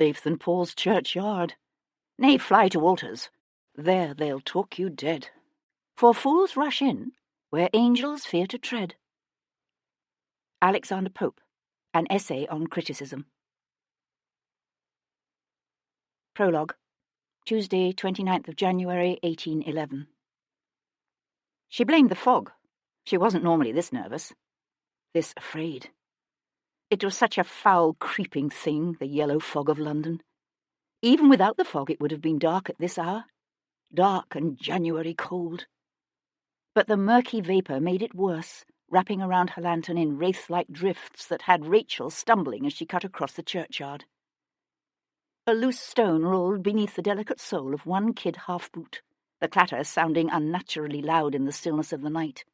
safe than Paul's churchyard. Nay, fly to altars. There they'll talk you dead. For fools rush in where angels fear to tread. Alexander Pope, An Essay on Criticism. Prologue, Tuesday, 29th of January, 1811. She blamed the fog. She wasn't normally this nervous, this afraid. It was such a foul, creeping thing, the yellow fog of London. Even without the fog it would have been dark at this hour, dark and January cold. But the murky vapour made it worse, wrapping around her lantern in wraith-like drifts that had Rachel stumbling as she cut across the churchyard. A loose stone rolled beneath the delicate sole of one kid half-boot, the clatter sounding unnaturally loud in the stillness of the night.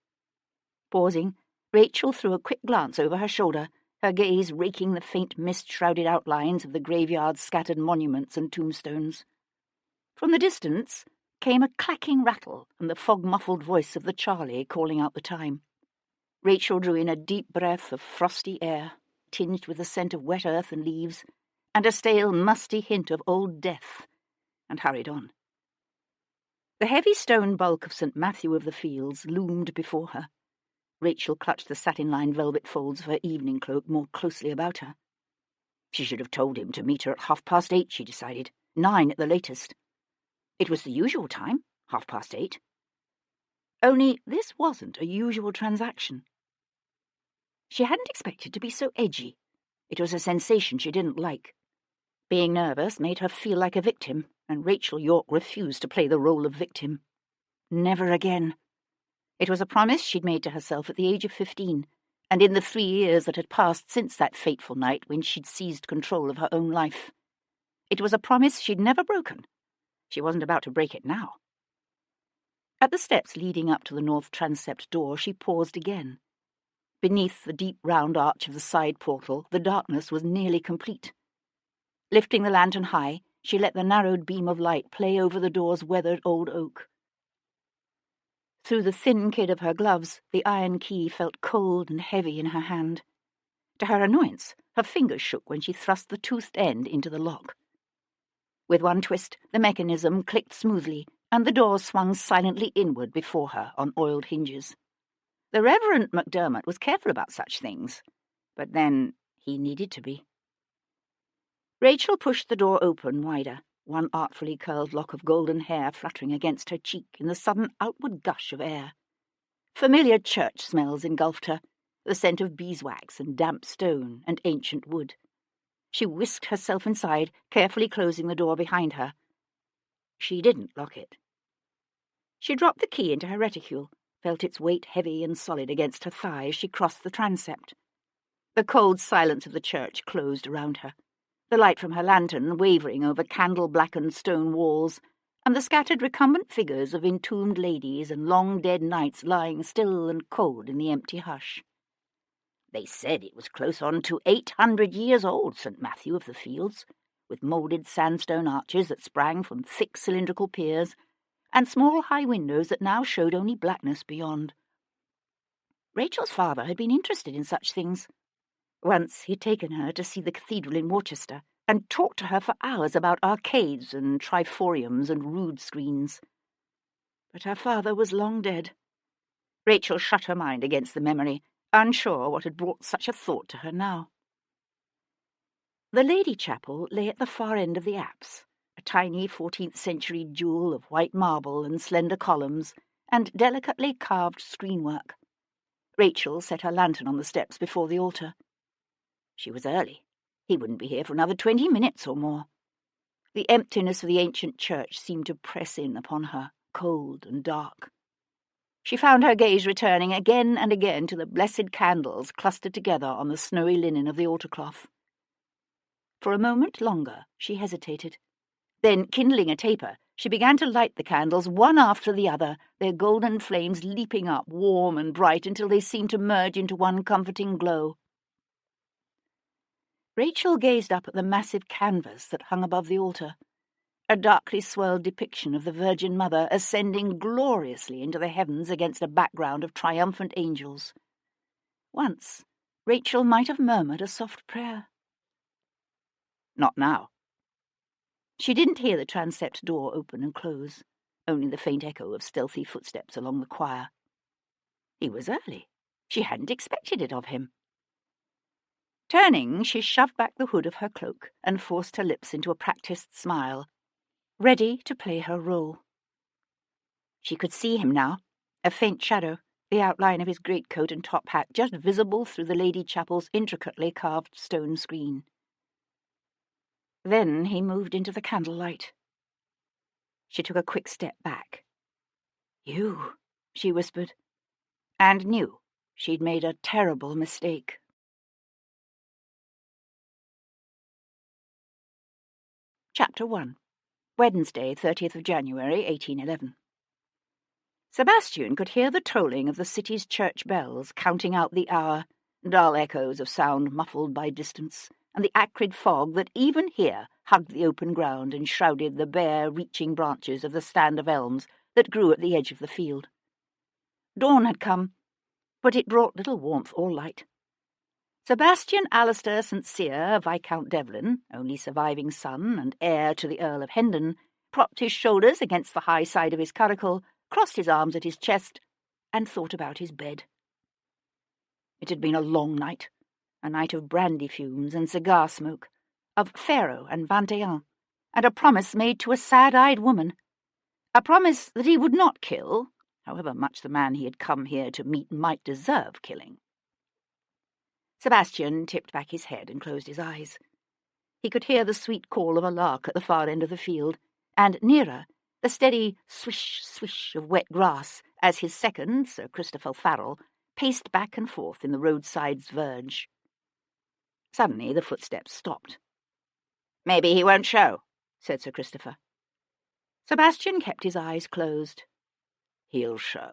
Pausing, Rachel threw a quick glance over her shoulder, her gaze raking the faint mist-shrouded outlines of the graveyard's scattered monuments and tombstones. From the distance came a clacking rattle and the fog-muffled voice of the Charlie calling out the time. Rachel drew in a deep breath of frosty air, tinged with the scent of wet earth and leaves, and a stale, musty hint of old death, and hurried on. The heavy stone bulk of St. Matthew of the Fields loomed before her. Rachel clutched the satin-lined velvet folds of her evening cloak more closely about her. She should have told him to meet her at 8:30, she decided. 9 at the latest. It was the usual time, 8:30. Only this wasn't a usual transaction. She hadn't expected to be so edgy. It was a sensation she didn't like. Being nervous made her feel like a victim, and Rachel York refused to play the role of victim. Never again. It was a promise she'd made to herself at the age of 15, and in the 3 years that had passed since that fateful night when she'd seized control of her own life. It was a promise she'd never broken. She wasn't about to break it now. At the steps leading up to the north transept door, she paused again. Beneath the deep round arch of the side portal, the darkness was nearly complete. Lifting the lantern high, she let the narrowed beam of light play over the door's weathered old oak. Through the thin kid of her gloves, the iron key felt cold and heavy in her hand. To her annoyance, her fingers shook when she thrust the toothed end into the lock. With one twist, the mechanism clicked smoothly, and the door swung silently inward before her on oiled hinges. The Reverend Macdermot was careful about such things, but then he needed to be. Rachel pushed the door open wider, one artfully curled lock of golden hair fluttering against her cheek in the sudden outward gush of air. Familiar church smells engulfed her, the scent of beeswax and damp stone and ancient wood. She whisked herself inside, carefully closing the door behind her. She didn't lock it. She dropped the key into her reticule, felt its weight heavy and solid against her thigh as she crossed the transept. The cold silence of the church closed around her, the light from her lantern wavering over candle-blackened stone walls, and the scattered recumbent figures of entombed ladies and long-dead knights lying still and cold in the empty hush. They said it was close on to 800 years old, St. Matthew of the Fields, with moulded sandstone arches that sprang from thick cylindrical piers, and small high windows that now showed only blackness beyond. Rachel's father had been interested in such things. Once he'd taken her to see the cathedral in Worcester, and talked to her for hours about arcades and triforiums and rood screens. But her father was long dead. Rachel shut her mind against the memory, unsure what had brought such a thought to her now. The Lady Chapel lay at the far end of the apse, a tiny 14th-century jewel of white marble and slender columns and delicately carved screenwork. Rachel set her lantern on the steps before the altar. She was early. He wouldn't be here for another 20 minutes or more. The emptiness of the ancient church seemed to press in upon her, cold and dark. She found her gaze returning again and again to the blessed candles clustered together on the snowy linen of the altar-cloth. For a moment longer she hesitated. Then, kindling a taper, she began to light the candles one after the other, their golden flames leaping up warm and bright until they seemed to merge into one comforting glow. Rachel gazed up at the massive canvas that hung above the altar, a darkly swirled depiction of the Virgin Mother ascending gloriously into the heavens against a background of triumphant angels. Once, Rachel might have murmured a soft prayer. Not now. She didn't hear the transept door open and close, only the faint echo of stealthy footsteps along the choir. He was early. She hadn't expected it of him. Turning, she shoved back the hood of her cloak and forced her lips into a practised smile, ready to play her role. She could see him now, a faint shadow, the outline of his greatcoat and top hat just visible through the Lady Chapel's intricately carved stone screen. Then he moved into the candlelight. She took a quick step back. "You," she whispered, and knew she'd made a terrible mistake. Chapter 1. Wednesday, 30th of January, 1811. Sebastian could hear the tolling of the city's church bells counting out the hour, dull echoes of sound muffled by distance, and the acrid fog that even here hugged the open ground and shrouded the bare, reaching branches of the stand of elms that grew at the edge of the field. Dawn had come, but it brought little warmth or light. Sebastian Alistair St. Viscount Devlin, only surviving son and heir to the Earl of Hendon, propped his shoulders against the high side of his curricle, crossed his arms at his chest, and thought about his bed. It had been a long night, a night of brandy fumes and cigar smoke, of Pharaoh and 21, and a promise made to a sad-eyed woman, a promise that he would not kill, however much the man he had come here to meet might deserve killing. Sebastian tipped back his head and closed his eyes. He could hear the sweet call of a lark at the far end of the field, and nearer, the steady swish, swish of wet grass as his second, Sir Christopher Farrell, paced back and forth in the roadside's verge. Suddenly the footsteps stopped. "Maybe he won't show," said Sir Christopher. Sebastian kept his eyes closed. "He'll show."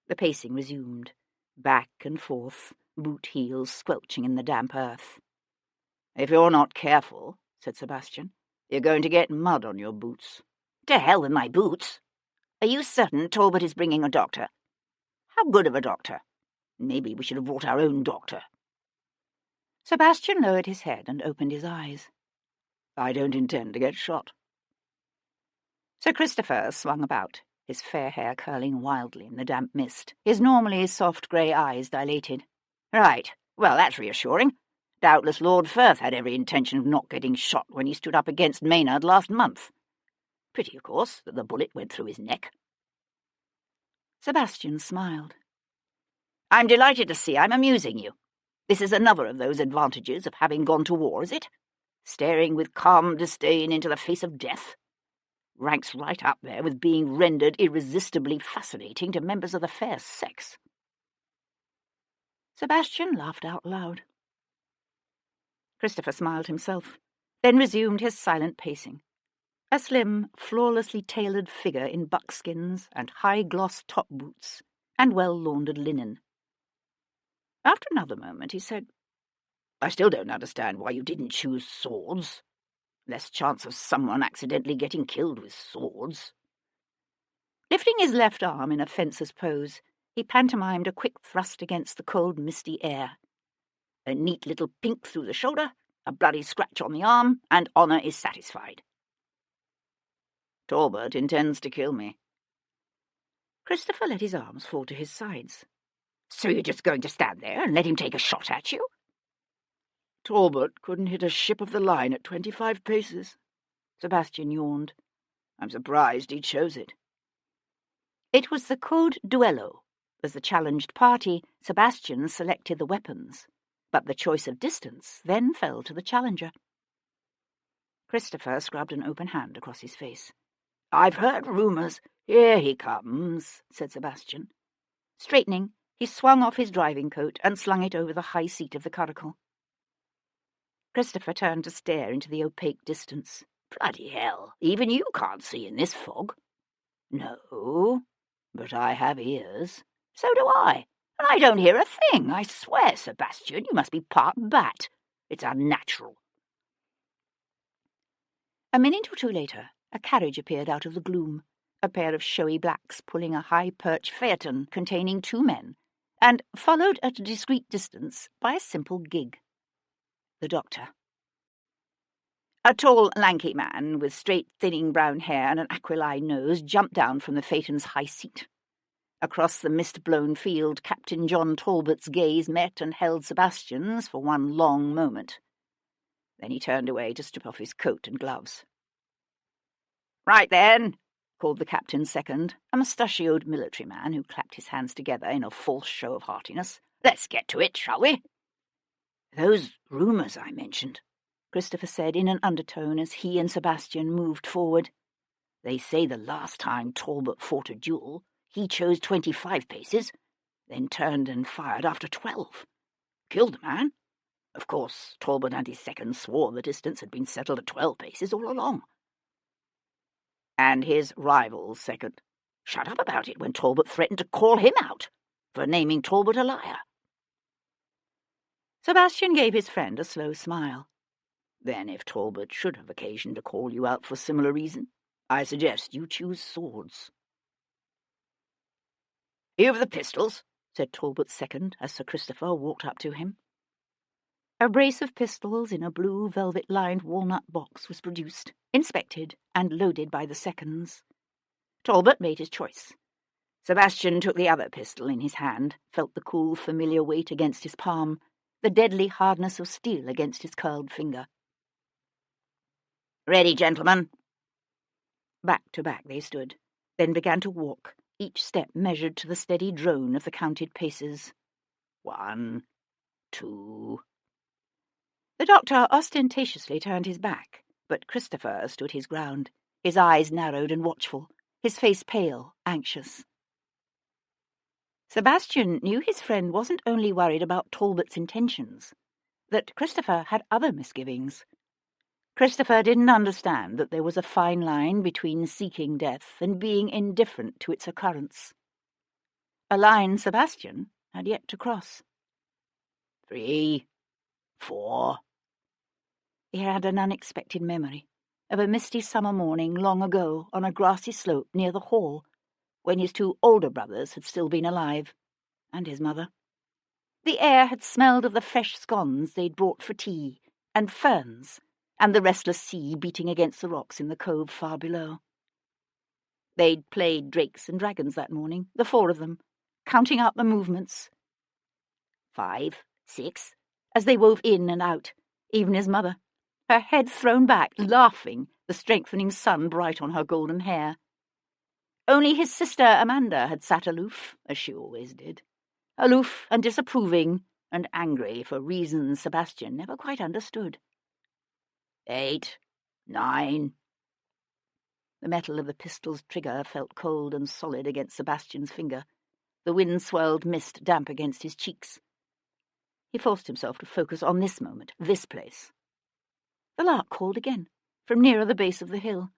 The pacing resumed, back and forth, boot heels squelching in the damp earth. "If you're not careful," said Sebastian, "you're going to get mud on your boots." "To hell with my boots. Are you certain Talbot is bringing a doctor?" "How good of a doctor?" "Maybe we should have brought our own doctor." Sebastian lowered his head and opened his eyes. "I don't intend to get shot." Sir Christopher swung about, his fair hair curling wildly in the damp mist, his normally soft grey eyes dilated. "Right. Well, that's reassuring. Doubtless Lord Firth had every intention of not getting shot when he stood up against Maynard last month. Pity, of course, that the bullet went through his neck." Sebastian smiled. "I'm delighted to see I'm amusing you. This is another of those advantages of having gone to war, is it? Staring with calm disdain into the face of death. Ranks right up there with being rendered irresistibly fascinating to members of the fair sex." Sebastian laughed out loud. Christopher smiled himself, then resumed his silent pacing. A slim, flawlessly tailored figure in buckskins and high-gloss top boots and well-laundered linen. After another moment he said, "I still don't understand why you didn't choose swords. Less chance of someone accidentally getting killed with swords." Lifting his left arm in a fencer's pose, he pantomimed a quick thrust against the cold, misty air. A neat little pink through the shoulder, a bloody scratch on the arm, and honour is satisfied. "Talbot intends to kill me." Christopher let his arms fall to his sides. "So you're just going to stand there and let him take a shot at you?" "Talbot couldn't hit a ship of the line at 25 paces. Sebastian yawned. "I'm surprised he chose it." It was the code duello. As the challenged party, Sebastian selected the weapons, but the choice of distance then fell to the challenger. Christopher scrubbed an open hand across his face. "I've heard rumours. Here he comes," said Sebastian. Straightening, he swung off his driving coat and slung it over the high seat of the curricle. Christopher turned to stare into the opaque distance. "Bloody hell, even you can't see in this fog." "No, but I have ears." "So do I, and I don't hear a thing. I swear, Sebastian, you must be part bat. It's unnatural." A minute or two later, a carriage appeared out of the gloom, a pair of showy blacks pulling a high-perch phaeton containing 2 men, and followed at a discreet distance by a simple gig. The doctor. A tall, lanky man with straight, thinning brown hair and an aquiline nose jumped down from the phaeton's high seat. Across the mist-blown field, Captain John Talbot's gaze met and held Sebastian's for one long moment. Then he turned away to strip off his coat and gloves. "Right then," called the captain's second, a mustachioed military man who clapped his hands together in a false show of heartiness. "Let's get to it, shall we?" "Those rumours I mentioned," Christopher said in an undertone as he and Sebastian moved forward. "They say the last time Talbot fought a duel, he chose 25 paces, then turned and fired after 12. Killed the man. Of course, Talbot and his second swore the distance had been settled at 12 paces all along." "And his rival's second shut up about it when Talbot threatened to call him out for naming Talbot a liar." Sebastian gave his friend a slow smile. "Then if Talbot should have occasion to call you out for similar reason, I suggest you choose swords." "You have the pistols?" said Talbot's second as Sir Christopher walked up to him. A brace of pistols in a blue velvet-lined walnut box was produced, inspected, and loaded by the seconds. Talbot made his choice. Sebastian took the other pistol in his hand, felt the cool, familiar weight against his palm, the deadly hardness of steel against his curled finger. "Ready, gentlemen." Back to back they stood, then began to walk, each step measured to the steady drone of the counted paces. 1, 2... The doctor ostentatiously turned his back, but Christopher stood his ground, his eyes narrowed and watchful, his face pale, anxious. Sebastian knew his friend wasn't only worried about Talbot's intentions, that Christopher had other misgivings. Christopher didn't understand that there was a fine line between seeking death and being indifferent to its occurrence. A line Sebastian had yet to cross. 3, 4... He had an unexpected memory of a misty summer morning long ago on a grassy slope near the hall, when his 2 older brothers had still been alive, and his mother. The air had smelled of the fresh scones they'd brought for tea, and ferns, and the restless sea beating against the rocks in the cove far below. They'd played drakes and dragons that morning, the 4 of them, counting out the movements. 5, 6, as they wove in and out, even his mother, her head thrown back, laughing, the strengthening sun bright on her golden hair. Only his sister Amanda had sat aloof, as she always did, aloof and disapproving and angry for reasons Sebastian never quite understood. 8, 9... The metal of the pistol's trigger felt cold and solid against Sebastian's finger. The wind-swirled mist damp against his cheeks. He forced himself to focus on this moment, this place. The lark called again, from nearer the base of the hill.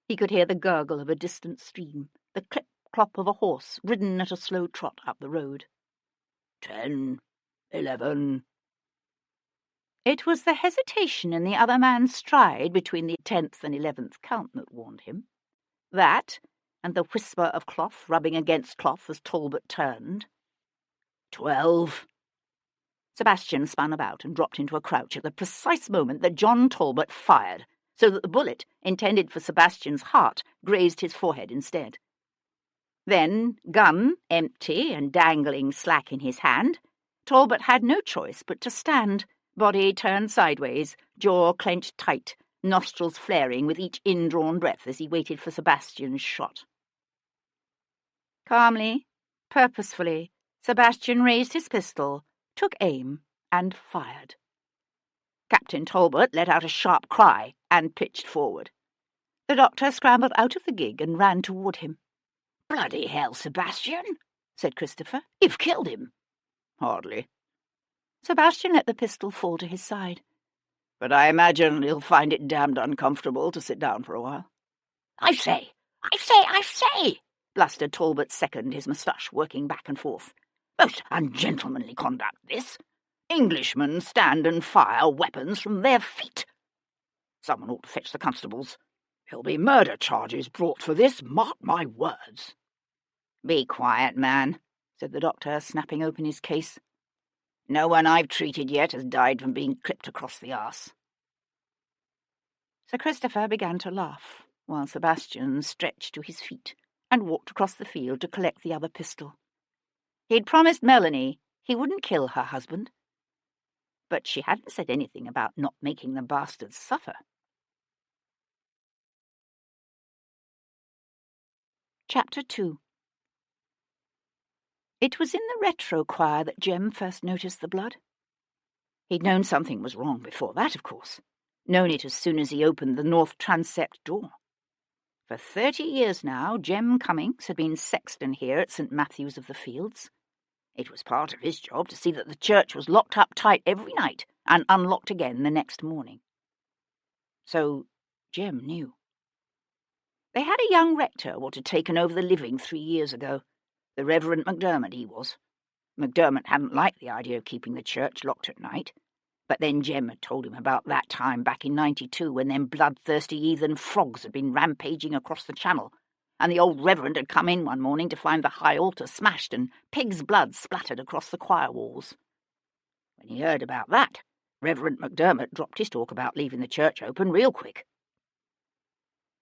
He could hear the gurgle of a distant stream, the clip-clop of a horse ridden at a slow trot up the road. 10, 11... It was the hesitation in the other man's stride between the 10th and 11th count that warned him. That, and the whisper of cloth rubbing against cloth as Talbot turned. 12... Sebastian spun about and dropped into a crouch at the precise moment that John Talbot fired, so that the bullet, intended for Sebastian's heart, grazed his forehead instead. Then, gun empty and dangling slack in his hand, Talbot had no choice but to stand, body turned sideways, jaw clenched tight, nostrils flaring with each indrawn breath as he waited for Sebastian's shot. Calmly, purposefully, Sebastian raised his pistol, took aim, and fired. Captain Talbot let out a sharp cry and pitched forward. The doctor scrambled out of the gig and ran toward him. "Bloody hell, Sebastian," said Christopher. "You've killed him." "Hardly." Sebastian let the pistol fall to his side. "But I imagine he'll find it damned uncomfortable to sit down for a while." I say, blustered Talbot's second, his moustache working back and forth. "Most ungentlemanly conduct, this. Englishmen stand and fire weapons from their feet. Someone ought to fetch the constables. There'll be murder charges brought for this, mark my words." "Be quiet, man," said the doctor, snapping open his case. "No one I've treated yet has died from being clipped across the arse." Sir Christopher began to laugh, while Sebastian stretched to his feet and walked across the field to collect the other pistol. He'd promised Melanie he wouldn't kill her husband, but she hadn't said anything about not making the bastards suffer. Chapter 2. It was in the retro choir that Jem first noticed the blood. He'd known something was wrong before that, of course. Known it as soon as he opened the north transept door. For 30 years now, Jem Cummings had been sexton here at St. Matthew's of the Fields. It was part of his job to see that the church was locked up tight every night and unlocked again the next morning. So Jem knew. They had a young rector what had taken over the living 3 years ago. The Reverend MacDermott he was. MacDermott hadn't liked the idea of keeping the church locked at night. But then Jem had told him about that time back in '92 when them bloodthirsty heathen frogs had been rampaging across the channel, and the old reverend had come in one morning to find the high altar smashed and pig's blood splattered across the choir walls. When he heard about that, Reverend MacDermott dropped his talk about leaving the church open real quick.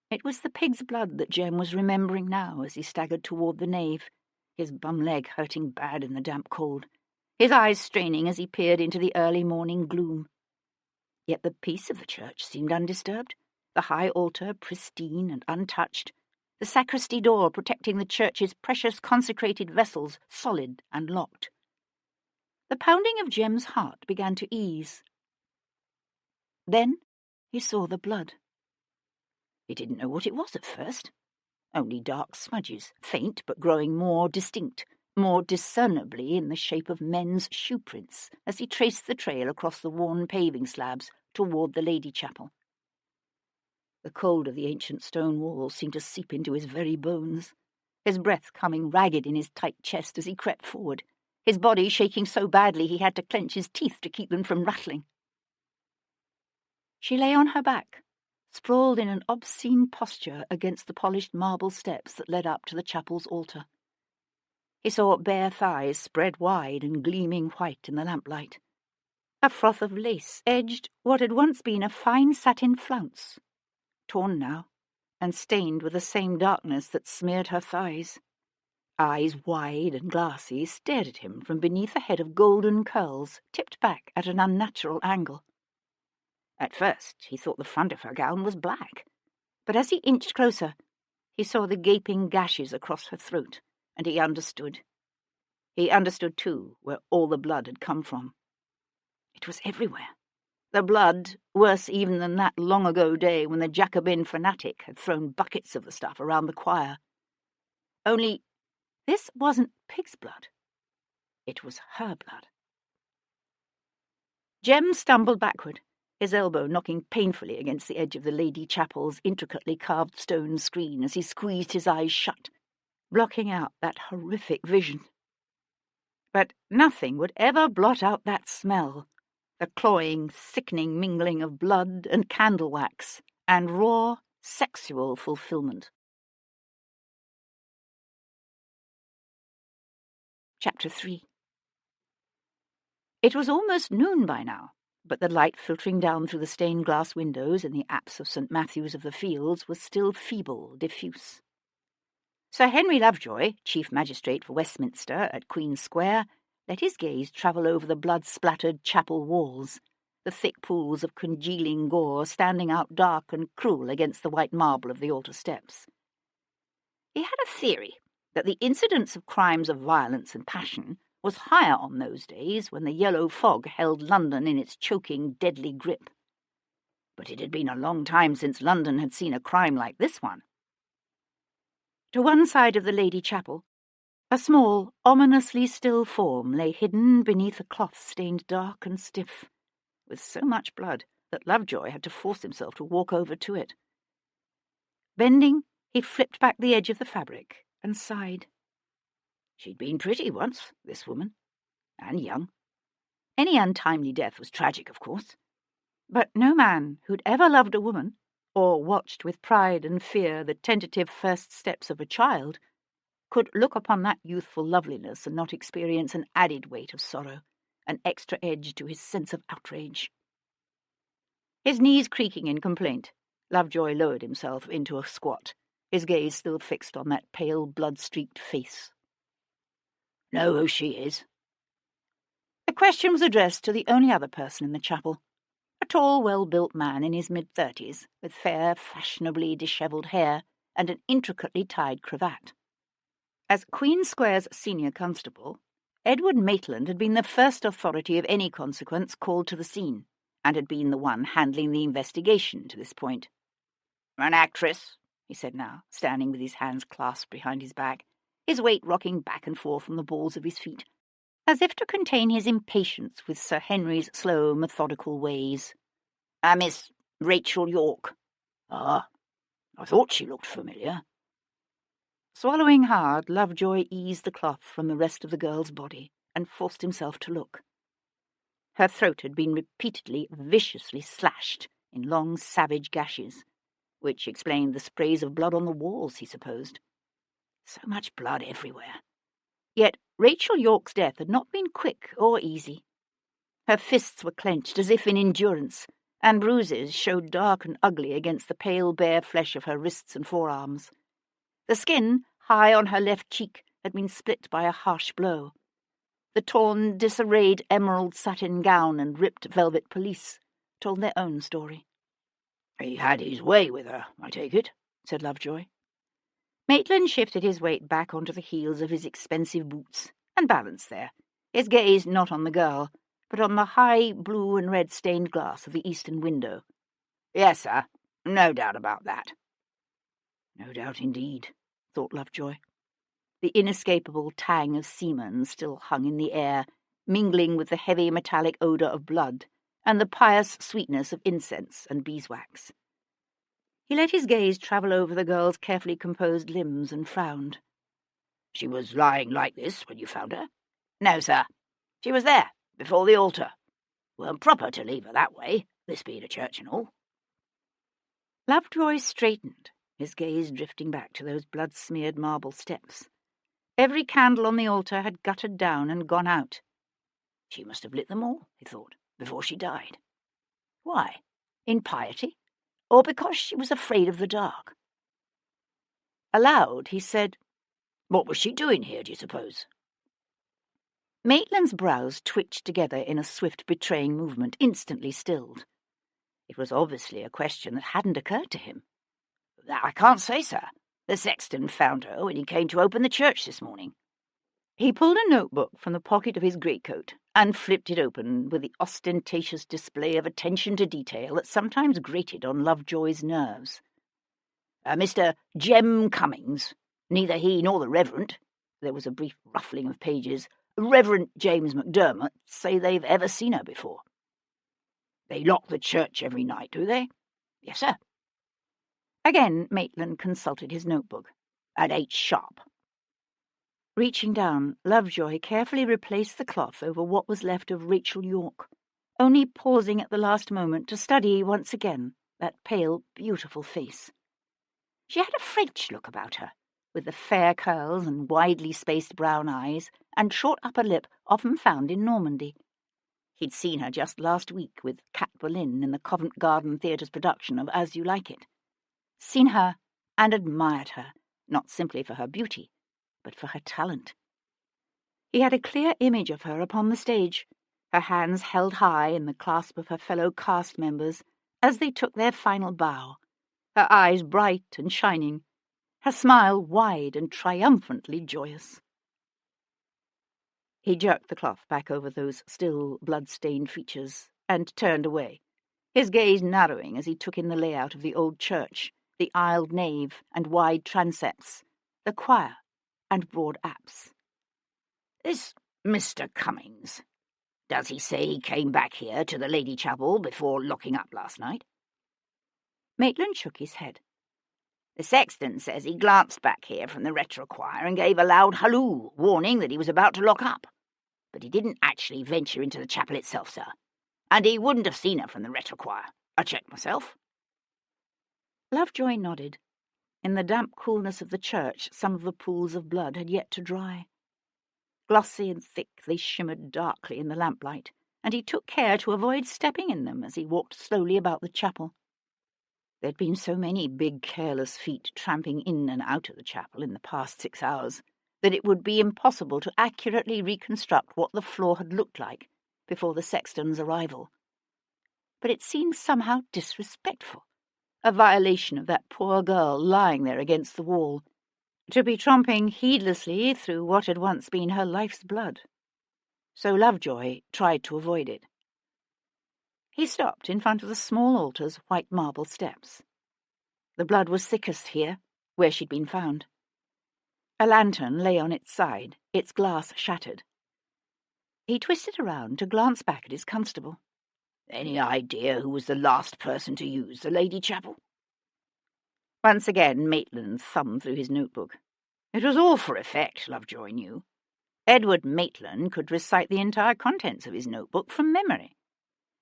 It was the pig's blood that Jem was remembering now as he staggered toward the nave, his bum leg hurting bad in the damp cold, his eyes straining as he peered into the early morning gloom. Yet the peace of the church seemed undisturbed, the high altar pristine and untouched, the sacristy door protecting the church's precious consecrated vessels solid and locked. The pounding of Jem's heart began to ease. Then he saw the blood. He didn't know what it was at first. Only dark smudges, faint but growing more distinct, more discernibly in the shape of men's shoe prints as he traced the trail across the worn paving slabs toward the Lady Chapel. The cold of the ancient stone walls seemed to seep into his very bones, his breath coming ragged in his tight chest as he crept forward, his body shaking so badly he had to clench his teeth to keep them from rattling. She lay on her back, sprawled in an obscene posture against the polished marble steps that led up to the chapel's altar. He saw bare thighs spread wide and gleaming white in the lamplight. A froth of lace edged what had once been a fine satin flounce, torn now, and stained with the same darkness that smeared her thighs. Eyes wide and glassy stared at him from beneath a head of golden curls tipped back at an unnatural angle. At first he thought the front of her gown was black, but as he inched closer, he saw the gaping gashes across her throat, and he understood. He understood, too, where all the blood had come from. It was everywhere. The blood, worse even than that long-ago day when the Jacobin fanatic had thrown buckets of the stuff around the choir. Only this wasn't pig's blood. It was her blood. Jem stumbled backward, his elbow knocking painfully against the edge of the Lady Chapel's intricately carved stone screen as he squeezed his eyes shut, blocking out that horrific vision. But nothing would ever blot out that smell, the cloying, sickening mingling of blood and candle wax and raw, sexual fulfillment. Chapter 3. It was almost noon by now, but the light filtering down through the stained glass windows in the apse of St. Matthew's of the Fields was still feeble, diffuse. Sir Henry Lovejoy, Chief Magistrate for Westminster at Queen's Square, let his gaze travel over the blood-splattered chapel walls, the thick pools of congealing gore standing out dark and cruel against the white marble of the altar steps. He had a theory that the incidence of crimes of violence and passion was higher on those days when the yellow fog held London in its choking, deadly grip. But it had been a long time since London had seen a crime like this one. To one side of the Lady Chapel, a small, ominously still form lay hidden beneath a cloth stained dark and stiff, with so much blood that Lovejoy had to force himself to walk over to it. Bending, he flipped back the edge of the fabric and sighed. She'd been pretty once, this woman, and young. Any untimely death was tragic, of course, but no man who'd ever loved a woman, or watched with pride and fear the tentative first steps of a child, could look upon that youthful loveliness and not experience an added weight of sorrow, an extra edge to his sense of outrage. His knees creaking in complaint, Lovejoy lowered himself into a squat, his gaze still fixed on that pale, blood-streaked face. "Know who she is?" The question was addressed to the only other person in the chapel, a tall, well-built man in his mid-30s, with fair, fashionably dishevelled hair and an intricately tied cravat. As Queen Square's senior constable, Edward Maitland had been the first authority of any consequence called to the scene, and had been the one handling the investigation to this point. "An actress," he said now, standing with his hands clasped behind his back, his weight rocking back and forth on the balls of his feet, as if to contain his impatience with Sir Henry's slow, methodical ways. "Miss Rachel Yorke." "Ah, I thought she looked familiar." Swallowing hard, Lovejoy eased the cloth from the rest of the girl's body and forced himself to look. Her throat had been repeatedly, viciously slashed in long, savage gashes, which explained the sprays of blood on the walls, he supposed. So much blood everywhere. Yet Rachel Yorke's death had not been quick or easy. Her fists were clenched as if in endurance, and bruises showed dark and ugly against the pale, bare flesh of her wrists and forearms. The skin, high on her left cheek, had been split by a harsh blow. The torn, disarrayed emerald satin gown and ripped velvet pelisse told their own story. "He had his way with her, I take it," said Lovejoy. Maitland shifted his weight back onto the heels of his expensive boots and balanced there, his gaze not on the girl, but on the high blue and red stained glass of the eastern window. "Yes, sir. No doubt about that." No doubt indeed, thought Lovejoy. The inescapable tang of semen still hung in the air, mingling with the heavy metallic odour of blood and the pious sweetness of incense and beeswax. He let his gaze travel over the girl's carefully composed limbs and frowned. "She was lying like this when you found her?" "No, sir. She was there, before the altar. Weren't proper to leave her that way, this being a church and all." Lovejoy straightened, his gaze drifting back to those blood-smeared marble steps. Every candle on the altar had guttered down and gone out. She must have lit them all, he thought, before she died. Why? In piety? Or because she was afraid of the dark? Aloud, he said, "What was she doing here, do you suppose?" Maitland's brows twitched together in a swift, betraying movement, instantly stilled. It was obviously a question that hadn't occurred to him. "That I can't say, sir. The sexton found her when he came to open the church this morning." He pulled a notebook from the pocket of his greatcoat and flipped it open with the ostentatious display of attention to detail that sometimes grated on Lovejoy's nerves. "Mr. Jem Cummings, neither he nor the Reverend," there was a brief ruffling of pages, "Reverend James Macdermot, say they've ever seen her before." "They lock the church every night, do they?" "Yes, sir." Again Maitland consulted his notebook. "At 8 sharp." Reaching down, Lovejoy carefully replaced the cloth over what was left of Rachel Yorke, only pausing at the last moment to study once again that pale, beautiful face. She had a French look about her, with the fair curls and widely spaced brown eyes and short upper lip often found in Normandy. He'd seen her just last week with Cat Boleyn in the Covent Garden Theatre's production of As You Like It. Seen her and admired her, not simply for her beauty, but for her talent. He had a clear image of her upon the stage, her hands held high in the clasp of her fellow cast members as they took their final bow, her eyes bright and shining, her smile wide and triumphantly joyous. He jerked the cloth back over those still blood-stained features and turned away, his gaze narrowing as he took in the layout of the old church, the aisled nave and wide transepts, the choir and broad apse. "This Mr. Cummings, does he say he came back here to the Lady Chapel before locking up last night?" Maitland shook his head. "The sexton says he glanced back here from the retrochoir and gave a loud halloo, warning that he was about to lock up. But he didn't actually venture into the chapel itself, sir. And he wouldn't have seen her from the retrochoir. I checked myself." Lovejoy nodded. In the damp coolness of the church, some of the pools of blood had yet to dry. Glossy and thick, they shimmered darkly in the lamplight, and he took care to avoid stepping in them as he walked slowly about the chapel. There'd been so many big, careless feet tramping in and out of the chapel in the past 6 hours that it would be impossible to accurately reconstruct what the floor had looked like before the sexton's arrival. But it seemed somehow disrespectful, a violation of that poor girl lying there against the wall, to be tromping heedlessly through what had once been her life's blood. So Lovejoy tried to avoid it. He stopped in front of the small altar's white marble steps. The blood was thickest here, where she'd been found. A lantern lay on its side, its glass shattered. He twisted around to glance back at his constable. "Any idea who was the last person to use the Lady Chapel?" Once again Maitland thumbed through his notebook. It was all for effect, Lovejoy knew. Edward Maitland could recite the entire contents of his notebook from memory,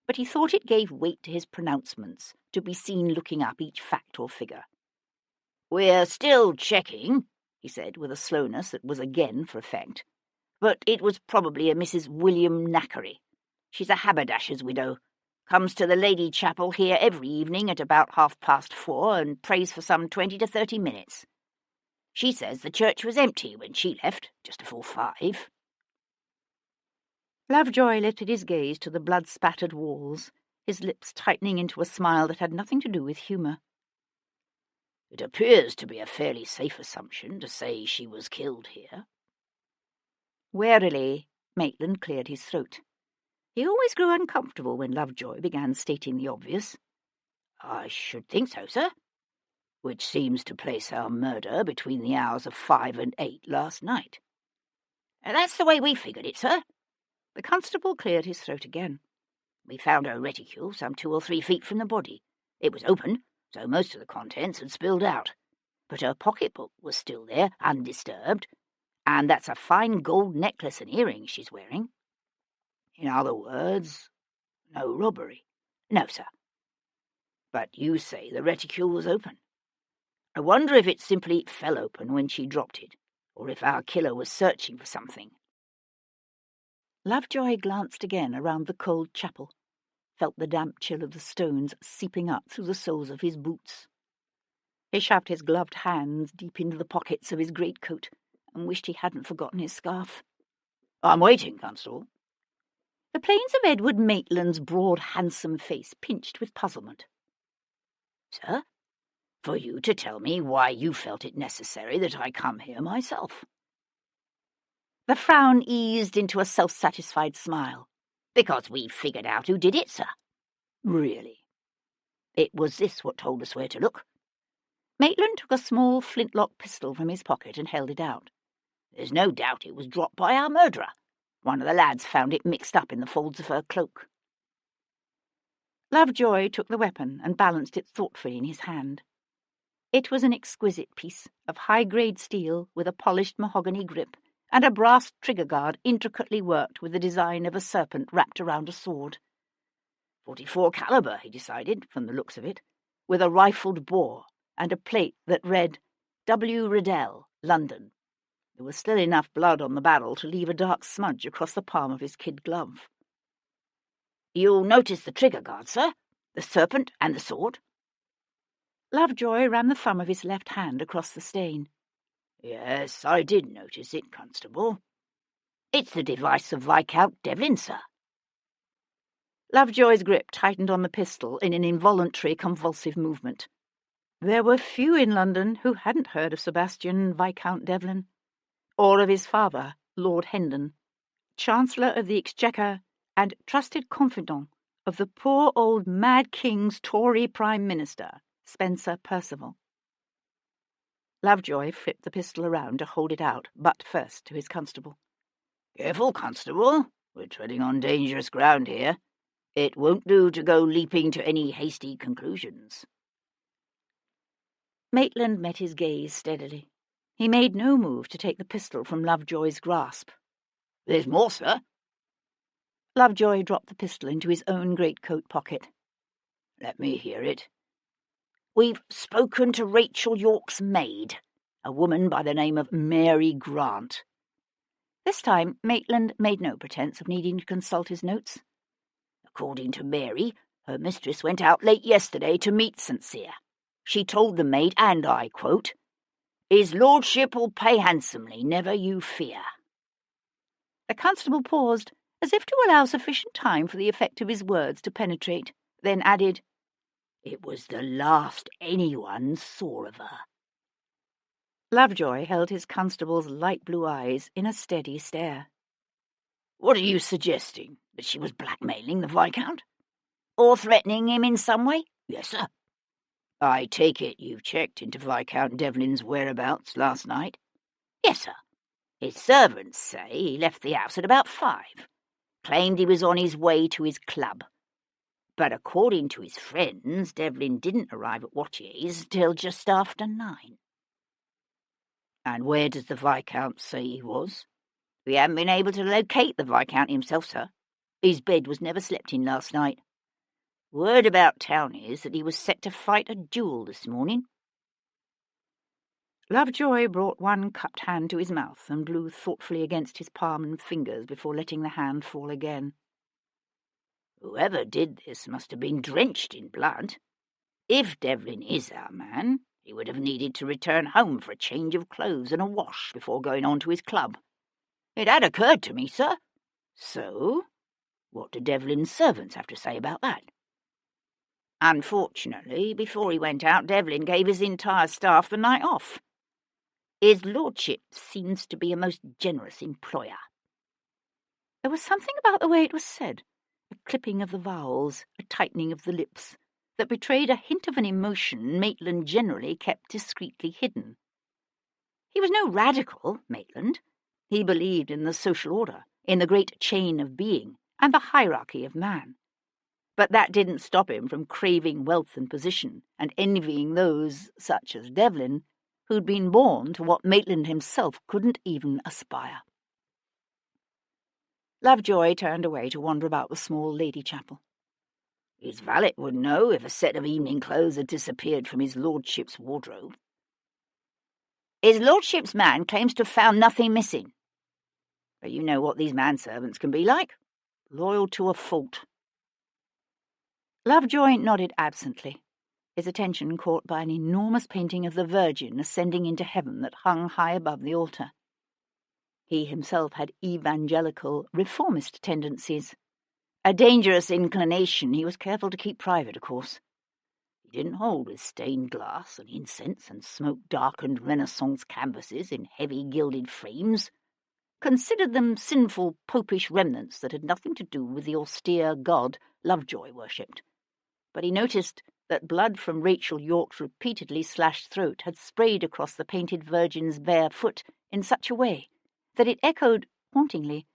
but he thought it gave weight to his pronouncements to be seen looking up each fact or figure. "We're still checking," he said with a slowness that was again for effect, "but it was probably a Mrs. William Knackery. She's a haberdasher's widow. Comes to the Lady Chapel here every evening at about 4:30 and prays for some 20 to 30 minutes. She says the church was empty when she left, just before 5. Lovejoy lifted his gaze to the blood-spattered walls, his lips tightening into a smile that had nothing to do with humour. "It appears to be a fairly safe assumption to say she was killed here." Warily, Maitland cleared his throat. He always grew uncomfortable when Lovejoy began stating the obvious. "I should think so, sir. Which seems to place our murder between the hours of 5 and 8 last night." "That's the way we figured it, sir." The constable cleared his throat again. "We found her reticule some 2 or 3 feet from the body. It was open, so most of the contents had spilled out. But her pocketbook was still there, undisturbed, and that's a fine gold necklace and earrings she's wearing. In other words, no robbery." "No, sir." "But you say the reticule was open. I wonder if it simply fell open when she dropped it, or if our killer was searching for something." Lovejoy glanced again around the cold chapel, felt the damp chill of the stones seeping up through the soles of his boots. He shoved his gloved hands deep into the pockets of his greatcoat and wished he hadn't forgotten his scarf. "I'm waiting, Constable." The planes of Edward Maitland's broad, handsome face pinched with puzzlement. "Sir? For you to tell me why you felt it necessary that I come here myself." The frown eased into a self-satisfied smile. "Because we figured out who did it, sir." "Really?" "It was this what told us where to look." Maitland took a small flintlock pistol from his pocket and held it out. "There's no doubt it was dropped by our murderer. One of the lads found it mixed up in the folds of her cloak." Lovejoy took the weapon and balanced it thoughtfully in his hand. It was an exquisite piece of high-grade steel with a polished mahogany grip and a brass trigger guard intricately worked with the design of a serpent wrapped around a sword. 44 caliber, he decided, from the looks of it, with a rifled bore and a plate that read, W. Riddell, London. There was still enough blood on the barrel to leave a dark smudge across the palm of his kid glove. "You'll notice the trigger guard, sir? The serpent and the sword?" Lovejoy ran the thumb of his left hand across the stain. "Yes, I did notice it, Constable. It's the device of Viscount Devlin, sir." Lovejoy's grip tightened on the pistol in an involuntary convulsive movement. There were few in London who hadn't heard of Sebastian Viscount Devlin, or of his father, Lord Hendon, Chancellor of the Exchequer and trusted confidant of the poor old Mad King's Tory Prime Minister, Spencer Percival. Lovejoy flipped the pistol around to hold it out, butt first, to his constable. "Careful, Constable. We're treading on dangerous ground here. It won't do to go leaping to any hasty conclusions." Maitland met his gaze steadily. He made no move to take the pistol from Lovejoy's grasp. "There's more, sir." Lovejoy dropped the pistol into his own greatcoat pocket. "Let me hear it." "We've spoken to Rachel York's maid, a woman by the name of Mary Grant." This time Maitland made no pretence of needing to consult his notes. "According to Mary, her mistress went out late yesterday to meet St. Cyr. She told the maid, and I quote, "His lordship will pay handsomely, never you fear." The constable paused, as if to allow sufficient time for the effect of his words to penetrate, then added, "It was the last anyone saw of her." Lovejoy held his constable's light blue eyes in a steady stare. "What are you suggesting? That she was blackmailing the Viscount? Or threatening him in some way?" "Yes, sir." "I take it you've checked into Viscount Devlin's whereabouts last night?" "Yes, sir. His servants say he left the house at about 5. Claimed he was on his way to his club. But according to his friends, Devlin didn't arrive at Watier's till just after 9. "And where does the Viscount say he was?" "We haven't been able to locate the Viscount himself, sir. His bed was never slept in last night. Word about town is that he was set to fight a duel this morning." Lovejoy brought one cupped hand to his mouth and blew thoughtfully against his palm and fingers before letting the hand fall again. "Whoever did this must have been drenched in blood. If Devlin is our man, he would have needed to return home for a change of clothes and a wash before going on to his club. It had occurred to me, sir. So, what do Devlin's servants have to say about that?" "Unfortunately, before he went out, Devlin gave his entire staff the night off. His lordship seems to be a most generous employer." There was something about the way it was said, a clipping of the vowels, a tightening of the lips, that betrayed a hint of an emotion Maitland generally kept discreetly hidden. He was no radical, Maitland. He believed in the social order, in the great chain of being, and the hierarchy of man. But that didn't stop him from craving wealth and position, and envying those, such as Devlin, who'd been born to what Maitland himself couldn't even aspire. Lovejoy turned away to wander about the small lady chapel. "His valet would know if a set of evening clothes had disappeared from his lordship's wardrobe." "His lordship's man claims to have found nothing missing. But you know what these manservants can be like. Loyal to a fault." Lovejoy nodded absently, his attention caught by an enormous painting of the Virgin ascending into heaven that hung high above the altar. He himself had evangelical, reformist tendencies, a dangerous inclination he was careful to keep private, of course. He didn't hold with stained glass and incense and smoke-darkened Renaissance canvases in heavy gilded frames, considered them sinful popish remnants that had nothing to do with the austere God Lovejoy worshipped. But he noticed that blood from Rachel York's repeatedly slashed throat had sprayed across the painted Virgin's bare foot in such a way that it echoed, hauntingly,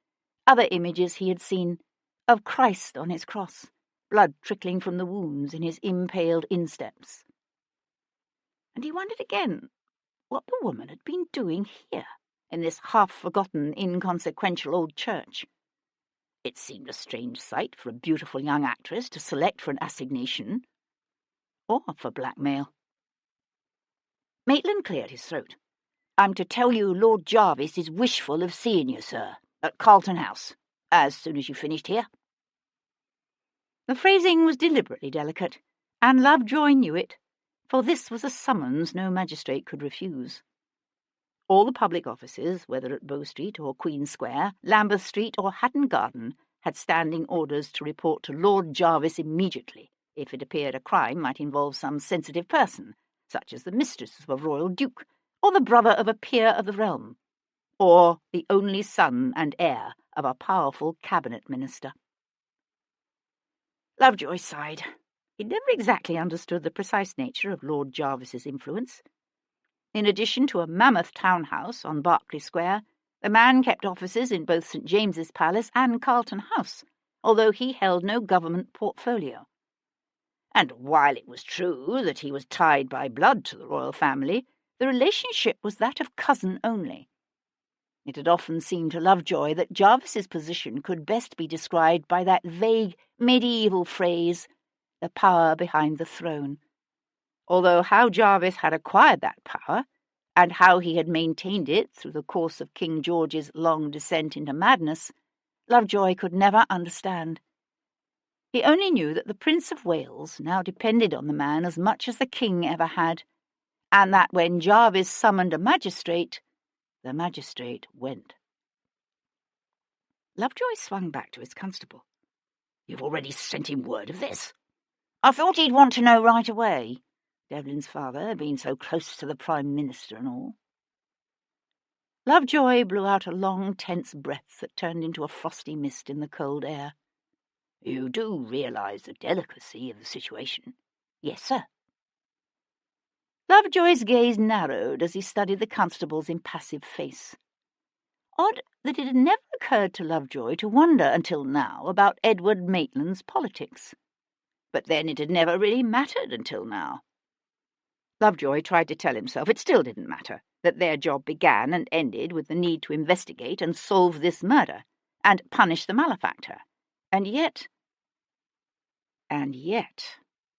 other images he had seen of Christ on his cross, blood trickling from the wounds in his impaled insteps. And he wondered again what the woman had been doing here, in this half-forgotten, inconsequential old church. It seemed a strange sight for a beautiful young actress to select for an assignation, or for blackmail. Maitland cleared his throat. "I'm to tell you Lord Jarvis is wishful of seeing you, sir, at Carlton House, as soon as you finished here." The phrasing was deliberately delicate, and Lovejoy knew it, for this was a summons no magistrate could refuse. All the public offices, whether at Bow Street or Queen Square, Lambeth Street or Hatton Garden, had standing orders to report to Lord Jarvis immediately if it appeared a crime might involve some sensitive person, such as the mistress of a royal duke, or the brother of a peer of the realm, or the only son and heir of a powerful cabinet minister. Lovejoy sighed. He'd never exactly understood the precise nature of Lord Jarvis's influence. In addition to a mammoth townhouse on Berkeley Square, the man kept offices in both St. James's Palace and Carlton House, although he held no government portfolio. And while it was true that he was tied by blood to the royal family, the relationship was that of cousin only. It had often seemed to Lovejoy that Jarvis's position could best be described by that vague medieval phrase, the power behind the throne. Although how Jarvis had acquired that power, and how he had maintained it through the course of King George's long descent into madness, Lovejoy could never understand. He only knew that the Prince of Wales now depended on the man as much as the king ever had, and that when Jarvis summoned a magistrate, the magistrate went. Lovejoy swung back to his constable. "You've already sent him word of this?" "I thought he'd want to know right away. Devlin's father, being so close to the Prime Minister and all." Lovejoy blew out a long, tense breath that turned into a frosty mist in the cold air. "You do realise the delicacy of the situation?" "Yes, sir." Lovejoy's gaze narrowed as he studied the constable's impassive face. Odd that it had never occurred to Lovejoy to wonder until now about Edward Maitland's politics. But then it had never really mattered until now. Lovejoy tried to tell himself it still didn't matter, that their job began and ended with the need to investigate and solve this murder, and punish the malefactor. And yet,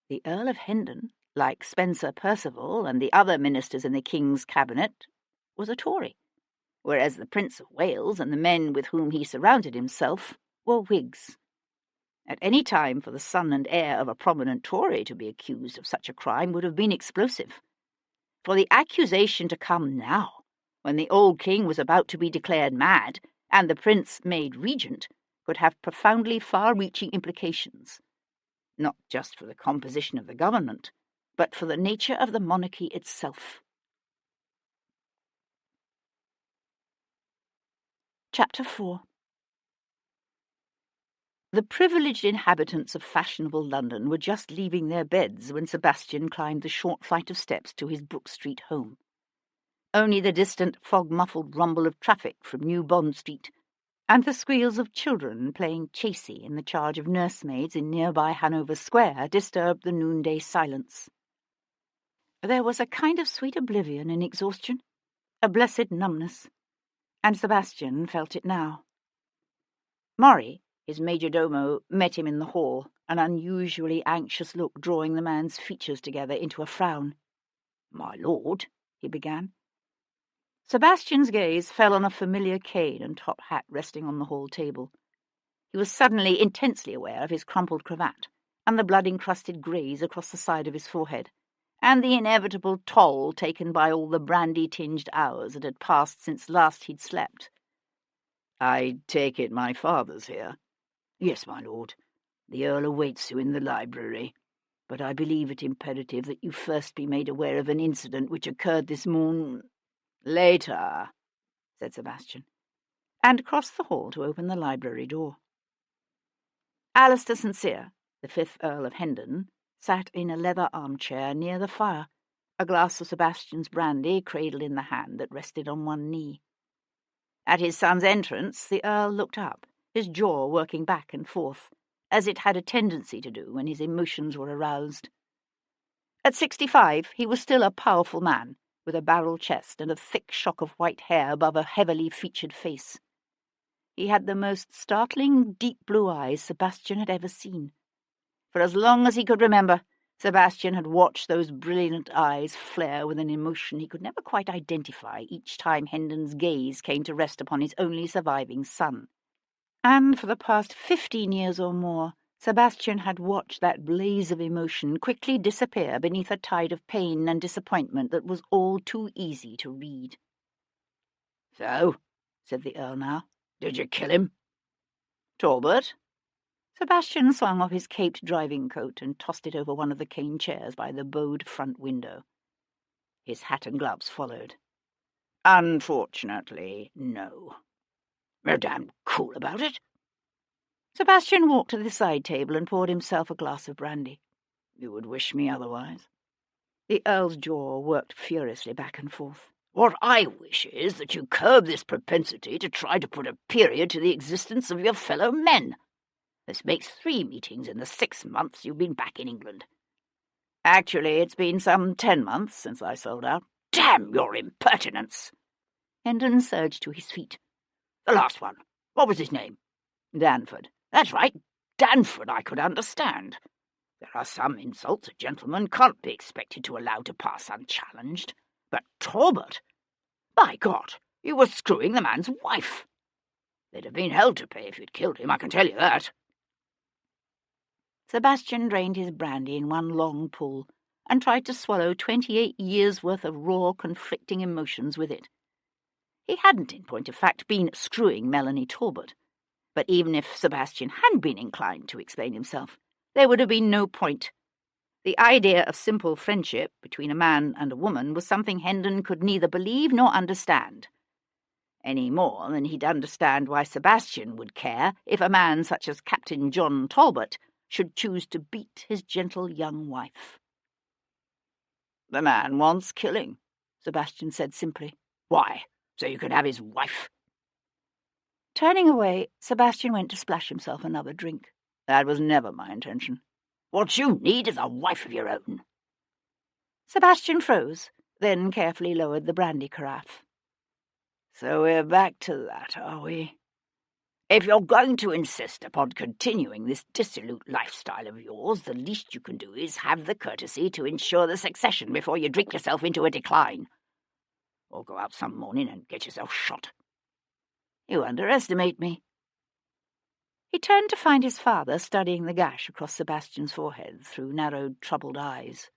the Earl of Hendon, like Spencer Perceval and the other ministers in the King's cabinet, was a Tory, whereas the Prince of Wales and the men with whom he surrounded himself were Whigs. At any time for the son and heir of a prominent Tory to be accused of such a crime would have been explosive. For the accusation to come now, when the old king was about to be declared mad and the prince made regent, could have profoundly far-reaching implications, not just for the composition of the government, but for the nature of the monarchy itself. Chapter 4. The privileged inhabitants of fashionable London were just leaving their beds when Sebastian climbed the short flight of steps to his Brook Street home. Only the distant fog-muffled rumble of traffic from New Bond Street and the squeals of children playing chasey in the charge of nursemaids in nearby Hanover Square disturbed the noonday silence. There was a kind of sweet oblivion in exhaustion, a blessed numbness, and Sebastian felt it now. Maury, his majordomo, met him in the hall, an unusually anxious look drawing the man's features together into a frown. "My lord," he began. Sebastian's gaze fell on a familiar cane and top hat resting on the hall table. He was suddenly intensely aware of his crumpled cravat, and the blood-encrusted graze across the side of his forehead, and the inevitable toll taken by all the brandy-tinged hours that had passed since last he'd slept. "I take it my father's here?" "Yes, my lord. The Earl awaits you in the library, but I believe it imperative that you first be made aware of an incident which occurred this morning." "Later," said Sebastian, and crossed the hall to open the library door. Alistair Sincere, the 5th Earl of Hendon, sat in a leather armchair near the fire, a glass of Sebastian's brandy cradled in the hand that rested on one knee. At his son's entrance, the Earl looked up, his jaw working back and forth, as it had a tendency to do when his emotions were aroused. At 65, he was still a powerful man, with a barrel chest and a thick shock of white hair above a heavily featured face. He had the most startling, deep blue eyes Sebastian had ever seen. For as long as he could remember, Sebastian had watched those brilliant eyes flare with an emotion he could never quite identify each time Hendon's gaze came to rest upon his only surviving son. And for the past 15 years or more, Sebastian had watched that blaze of emotion quickly disappear beneath a tide of pain and disappointment that was all too easy to read. "So," said the Earl now, "did you kill him?" "Talbot?" Sebastian swung off his caped driving coat and tossed it over one of the cane chairs by the bowed front window. His hat and gloves followed. "Unfortunately, no." "You're damned cool about it." Sebastian walked to the side table and poured himself a glass of brandy. "You would wish me otherwise?" The Earl's jaw worked furiously back and forth. "What I wish is that you curb this propensity to try to put a period to the existence of your fellow men. This makes 3 meetings in the 6 months you've been back in England." "Actually, it's been some 10 months since I sold out." "Damn your impertinence!" Hendon surged to his feet. "The last one. What was his name?" "Danford." "That's right. Danford I could understand. There are some insults a gentleman can't be expected to allow to pass unchallenged. But Talbot! By God, you were screwing the man's wife. There'd have been hell to pay if you'd killed him, I can tell you that." Sebastian drained his brandy in one long pull and tried to swallow 28 years' worth of raw, conflicting emotions with it. He hadn't, in point of fact, been screwing Melanie Talbot, but even if Sebastian had been inclined to explain himself, there would have been no point. The idea of simple friendship between a man and a woman was something Hendon could neither believe nor understand, any more than he'd understand why Sebastian would care if a man such as Captain John Talbot should choose to beat his gentle young wife. "The man wants killing," Sebastian said simply. "Why? So you can have his wife?" Turning away, Sebastian went to splash himself another drink. "That was never my intention. What you need is a wife of your own." Sebastian froze, then carefully lowered the brandy carafe. "So we're back to that, are we? If you're going to insist upon continuing this dissolute lifestyle of yours, the least you can do is have the courtesy to ensure the succession before you drink yourself into a decline. Or go out some morning and get yourself shot." "You underestimate me." He turned to find his father studying the gash across Sebastian's forehead through narrowed, troubled eyes.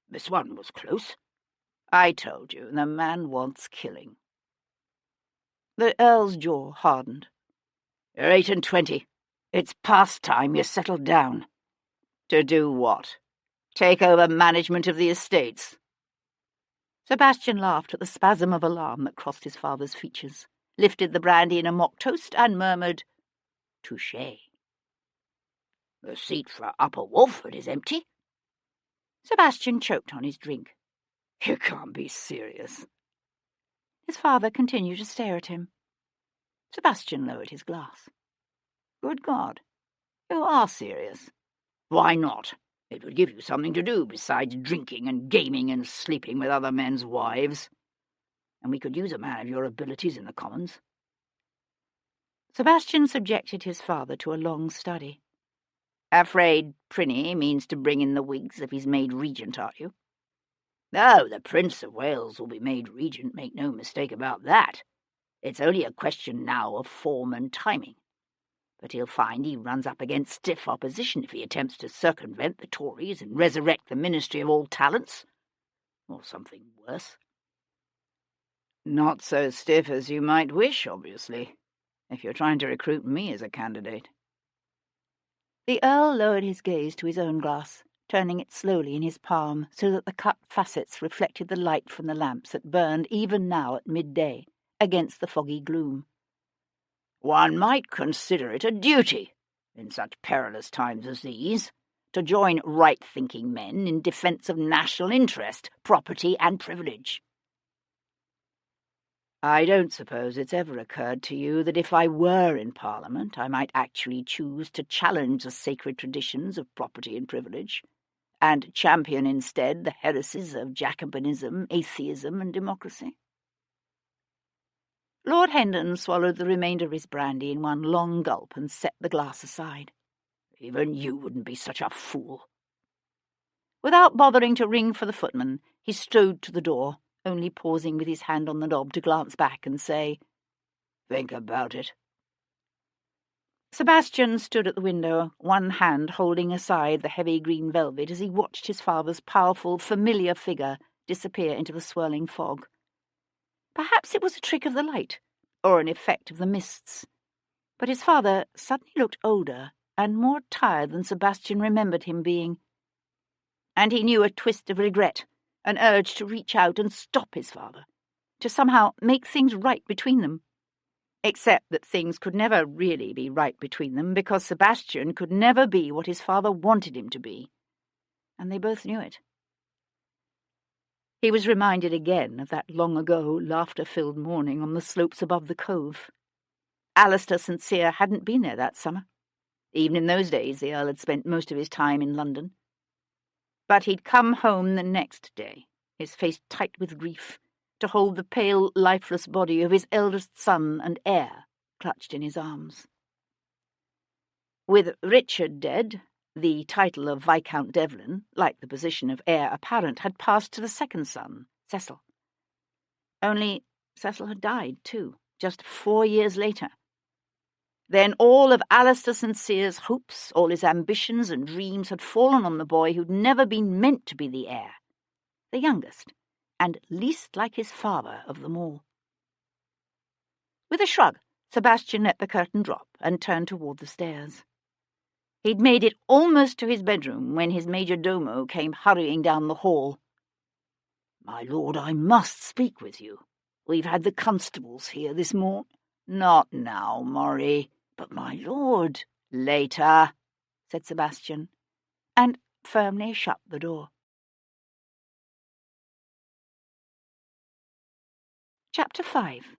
"This one was close. I told you, the man wants killing." The Earl's jaw hardened. "You're 28. It's past time you settled down." "To do what? Take over management of the estates?" Sebastian laughed at the spasm of alarm that crossed his father's features, lifted the brandy in a mock toast, and murmured, "Touché." "The seat for Upper Wolford is empty." Sebastian choked on his drink. "You can't be serious." His father continued to stare at him. Sebastian lowered his glass. "Good God, you are serious. Why not? It would give you something to do besides drinking and gaming and sleeping with other men's wives. And we could use a man of your abilities in the Commons." Sebastian subjected his father to a long study. "Afraid Prinny means to bring in the Whigs if he's made regent, are you?" "Oh, the Prince of Wales will be made regent, make no mistake about that. It's only a question now of form and timing. But he'll find he runs up against stiff opposition if he attempts to circumvent the Tories and resurrect the Ministry of All Talents. Or something worse." "Not so stiff as you might wish, obviously, if you're trying to recruit me as a candidate." The Earl lowered his gaze to his own glass, turning it slowly in his palm so that the cut facets reflected the light from the lamps that burned even now at midday against the foggy gloom. "One might consider it a duty, in such perilous times as these, to join right-thinking men in defence of national interest, property and privilege." "I don't suppose it's ever occurred to you that if I were in Parliament I might actually choose to challenge the sacred traditions of property and privilege, and champion instead the heresies of Jacobinism, atheism and democracy?" Lord Hendon swallowed the remainder of his brandy in one long gulp and set the glass aside. "Even you wouldn't be such a fool." Without bothering to ring for the footman, he strode to the door, only pausing with his hand on the knob to glance back and say, "Think about it." Sebastian stood at the window, one hand holding aside the heavy green velvet as he watched his father's powerful, familiar figure disappear into the swirling fog. Perhaps it was a trick of the light, or an effect of the mists. But his father suddenly looked older and more tired than Sebastian remembered him being. And he knew a twist of regret, an urge to reach out and stop his father, to somehow make things right between them. Except that things could never really be right between them because Sebastian could never be what his father wanted him to be. And they both knew it. He was reminded again of that long-ago, laughter-filled morning on the slopes above the cove. Alistair St. Cyr hadn't been there that summer. Even in those days the Earl had spent most of his time in London. But he'd come home the next day, his face tight with grief, to hold the pale, lifeless body of his eldest son and heir clutched in his arms. With Richard dead, the title of Viscount Devlin, like the position of heir apparent, had passed to the second son, Cecil. Only Cecil had died, too, just 4 years later. Then all of Alistair St. Cyr's hopes, all his ambitions and dreams had fallen on the boy who'd never been meant to be the heir, the youngest, and least like his father of them all. With a shrug, Sebastian let the curtain drop and turned toward the stairs. He'd made it almost to his bedroom when his major domo came hurrying down the hall. "My lord, I must speak with you. We've had the constables here this morning." "Not now, Murray." "But, my lord—" "Later," said Sebastian, and firmly shut the door. Chapter 5.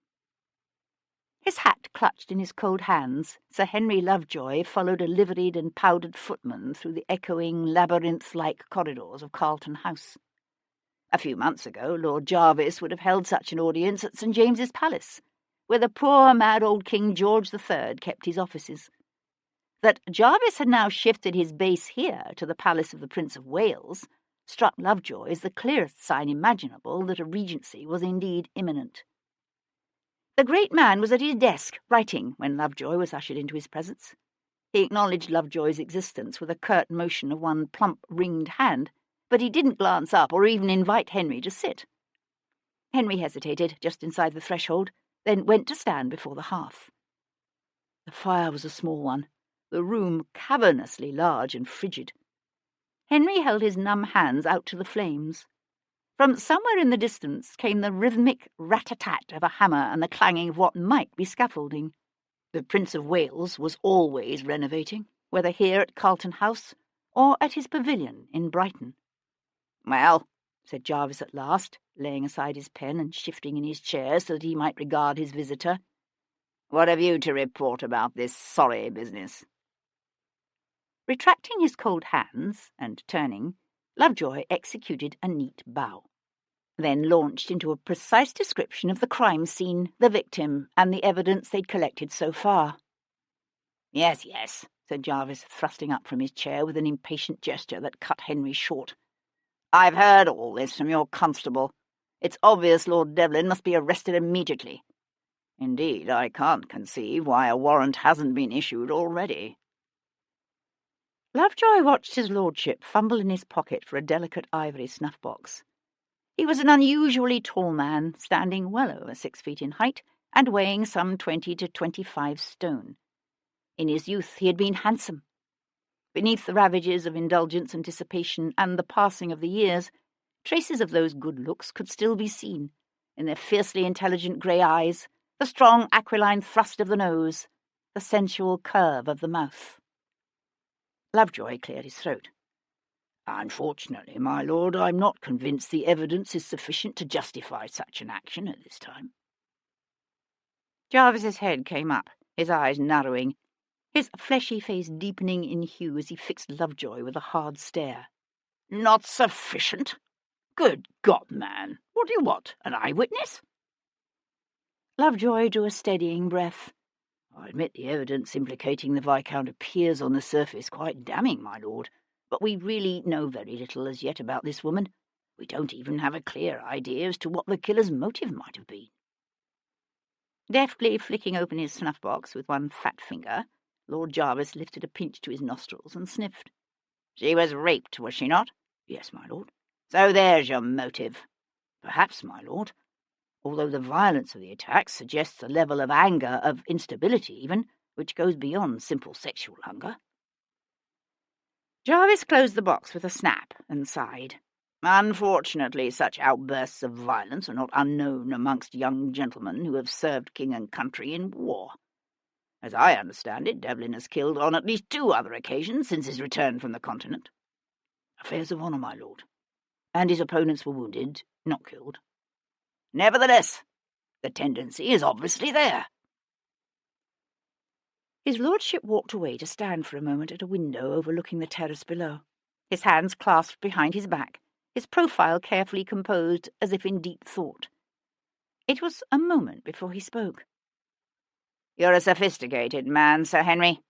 His hat clutched in his cold hands, Sir Henry Lovejoy followed a liveried and powdered footman through the echoing, labyrinth-like corridors of Carlton House. A few months ago, Lord Jarvis would have held such an audience at St. James's Palace, where the poor mad old King George III kept his offices. That Jarvis had now shifted his base here to the palace of the Prince of Wales struck Lovejoy as the clearest sign imaginable that a regency was indeed imminent. The great man was at his desk, writing, when Lovejoy was ushered into his presence. He acknowledged Lovejoy's existence with a curt motion of one plump, ringed hand, but he didn't glance up or even invite Henry to sit. Henry hesitated just inside the threshold, then went to stand before the hearth. The fire was a small one, the room cavernously large and frigid. Henry held his numb hands out to the flames. From somewhere in the distance came the rhythmic rat-a-tat of a hammer and the clanging of what might be scaffolding. The Prince of Wales was always renovating, whether here at Carlton House or at his pavilion in Brighton. "Well," said Jarvis at last, laying aside his pen and shifting in his chair so that he might regard his visitor, "what have you to report about this sorry business?" Retracting his cold hands and turning, Lovejoy executed a neat bow, then launched into a precise description of the crime scene, the victim, and the evidence they'd collected so far. "Yes, yes," said Jarvis, thrusting up from his chair with an impatient gesture that cut Henry short. "I've heard all this from your constable. It's obvious Lord Devlin must be arrested immediately. Indeed, I can't conceive why a warrant hasn't been issued already." Lovejoy watched his lordship fumble in his pocket for a delicate ivory snuff-box. He was an unusually tall man, standing well over 6 feet in height and weighing some 20 to 25 stone. In his youth he had been handsome. Beneath the ravages of indulgence and dissipation and the passing of the years, traces of those good looks could still be seen, in their fiercely intelligent grey eyes, the strong aquiline thrust of the nose, the sensual curve of the mouth. Lovejoy cleared his throat. "Unfortunately, my lord, I'm not convinced the evidence is sufficient to justify such an action at this time." Jarvis's head came up, his eyes narrowing, his fleshy face deepening in hue as he fixed Lovejoy with a hard stare. "Not sufficient? Good God, man! What do you want? An eyewitness?" Lovejoy drew a steadying breath. "I admit the evidence implicating the Viscount appears on the surface quite damning, my lord, but we really know very little as yet about this woman. We don't even have a clear idea as to what the killer's motive might have been." Deftly flicking open his snuff-box with one fat finger, Lord Jarvis lifted a pinch to his nostrils and sniffed. "She was raped, was she not?" "Yes, my lord." "So there's your motive." "Perhaps, my lord, although the violence of the attack suggests a level of anger, of instability even, which goes beyond simple sexual hunger." Jarvis closed the box with a snap and sighed. "Unfortunately, such outbursts of violence are not unknown amongst young gentlemen who have served king and country in war. As I understand it, Devlin has killed on at least 2 other occasions since his return from the continent." "Affairs of honour, my lord. And his opponents were wounded, not killed." "Nevertheless, the tendency is obviously there." His lordship walked away to stand for a moment at a window overlooking the terrace below, his hands clasped behind his back, his profile carefully composed as if in deep thought. It was a moment before he spoke. "You're a sophisticated man, Sir Henry.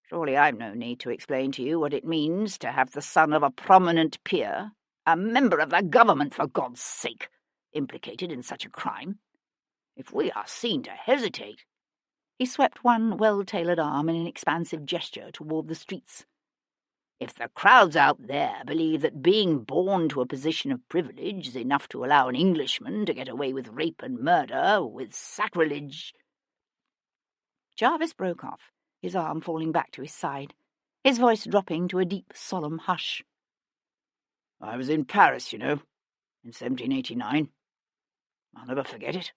Surely I've no need to explain to you what it means to have the son of a prominent peer, a member of the government, for God's sake, implicated in such a crime. If we are seen to hesitate—" He swept one well-tailored arm in an expansive gesture toward the streets. If the crowds out there believe that being born to a position of privilege is enough to allow an Englishman to get away with rape and murder, with sacrilege—" Jarvis broke off, his arm falling back to his side, his voice dropping to a deep, solemn hush. "I was in Paris, you know, in 1789. I'll never forget it.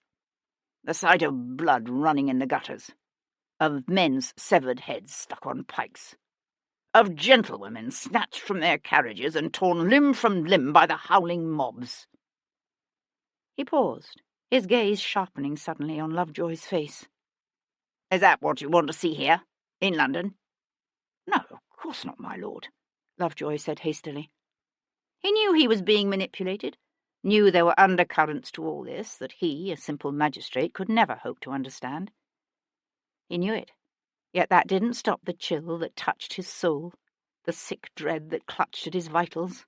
The sight of blood running in the gutters, of men's severed heads stuck on pikes, of gentlewomen snatched from their carriages and torn limb from limb by the howling mobs." He paused, his gaze sharpening suddenly on Lovejoy's face. "Is that what you want to see here, in London?" "No, of course not, my lord," Lovejoy said hastily. He knew he was being manipulated, knew there were undercurrents to all this that he, a simple magistrate, could never hope to understand. He knew it, yet that didn't stop the chill that touched his soul, the sick dread that clutched at his vitals.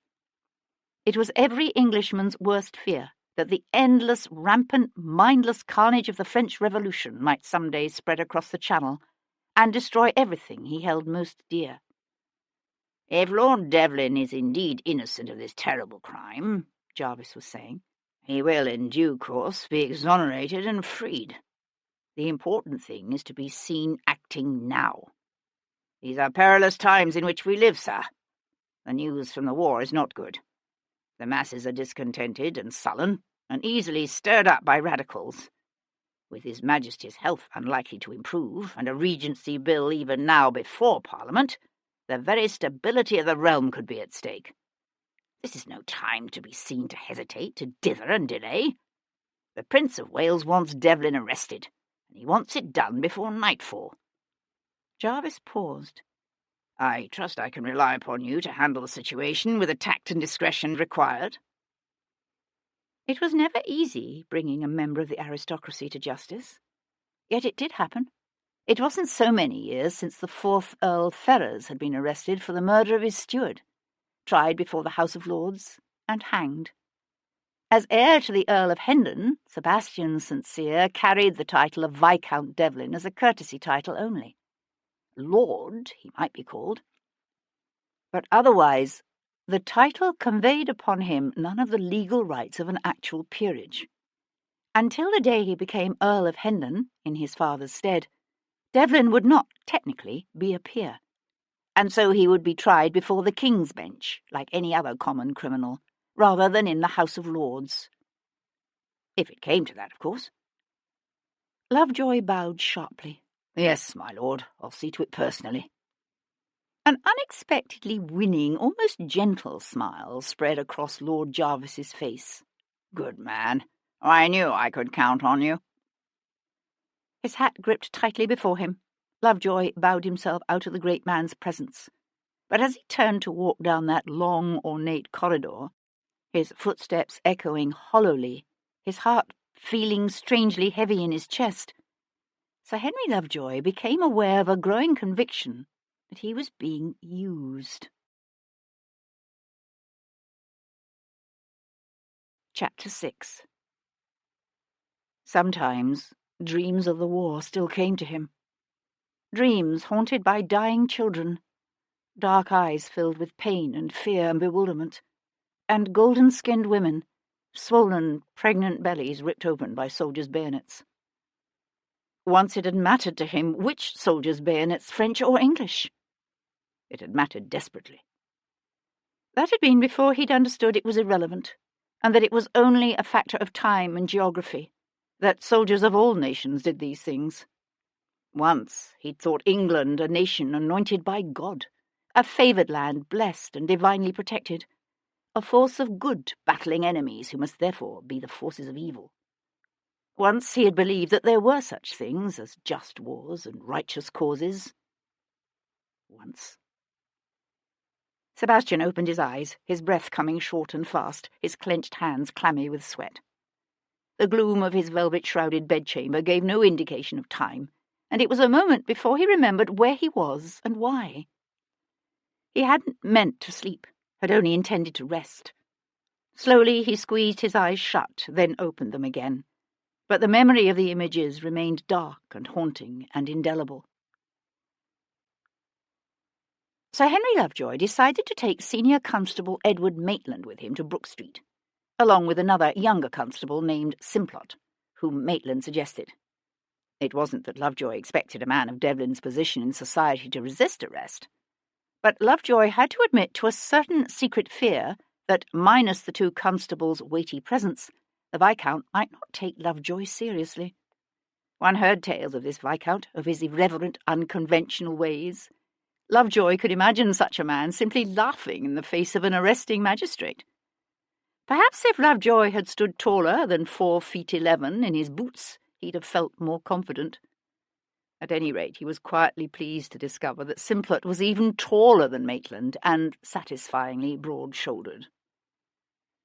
It was every Englishman's worst fear that the endless, rampant, mindless carnage of the French Revolution might some day spread across the Channel and destroy everything he held most dear. "If Lord Devlin is indeed innocent of this terrible crime," Jarvis was saying, "he will in due course be exonerated and freed. The important thing is to be seen acting now. These are perilous times in which we live, sir. The news from the war is not good. The masses are discontented and sullen, and easily stirred up by radicals. With His Majesty's health unlikely to improve, and a Regency bill even now before Parliament, the very stability of the realm could be at stake. This is no time to be seen to hesitate, to dither and delay. The Prince of Wales wants Devlin arrested, and he wants it done before nightfall." Jarvis paused. "I trust I can rely upon you to handle the situation with the tact and discretion required." It was never easy bringing a member of the aristocracy to justice. Yet it did happen. It wasn't so many years since the 4th Earl Ferrers had been arrested for the murder of his steward, tried before the House of Lords, and hanged. As heir to the Earl of Hendon, Sebastian St carried the title of Viscount Devlin as a courtesy title only. Lord, he might be called. But otherwise, the title conveyed upon him none of the legal rights of an actual peerage. Until the day he became Earl of Hendon, in his father's stead, Devlin would not, technically, be a peer, and so he would be tried before the King's Bench, like any other common criminal, rather than in the House of Lords. If it came to that, of course. Lovejoy bowed sharply. "Yes, my lord, I'll see to it personally." An unexpectedly winning, almost gentle smile spread across Lord Jarvis's face. "Good man. I knew I could count on you." His hat gripped tightly before him. Lovejoy bowed himself out of the great man's presence. But as he turned to walk down that long, ornate corridor, his footsteps echoing hollowly, his heart feeling strangely heavy in his chest, Sir Henry Lovejoy became aware of a growing conviction that he was being used. Chapter 6. Sometimes dreams of the war still came to him. Dreams haunted by dying children, dark eyes filled with pain and fear and bewilderment, and golden-skinned women, swollen, pregnant bellies ripped open by soldiers' bayonets. Once it had mattered to him which soldiers' bayonets, French or English. It had mattered desperately. That had been before he'd understood it was irrelevant, and that it was only a factor of time and geography, that soldiers of all nations did these things. Once he'd thought England a nation anointed by God, a favoured land blessed and divinely protected, a force of good battling enemies who must therefore be the forces of evil. Once he had believed that there were such things as just wars and righteous causes. Once. Sebastian opened his eyes, his breath coming short and fast, his clenched hands clammy with sweat. The gloom of his velvet-shrouded bedchamber gave no indication of time, and it was a moment before he remembered where he was and why. He hadn't meant to sleep, had only intended to rest. Slowly he squeezed his eyes shut, then opened them again. but the memory of the images remained dark and haunting and indelible. Sir Henry Lovejoy decided to take Senior Constable Edward Maitland with him to Brook Street, along with another younger constable named Simplot, whom Maitland suggested. It wasn't that Lovejoy expected a man of Devlin's position in society to resist arrest, but Lovejoy had to admit to a certain secret fear that, minus the two constables' weighty presence, the Viscount might not take Lovejoy seriously. One heard tales of this Viscount, of his irreverent, unconventional ways. Lovejoy could imagine such a man simply laughing in the face of an arresting magistrate. Perhaps if Lovejoy had stood taller than 4'11" in his boots, he'd have felt more confident. At any rate, he was quietly pleased to discover that Simplot was even taller than Maitland and satisfyingly broad-shouldered.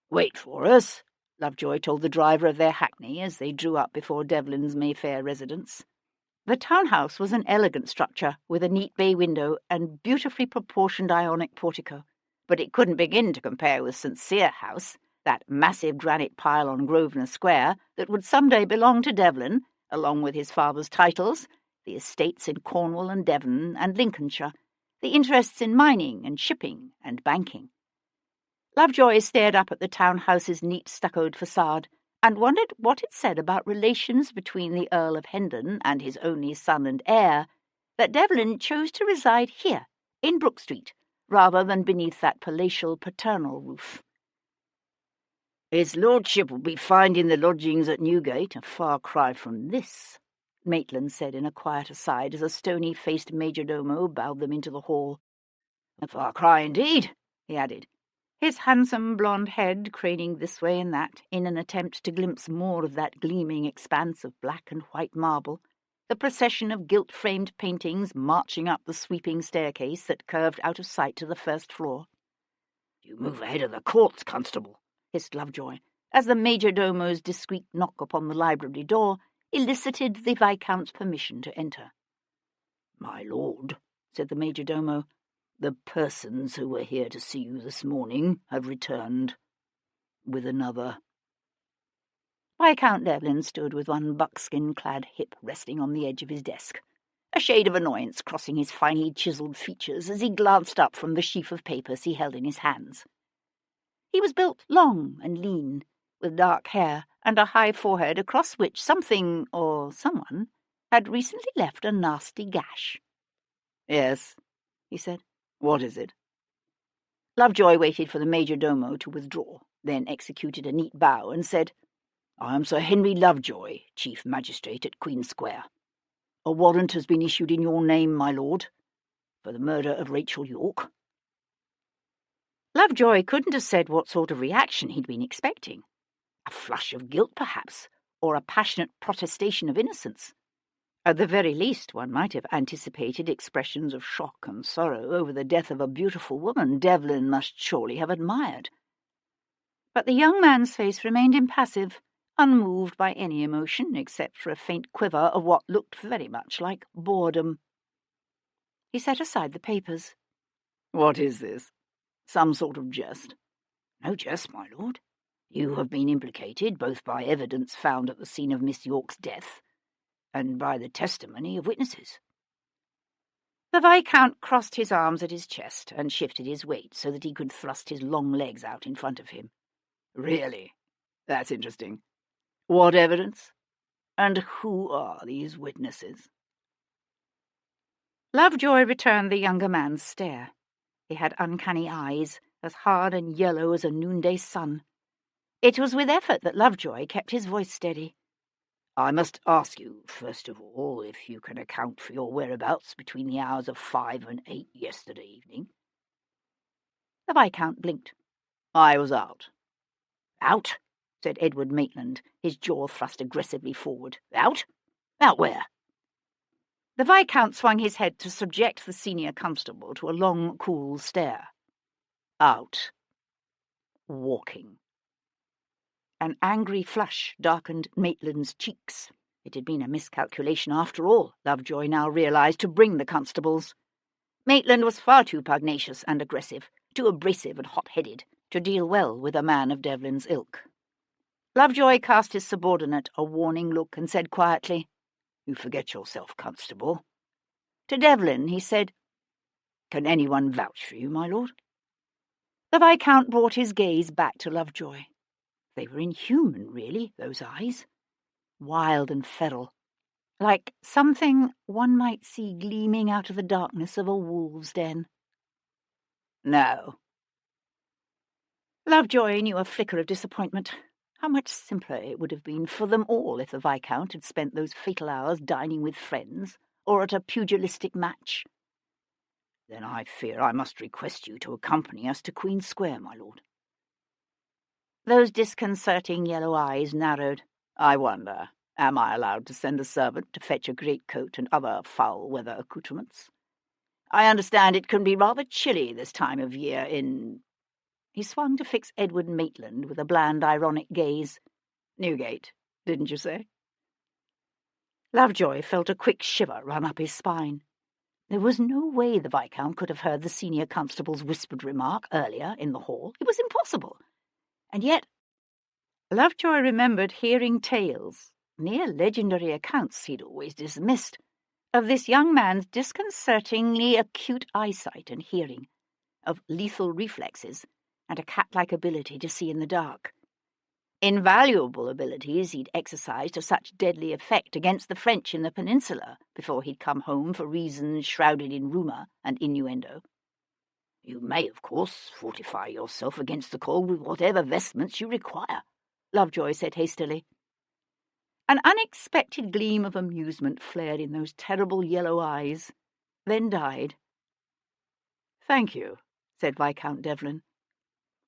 "Wait for us," Lovejoy told the driver of their hackney as they drew up before Devlin's Mayfair residence. The townhouse was an elegant structure with a neat bay window and beautifully proportioned Ionic portico, but it couldn't begin to compare with St. Cyr House, that massive granite pile on Grosvenor Square that would someday belong to Devlin, along with his father's titles, the estates in Cornwall and Devon and Lincolnshire, the interests in mining and shipping and banking. Lovejoy stared up at the townhouse's neat stuccoed facade and wondered what it said about relations between the Earl of Hendon and his only son and heir, that Devlin chose to reside here, in Brook Street, rather than beneath that palatial paternal roof. "His lordship will be finding the lodgings at Newgate a far cry from this," Maitland said in a quiet aside as a stony-faced majordomo bowed them into the hall. "A far cry indeed," he added, his handsome blonde head craning this way and that in an attempt to glimpse more of that gleaming expanse of black and white marble, the procession of gilt-framed paintings marching up the sweeping staircase that curved out of sight to the first floor. "You move ahead of the courts, Constable," hissed Lovejoy, as the majordomo's discreet knock upon the library door elicited the Viscount's permission to enter. "My lord," said the majordomo, "the persons who were here to see you this morning have returned with another." Viscount Devlin stood with one buckskin-clad hip resting on the edge of his desk, a shade of annoyance crossing his finely chiselled features as he glanced up from the sheaf of papers he held in his hands. He was built long and lean, with dark hair and a high forehead across which something or someone had recently left a nasty gash. "Yes," he said. "What is it?" Lovejoy waited for the majordomo to withdraw, then executed a neat bow and said, "I am Sir Henry Lovejoy, Chief Magistrate at Queen Square. A warrant has been issued in your name, my lord, for the murder of Rachel Yorke." Lovejoy couldn't have said what sort of reaction he'd been expecting. A flush of guilt, perhaps, or a passionate protestation of innocence. At the very least, one might have anticipated expressions of shock and sorrow over the death of a beautiful woman Devlin must surely have admired. But the young man's face remained impassive, unmoved by any emotion except for a faint quiver of what looked very much like boredom. He set aside the papers. "What is this? Some sort of jest?" "No jest, my lord. You have been implicated both by evidence found at the scene of Miss Yorke's death and by the testimony of witnesses." The Viscount crossed his arms at his chest and shifted his weight so that he could thrust his long legs out in front of him. "Really? That's interesting. What evidence? And who are these witnesses?" Lovejoy returned the younger man's stare. He had uncanny eyes, as hard and yellow as a noonday sun. It was with effort that Lovejoy kept his voice steady. "I must ask you, first of all, if you can account for your whereabouts between the hours of 5 and 8 yesterday evening." The Viscount blinked. "I was out." "Out?" said Edward Maitland, his jaw thrust aggressively forward. "Out? Out where?" The Viscount swung his head to subject the senior constable to a long, cool stare. "Out. Walking." An angry flush darkened Maitland's cheeks. It had been a miscalculation after all, Lovejoy now realized, to bring the constables. Maitland was far too pugnacious and aggressive, too abrasive and hot-headed, to deal well with a man of Devlin's ilk. Lovejoy cast his subordinate a warning look and said quietly, "You forget yourself, Constable." To Devlin he said, "Can anyone vouch for you, my lord?" The Viscount brought his gaze back to Lovejoy. They were inhuman, really, those eyes. Wild and feral, like something one might see gleaming out of the darkness of a wolf's den. "No." Lovejoy knew a flicker of disappointment. How much simpler it would have been for them all if the Viscount had spent those fatal hours dining with friends or at a pugilistic match. "Then I fear I must request you to accompany us to Queen Square, my lord." Those disconcerting yellow eyes narrowed. "I wonder, am I allowed to send a servant to fetch a greatcoat and other foul-weather accoutrements? I understand it can be rather chilly this time of year in—" He swung to fix Edward Maitland with a bland, ironic gaze. "Newgate, didn't you say?" Lovejoy felt a quick shiver run up his spine. There was no way the Viscount could have heard the senior constable's whispered remark earlier in the hall. It was impossible. And yet Lovejoy remembered hearing tales, near legendary accounts he'd always dismissed, of this young man's disconcertingly acute eyesight and hearing, of lethal reflexes, and a cat-like ability to see in the dark. Invaluable abilities he'd exercised to such deadly effect against the French in the peninsula before he'd come home for reasons shrouded in rumour and innuendo. "You may, of course, fortify yourself against the cold with whatever vestments you require," Lovejoy said hastily. An unexpected gleam of amusement flared in those terrible yellow eyes, then died. "Thank you," said Viscount Devlin.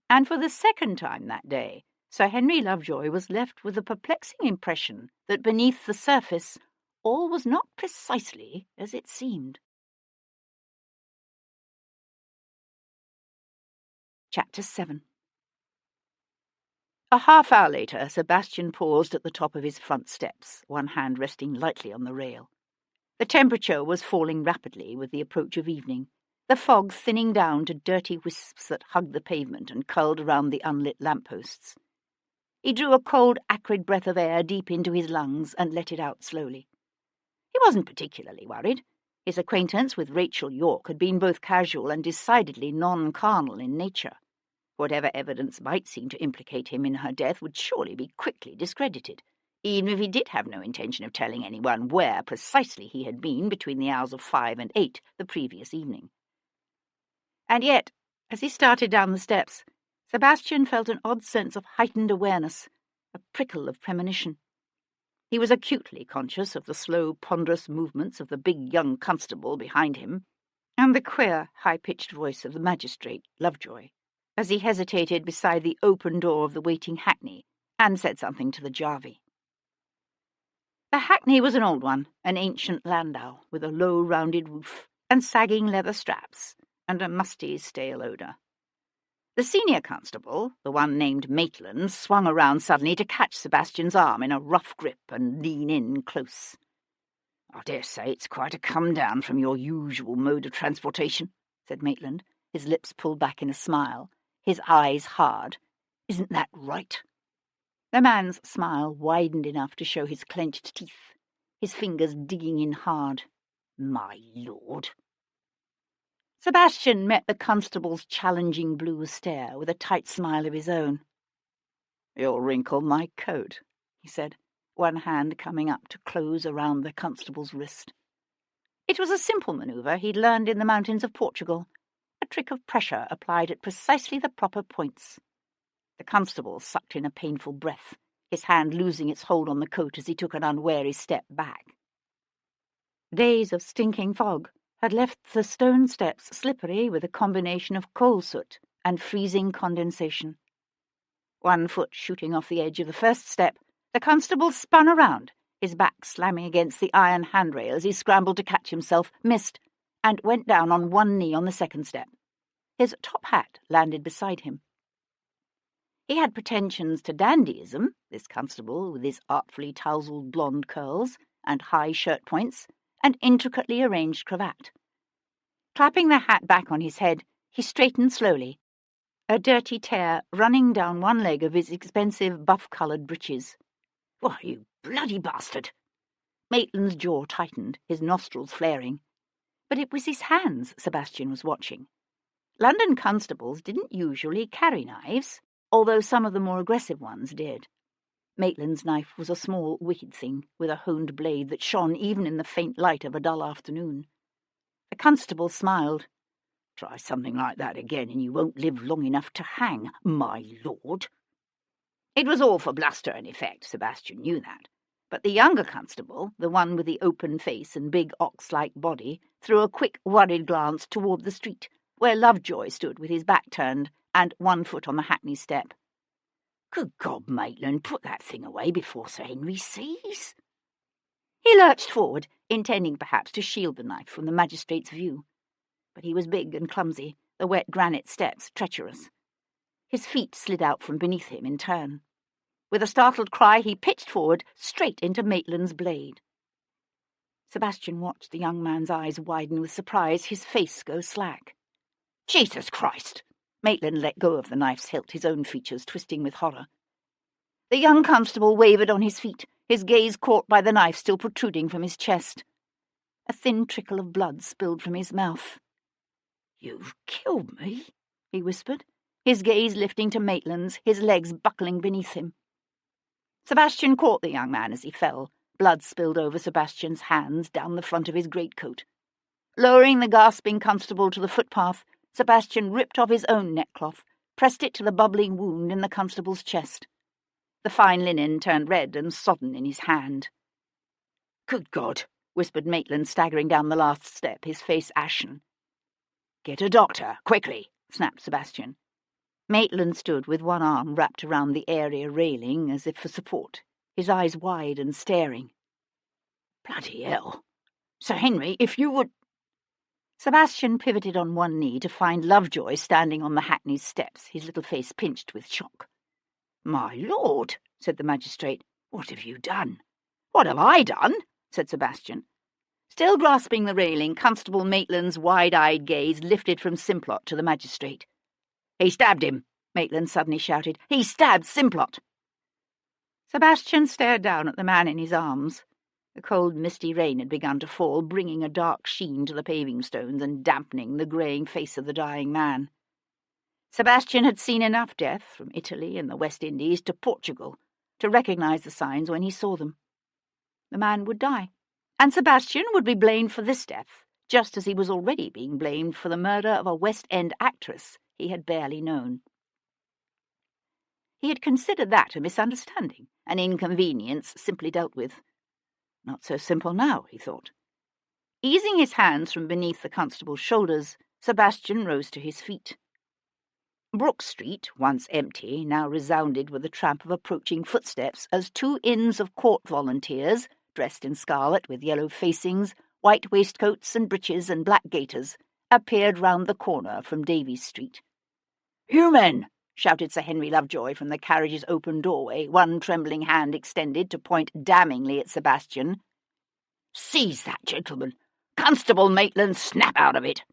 And for the second time that day, Sir Henry Lovejoy was left with the perplexing impression that beneath the surface all was not precisely as it seemed. Chapter 7. A half-hour later, Sebastian paused at the top of his front steps, one hand resting lightly on the rail. The temperature was falling rapidly with the approach of evening, the fog thinning down to dirty wisps that hugged the pavement and curled around the unlit lampposts. He drew a cold, acrid breath of air deep into his lungs and let it out slowly. He wasn't particularly worried. His acquaintance with Rachel Yorke had been both casual and decidedly non-carnal in nature. Whatever evidence might seem to implicate him in her death would surely be quickly discredited, even if he did have no intention of telling anyone where precisely he had been between the hours of 5 and 8 the previous evening. And yet, as he started down the steps, Sebastian felt an odd sense of heightened awareness, a prickle of premonition. He was acutely conscious of the slow, ponderous movements of the big young constable behind him, and the queer, high-pitched voice of the magistrate, Lovejoy, as he hesitated beside the open door of the waiting hackney and said something to the jarvey. The hackney was an old one, an ancient landau, with a low, rounded roof and sagging leather straps, and a musty, stale odour. The senior constable, the one named Maitland, swung around suddenly to catch Sebastian's arm in a rough grip and lean in close. "I dare say it's quite a come-down from your usual mode of transportation," said Maitland, his lips pulled back in a smile, his eyes hard. "Isn't that right?" The man's smile widened enough to show his clenched teeth, his fingers digging in hard. "My lord." Sebastian met the constable's challenging blue stare with a tight smile of his own. "You'll wrinkle my coat," he said, one hand coming up to close around the constable's wrist. It was a simple manoeuvre he'd learned in the mountains of Portugal, a trick of pressure applied at precisely the proper points. The constable sucked in a painful breath, his hand losing its hold on the coat as he took an unwary step back. Days of stinking fog had left the stone steps slippery with a combination of coal soot and freezing condensation. One foot shooting off the edge of the first step, the constable spun around, his back slamming against the iron handrail as he scrambled to catch himself, missed, and went down on one knee on the second step. His top hat landed beside him. He had pretensions to dandyism, this constable, with his artfully tousled blonde curls and high shirt points and intricately arranged cravat. Clapping the hat back on his head, he straightened slowly, a dirty tear running down one leg of his expensive buff-coloured breeches. "Why, you bloody bastard!" Maitland's jaw tightened, his nostrils flaring. But it was his hands Sebastian was watching. London constables didn't usually carry knives, although some of the more aggressive ones did. Maitland's knife was a small, wicked thing, with a honed blade that shone even in the faint light of a dull afternoon. The constable smiled. "Try something like that again, and you won't live long enough to hang, my lord." It was all for bluster and effect, Sebastian knew that. But the younger constable, the one with the open face and big ox-like body, threw a quick, worried glance toward the street, where Lovejoy stood with his back turned and one foot on the hackney step. "Good God, Maitland, put that thing away before Sir Henry sees." He lurched forward, intending perhaps to shield the knife from the magistrate's view. But he was big and clumsy, the wet granite steps treacherous. His feet slid out from beneath him in turn. With a startled cry, he pitched forward, straight into Maitland's blade. Sebastian watched the young man's eyes widen with surprise, his face go slack. "Jesus Christ!" Maitland let go of the knife's hilt, his own features twisting with horror. The young constable wavered on his feet, his gaze caught by the knife still protruding from his chest. A thin trickle of blood spilled from his mouth. "You've killed me," he whispered, his gaze lifting to Maitland's, his legs buckling beneath him. Sebastian caught the young man as he fell. Blood spilled over Sebastian's hands, down the front of his greatcoat. Lowering the gasping constable to the footpath, Sebastian ripped off his own neckcloth, pressed it to the bubbling wound in the constable's chest. The fine linen turned red and sodden in his hand. "Good God," whispered Maitland, staggering down the last step, his face ashen. "Get a doctor, quickly," snapped Sebastian. Maitland stood with one arm wrapped around the area railing as if for support, his eyes wide and staring. "Bloody hell. Sir Henry, if you would—" Sebastian pivoted on one knee to find Lovejoy standing on the hackney's steps, his little face pinched with shock. "My lord," said the magistrate, "what have you done?" "What have I done?" said Sebastian. Still grasping the railing, Constable Maitland's wide-eyed gaze lifted from Simplot to the magistrate. "He stabbed him," Maitland suddenly shouted. "He stabbed Simplot." Sebastian stared down at the man in his arms. The cold, misty rain had begun to fall, bringing a dark sheen to the paving stones and dampening the greying face of the dying man. Sebastian had seen enough death, from Italy and the West Indies to Portugal, to recognise the signs when he saw them. The man would die, and Sebastian would be blamed for this death, just as he was already being blamed for the murder of a West End actress he had barely known. He had considered that a misunderstanding, an inconvenience simply dealt with. Not so simple now, he thought. Easing his hands from beneath the constable's shoulders, Sebastian rose to his feet. Brook Street, once empty, now resounded with the tramp of approaching footsteps as 2 Inns of Court volunteers, dressed in scarlet with yellow facings, white waistcoats and breeches and black gaiters, appeared round the corner from Davies Street. "You men!" shouted Sir Henry Lovejoy from the carriage's open doorway, one trembling hand extended to point damningly at Sebastian. "Seize that gentleman! Constable Maitland, snap out of it!"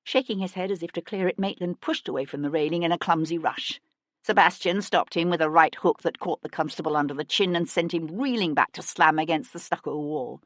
Shaking his head as if to clear it, Maitland pushed away from the railing in a clumsy rush. Sebastian stopped him with a right hook that caught the constable under the chin and sent him reeling back to slam against the stucco wall.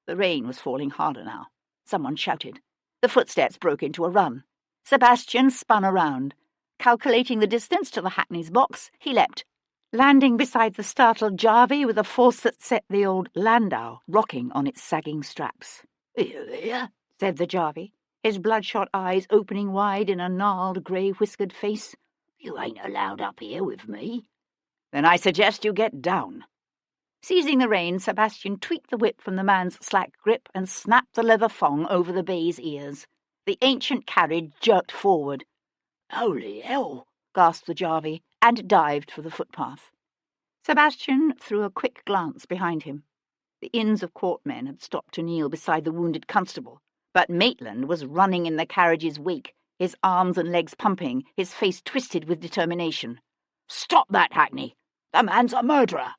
The rain was falling harder now. Someone shouted. The footsteps broke into a run. Sebastian spun around. Calculating the distance to the hackney's box, he leapt, landing beside the startled Jarvey with a force that set the old landau rocking on its sagging straps. "Here," said the Jarvey, his bloodshot eyes opening wide in a gnarled, grey-whiskered face. "You ain't allowed up here with me." "Then I suggest you get down." Seizing the rein, Sebastian tweaked the whip from the man's slack grip and snapped the leather thong over the bay's ears. The ancient carriage jerked forward. "Holy hell!" gasped the Jarvey, and dived for the footpath. Sebastian threw a quick glance behind him. The Inns of Court men had stopped to kneel beside the wounded constable, but Maitland was running in the carriage's wake, his arms and legs pumping, his face twisted with determination. "Stop that, Hackney! The man's a murderer!"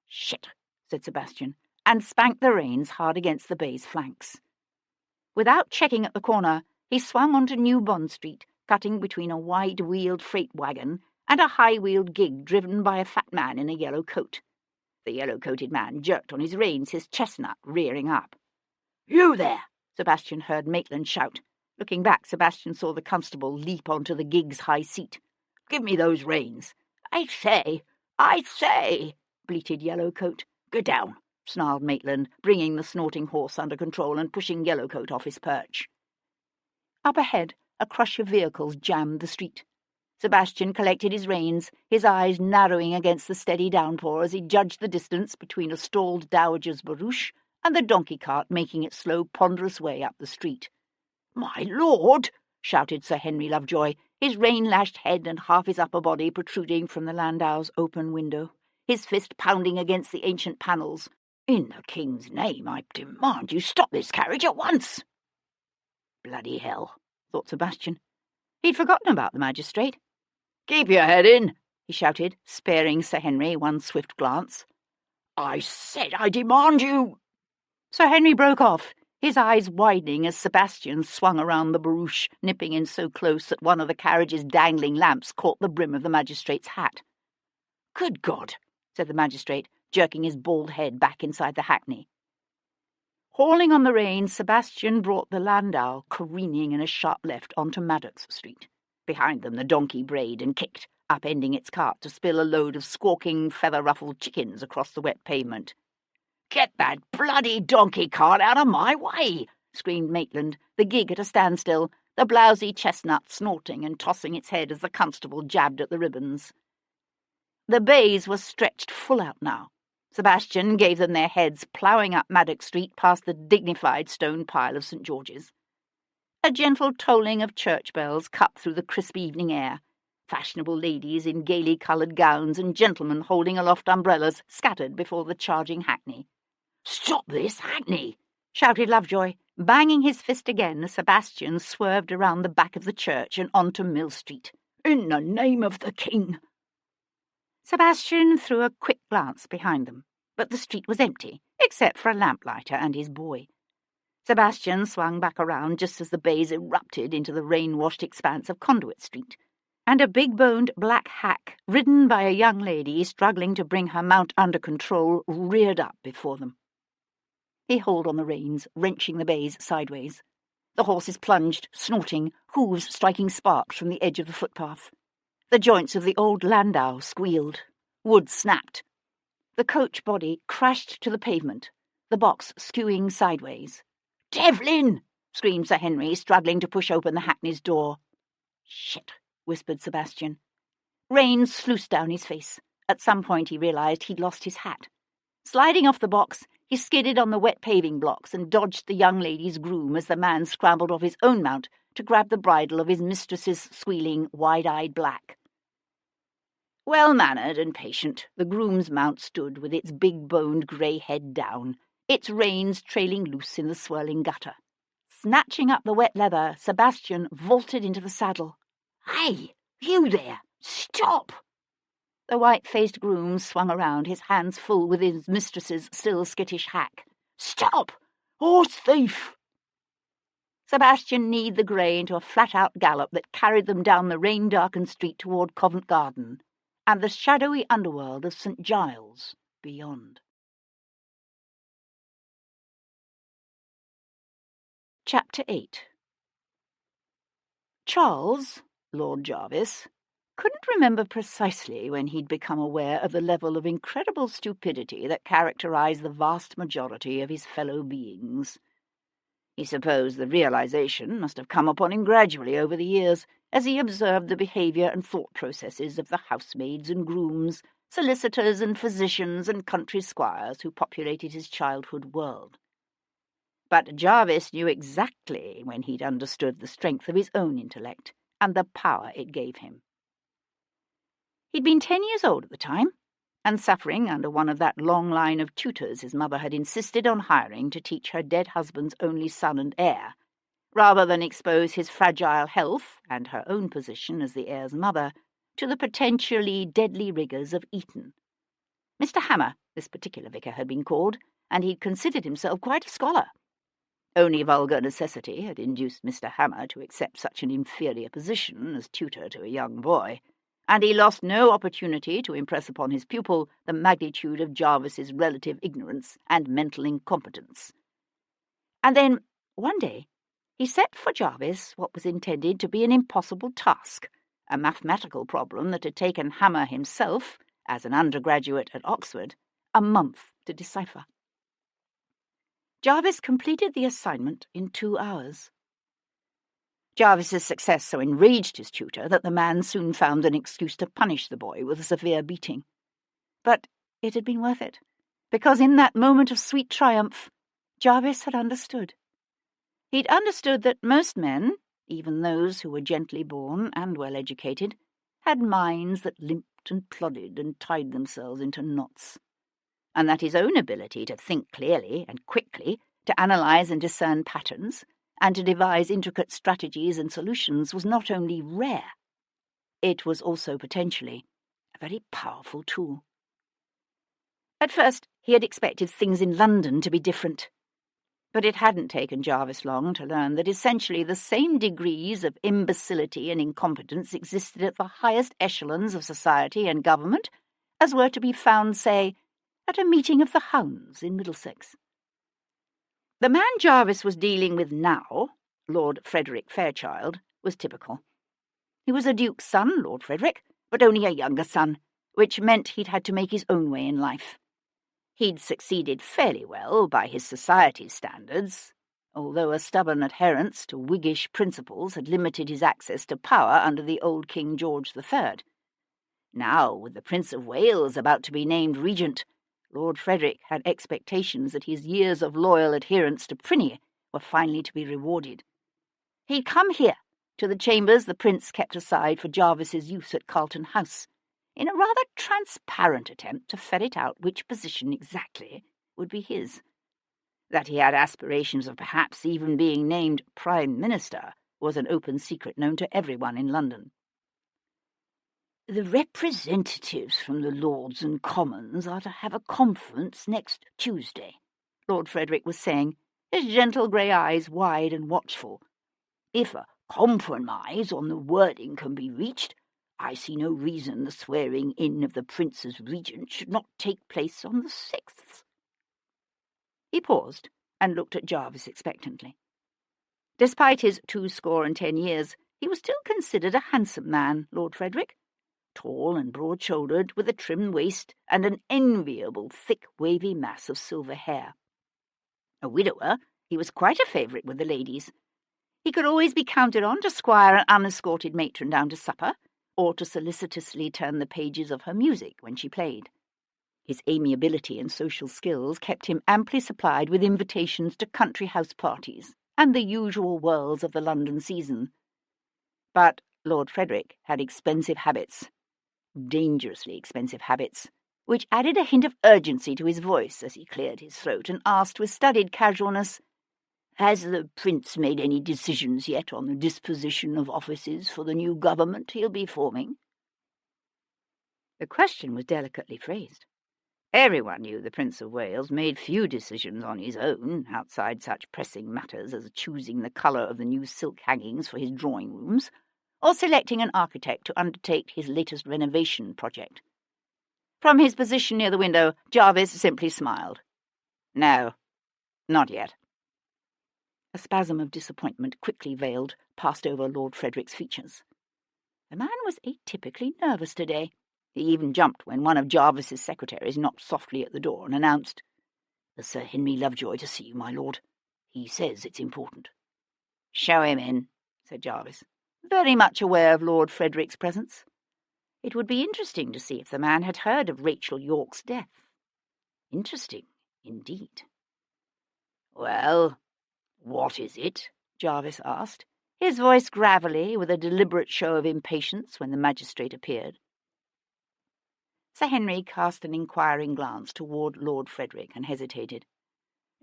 "Shit," said Sebastian, and spanked the reins hard against the bay's flanks. Without checking at the corner, he swung onto New Bond Street, cutting between a wide-wheeled freight wagon and a high-wheeled gig driven by a fat man in a yellow coat. The yellow-coated man jerked on his reins, his chestnut rearing up. "You there!" Sebastian heard Maitland shout. Looking back, Sebastian saw the constable leap onto the gig's high seat. "Give me those reins." I say, bleated Yellowcoat. "Get down," snarled Maitland, bringing the snorting horse under control and pushing Yellowcoat off his perch. Up ahead, a crush of vehicles jammed the street. Sebastian collected his reins, his eyes narrowing against the steady downpour as he judged the distance between a stalled dowager's barouche and the donkey cart making its slow, ponderous way up the street. "My lord!" shouted Sir Henry Lovejoy, his rain-lashed head and half his upper body protruding from the landau's open window, his fist pounding against the ancient panels. "In the king's name, I demand you stop this carriage at once." Bloody hell, thought Sebastian. He'd forgotten about the magistrate. "Keep your head in," he shouted, sparing Sir Henry one swift glance. "I said I demand you—" Sir Henry broke off, his eyes widening as Sebastian swung around the barouche, nipping in so close that one of the carriage's dangling lamps caught the brim of the magistrate's hat. "Good God," said the magistrate, jerking his bald head back inside the hackney. Hauling on the reins, Sebastian brought the landau careening in a sharp left onto Maddox Street. Behind them the donkey brayed and kicked, upending its cart to spill a load of squawking, feather-ruffled chickens across the wet pavement. "Get that bloody donkey cart out of my way!" screamed Maitland, the gig at a standstill, the blousy chestnut snorting and tossing its head as the constable jabbed at the ribbons. The bays were stretched full out now. Sebastian gave them their heads, ploughing up Maddox Street past the dignified stone pile of St. George's. A gentle tolling of church bells cut through the crisp evening air. Fashionable ladies in gaily coloured gowns and gentlemen holding aloft umbrellas scattered before the charging hackney. "Stop this hackney!" shouted Lovejoy, banging his fist again as Sebastian swerved around the back of the church and onto Mill Street. "In the name of the king!" Sebastian threw a quick glance behind them, but the street was empty, except for a lamplighter and his boy. Sebastian swung back around just as the bays erupted into the rain-washed expanse of Conduit Street, and a big-boned black hack, ridden by a young lady struggling to bring her mount under control, reared up before them. He hauled on the reins, wrenching the bays sideways. The horses plunged, snorting, hooves striking sparks from the edge of the footpath. The joints of the old landau squealed. Wood snapped. The coach body crashed to the pavement, the box skewing sideways. "Devlin!" screamed Sir Henry, struggling to push open the hackney's door. "Shit," whispered Sebastian. Rain sluiced down his face. At some point he realised he'd lost his hat. Sliding off the box, he skidded on the wet paving blocks and dodged the young lady's groom as the man scrambled off his own mount to grab the bridle of his mistress's squealing, wide-eyed black. Well-mannered and patient, the groom's mount stood with its big-boned grey head down, its reins trailing loose in the swirling gutter. Snatching up the wet leather, Sebastian vaulted into the saddle. "Hey, you there! Stop!" The white-faced groom swung around, his hands full with his mistress's still skittish hack. "Stop! Horse thief!" Sebastian kneed the grey into a flat-out gallop that carried them down the rain-darkened street toward Covent Garden and the shadowy underworld of St. Giles beyond. Chapter 8. Charles, Lord Jarvis, couldn't remember precisely when he'd become aware of the level of incredible stupidity that characterized the vast majority of his fellow beings. He supposed the realization must have come upon him gradually over the years, as he observed the behaviour and thought processes of the housemaids and grooms, solicitors and physicians and country squires who populated his childhood world. But Jarvis knew exactly when he'd understood the strength of his own intellect and the power it gave him. He'd been 10 years old at the time, and suffering under one of that long line of tutors his mother had insisted on hiring to teach her dead husband's only son and heir, rather than expose his fragile health and her own position as the heir's mother to the potentially deadly rigours of Eton. Mr. Hammer, this particular vicar, had been called, and he'd considered himself quite a scholar. Only vulgar necessity had induced Mr. Hammer to accept such an inferior position as tutor to a young boy, and he lost no opportunity to impress upon his pupil the magnitude of Jarvis's relative ignorance and mental incompetence. And then, one day, he set for Jarvis what was intended to be an impossible task, a mathematical problem that had taken Hammer himself, as an undergraduate at Oxford, a month to decipher. Jarvis completed the assignment in 2 hours. Jarvis's success so enraged his tutor that the man soon found an excuse to punish the boy with a severe beating. But it had been worth it, because in that moment of sweet triumph, Jarvis had understood. He'd understood that most men, even those who were gently born and well-educated, had minds that limped and plodded and tied themselves into knots, and that his own ability to think clearly and quickly, to analyse and discern patterns, and to devise intricate strategies and solutions was not only rare, it was also potentially a very powerful tool. At first, he had expected things in London to be different, but it hadn't taken Jarvis long to learn that essentially the same degrees of imbecility and incompetence existed at the highest echelons of society and government as were to be found, say, at a meeting of the hounds in Middlesex. The man Jarvis was dealing with now, Lord Frederick Fairchild, was typical. He was a duke's son, Lord Frederick, but only a younger son, which meant he'd had to make his own way in life. He'd succeeded fairly well by his society's standards, although a stubborn adherence to Whiggish principles had limited his access to power under the old King George III. Now, with the Prince of Wales about to be named regent, Lord Frederick had expectations that his years of loyal adherence to Prinny were finally to be rewarded. He'd come here, to the chambers the Prince kept aside for Jarvis's use at Carlton House, in a rather transparent attempt to ferret out which position exactly would be his. That he had aspirations of perhaps even being named Prime Minister was an open secret known to everyone in London. "The representatives from the Lords and Commons are to have a conference next Tuesday," Lord Frederick was saying, his gentle grey eyes wide and watchful. "If a compromise on the wording can be reached, I see no reason the swearing-in of the Prince as regent should not take place on the 6th. He paused and looked at Jarvis expectantly. Despite his 70 years, he was still considered a handsome man, Lord Frederick, tall and broad-shouldered, with a trim waist and an enviable, thick, wavy mass of silver hair. A widower, he was quite a favourite with the ladies. He could always be counted on to squire an unescorted matron down to supper, or to solicitously turn the pages of her music when she played. His amiability and social skills kept him amply supplied with invitations to country house parties and the usual whirls of the London season. But Lord Frederick had expensive habits, dangerously expensive habits, which added a hint of urgency to his voice as he cleared his throat and asked with studied casualness, "Has the Prince made any decisions yet on the disposition of offices for the new government he'll be forming?" The question was delicately phrased. Everyone knew the Prince of Wales made few decisions on his own, outside such pressing matters as choosing the colour of the new silk hangings for his drawing-rooms, or selecting an architect to undertake his latest renovation project. From his position near the window, Jarvis simply smiled. No, not yet. A spasm of disappointment, quickly veiled, passed over Lord Frederick's features. The man was atypically nervous today. He even jumped when one of Jarvis's secretaries knocked softly at the door and announced, "Sir Henry Lovejoy to see you, my lord. He says it's important." "Show him in," said Jarvis, very much aware of Lord Frederick's presence. It would be interesting to see if the man had heard of Rachel Yorke's death. Interesting, indeed. "Well, what is it?" Jarvis asked, his voice gravelly, with a deliberate show of impatience when the magistrate appeared. Sir Henry cast an inquiring glance toward Lord Frederick and hesitated.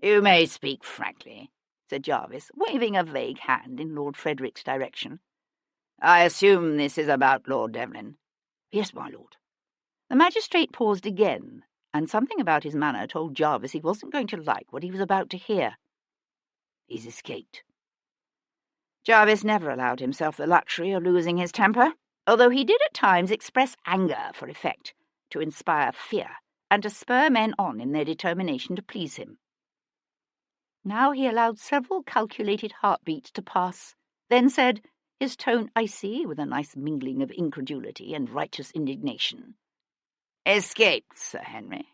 "You may speak frankly," said Jarvis, waving a vague hand in Lord Frederick's direction. "I assume this is about Lord Devlin." "Yes, my lord." The magistrate paused again, and something about his manner told Jarvis he wasn't going to like what he was about to hear. He's escaped. Jarvis never allowed himself the luxury of losing his temper, although he did at times express anger for effect, to inspire fear, and to spur men on in their determination to please him. Now he allowed several calculated heartbeats to pass, then said, his tone icy with a nice mingling of incredulity and righteous indignation, "Escaped, Sir Henry.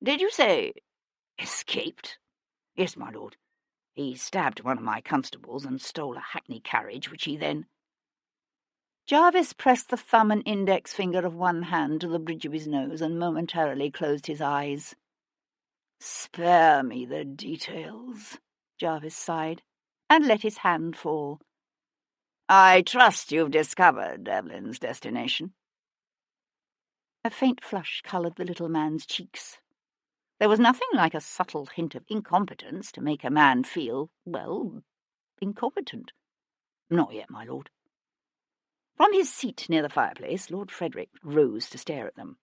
Did you say escaped?" "Yes, my lord. He stabbed one of my constables and stole a hackney carriage, which he then—" Jarvis pressed the thumb and index finger of one hand to the bridge of his nose and momentarily closed his eyes. "Spare me the details," Jarvis sighed, and let his hand fall. "I trust you've discovered Devlin's destination." A faint flush coloured the little man's cheeks. There was nothing like a subtle hint of incompetence to make a man feel, well, incompetent. "Not yet, my lord." From his seat near the fireplace, Lord Frederick rose to stare at them.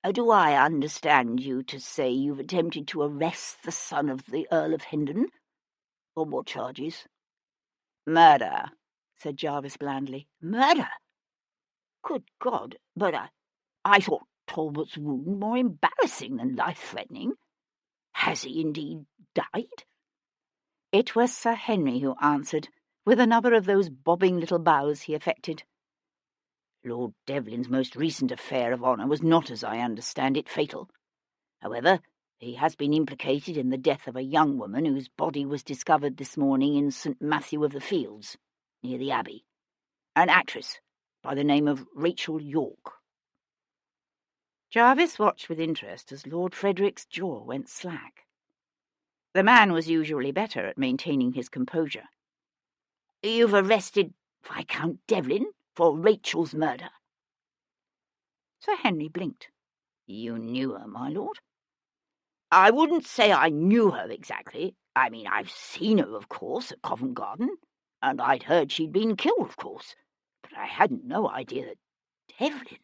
"Do I understand you to say you've attempted to arrest the son of the Earl of Hendon? On what charges?" "Murder," said Jarvis blandly. "Murder? Good God, but I thought Talbot's wound more embarrassing than life-threatening. Has he indeed died?" It was Sir Henry who answered, with another of those bobbing little bows he affected. "Lord Devlin's most recent affair of honour was not, as I understand it, fatal. However, he has been implicated in the death of a young woman whose body was discovered this morning in St. Matthew of the Fields, near the Abbey. An actress by the name of Rachel Yorke." Jarvis watched with interest as Lord Frederick's jaw went slack. The man was usually better at maintaining his composure. "You've arrested Viscount Devlin for Rachel's murder?" Sir Henry blinked. "You knew her, my lord?" "I wouldn't say I knew her exactly. I mean, I've seen her, of course, at Covent Garden, and I'd heard she'd been killed, of course, but I hadn't no idea that Devlin—"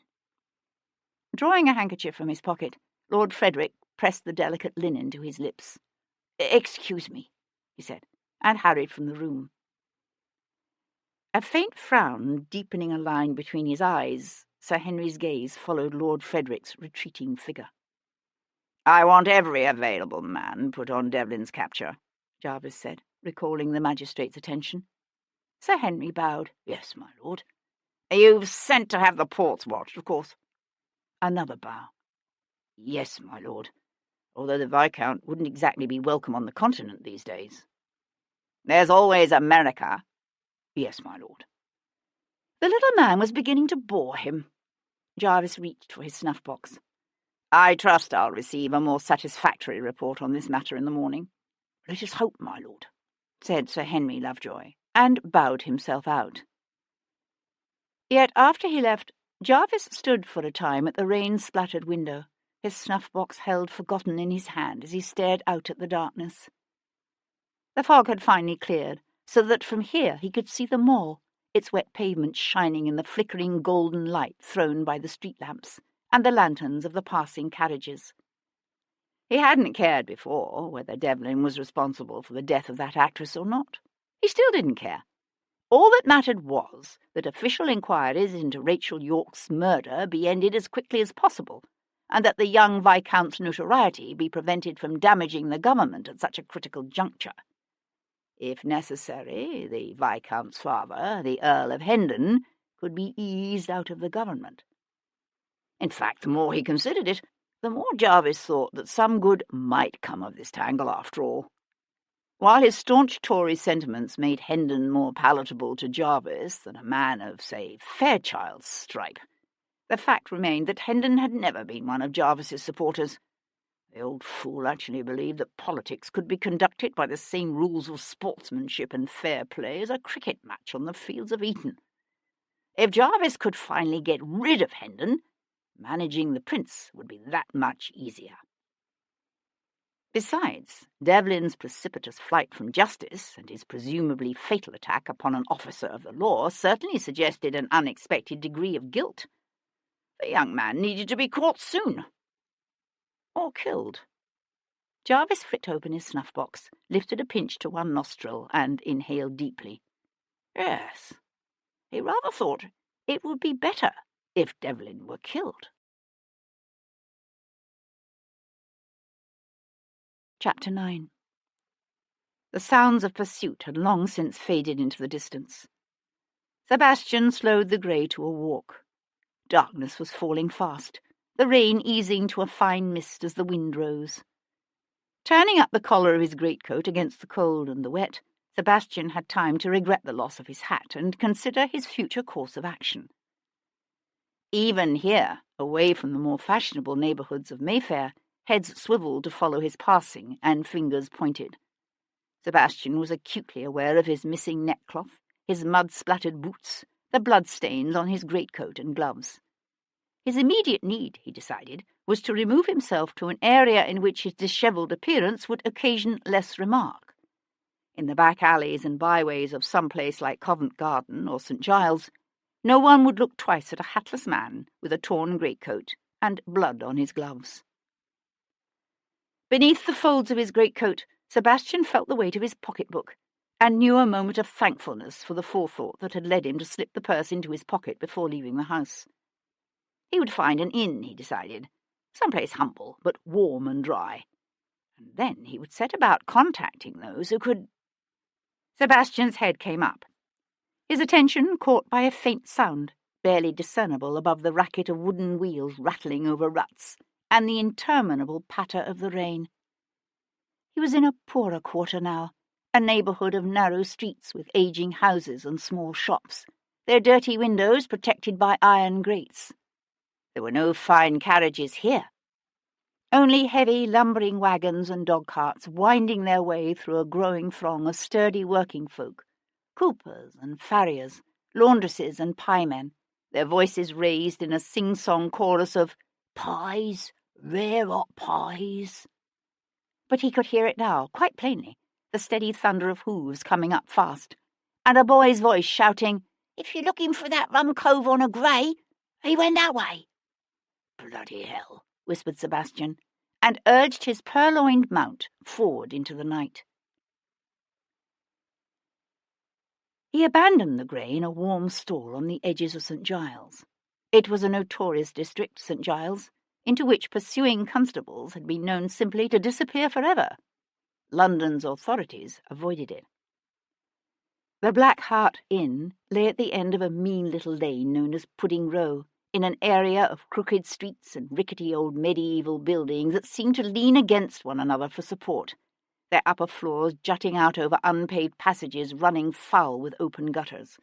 Drawing a handkerchief from his pocket, Lord Frederick pressed the delicate linen to his lips. "Excuse me," he said, and hurried from the room. A faint frown deepening a line between his eyes, Sir Henry's gaze followed Lord Frederick's retreating figure. "I want every available man put on Devlin's capture," Jarvis said, recalling the magistrate's attention. Sir Henry bowed. "Yes, my lord." "You've sent to have the ports watched, of course?" Another bow. "Yes, my lord, although the Viscount wouldn't exactly be welcome on the continent these days." "There's always America." "Yes, my lord." The little man was beginning to bore him. Jarvis reached for his snuff-box. "I trust I'll receive a more satisfactory report on this matter in the morning." "Let us hope, my lord," said Sir Henry Lovejoy, and bowed himself out. Yet after he left, Jarvis stood for a time at the rain-splattered window, his snuff-box held forgotten in his hand as he stared out at the darkness. The fog had finally cleared, so that from here he could see the Mall, its wet pavement shining in the flickering golden light thrown by the street lamps and the lanterns of the passing carriages. He hadn't cared before whether Devlin was responsible for the death of that actress or not. He still didn't care. All that mattered was that official inquiries into Rachel Yorke's murder be ended as quickly as possible, and that the young Viscount's notoriety be prevented from damaging the government at such a critical juncture. If necessary, the Viscount's father, the Earl of Hendon, could be eased out of the government. In fact, the more he considered it, the more Jarvis thought that some good might come of this tangle after all. While his staunch Tory sentiments made Hendon more palatable to Jarvis than a man of, say, Fairchild's stripe, the fact remained that Hendon had never been one of Jarvis's supporters. The old fool actually believed that politics could be conducted by the same rules of sportsmanship and fair play as a cricket match on the fields of Eton. If Jarvis could finally get rid of Hendon, managing the prince would be that much easier. Besides, Devlin's precipitous flight from justice and his presumably fatal attack upon an officer of the law certainly suggested an unexpected degree of guilt. The young man needed to be caught soon. Or killed. Jarvis flicked open his snuff-box, lifted a pinch to one nostril, and inhaled deeply. Yes, he rather thought it would be better if Devlin were killed. Chapter 9. The sounds of pursuit had long since faded into the distance. Sebastian slowed the grey to a walk. Darkness was falling fast, the rain easing to a fine mist as the wind rose. Turning up the collar of his greatcoat against the cold and the wet, Sebastian had time to regret the loss of his hat and consider his future course of action. Even here, away from the more fashionable neighbourhoods of Mayfair, heads swivelled to follow his passing and fingers pointed. Sebastian was acutely aware of his missing neckcloth, his mud-splattered boots, the bloodstains on his greatcoat and gloves. His immediate need, he decided, was to remove himself to an area in which his dishevelled appearance would occasion less remark. In the back alleys and byways of some place like Covent Garden or St. Giles, no one would look twice at a hatless man with a torn greatcoat and blood on his gloves. Beneath the folds of his greatcoat, Sebastian felt the weight of his pocketbook, and knew a moment of thankfulness for the forethought that had led him to slip the purse into his pocket before leaving the house. He would find an inn, he decided, some place humble but warm and dry, and then he would set about contacting those who could— Sebastian's head came up, his attention caught by a faint sound, barely discernible above the racket of wooden wheels rattling over ruts, and the interminable patter of the rain. He was in a poorer quarter now, a neighbourhood of narrow streets with ageing houses and small shops, their dirty windows protected by iron grates. There were no fine carriages here. Only heavy, lumbering wagons and dog-carts winding their way through a growing throng of sturdy working folk, coopers and farriers, laundresses and piemen, their voices raised in a sing-song chorus of pies, rare hot pies. But he could hear it now, quite plainly, the steady thunder of hooves coming up fast, and a boy's voice shouting, "If you're looking for that rum cove on a grey, he went that way." "Bloody hell," whispered Sebastian, and urged his purloined mount forward into the night. He abandoned the grey in a warm stall on the edges of St. Giles. It was a notorious district, St. Giles, into which pursuing constables had been known simply to disappear forever. London's authorities avoided it. The Black Hart Inn lay at the end of a mean little lane known as Pudding Row, in an area of crooked streets and rickety old medieval buildings that seemed to lean against one another for support, their upper floors jutting out over unpaved passages running foul with open gutters.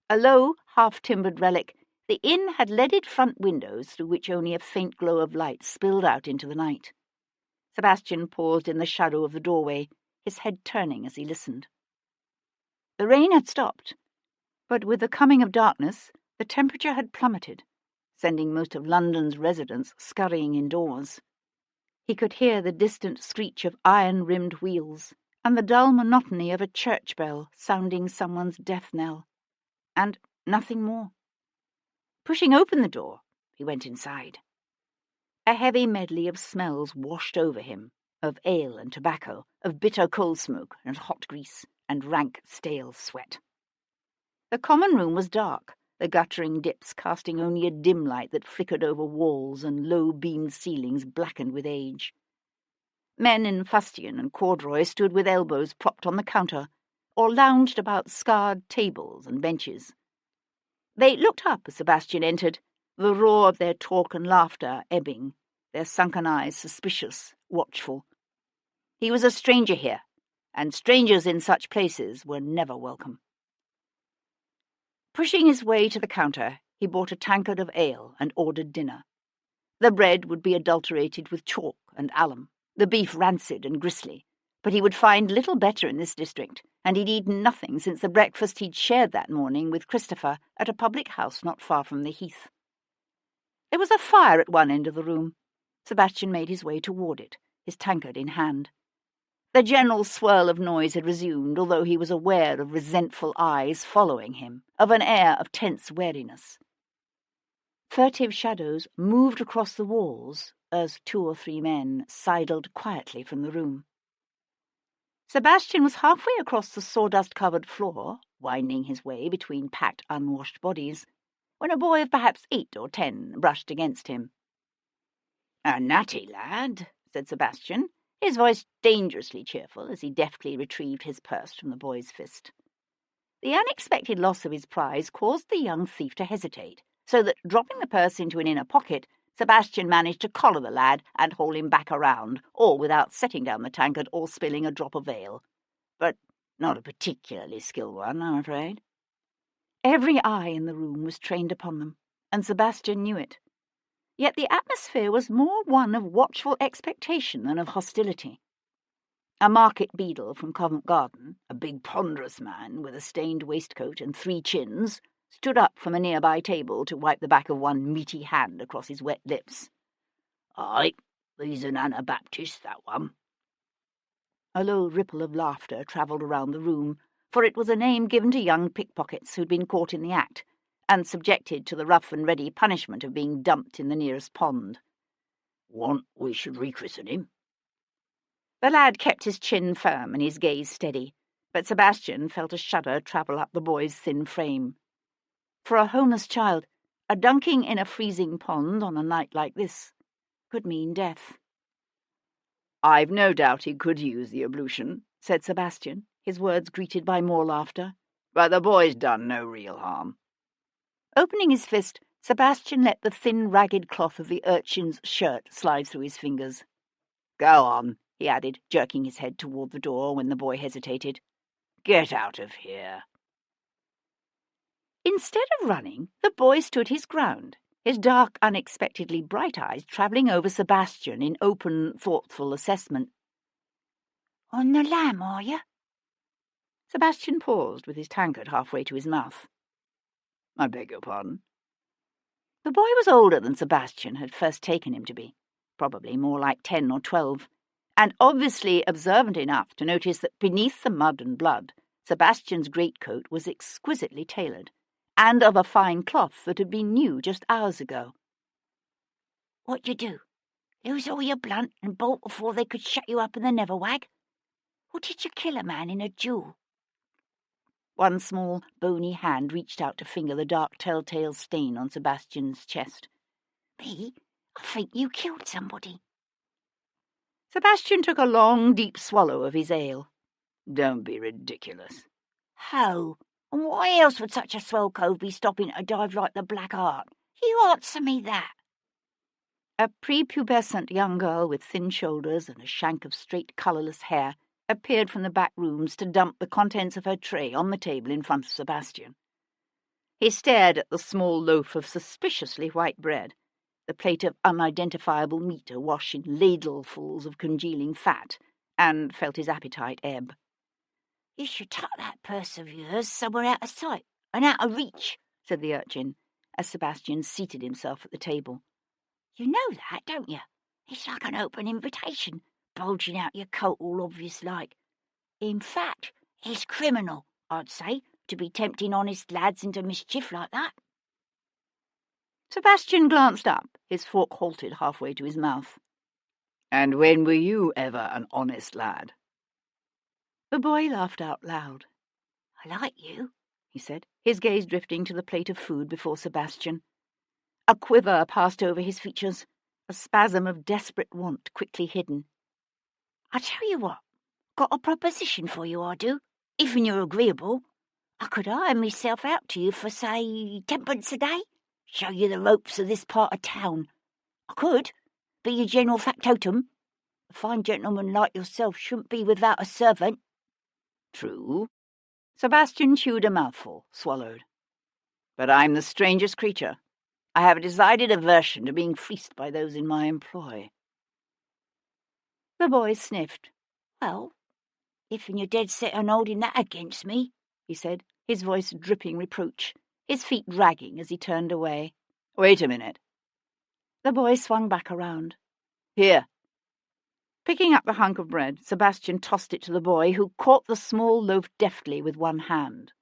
A low, half-timbered relic, the inn had leaded front windows through which only a faint glow of light spilled out into the night. Sebastian paused in the shadow of the doorway, his head turning as he listened. The rain had stopped, but with the coming of darkness, the temperature had plummeted, sending most of London's residents scurrying indoors. He could hear the distant screech of iron-rimmed wheels and the dull monotony of a church bell sounding someone's death knell, and nothing more. Pushing open the door, he went inside. A heavy medley of smells washed over him, of ale and tobacco, of bitter coal smoke and hot grease, and rank, stale sweat. The common room was dark, the guttering dips casting only a dim light that flickered over walls and low-beamed ceilings blackened with age. Men in fustian and corduroy stood with elbows propped on the counter, or lounged about scarred tables and benches. They looked up as Sebastian entered, the roar of their talk and laughter ebbing, their sunken eyes suspicious, watchful. He was a stranger here, and strangers in such places were never welcome. Pushing his way to the counter, he bought a tankard of ale and ordered dinner. The bread would be adulterated with chalk and alum, the beef rancid and gristly, but he would find little better in this district, and he'd eaten nothing since the breakfast he'd shared that morning with Christopher at a public house not far from the Heath. There was a fire at one end of the room. Sebastian made his way toward it, his tankard in hand. The general swirl of noise had resumed, although he was aware of resentful eyes following him, of an air of tense wariness. Furtive shadows moved across the walls as 2 or 3 men sidled quietly from the room. Sebastian was halfway across the sawdust-covered floor, winding his way between packed unwashed bodies, when a boy of perhaps 8 or 10 brushed against him. "A natty lad," said Sebastian, his voice dangerously cheerful as he deftly retrieved his purse from the boy's fist. The unexpected loss of his prize caused the young thief to hesitate, so that, dropping the purse into an inner pocket, Sebastian managed to collar the lad and haul him back around, all without setting down the tankard or spilling a drop of ale. But not a particularly skilled one, I'm afraid. Every eye in the room was trained upon them, and Sebastian knew it. Yet the atmosphere was more one of watchful expectation than of hostility. A market beadle from Covent Garden, a big ponderous man with a stained waistcoat and 3 chins, stood up from a nearby table to wipe the back of one meaty hand across his wet lips. "Aye, he's an Anabaptist, that one." A low ripple of laughter travelled around the room, for it was a name given to young pickpockets who'd been caught in the act, and subjected to the rough-and-ready punishment of being dumped in the nearest pond. "Want we should rechristen him?" The lad kept his chin firm and his gaze steady, but Sebastian felt a shudder travel up the boy's thin frame. For a homeless child, a dunking in a freezing pond on a night like this could mean death. "I've no doubt he could use the ablution," said Sebastian, his words greeted by more laughter. "But the boy's done no real harm." Opening his fist, Sebastian let the thin, ragged cloth of the urchin's shirt slide through his fingers. "Go on," he added, jerking his head toward the door when the boy hesitated. "Get out of here." Instead of running, the boy stood his ground, his dark, unexpectedly bright eyes travelling over Sebastian in open, thoughtful assessment. "On the lam, are you?" Sebastian paused with his tankard halfway to his mouth. "I beg your pardon?" The boy was older than Sebastian had first taken him to be, probably more like 10 or 12, and obviously observant enough to notice that beneath the mud and blood, Sebastian's greatcoat was exquisitely tailored, and of a fine cloth that had been new just hours ago. "What you do? Lose all your blunt and bolt before they could shut you up in the Neverwag? Or did you kill a man in a duel?" One small, bony hand reached out to finger the dark telltale stain on Sebastian's chest. "Me? I think you killed somebody." Sebastian took a long, deep swallow of his ale. "Don't be ridiculous." "Ho! And why else would such a swell cove be stopping at a dive like the Black Art? You answer me that." A prepubescent young girl with thin shoulders and a shank of straight, colourless hair appeared from the back rooms to dump the contents of her tray on the table in front of Sebastian. He stared at the small loaf of suspiciously white bread, the plate of unidentifiable meat awash in ladlefuls of congealing fat, and felt his appetite ebb. "You should tuck that purse of yours somewhere out of sight and out of reach," said the urchin, as Sebastian seated himself at the table. "You know that, don't you? It's like an open invitation, bulging out your coat all obvious like. In fact, it's criminal, I'd say, to be tempting honest lads into mischief like that." Sebastian glanced up, his fork halted halfway to his mouth. "And when were you ever an honest lad?" The boy laughed out loud. "I like you," he said, his gaze drifting to the plate of food before Sebastian. A quiver passed over his features, a spasm of desperate want quickly hidden. "I tell you what, got a proposition for you, I do, if you're agreeable. I could hire myself out to you for, say, 10pence a day, show you the ropes of this part of town. I could be your general factotum. A fine gentleman like yourself shouldn't be without a servant." "True." Sebastian chewed a mouthful, swallowed. "But I'm the strangest creature. I have a decided aversion to being fleeced by those in my employ." The boy sniffed. "Well, if you're dead set on holding that against me," he said, his voice dripping reproach, his feet dragging as he turned away. "Wait a minute." The boy swung back around. "Here." Picking up the hunk of bread, Sebastian tossed it to the boy, who caught the small loaf deftly with one hand.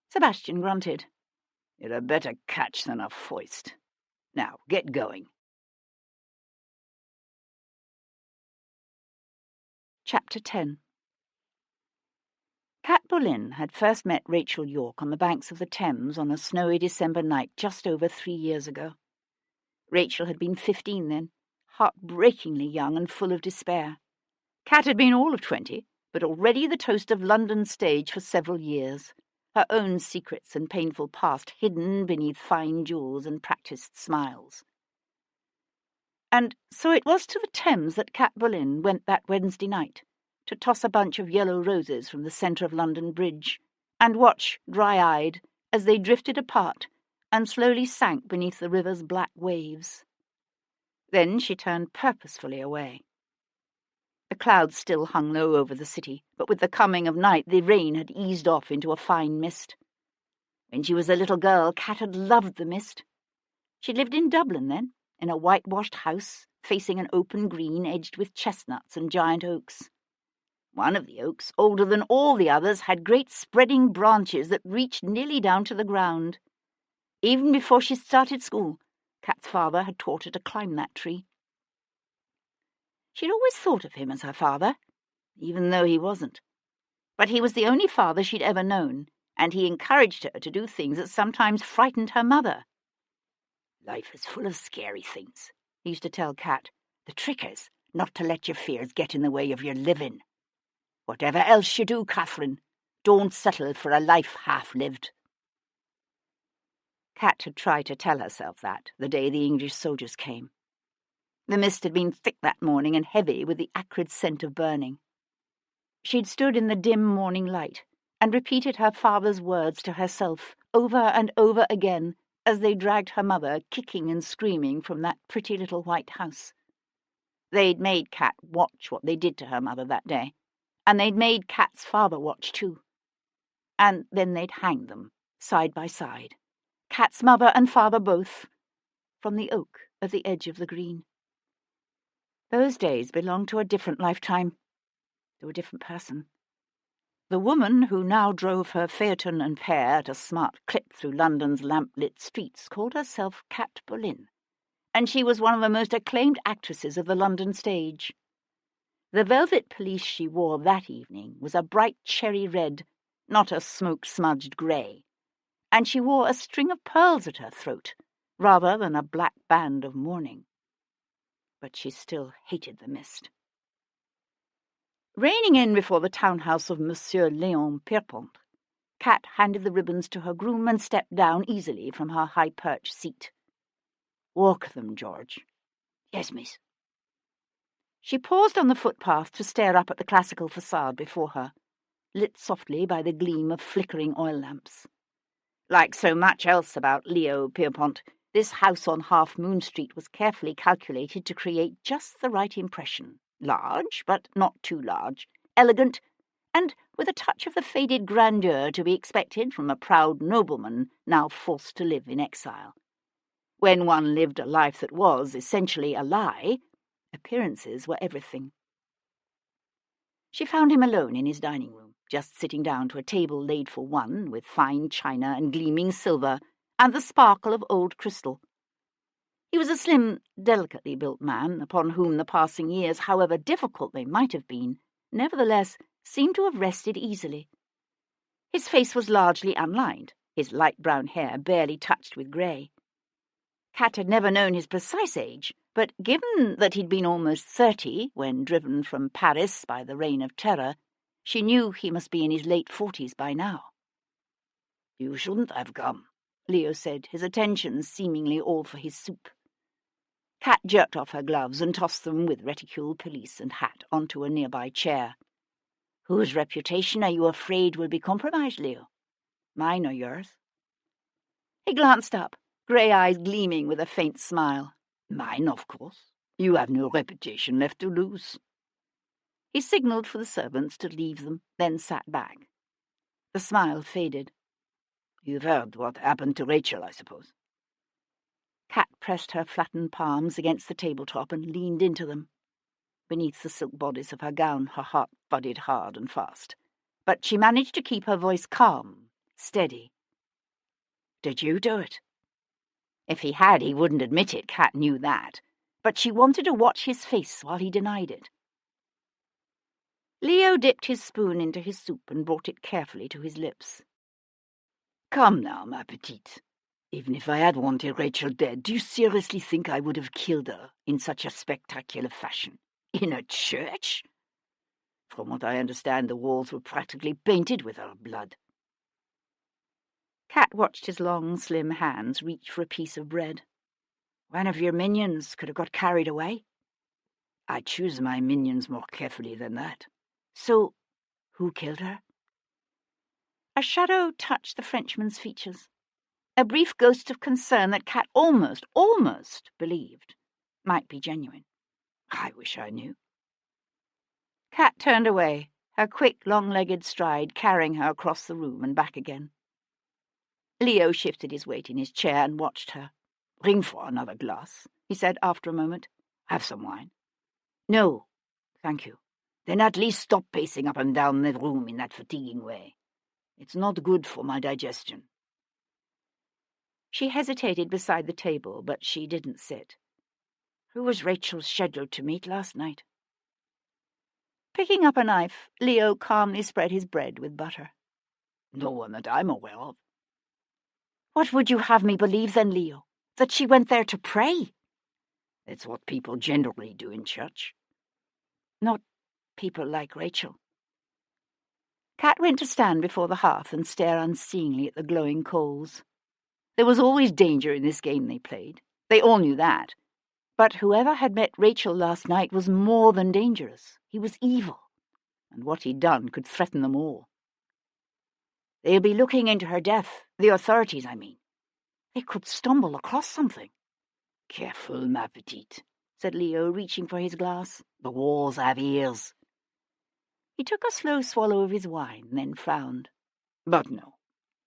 Sebastian grunted. "You're a better catch than a foist." Now, get going. Chapter 10. Cat Boleyn had first met Rachel Yorke on the banks of the Thames on a snowy December night just over 3 years ago. Rachel had been 15 then, heartbreakingly young and full of despair. Cat had been all of 20, but already the toast of London's stage for several years, her own secrets and painful past hidden beneath fine jewels and practised smiles. And so it was to the Thames that Cat Boleyn went that Wednesday night, to toss a bunch of yellow roses from the centre of London Bridge, and watch, dry-eyed, as they drifted apart and slowly sank beneath the river's black waves. Then she turned purposefully away. The clouds still hung low over the city, but with the coming of night the rain had eased off into a fine mist. When she was a little girl, Cat had loved the mist. She lived in Dublin then, in a whitewashed house facing an open green edged with chestnuts and giant oaks. One of the oaks, older than all the others, had great spreading branches that reached nearly down to the ground. Even before she started school, Cat's father had taught her to climb that tree. She'd always thought of him as her father, even though he wasn't. But he was the only father she'd ever known, and he encouraged her to do things that sometimes frightened her mother. Life is full of scary things, he used to tell Cat. The trick is not to let your fears get in the way of your living. Whatever else you do, Catherine, don't settle for a life half-lived. Cat had tried to tell herself that the day the English soldiers came. The mist had been thick that morning and heavy with the acrid scent of burning. She'd stood in the dim morning light and repeated her father's words to herself over and over again as they dragged her mother kicking and screaming from that pretty little white house. They'd made Cat watch what they did to her mother that day, and they'd made Cat's father watch too. And then they'd hanged them, side by side, Cat's mother and father both, from the oak at the edge of the green. Those days belonged to a different lifetime, to a different person. The woman who now drove her phaeton and pair at a smart clip through London's lamp-lit streets called herself Cat Boleyn, and she was one of the most acclaimed actresses of the London stage. The velvet pelisse she wore that evening was a bright cherry red, not a smoke-smudged grey, and she wore a string of pearls at her throat, rather than a black band of mourning. But she still hated the mist. Reining in before the townhouse of Monsieur Léon Pierpont, Cat handed the ribbons to her groom and stepped down easily from her high-perched seat. "Walk them, George." "Yes, miss." She paused on the footpath to stare up at the classical facade before her, lit softly by the gleam of flickering oil lamps. Like so much else about Leo Pierpont, this house on Half Moon Street was carefully calculated to create just the right impression. Large, but not too large, elegant, and with a touch of the faded grandeur to be expected from a proud nobleman now forced to live in exile. When one lived a life that was essentially a lie, appearances were everything. She found him alone in his dining room, just sitting down to a table laid for one, with fine china and gleaming silver, and the sparkle of old crystal. He was a slim, delicately built man, upon whom the passing years, however difficult they might have been, nevertheless seemed to have rested easily. His face was largely unlined, his light brown hair barely touched with grey. Cat had never known his precise age, but given that he'd been almost 30 when driven from Paris by the Reign of Terror, she knew he must be in his late 40s by now. "You shouldn't have come," Leo said, his attention seemingly all for his soup. Cat jerked off her gloves and tossed them with reticule, pelisse, and hat onto a nearby chair. "Whose reputation are you afraid will be compromised, Leo? Mine or yours?" He glanced up, grey eyes gleaming with a faint smile. "Mine, of course. You have no reputation left to lose." He signalled for the servants to leave them, then sat back. The smile faded. "You've heard what happened to Rachel, I suppose?" Cat pressed her flattened palms against the tabletop and leaned into them. Beneath the silk bodice of her gown, her heart thudded hard and fast. But she managed to keep her voice calm, steady. "Did you do it?" If he had, he wouldn't admit it, Cat knew that. But she wanted to watch his face while he denied it. Leo dipped his spoon into his soup and brought it carefully to his lips. Come now, ma petite. Even if I had wanted Rachel dead, do you seriously think I would have killed her in such a spectacular fashion? In a church? From what I understand, the walls were practically painted with her blood. Cat watched his long, slim hands reach for a piece of bread. One of your minions could have got carried away. I choose my minions more carefully than that. So, who killed her? A shadow touched the Frenchman's features. A brief ghost of concern that Cat almost believed might be genuine. I wish I knew. Cat turned away, her quick, long-legged stride carrying her across the room and back again. Leo shifted his weight in his chair and watched her. Ring for another glass, he said after a moment. Have some wine. No, thank you. Then at least stop pacing up and down the room in that fatiguing way. It's not good for my digestion. She hesitated beside the table, but she didn't sit. Who was Rachel scheduled to meet last night? Picking up a knife, Leo calmly spread his bread with butter. No one that I'm aware of. What would you have me believe then, Leo? That she went there to pray? It's what people generally do in church. Not people like Rachel. Cat went to stand before the hearth and stare unseeingly at the glowing coals. There was always danger in this game they played. They all knew that. But whoever had met Rachel last night was more than dangerous. He was evil, and what he'd done could threaten them all. They'll be looking into her death, the authorities, I mean. They could stumble across something. Careful, ma petite, said Leo, reaching for his glass. The walls have ears. He took a slow swallow of his wine, then frowned. But no,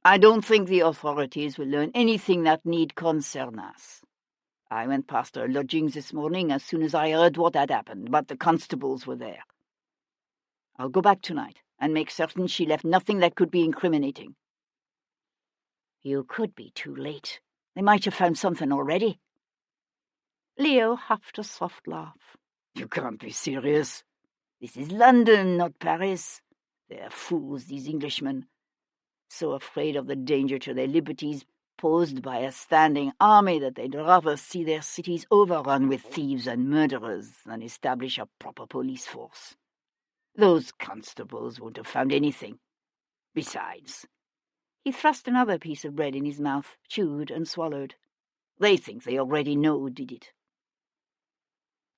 I don't think the authorities will learn anything that need concern us. I went past her lodgings this morning as soon as I heard what had happened, but the constables were there. I'll go back tonight and make certain she left nothing that could be incriminating. You could be too late. They might have found something already. Leo huffed a soft laugh. You can't be serious. This is London, not Paris. They're fools, these Englishmen. So afraid of the danger to their liberties posed by a standing army that they'd rather see their cities overrun with thieves and murderers than establish a proper police force. Those constables won't have found anything. Besides, he thrust another piece of bread in his mouth, chewed and swallowed. They think they already know who did it.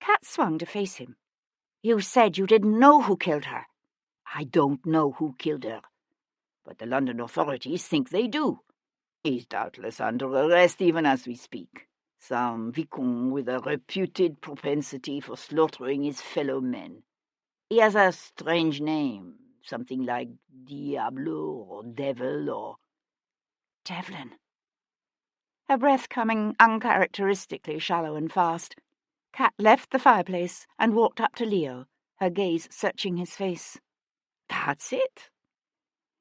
Cat swung to face him. You said you didn't know who killed her. I don't know who killed her, but the London authorities think they do. He's doubtless under arrest even as we speak. Some vicomte with a reputed propensity for slaughtering his fellow men. He has a strange name, something like Diablo or Devil or... Devlin. Her breath coming uncharacteristically shallow and fast. Cat left the fireplace and walked up to Leo, her gaze searching his face. That's it.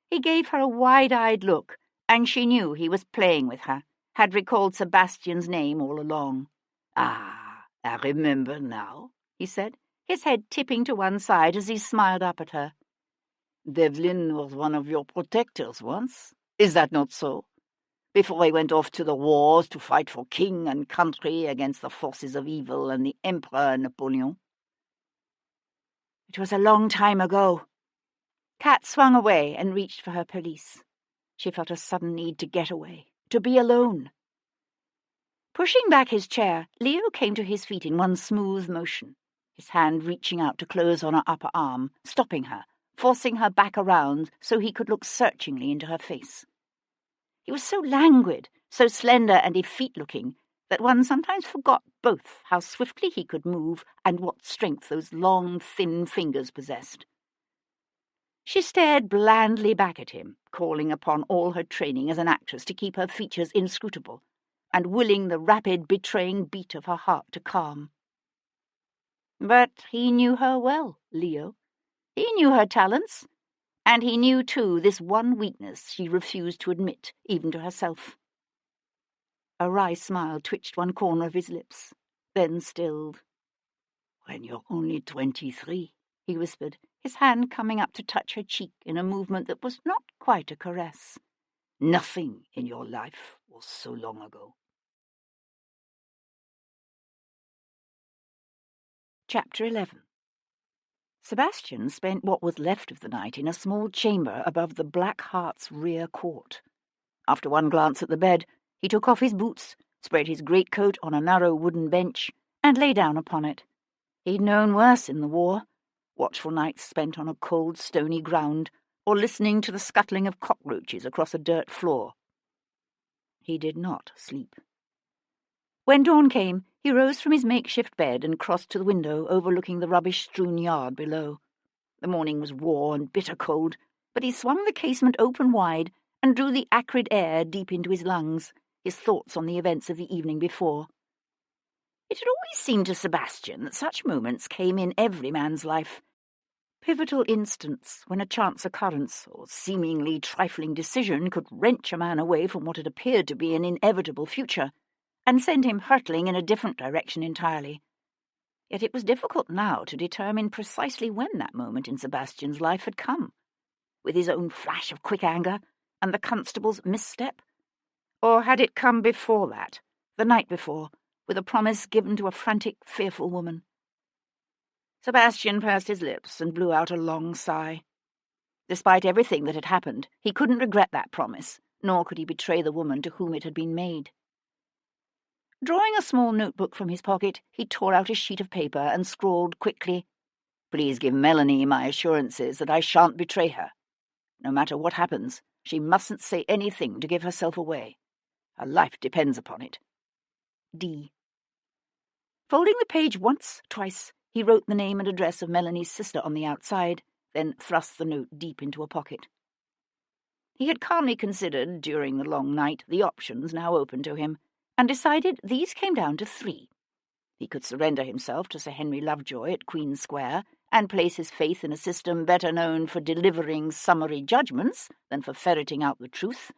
He gave her a wide-eyed look, and she knew he was playing with her, had recalled Sebastian's name all along. Ah, I remember now, he said, his head tipping to one side as he smiled up at her. Devlin was one of your protectors once. Is that not so? Before he went off to the wars to fight for king and country against the forces of evil and the Emperor Napoleon. It was a long time ago. Cat swung away and reached for her pelisse. She felt a sudden need to get away, to be alone. Pushing back his chair, Leo came to his feet in one smooth motion, his hand reaching out to close on her upper arm, stopping her, forcing her back around so he could look searchingly into her face. He was so languid, so slender and effete-looking, that one sometimes forgot both how swiftly he could move and what strength those long, thin fingers possessed. She stared blandly back at him, calling upon all her training as an actress to keep her features inscrutable, and willing the rapid, betraying beat of her heart to calm. But he knew her well, Leo. He knew her talents, and he knew, too, this one weakness she refused to admit, even to herself. A wry smile twitched one corner of his lips, then stilled. "When you're only 23, he whispered, his hand coming up to touch her cheek in a movement that was not quite a caress. Nothing in your life was so long ago." Chapter 11. Sebastian spent what was left of the night in a small chamber above the Black Hart's rear court. After one glance at the bed, he took off his boots, spread his greatcoat on a narrow wooden bench, and lay down upon it. He'd known worse in the war, watchful nights spent on a cold, stony ground, or listening to the scuttling of cockroaches across a dirt floor. He did not sleep. When dawn came, he rose from his makeshift bed and crossed to the window overlooking the rubbish-strewn yard below. The morning was raw and bitter cold, but he swung the casement open wide and drew the acrid air deep into his lungs, his thoughts on the events of the evening before. It had always seemed to Sebastian that such moments came in every man's life. Pivotal instants when a chance occurrence or seemingly trifling decision could wrench a man away from what had appeared to be an inevitable future, and send him hurtling in a different direction entirely. Yet it was difficult now to determine precisely when that moment in Sebastian's life had come, with his own flash of quick anger and the constable's misstep. Or had it come before that, the night before, with a promise given to a frantic, fearful woman? Sebastian pursed his lips and blew out a long sigh. Despite everything that had happened, he couldn't regret that promise, nor could he betray the woman to whom it had been made. Drawing a small notebook from his pocket, he tore out a sheet of paper and scrawled quickly, "Please give Melanie my assurances that I shan't betray her. No matter what happens, she mustn't say anything to give herself away. Her life depends upon it. D." Folding the page once, twice, he wrote the name and address of Melanie's sister on the outside, then thrust the note deep into a pocket. He had calmly considered, during the long night, the options now open to him, and decided these came down to 3. He could surrender himself to Sir Henry Lovejoy at Queen Square and place his faith in a system better known for delivering summary judgments than for ferreting out the truth.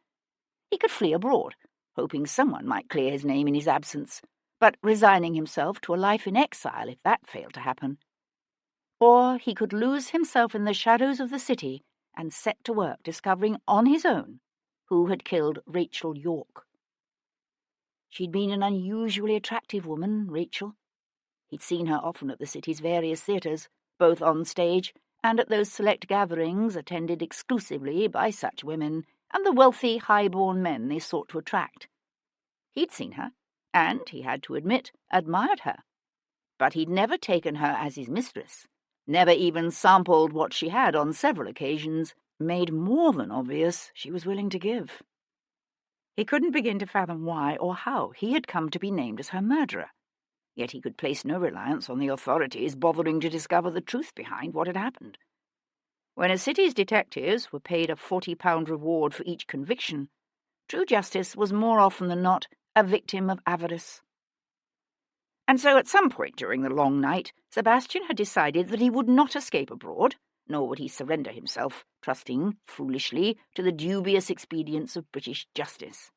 He could flee abroad, hoping someone might clear his name in his absence, but resigning himself to a life in exile if that failed to happen. Or he could lose himself in the shadows of the city and set to work discovering on his own who had killed Rachel York. She'd been an unusually attractive woman, Rachel. He'd seen her often at the city's various theatres, both on stage and at those select gatherings attended exclusively by such women and the wealthy, high-born men they sought to attract. He'd seen her, and, he had to admit, admired her. But he'd never taken her as his mistress, never even sampled what she had on several occasions made more than obvious she was willing to give. He couldn't begin to fathom why or how he had come to be named as her murderer, yet he could place no reliance on the authorities bothering to discover the truth behind what had happened. When a city's detectives were paid a £40 reward for each conviction, true justice was more often than not a victim of avarice. And so at some point during the long night, Sebastian had decided that he would not escape abroad, nor would he surrender himself, trusting, foolishly, to the dubious expedients of British justice.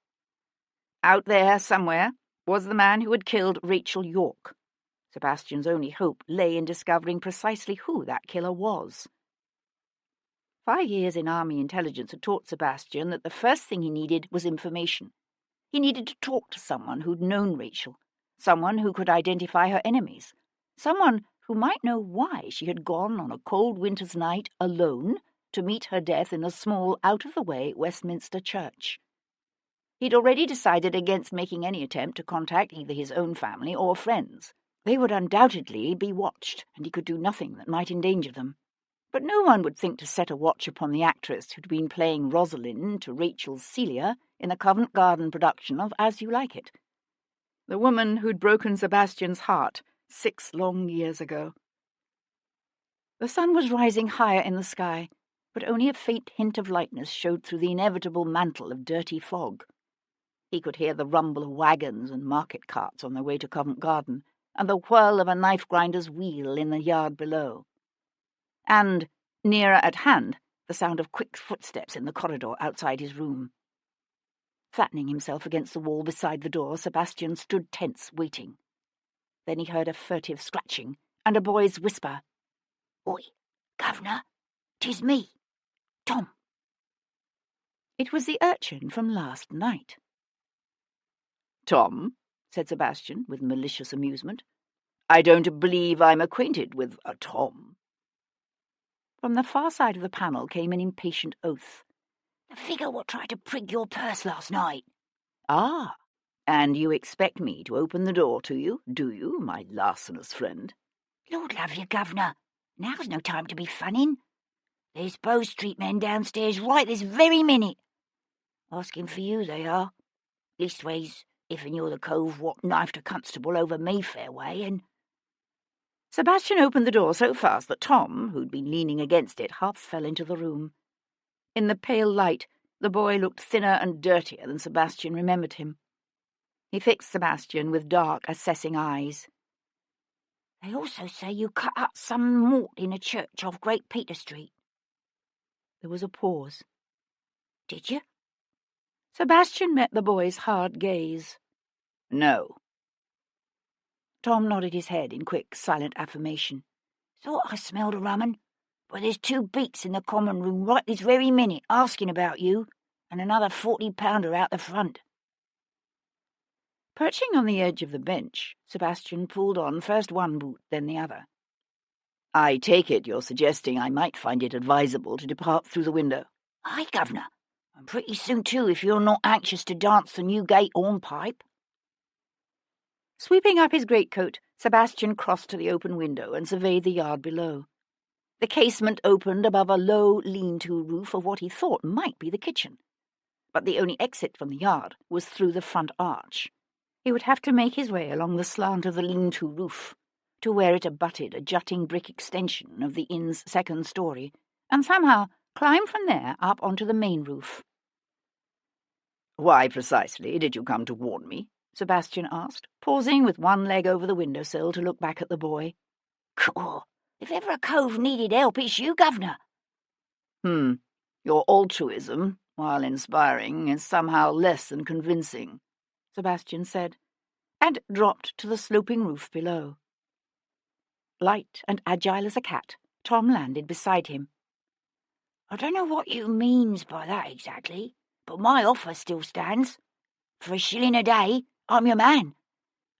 Out there, somewhere, was the man who had killed Rachel York. Sebastian's only hope lay in discovering precisely who that killer was. 5 years in army intelligence had taught Sebastian that the first thing he needed was information. He needed to talk to someone who'd known Rachel, someone who could identify her enemies, someone who might know why she had gone on a cold winter's night alone to meet her death in a small, out-of-the-way Westminster church. He'd already decided against making any attempt to contact either his own family or friends. They would undoubtedly be watched, and he could do nothing that might endanger them. But no one would think to set a watch upon the actress who'd been playing Rosalind to Rachel's Celia in the Covent Garden production of As You Like It. The woman who'd broken Sebastian's heart 6 long years ago. The sun was rising higher in the sky, but only a faint hint of lightness showed through the inevitable mantle of dirty fog. He could hear the rumble of wagons and market carts on their way to Covent Garden, and the whirl of a knife-grinder's wheel in the yard below. And, nearer at hand, the sound of quick footsteps in the corridor outside his room. Flattening himself against the wall beside the door, Sebastian stood tense, waiting. Then he heard a furtive scratching and a boy's whisper. "Oi, governor, 'tis me, Tom." It was the urchin from last night. "Tom," said Sebastian, with malicious amusement. "I don't believe I'm acquainted with a Tom." From the far side of the panel came an impatient oath. "The figure what tried to prig your purse last night." "Ah, and you expect me to open the door to you, do you, my larcenous friend?" "Lord love you, governor, now's no time to be funning. There's Bow Street men downstairs right this very minute. Asking for you, they are. Leastways, if'n you're the cove what knifed a constable over Mayfair way, and—" Sebastian opened the door so fast that Tom, who'd been leaning against it, half fell into the room. In the pale light, the boy looked thinner and dirtier than Sebastian remembered him. He fixed Sebastian with dark, assessing eyes. "They also say you cut up some mort in a church off Great Peter Street." There was a pause. "Did you?" Sebastian met the boy's hard gaze. "No." Tom nodded his head in quick, silent affirmation. "Thought I smelled a rum 'un, but there's 2 beats in the common room right this very minute asking about you, and another 40-pounder out the front." Perching on the edge of the bench, Sebastian pulled on first one boot, then the other. "I take it you're suggesting I might find it advisable to depart through the window." "Aye, governor, and pretty soon too, if you're not anxious to dance the Newgate hornpipe." Sweeping up his greatcoat, Sebastian crossed to the open window and surveyed the yard below. The casement opened above a low lean-to roof of what he thought might be the kitchen, but the only exit from the yard was through the front arch. He would have to make his way along the slant of the lean-to roof to where it abutted a jutting brick extension of the inn's second story, and somehow climb from there up onto the main roof. "Why precisely did you come to warn me?" Sebastian asked, pausing with one leg over the windowsill to look back at the boy. "Cool. If ever a cove needed help, it's you, governor." Your altruism, while inspiring, is somehow less than convincing," Sebastian said, and dropped to the sloping roof below. Light and agile as a cat, Tom landed beside him. "I don't know what you means by that exactly, but my offer still stands. For 1 shilling a day, I'm your man.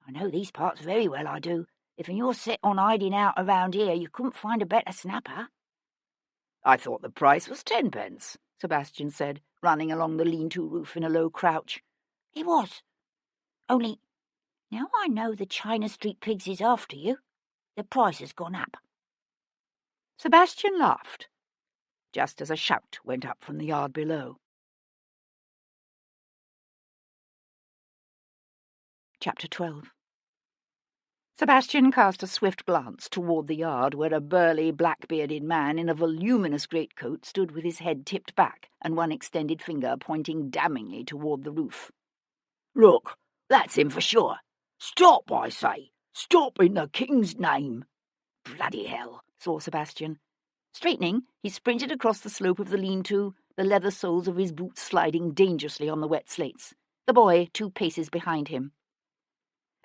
I know these parts very well, I do. If you're set on hiding out around here, you couldn't find a better snapper." "I thought the price was 10 pence, Sebastian said, running along the lean-to roof in a low crouch. "It was. Only, now I know the China Street pigs is after you, the price has gone up." Sebastian laughed, just as a shout went up from the yard below. Chapter 12. Sebastian cast a swift glance toward the yard where a burly, black-bearded man in a voluminous greatcoat stood with his head tipped back and one extended finger pointing damningly toward the roof. "Look, that's him for sure. Stop, I say. Stop in the king's name." "Bloody hell," swore Sebastian. Straightening, he sprinted across the slope of the lean-to, the leather soles of his boots sliding dangerously on the wet slates, the boy 2 paces behind him.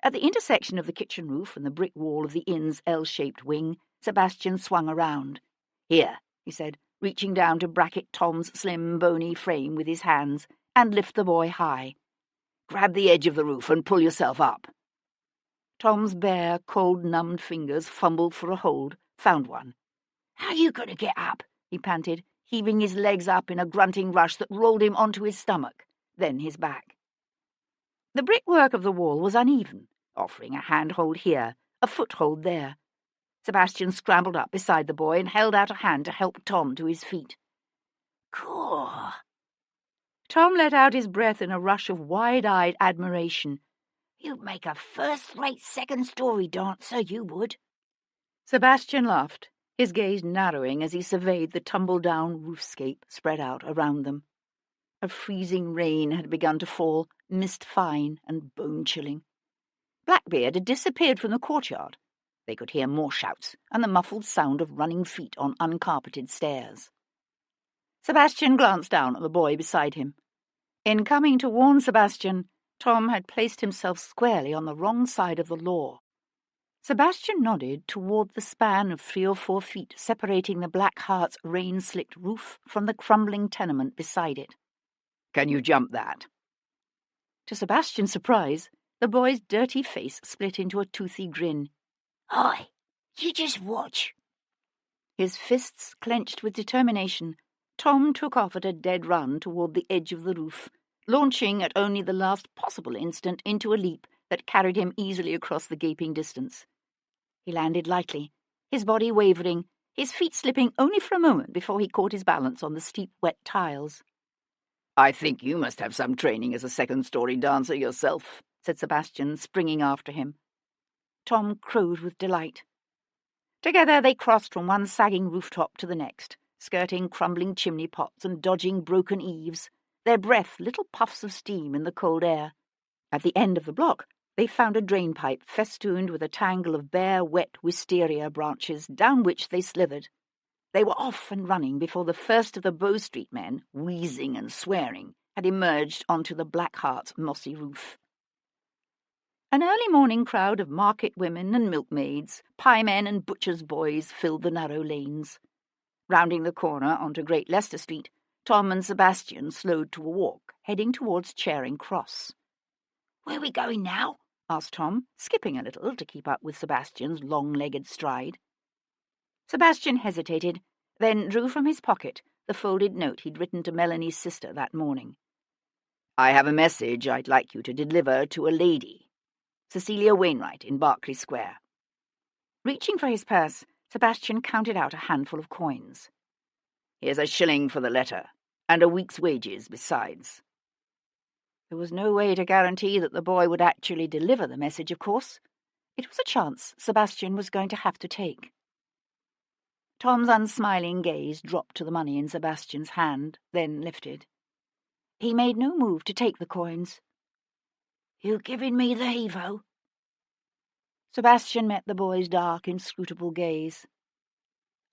At the intersection of the kitchen roof and the brick wall of the inn's L-shaped wing, Sebastian swung around. "Here," he said, reaching down to bracket Tom's slim, bony frame with his hands and lift the boy high. "Grab the edge of the roof and pull yourself up." Tom's bare, cold-numbed fingers fumbled for a hold, found one. "How you going to get up?" he panted, heaving his legs up in a grunting rush that rolled him onto his stomach, then his back. The brickwork of the wall was uneven, offering a handhold here, a foothold there. Sebastian scrambled up beside the boy and held out a hand to help Tom to his feet. "Cool." Tom let out his breath in a rush of wide-eyed admiration. "You'd make a first-rate second-story dancer, you would." Sebastian laughed, his gaze narrowing as he surveyed the tumble-down roofscape spread out around them. A freezing rain had begun to fall, mist-fine and bone-chilling. Blackbeard had disappeared from the courtyard. They could hear more shouts and the muffled sound of running feet on uncarpeted stairs. Sebastian glanced down at the boy beside him. In coming to warn Sebastian, Tom had placed himself squarely on the wrong side of the law. Sebastian nodded toward the span of 3 or 4 feet separating the Black Hart's rain-slicked roof from the crumbling tenement beside it. Can you jump that? To Sebastian's surprise, the boy's dirty face split into a toothy grin. Aye, you just watch. His fists clenched with determination, Tom took off at a dead run toward the edge of the roof, launching at only the last possible instant into a leap that carried him easily across the gaping distance. He landed lightly, his body wavering, his feet slipping only for a moment before he caught his balance on the steep, wet tiles. I think you must have some training as a second-story dancer yourself, said Sebastian, springing after him. Tom crowed with delight. Together they crossed from one sagging rooftop to the next, skirting crumbling chimney pots and dodging broken eaves, their breath little puffs of steam in the cold air. At the end of the block, they found a drainpipe festooned with a tangle of bare, wet wisteria branches down which they slithered. They were off and running before the first of the Bow Street men, wheezing and swearing, had emerged onto the Black Hart's mossy roof. An early morning crowd of market women and milkmaids, piemen and butchers' boys filled the narrow lanes. Rounding the corner onto Great Leicester Street, Tom and Sebastian slowed to a walk, heading towards Charing Cross. Where are we going now? asked Tom, skipping a little to keep up with Sebastian's long-legged stride. Sebastian hesitated, then drew from his pocket the folded note he'd written to Melanie's sister that morning. I have a message I'd like you to deliver to a lady. Cecilia Wainwright in Berkeley Square. Reaching for his purse, Sebastian counted out a handful of coins. Here's a shilling for the letter, and a week's wages besides. There was no way to guarantee that the boy would actually deliver the message, of course. It was a chance Sebastian was going to have to take. Tom's unsmiling gaze dropped to the money in Sebastian's hand, then lifted. He made no move to take the coins. You giving me the heave-ho? Sebastian met the boy's dark, inscrutable gaze.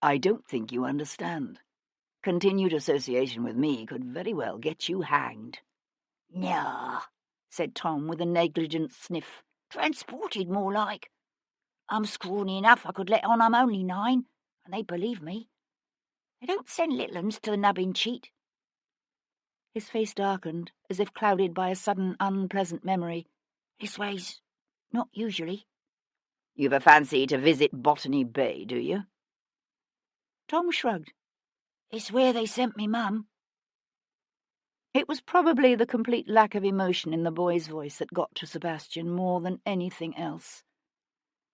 I don't think you understand. Continued association with me could very well get you hanged. Nah, said Tom with a negligent sniff. Transported, more like. I'm scrawny enough I could let on I'm only 9, and they'd believe me. They don't send little uns to the nubbin cheat. His face darkened, as if clouded by a sudden unpleasant memory. This way's not usually. You've a fancy to visit Botany Bay, do you? Tom shrugged. It's where they sent me mum. It was probably the complete lack of emotion in the boy's voice that got to Sebastian more than anything else.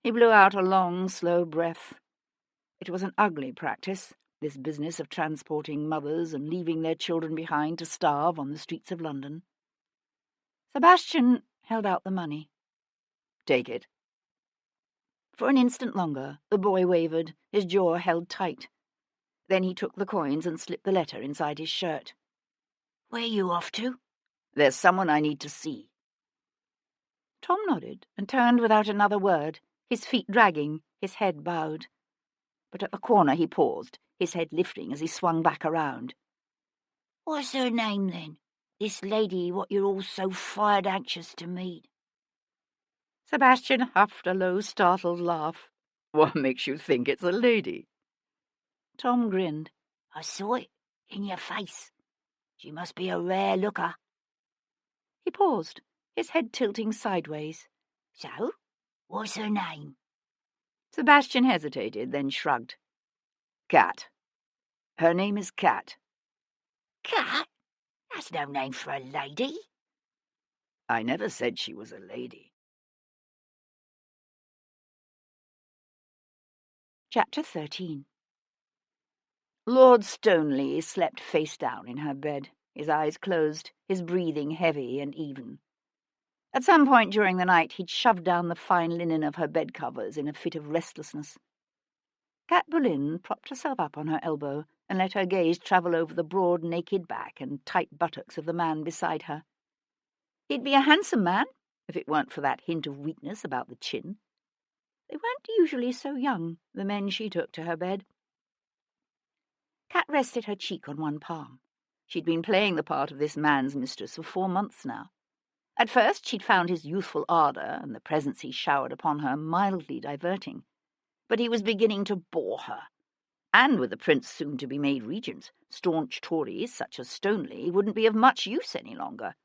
He blew out a long, slow breath. It was an ugly practice, this business of transporting mothers and leaving their children behind to starve on the streets of London. Sebastian held out the money. Take it. For an instant longer, the boy wavered, his jaw held tight. Then he took the coins and slipped the letter inside his shirt. Where you off to? There's someone I need to see. Tom nodded and turned without another word, his feet dragging, his head bowed. But at the corner he paused, his head lifting as he swung back around. What's her name, then? This lady what you're all so fired anxious to meet? Sebastian huffed a low, startled laugh. What makes you think it's a lady? Tom grinned. I saw it in your face. She must be a rare looker. He paused, his head tilting sideways. So, what's her name? Sebastian hesitated, then shrugged. Cat. Her name is Cat. Cat? That's no name for a lady. I never said she was a lady. Chapter 13. Lord Stoneleigh slept face down in her bed, his eyes closed, his breathing heavy and even. At some point during the night he'd shoved down the fine linen of her bed covers in a fit of restlessness. Cat Boleyn propped herself up on her elbow and let her gaze travel over the broad, naked back and tight buttocks of the man beside her. He'd be a handsome man, if it weren't for that hint of weakness about the chin. They weren't usually so young, the men she took to her bed. Cat rested her cheek on one palm. She'd been playing the part of this man's mistress for 4 months now. At first she'd found his youthful ardour and the presence he showered upon her mildly diverting, but he was beginning to bore her. And with the prince soon to be made regent, staunch Tories such as Stoneleigh wouldn't be of much use any longer.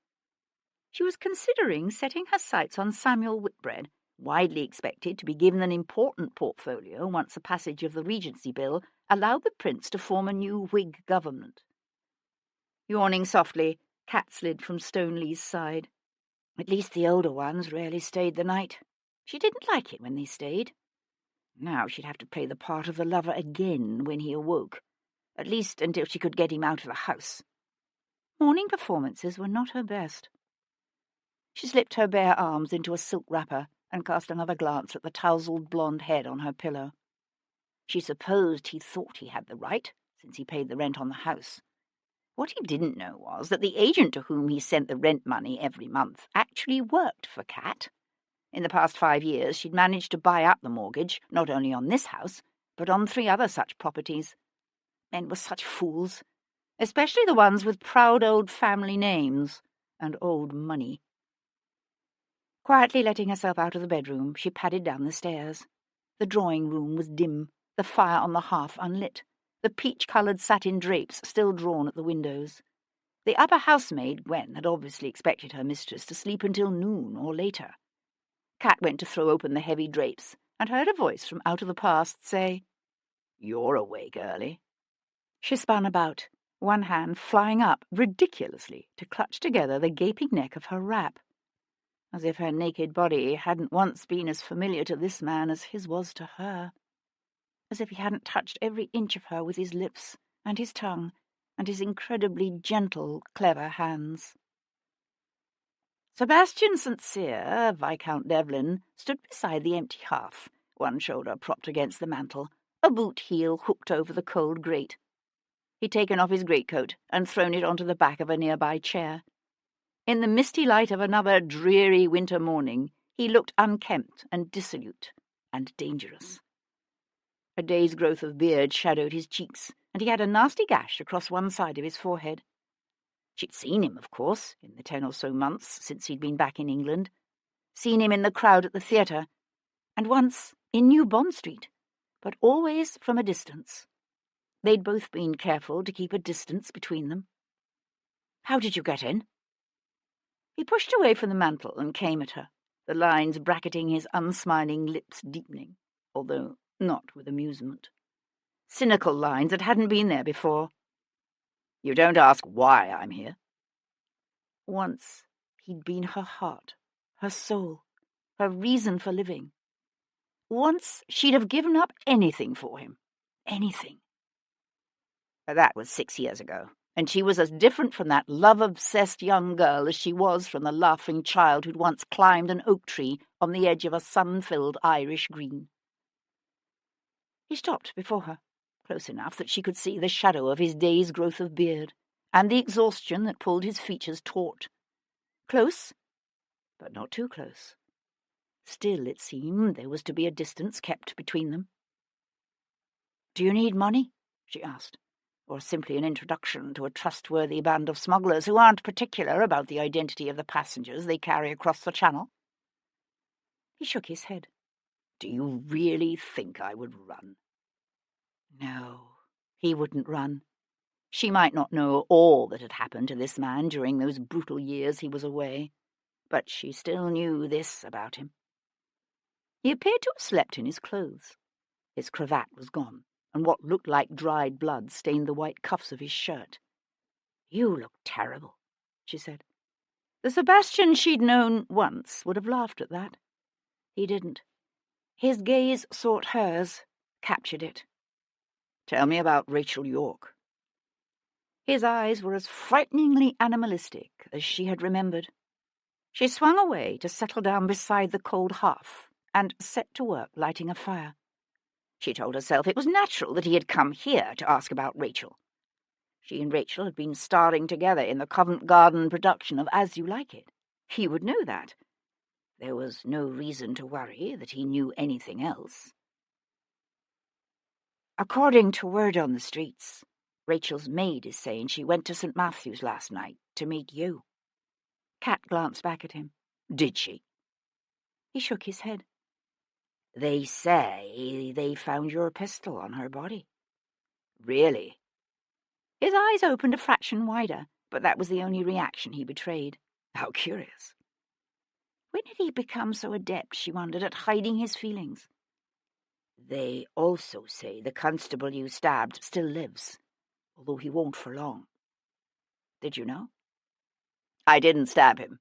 She was considering setting her sights on Samuel Whitbread, widely expected to be given an important portfolio once the passage of the Regency Bill allowed the prince to form a new Whig government. Yawning softly, Kat slid from Stoneleigh's side. At least the older ones rarely stayed the night. She didn't like it when they stayed. Now she'd have to play the part of the lover again when he awoke, at least until she could get him out of the house. Morning performances were not her best. She slipped her bare arms into a silk wrapper and cast another glance at the tousled blonde head on her pillow. She supposed he thought he had the right, since he paid the rent on the house. What he didn't know was that the agent to whom he sent the rent money every month actually worked for Kat. In the past 5 years she'd managed to buy up the mortgage, not only on this house, but on 3 other such properties. Men were such fools, especially the ones with proud old family names and old money. Quietly letting herself out of the bedroom, she padded down the stairs. The drawing-room was dim, the fire on the hearth unlit, the peach-coloured satin drapes still drawn at the windows. The upper housemaid, Gwen, had obviously expected her mistress to sleep until noon or later. Kat went to throw open the heavy drapes and heard a voice from out of the past say, "You're awake early." She spun about, one hand flying up ridiculously to clutch together the gaping neck of her wrap, as if her naked body hadn't once been as familiar to this man as his was to her, as if he hadn't touched every inch of her with his lips and his tongue and his incredibly gentle, clever hands. Sebastian St, Viscount Devlin, stood beside the empty hearth, one shoulder propped against the mantel, a boot heel hooked over the cold grate. He'd taken off his greatcoat and thrown it onto the back of a nearby chair. In the misty light of another dreary winter morning, he looked unkempt and dissolute and dangerous. A day's growth of beard shadowed his cheeks, and he had a nasty gash across one side of his forehead. She'd seen him, of course, in the 10 or so months since he'd been back in England, seen him in the crowd at the theatre, and once in New Bond Street, but always from a distance. They'd both been careful to keep a distance between them. "How did you get in?" He pushed away from the mantel and came at her, the lines bracketing his unsmiling lips deepening, although not with amusement. Cynical lines that hadn't been there before. "You don't ask why I'm here." Once he'd been her heart, her soul, her reason for living. Once she'd have given up anything for him. Anything. But that was 6 years ago, and she was as different from that love-obsessed young girl as she was from the laughing child who'd once climbed an oak tree on the edge of a sun-filled Irish green. He stopped before her, close enough that she could see the shadow of his day's growth of beard, and the exhaustion that pulled his features taut. Close, but not too close. Still, it seemed, there was to be a distance kept between them. "Do you need money?" she asked, "or simply an introduction to a trustworthy band of smugglers who aren't particular about the identity of the passengers they carry across the channel?" He shook his head. "Do you really think I would run?" No, he wouldn't run. She might not know all that had happened to this man during those brutal years he was away, but she still knew this about him. He appeared to have slept in his clothes. His cravat was gone, and what looked like dried blood stained the white cuffs of his shirt. "You look terrible," she said. The Sebastian she'd known once would have laughed at that. He didn't. His gaze sought hers, captured it. "Tell me about Rachel York." His eyes were as frighteningly animalistic as she had remembered. She swung away to settle down beside the cold hearth and set to work lighting a fire. She told herself it was natural that he had come here to ask about Rachel. She and Rachel had been starring together in the Covent Garden production of As You Like It. He would know that. There was no reason to worry that he knew anything else. "According to word on the streets, Rachel's maid is saying she went to St. Matthew's last night to meet you. Cat glanced back at him. Did she? He shook his head. They say they found your pistol on her body. Really? His eyes opened a fraction wider, but that was the only reaction he betrayed. How curious. When had he become so adept, she wondered, at hiding his feelings? They also say the constable you stabbed still lives, although he won't for long. Did you know? I didn't stab him.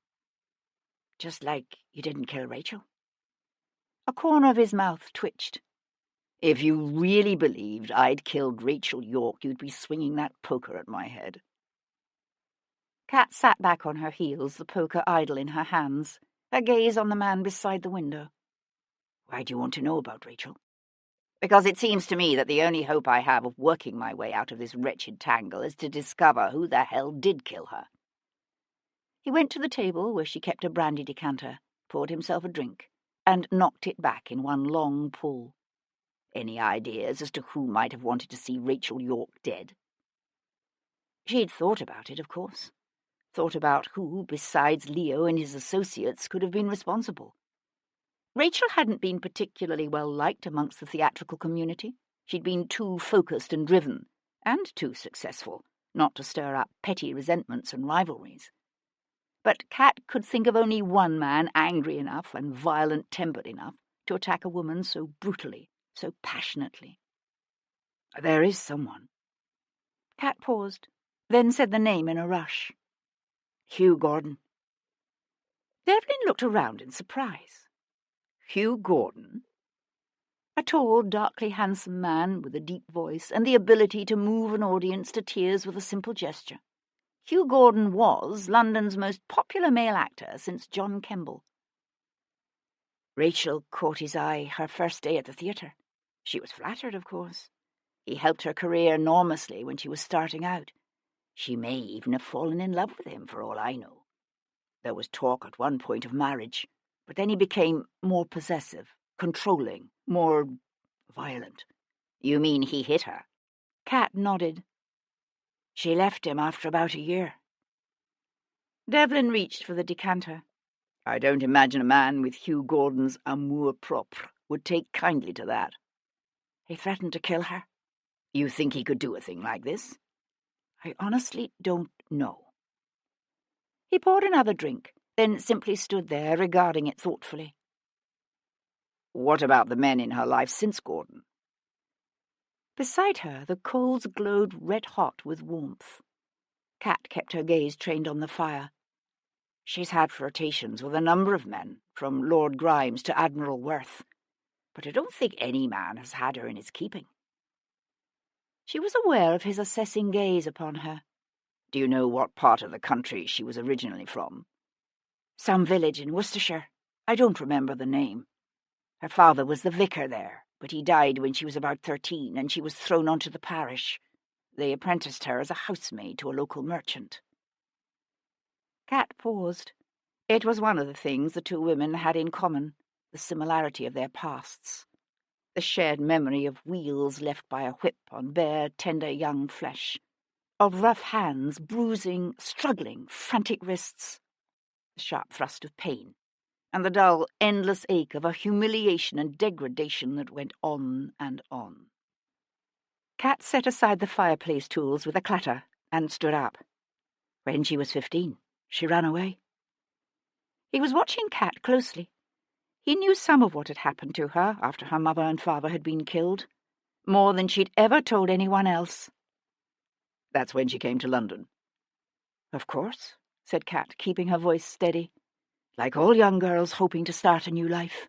Just like you didn't kill Rachel? A corner of his mouth twitched. If you really believed I'd killed Rachel York, you'd be swinging that poker at my head. Cat sat back on her heels, the poker idle in her hands, her gaze on the man beside the window. Why do you want to know about Rachel? Because it seems to me that the only hope I have of working my way out of this wretched tangle is to discover who the hell did kill her. He went to the table where she kept a brandy decanter, poured himself a drink, and knocked it back in one long pull. Any ideas as to who might have wanted to see Rachel York dead? She'd thought about it, of course. Thought about who, besides Leo and his associates, could have been responsible. Rachel hadn't been particularly well liked amongst the theatrical community. She'd been too focused and driven, and too successful, not to stir up petty resentments and rivalries. But Cat could think of only one man angry enough and violent-tempered enough to attack a woman so brutally, so passionately. There is someone. Cat paused, then said the name in a rush. Hugh Gordon. Devlin looked around in surprise. Hugh Gordon? A tall, darkly handsome man with a deep voice and the ability to move an audience to tears with a simple gesture. Hugh Gordon was London's most popular male actor since John Kemble. Rachel caught his eye her first day at the theatre. She was flattered, of course. He helped her career enormously when she was starting out. She may even have fallen in love with him, for all I know. There was talk at one point of marriage, but then he became more possessive, controlling, more violent. You mean he hit her? Cat nodded. She left him after about a year. Devlin reached for the decanter. I don't imagine a man with Hugh Gordon's amour-propre would take kindly to that. He threatened to kill her. You think he could do a thing like this? I honestly don't know. He poured another drink, then simply stood there, regarding it thoughtfully. What about the men in her life since Gordon? Beside her, the coals glowed red-hot with warmth. Cat kept her gaze trained on the fire. She's had flirtations with a number of men, from Lord Grimes to Admiral Worth, but I don't think any man has had her in his keeping. She was aware of his assessing gaze upon her. Do you know what part of the country she was originally from? Some village in Worcestershire. I don't remember the name. Her father was the vicar there, but he died when she was about 13, and she was thrown onto the parish. They apprenticed her as a housemaid to a local merchant. Cat paused. It was one of the things the two women had in common, the similarity of their pasts, the shared memory of wheals left by a whip on bare, tender young flesh, of rough hands, bruising, struggling, frantic wrists, the sharp thrust of pain, and the dull, endless ache of a humiliation and degradation that went on and on. Cat set aside the fireplace tools with a clatter and stood up. When she was 15, she ran away. He was watching Cat closely. He knew some of what had happened to her after her mother and father had been killed, more than she'd ever told anyone else. That's when she came to London. Of course, said Cat, keeping her voice steady, like all young girls hoping to start a new life.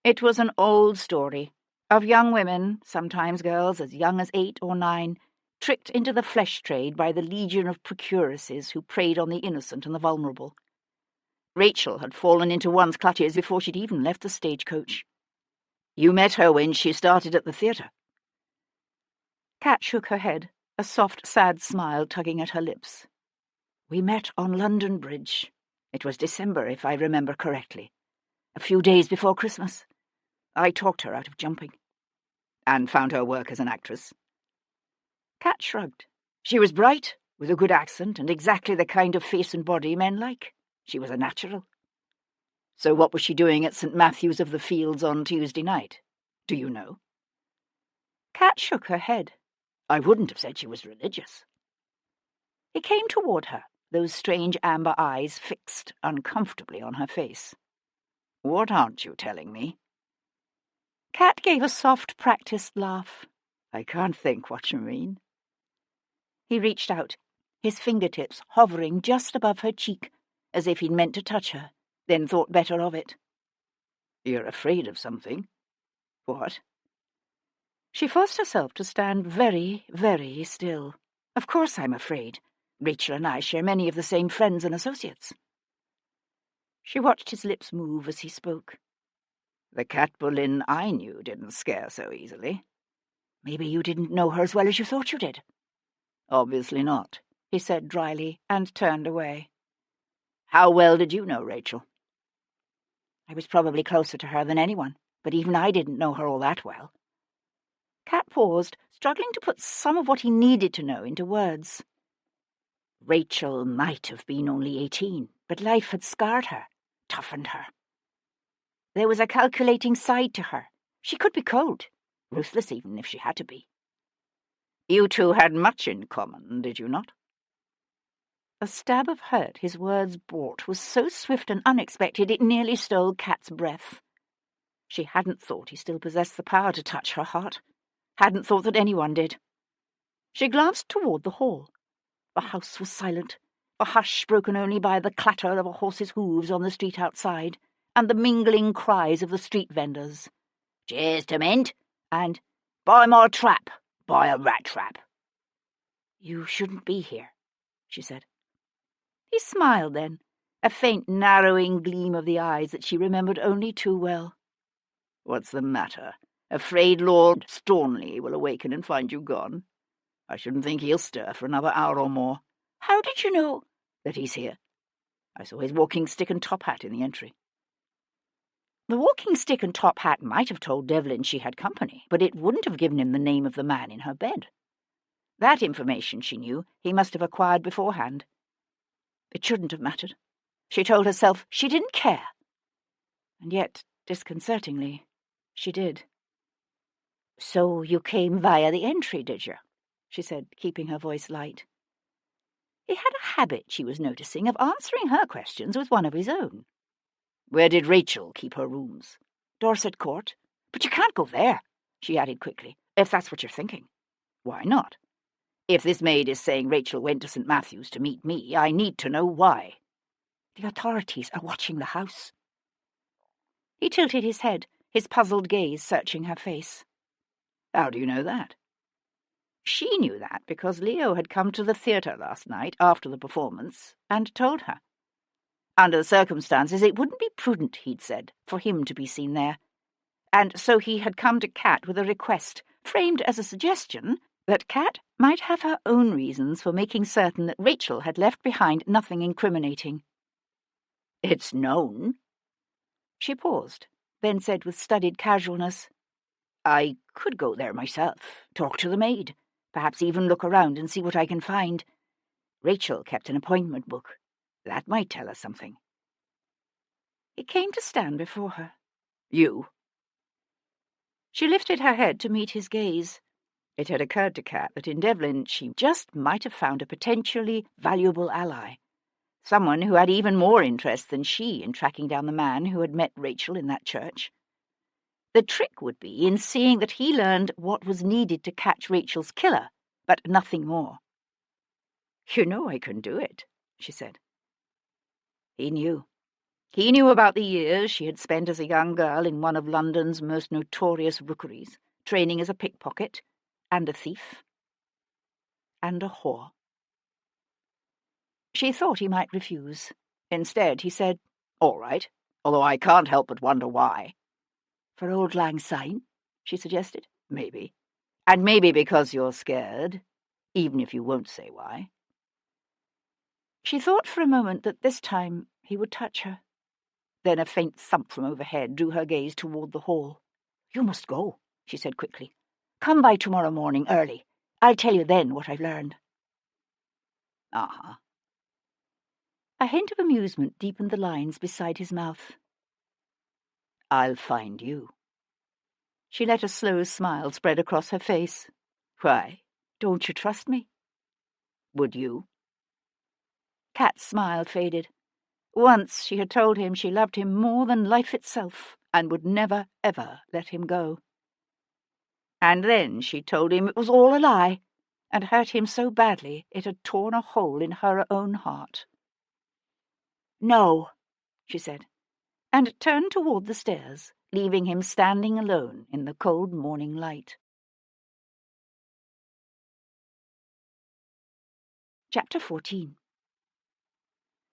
It was an old story of young women, sometimes girls as young as 8 or 9, tricked into the flesh trade by the legion of procuresses who preyed on the innocent and the vulnerable. Rachel had fallen into one's clutches before she'd even left the stagecoach. You met her when she started at the theatre? Cat shook her head, a soft, sad smile tugging at her lips. We met on London Bridge. It was December, if I remember correctly. A few days before Christmas. I talked her out of jumping. And found her work as an actress? Kat shrugged. She was bright, with a good accent, and exactly the kind of face and body men like. She was a natural. So what was she doing at St. Matthew's of the Fields on Tuesday night? Do you know? Kat shook her head. I wouldn't have said she was religious. He came toward her, those strange amber eyes fixed uncomfortably on her face. What aren't you telling me? Kat gave a soft, practiced laugh. I can't think what you mean. He reached out, his fingertips hovering just above her cheek, as if he'd meant to touch her, then thought better of it. You're afraid of something? What? She forced herself to stand very, very still. Of course I'm afraid. Rachel and I share many of the same friends and associates. She watched his lips move as he spoke. The Kat Boleyn I knew didn't scare so easily. Maybe you didn't know her as well as you thought you did. Obviously not, he said dryly, and turned away. How well did you know Rachel? I was probably closer to her than anyone, but even I didn't know her all that well. Kat paused, struggling to put some of what he needed to know into words. Rachel might have been only 18, but life had scarred her, toughened her. There was a calculating side to her. She could be cold, ruthless even if she had to be. You two had much in common, did you not? The stab of hurt his words brought was so swift and unexpected it nearly stole Kat's breath. She hadn't thought he still possessed the power to touch her heart, hadn't thought that anyone did. She glanced toward the hall. The house was silent, a hush broken only by the clatter of a horse's hooves on the street outside, and the mingling cries of the street vendors. Cheers to mint, and buy my trap, buy a rat trap. You shouldn't be here, she said. He smiled then, a faint narrowing gleam of the eyes that she remembered only too well. What's the matter? Afraid Lord Stornley will awaken and find you gone? I shouldn't think he'll stir for another hour or more. How did you know that he's here? I saw his walking stick and top hat in the entry. The walking stick and top hat might have told Devlin she had company, but it wouldn't have given him the name of the man in her bed. That information, she knew, he must have acquired beforehand. It shouldn't have mattered. She told herself she didn't care. And yet, disconcertingly, she did. So you came via the entry, did you? She said, keeping her voice light. He had a habit, she was noticing, of answering her questions with one of his own. Where did Rachel keep her rooms? Dorset Court. But you can't go there, she added quickly, if that's what you're thinking. Why not? If this maid is saying Rachel went to St. Matthew's to meet me, I need to know why. The authorities are watching the house. He tilted his head, his puzzled gaze searching her face. How do you know that? She knew that because Leo had come to the theatre last night after the performance and told her. Under the circumstances, it wouldn't be prudent, he'd said, for him to be seen there. And so he had come to Kat with a request, framed as a suggestion, that Kat might have her own reasons for making certain that Rachel had left behind nothing incriminating. It's known. She paused, then said with studied casualness, I could go there myself, talk to the maid, perhaps even look around and see what I can find. Rachel kept an appointment book. That might tell us something. He came to stand before her. You? She lifted her head to meet his gaze. It had occurred to Kat that in Devlin she just might have found a potentially valuable ally, someone who had even more interest than she in tracking down the man who had met Rachel in that church. The trick would be in seeing that he learned what was needed to catch Rachel's killer, but nothing more. You know I can do it, she said. He knew. He knew about the years she had spent as a young girl in one of London's most notorious rookeries, training as a pickpocket, and a thief, and a whore. She thought he might refuse. Instead, he said, All right, although I can't help but wonder why. For Auld Lang Syne, she suggested. Maybe. And maybe because you're scared, even if you won't say why. She thought for a moment that this time he would touch her. Then a faint thump from overhead drew her gaze toward the hall. You must go, she said quickly. Come by tomorrow morning early. I'll tell you then what I've learned. Uh-huh. A hint of amusement deepened the lines beside his mouth. I'll find you. She let a slow smile spread across her face. Why? Don't you trust me? Would you? Kat's smile faded. Once she had told him she loved him more than life itself and would never, ever let him go. And then she told him it was all a lie, and hurt him so badly it had torn a hole in her own heart. "No," she said, and turned toward the stairs, leaving him standing alone in the cold morning light. Chapter 14.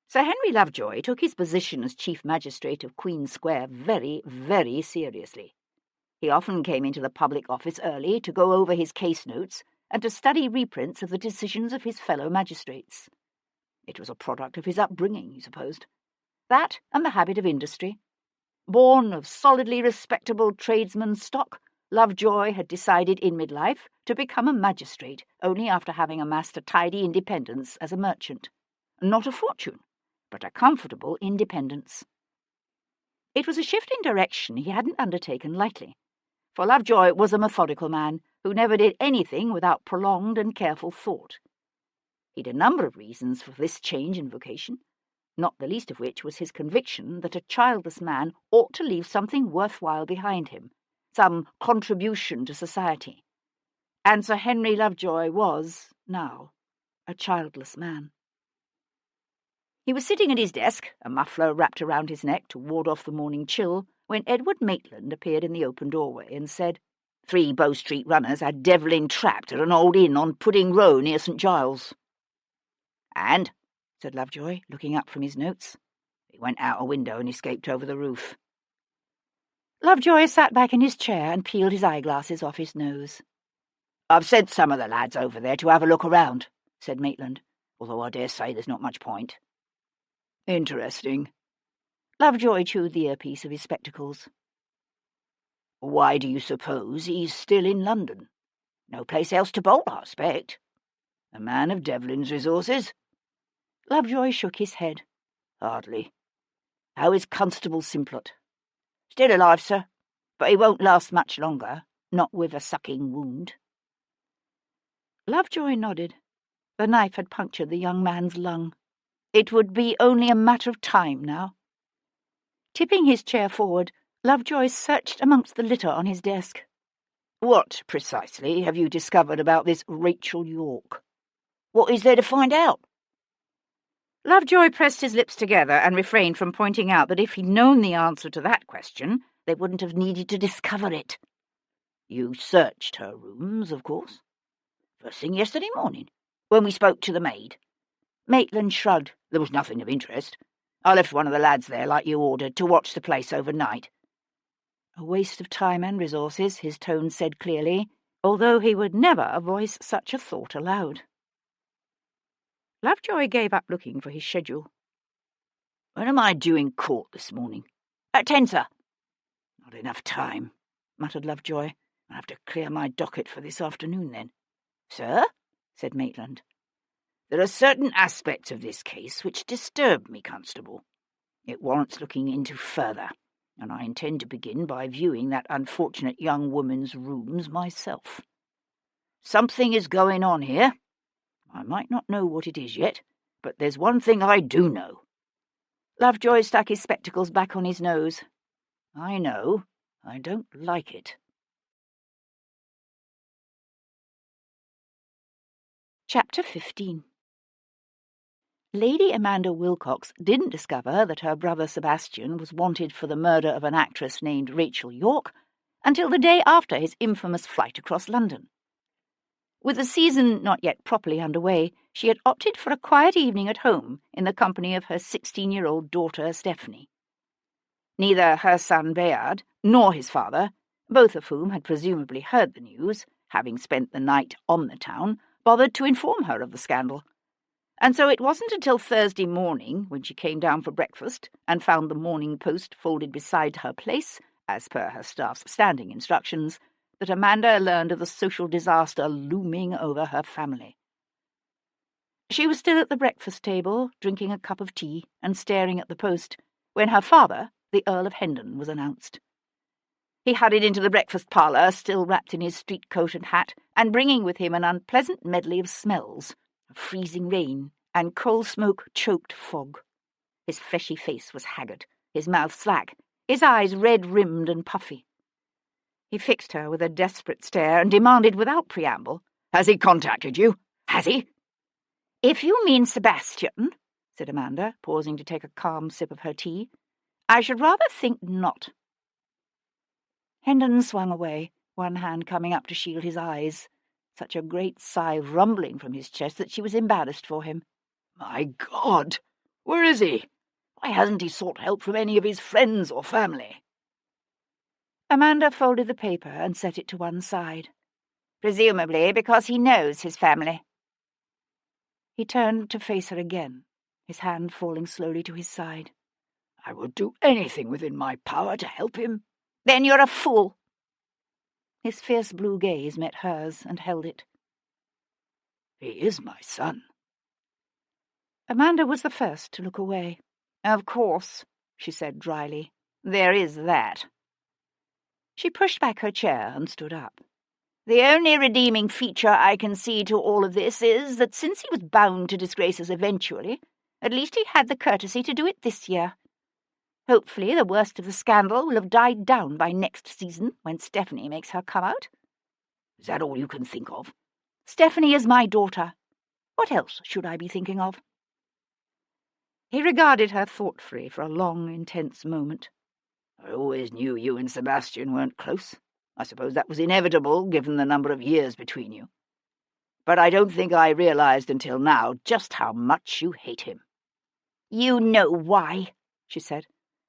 Sir Henry Lovejoy took his position as Chief Magistrate of Queen Square very, very seriously. He often came into the public office early to go over his case notes and to study reprints of the decisions of his fellow magistrates. It was a product of his upbringing, he supposed. That and the habit of industry. Born of solidly respectable tradesman stock, Lovejoy had decided in midlife to become a magistrate only after having amassed a tidy independence as a merchant. Not a fortune, but a comfortable independence. It was a shift in direction he hadn't undertaken lightly, for Lovejoy was a methodical man who never did anything without prolonged and careful thought. He'd a number of reasons for this change in vocation, not the least of which was his conviction that a childless man ought to leave something worthwhile behind him, some contribution to society. And Sir Henry Lovejoy was, now, a childless man. He was sitting at his desk, a muffler wrapped around his neck to ward off the morning chill, when Edward Maitland appeared in the open doorway and said, "3 Bow Street runners had Devlin trapped at an old inn on Pudding Row near St. Giles." "And?" said Lovejoy, looking up from his notes. "He went out a window and escaped over the roof." Lovejoy sat back in his chair and peeled his eyeglasses off his nose. "I've sent some of the lads over there to have a look around," said Maitland, "although I dare say there's not much point." "Interesting." Lovejoy chewed the earpiece of his spectacles. "Why do you suppose he's still in London? No place else to bolt, I expect. A man of Devlin's resources?" Lovejoy shook his head. "Hardly. How is Constable Simplot?" "Still alive, sir, but he won't last much longer, not with a sucking wound." Lovejoy nodded. The knife had punctured the young man's lung. It would be only a matter of time now. Tipping his chair forward, Lovejoy searched amongst the litter on his desk. "What, precisely, have you discovered about this Rachel York? What is there to find out?" Lovejoy pressed his lips together and refrained from pointing out that if he'd known the answer to that question, they wouldn't have needed to discover it. "You searched her rooms, of course?" "First thing yesterday morning, when we spoke to the maid." Maitland shrugged. "There was nothing of interest. I left one of the lads there, like you ordered, to watch the place overnight." A waste of time and resources, his tone said clearly, although he would never voice such a thought aloud. Lovejoy gave up looking for his schedule. "When am I due in court this morning?" "At 10, sir." "Not enough time," muttered Lovejoy. "I'll have to clear my docket for this afternoon, then." "Sir?" said Maitland. "There are certain aspects of this case which disturb me, Constable. It warrants looking into further, and I intend to begin by viewing that unfortunate young woman's rooms myself. Something is going on here. I might not know what it is yet, but there's one thing I do know." Lovejoy stuck his spectacles back on his nose. "I know. I don't like it." Chapter 15. Lady Amanda Wilcox didn't discover that her brother Sebastian was wanted for the murder of an actress named Rachel York until the day after his infamous flight across London. With the season not yet properly underway, she had opted for a quiet evening at home in the company of her 16-year-old daughter Stephanie. Neither her son Bayard nor his father, both of whom had presumably heard the news, having spent the night on the town, bothered to inform her of the scandal. And so it wasn't until Thursday morning, when she came down for breakfast and found the Morning Post folded beside her place, as per her staff's standing instructions, that Amanda learned of the social disaster looming over her family. She was still at the breakfast table, drinking a cup of tea and staring at the post, when her father, the Earl of Hendon, was announced. He hurried into the breakfast parlour, still wrapped in his street coat and hat, and bringing with him an unpleasant medley of smells, freezing rain and coal-smoke-choked fog. His fleshy face was haggard, his mouth slack, his eyes red-rimmed and puffy. He fixed her with a desperate stare and demanded without preamble, "Has he contacted you? Has he?" "If you mean Sebastian," said Amanda, pausing to take a calm sip of her tea, "I should rather think not." Hendon swung away, one hand coming up to shield his eyes, such a great sigh rumbling from his chest that she was embarrassed for him. "My God! Where is he? Why hasn't he sought help from any of his friends or family?" Amanda folded the paper and set it to one side. "Presumably because he knows his family." He turned to face her again, his hand falling slowly to his side. "I will do anything within my power to help him." "Then you're a fool." His fierce blue gaze met hers and held it. "He is my son." Amanda was the first to look away. "Of course," she said dryly. "There is that." She pushed back her chair and stood up. "The only redeeming feature I can see to all of this is that since he was bound to disgrace us eventually, at least he had the courtesy to do it this year. Hopefully the worst of the scandal will have died down by next season, when Stephanie makes her come out." "Is that all you can think of?" "Stephanie is my daughter. What else should I be thinking of?" He regarded her thoughtfully for a long, intense moment. "I always knew you and Sebastian weren't close. I suppose that was inevitable, given the number of years between you. But I don't think I realized until now just how much you hate him." "You know why," she said,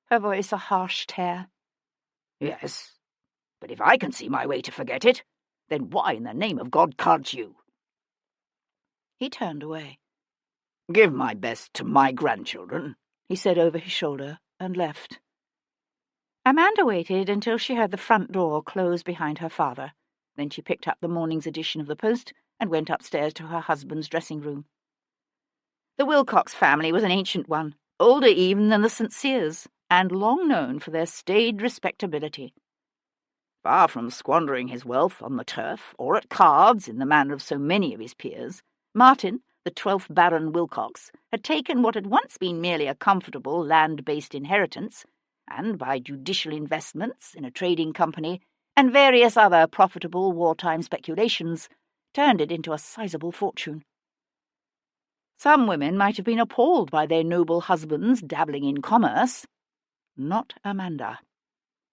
her voice a harsh tear. "Yes, but if I can see my way to forget it, then why in the name of God can't you?" He turned away. "Give my best to my grandchildren," he said over his shoulder, and left. Amanda waited until she heard the front door close behind her father. Then she picked up the morning's edition of the Post and went upstairs to her husband's dressing room. The Wilcox family was an ancient one, older even than the St. Cyrs, and long known for their staid respectability. Far from squandering his wealth on the turf or at cards in the manner of so many of his peers, Martin, the 12th Baron Wilcox, had taken what had once been merely a comfortable land-based inheritance, and by judicial investments in a trading company and various other profitable wartime speculations, turned it into a sizable fortune. Some women might have been appalled by their noble husbands dabbling in commerce. Not Amanda.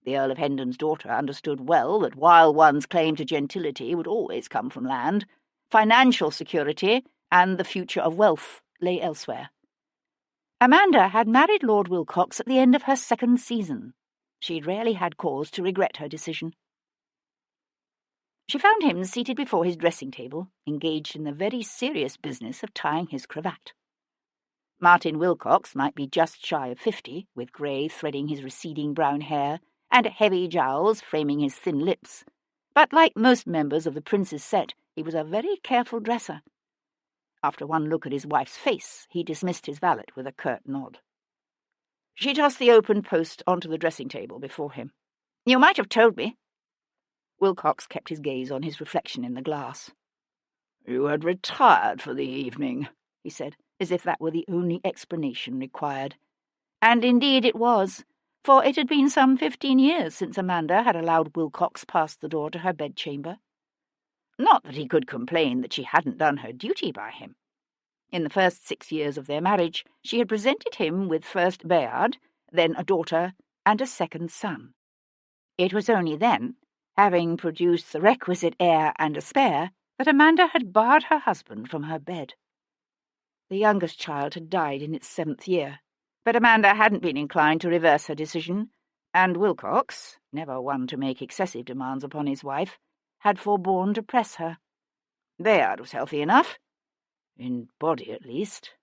The Earl of Hendon's daughter understood well that while one's claim to gentility would always come from land, financial security and the future of wealth lay elsewhere. Amanda had married Lord Wilcox at the end of her second season. She'd rarely had cause to regret her decision. She found him seated before his dressing-table, engaged in the very serious business of tying his cravat. Martin Wilcox might be just shy of 50, with grey threading his receding brown hair and heavy jowls framing his thin lips, but like most members of the prince's set, he was a very careful dresser. After one look at his wife's face, he dismissed his valet with a curt nod. She tossed the open Post onto the dressing-table before him. "You might have told me." Wilcox kept his gaze on his reflection in the glass. "You had retired for the evening," he said, as if that were the only explanation required. And indeed it was, for it had been some 15 years since Amanda had allowed Wilcox past the door to her bedchamber. Not that he could complain that she hadn't done her duty by him. In the first 6 years of their marriage, she had presented him with first Bayard, then a daughter, and a second son. It was only then, having produced the requisite heir and a spare, that Amanda had barred her husband from her bed. The youngest child had died in its 7th year, but Amanda hadn't been inclined to reverse her decision, and Wilcox, never one to make excessive demands upon his wife, had forborne to press her. Bayard was healthy enough, in body at least,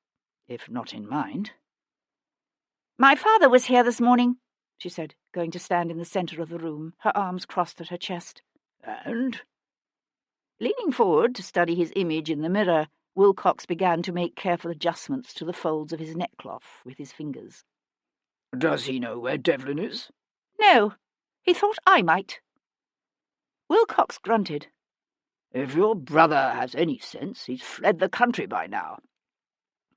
if not in mind. "My father was here this morning," she said, going to stand in the centre of the room, her arms crossed at her chest. And? Leaning forward to study his image in the mirror, Wilcox began to make careful adjustments to the folds of his neckcloth with his fingers. Does he know where Devlin is? No, he thought I might. Wilcox grunted. If your brother has any sense, he's fled the country by now.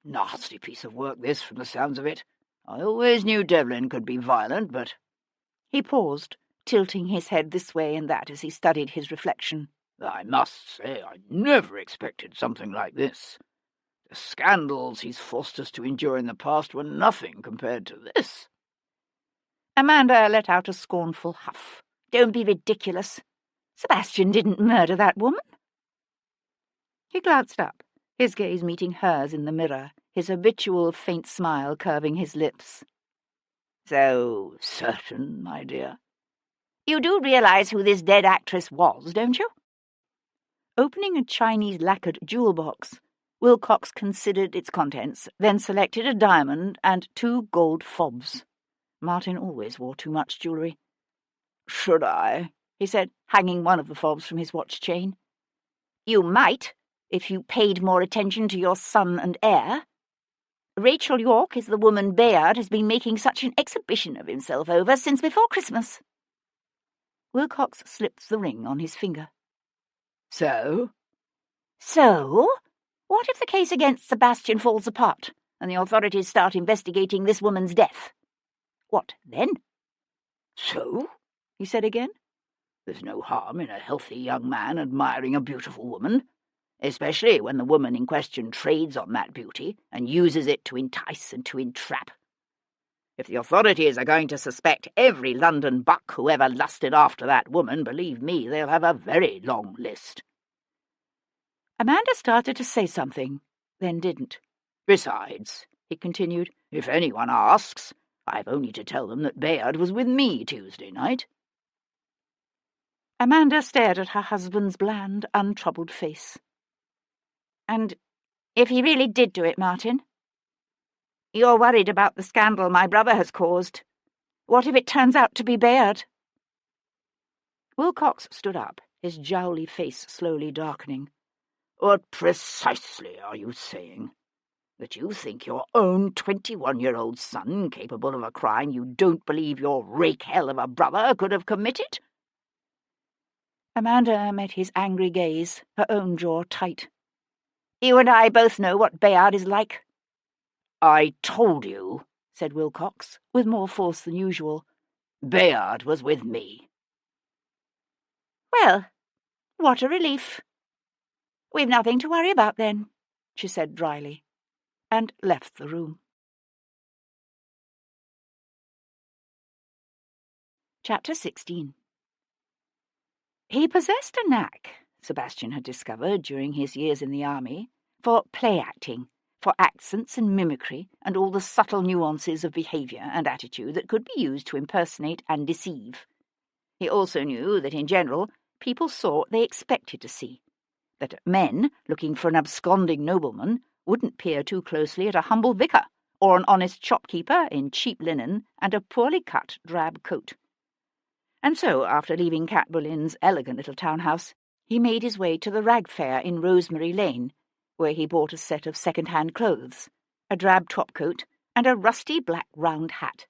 Nasty piece of work this, from the sounds of it. I always knew Devlin could be violent, but— He paused, tilting his head this way and that as he studied his reflection. I must say I never expected something like this. The scandals he's forced us to endure in the past were nothing compared to this. Amanda let out a scornful huff. Don't be ridiculous. Sebastian didn't murder that woman. He glanced up, his gaze meeting hers in the mirror, his habitual faint smile curving his lips. So certain, my dear? You do realize who this dead actress was, don't you? Opening a Chinese lacquered jewel box, Wilcox considered its contents, then selected a diamond and 2 gold fobs. Martin always wore too much jewellery. Should I? He said, hanging one of the fobs from his watch chain. You might, if you paid more attention to your son and heir. Rachel York is the woman Bayard has been making such an exhibition of himself over since before Christmas. Wilcox slipped the ring on his finger. So? So? What if the case against Sebastian falls apart, and the authorities start investigating this woman's death? What then? So? He said again. There's no harm in a healthy young man admiring a beautiful woman, especially when the woman in question trades on that beauty and uses it to entice and to entrap. If the authorities are going to suspect every London buck who ever lusted after that woman, believe me, they'll have a very long list. Amanda started to say something, then didn't. Besides, he continued, if anyone asks, I've only to tell them that Bayard was with me Tuesday night. Amanda stared at her husband's bland, untroubled face. And if he really did do it, Martin? You're worried about the scandal my brother has caused. What if it turns out to be Bayard? Wilcox stood up, his jowly face slowly darkening. What precisely are you saying? That you think your own 21-year-old son capable of a crime you don't believe your rake hell of a brother could have committed? Amanda met his angry gaze, her own jaw tight. You and I both know what Bayard is like. I told you, said Wilcox, with more force than usual. Bayard was with me. Well, what a relief. We've nothing to worry about then, she said dryly, and left the room. Chapter 16. He possessed a knack, Sebastian had discovered during his years in the army, for play-acting, for accents and mimicry and all the subtle nuances of behaviour and attitude that could be used to impersonate and deceive. He also knew that, in general, people saw what they expected to see, that men, looking for an absconding nobleman, wouldn't peer too closely at a humble vicar or an honest shopkeeper in cheap linen and a poorly cut drab coat. And so, after leaving Cat Bullen's elegant little townhouse, he made his way to the rag fair in Rosemary Lane, where he bought a set of second-hand clothes, a drab topcoat, and a rusty black round hat.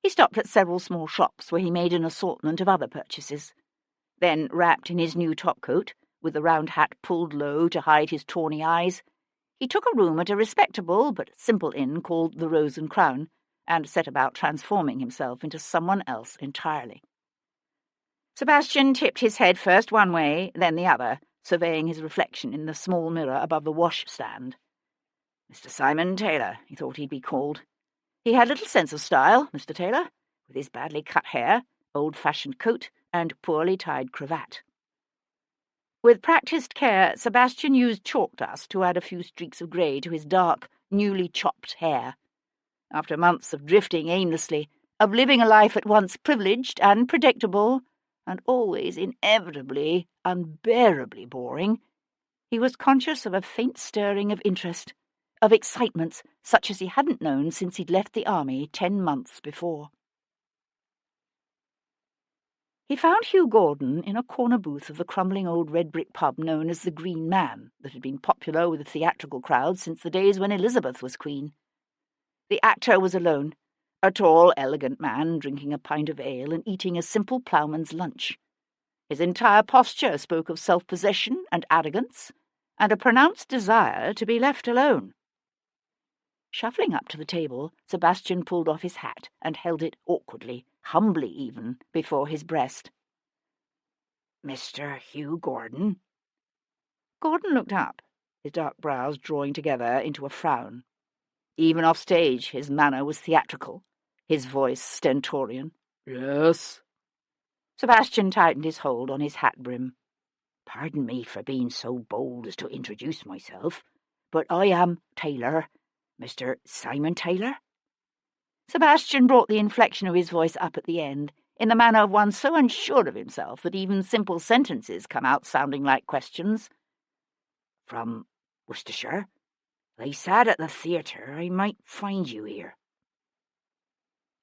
He stopped at several small shops where he made an assortment of other purchases. Then, wrapped in his new topcoat, with the round hat pulled low to hide his tawny eyes, he took a room at a respectable but simple inn called the Rose and Crown, and set about transforming himself into someone else entirely. Sebastian tipped his head first one way, then the other, surveying his reflection in the small mirror above the washstand. Mr. Simon Taylor, he thought he'd be called. He had little sense of style, Mr. Taylor, with his badly cut hair, old-fashioned coat, and poorly tied cravat. With practised care, Sebastian used chalk dust to add a few streaks of grey to his dark, newly chopped hair. After months of drifting aimlessly, of living a life at once privileged and predictable, and always inevitably, unbearably boring, he was conscious of a faint stirring of interest, of excitements such as he hadn't known since he'd left the army 10 months before. He found Hugh Gordon in a corner booth of the crumbling old red-brick pub known as the Green Man, that had been popular with the theatrical crowd since the days when Elizabeth was queen. The actor was alone, a tall, elegant man drinking a pint of ale and eating a simple ploughman's lunch. His entire posture spoke of self-possession and arrogance, and a pronounced desire to be left alone. Shuffling up to the table, Sebastian pulled off his hat and held it awkwardly, humbly even, before his breast. "Mr. Hugh Gordon?" Gordon looked up, his dark brows drawing together into a frown. Even off stage, his manner was theatrical, his voice stentorian. "Yes?" Sebastian tightened his hold on his hat brim. "Pardon me for being so bold as to introduce myself, but I am Taylor, Mr. Simon Taylor." Sebastian brought the inflection of his voice up at the end, in the manner of one so unsure of himself that even simple sentences come out sounding like questions. "From Worcestershire? They said at the theatre I might find you here."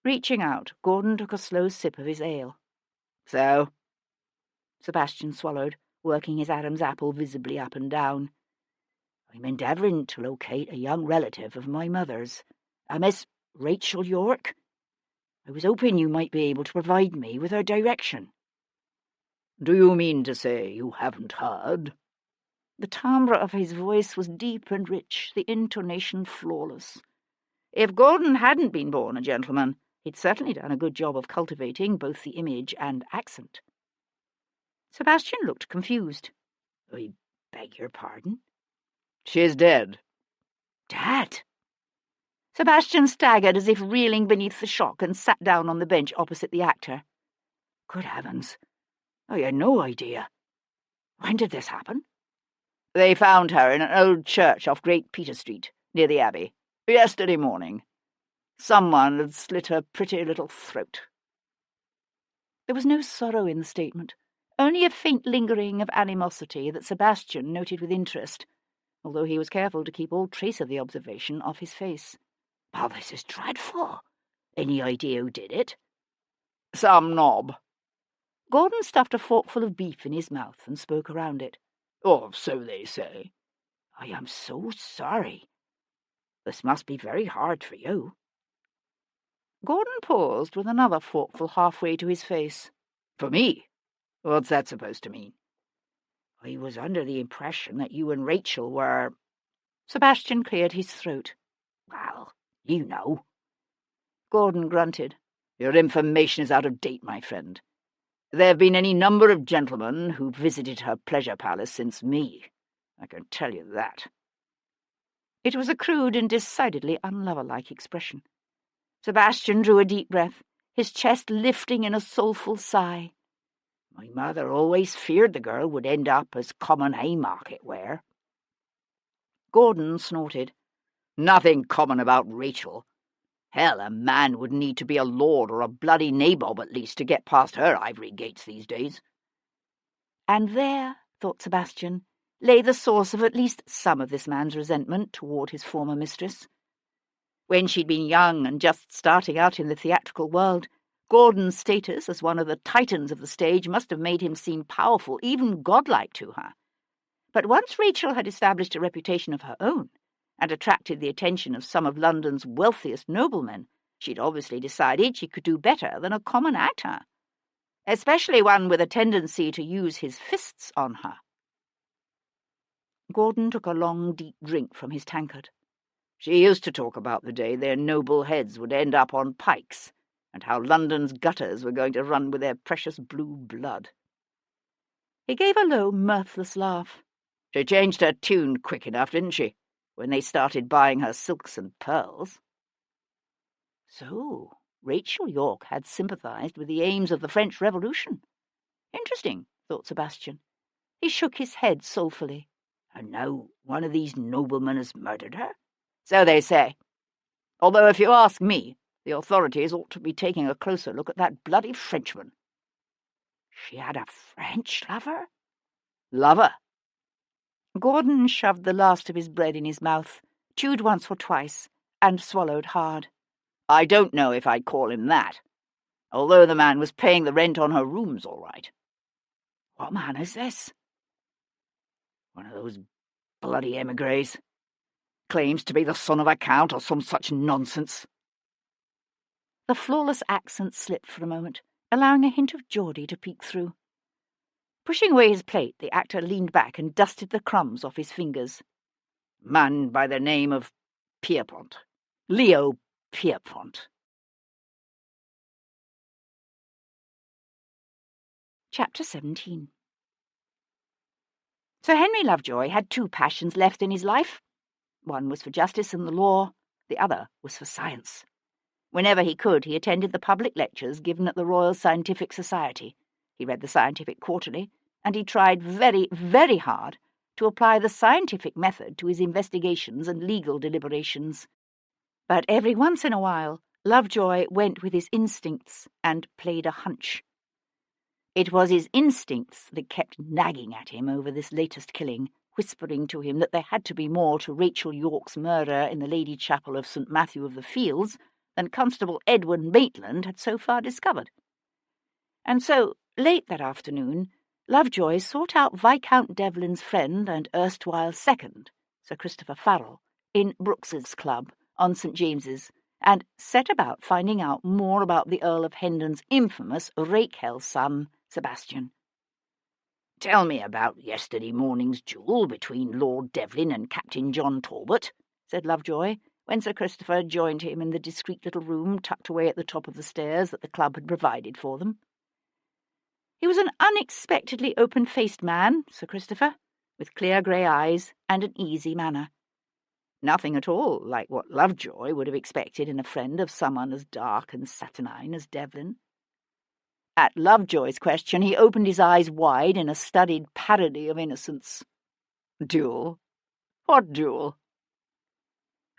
Reaching out, Gordon took a slow sip of his ale. "So?" Sebastian swallowed, working his Adam's apple visibly up and down. "I'm endeavouring to locate a young relative of my mother's, a Miss Rachel York. I was hoping you might be able to provide me with her direction." "Do you mean to say you haven't heard?" The timbre of his voice was deep and rich, the intonation flawless. If Gordon hadn't been born a gentleman, he'd certainly done a good job of cultivating both the image and accent. Sebastian looked confused. "I beg your pardon?" "She's dead." "Dead?" Sebastian staggered as if reeling beneath the shock and sat down on the bench opposite the actor. "Good heavens! I had no idea. When did this happen?" "They found her in an old church off Great Peter Street, near the Abbey, yesterday morning. Someone had slit her pretty little throat." There was no sorrow in the statement, only a faint lingering of animosity that Sebastian noted with interest, although he was careful to keep all trace of the observation off his face. "Oh, this is dreadful. Any idea who did it?" "Some knob." Gordon stuffed a forkful of beef in his mouth and spoke around it. "Oh, so they say." "I am so sorry. This must be very hard for you." Gordon paused with another forkful halfway to his face. "For me? What's that supposed to mean?" "I was under the impression that you and Rachel were—" Sebastian cleared his throat. "Well, you know." Gordon grunted. "Your information is out of date, my friend. There have been any number of gentlemen who've visited her pleasure palace since me. I can tell you that." It was a crude and decidedly unlover-like expression. Sebastian drew a deep breath, his chest lifting in a soulful sigh. "My mother always feared the girl would end up as common Haymarket wear." Gordon snorted. "Nothing common about Rachel. Hell, a man would need to be a lord or a bloody nabob at least to get past her ivory gates these days." And there, thought Sebastian, lay the source of at least some of this man's resentment toward his former mistress. When she'd been young and just starting out in the theatrical world, Gordon's status as one of the titans of the stage must have made him seem powerful, even godlike to her. But once Rachel had established a reputation of her own, and attracted the attention of some of London's wealthiest noblemen, she'd obviously decided she could do better than a common actor, especially one with a tendency to use his fists on her. Gordon took a long, deep drink from his tankard. She used to talk about the day their noble heads would end up on pikes, and how London's gutters were going to run with their precious blue blood. He gave a low, mirthless laugh. She changed her tune quick enough, didn't she, when they started buying her silks and pearls? So, Rachel York had sympathized with the aims of the French Revolution. Interesting, thought Sebastian. He shook his head soulfully. And now one of these noblemen has murdered her? So they say. Although, if you ask me, the authorities ought to be taking a closer look at that bloody Frenchman. She had a French lover? Lover? Gordon shoved the last of his bread in his mouth, chewed once or twice, and swallowed hard. I don't know if I'd call him that. although the man was paying the rent on her rooms all right. What man is this? One of those bloody emigres. Claims to be the son of a count or some such nonsense. The flawless accent slipped for a moment, allowing a hint of Geordie to peek through. Pushing away his plate, the actor leaned back and dusted the crumbs off his fingers. Man by the name of Pierpont. Leo Pierpont. Chapter 17. Sir Henry Lovejoy had two passions left in his life. One was for justice and the law, the other was for science. Whenever he could, he attended the public lectures given at the Royal Scientific Society. He read the Scientific Quarterly, and he tried very, very hard to apply the scientific method to his investigations and legal deliberations. But every once in a while, Lovejoy went with his instincts and played a hunch. It was his instincts that kept nagging at him over this latest killing, whispering to him that there had to be more to Rachel Yorke's murder in the Lady Chapel of St. Matthew of the Fields than Constable Edwin Maitland had so far discovered. And so, late that afternoon, Lovejoy sought out Viscount Devlin's friend and erstwhile second, Sir Christopher Farrell, in Brooks's Club on St. James's, and set about finding out more about the Earl of Hendon's infamous Rakehell son, Sebastian. "Tell me about yesterday morning's duel between Lord Devlin and Captain John Talbot," said Lovejoy, when Sir Christopher joined him in the discreet little room tucked away at the top of the stairs that the club had provided for them. He was an unexpectedly open-faced man, Sir Christopher, with clear grey eyes and an easy manner. Nothing at all like what Lovejoy would have expected in a friend of someone as dark and saturnine as Devlin. At Lovejoy's question, he opened his eyes wide in a studied parody of innocence. "Duel? What duel?"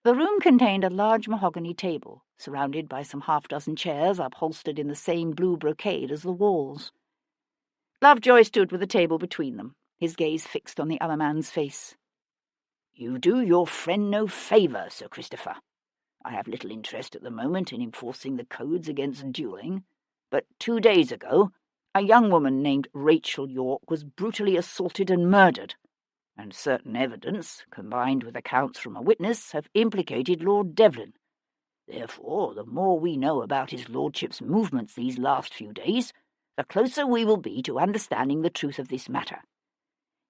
The room contained a large mahogany table, surrounded by some half-dozen chairs upholstered in the same blue brocade as the walls. Lovejoy stood with the table between them, his gaze fixed on the other man's face. "You do your friend no favour, Sir Christopher. I have little interest at the moment in enforcing the codes against duelling, but 2 days ago a young woman named Rachel Yorke was brutally assaulted and murdered, and certain evidence, combined with accounts from a witness, have implicated Lord Devlin. Therefore, the more we know about his lordship's movements these last few days, the closer we will be to understanding the truth of this matter.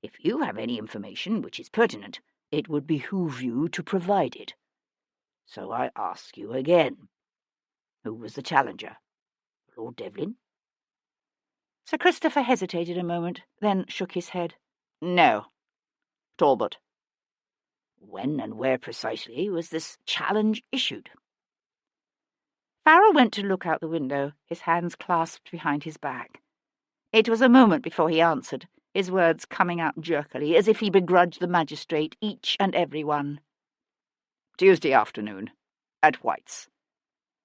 If you have any information which is pertinent, it would behoove you to provide it. So I ask you again, who was the challenger? Lord Devlin?" Sir Christopher hesitated a moment, then shook his head. "No. Talbot." "When and where precisely was this challenge issued?" Farrell went to look out the window, his hands clasped behind his back. It was a moment before he answered, his words coming out jerkily, as if he begrudged the magistrate each and every one. "Tuesday afternoon, at White's.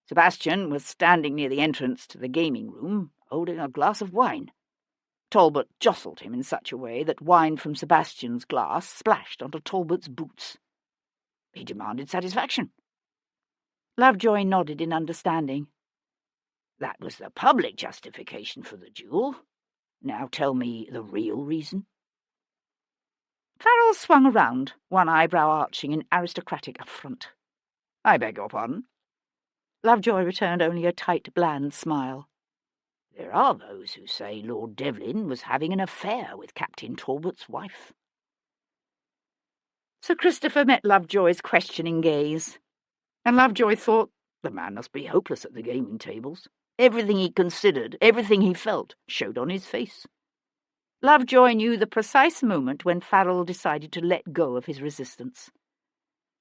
Sebastian was standing near the entrance to the gaming room, holding a glass of wine. Talbot jostled him in such a way that wine from Sebastian's glass splashed onto Talbot's boots. He demanded satisfaction." Lovejoy nodded in understanding. "That was the public justification for the duel. Now tell me the real reason." Farrell swung around, one eyebrow arching in aristocratic affront. "I beg your pardon?" Lovejoy returned only a tight, bland smile. "There are those who say Lord Devlin was having an affair with Captain Talbot's wife." Sir Christopher met Lovejoy's questioning gaze, and Lovejoy thought, the man must be hopeless at the gaming tables. Everything he considered, everything he felt, showed on his face. Lovejoy knew the precise moment when Farrell decided to let go of his resistance.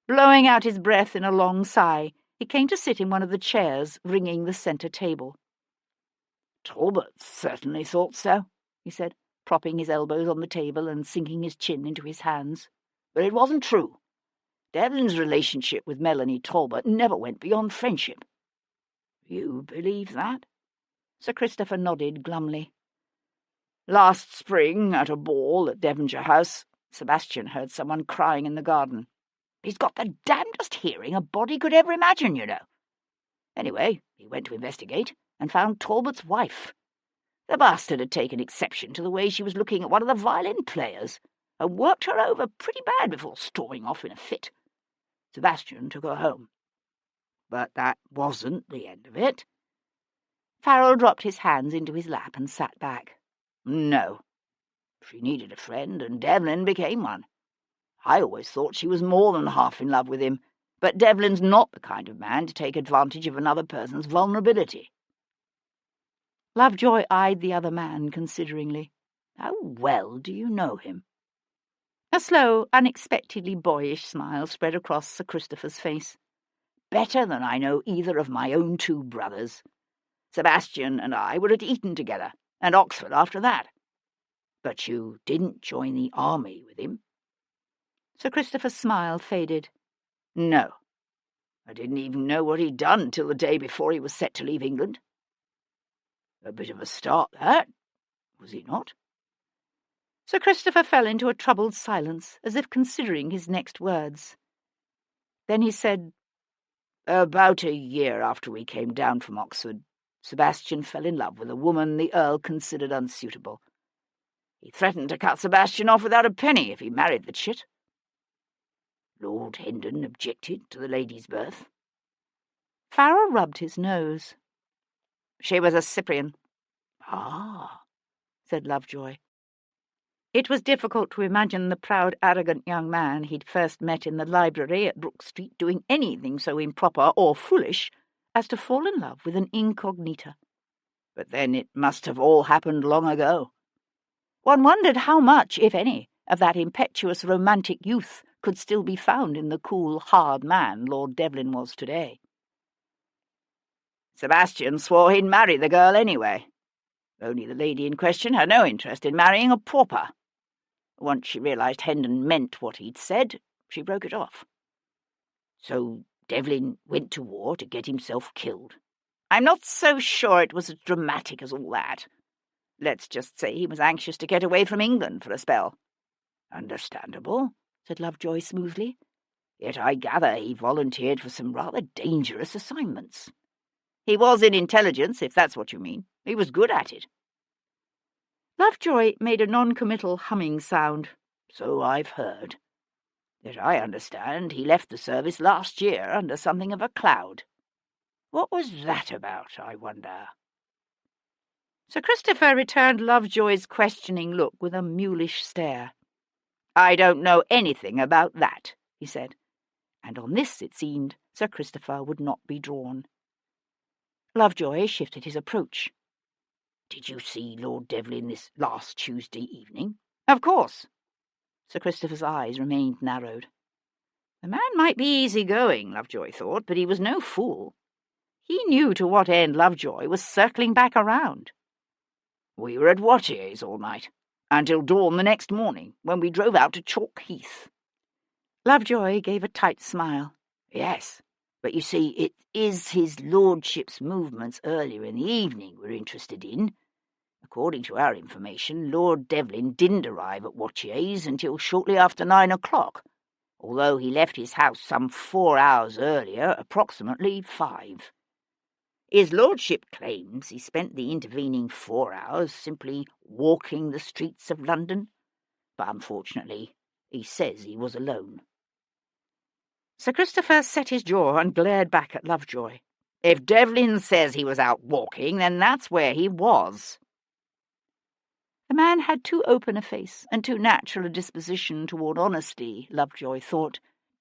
Blowing out his breath in a long sigh, he came to sit in one of the chairs ringing the centre table. "Talbot certainly thought so," he said, propping his elbows on the table and sinking his chin into his hands. "But it wasn't true. Devlin's relationship with Melanie Talbot never went beyond friendship." "You believe that?" Sir Christopher nodded glumly. "Last spring, at a ball at Devonshire House, Sebastian heard someone crying in the garden. He's got the damnedest hearing a body could ever imagine, you know. Anyway, he went to investigate, and found Talbot's wife. The bastard had taken exception to the way she was looking at one of the violin players, and worked her over pretty bad before storming off in a fit. Sebastian took her home. But that wasn't the end of it. Farrell dropped his hands into his lap and sat back. No. She needed a friend, and Devlin became one. I always thought she was more than half in love with him, but Devlin's not the kind of man to take advantage of another person's vulnerability. Lovejoy eyed the other man consideringly. How well do you know him? A slow, unexpectedly boyish smile spread across Sir Christopher's face. Better than I know either of my own two brothers. Sebastian and I were at Eton together, and Oxford after that. But you didn't join the army with him? Sir Christopher's smile faded. No. I didn't even know what he'd done till the day before he was set to leave England. A bit of a start, that, was he not? Sir Christopher fell into a troubled silence, as if considering his next words. Then he said, About a year after we came down from Oxford, Sebastian fell in love with a woman the Earl considered unsuitable. He threatened to cut Sebastian off without a penny if he married the chit. Lord Hendon objected to the lady's birth. Farrell rubbed his nose. She was a Cyprian. Ah, said Lovejoy. It was difficult to imagine the proud, arrogant young man he'd first met in the library at Brook Street doing anything so improper or foolish as to fall in love with an incognita. But then it must have all happened long ago. One wondered how much, if any, of that impetuous romantic youth could still be found in the cool, hard man Lord Devlin was today. Sebastian swore he'd marry the girl anyway. Only the lady in question had no interest in marrying a pauper. Once she realised Hendon meant what he'd said, she broke it off. So Devlin went to war to get himself killed. I'm not so sure it was as dramatic as all that. Let's just say he was anxious to get away from England for a spell. Understandable, said Lovejoy smoothly. Yet I gather he volunteered for some rather dangerous assignments. He was in intelligence, if that's what you mean. He was good at it. Lovejoy made a non-committal humming sound. So I've heard. Yet I understand he left the service last year under something of a cloud. What was that about, I wonder? Sir Christopher returned Lovejoy's questioning look with a mulish stare. I don't know anything about that, he said, and on this, it seemed, Sir Christopher would not be drawn. Lovejoy shifted his approach. Did you see Lord Devlin this last Tuesday evening? Of course. Sir Christopher's eyes remained narrowed. The man might be easy-going, Lovejoy thought, but he was no fool. He knew to what end Lovejoy was circling back around. We were at Watier's all night, until dawn the next morning, when we drove out to Chalk Heath. Lovejoy gave a tight smile. Yes, but you see, it is his lordship's movements earlier in the evening we're interested in. According to our information, Lord Devlin didn't arrive at Watier's until shortly after 9 o'clock, although he left his house some 4 hours earlier, approximately 5. His lordship claims he spent the intervening 4 hours simply walking the streets of London, but unfortunately he says he was alone. Sir Christopher set his jaw and glared back at Lovejoy. If Devlin says he was out walking, then that's where he was. The man had too open a face and too natural a disposition toward honesty, Lovejoy thought,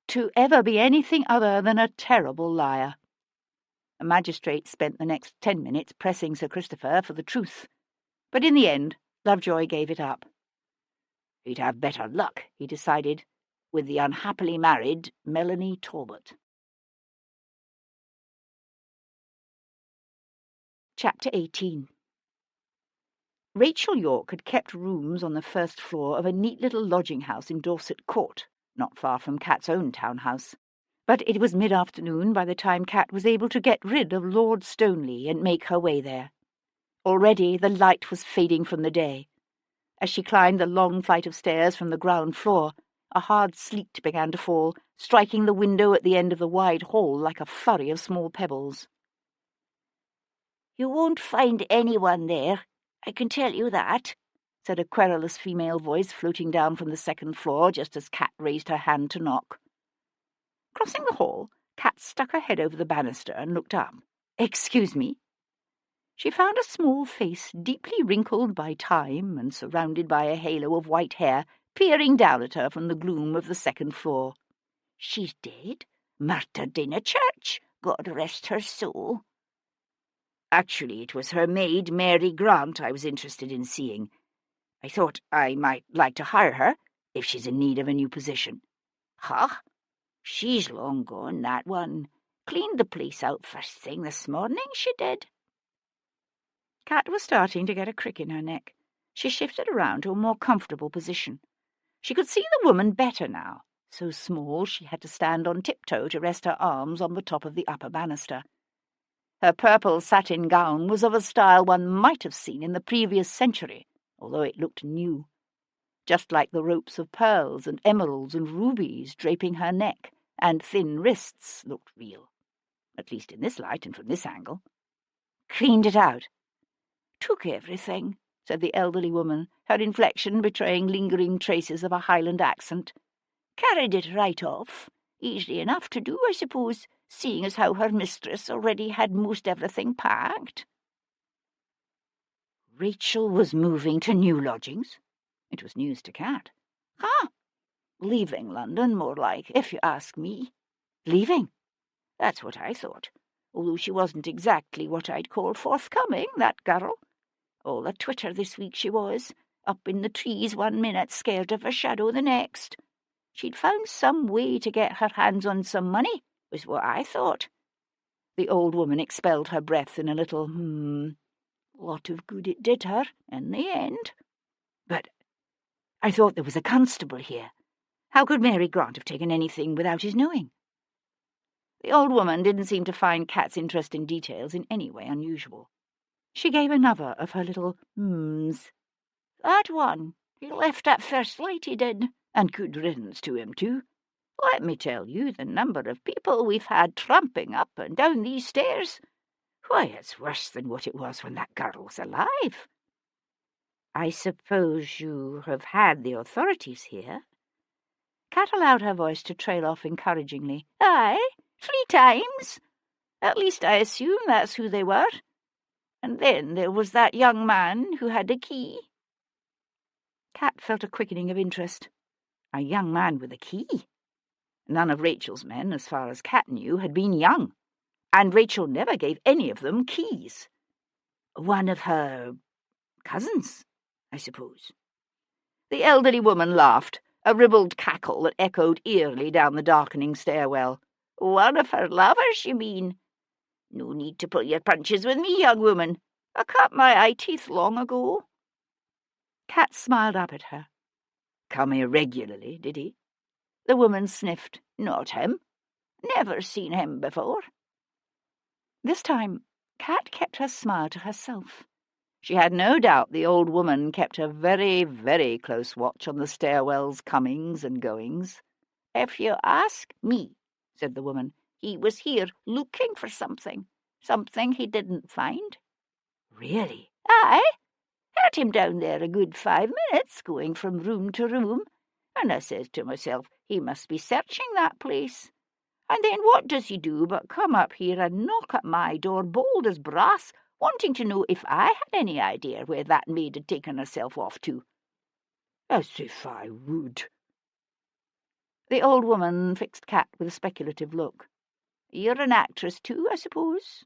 to ever be anything other than a terrible liar. The magistrate spent the next 10 minutes pressing Sir Christopher for the truth, but in the end Lovejoy gave it up. He'd have better luck, he decided, with the unhappily married Melanie Talbot. Chapter 18. Rachel York had kept rooms on the first floor of a neat little lodging-house in Dorset Court, not far from Cat's own townhouse. But it was mid-afternoon by the time Cat was able to get rid of Lord Stoneleigh and make her way there. Already the light was fading from the day. As she climbed the long flight of stairs from the ground floor, a hard sleet began to fall, striking the window at the end of the wide hall like a flurry of small pebbles. You won't find anyone there, I can tell you that, said a querulous female voice floating down from the second floor just as Cat raised her hand to knock. Crossing the hall, Cat stuck her head over the banister and looked up. "Excuse me?" She found a small face deeply wrinkled by time and surrounded by a halo of white hair peering down at her from the gloom of the second floor. "She's dead, murdered in a church, God rest her soul." Actually, it was her maid, Mary Grant, I was interested in seeing. I thought I might like to hire her, if she's in need of a new position. Huh? She's long gone, that one. Cleaned the place out first thing this morning, she did. Cat was starting to get a crick in her neck. She shifted around to a more comfortable position. She could see the woman better now. So small she had to stand on tiptoe to rest her arms on the top of the upper banister. Her purple satin gown was of a style one might have seen in the previous century, although it looked new. Just like the ropes of pearls and emeralds and rubies draping her neck and thin wrists looked real, at least in this light and from this angle. "Cleaned it out." "Took everything," said the elderly woman, her inflection betraying lingering traces of a Highland accent. "Carried it right off. Easy enough to do, I suppose, seeing as how her mistress already had most everything packed." Rachel was moving to new lodgings? It was news to Cat. "Huh? Leaving London, more like, if you ask me." Leaving? "That's what I thought, although she wasn't exactly what I'd call forthcoming, that girl. All a twitter this week she was, up in the trees one minute, scared of her shadow the next. She'd found some way to get her hands on some money, was what I thought." The old woman expelled her breath in a little Lot of good it did her, in the end. "But I thought there was a constable here. How could Mary Grant have taken anything without his knowing?" The old woman didn't seem to find Cat's interest in details in any way unusual. She gave another of her little hmms. "That one. He left at first light, he did. And good riddance to him, too. Let me tell you the number of people we've had tramping up and down these stairs. Why, it's worse than what it was when that girl was alive." "I suppose you have had the authorities here?" Cat allowed her voice to trail off encouragingly. "Aye, 3 times. At least I assume that's who they were. And then there was that young man who had a key." Cat felt a quickening of interest. A young man with a key? None of Rachel's men, as far as Cat knew, had been young, and Rachel never gave any of them keys. One of her cousins, I suppose. The elderly woman laughed, a ribald cackle that echoed eerily down the darkening stairwell. "One of her lovers, you mean? No need to pull your punches with me, young woman. I cut my eye teeth long ago." Cat smiled up at her. "Come here regularly, did he?" The woman sniffed. "Not him. Never seen him before." This time, Cat kept her smile to herself. She had no doubt the old woman kept a very, very close watch on the stairwell's comings and goings. "If you ask me," said the woman, "he was here looking for something he didn't find." "Really?" "Aye. Had him down there a good 5 minutes, going from room to room, and I says to myself, he must be searching that place. And then what does he do but come up here and knock at my door bold as brass, wanting to know if I had any idea where that maid had taken herself off to." "As if I would." The old woman fixed Cat with a speculative look. "You're an actress too, I suppose?"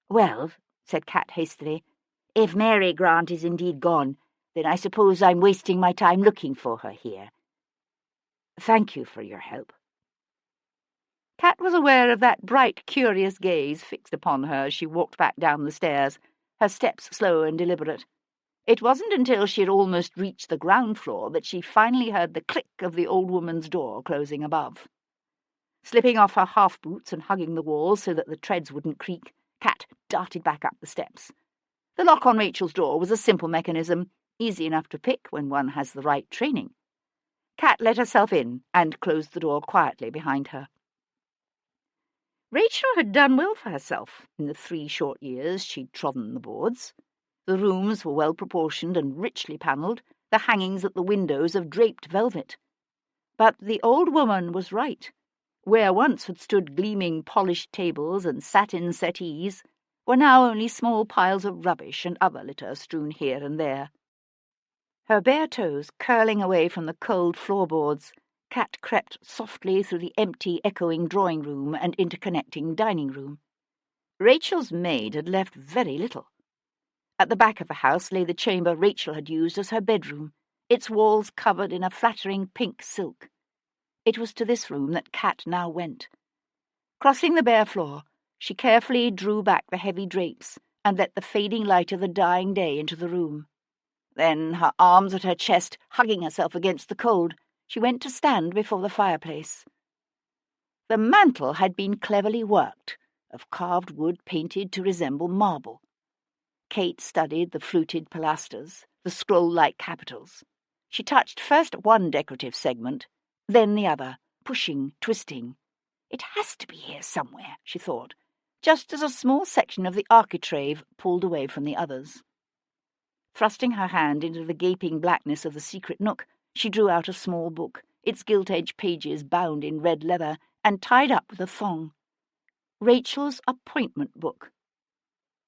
"Well," said Cat hastily, "if Mary Grant is indeed gone, then I suppose I'm wasting my time looking for her here. Thank you for your help." Cat was aware of that bright, curious gaze fixed upon her as she walked back down the stairs, her steps slow and deliberate. It wasn't until she had almost reached the ground floor that she finally heard the click of the old woman's door closing above. Slipping off her half-boots and hugging the walls so that the treads wouldn't creak, Cat darted back up the steps. The lock on Rachel's door was a simple mechanism, easy enough to pick when one has the right training. Cat let herself in and closed the door quietly behind her. Rachel had done well for herself in the 3 short years she'd trodden the boards. The rooms were well proportioned and richly panelled, the hangings at the windows of draped velvet. But the old woman was right. Where once had stood gleaming polished tables and satin settees were now only small piles of rubbish and other litter strewn here and there. Her bare toes curling away from the cold floorboards, Cat crept softly through the empty, echoing drawing-room and interconnecting dining-room. Rachel's maid had left very little. At the back of the house lay the chamber Rachel had used as her bedroom, its walls covered in a flattering pink silk. It was to this room that Cat now went. Crossing the bare floor, she carefully drew back the heavy drapes and let the fading light of the dying day into the room. Then, her arms at her chest, hugging herself against the cold, she went to stand before the fireplace. The mantel had been cleverly worked, of carved wood painted to resemble marble. Kate studied the fluted pilasters, the scroll-like capitals. She touched first one decorative segment, then the other, pushing, twisting. It has to be here somewhere, she thought, just as a small section of the architrave pulled away from the others. Thrusting her hand into the gaping blackness of the secret nook, she drew out a small book, its gilt-edged pages bound in red leather and tied up with a thong. Rachel's appointment book.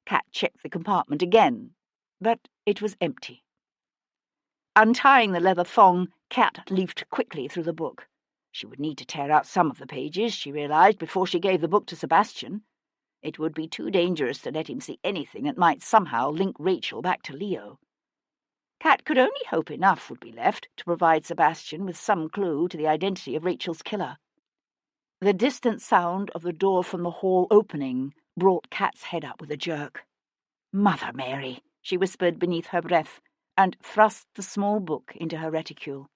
Cat checked the compartment again, but it was empty. Untying the leather thong, Cat leafed quickly through the book. She would need to tear out some of the pages, she realized, before she gave the book to Sebastian. It would be too dangerous to let him see anything that might somehow link Rachel back to Leo. Cat could only hope enough would be left to provide Sebastian with some clue to the identity of Rachel's killer. The distant sound of the door from the hall opening brought Cat's head up with a jerk. "Mother Mary," she whispered beneath her breath, and thrust the small book into her reticule.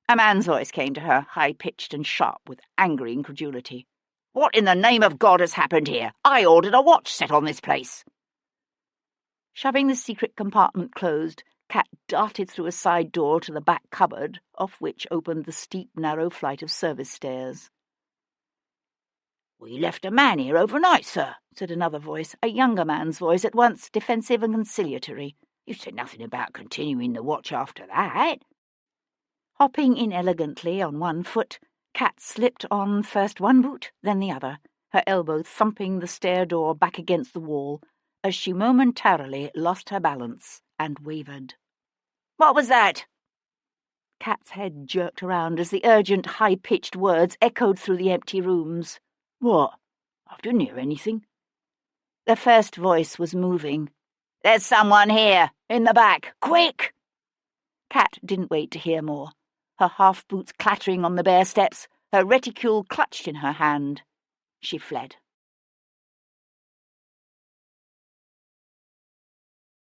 A man's voice came to her, high-pitched and sharp with angry incredulity. "What in the name of God has happened here? I ordered a watch set on this place." Shoving the secret compartment closed, Cat darted through a side door to the back cupboard, off which opened the steep, narrow flight of service stairs. "We left a man here overnight, sir," said another voice, a younger man's voice, at once defensive and conciliatory. "You said nothing about continuing the watch after that." Hopping inelegantly on one foot, Cat slipped on first one boot, then the other, her elbow thumping the stair door back against the wall, as she momentarily lost her balance and wavered. "What was that?" Cat's head jerked around as the urgent, high-pitched words echoed through the empty rooms. "What? I didn't hear anything." The first voice was moving. "There's someone here, in the back. Quick!" Cat didn't wait to hear more. Her half-boots clattering on the bare steps, her reticule clutched in her hand. She fled.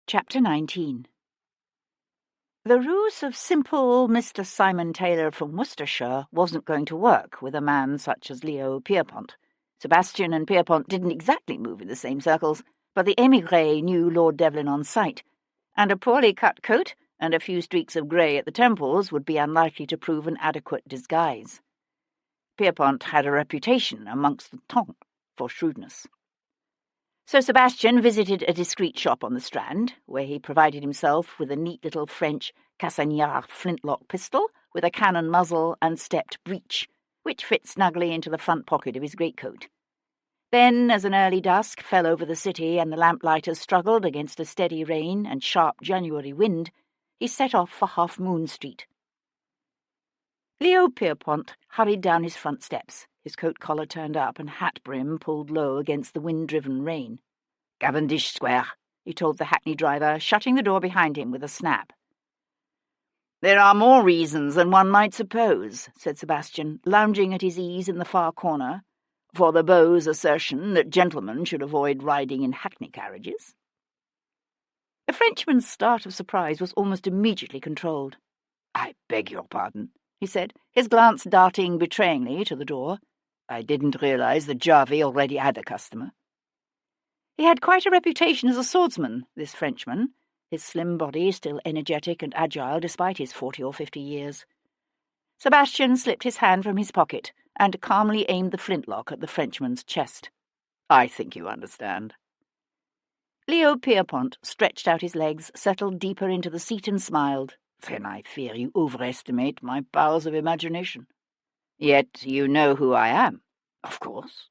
Chapter 19. The ruse of simple Mr. Simon Taylor from Worcestershire wasn't going to work with a man such as Leo Pierpont. Sebastian and Pierpont didn't exactly move in the same circles, but the émigré knew Lord Devlin on sight, and a poorly cut coat and a few streaks of grey at the temples would be unlikely to prove an adequate disguise. Pierpont had a reputation amongst the ton for shrewdness. So Sebastian visited a discreet shop on the Strand, where he provided himself with a neat little French Cassanière flintlock pistol with a cannon muzzle and stepped breech, which fit snugly into the front pocket of his greatcoat. Then, as an early dusk fell over the city and the lamplighters struggled against a steady rain and sharp January wind, he set off for Half Moon Street. Leo Pierpont hurried down his front steps, his coat collar turned up and hat brim pulled low against the wind-driven rain. "Cavendish Square," he told the hackney driver, shutting the door behind him with a snap. "There are more reasons than one might suppose," said Sebastian, lounging at his ease in the far corner, "for the beau's assertion that gentlemen should avoid riding in hackney carriages." The Frenchman's start of surprise was almost immediately controlled. "I beg your pardon," he said, his glance darting betrayingly to the door. "I didn't realize that Jarvey already had a customer." He had quite a reputation as a swordsman, this Frenchman, his slim body still energetic and agile despite his 40 or 50 years. Sebastian slipped his hand from his pocket and calmly aimed the flintlock at the Frenchman's chest. "I think you understand." Leo Pierpont stretched out his legs, settled deeper into the seat and smiled. "Then I fear you overestimate my powers of imagination." "Yet you know who I am." "Of course."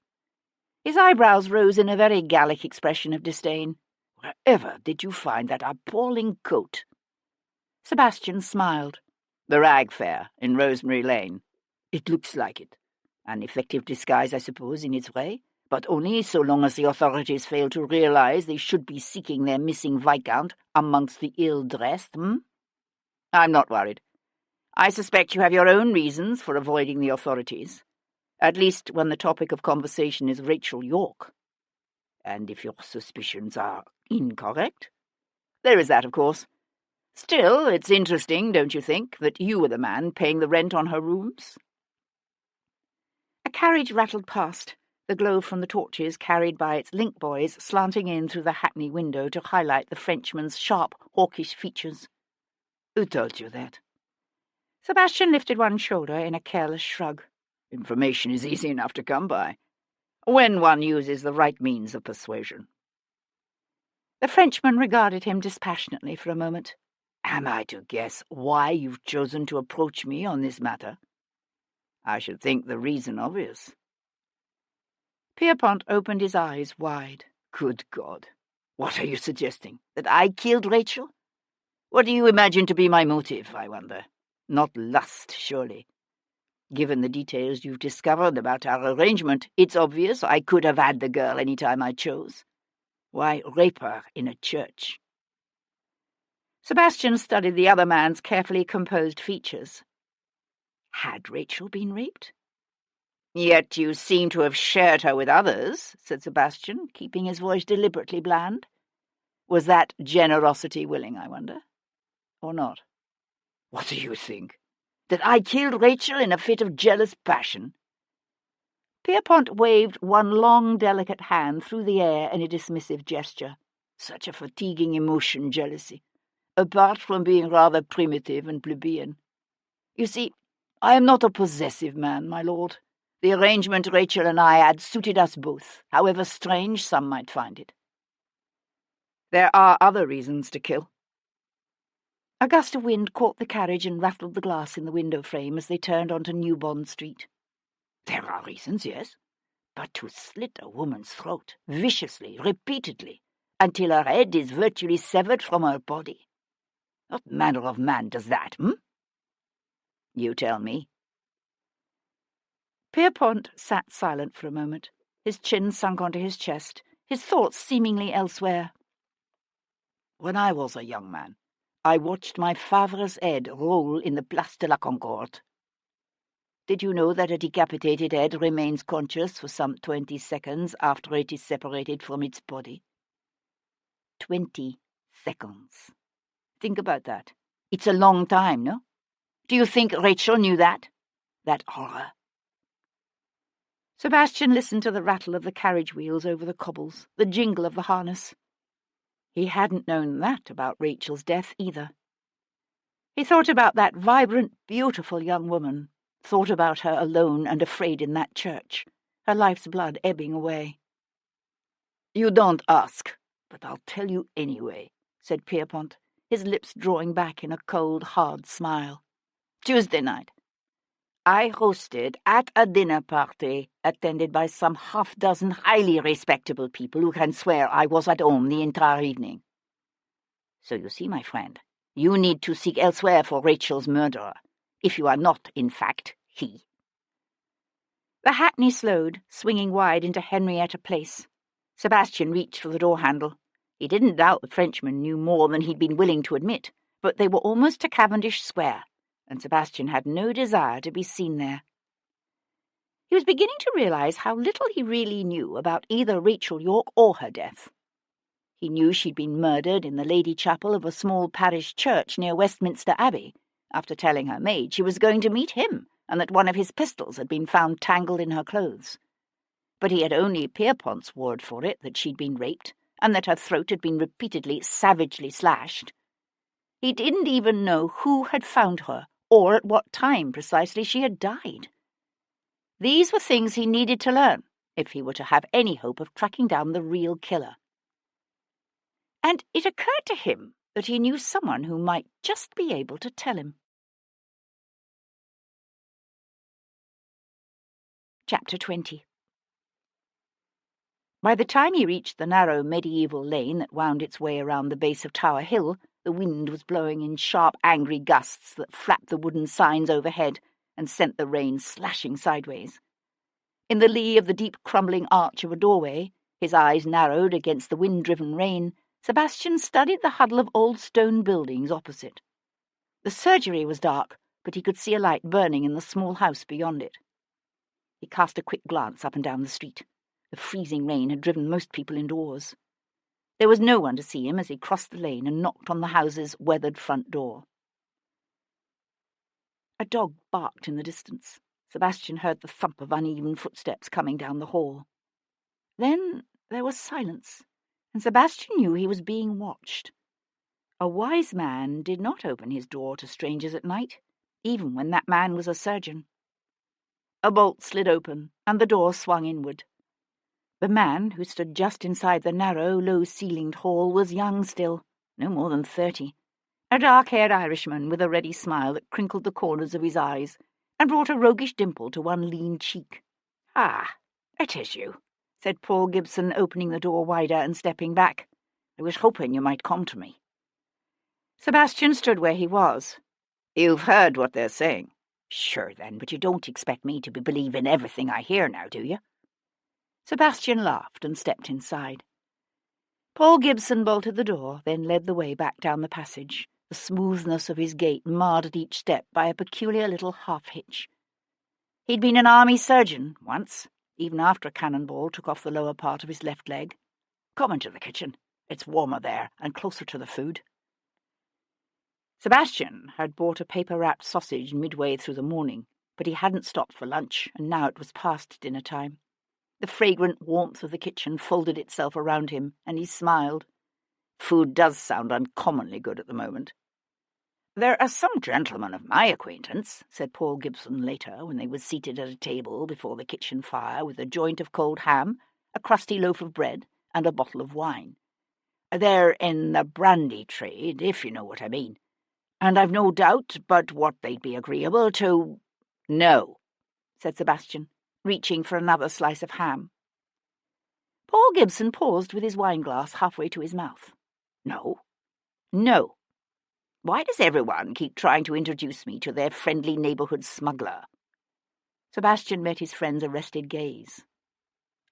His eyebrows rose in a very Gallic expression of disdain. "Wherever did you find that appalling coat?" Sebastian smiled. "The Rag Fair in Rosemary Lane." "It looks like it. An effective disguise, I suppose, in its way, but only so long as the authorities fail to realize they should be seeking their missing Viscount amongst the ill-dressed, I'm not worried. I suspect you have your own reasons for avoiding the authorities, at least when the topic of conversation is Rachel York. And if your suspicions are incorrect, there is that, of course. Still, it's interesting, don't you think, that you were the man paying the rent on her rooms?" A carriage rattled past, the glow from the torches carried by its link boys slanting in through the hackney window to highlight the Frenchman's sharp, hawkish features. "Who told you that?" Sebastian lifted one shoulder in a careless shrug. "Information is easy enough to come by, when one uses the right means of persuasion." The Frenchman regarded him dispassionately for a moment. "Am I to guess why you've chosen to approach me on this matter?" "I should think the reason obvious." Pierpont opened his eyes wide. "Good God! What are you suggesting? That I killed Rachel? What do you imagine to be my motive, I wonder? Not lust, surely. Given the details you've discovered about our arrangement, it's obvious I could have had the girl any time I chose. Why rape her in a church?" Sebastian studied the other man's carefully composed features. Had Rachel been raped? "Yet you seem to have shared her with others," said Sebastian, keeping his voice deliberately bland. "Was that generosity willing, I wonder? Or not?" "What do you think? That I killed Rachel in a fit of jealous passion?" Pierpont waved one long, delicate hand through the air in a dismissive gesture. "Such a fatiguing emotion, jealousy, apart from being rather primitive and plebeian. You see, I am not a possessive man, my lord. The arrangement Rachel and I had suited us both, however strange some might find it." "There are other reasons to kill." A gust of wind caught the carriage and rattled the glass in the window frame as they turned onto New Bond Street. "There are reasons, yes. But to slit a woman's throat, viciously, repeatedly, until her head is virtually severed from her body. What manner of man does that, You tell me." Pierpont sat silent for a moment, his chin sunk onto his chest, his thoughts seemingly elsewhere. "When I was a young man, I watched my father's head roll in the Place de la Concorde. Did you know that a decapitated head remains conscious for some 20 seconds after it is separated from its body? 20 seconds. Think about that. It's a long time, no? Do you think Rachel knew that? That horror?" Sebastian listened to the rattle of the carriage wheels over the cobbles, the jingle of the harness. He hadn't known that about Rachel's death either. He thought about that vibrant, beautiful young woman, thought about her alone and afraid in that church, her life's blood ebbing away. "You don't ask, but I'll tell you anyway," said Pierpont, his lips drawing back in a cold, hard smile. "Tuesday night, I hosted at a dinner party attended by some half-dozen highly respectable people who can swear I was at home the entire evening. So you see, my friend, you need to seek elsewhere for Rachel's murderer, if you are not, in fact, he." The hackney slowed, swinging wide into Henrietta Place. Sebastian reached for the door handle. He didn't doubt the Frenchman knew more than he'd been willing to admit, but they were almost to Cavendish Square, and Sebastian had no desire to be seen there. He was beginning to realize how little he really knew about either Rachel York or her death. He knew she'd been murdered in the Lady Chapel of a small parish church near Westminster Abbey, after telling her maid she was going to meet him, and that one of his pistols had been found tangled in her clothes. But he had only Pierpont's word for it that she'd been raped, and that her throat had been repeatedly, savagely slashed. He didn't even know who had found her, or at what time precisely she had died. These were things he needed to learn if he were to have any hope of tracking down the real killer. And it occurred to him that he knew someone who might just be able to tell him. Chapter 20. By the time he reached the narrow medieval lane that wound its way around the base of Tower Hill, the wind was blowing in sharp, angry gusts that flapped the wooden signs overhead and sent the rain slashing sideways. In the lee of the deep crumbling arch of a doorway, his eyes narrowed against the wind-driven rain, Sebastian studied the huddle of old stone buildings opposite. The surgery was dark, but he could see a light burning in the small house beyond it. He cast a quick glance up and down the street. The freezing rain had driven most people indoors. There was no one to see him as he crossed the lane and knocked on the house's weathered front door. A dog barked in the distance. Sebastian heard the thump of uneven footsteps coming down the hall. Then there was silence, and Sebastian knew he was being watched. A wise man did not open his door to strangers at night, even when that man was a surgeon. A bolt slid open, and the door swung inward. The man, who stood just inside the narrow, low-ceilinged hall, was young still, no more than 30, a dark-haired Irishman with a ready smile that crinkled the corners of his eyes and brought a roguish dimple to one lean cheek. "Ah, it is you," said Paul Gibson, opening the door wider and stepping back. "I was hoping you might come to me." Sebastian stood where he was. "You've heard what they're saying." "Sure then, but you don't expect me to be believing everything I hear now, do you?" Sebastian laughed and stepped inside. Paul Gibson bolted the door, then led the way back down the passage, the smoothness of his gait marred at each step by a peculiar little half-hitch. He'd been an army surgeon once, even after a cannonball took off the lower part of his left leg. "Come into the kitchen. It's warmer there and closer to the food." Sebastian had bought a paper-wrapped sausage midway through the morning, but he hadn't stopped for lunch, and now it was past dinner time. The fragrant warmth of the kitchen folded itself around him, and he smiled. "Food does sound uncommonly good at the moment." "There are some gentlemen of my acquaintance," said Paul Gibson later, when they were seated at a table before the kitchen fire with a joint of cold ham, a crusty loaf of bread, and a bottle of wine. "They're in the brandy trade, if you know what I mean. And I've no doubt but what they'd be agreeable to—" "No," said Sebastian, reaching for another slice of ham. Paul Gibson paused with his wineglass halfway to his mouth. "No." "No. Why does everyone keep trying to introduce me to their friendly neighbourhood smuggler?" Sebastian met his friend's arrested gaze.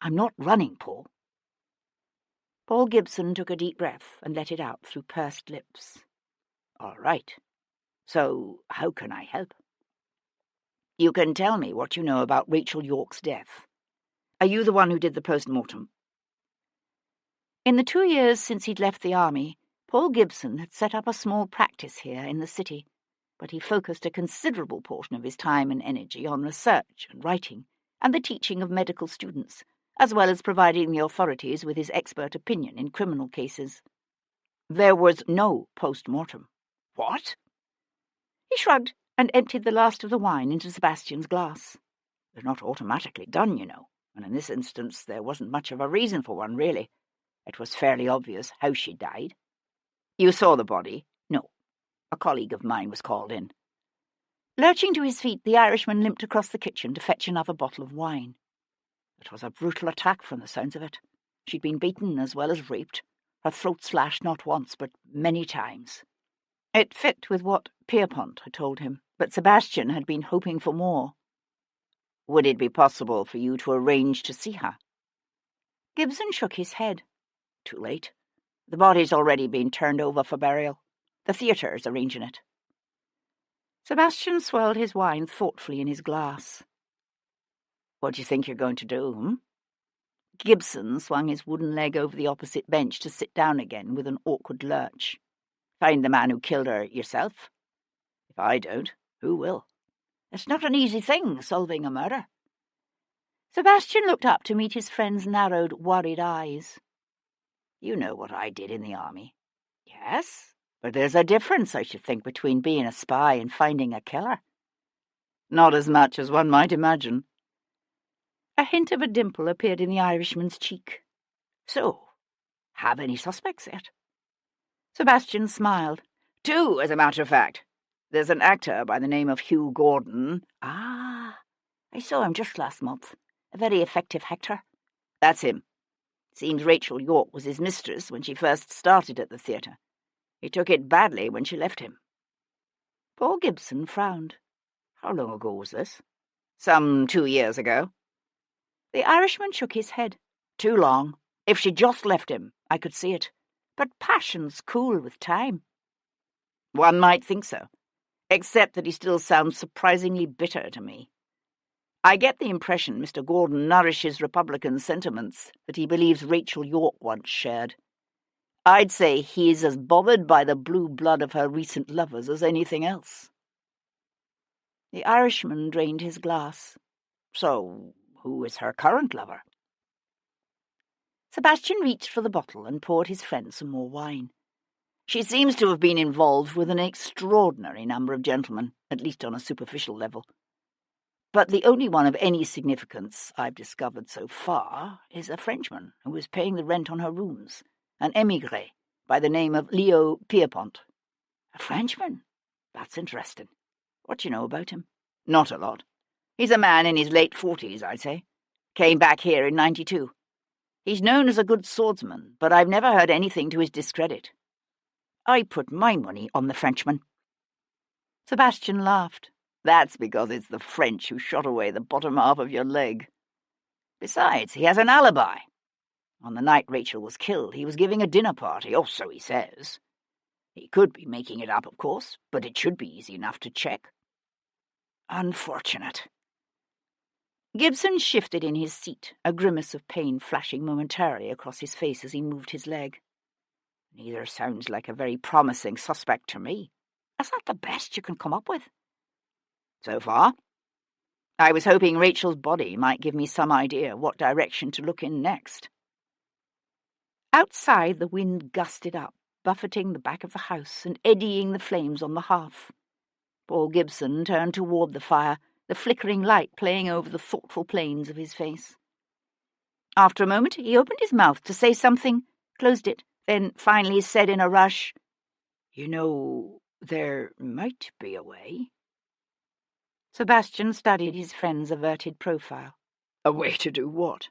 "I'm not running, Paul." Paul Gibson took a deep breath and let it out through pursed lips. "All right. So how can I help?" "You can tell me what you know about Rachel York's death. Are you the one who did the post-mortem?" In the 2 years since he'd left the army, Paul Gibson had set up a small practice here in the city, but he focused a considerable portion of his time and energy on research and writing and the teaching of medical students, as well as providing the authorities with his expert opinion in criminal cases. "There was no post-mortem." "What?" He shrugged and emptied the last of the wine into Sebastian's glass. "They're not automatically done, you know, and in this instance there wasn't much of a reason for one, really. It was fairly obvious how she died." "You saw the body?" "No. A colleague of mine was called in." Lurching to his feet, the Irishman limped across the kitchen to fetch another bottle of wine. "It was a brutal attack from the sounds of it. She'd been beaten as well as raped, her throat slashed not once but many times." It fit with what Pierpont had told him, but Sebastian had been hoping for more. "Would it be possible for you to arrange to see her?" Gibson shook his head. "Too late. The body's already been turned over for burial. The theatre's arranging it." Sebastian swirled his wine thoughtfully in his glass. "What do you think you're going to do, Gibson swung his wooden leg over the opposite bench to sit down again with an awkward lurch. "Find the man who killed her yourself? If I don't, who will? It's not an easy thing, solving a murder." Sebastian looked up to meet his friend's narrowed, worried eyes. "You know what I did in the army." "Yes, but there's a difference, I should think, between being a spy and finding a killer." "Not as much as one might imagine." A hint of a dimple appeared in the Irishman's cheek. So, have any suspects yet? Sebastian smiled. 2, as a matter of fact. There's an actor by the name of Hugh Gordon. Ah, I saw him just last month. A very effective actor. That's him. Seems Rachel York was his mistress when she first started at the theatre. He took it badly when she left him. Paul Gibson frowned. How long ago was this? Some 2 years ago. The Irishman shook his head. Too long. If she'd just left him, I could see it. But passions cool with time. One might think so, except that he still sounds surprisingly bitter to me. I get the impression Mr. Gordon nourishes Republican sentiments that he believes Rachel York once shared. I'd say he is as bothered by the blue blood of her recent lovers as anything else. The Irishman drained his glass. So, who is her current lover? Sebastian reached for the bottle and poured his friend some more wine. She seems to have been involved with an extraordinary number of gentlemen, at least on a superficial level. But the only one of any significance I've discovered so far is a Frenchman who is paying the rent on her rooms, an émigré by the name of Leo Pierpont. A Frenchman? That's interesting. What do you know about him? Not a lot. He's a man in his late 40s, I'd say. Came back here in '92. He's known as a good swordsman, but I've never heard anything to his discredit. I put my money on the Frenchman. Sebastian laughed. That's because it's the French who shot away the bottom half of your leg. Besides, he has an alibi. On the night Rachel was killed, he was giving a dinner party, or so he says. He could be making it up, of course, but it should be easy enough to check. Unfortunate. Gibson shifted in his seat, a grimace of pain flashing momentarily across his face as he moved his leg. Neither sounds like a very promising suspect to me. Is that the best you can come up with? So far. I was hoping Rachel's body might give me some idea what direction to look in next. Outside, the wind gusted up, buffeting the back of the house and eddying the flames on the hearth. Paul Gibson turned toward the fire, the flickering light playing over the thoughtful planes of his face. After a moment, he opened his mouth to say something, closed it, then finally said in a rush, "You know, there might be a way." Sebastian studied his friend's averted profile. A way to do what?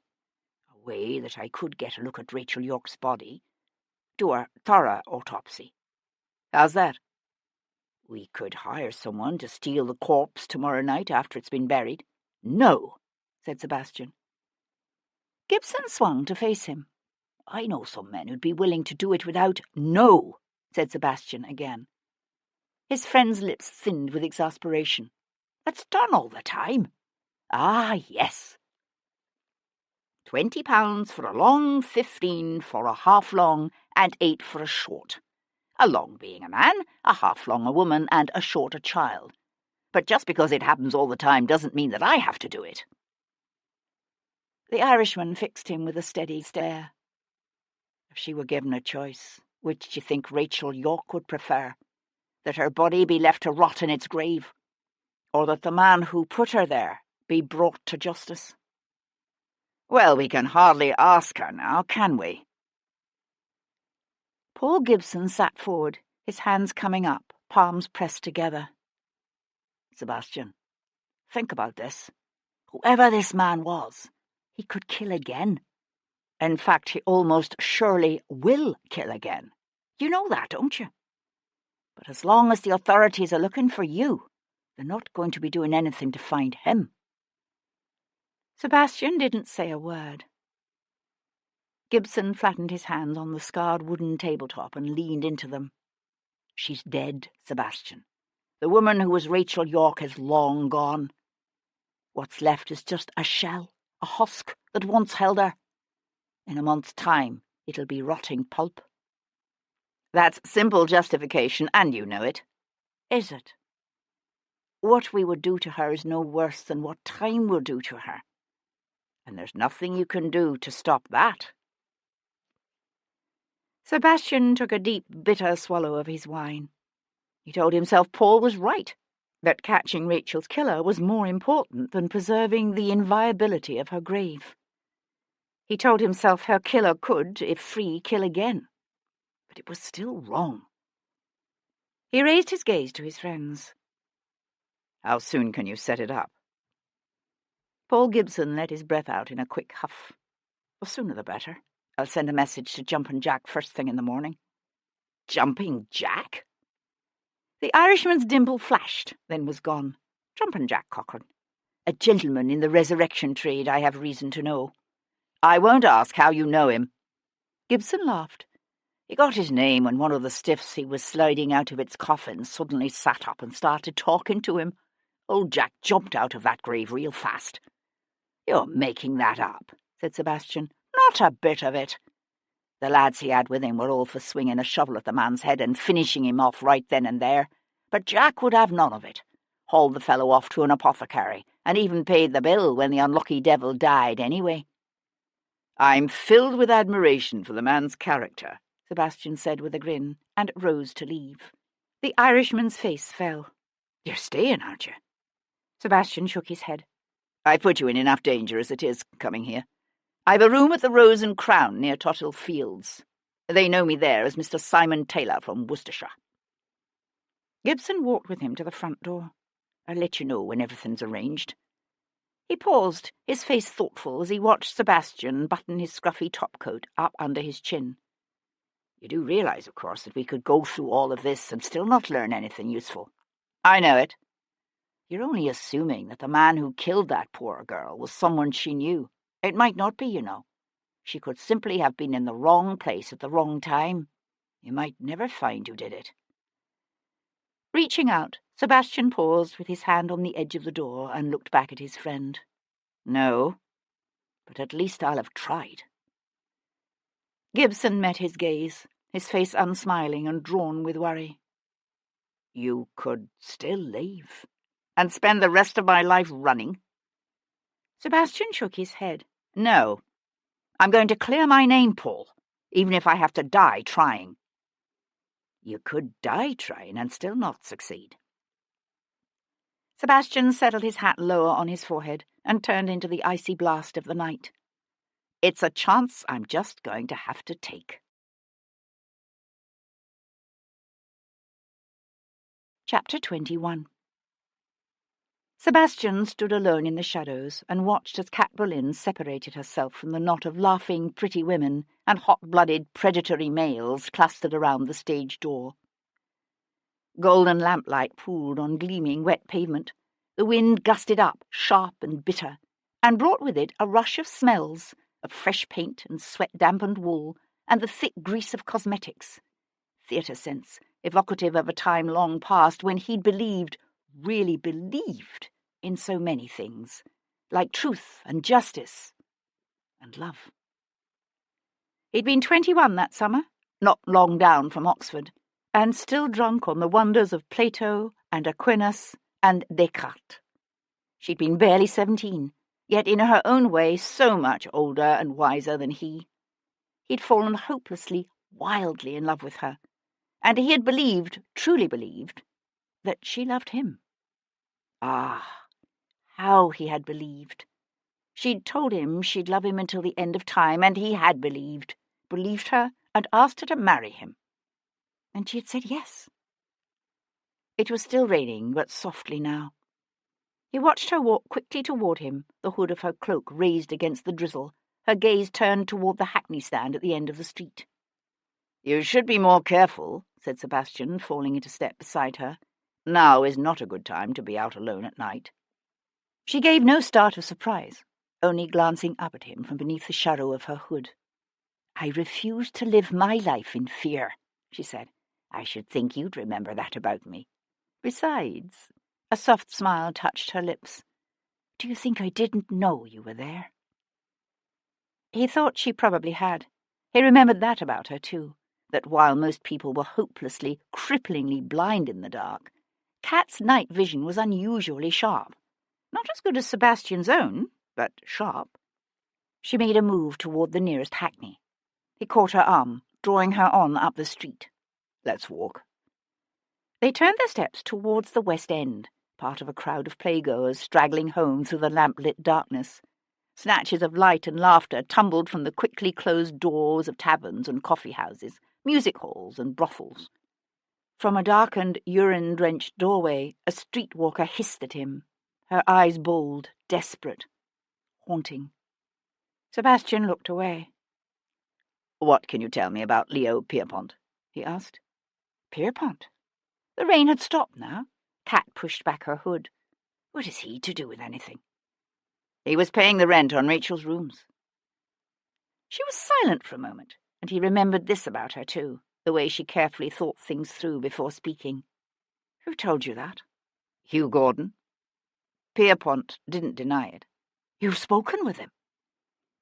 A way that I could get a look at Rachel York's body. Do a thorough autopsy. How's that? We could hire someone to steal the corpse tomorrow night after it's been buried. No, said Sebastian. Gibson swung to face him. I know some men who'd be willing to do it without— No, said Sebastian again. His friend's lips thinned with exasperation. That's done all the time. Ah, yes. £20 for a long, 15 for a half-long, and 8 for a short. A long being a man, a half-long a woman, and a short a child. But just because it happens all the time doesn't mean that I have to do it. The Irishman fixed him with a steady stare. If she were given a choice, which do you think Rachel York would prefer? That her body be left to rot in its grave? Or that the man who put her there be brought to justice? Well, we can hardly ask her now, can we? Paul Gibson sat forward, his hands coming up, palms pressed together. Sebastian, think about this. Whoever this man was, he could kill again. In fact, he almost surely will kill again. You know that, don't you? But as long as the authorities are looking for you, they're not going to be doing anything to find him. Sebastian didn't say a word. Gibson flattened his hands on the scarred wooden tabletop and leaned into them. She's dead, Sebastian. The woman who was Rachel York is long gone. What's left is just a shell, a husk that once held her. In a month's time, it'll be rotting pulp. That's simple justification, and you know it. Is it? What we would do to her is no worse than what time will do to her. And there's nothing you can do to stop that. Sebastian took a deep, bitter swallow of his wine. He told himself Paul was right. that catching Rachel's killer was more important than preserving the inviolability of her grave. He told himself her killer could, if free, kill again. But it was still wrong. He raised his gaze to his friends. "How soon can you set it up?" Paul Gibson let his breath out in a quick huff. "The sooner the better. I'll send a message to Jumpin' Jack first thing in the morning." "Jumping Jack?" The Irishman's dimple flashed, then was gone. "Jumpin' Jack Cochrane. A gentleman in the resurrection trade, I have reason to know." "I won't ask how you know him." Gibson laughed. "He got his name when one of the stiffs he was sliding out of its coffin suddenly sat up and started talking to him. Old Jack jumped out of that grave real fast." "You're making that up," said Sebastian. "Not a bit of it. The lads he had with him were all for swinging a shovel at the man's head and finishing him off right then and there, but Jack would have none of it. Hauled the fellow off to an apothecary, and even paid the bill when the unlucky devil died anyway." "I'm filled with admiration for the man's character," Sebastian said with a grin, and rose to leave. The Irishman's face fell. "You're staying, aren't you?" Sebastian shook his head. "I put you in enough danger as it is, coming here. I've a room at the Rose and Crown near Tothill Fields. They know me there as Mr. Simon Taylor from Worcestershire." Gibson walked with him to the front door. "I'll let you know when everything's arranged." He paused, his face thoughtful, as he watched Sebastian button his scruffy topcoat up under his chin. "You do realise, of course, that we could go through all of this and still not learn anything useful." "I know it." "You're only assuming that the man who killed that poor girl was someone she knew. It might not be, you know. She could simply have been in the wrong place at the wrong time. You might never find who did it." Reaching out, Sebastian paused with his hand on the edge of the door and looked back at his friend. "No, but at least I'll have tried." Gibson met his gaze, his face unsmiling and drawn with worry. "You could still leave, and spend the rest of my life running?" Sebastian shook his head. "No. I'm going to clear my name, Paul, even if I have to die trying." "You could die trying and still not succeed." Sebastian settled his hat lower on his forehead and turned into the icy blast of the night. "It's a chance I'm just going to have to take." Chapter 21. Sebastian stood alone in the shadows and watched as Cat Boleyn separated herself from the knot of laughing pretty women and hot-blooded predatory males clustered around the stage door. Golden lamplight pooled on gleaming wet pavement. The wind gusted up, sharp and bitter, and brought with it a rush of smells, of fresh paint and sweat-dampened wool, and the thick grease of cosmetics. Theatre scents, evocative of a time long past when he'd believed, really believed, in so many things, like truth and justice and love. He'd been 21 that summer, not long down from Oxford, and still drunk on the wonders of Plato and Aquinas and Descartes. She'd been barely 17, yet in her own way so much older and wiser than he. He'd fallen hopelessly, wildly in love with her, and he had believed, truly believed, that she loved him. Ah, how he had believed. She'd told him she'd love him until the end of time, and he had believed her, and asked her to marry him. And she had said yes. It was still raining, but softly now. He watched her walk quickly toward him, the hood of her cloak raised against the drizzle, her gaze turned toward the hackney stand at the end of the street. "You should be more careful," said Sebastian, falling into step beside her. "Now is not a good time to be out alone at night." She gave no start of surprise, only glancing up at him from beneath the shadow of her hood. "I refuse to live my life in fear," she said. "I should think you'd remember that about me. Besides," a soft smile touched her lips, "do you think I didn't know you were there?" He thought she probably had. He remembered that about her, too, that while most people were hopelessly, cripplingly blind in the dark, Kat's night vision was unusually sharp. Not as good as Sebastian's own, but sharp. She made a move toward the nearest hackney. He caught her arm, drawing her on up the street. "Let's walk." They turned their steps towards the West End, part of a crowd of playgoers straggling home through the lamp-lit darkness. Snatches of light and laughter tumbled from the quickly closed doors of taverns and coffee-houses, music halls and brothels. From a darkened, urine-drenched doorway, a streetwalker hissed at him, her eyes bold, desperate, haunting. Sebastian looked away. "What can you tell me about Leo Pierpont?" he asked. Pierpont? The rain had stopped now. Kat pushed back her hood. What is he to do with anything? He was paying the rent on Rachel's rooms. She was silent for a moment, and he remembered this about her too, the way she carefully thought things through before speaking. Who told you that? Hugh Gordon. Pierpont didn't deny it. You've spoken with him?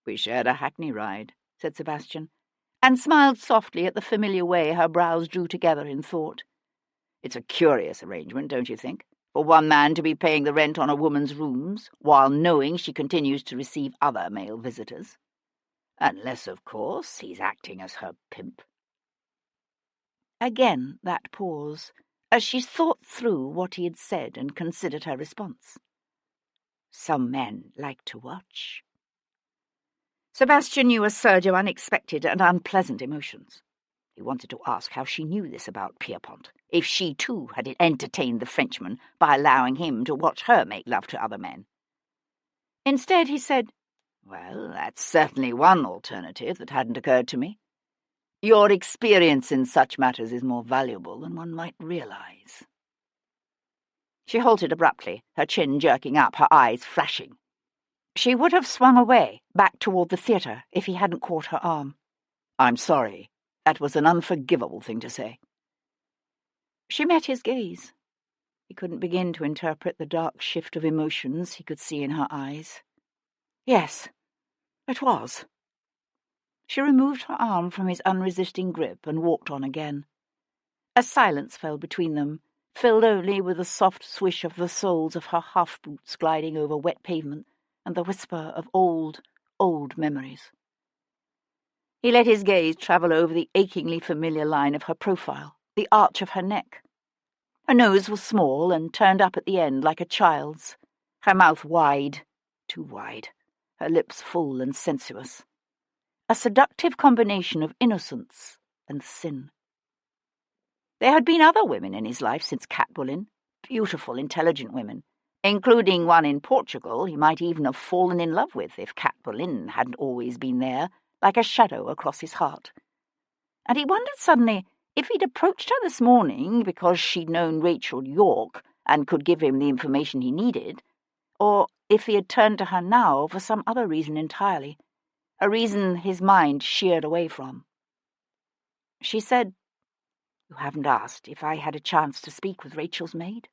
We shared a hackney ride, said Sebastian, and smiled softly at the familiar way her brows drew together in thought. It's a curious arrangement, don't you think? For one man to be paying the rent on a woman's rooms, while knowing she continues to receive other male visitors. Unless, of course, he's acting as her pimp. Again that pause, as she thought through what he had said and considered her response. Some men like to watch. Sebastian knew a surge of unexpected and unpleasant emotions. He wanted to ask how she knew this about Pierpont, if she too had entertained the Frenchman by allowing him to watch her make love to other men. Instead, he said, "Well, that's certainly one alternative that hadn't occurred to me. Your experience in such matters is more valuable than one might realize." She halted abruptly, her chin jerking up, her eyes flashing. She would have swung away, back toward the theatre, if he hadn't caught her arm. "I'm sorry. That was an unforgivable thing to say." She met his gaze. He couldn't begin to interpret the dark shift of emotions he could see in her eyes. Yes, it was. She removed her arm from his unresisting grip and walked on again. A silence fell between them, filled only with the soft swish of the soles of her half-boots gliding over wet pavement and the whisper of old, old memories. He let his gaze travel over the achingly familiar line of her profile, the arch of her neck. Her nose was small and turned up at the end like a child's, her mouth wide, too wide, her lips full and sensuous. A seductive combination of innocence and sin. There had been other women in his life since Kat Bullen, beautiful, intelligent women, including one in Portugal he might even have fallen in love with if Kat Bullen hadn't always been there, like a shadow across his heart. And he wondered suddenly if he'd approached her this morning because she'd known Rachel York and could give him the information he needed, or if he had turned to her now for some other reason entirely, a reason his mind sheered away from. She said, "You haven't asked if I had a chance to speak with Rachel's maid?"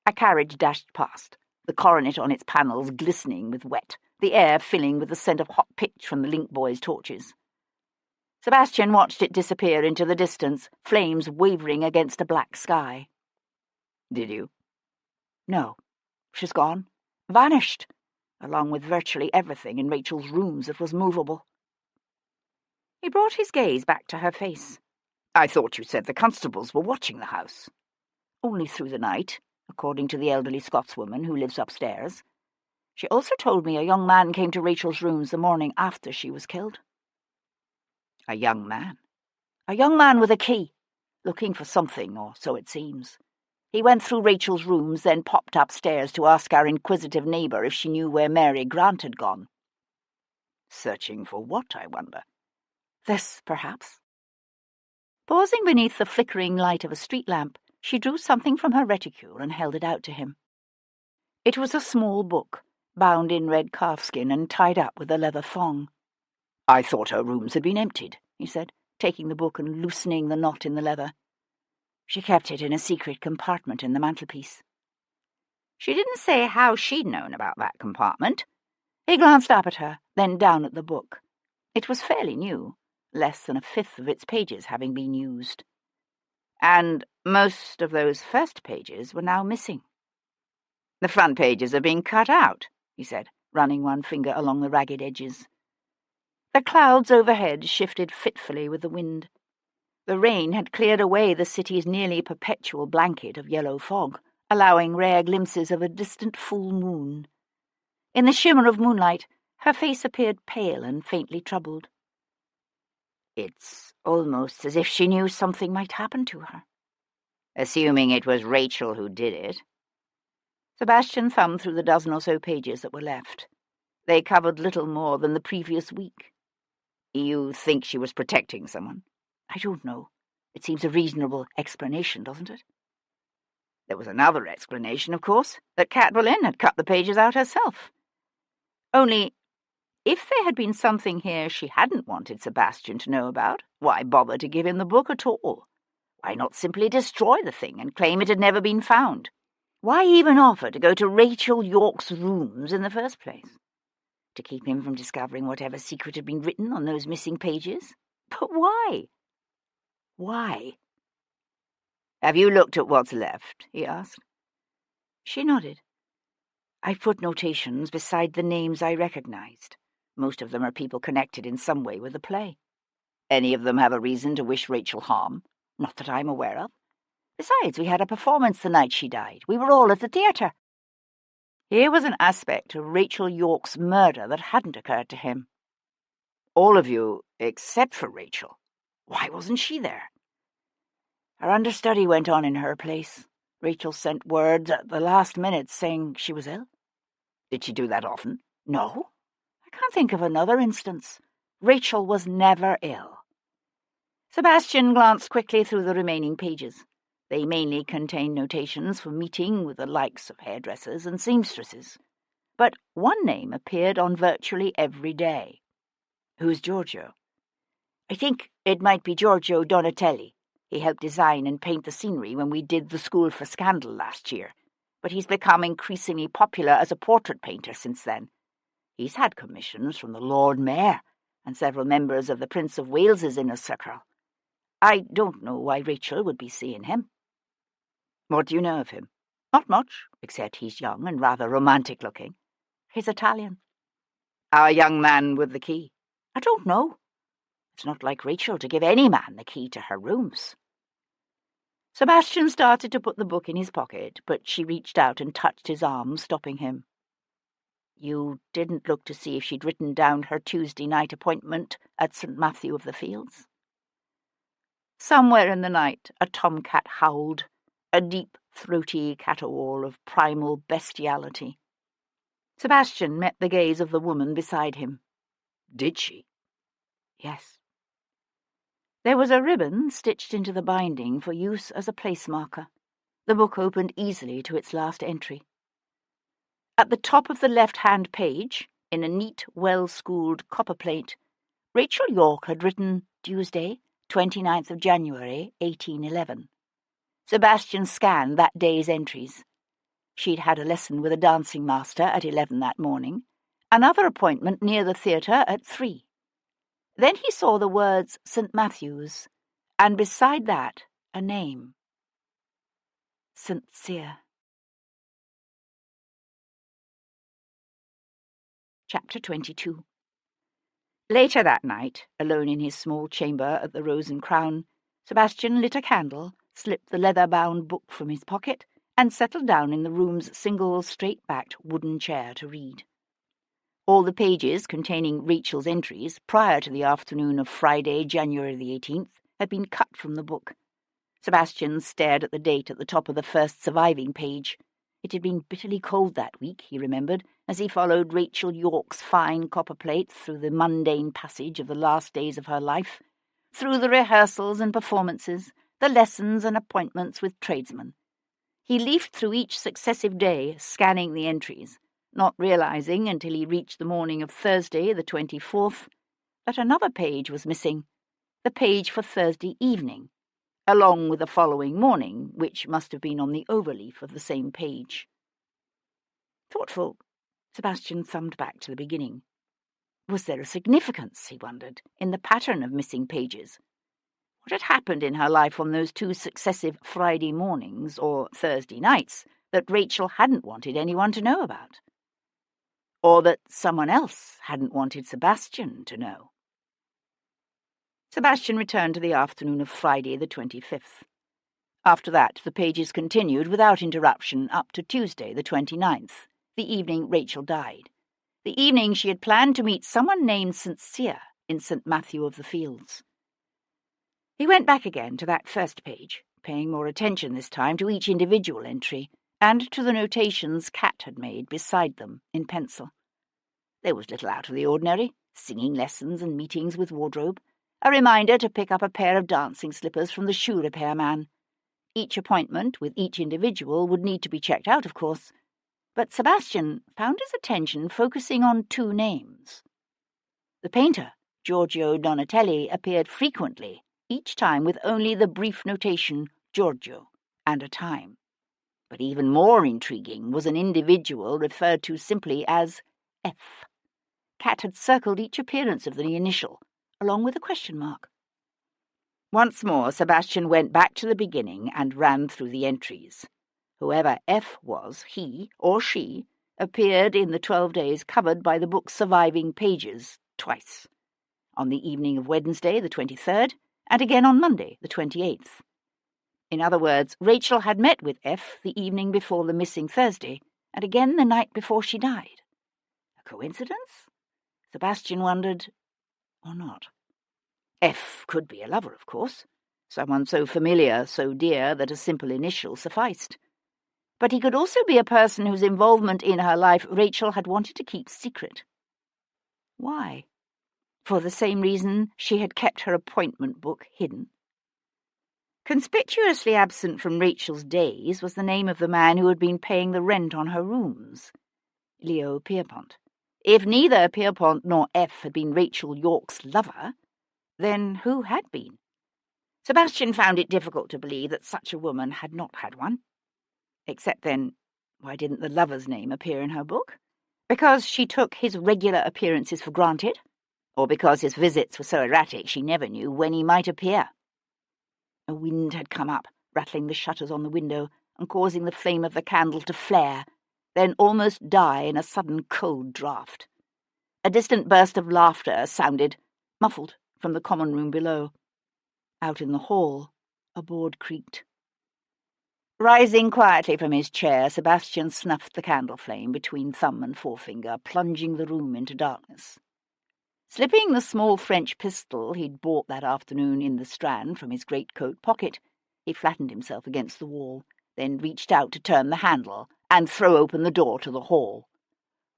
A carriage dashed past, the coronet on its panels glistening with wet, the air filling with the scent of hot pitch from the link boys' torches. Sebastian watched it disappear into the distance, flames wavering against a black sky. "Did you?" "No. She's gone. Vanished, along with virtually everything in Rachel's rooms that was movable." He brought his gaze back to her face. "I thought you said the constables were watching the house." "Only through the night, according to the elderly Scotswoman who lives upstairs. She also told me a young man came to Rachel's rooms the morning after she was killed." "A young man?" "A young man with a key, looking for something, or so it seems. He went through Rachel's rooms, then popped upstairs to ask our inquisitive neighbour if she knew where Mary Grant had gone." "Searching for what, I wonder?" "This, perhaps." Pausing beneath the flickering light of a street lamp, she drew something from her reticule and held it out to him. It was a small book, bound in red calfskin and tied up with a leather thong. "I thought her rooms had been emptied," he said, taking the book and loosening the knot in the leather. "She kept it in a secret compartment in the mantelpiece." "She didn't say how she'd known about that compartment." He glanced up at her, then down at the book. It was fairly new, less than a fifth of its pages having been used. "And most of those first pages were now missing." "The front pages are being cut out," he said, running one finger along the ragged edges. The clouds overhead shifted fitfully with the wind. The rain had cleared away the city's nearly perpetual blanket of yellow fog, allowing rare glimpses of a distant full moon. In the shimmer of moonlight, her face appeared pale and faintly troubled. It's almost as if she knew something might happen to her. Assuming it was Rachel who did it. Sebastian thumbed through the dozen or so pages that were left. They covered little more than the previous week. You think she was protecting someone? I don't know. It seems a reasonable explanation, doesn't it? There was another explanation, of course, that Cat Boleyn had cut the pages out herself. Only, if there had been something here she hadn't wanted Sebastian to know about, why bother to give him the book at all? Why not simply destroy the thing and claim it had never been found? Why even offer to go to Rachel Yorke's rooms in the first place? To keep him from discovering whatever secret had been written on those missing pages? But why? Why? Have you looked at what's left? He asked. She nodded. I've put notations beside the names I recognized. Most of them are people connected in some way with the play. Any of them have a reason to wish Rachel harm? Not that I'm aware of. Besides, we had a performance the night she died. We were all at the theatre. Here was an aspect of Rachel Yorke's murder that hadn't occurred to him. All of you, except for Rachel. Why wasn't she there? Her understudy went on in her place. Rachel sent word at the last minute saying she was ill. Did she do that often? No. I can't think of another instance. Rachel was never ill. Sebastian glanced quickly through the remaining pages. They mainly contained notations for meeting with the likes of hairdressers and seamstresses. But one name appeared on virtually every day. Who's Giorgio? I think it might be Giorgio Donatelli. He helped design and paint the scenery when we did the School for Scandal last year, but he's become increasingly popular as a portrait painter since then. He's had commissions from the Lord Mayor and several members of the Prince of Wales's inner circle. I don't know why Rachel would be seeing him. What do you know of him? Not much, except he's young and rather romantic-looking. He's Italian. Our young man with the key? I don't know. It's not like Rachel to give any man the key to her rooms. Sebastian started to put the book in his pocket, but she reached out and touched his arm, stopping him. You didn't look to see if she'd written down her Tuesday night appointment at St. Matthew of the Fields? Somewhere in the night a tomcat howled, a deep, throaty caterwaul of primal bestiality. Sebastian met the gaze of the woman beside him. Did she? Yes. There was a ribbon stitched into the binding for use as a place marker. The book opened easily to its last entry. At the top of the left-hand page, in a neat, well-schooled copperplate, Rachel Yorke had written Tuesday, 29th of January, 1811. Sebastian scanned that day's entries. She'd had a lesson with a dancing master at 11 that morning, another appointment near the theatre at 3. Then he saw the words St. Matthew's, and beside that, a name. St. Cyr. Chapter 22. Later that night, alone in his small chamber at the Rose and Crown, Sebastian lit a candle, slipped the leather-bound book from his pocket, and settled down in the room's single, straight-backed wooden chair to read. All the pages containing Rachel's entries prior to the afternoon of Friday, January the 18th, had been cut from the book. Sebastian stared at the date at the top of the first surviving page. It had been bitterly cold that week, he remembered, as he followed Rachel Yorke's fine copperplate through the mundane passage of the last days of her life, through the rehearsals and performances, the lessons and appointments with tradesmen. He leafed through each successive day, scanning the entries, not realizing until he reached the morning of Thursday, the 24th, that another page was missing, the page for Thursday evening, along with the following morning, which must have been on the overleaf of the same page. Thoughtful, Sebastian thumbed back to the beginning. Was there a significance, he wondered, in the pattern of missing pages? What had happened in her life on those 2 successive Friday mornings or Thursday nights that Rachel hadn't wanted anyone to know about? Or that someone else hadn't wanted Sebastian to know? Sebastian returned to the afternoon of Friday the 25th. After that, the pages continued without interruption up to Tuesday, the 29th, the evening Rachel died, the evening she had planned to meet someone named St. Cyr in St. Matthew of the Fields. He went back again to that first page, paying more attention this time to each individual entry and to the notations Kat had made beside them in pencil. There was little out of the ordinary, singing lessons and meetings with wardrobe, a reminder to pick up a pair of dancing slippers from the shoe repair man. Each appointment with each individual would need to be checked out, of course, but Sebastian found his attention focusing on two names. The painter, Giorgio Donatelli, appeared frequently, each time with only the brief notation Giorgio and a time. But even more intriguing was an individual referred to simply as F. Kat had circled each appearance of the initial, along with a question mark. Once more, Sebastian went back to the beginning and ran through the entries. Whoever F was, he or she, appeared in the 12 days covered by the book's surviving pages twice, on the evening of Wednesday, the 23rd, and again on Monday, the 28th. In other words, Rachel had met with F the evening before the missing Thursday, and again the night before she died. A coincidence? Sebastian wondered, or not. F could be a lover, of course, someone so familiar, so dear, that a simple initial sufficed. But he could also be a person whose involvement in her life Rachel had wanted to keep secret. Why? For the same reason she had kept her appointment book hidden. Conspicuously absent from Rachel's days was the name of the man who had been paying the rent on her rooms, Leo Pierpont. If neither Pierpont nor F had been Rachel York's lover, then who had been? Sebastian found it difficult to believe that such a woman had not had one. Except then, why didn't the lover's name appear in her book? Because she took his regular appearances for granted? Or because his visits were so erratic she never knew when he might appear? A wind had come up, rattling the shutters on the window and causing the flame of the candle to flare, then almost die in a sudden cold draught. A distant burst of laughter sounded, muffled, from the common room below. Out in the hall, a board creaked. Rising quietly from his chair, Sebastian snuffed the candle flame between thumb and forefinger, plunging the room into darkness. Slipping the small French pistol he'd bought that afternoon in the Strand from his greatcoat pocket, he flattened himself against the wall, then reached out to turn the handle and throw open the door to the hall.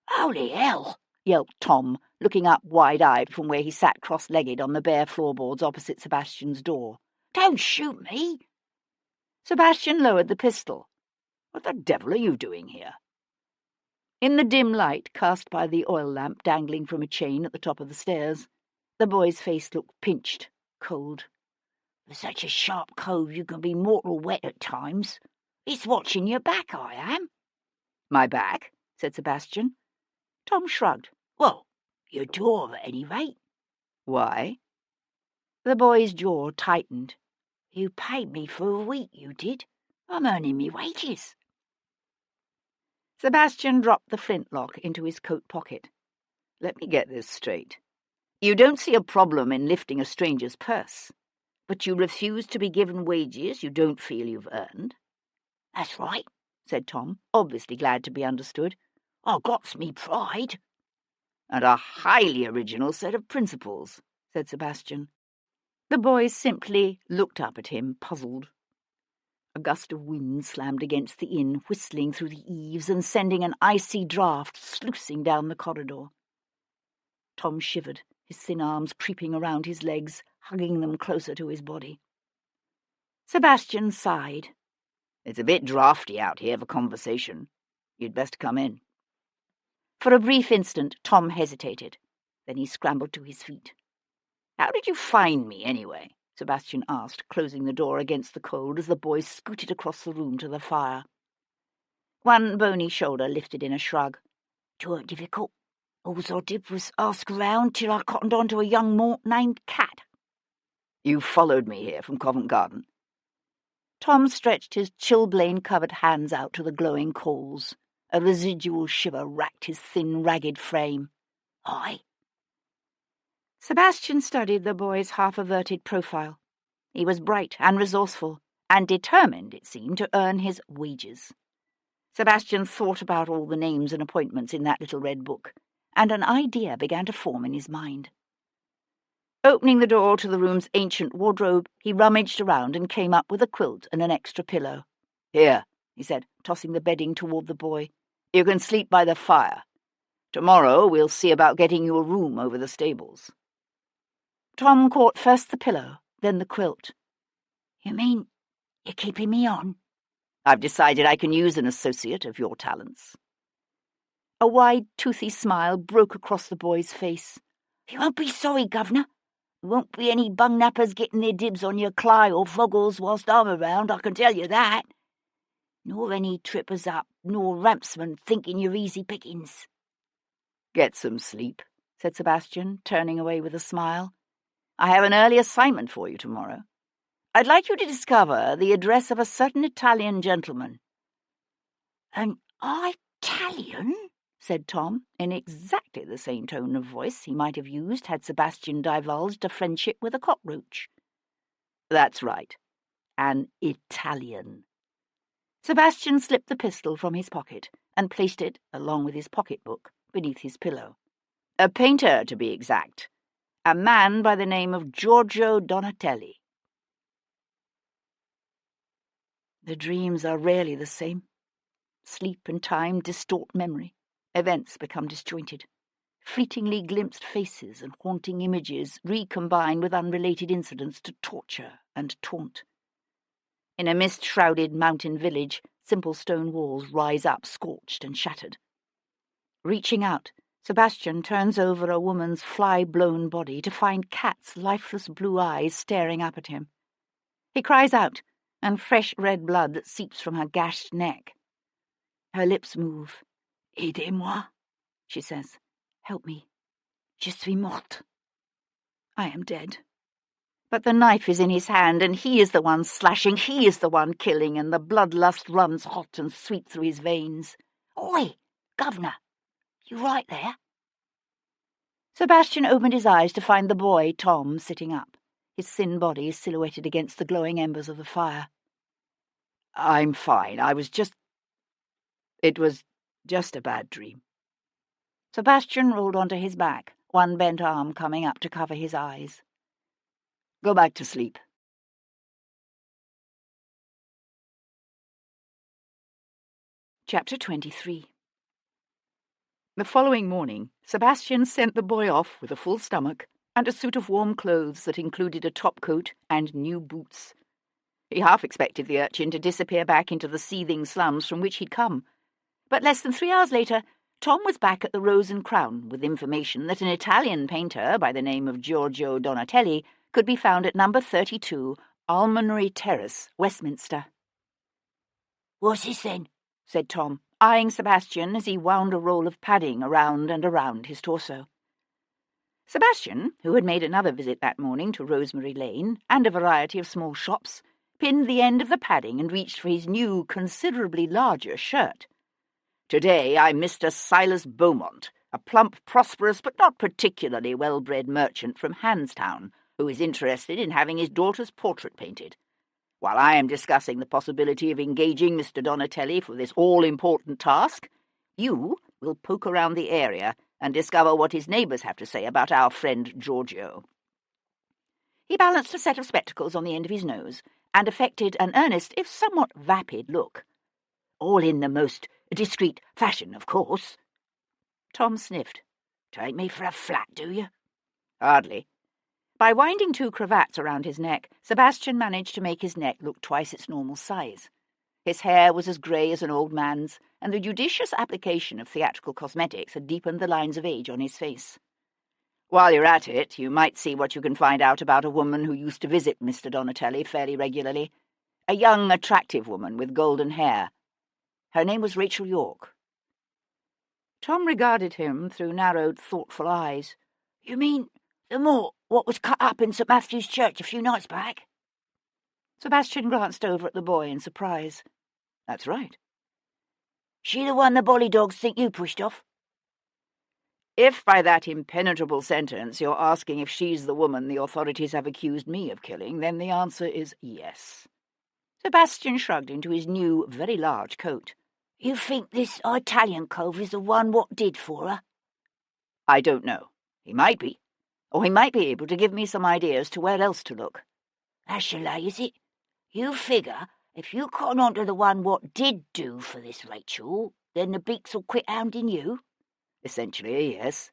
"Holy hell!" yelped Tom, looking up wide-eyed from where he sat cross-legged on the bare floorboards opposite Sebastian's door. "Don't shoot me!" Sebastian lowered the pistol. "What the devil are you doing here?" In the dim light cast by the oil lamp dangling from a chain at the top of the stairs, the boy's face looked pinched, cold. "For such a sharp cove you can be mortal wet at times. It's watching your back, I am." "My back?" said Sebastian. Tom shrugged. "Well, your jaw, at any rate." "Why?" The boy's jaw tightened. "You paid me for a week, you did. I'm earning me wages." Sebastian dropped the flintlock into his coat pocket. "Let me get this straight. You don't see a problem in lifting a stranger's purse, but you refuse to be given wages you don't feel you've earned?" "That's right," said Tom, obviously glad to be understood. "I got's me pride." "And a highly original set of principles," said Sebastian. The boy simply looked up at him, puzzled. A gust of wind slammed against the inn, whistling through the eaves and sending an icy draught sluicing down the corridor. Tom shivered, his thin arms creeping around his legs, hugging them closer to his body. Sebastian sighed. "It's a bit draughty out here for conversation. You'd best come in." For a brief instant, Tom hesitated. Then he scrambled to his feet. "How did you find me, anyway?" Sebastian asked, closing the door against the cold as the boy scooted across the room to the fire. One bony shoulder lifted in a shrug. "'Tweren't difficult. All I did was ask around till I cottoned on to a young mort named Kat." "You followed me here from Covent Garden?" Tom stretched his chilblain-covered hands out to the glowing coals. A residual shiver racked his thin, ragged frame. "Aye." Sebastian studied the boy's half-averted profile. He was bright and resourceful, and determined, it seemed, to earn his wages. Sebastian thought about all the names and appointments in that little red book, and an idea began to form in his mind. Opening the door to the room's ancient wardrobe, he rummaged around and came up with a quilt and an extra pillow. "Here," he said, tossing the bedding toward the boy. "You can sleep by the fire. Tomorrow we'll see about getting you a room over the stables." Tom caught first the pillow, then the quilt. "You mean you're keeping me on?" "I've decided I can use an associate of your talents." A wide, toothy smile broke across the boy's face. "You won't be sorry, Governor. There won't be any bung-nappers getting their dibs on your Cly or Foggles whilst I'm around, I can tell you that. Nor any trippers up, nor rampsmen thinking you're easy pickings." "Get some sleep," said Sebastian, turning away with a smile. "I have an early assignment for you tomorrow. I'd like you to discover the address of a certain Italian gentleman." "An Italian?" said Tom, in exactly the same tone of voice he might have used had Sebastian divulged a friendship with a cockroach. "That's right, an Italian." Sebastian slipped the pistol from his pocket and placed it, along with his pocketbook, beneath his pillow. "A painter, to be exact. A man by the name of Giorgio Donatelli." The dreams are rarely the same. Sleep and time distort memory. Events become disjointed. Fleetingly glimpsed faces and haunting images recombine with unrelated incidents to torture and taunt. In a mist-shrouded mountain village, simple stone walls rise up scorched and shattered. Reaching out, Sebastian turns over a woman's fly-blown body to find Kat's lifeless blue eyes staring up at him. He cries out, and fresh red blood seeps from her gashed neck. Her lips move. "Aidez-moi," she says. "Help me. Je suis morte." I am dead. But the knife is in his hand, and he is the one slashing, he is the one killing, and the bloodlust runs hot and sweet through his veins. "Oi, Governor, you right there?" Sebastian opened his eyes to find the boy, Tom, sitting up, his thin body silhouetted against the glowing embers of the fire. "I'm fine. It was just a bad dream." Sebastian rolled onto his back, one bent arm coming up to cover his eyes. "Go back to sleep." Chapter 23. The following morning, Sebastian sent the boy off with a full stomach and a suit of warm clothes that included a top-coat and new boots. He half expected the urchin to disappear back into the seething slums from which he'd come. But less than 3 hours later, Tom was back at the Rose and Crown with information that an Italian painter by the name of Giorgio Donatelli could be found at number 32, Almonry Terrace, Westminster. "What's this then?" said Tom, eyeing Sebastian as he wound a roll of padding around and around his torso. Sebastian, who had made another visit that morning to Rosemary Lane and a variety of small shops, pinned the end of the padding and reached for his new, considerably larger shirt. "Today I'm Mr. Silas Beaumont, a plump, prosperous, but not particularly well-bred merchant from Handstown, who is interested in having his daughter's portrait painted. While I am discussing the possibility of engaging Mr. Donatelli for this all-important task, you will poke around the area and discover what his neighbours have to say about our friend Giorgio." He balanced a set of spectacles on the end of his nose and affected an earnest, if somewhat vapid, look. "All in the most discreet fashion, of course." Tom sniffed. "Take me for a flat, do you?" "Hardly." By winding 2 cravats around his neck, Sebastian managed to make his neck look twice its normal size. His hair was as grey as an old man's, and the judicious application of theatrical cosmetics had deepened the lines of age on his face. "While you're at it, you might see what you can find out about a woman who used to visit Mr. Donatelli fairly regularly. A young, attractive woman with golden hair. Her name was Rachel York." Tom regarded him through narrowed, thoughtful eyes. "You mean the Moor what was cut up in St. Matthew's Church a few nights back?" Sebastian glanced over at the boy in surprise. "That's right." "She the one the bolly dogs think you pushed off?" "If by that impenetrable sentence you're asking if she's the woman the authorities have accused me of killing, then the answer is yes." Sebastian shrugged into his new, very large coat. You think this Italian cove is the one what did for her? I don't know. He might be. Or he might be able to give me some ideas to where else to look. That's your lay, is it? You figure if you cotton on to the one what did do for this Rachel, then the beaks'll quit hounding you? Essentially, yes.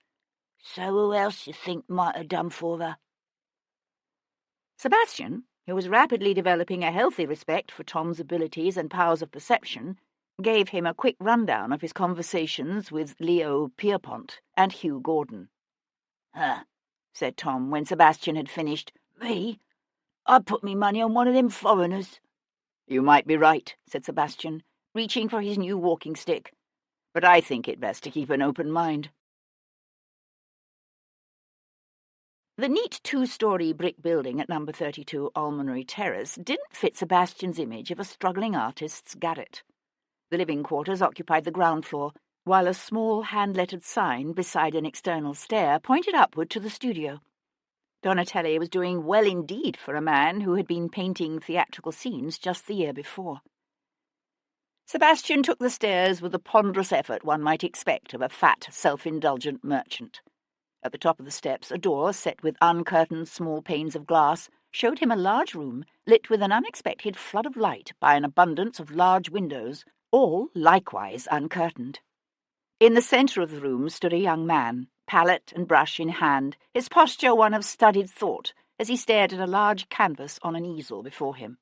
So who else you think might have done for her? Sebastian, who was rapidly developing a healthy respect for Tom's abilities and powers of perception, gave him a quick rundown of his conversations with Leo Pierpont and Hugh Gordon. Huh, said Tom when Sebastian had finished. Me? I'd put me money on one of them foreigners. You might be right, said Sebastian, reaching for his new walking stick. But I think it best to keep an open mind. The neat two-storey brick building at number 32 Almonry Terrace didn't fit Sebastian's image of a struggling artist's garret. The living quarters occupied the ground floor, while a small hand-lettered sign beside an external stair pointed upward to the studio. Donatelli was doing well indeed for a man who had been painting theatrical scenes just the year before. Sebastian took the stairs with the ponderous effort one might expect of a fat, self-indulgent merchant. At the top of the steps, a door set with uncurtained small panes of glass showed him a large room lit with an unexpected flood of light by an abundance of large windows, all likewise uncurtained. In the centre of the room stood a young man, palette and brush in hand, his posture one of studied thought, as he stared at a large canvas on an easel before him.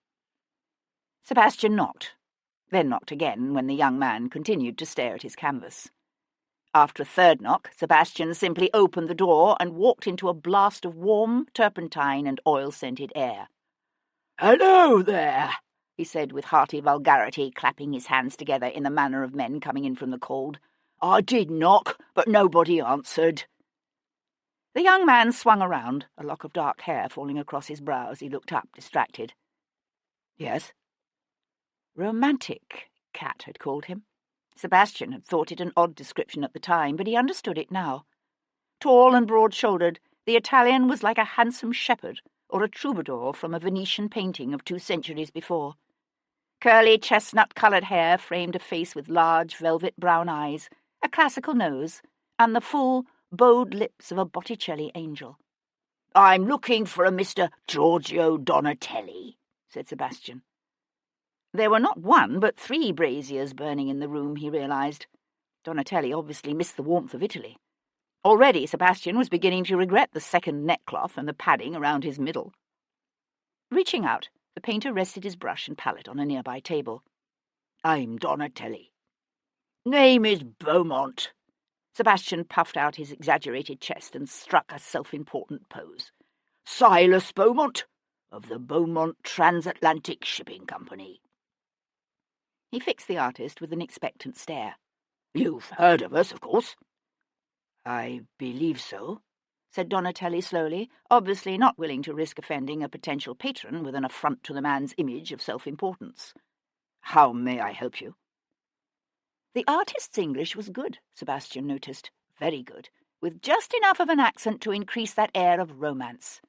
Sebastian knocked, then knocked again when the young man continued to stare at his canvas. After a third knock, Sebastian simply opened the door and walked into a blast of warm, turpentine and oil-scented air. "Hello there," he said with hearty vulgarity, clapping his hands together in the manner of men coming in from the cold. "I did knock, but nobody answered." The young man swung around, a lock of dark hair falling across his brow as he looked up, distracted. Yes? Romantic, Cat had called him. Sebastian had thought it an odd description at the time, but he understood it now. Tall and broad-shouldered, the Italian was like a handsome shepherd or a troubadour from a Venetian painting of 2 centuries before. Curly chestnut-coloured hair framed a face with large velvet brown eyes, a classical nose, and the full, bowed lips of a Botticelli angel. "I'm looking for a Mr. Giorgio Donatelli," said Sebastian. There were not 1 but 3 braziers burning in the room, he realised. Donatelli obviously missed the warmth of Italy. Already Sebastian was beginning to regret the second neckcloth and the padding around his middle. Reaching out, the painter rested his brush and palette on a nearby table. "I'm Donatelli. Name is Beaumont." Sebastian puffed out his exaggerated chest and struck a self-important pose. "Silas Beaumont, of the Beaumont Transatlantic Shipping Company." He fixed the artist with an expectant stare. "You've heard of us, of course?" "I believe so," said Donatelli slowly, obviously not willing to risk offending a potential patron with an affront to the man's image of self-importance. "How may I help you?" The artist's English was good, Sebastian noticed, very good, with just enough of an accent to increase that air of romance.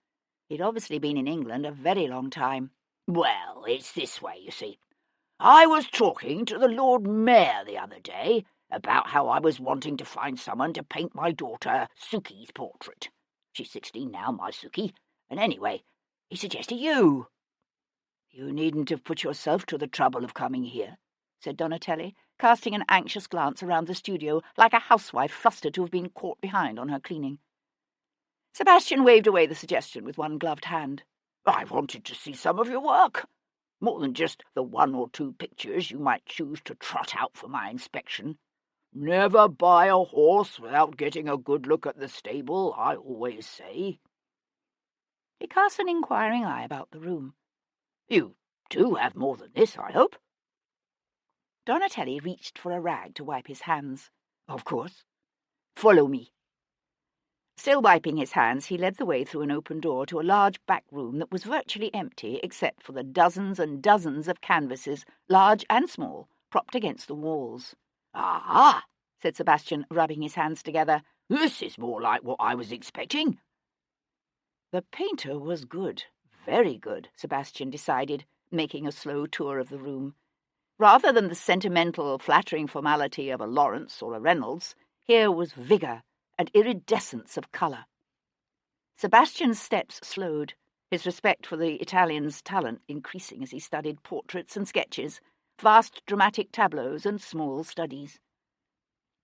He'd obviously been in England a very long time. "Well, it's this way, you see. I was talking to the Lord Mayor the other day about how I was wanting to find someone to paint my daughter Suki's portrait. She's 16 now, my Suki, and anyway, he suggested you." "You needn't have put yourself to the trouble of coming here," said Donatelli, casting an anxious glance around the studio like a housewife flustered to have been caught behind on her cleaning. Sebastian waved away the suggestion with one gloved hand. "I wanted to see some of your work. More than just the 1 or 2 pictures you might choose to trot out for my inspection. Never buy a horse without getting a good look at the stable, I always say." He cast an inquiring eye about the room. "You do have more than this, I hope?" Donatelli reached for a rag to wipe his hands. "Of course. Follow me." Still wiping his hands, he led the way through an open door to a large back room that was virtually empty except for the dozens and dozens of canvases, large and small, propped against the walls. "Ah," said Sebastian, rubbing his hands together. "This is more like what I was expecting." The painter was good, very good, Sebastian decided, making a slow tour of the room. Rather than the sentimental, flattering formality of a Lawrence or a Reynolds, here was vigour and iridescence of colour. Sebastian's steps slowed, his respect for the Italian's talent increasing as he studied portraits and sketches, vast dramatic tableaus and small studies.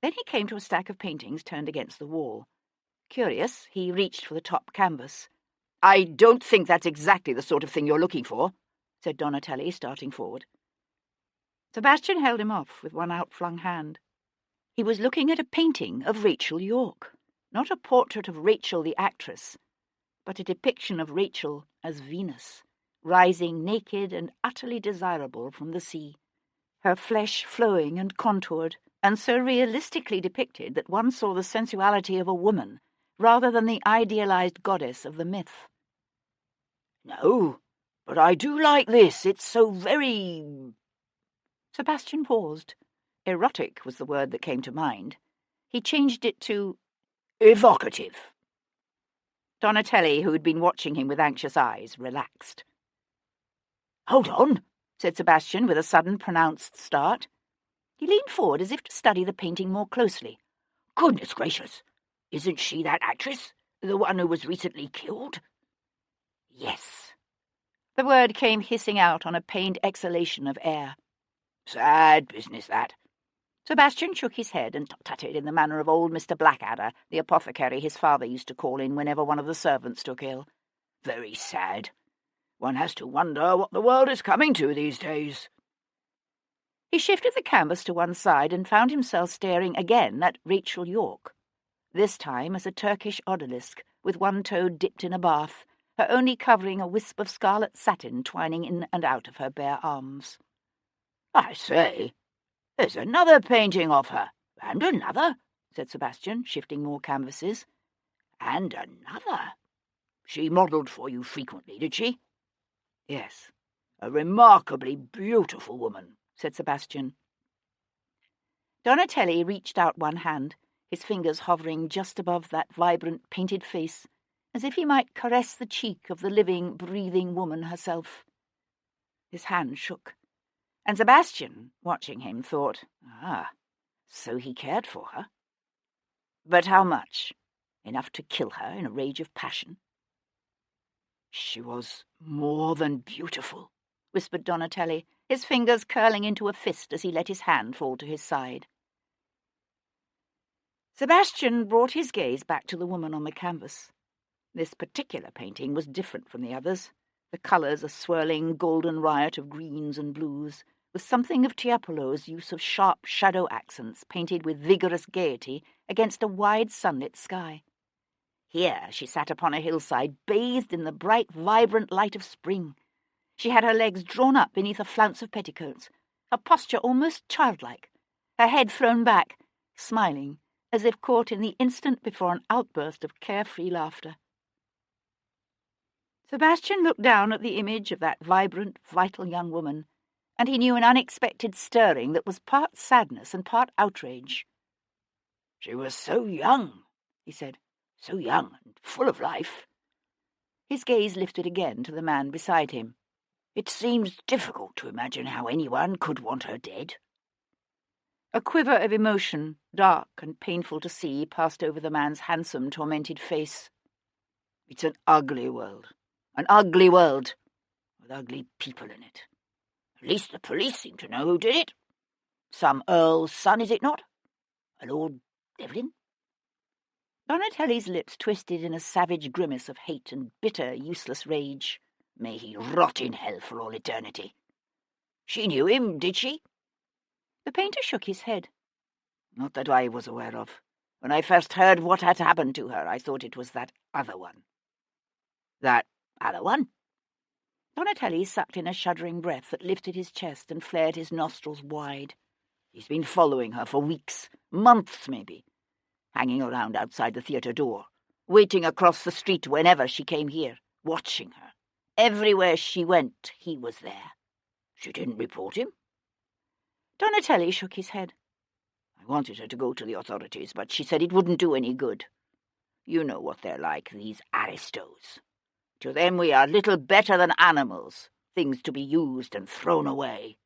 Then he came to a stack of paintings turned against the wall. Curious, he reached for the top canvas. "I don't think that's exactly the sort of thing you're looking for," said Donatelli, starting forward. Sebastian held him off with one outflung hand. He was looking at a painting of Rachel York, not a portrait of Rachel the actress, but a depiction of Rachel as Venus, rising naked and utterly desirable from the sea, her flesh flowing and contoured, and so realistically depicted that one saw the sensuality of a woman rather than the idealized goddess of the myth. "No, but I do like this. It's so very—" Sebastian paused. Erotic was the word that came to mind. He changed it to evocative. Donatelli, who had been watching him with anxious eyes, relaxed. "Hold on," said Sebastian with a sudden pronounced start. He leaned forward as if to study the painting more closely. "Goodness gracious! Isn't she that actress? The one who was recently killed?" "Yes." The word came hissing out on a pained exhalation of air. "Sad business, that." Sebastian shook his head and tutted in the manner of old Mr. Blackadder, the apothecary his father used to call in whenever one of the servants took ill. "Very sad. One has to wonder what the world is coming to these days." He shifted the canvas to one side and found himself staring again at Rachel York, this time as a Turkish odalisque, with one toe dipped in a bath, her only covering a wisp of scarlet satin twining in and out of her bare arms. "I say, there's another painting of her, and another," said Sebastian, shifting more canvases. "And another. She modelled for you frequently, did she?" "Yes." "A remarkably beautiful woman," said Sebastian. Donatelli reached out one hand, his fingers hovering just above that vibrant, painted face, as if he might caress the cheek of the living, breathing woman herself. His hand shook, and Sebastian, watching him, thought, so he cared for her. But how much? Enough to kill her in a rage of passion? "She was more than beautiful," whispered Donatelli, his fingers curling into a fist as he let his hand fall to his side. Sebastian brought his gaze back to the woman on the canvas. This particular painting was different from the others, the colours a swirling golden riot of greens and blues, with something of Tiepolo's use of sharp shadow accents painted with vigorous gaiety against a wide sunlit sky. Here she sat upon a hillside, bathed in the bright, vibrant light of spring. She had her legs drawn up beneath a flounce of petticoats, her posture almost childlike, her head thrown back, smiling, as if caught in the instant before an outburst of carefree laughter. Sebastian looked down at the image of that vibrant, vital young woman, and he knew an unexpected stirring that was part sadness and part outrage. "She was so young," he said, "so young and full of life." His gaze lifted again to the man beside him. "It seems difficult to imagine how anyone could want her dead." A quiver of emotion, dark and painful to see, passed over the man's handsome, tormented face. "It's an ugly world, with ugly people in it. At least the police seem to know who did it. Some earl's son, is it not? A Lord Devlin?" Donatelli's lips twisted in a savage grimace of hate and bitter, useless rage. "May he rot in hell for all eternity. She knew him, did she?" The painter shook his head. "Not that I was aware of. When I first heard what had happened to her, I thought it was that other one." "That other one?" Donatelli sucked in a shuddering breath that lifted his chest and flared his nostrils wide. "He's been following her for weeks, months maybe, hanging around outside the theatre door, waiting across the street whenever she came here, watching her. Everywhere she went, he was there. She didn't report him?" Donatelli shook his head. "I wanted her to go to the authorities, but she said it wouldn't do any good. You know what they're like, these aristos. To them we are little better than animals, things to be used and thrown away."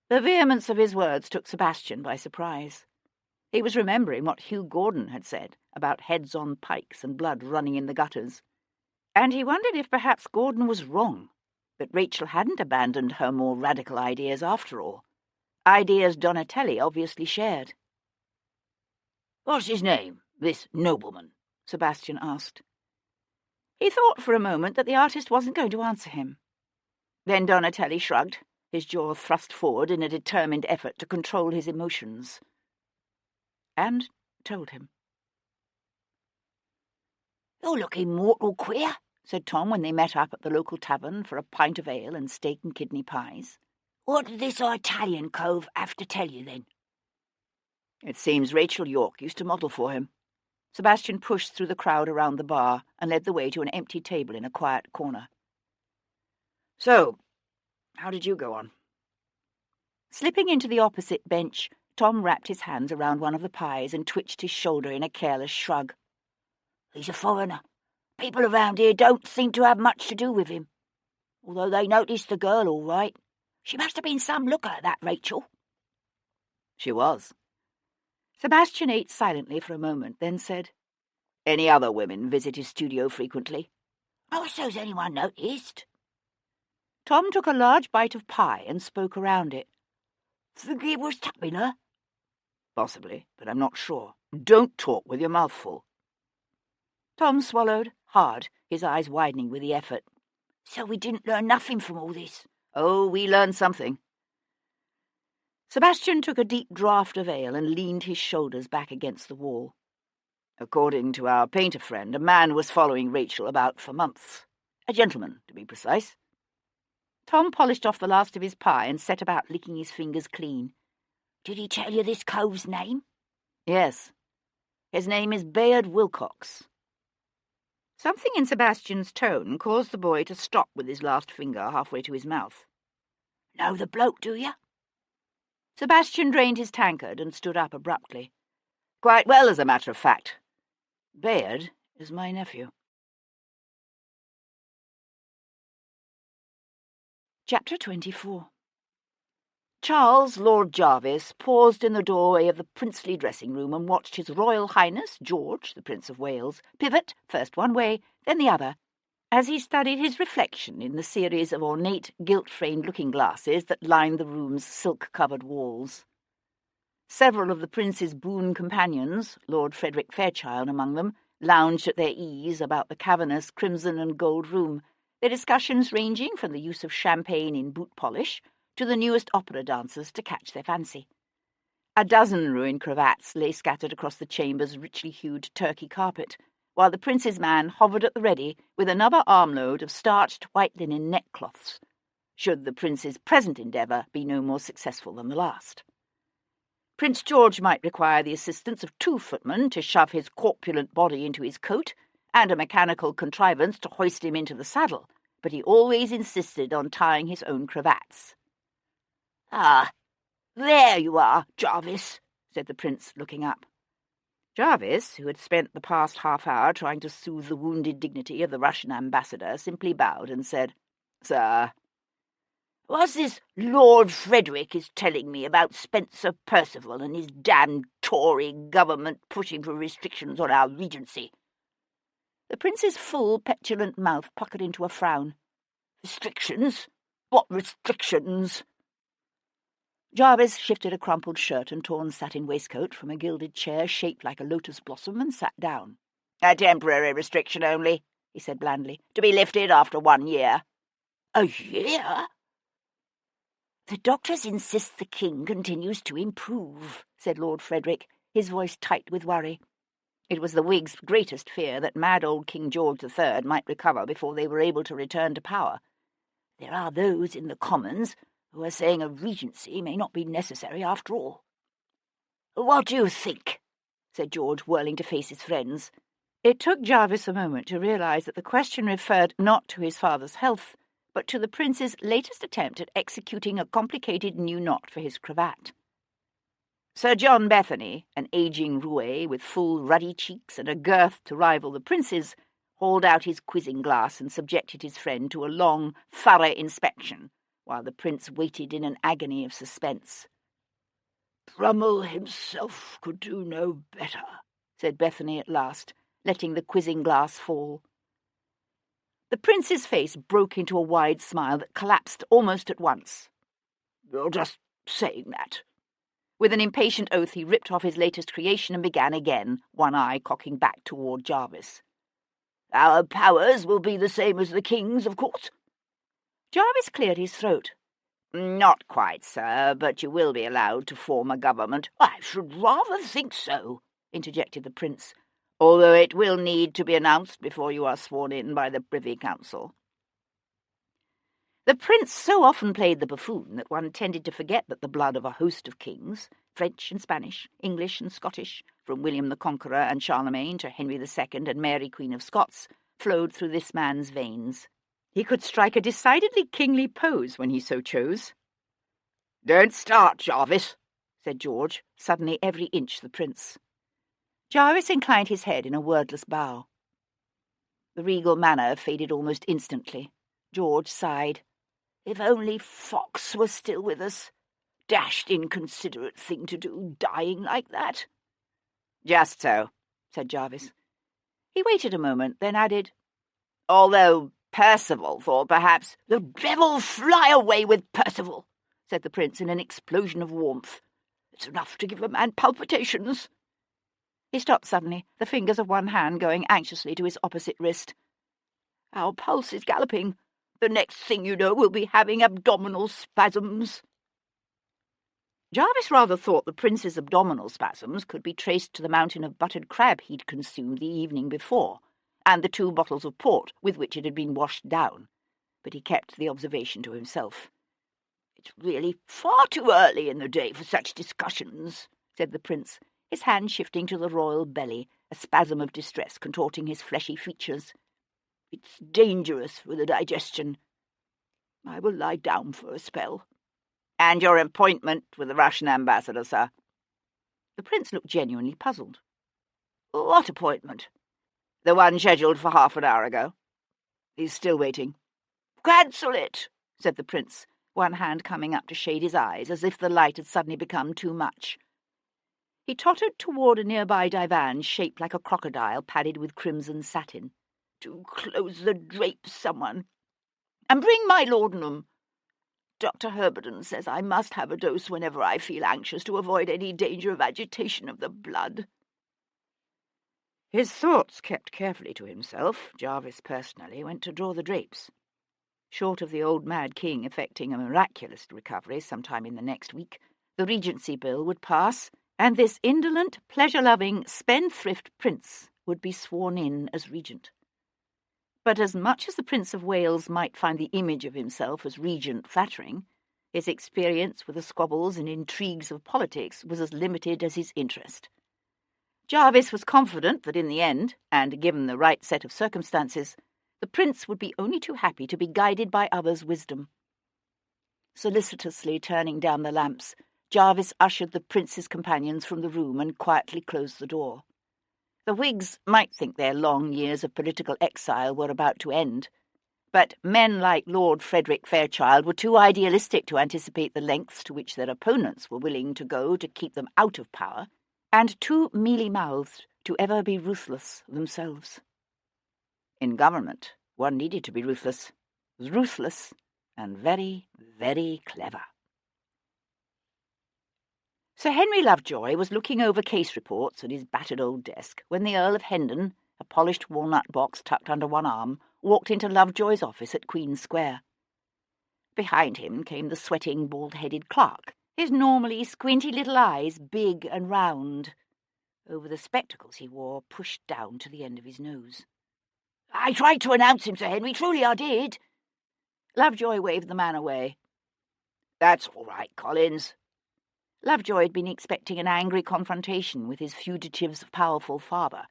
The vehemence of his words took Sebastian by surprise. He was remembering what Hugh Gordon had said about heads on pikes and blood running in the gutters, and he wondered if perhaps Gordon was wrong, that Rachel hadn't abandoned her more radical ideas after all, ideas Donatelli obviously shared. "What's his name, this nobleman?" Sebastian asked. He thought for a moment that the artist wasn't going to answer him. Then Donatelli shrugged, his jaw thrust forward in a determined effort to control his emotions, and told him. "You're looking mortal queer," said Tom when they met up at the local tavern for a pint of ale and steak and kidney pies. "What did this Italian cove have to tell you, then?" It seems Rachel York used to model for him. Sebastian pushed through the crowd around the bar and led the way to an empty table in a quiet corner. "So, how did you go on?" Slipping into the opposite bench, Tom wrapped his hands around one of the pies and twitched his shoulder in a careless shrug. "He's a foreigner. People around here don't seem to have much to do with him. Although they noticed the girl all right. She must have been some looker, that Rachel." "She was." Sebastian ate silently for a moment, then said, "Any other women visit his studio frequently?" "Not so's anyone noticed." Tom took a large bite of pie and spoke around it. "Think it was tapping her?" "Possibly, but I'm not sure. Don't talk with your mouth full." Tom swallowed, hard, his eyes widening with the effort. "So we didn't learn nothing from all this?" "Oh, we learned something." Sebastian took a deep draught of ale and leaned his shoulders back against the wall. "According to our painter friend, a man was following Rachel about for months. A gentleman, to be precise." Tom polished off the last of his pie and set about licking his fingers clean. "Did he tell you this cove's name?" "Yes. His name is Bayard Wilcox." Something in Sebastian's tone caused the boy to stop with his last finger halfway to his mouth. "Know the bloke, do you?" Sebastian drained his tankard and stood up abruptly. "Quite well, as a matter of fact. Bayard is my nephew." Chapter 24. Charles, Lord Jarvis, paused in the doorway of the princely dressing-room and watched His Royal Highness George, the Prince of Wales, pivot, first one way, then the other, as he studied his reflection in the series of ornate, gilt-framed looking-glasses that lined the room's silk-covered walls. Several of the prince's boon companions, Lord Frederick Fairchild among them, lounged at their ease about the cavernous crimson and gold room, their discussions ranging from the use of champagne in boot polish to the newest opera dancers to catch their fancy. A dozen ruined cravats lay scattered across the chamber's richly hued Turkey carpet, while the prince's man hovered at the ready with another armload of starched white linen neckcloths, should the prince's present endeavour be no more successful than the last. Prince George might require the assistance of 2 footmen to shove his corpulent body into his coat, and a mechanical contrivance to hoist him into the saddle, but he always insisted on tying his own cravats. "Ah, there you are, Jarvis," said the prince, looking up. Jarvis, who had spent the past half-hour trying to soothe the wounded dignity of the Russian ambassador, simply bowed and said, "Sir." "What's this Lord Frederick is telling me about Spencer Percival and his damned Tory government pushing for restrictions on our regency?" The prince's full, petulant mouth puckered into a frown. "Restrictions? What restrictions?" Jarvis shifted a crumpled shirt and torn satin waistcoat from a gilded chair shaped like a lotus blossom and sat down. "A temporary restriction only," he said blandly, "to be lifted after 1 year." "A year?" "The doctors insist the king continues to improve," said Lord Frederick, his voice tight with worry. It was the Whigs' greatest fear that mad old King George III might recover before they were able to return to power. "There are those in the Commons who are saying a regency may not be necessary after all." "What do you think?" said George, whirling to face his friends. It took Jarvis a moment to realise that the question referred not to his father's health, but to the prince's latest attempt at executing a complicated new knot for his cravat. Sir John Bethany, an ageing roué with full ruddy cheeks and a girth to rival the prince's, hauled out his quizzing glass and subjected his friend to a long, thorough inspection, while the prince waited in an agony of suspense. "Brummel himself could do no better," said Bethany at last, letting the quizzing glass fall. The prince's face broke into a wide smile that collapsed almost at once. "You're just saying that." With an impatient oath he ripped off his latest creation and began again, one eye cocking back toward Jarvis. "Our powers will be the same as the king's, of course?" Jarvis cleared his throat. "Not quite, sir, but you will be allowed to form a government." "I should rather think so," interjected the prince, "although it will need to be announced before you are sworn in by the Privy Council." The prince so often played the buffoon that one tended to forget that the blood of a host of kings, French and Spanish, English and Scottish, from William the Conqueror and Charlemagne to Henry II and Mary Queen of Scots, flowed through this man's veins. He could strike a decidedly kingly pose when he so chose. "Don't start, Jarvis," said George, suddenly every inch the prince. Jarvis inclined his head in a wordless bow. The regal manner faded almost instantly. George sighed. "If only Fox were still with us. Dashed inconsiderate thing to do, dying like that." "Just so," said Jarvis. He waited a moment, then added, "Although Percival thought perhaps—" "The devil fly away with Percival," said the prince in an explosion of warmth. "It's enough to give a man palpitations." He stopped suddenly, the fingers of one hand going anxiously to his opposite wrist. "Our pulse is galloping. The next thing you know, we'll be having abdominal spasms." Jarvis rather thought the prince's abdominal spasms could be traced to the mountain of buttered crab he'd consumed the evening before, and the 2 bottles of port with which it had been washed down, but he kept the observation to himself. "It's really far too early in the day for such discussions," said the prince, his hand shifting to the royal belly, a spasm of distress contorting his fleshy features. "It's dangerous for the digestion. I will lie down for a spell." "And your appointment with the Russian ambassador, sir?" The prince looked genuinely puzzled. "What appointment?" "The one scheduled for half an hour ago." "He's still waiting." "Cancel it," said the prince, one hand coming up to shade his eyes, as if the light had suddenly become too much. He tottered toward a nearby divan shaped like a crocodile padded with crimson satin. "Do close the drapes, someone. And bring my laudanum. Dr. Herberdon says I must have a dose whenever I feel anxious to avoid any danger of agitation of the blood." His thoughts kept carefully to himself, Jarvis personally went to draw the drapes. Short of the old mad king effecting a miraculous recovery sometime in the next week, the Regency Bill would pass, and this indolent, pleasure-loving, spendthrift prince would be sworn in as regent. But as much as the Prince of Wales might find the image of himself as regent flattering, his experience with the squabbles and intrigues of politics was as limited as his interest. Jarvis was confident that in the end, and given the right set of circumstances, the prince would be only too happy to be guided by others' wisdom. Solicitously turning down the lamps, Jarvis ushered the prince's companions from the room and quietly closed the door. The Whigs might think their long years of political exile were about to end, but men like Lord Frederick Fairchild were too idealistic to anticipate the lengths to which their opponents were willing to go to keep them out of power, and too mealy-mouthed to ever be ruthless themselves. In government, one needed to be ruthless, and very, very clever. Sir Henry Lovejoy was looking over case reports at his battered old desk when the Earl of Hendon, a polished walnut box tucked under one arm, walked into Lovejoy's office at Queen Square. Behind him came the sweating, bald-headed clerk, his normally squinty little eyes big and round. Over the spectacles he wore pushed down to the end of his nose. "I tried to announce him, Sir Henry, truly I did." Lovejoy waved the man away. "That's all right, Collins." Lovejoy had been expecting an angry confrontation with his fugitive's powerful father.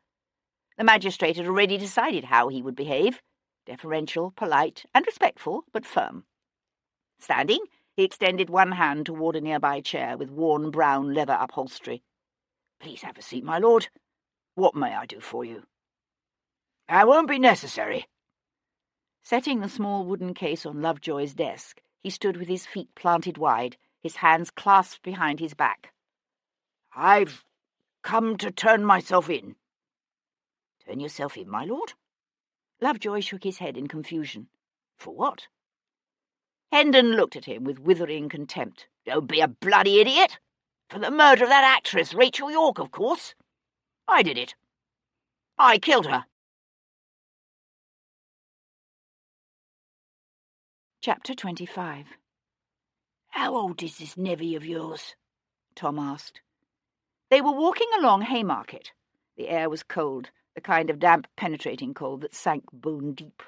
The magistrate had already decided how he would behave, deferential, polite, and respectful, but firm. Standing, he extended one hand toward a nearby chair with worn brown leather upholstery. "Please have a seat, my lord. What may I do for you?" "That won't be necessary." Setting the small wooden case on Lovejoy's desk, he stood with his feet planted wide, his hands clasped behind his back. "I've come to turn myself in." "Turn yourself in, my lord?" Lovejoy shook his head in confusion. "For what?" Hendon looked at him with withering contempt. "Don't be a bloody idiot! For the murder of that actress, Rachel York, of course. I did it. I killed her." Chapter 25. "How old is this nevy of yours?" Tom asked. They were walking along Haymarket. The air was cold, the kind of damp, penetrating cold that sank bone deep.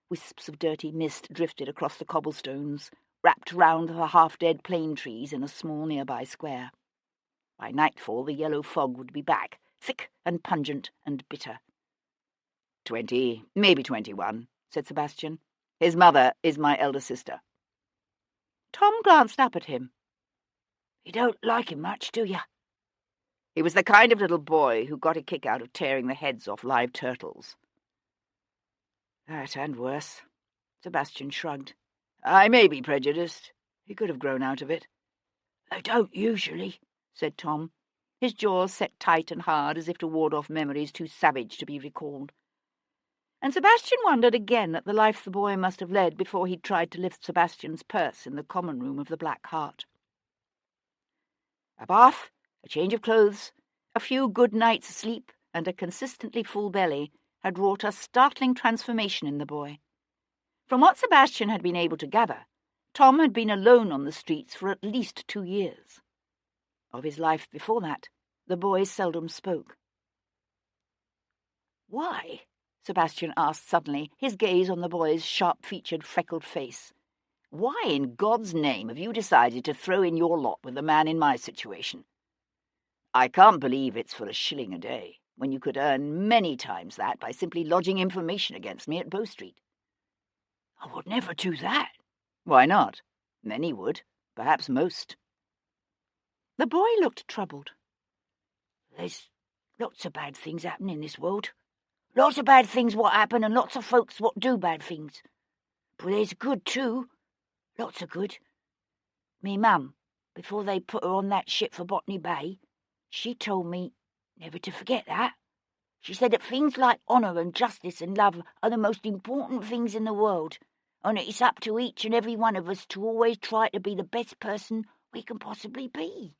Wisps of dirty mist drifted across the cobblestones, wrapped round the half-dead plane trees in a small nearby square. By nightfall the yellow fog would be back, thick and pungent and bitter. 20, maybe 21, said Sebastian. His mother is my elder sister. Tom glanced up at him. "You don't like him much, do you?" He was the kind of little boy who got a kick out of tearing the heads off live turtles. That and worse. Sebastian shrugged. I may be prejudiced. He could have grown out of it. "I don't usually," said Tom, his jaws set tight and hard as if to ward off memories too savage to be recalled. And Sebastian wondered again at the life the boy must have led before he'd tried to lift Sebastian's purse in the common room of the Black Hart. A bath, a change of clothes, a few good nights' sleep, and a consistently full belly had wrought a startling transformation in the boy. From what Sebastian had been able to gather, Tom had been alone on the streets for at least 2 years. Of his life before that, the boy seldom spoke. "Why?" Sebastian asked suddenly, his gaze on the boy's sharp-featured, freckled face. "Why in God's name have you decided to throw in your lot with a man in my situation? I can't believe it's for a shilling a day, when you could earn many times that by simply lodging information against me at Bow Street." "I would never do that." "Why not? Many would, perhaps most." The boy looked troubled. "There's lots of bad things happen in this world. Lots of bad things what happen and lots of folks what do bad things. But there's good too. Lots of good. Me mum, before they put her on that ship for Botany Bay, she told me never to forget that. She said that things like honour and justice and love are the most important things in the world, and it's up to each and every one of us to always try to be the best person we can possibly be."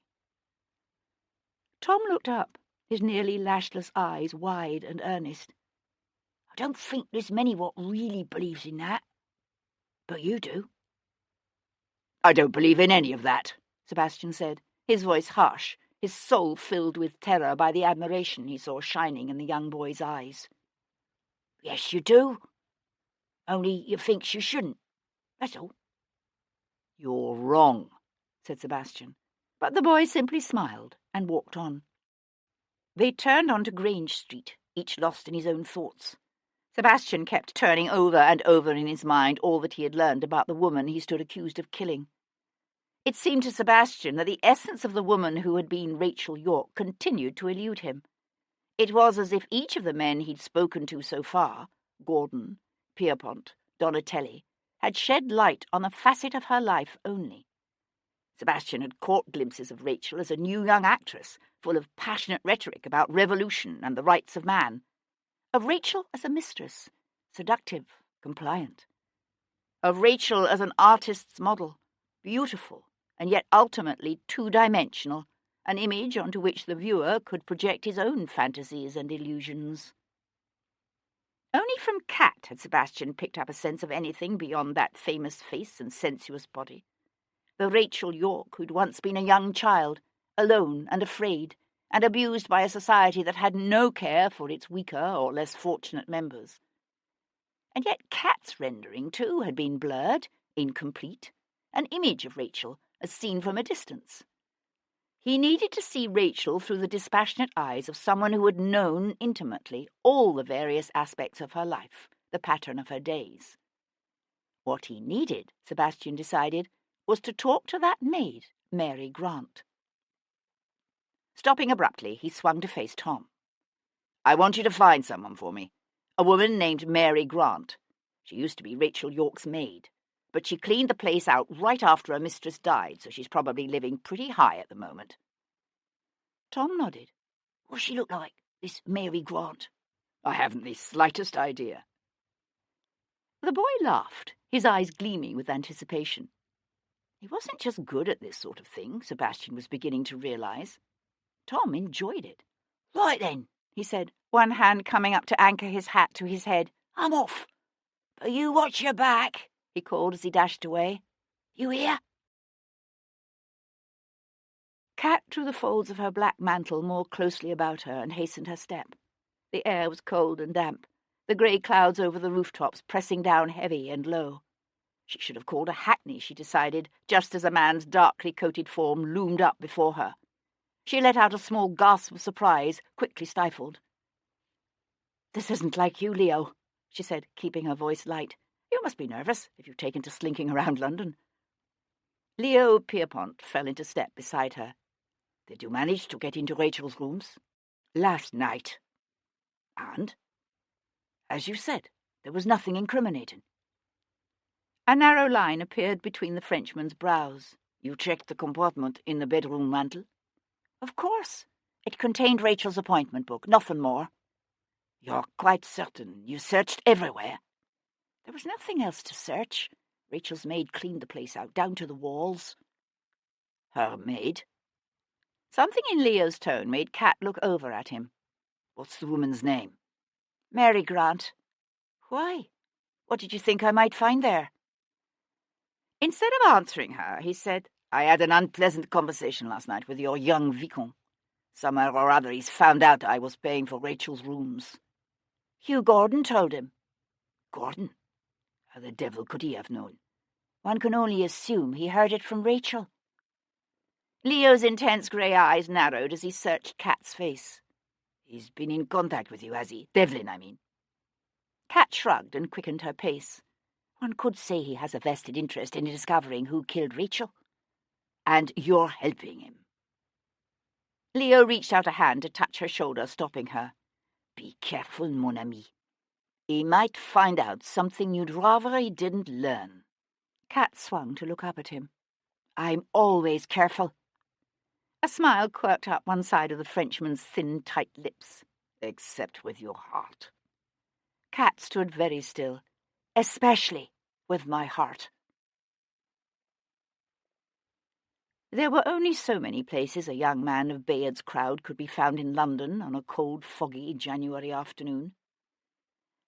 Tom looked up, his nearly lashless eyes wide and earnest. "I don't think there's many what really believes in that. But you do." "I don't believe in any of that," Sebastian said, his voice harsh, his soul filled with terror by the admiration he saw shining in the young boy's eyes. "Yes, you do. Only you thinks you shouldn't. That's all." "You're wrong," said Sebastian, but the boy simply smiled and walked on. They turned onto Grange Street, each lost in his own thoughts. Sebastian kept turning over and over in his mind all that he had learned about the woman he stood accused of killing. It seemed to Sebastian that the essence of the woman who had been Rachel York continued to elude him. It was as if each of the men he'd spoken to so far, Gordon, Pierpont, Donatelli, had shed light on a facet of her life only. Sebastian had caught glimpses of Rachel as a new young actress, full of passionate rhetoric about revolution and the rights of man. Of Rachel as a mistress, seductive, compliant. Of Rachel as an artist's model, beautiful, and yet ultimately two-dimensional, an image onto which the viewer could project his own fantasies and illusions. Only from Kat had Sebastian picked up a sense of anything beyond that famous face and sensuous body. The Rachel York who'd once been a young child, alone and afraid, and abused by a society that had no care for its weaker or less fortunate members. And yet Kat's rendering, too, had been blurred, incomplete, an image of Rachel as seen from a distance. He needed to see Rachel through the dispassionate eyes of someone who had known intimately all the various aspects of her life, the pattern of her days. What he needed, Sebastian decided, was to talk to that maid, Mary Grant. Stopping abruptly, he swung to face Tom. "I want you to find someone for me. A woman named Mary Grant. She used to be Rachel York's maid, but she cleaned the place out right after her mistress died, so she's probably living pretty high at the moment." Tom nodded. "What's she look like, this Mary Grant?" "I haven't the slightest idea." The boy laughed, his eyes gleaming with anticipation. He wasn't just good at this sort of thing, Sebastian was beginning to realise. Tom enjoyed it. "Right then," he said, one hand coming up to anchor his hat to his head. "I'm off. But you watch your back," he called as he dashed away. "You hear?" Kat drew the folds of her black mantle more closely about her and hastened her step. The air was cold and damp, the grey clouds over the rooftops pressing down heavy and low. She should have called a hackney, she decided, just as a man's darkly coated form loomed up before her. She let out a small gasp of surprise, quickly stifled. "This isn't like you, Leo," she said, keeping her voice light. "You must be nervous if you've taken to slinking around London." Leo Pierpont fell into step beside her. "Did you manage to get into Rachel's rooms?" "Last night." "And?" "As you said, there was nothing incriminating." A narrow line appeared between the Frenchman's brows. "You checked the compartment in the bedroom mantel?" "Of course. It contained Rachel's appointment book, nothing more." "You're quite certain you searched everywhere?" "There was nothing else to search. Rachel's maid cleaned the place out, down to the walls." "Her maid?" Something in Leo's tone made Kat look over at him. "What's the woman's name?" "Mary Grant." "Why? What did you think I might find there?" Instead of answering her, he said, "I had an unpleasant conversation last night with your young Vicomte. Somehow or other he's found out I was paying for Rachel's rooms." "Hugh Gordon told him." "Gordon? How the devil could he have known?" "One can only assume he heard it from Rachel." Leo's intense grey eyes narrowed as he searched Kat's face. "He's been in contact with you, has he? Devlin, I mean." Kat shrugged and quickened her pace. "One could say he has a vested interest in discovering who killed Rachel." "And you're helping him." Leo reached out a hand to touch her shoulder, stopping her. "Be careful, mon ami. He might find out something you'd rather he didn't learn." Kat swung to look up at him. "I'm always careful." A smile quirked up one side of the Frenchman's thin, tight lips. "Except with your heart." Kat stood very still. "Especially with my heart." There were only so many places a young man of Bayard's crowd could be found in London on a cold, foggy January afternoon.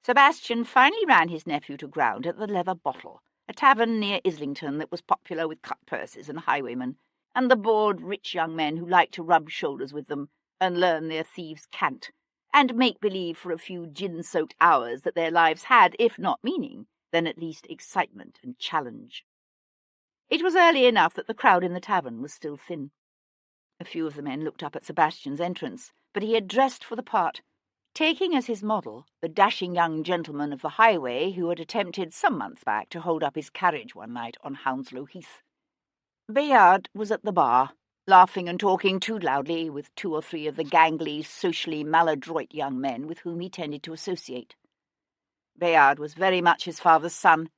Sebastian finally ran his nephew to ground at the Leather Bottle, a tavern near Islington that was popular with cut-purses and highwaymen, and the bored, rich young men who liked to rub shoulders with them and learn their thieves' cant, and make believe for a few gin-soaked hours that their lives had, if not meaning, then at least excitement and challenge. It was early enough that the crowd in the tavern was still thin. A few of the men looked up at Sebastian's entrance, but he had dressed for the part, taking as his model the dashing young gentleman of the highway who had attempted some months back to hold up his carriage one night on Hounslow Heath. Bayard was at the bar, laughing and talking too loudly with 2 or 3 of the gangly, socially maladroit young men with whom he tended to associate. Bayard was very much his father's son,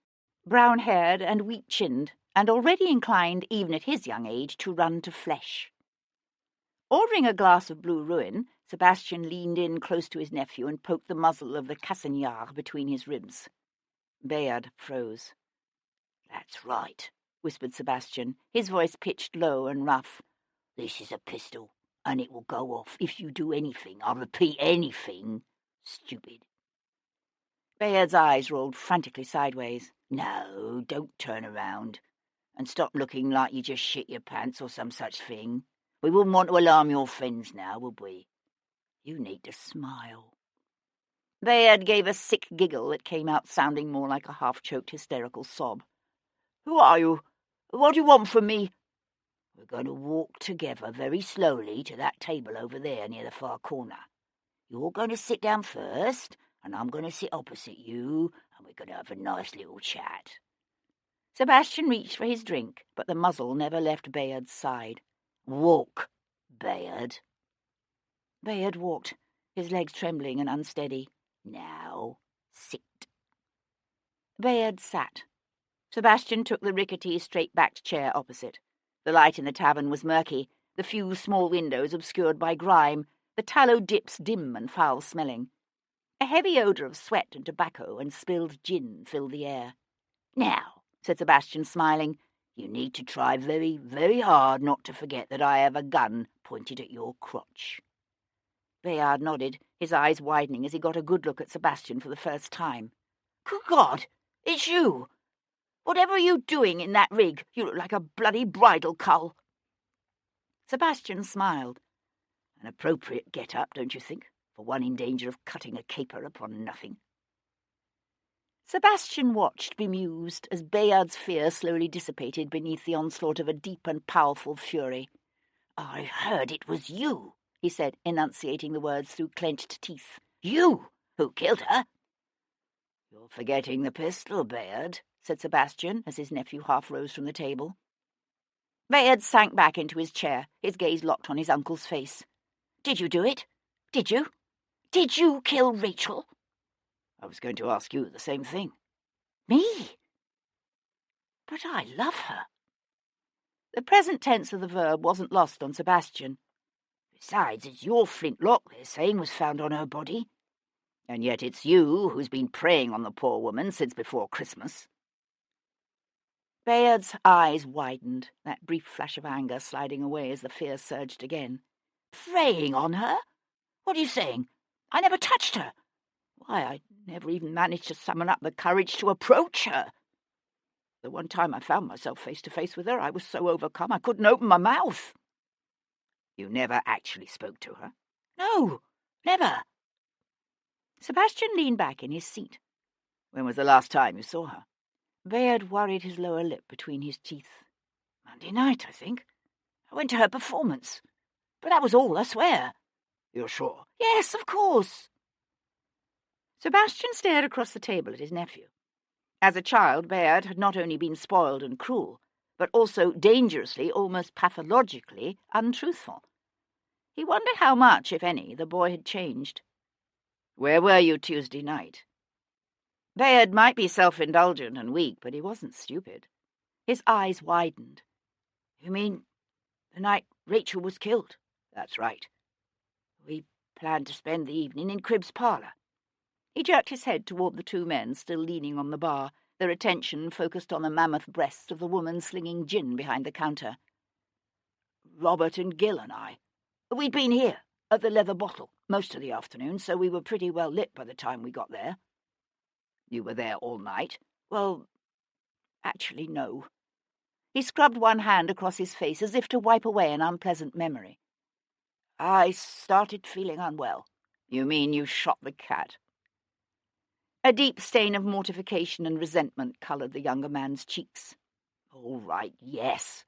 brown-haired and weak-chinned, and already inclined, even at his young age, to run to flesh. Ordering a glass of Blue Ruin, Sebastian leaned in close to his nephew and poked the muzzle of the Cassignard between his ribs. Bayard froze. "That's right," whispered Sebastian, his voice pitched low and rough. "This is a pistol, and it will go off if you do anything, I repeat anything, stupid." Bayard's eyes rolled frantically sideways. "No, don't turn around. And stop looking like you just shit your pants or some such thing. We wouldn't want to alarm your friends now, would we? You need to smile." Bayard gave a sick giggle that came out sounding more like a half-choked hysterical sob. "Who are you? What do you want from me?" "We're going to walk together very slowly to that table over there near the far corner. You're going to sit down first, and I'm going to sit opposite you, and we're going to have a nice little chat." Sebastian reached for his drink, but the muzzle never left Bayard's side. "Walk, Bayard." Bayard walked, his legs trembling and unsteady. "Now, Sit. Bayard sat. Sebastian took the rickety, straight-backed chair opposite. The light in the tavern was murky, the few small windows obscured by grime, the tallow dips dim and foul-smelling. A heavy odour of sweat and tobacco and spilled gin filled the air. Now, said Sebastian, smiling, you need to try very, very hard not to forget that I have a gun pointed at your crotch. Bayard nodded, his eyes widening as he got a good look at Sebastian for the first time. Good God, it's you! Whatever are you doing in that rig? You look like a bloody bridal cull. Sebastian smiled. An appropriate get-up, don't you think, for one in danger of cutting a caper upon nothing? Sebastian watched, bemused, as Bayard's fear slowly dissipated beneath the onslaught of a deep and powerful fury. I heard it was you, he said, enunciating the words through clenched teeth. You who killed her? You're forgetting the pistol, Bayard, said Sebastian, as his nephew half rose from the table. Bayard sank back into his chair, his gaze locked on his uncle's face. Did you do it? Did you? Did you kill Rachel? I was going to ask you the same thing. Me? But I love her. The present tense of the verb wasn't lost on Sebastian. Besides, it's your flintlock, they're saying, was found on her body. And yet it's you who's been preying on the poor woman since before Christmas. Bayard's eyes widened, that brief flash of anger sliding away as the fear surged again. Preying on her? What are you saying? I never touched her. Why, I never even managed to summon up the courage to approach her. The one time I found myself face to face with her, I was so overcome I couldn't open my mouth. You never actually spoke to her? No, never. Sebastian leaned back in his seat. When was the last time you saw her? Bayard worried his lower lip between his teeth. Monday night, I think. I went to her performance. But that was all, I swear. You're sure? Yes, of course. Sebastian stared across the table at his nephew. As a child, Bayard had not only been spoiled and cruel, but also dangerously, almost pathologically, untruthful. He wondered how much, if any, the boy had changed. Where were you Tuesday night? Bayard might be self-indulgent and weak, but he wasn't stupid. His eyes widened. You mean the night Rachel was killed? That's right. We planned to spend the evening in Cribb's parlour. He jerked his head toward the two men still leaning on the bar, their attention focused on the mammoth breasts of the woman slinging gin behind the counter. Robert and Gill and I. We'd been here, at the Leather Bottle, most of the afternoon, so we were pretty well lit by the time we got there. You were there all night? Well, actually, no. He scrubbed one hand across his face as if to wipe away an unpleasant memory. I started feeling unwell. You mean you shot the cat? A deep stain of mortification and resentment coloured the younger man's cheeks. All right, yes.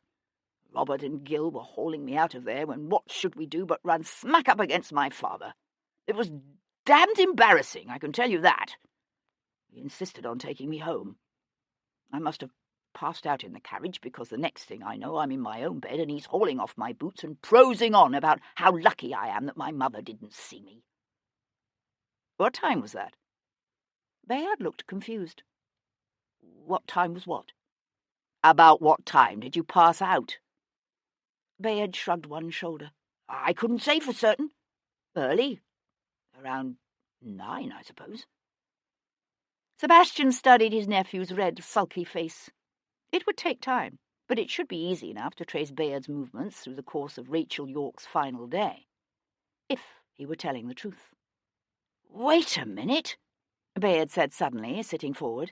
Robert and Gill were hauling me out of there when what should we do but run smack up against my father. It was damned embarrassing, I can tell you that. He insisted on taking me home. I must have passed out in the carriage because the next thing I know I'm in my own bed and he's hauling off my boots and prosing on about how lucky I am that my mother didn't see me. What time was that? Bayard looked confused. What time was what? About what time did you pass out? Bayard shrugged one shoulder. I couldn't say for certain. Early. Around 9, I suppose. Sebastian studied his nephew's red, sulky face. It would take time, but it should be easy enough to trace Bayard's movements through the course of Rachel York's final day, if he were telling the truth. Wait a minute, Bayard said suddenly, sitting forward.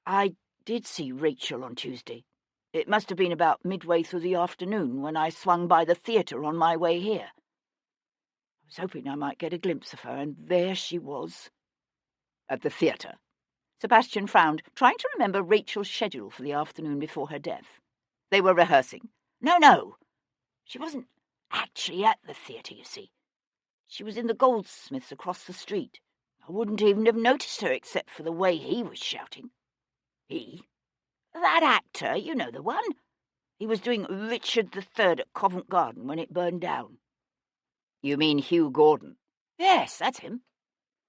I did see Rachel on Tuesday. It must have been about midway through the afternoon when I swung by the theatre on my way here. I was hoping I might get a glimpse of her, and there she was. At the theatre? Sebastian frowned, trying to remember Rachel's schedule for the afternoon before her death. They were rehearsing. No. She wasn't actually at the theatre, you see. She was in the goldsmith's across the street. I wouldn't even have noticed her except for the way he was shouting. He? That actor, you know the one. He was doing Richard III at Covent Garden when it burned down. You mean Hugh Gordon? Yes, that's him.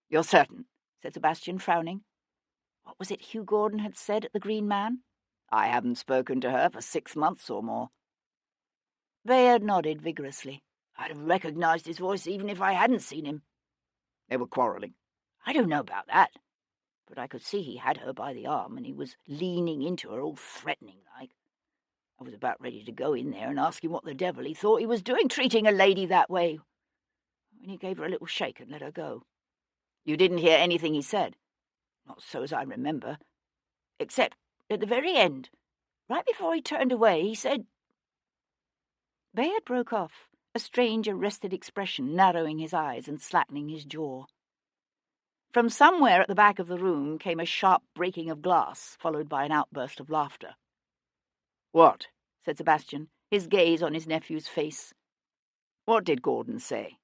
You're certain? said Sebastian, frowning. What was it Hugh Gordon had said at the Green Man? I haven't spoken to her for 6 months or more. Bayard nodded vigorously. I'd have recognised his voice even if I hadn't seen him. They were quarrelling. I don't know about that. But I could see he had her by the arm, and he was leaning into her all threatening-like. I was about ready to go in there and ask him what the devil he thought he was doing, treating a lady that way, when he gave her a little shake and let her go. You didn't hear anything he said? Not so as I remember. Except at the very end, right before he turned away, he said... Bayard broke off, a strange arrested expression narrowing his eyes and slackening his jaw. From somewhere at the back of the room came a sharp breaking of glass, followed by an outburst of laughter. What? Said Sebastian, his gaze on his nephew's face. What did Gordon say?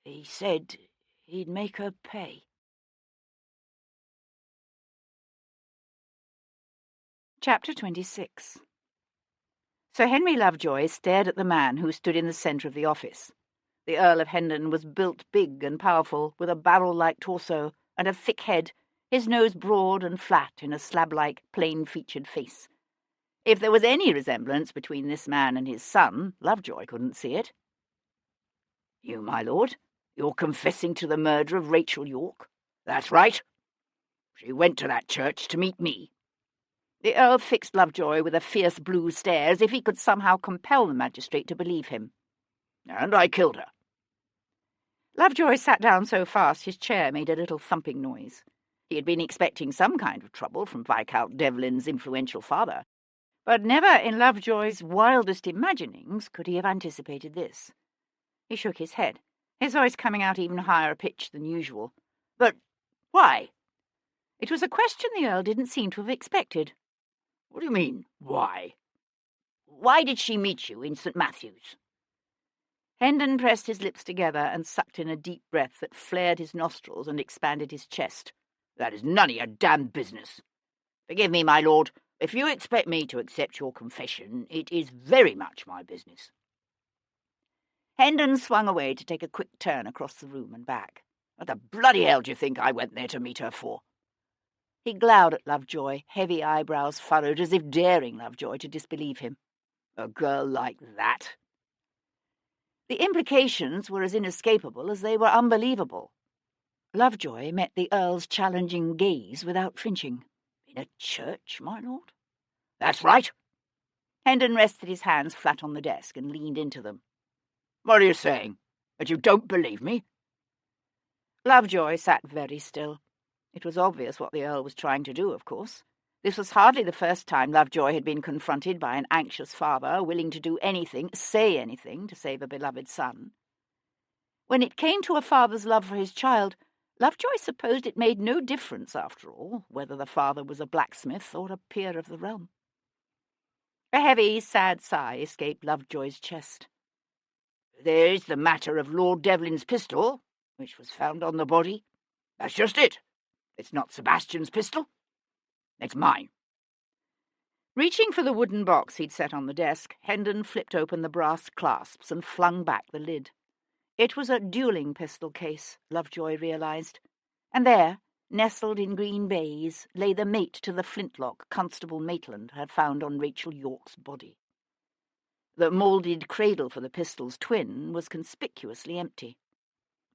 He said he'd make her pay. Chapter 26. Sir Henry Lovejoy stared at the man who stood in the centre of the office. The Earl of Hendon was built big and powerful, with a barrel-like torso and a thick head, his nose broad and flat in a slab-like, plain-featured face. If there was any resemblance between this man and his son, Lovejoy couldn't see it. You, my lord, you're confessing to the murder of Rachel Yorke? That's right. She went to that church to meet me. The Earl fixed Lovejoy with a fierce blue stare, as if he could somehow compel the magistrate to believe him. And I killed her. Lovejoy sat down so fast his chair made a little thumping noise. He had been expecting some kind of trouble from Viscount Devlin's influential father, but never in Lovejoy's wildest imaginings could he have anticipated this. He shook his head, his voice coming out even higher pitched than usual. But why? It was a question the Earl didn't seem to have expected. What do you mean, why? Why did she meet you in St. Matthew's? Hendon pressed his lips together and sucked in a deep breath that flared his nostrils and expanded his chest. That is none of your damned business. Forgive me, my lord. If you expect me to accept your confession, it is very much my business. Hendon swung away to take a quick turn across the room and back. What the bloody hell do you think I went there to meet her for? He glowered at Lovejoy, heavy eyebrows furrowed, as if daring Lovejoy to disbelieve him. A girl like that? The implications were as inescapable as they were unbelievable. Lovejoy met the Earl's challenging gaze without flinching. In a church, my lord? That's right. Hendon rested his hands flat on the desk and leaned into them. What are you saying? That you don't believe me? Lovejoy sat very still. It was obvious what the Earl was trying to do, of course. This was hardly the first time Lovejoy had been confronted by an anxious father willing to do anything, say anything, to save a beloved son. When it came to a father's love for his child, Lovejoy supposed it made no difference, after all, whether the father was a blacksmith or a peer of the realm. A heavy, sad sigh escaped Lovejoy's chest. There is the matter of Lord Devlin's pistol, which was found on the body. That's just it. It's not Sebastian's pistol. It's mine. Reaching for the wooden box he'd set on the desk, Hendon flipped open the brass clasps and flung back the lid. It was a duelling pistol case, Lovejoy realised, and there, nestled in green baize, lay the mate to the flintlock Constable Maitland had found on Rachel Yorke's body. The moulded cradle for the pistol's twin was conspicuously empty.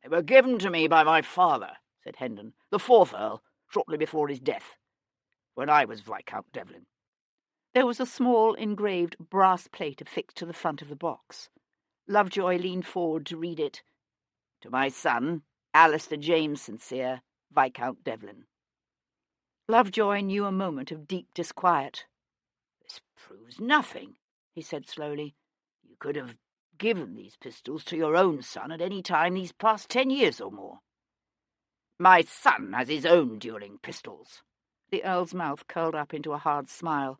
They were given to me by my father, said Hendon, the fourth Earl, shortly before his death, when I was Viscount Devlin. There was a small engraved brass plate affixed to the front of the box. Lovejoy leaned forward to read it. To my son, Alistair James Sincere, Viscount Devlin. Lovejoy knew a moment of deep disquiet. This proves nothing, he said slowly. You could have given these pistols to your own son at any time these past 10 years or more. My son has his own duelling pistols. The Earl's mouth curled up into a hard smile.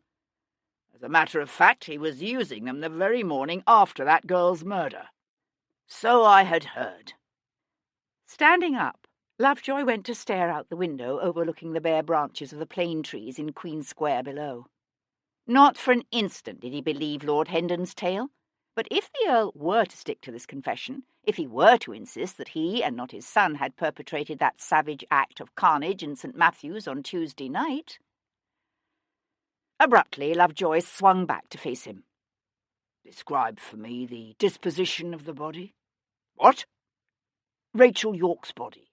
As a matter of fact, he was using them the very morning after that girl's murder. So I had heard. Standing up, Lovejoy went to stare out the window overlooking the bare branches of the plane trees in Queen Square below. Not for an instant did he believe Lord Hendon's tale. But if the Earl were to stick to this confession, if he were to insist that he and not his son had perpetrated that savage act of carnage in St. Matthew's on Tuesday night... Abruptly, Lovejoy swung back to face him. "Describe for me the disposition of the body." "What?" "Rachel York's body.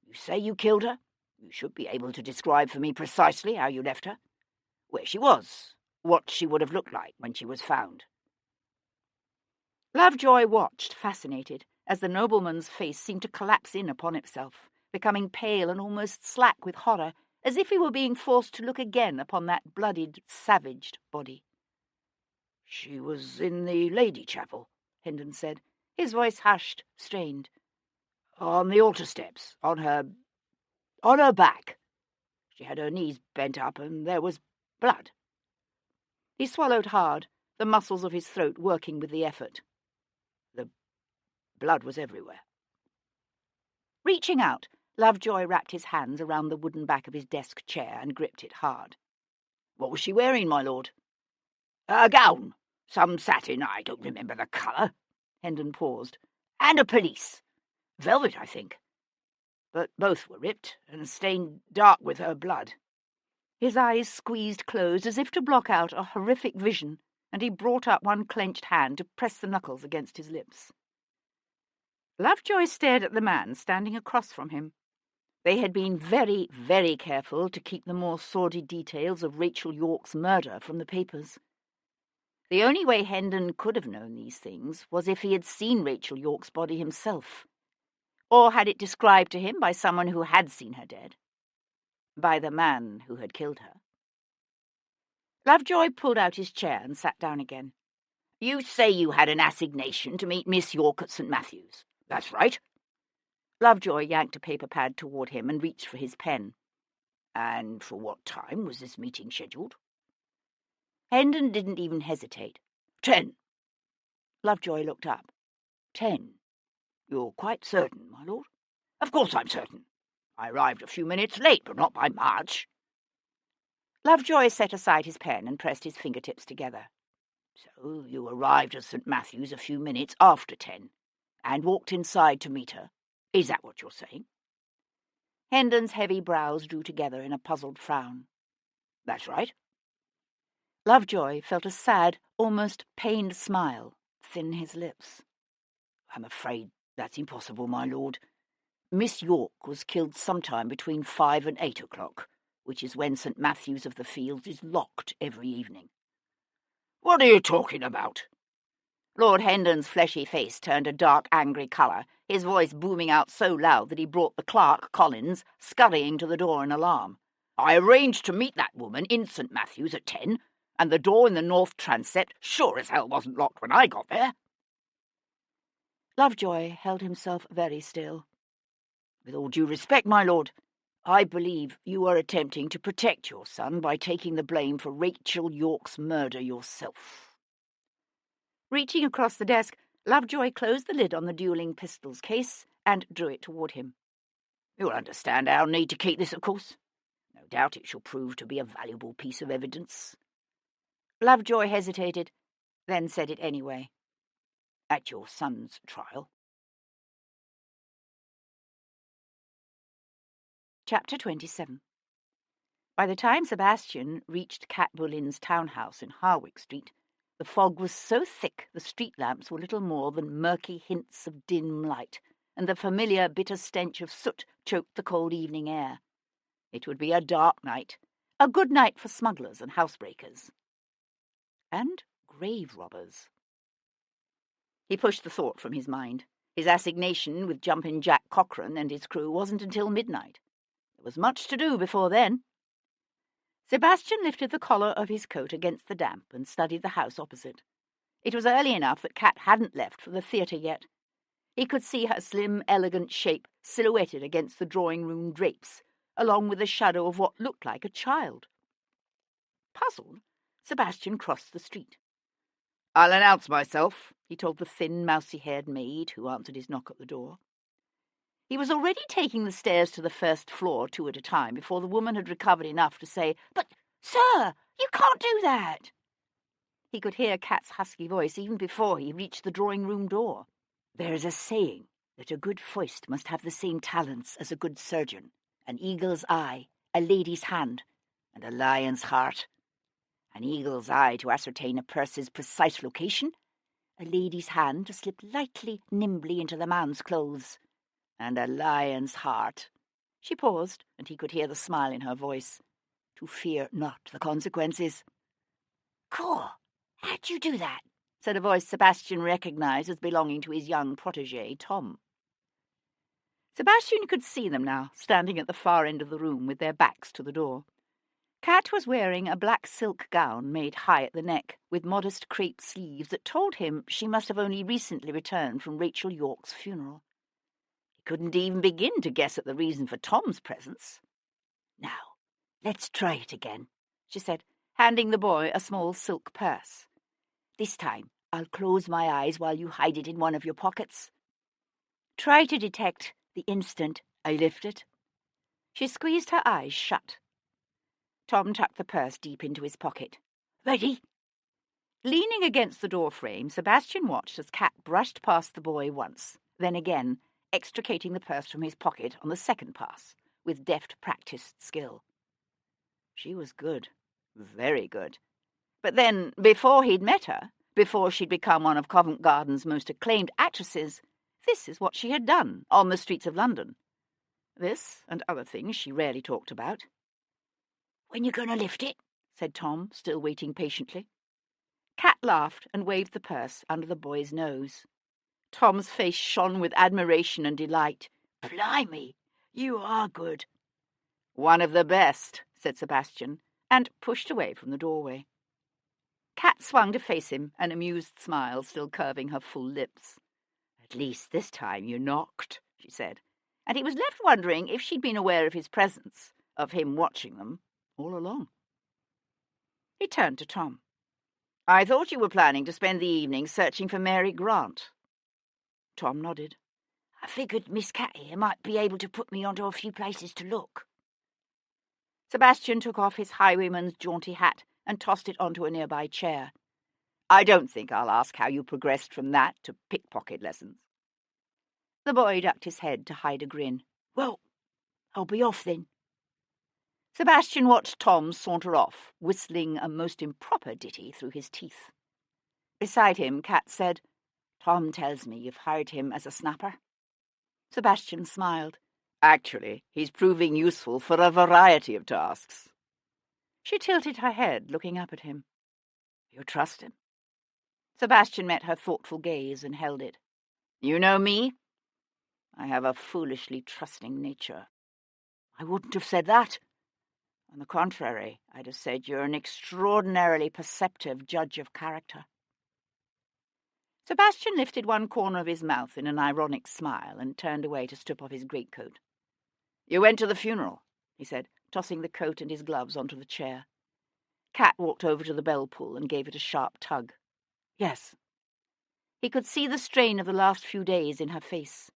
You say you killed her? You should be able to describe for me precisely how you left her. Where she was, what she would have looked like when she was found." Lovejoy watched, fascinated, as the nobleman's face seemed to collapse in upon itself, becoming pale and almost slack with horror, as if he were being forced to look again upon that bloodied, savaged body. "She was in the Lady Chapel," Hendon said, his voice hushed, strained. "On the altar steps, on her back. She had her knees bent up, and there was blood." He swallowed hard, the muscles of his throat working with the effort. "The blood was everywhere." Reaching out, Lovejoy wrapped his hands around the wooden back of his desk chair and gripped it hard. "What was she wearing, my lord?" "A gown. Some satin, I don't remember the colour." Hendon paused. "And a pelisse. Velvet, I think. But both were ripped and stained dark with her blood." His eyes squeezed closed as if to block out a horrific vision, and he brought up one clenched hand to press the knuckles against his lips. Lovejoy stared at the man standing across from him. They had been very, very careful to keep the more sordid details of Rachel York's murder from the papers. The only way Hendon could have known these things was if he had seen Rachel York's body himself, or had it described to him by someone who had seen her dead, by the man who had killed her. Lovejoy pulled out his chair and sat down again. "You say you had an assignation to meet Miss York at St. Matthew's. That's right." Lovejoy yanked a paper pad toward him and reached for his pen. "And for what time was this meeting scheduled?" Hendon didn't even hesitate. 10. Lovejoy looked up. 10. You're quite certain, my lord? Of course I'm certain. I arrived a few minutes late, but not by much. Lovejoy set aside his pen and pressed his fingertips together. So you arrived at St. Matthew's a few minutes after 10, and walked inside to meet her. Is that what you're saying? Hendon's heavy brows drew together in a puzzled frown. That's right. Lovejoy felt a sad, almost pained smile thin his lips. I'm afraid that's impossible, my lord. Miss York was killed sometime between 5 and 8 o'clock, which is when St. Matthew's of the Fields is locked every evening. What are you talking about? Lord Hendon's fleshy face turned a dark, angry colour, his voice booming out so loud that he brought the clerk, Collins, scurrying to the door in alarm. I arranged to meet that woman in St. Matthew's at 10, and the door in the north transept sure as hell wasn't locked when I got there. Lovejoy held himself very still. With all due respect, my lord, I believe you are attempting to protect your son by taking the blame for Rachel York's murder yourself. Reaching across the desk, Lovejoy closed the lid on the dueling pistols case and drew it toward him. You'll understand our need to keep this, of course. No doubt it shall prove to be a valuable piece of evidence. Lovejoy hesitated, then said it anyway. At your son's trial. Chapter 27. By the time Sebastian reached Cat Bullin's townhouse in Harwick Street, the fog was so thick the street lamps were little more than murky hints of dim light, and the familiar bitter stench of soot choked the cold evening air. It would be a dark night, a good night for smugglers and housebreakers. And grave robbers. He pushed the thought from his mind. His assignation with Jumpin' Jack Cochrane and his crew wasn't until midnight. There was much to do before then. Sebastian lifted the collar of his coat against the damp and studied the house opposite. It was early enough that Cat hadn't left for the theatre yet. He could see her slim, elegant shape silhouetted against the drawing-room drapes, along with the shadow of what looked like a child. Puzzled, Sebastian crossed the street. I'll announce myself, he told the thin, mousy-haired maid who answered his knock at the door. He was already taking the stairs to the first floor 2 at a time before the woman had recovered enough to say, But, sir, you can't do that. He could hear Kat's husky voice even before he reached the drawing-room door. "There's a saying that a good foist must have the same talents as a good surgeon, an eagle's eye, a lady's hand, and a lion's heart. An eagle's eye to ascertain a purse's precise location, a lady's hand to slip lightly, nimbly into the man's clothes, and a lion's heart." She paused, and he could hear the smile in her voice. "To fear not the consequences." "Cool. How'd you do that?" said a voice Sebastian recognised as belonging to his young protégé, Tom. Sebastian could see them now, standing at the far end of the room with their backs to the door. Kat was wearing a black silk gown made high at the neck, with modest crepe sleeves that told him she must have only recently returned from Rachel Yorke's funeral. He couldn't even begin to guess at the reason for Tom's presence. "Now, let's try it again," she said, handing the boy a small silk purse. "This time I'll close my eyes while you hide it in one of your pockets. Try to detect the instant I lift it." She squeezed her eyes shut. Tom tucked the purse deep into his pocket. "Ready?" Leaning against the door frame, Sebastian watched as Kat brushed past the boy once, then again, extricating the purse from his pocket on the second pass, with deft, practised skill. She was good, very good. But then, before he'd met her, before she'd become one of Covent Garden's most acclaimed actresses, this is what she had done on the streets of London. This, and other things she rarely talked about. "When you going to lift it?" said Tom, still waiting patiently. Kat laughed and waved the purse under the boy's nose. Tom's face shone with admiration and delight. "Blimey, you are good." "One of the best," said Sebastian, and pushed away from the doorway. Kat swung to face him, an amused smile still curving her full lips. "At least this time you knocked," she said, and he was left wondering if she'd been aware of his presence, of him watching them, all along. He turned to Tom. "I thought you were planning to spend the evening searching for Mary Grant." Tom nodded. "I figured Miss Cat here might be able to put me onto a few places to look." Sebastian took off his highwayman's jaunty hat and tossed it onto a nearby chair. "I don't think I'll ask how you progressed from that to pickpocket lessons." The boy ducked his head to hide a grin. "Well, I'll be off then." Sebastian watched Tom saunter off, whistling a most improper ditty through his teeth. Beside him, Kat said, "Tom tells me you've hired him as a snapper." Sebastian smiled. "Actually, he's proving useful for a variety of tasks." She tilted her head, looking up at him. "You trust him?" Sebastian met her thoughtful gaze and held it. "You know me? I have a foolishly trusting nature." "I wouldn't have said that." "On the contrary, I'd have said you're an extraordinarily perceptive judge of character." Sebastian lifted one corner of his mouth in an ironic smile and turned away to strip off his greatcoat. "You went to the funeral," he said, tossing the coat and his gloves onto the chair. Kat walked over to the bell pull and gave it a sharp tug. "Yes." He could see the strain of the last few days in her face.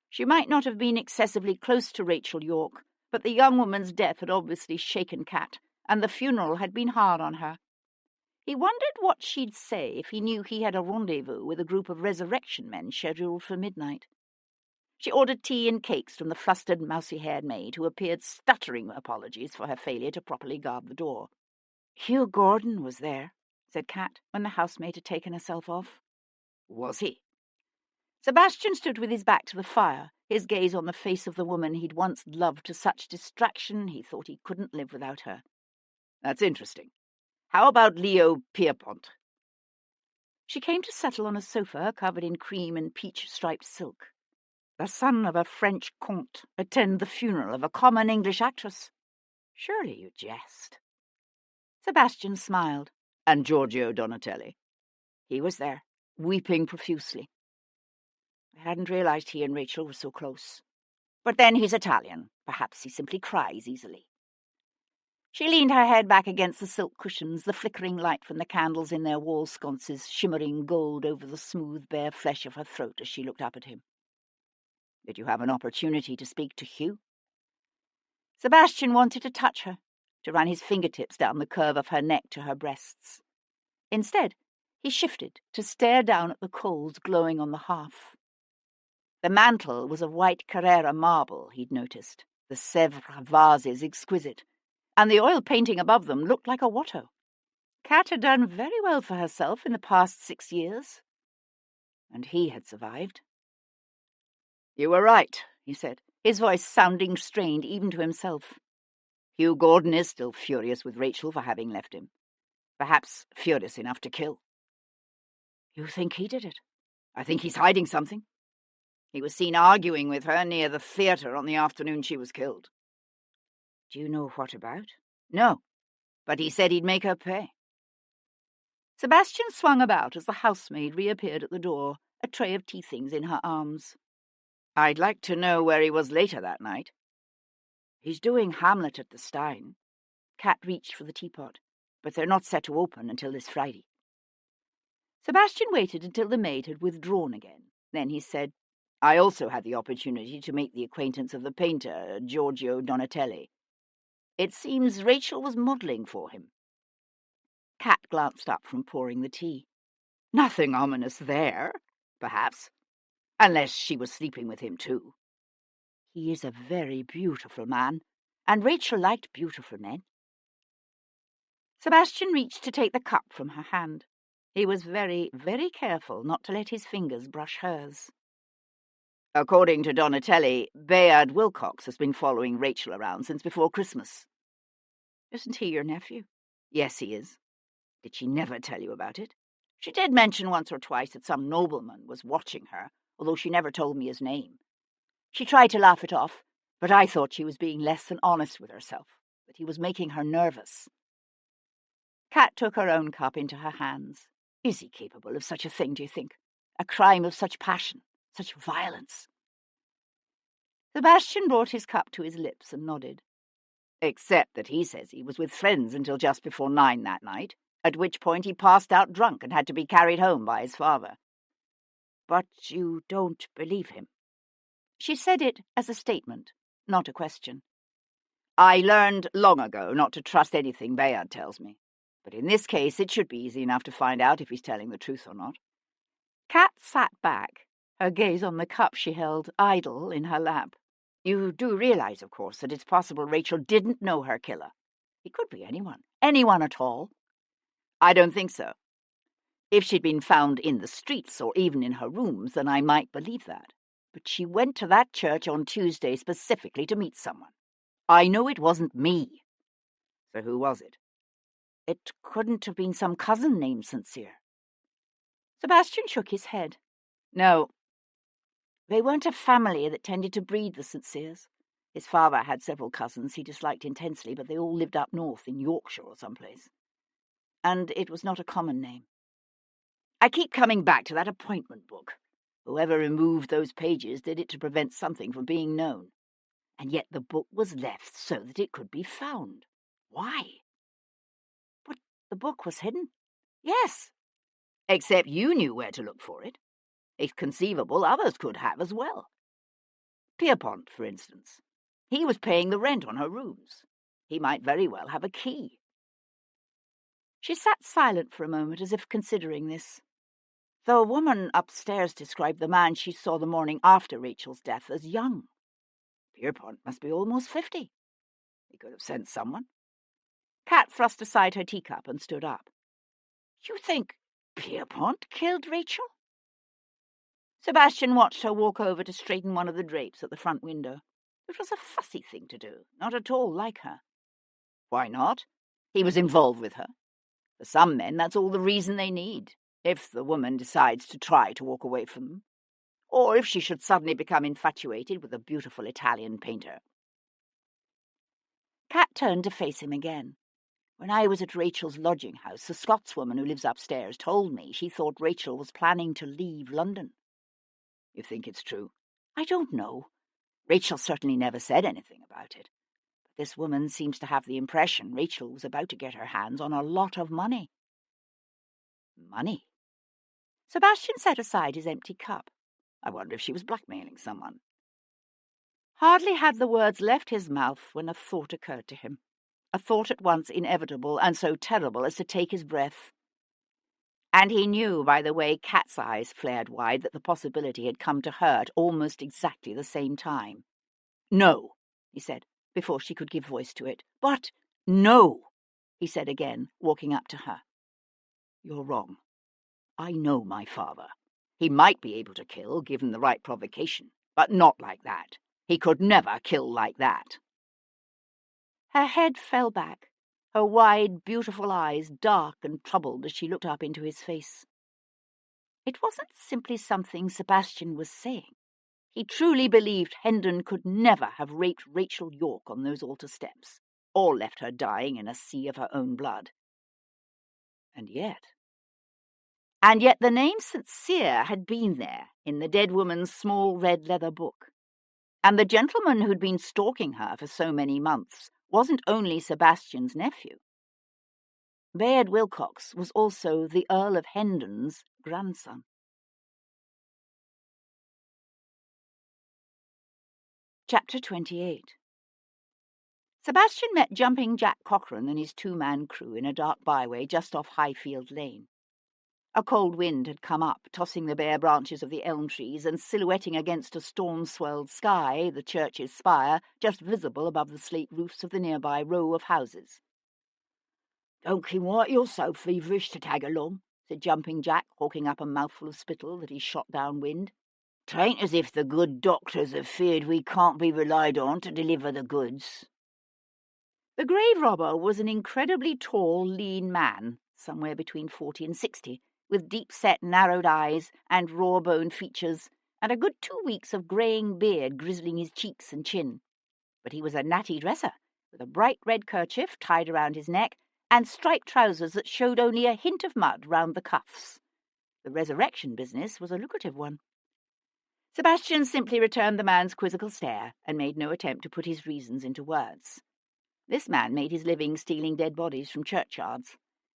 She might not have been excessively close to Rachel Yorke, but the young woman's death had obviously shaken Kat, and the funeral had been hard on her. He wondered what she'd say if he knew he had a rendezvous with a group of resurrection men scheduled for midnight. She ordered tea and cakes from the flustered, mousy-haired maid, who appeared stuttering apologies for her failure to properly guard the door. "Hugh Gordon was there," said Kat, when the housemaid had taken herself off. "Was he?" Sebastian stood with his back to the fire, his gaze on the face of the woman he'd once loved to such distraction he thought he couldn't live without her. "That's interesting. How about Leo Pierpont?" She came to settle on a sofa covered in cream and peach-striped silk. "The son of a French comte attend the funeral of a common English actress? Surely you jest." Sebastian smiled. "And Giorgio Donatelli?" "He was there, weeping profusely. I hadn't realized he and Rachel were so close. But then he's Italian. Perhaps he simply cries easily." She leaned her head back against the silk cushions, the flickering light from the candles in their wall sconces shimmering gold over the smooth, bare flesh of her throat as she looked up at him. "Did you have an opportunity to speak to Hugh?" Sebastian wanted to touch her, to run his fingertips down the curve of her neck to her breasts. Instead, he shifted to stare down at the coals glowing on the hearth. The mantel was of white Carrara marble, he'd noticed, the Sèvres vases exquisite, and the oil painting above them looked like a Watteau. Cat had done very well for herself in the past 6 years. And he had survived. "You were right," he said, his voice sounding strained even to himself. "Hugh Gordon is still furious with Rachel for having left him. Perhaps furious enough to kill." "You think he did it?" "I think he's hiding something. He was seen arguing with her near the theatre on the afternoon she was killed." "Do you know what about?" "No, but he said he'd make her pay." Sebastian swung about as the housemaid reappeared at the door, a tray of tea things in her arms. "I'd like to know where he was later that night." "He's doing Hamlet at the Stein." Cat reached for the teapot. "But they're not set to open until this Friday." Sebastian waited until the maid had withdrawn again. Then he said, "I also had the opportunity to make the acquaintance of the painter, Giorgio Donatelli. It seems Rachel was modelling for him." Cat glanced up from pouring the tea. "Nothing ominous there, perhaps, unless she was sleeping with him too." "He is a very beautiful man, and Rachel liked beautiful men." Sebastian reached to take the cup from her hand. He was very, very careful not to let his fingers brush hers. "According to Donatelli, Bayard Wilcox has been following Rachel around since before Christmas." "Isn't he your nephew?" "Yes, he is." "Did she never tell you about it?" "She did mention once or twice that some nobleman was watching her, although she never told me his name. She tried to laugh it off, but I thought she was being less than honest with herself, that he was making her nervous." Cat took her own cup into her hands. "Is he capable of such a thing, do you think? A crime of such passion, such violence?" Sebastian brought his cup to his lips and nodded. "Except that he says he was with friends until just before 9 that night, at which point he passed out drunk and had to be carried home by his father." "But you don't believe him?" She said it as a statement, not a question. "I learned long ago not to trust anything Bayard tells me. But in this case it should be easy enough to find out if he's telling the truth or not." Cat sat back, her gaze on the cup she held idle in her lap. "You do realize, of course, that it's possible Rachel didn't know her killer. It could be anyone at all." "I don't think so. If she'd been found in the streets or even in her rooms, then I might believe that. But she went to that church on Tuesday specifically to meet someone. I know it wasn't me." "So who was it?" "It couldn't have been some cousin named Sincere." Sebastian shook his head. "No. They weren't a family that tended to breed the Sinceres. His father had several cousins he disliked intensely, but they all lived up north in Yorkshire or someplace. And it was not a common name. I keep coming back to that appointment book. Whoever removed those pages did it to prevent something from being known. And yet the book was left so that it could be found. Why?" "But the book was hidden." "Yes. Except you knew where to look for it. It's conceivable others could have as well. Pierpont, for instance. He was paying the rent on her rooms. He might very well have a key." She sat silent for a moment as if considering this. "The woman upstairs described the man she saw the morning after Rachel's death as young. Pierpont must be almost 50. He could have sent someone." Cat thrust aside her teacup and stood up. "You think Pierpont killed Rachel?" Sebastian watched her walk over to straighten one of the drapes at the front window. It was a fussy thing to do, not at all like her. Why not? He was involved with her. For some men, that's all the reason they need, if the woman decides to try to walk away from them, or if she should suddenly become infatuated with a beautiful Italian painter. Cat turned to face him again. "When I was at Rachel's lodging house, the Scotswoman who lives upstairs told me she thought Rachel was planning to leave London." "You think it's true?" "I don't know. Rachel certainly never said anything about it. But this woman seems to have the impression Rachel was about to get her hands on a lot of money." "Money?" Sebastian set aside his empty cup. "I wonder if she was blackmailing someone." Hardly had the words left his mouth when a thought occurred to him. A thought at once inevitable and so terrible as to take his breath. And he knew by the way Cat's eyes flared wide that the possibility had come to her at almost exactly the same time. "No," he said, before she could give voice to it. "But no," he said again, walking up to her. "You're wrong. I know my father. He might be able to kill, given the right provocation, but not like that. He could never kill like that." Her head fell back, her wide, beautiful eyes dark and troubled as she looked up into his face. It wasn't simply something Sebastian was saying. He truly believed Hendon could never have raped Rachel York on those altar steps, or left her dying in a sea of her own blood. And yet the name St. Cyr had been there in the dead woman's small red leather book. And the gentleman who'd been stalking her for so many months wasn't only Sebastian's nephew. Bayard Wilcox was also the Earl of Hendon's grandson. Chapter 28. Sebastian met Jumping Jack Cochrane and his two-man crew in a dark byway just off Highfield Lane. A cold wind had come up, tossing the bare branches of the elm trees and silhouetting against a storm-swelled sky the church's spire just visible above the slate roofs of the nearby row of houses. "Don't keep what you're so feverish to tag along," said Jumping Jack, hawking up a mouthful of spittle that he shot downwind. "'Tain't as if the good doctors have feared we can't be relied on to deliver the goods." The grave robber was an incredibly tall, lean man, somewhere between 40 and 60, with deep-set, narrowed eyes and raw-boned features, and a good 2 weeks of greying beard grizzling his cheeks and chin. But he was a natty dresser, with a bright red kerchief tied around his neck and striped trousers that showed only a hint of mud round the cuffs. The resurrection business was a lucrative one. Sebastian simply returned the man's quizzical stare and made no attempt to put his reasons into words. This man made his living stealing dead bodies from churchyards.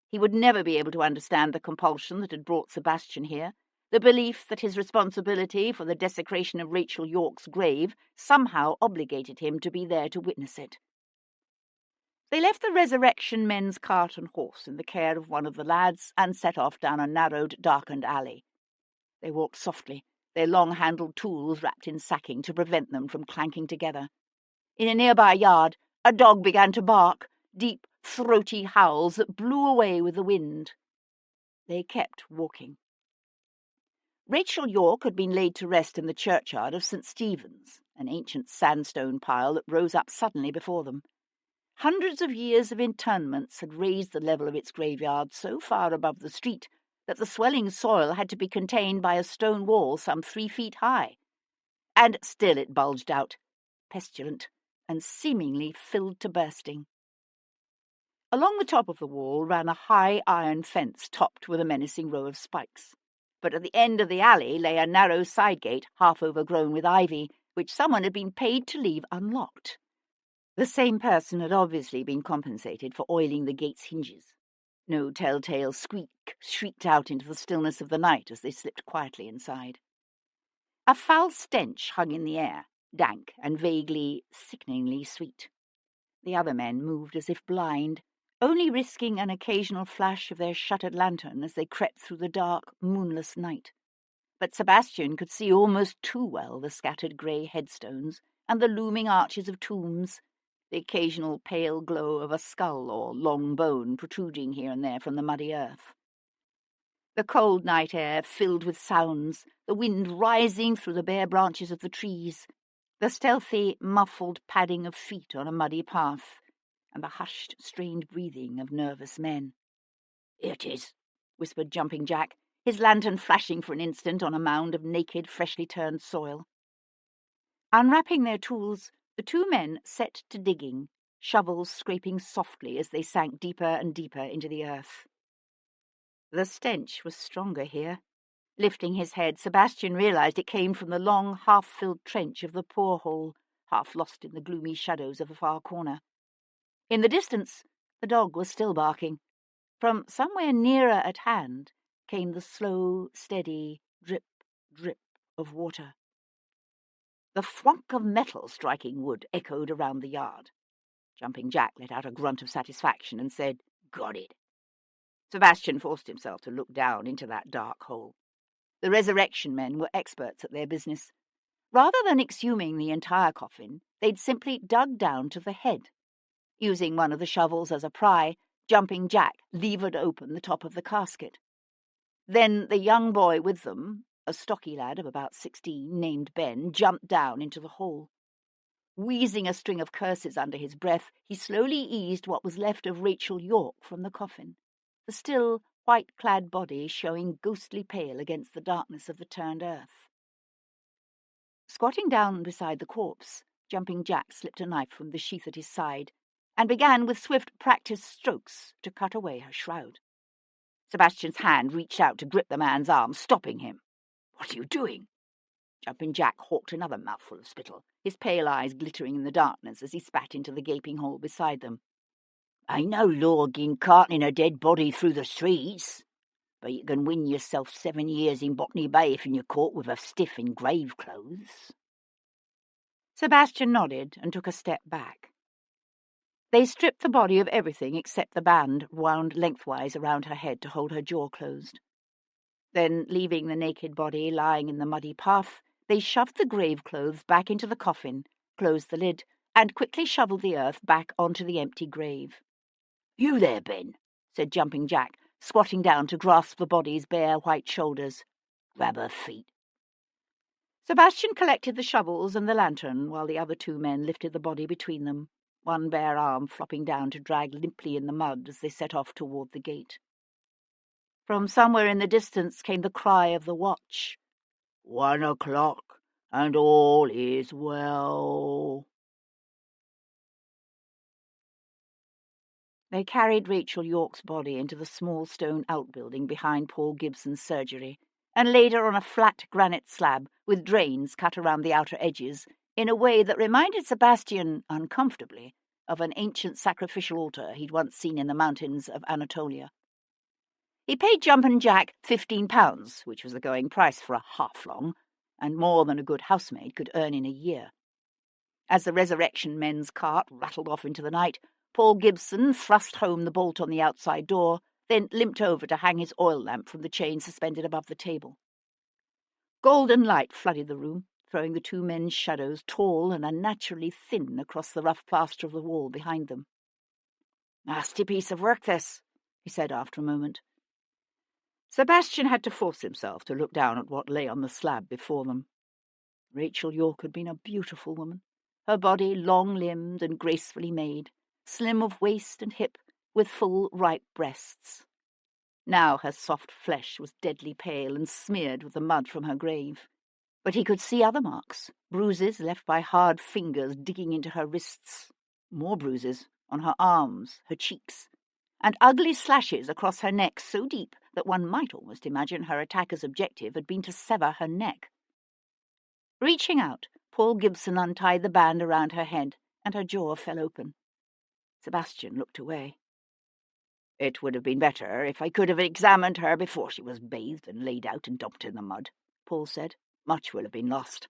He would never be able to understand the compulsion that had brought Sebastian here, the belief that his responsibility for the desecration of Rachel York's grave somehow obligated him to be there to witness it. They left the resurrection men's cart and horse in the care of one of the lads and set off down a narrowed, darkened alley. They walked softly, their long-handled tools wrapped in sacking to prevent them from clanking together. In a nearby yard, a dog began to bark, deep, throaty howls that blew away with the wind. They kept walking. Rachel York had been laid to rest in the churchyard of St. Stephen's, an ancient sandstone pile that rose up suddenly before them. Hundreds of years of internments had raised the level of its graveyard so far above the street that the swelling soil had to be contained by a stone wall some 3 feet high. And still it bulged out, pestilent, and seemingly filled to bursting. Along the top of the wall ran a high iron fence topped with a menacing row of spikes. But at the end of the alley lay a narrow side gate half overgrown with ivy, which someone had been paid to leave unlocked. The same person had obviously been compensated for oiling the gate's hinges. No telltale squeak shrieked out into the stillness of the night as they slipped quietly inside. A foul stench hung in the air, dank and vaguely, sickeningly sweet. The other men moved as if blind, only risking an occasional flash of their shuttered lantern as they crept through the dark, moonless night. But Sebastian could see almost too well the scattered grey headstones and the looming arches of tombs, the occasional pale glow of a skull or long bone protruding here and there from the muddy earth. The cold night air filled with sounds, the wind rising through the bare branches of the trees, the stealthy, muffled padding of feet on a muddy path, and the hushed, strained breathing of nervous men. "Here it is," whispered Jumping Jack, his lantern flashing for an instant on a mound of naked, freshly turned soil. Unwrapping their tools, the 2 men set to digging, shovels scraping softly as they sank deeper and deeper into the earth. The stench was stronger here. Lifting his head, Sebastian realized it came from the long, half-filled trench of the poor hole, half lost in the gloomy shadows of a far corner. In the distance, the dog was still barking. From somewhere nearer at hand came the slow, steady drip, drip of water. The thwunk of metal striking wood echoed around the yard. Jumping Jack let out a grunt of satisfaction and said, "Got it." Sebastian forced himself to look down into that dark hole. The resurrection men were experts at their business. Rather than exhuming the entire coffin, they'd simply dug down to the head. Using one of the shovels as a pry, Jumping Jack levered open the top of the casket. Then the young boy with them, a stocky lad of about 16 named Ben, jumped down into the hole. Wheezing a string of curses under his breath, he slowly eased what was left of Rachel York from the coffin, the still, white-clad body showing ghostly pale against the darkness of the turned earth. Squatting down beside the corpse, Jumping Jack slipped a knife from the sheath at his side and began with swift, practiced strokes to cut away her shroud. Sebastian's hand reached out to grip the man's arm, stopping him. "What are you doing?" Jumping Jack hawked another mouthful of spittle, his pale eyes glittering in the darkness as he spat into the gaping hole beside them. "Ain't no law agin carting a dead body through the streets, but you can win yourself 7 years in Botany Bay if you're caught with a stiff in grave clothes." Sebastian nodded and took a step back. They stripped the body of everything except the band wound lengthwise around her head to hold her jaw closed. Then, leaving the naked body lying in the muddy path, they shoved the grave clothes back into the coffin, closed the lid, and quickly shoveled the earth back onto the empty grave. "You there, Ben," said Jumping Jack, squatting down to grasp the body's bare white shoulders. "Grab her feet." Sebastian collected the shovels and the lantern while the other 2 men lifted the body between them, one bare arm flopping down to drag limply in the mud as they set off toward the gate. From somewhere in the distance came the cry of the watch. 1 o'clock, and all is well. They carried Rachel York's body into the small stone outbuilding behind Paul Gibson's surgery, and laid her on a flat granite slab with drains cut around the outer edges in a way that reminded Sebastian, uncomfortably, of an ancient sacrificial altar he'd once seen in the mountains of Anatolia. He paid Jumpin' Jack £15, which was the going price for a half-long, and more than a good housemaid could earn in a year. As the resurrection men's cart rattled off into the night, Paul Gibson thrust home the bolt on the outside door, then limped over to hang his oil lamp from the chain suspended above the table. Golden light flooded the room, throwing the 2 men's shadows tall and unnaturally thin across the rough plaster of the wall behind them. "Nasty piece of work, this," he said after a moment. Sebastian had to force himself to look down at what lay on the slab before them. Rachel York had been a beautiful woman, her body long-limbed and gracefully made, slim of waist and hip, with full, ripe breasts. Now her soft flesh was deadly pale and smeared with the mud from her grave. But he could see other marks, bruises left by hard fingers digging into her wrists, more bruises on her arms, her cheeks, and ugly slashes across her neck so deep that one might almost imagine her attacker's objective had been to sever her neck. Reaching out, Paul Gibson untied the band around her head, and her jaw fell open. Sebastian looked away. "It would have been better if I could have examined her before she was bathed and laid out and dumped in the mud," Paul said. "Much will have been lost."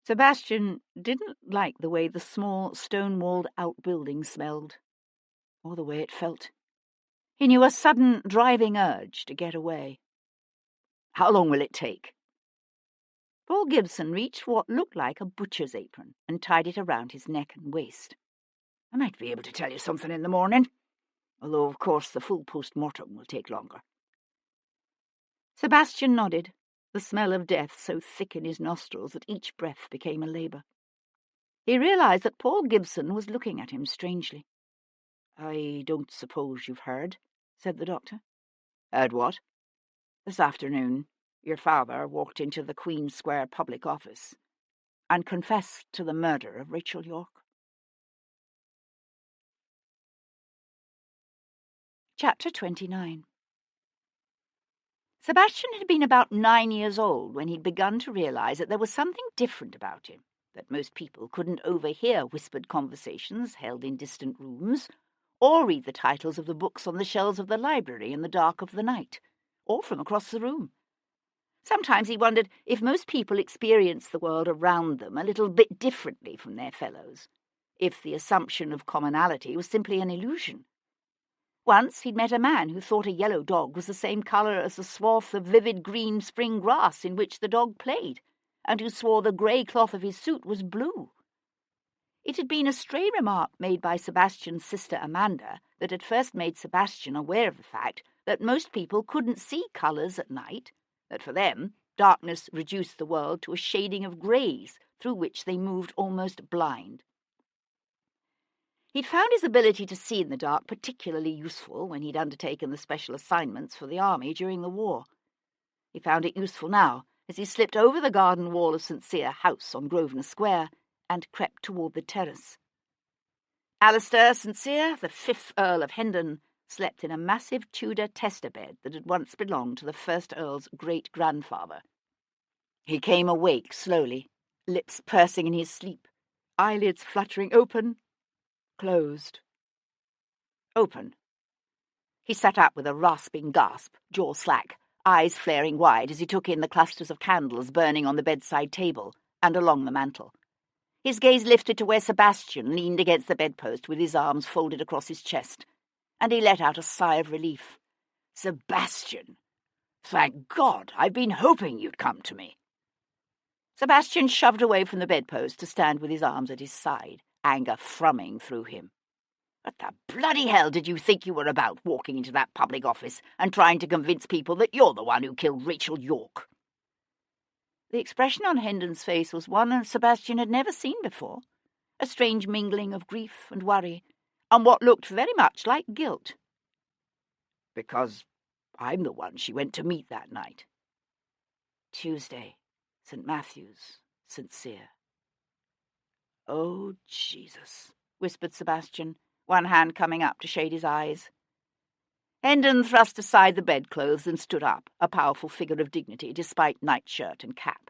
Sebastian didn't like the way the small, stone-walled outbuilding smelled, or the way it felt. He knew a sudden, driving urge to get away. "How long will it take?" Paul Gibson reached for what looked like a butcher's apron and tied it around his neck and waist. "I might be able to tell you something in the morning, although, of course, the full post-mortem will take longer." Sebastian nodded, the smell of death so thick in his nostrils that each breath became a labour. He realised that Paul Gibson was looking at him strangely. "I don't suppose you've heard," said the doctor. "Heard what?" "This afternoon, your father walked into the Queen Square public office and confessed to the murder of Rachel York." Chapter 29. Sebastian had been about 9 years old when he'd begun to realise that there was something different about him, that most people couldn't overhear whispered conversations held in distant rooms, or read the titles of the books on the shelves of the library in the dark of the night, or from across the room. Sometimes he wondered if most people experienced the world around them a little bit differently from their fellows, if the assumption of commonality was simply an illusion. Once he'd met a man who thought a yellow dog was the same colour as the swath of vivid green spring grass in which the dog played, and who swore the grey cloth of his suit was blue. It had been a stray remark made by Sebastian's sister Amanda that had first made Sebastian aware of the fact that most people couldn't see colours at night, that for them darkness reduced the world to a shading of greys through which they moved almost blind. He'd found his ability to see in the dark particularly useful when he'd undertaken the special assignments for the army during the war. He found it useful now as he slipped over the garden wall of St. Cyr House on Grosvenor Square and crept toward the terrace. Alistair St. Cyr, the 5th Earl of Hendon, slept in a massive Tudor tester bed that had once belonged to the 1st Earl's great-grandfather. He came awake slowly, lips pursing in his sleep, eyelids fluttering open, closed. Open. He sat up with a rasping gasp, jaw slack, eyes flaring wide as he took in the clusters of candles burning on the bedside table and along the mantel. His gaze lifted to where Sebastian leaned against the bedpost with his arms folded across his chest, and he let out a sigh of relief. Sebastian! Thank God! I've been hoping you'd come to me. Sebastian shoved away from the bedpost to stand with his arms at his side, anger thrumming through him. What the bloody hell did you think you were about, walking into that public office and trying to convince people that you're the one who killed Rachel York? The expression on Hendon's face was one Sebastian had never seen before, a strange mingling of grief and worry, and what looked very much like guilt. Because I'm the one she went to meet that night. Tuesday, St. Matthew's, St. Cyr. Oh, Jesus, whispered Sebastian, one hand coming up to shade his eyes. Hendon thrust aside the bedclothes and stood up, a powerful figure of dignity despite nightshirt and cap.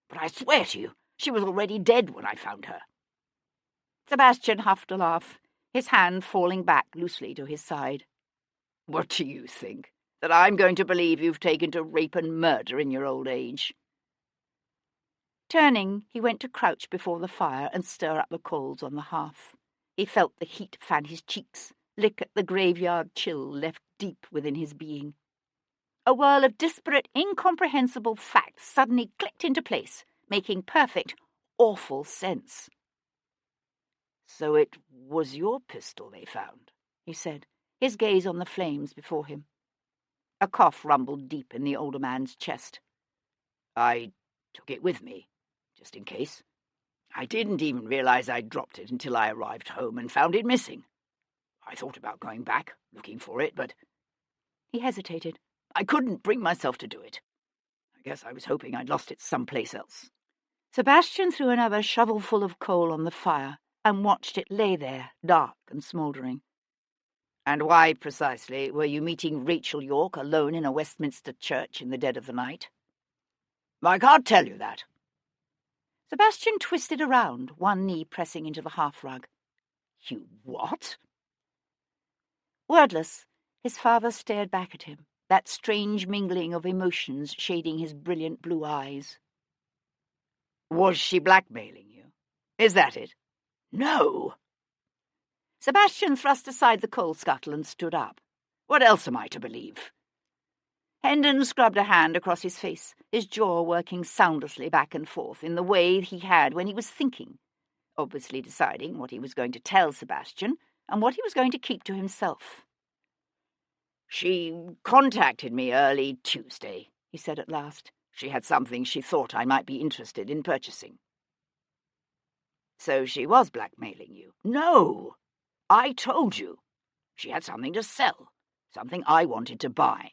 But I swear to you, she was already dead when I found her. Sebastian huffed a laugh, his hand falling back loosely to his side. What do you think? That I'm going to believe you've taken to rape and murder in your old age? Turning, he went to crouch before the fire and stir up the coals on the hearth. He felt the heat fan his cheeks, lick at the graveyard chill left deep within his being. A whirl of disparate, incomprehensible facts suddenly clicked into place, making perfect, awful sense. So it was your pistol they found, he said, his gaze on the flames before him. A cough rumbled deep in the older man's chest. I took it with me, just in case. I didn't even realize I'd dropped it until I arrived home and found it missing. I thought about going back, looking for it, but... He hesitated. I couldn't bring myself to do it. I guess I was hoping I'd lost it someplace else. Sebastian threw another shovelful of coal on the fire and watched it lay there, dark and smouldering. And why, precisely, were you meeting Rachel York alone in a Westminster church in the dead of the night? I can't tell you that. Sebastian twisted around, one knee pressing into the hearthrug. You what? Wordless, his father stared back at him, that strange mingling of emotions shading his brilliant blue eyes. Was she blackmailing you? Is that it? No. Sebastian thrust aside the coal scuttle and stood up. What else am I to believe? Hendon scrubbed a hand across his face, his jaw working soundlessly back and forth in the way he had when he was thinking, obviously deciding what he was going to tell Sebastian and what he was going to keep to himself. She contacted me early Tuesday, he said at last. She had something she thought I might be interested in purchasing. So she was blackmailing you? No! I told you. She had something to sell, something I wanted to buy.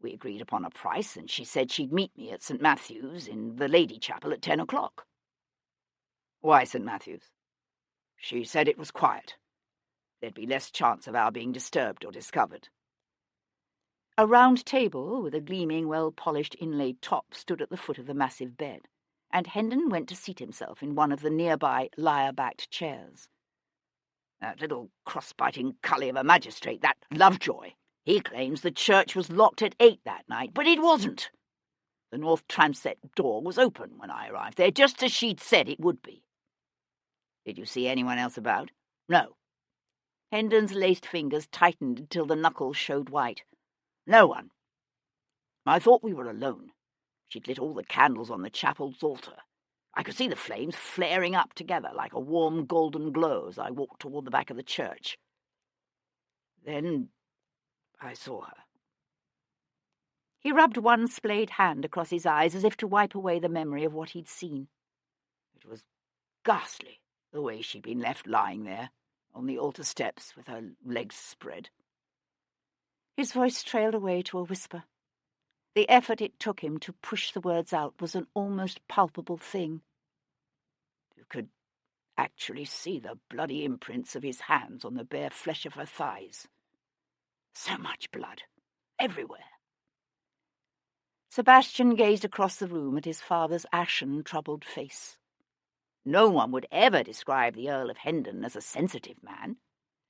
We agreed upon a price, and she said she'd meet me at St. Matthew's in the Lady Chapel at 10 o'clock. Why St. Matthew's? She said it was quiet. There'd be less chance of our being disturbed or discovered. A round table with a gleaming, well-polished inlaid top stood at the foot of the massive bed, and Hendon went to seat himself in one of the nearby lyre-backed chairs. That little cross-biting cully of a magistrate, that Lovejoy, he claims the church was locked at 8 that night, but it wasn't. The north transept door was open when I arrived there, just as she'd said it would be. Did you see anyone else about? No. Hendon's laced fingers tightened until the knuckles showed white. "No one. I thought we were alone. She'd lit all the candles on the chapel's altar. I could see the flames flaring up together like a warm golden glow as I walked toward the back of the church. Then I saw her." He rubbed one splayed hand across his eyes as if to wipe away the memory of what he'd seen. It was ghastly, the way she'd been left lying there, on the altar steps with her legs spread. His voice trailed away to a whisper. The effort it took him to push the words out was an almost palpable thing. You could actually see the bloody imprints of his hands on the bare flesh of her thighs. So much blood, everywhere. Sebastian gazed across the room at his father's ashen, troubled face. No one would ever describe the Earl of Hendon as a sensitive man.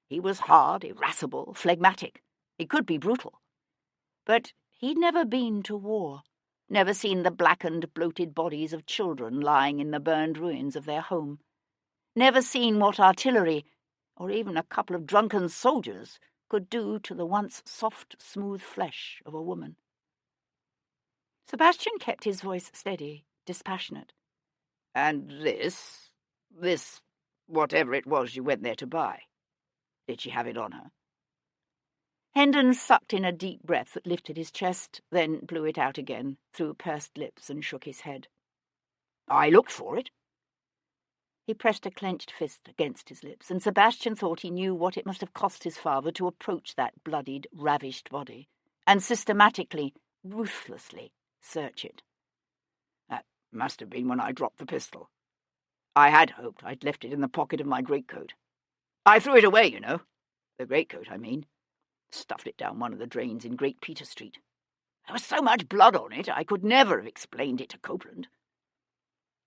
He was hard, irascible, phlegmatic. He could be brutal. But he'd never been to war, never seen the blackened, bloated bodies of children lying in the burned ruins of their home, never seen what artillery, or even a couple of drunken soldiers, could do to the once soft, smooth flesh of a woman. Sebastian kept his voice steady, dispassionate. "And this, whatever it was you went there to buy, did she have it on her?" Hendon sucked in a deep breath that lifted his chest, then blew it out again, through pursed lips, and shook his head. "I looked for it." He pressed a clenched fist against his lips, and Sebastian thought he knew what it must have cost his father to approach that bloodied, ravished body, and systematically, ruthlessly, search it. "That must have been when I dropped the pistol. I had hoped I'd left it in the pocket of my greatcoat. I threw it away, you know. The greatcoat, I mean. Stuffed it down one of the drains in Great Peter Street. There was so much blood on it, I could never have explained it to Copeland.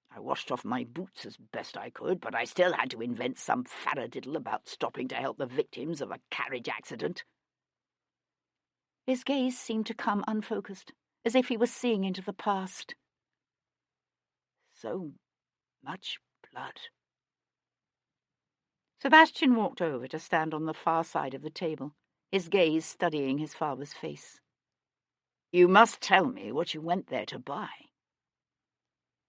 I washed off my boots as best I could, but I still had to invent some faradiddle about stopping to help the victims of a carriage accident." His gaze seemed to come unfocused, as if he was seeing into the past. So much blood. Sebastian walked over to stand on the far side of the table, his gaze studying his father's face. "You must tell me what you went there to buy."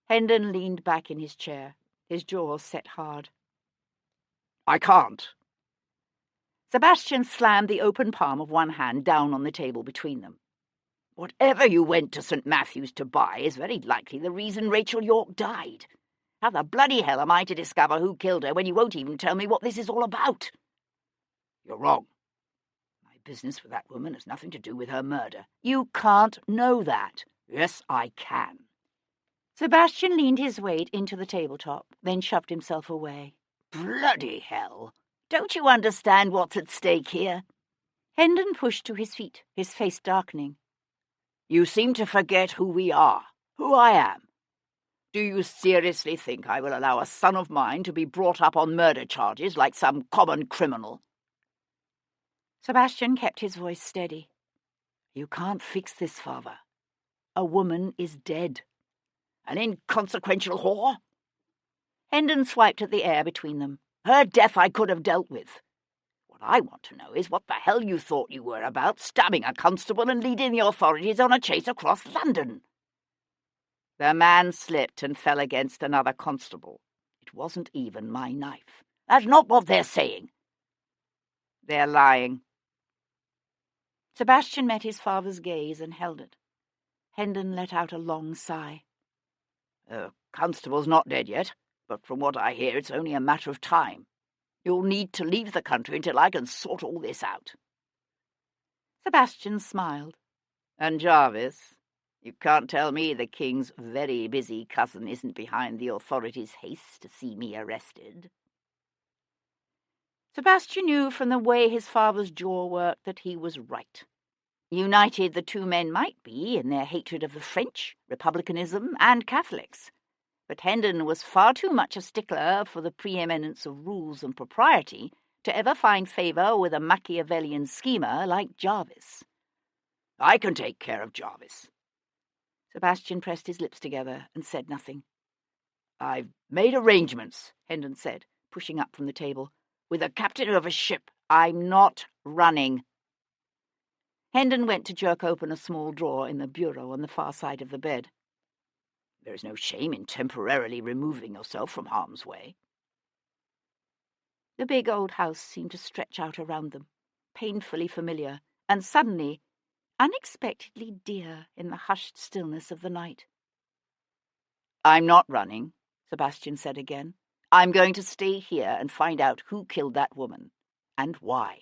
Hendon leaned back in his chair, his jaws set hard. "I can't." Sebastian slammed the open palm of one hand down on the table between them. "Whatever you went to St. Matthew's to buy is very likely the reason Rachel York died. How the bloody hell am I to discover who killed her when you won't even tell me what this is all about?" "You're wrong. My business with that woman has nothing to do with her murder." "You can't know that." "Yes, I can." Sebastian leaned his weight into the tabletop, then shoved himself away. "Bloody hell! Don't you understand what's at stake here?" Hendon pushed to his feet, his face darkening. "You seem to forget who we are, who I am. Do you seriously think I will allow a son of mine to be brought up on murder charges like some common criminal?" Sebastian kept his voice steady. "You can't fix this, father. A woman is dead." "An inconsequential whore?" Hendon swiped at the air between them. "Her death I could have dealt with. What I want to know is what the hell you thought you were about, stabbing a constable and leading the authorities on a chase across London." "The man slipped and fell against another constable. It wasn't even my knife." "That's not what they're saying." "They're lying." Sebastian met his father's gaze and held it. Hendon let out a long sigh. "The constable's not dead yet, but from what I hear it's only a matter of time. You'll need to leave the country until I can sort all this out." Sebastian smiled. "And Jarvis? You can't tell me the King's very busy cousin isn't behind the authorities' haste to see me arrested." Sebastian knew from the way his father's jaw worked that he was right. United the two men might be in their hatred of the French, republicanism, and Catholics, but Hendon was far too much a stickler for the preeminence of rules and propriety to ever find favour with a Machiavellian schemer like Jarvis. "I can take care of Jarvis." Sebastian pressed his lips together and said nothing. "I've made arrangements," Hendon said, pushing up from the table, "with the captain of a ship I'm not running. Hendon went to jerk open a small drawer in the bureau on the far side of the bed. There is no shame in temporarily removing yourself from harm's way. The big old house seemed to stretch out around them, painfully familiar, and suddenly unexpectedly dear in the hushed stillness of the night. I'm not running, Sebastian said again. I'm going to stay here and find out who killed that woman, and why.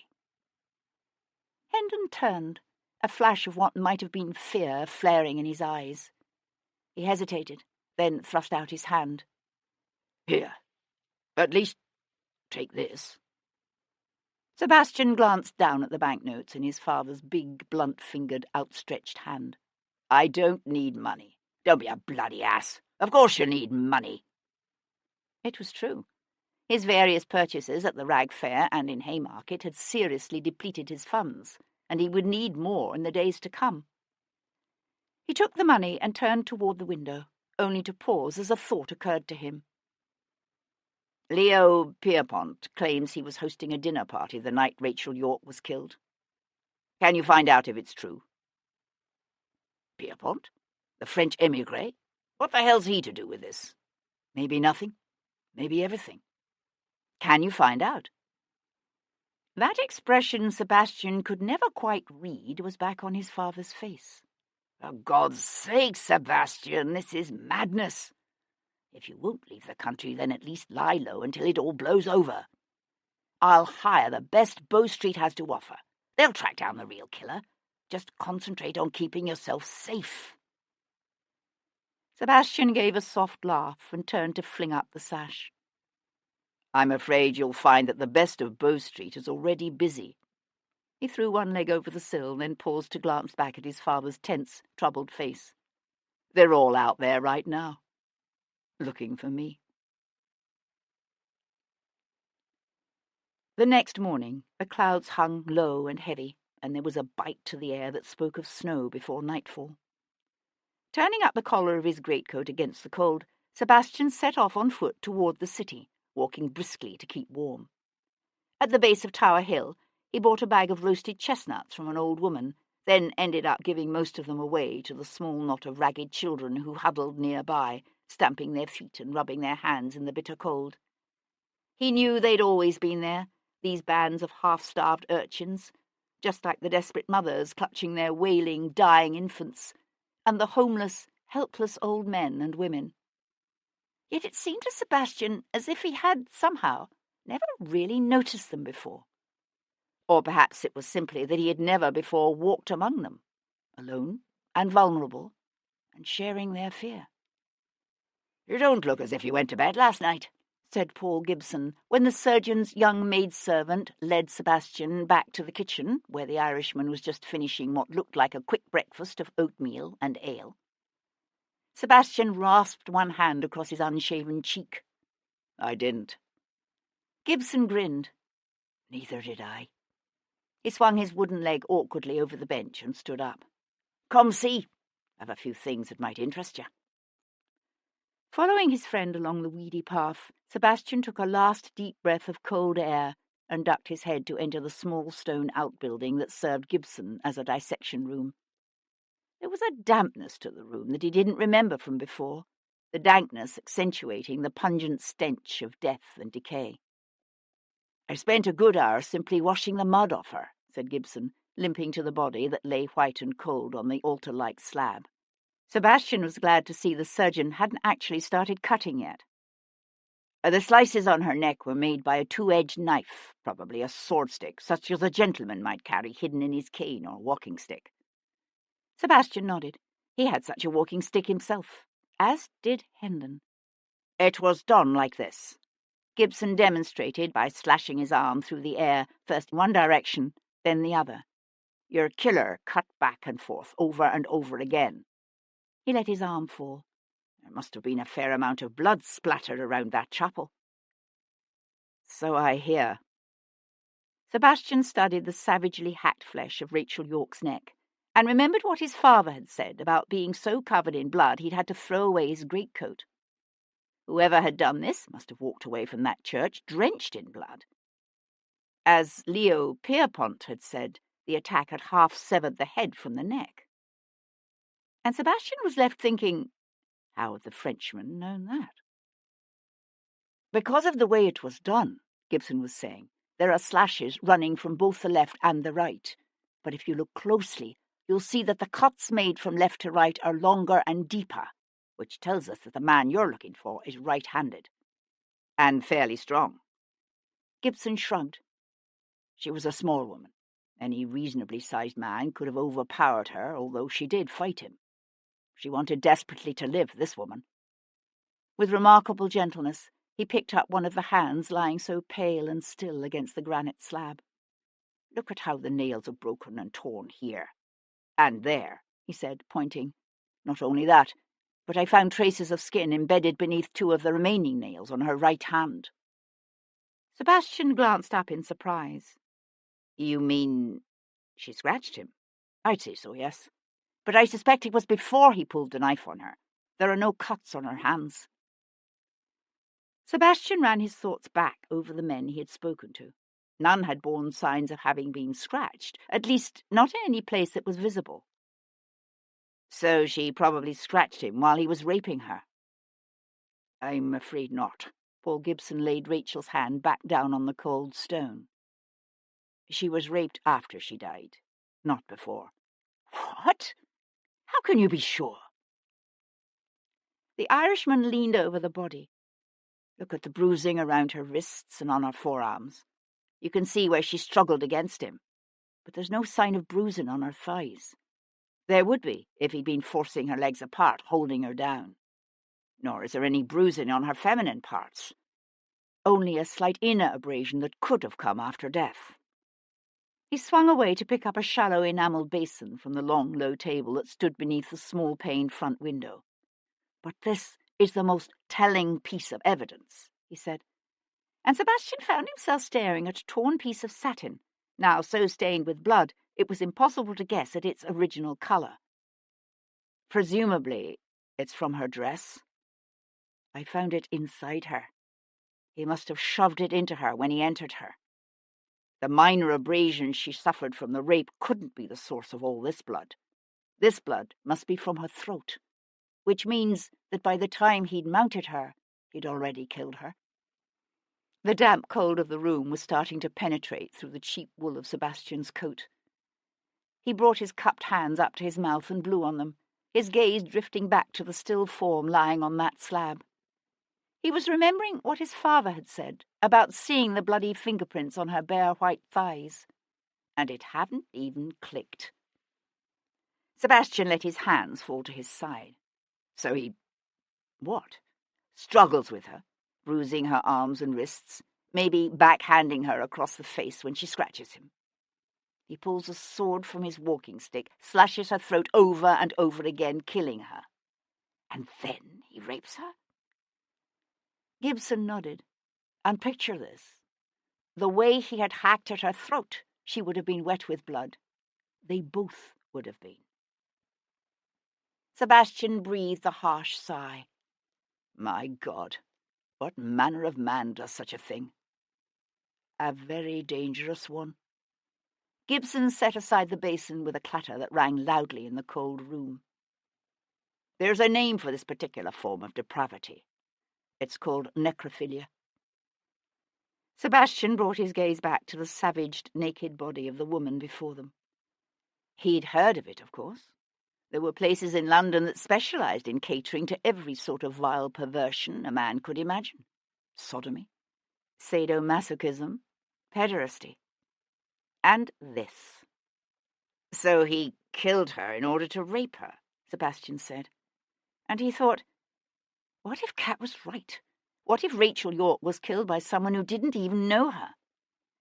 Hendon turned, a flash of what might have been fear flaring in his eyes. He hesitated, then thrust out his hand. Here, at least take this. Sebastian glanced down at the banknotes in his father's big, blunt-fingered, outstretched hand. I don't need money. Don't be a bloody ass. Of course you need money. It was true. His various purchases at the rag fair and in Haymarket had seriously depleted his funds, and he would need more in the days to come. He took the money and turned toward the window, only to pause as a thought occurred to him. Leo Pierpont claims he was hosting a dinner party the night Rachel York was killed. Can you find out if it's true? Pierpont? The French émigré? What the hell's he to do with this? Maybe nothing. Maybe everything. Can you find out? That expression Sebastian could never quite read was back on his father's face. For God's sake, Sebastian, this is madness. If you won't leave the country, then at least lie low until it all blows over. I'll hire the best Bow Street has to offer. They'll track down the real killer. Just concentrate on keeping yourself safe. Sebastian gave a soft laugh and turned to fling up the sash. I'm afraid you'll find that the best of Bow Street is already busy. He threw one leg over the sill, then paused to glance back at his father's tense, troubled face. They're all out there right now, looking for me. The next morning, the clouds hung low and heavy, and there was a bite to the air that spoke of snow before nightfall. Turning up the collar of his greatcoat against the cold, Sebastian set off on foot toward the city, walking briskly to keep warm. At the base of Tower Hill, he bought a bag of roasted chestnuts from an old woman, then ended up giving most of them away to the small knot of ragged children who huddled nearby, stamping their feet and rubbing their hands in the bitter cold. He knew they'd always been there, these bands of half-starved urchins, just like the desperate mothers clutching their wailing, dying infants, and the homeless, helpless old men and women. Yet it seemed to Sebastian as if he had, somehow, never really noticed them before. Or perhaps it was simply that he had never before walked among them, alone and vulnerable, and sharing their fear. You don't look as if you went to bed last night, said Paul Gibson, when the surgeon's young maidservant led Sebastian back to the kitchen, where the Irishman was just finishing what looked like a quick breakfast of oatmeal and ale. Sebastian rasped one hand across his unshaven cheek. I didn't. Gibson grinned. Neither did I. He swung his wooden leg awkwardly over the bench and stood up. Come see. I've a few things that might interest you. Following his friend along the weedy path, Sebastian took a last deep breath of cold air and ducked his head to enter the small stone outbuilding that served Gibson as a dissection room. There was a dampness to the room that he didn't remember from before, the dankness accentuating the pungent stench of death and decay. I spent a good hour simply washing the mud off her, said Gibson, limping to the body that lay white and cold on the altar-like slab. Sebastian was glad to see the surgeon hadn't actually started cutting yet. The slices on her neck were made by a two-edged knife, probably a sword-stick, such as a gentleman might carry hidden in his cane or walking stick. Sebastian nodded. He had such a walking stick himself, as did Hendon. It was done like this. Gibson demonstrated by slashing his arm through the air, first one direction, then the other. Your killer cut back and forth, over and over again. He let his arm fall. There must have been a fair amount of blood splattered around that chapel. So I hear. Sebastian studied the savagely hacked flesh of Rachel York's neck, and remembered what his father had said about being so covered in blood he'd had to throw away his greatcoat. Whoever had done this must have walked away from that church drenched in blood. As Leo Pierpont had said, the attack had half severed the head from the neck. And Sebastian was left thinking, how had the Frenchman known that? Because of the way it was done, Gibson was saying, there are slashes running from both the left and the right. But if you look closely, you'll see that the cuts made from left to right are longer and deeper, which tells us that the man you're looking for is right-handed. And fairly strong. Gibson shrugged. She was a small woman. Any reasonably sized man could have overpowered her, although she did fight him. She wanted desperately to live, this woman. With remarkable gentleness, he picked up one of the hands lying so pale and still against the granite slab. Look at how the nails are broken and torn here. And there, he said, pointing. Not only that, but I found traces of skin embedded beneath two of the remaining nails on her right hand. Sebastian glanced up in surprise. You mean she scratched him? I'd say so, yes. But I suspect it was before he pulled the knife on her. There are no cuts on her hands. Sebastian ran his thoughts back over the men he had spoken to. None had borne signs of having been scratched, at least not in any place that was visible. So she probably scratched him while he was raping her. I'm afraid not. Paul Gibson laid Rachel's hand back down on the cold stone. She was raped after she died, not before. What? How can you be sure? The Irishman leaned over the body. Look at the bruising around her wrists and on her forearms. You can see where she struggled against him, but there's no sign of bruising on her thighs. There would be if he'd been forcing her legs apart, holding her down. Nor is there any bruising on her feminine parts. Only a slight inner abrasion that could have come after death. He swung away to pick up a shallow enamelled basin from the long, low table that stood beneath the small-paned front window. But this is the most telling piece of evidence, he said. And Sebastian found himself staring at a torn piece of satin, now so stained with blood it was impossible to guess at its original colour. Presumably, it's from her dress. I found it inside her. He must have shoved it into her when he entered her. The minor abrasions she suffered from the rape couldn't be the source of all this blood. This blood must be from her throat, which means that by the time he'd mounted her, he'd already killed her. The damp cold of the room was starting to penetrate through the cheap wool of Sebastian's coat. He brought his cupped hands up to his mouth and blew on them, his gaze drifting back to the still form lying on that slab. He was remembering what his father had said about seeing the bloody fingerprints on her bare white thighs, and it hadn't even clicked. Sebastian let his hands fall to his side. So he... what? Struggles with her, bruising her arms and wrists, maybe backhanding her across the face when she scratches him. He pulls a sword from his walking stick, slashes her throat over and over again, killing her. And then he rapes her? Gibson nodded. And picture this. The way he had hacked at her throat, she would have been wet with blood. They both would have been. Sebastian breathed a harsh sigh. My God, what manner of man does such a thing? A very dangerous one. Gibson set aside the basin with a clatter that rang loudly in the cold room. There's a name for this particular form of depravity. It's called necrophilia. Sebastian brought his gaze back to the savaged, naked body of the woman before them. He'd heard of it, of course. There were places in London that specialised in catering to every sort of vile perversion a man could imagine. Sodomy, sadomasochism, pederasty. And this. So he killed her in order to rape her, Sebastian said. And he thought, what if Kat was right? What if Rachel York was killed by someone who didn't even know her?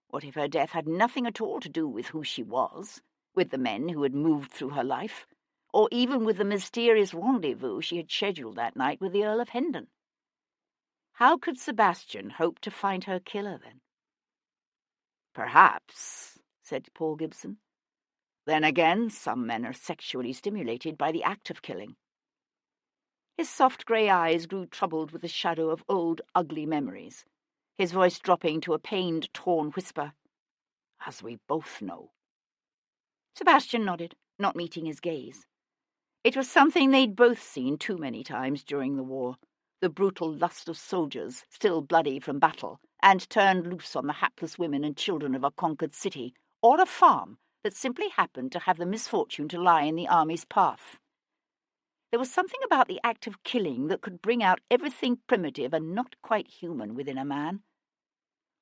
What if her death had nothing at all to do with who she was, with the men who had moved through her life, or even with the mysterious rendezvous she had scheduled that night with the Earl of Hendon? How could Sebastian hope to find her killer, then? Perhaps, said Paul Gibson. Then again, some men are sexually stimulated by the act of killing. His soft grey eyes grew troubled with the shadow of old, ugly memories, his voice dropping to a pained, torn whisper. as we both know. Sebastian nodded, not meeting his gaze. It was something they'd both seen too many times during the war, the brutal lust of soldiers, still bloody from battle, and turned loose on the hapless women and children of a conquered city, or a farm that simply happened to have the misfortune to lie in the army's path. There was something about the act of killing that could bring out everything primitive and not quite human within a man.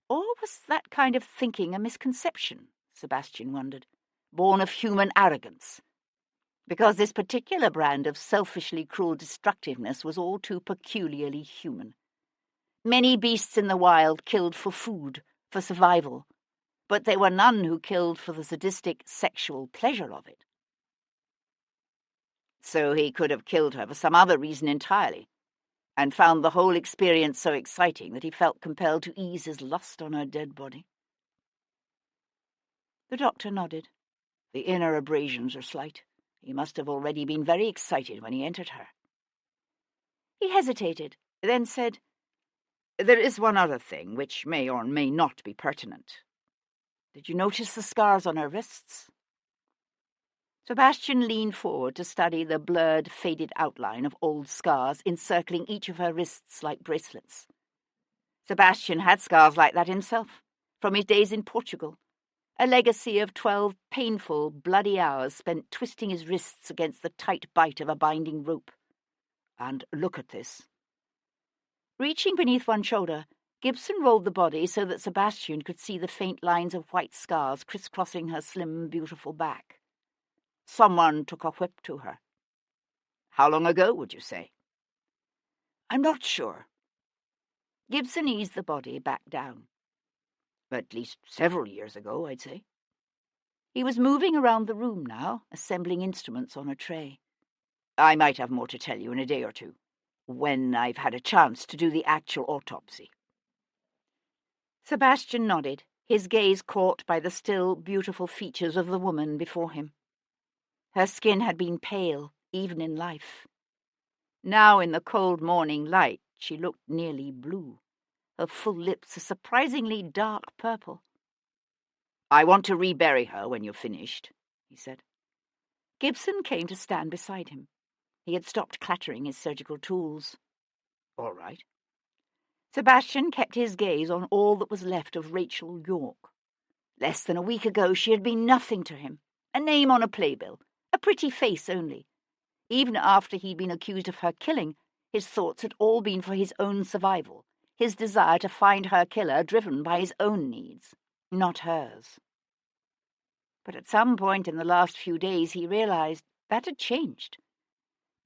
Or was that kind of thinking a misconception, Sebastian wondered, born of human arrogance? Because this particular brand of selfishly cruel destructiveness was all too peculiarly human. Many beasts in the wild killed for food, for survival, but there were none who killed for the sadistic sexual pleasure of it. So he could have killed her for some other reason entirely, and found the whole experience so exciting that he felt compelled to ease his lust on her dead body. The doctor nodded. The inner abrasions are slight. He must have already been very excited when he entered her. He hesitated, then said, "There is one other thing which may or may not be pertinent. Did you notice the scars on her wrists?" Sebastian leaned forward to study the blurred, faded outline of old scars encircling each of her wrists like bracelets. Sebastian had scars like that himself, from his days in Portugal, a legacy of 12 painful, bloody hours spent twisting his wrists against the tight bite of a binding rope. And look at this. Reaching beneath one shoulder, Gibson rolled the body so that Sebastian could see the faint lines of white scars crisscrossing her slim, beautiful back. Someone took a whip to her. How long ago, would you say? I'm not sure. Gibson eased the body back down. At least several years ago, I'd say. He was moving around the room now, assembling instruments on a tray. I might have more to tell you in a day or two, when I've had a chance to do the actual autopsy. Sebastian nodded, his gaze caught by the still, beautiful features of the woman before him. Her skin had been pale, even in life. Now, in the cold morning light, she looked nearly blue, her full lips a surprisingly dark purple. I want to rebury her when you're finished, he said. Gibson came to stand beside him. He had stopped clattering his surgical tools. All right. Sebastian kept his gaze on all that was left of Rachel York. Less than a week ago she had been nothing to him, a name on a playbill, a pretty face only. Even after he'd been accused of her killing, his thoughts had all been for his own survival, his desire to find her killer driven by his own needs, not hers. But at some point in the last few days he realized that had changed.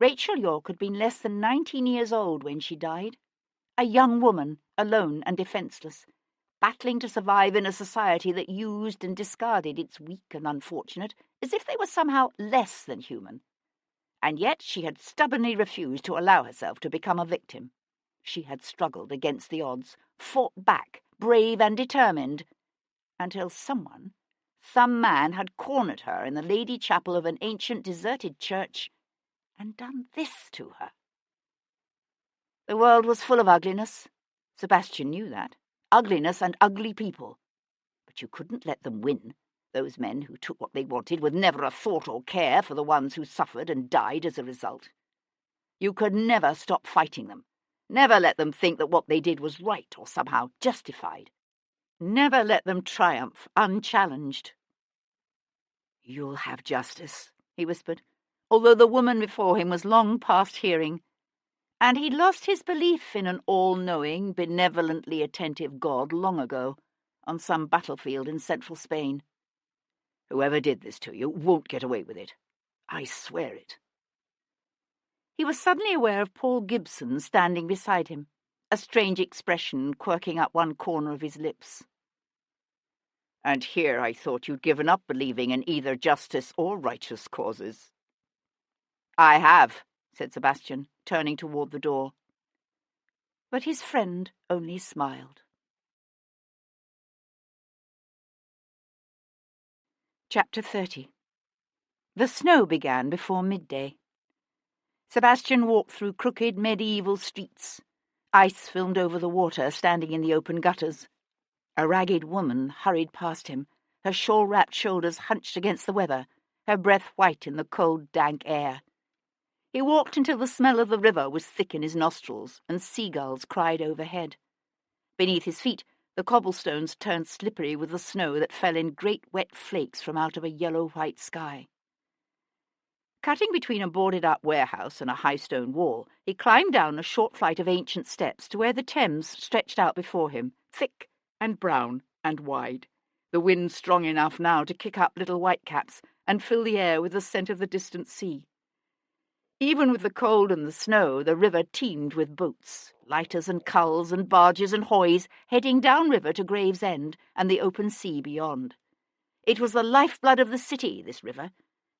Rachel York had been less than 19 years old when she died, a young woman, alone and defenseless, battling to survive in a society that used and discarded its weak and unfortunate as if they were somehow less than human. And yet she had stubbornly refused to allow herself to become a victim. She had struggled against the odds, fought back, brave and determined, until some man had cornered her in the Lady Chapel of an ancient deserted church and done this to her. The world was full of ugliness. Sebastian knew that. Ugliness and ugly people. But you couldn't let them win, those men who took what they wanted with never a thought or care for the ones who suffered and died as a result. You could never stop fighting them. Never let them think that what they did was right or somehow justified. Never let them triumph unchallenged. You'll have justice, he whispered, although the woman before him was long past hearing, and he'd lost his belief in an all-knowing, benevolently attentive God long ago, on some battlefield in central Spain. Whoever did this to you won't get away with it. I swear it. He was suddenly aware of Paul Gibson standing beside him, a strange expression quirking up one corner of his lips. And here I thought you'd given up believing in either justice or righteous causes. I have, said Sebastian, turning toward the door. But his friend only smiled. Chapter 30. The snow began before midday. Sebastian walked through crooked medieval streets. Ice filmed over the water standing in the open gutters. A ragged woman hurried past him, her shawl-wrapped shoulders hunched against the weather, her breath white in the cold, dank air. He walked until the smell of the river was thick in his nostrils, and seagulls cried overhead. Beneath his feet, the cobblestones turned slippery with the snow that fell in great wet flakes from out of a yellow-white sky. Cutting between a boarded-up warehouse and a high stone wall, he climbed down a short flight of ancient steps to where the Thames stretched out before him, thick and brown and wide, the wind strong enough now to kick up little whitecaps and fill the air with the scent of the distant sea. Even with the cold and the snow, the river teemed with boats, lighters and culls and barges and hoys, heading downriver to Gravesend and the open sea beyond. It was the lifeblood of the city, this river,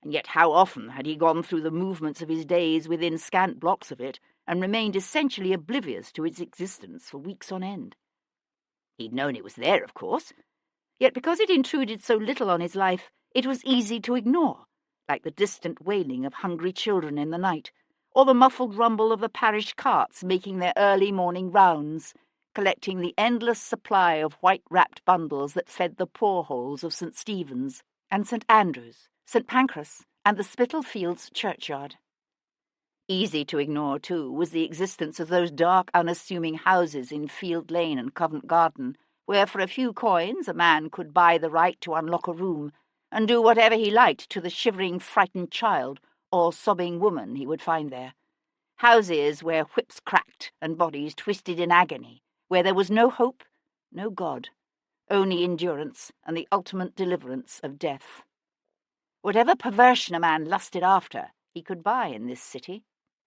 and yet how often had he gone through the movements of his days within scant blocks of it, and remained essentially oblivious to its existence for weeks on end. He'd known it was there, of course, yet because it intruded so little on his life, it was easy to ignore, like the distant wailing of hungry children in the night, or the muffled rumble of the parish carts making their early morning rounds, collecting the endless supply of white-wrapped bundles that fed the poor-holes of St. Stephen's and St. Andrew's, St. Pancras, and the Spitalfields churchyard. Easy to ignore, too, was the existence of those dark, unassuming houses in Field Lane and Covent Garden, where for a few coins a man could buy the right to unlock a room and do whatever he liked to the shivering, frightened child or sobbing woman he would find there. Houses where whips cracked and bodies twisted in agony, where there was no hope, no God, only endurance and the ultimate deliverance of death. Whatever perversion a man lusted after, he could buy in this city,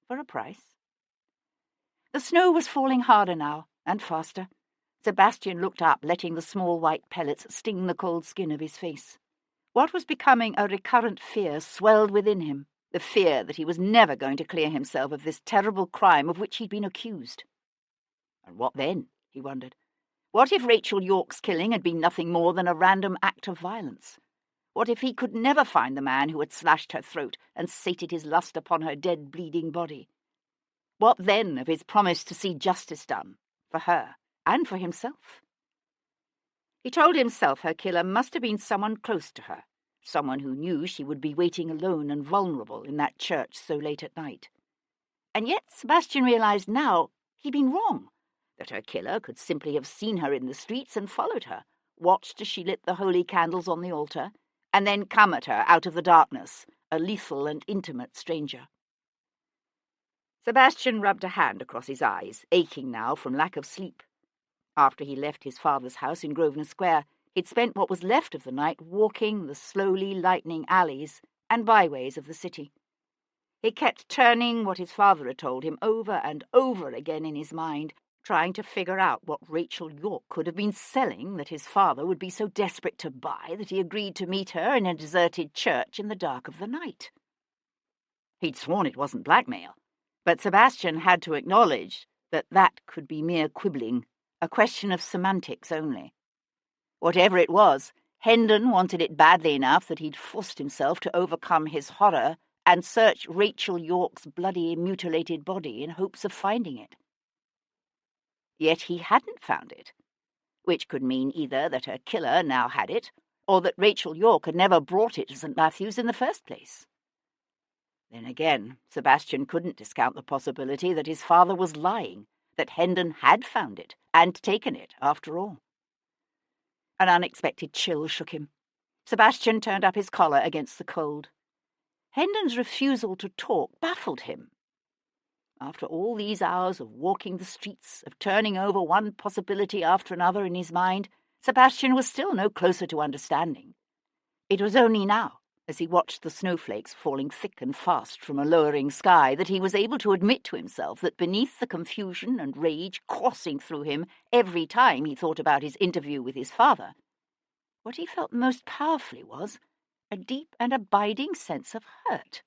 for a price. The snow was falling harder now, and faster. Sebastian looked up, letting the small white pellets sting the cold skin of his face. What was becoming a recurrent fear swelled within him, the fear that he was never going to clear himself of this terrible crime of which he'd been accused. And what then, he wondered? What if Rachel Yorke's killing had been nothing more than a random act of violence? What if he could never find the man who had slashed her throat and sated his lust upon her dead, bleeding body? What then of his promise to see justice done, for her and for himself? He told himself her killer must have been someone close to her, someone who knew she would be waiting alone and vulnerable in that church so late at night. And yet Sebastian realized now he'd been wrong, that her killer could simply have seen her in the streets and followed her, watched as she lit the holy candles on the altar, and then come at her out of the darkness, a lethal and intimate stranger. Sebastian rubbed a hand across his eyes, aching now from lack of sleep. After he left his father's house in Grosvenor Square, he'd spent what was left of the night walking the slowly lightening alleys and byways of the city. He kept turning what his father had told him over and over again in his mind, trying to figure out what Rachel Yorke could have been selling that his father would be so desperate to buy that he agreed to meet her in a deserted church in the dark of the night. He'd sworn it wasn't blackmail, but Sebastian had to acknowledge that that could be mere quibbling, a question of semantics only. Whatever it was, Hendon wanted it badly enough that he'd forced himself to overcome his horror and search Rachel Yorke's bloody, mutilated body in hopes of finding it. Yet he hadn't found it, which could mean either that her killer now had it, or that Rachel Yorke had never brought it to St. Matthew's in the first place. Then again, Sebastian couldn't discount the possibility that his father was lying, that Hendon had found it and taken it after all. An unexpected chill shook him. Sebastian turned up his collar against the cold. Hendon's refusal to talk baffled him. After all these hours of walking the streets, of turning over one possibility after another in his mind, Sebastian was still no closer to understanding. It was only now, as he watched the snowflakes falling thick and fast from a lowering sky, that he was able to admit to himself that beneath the confusion and rage coursing through him every time he thought about his interview with his father, what he felt most powerfully was a deep and abiding sense of hurt.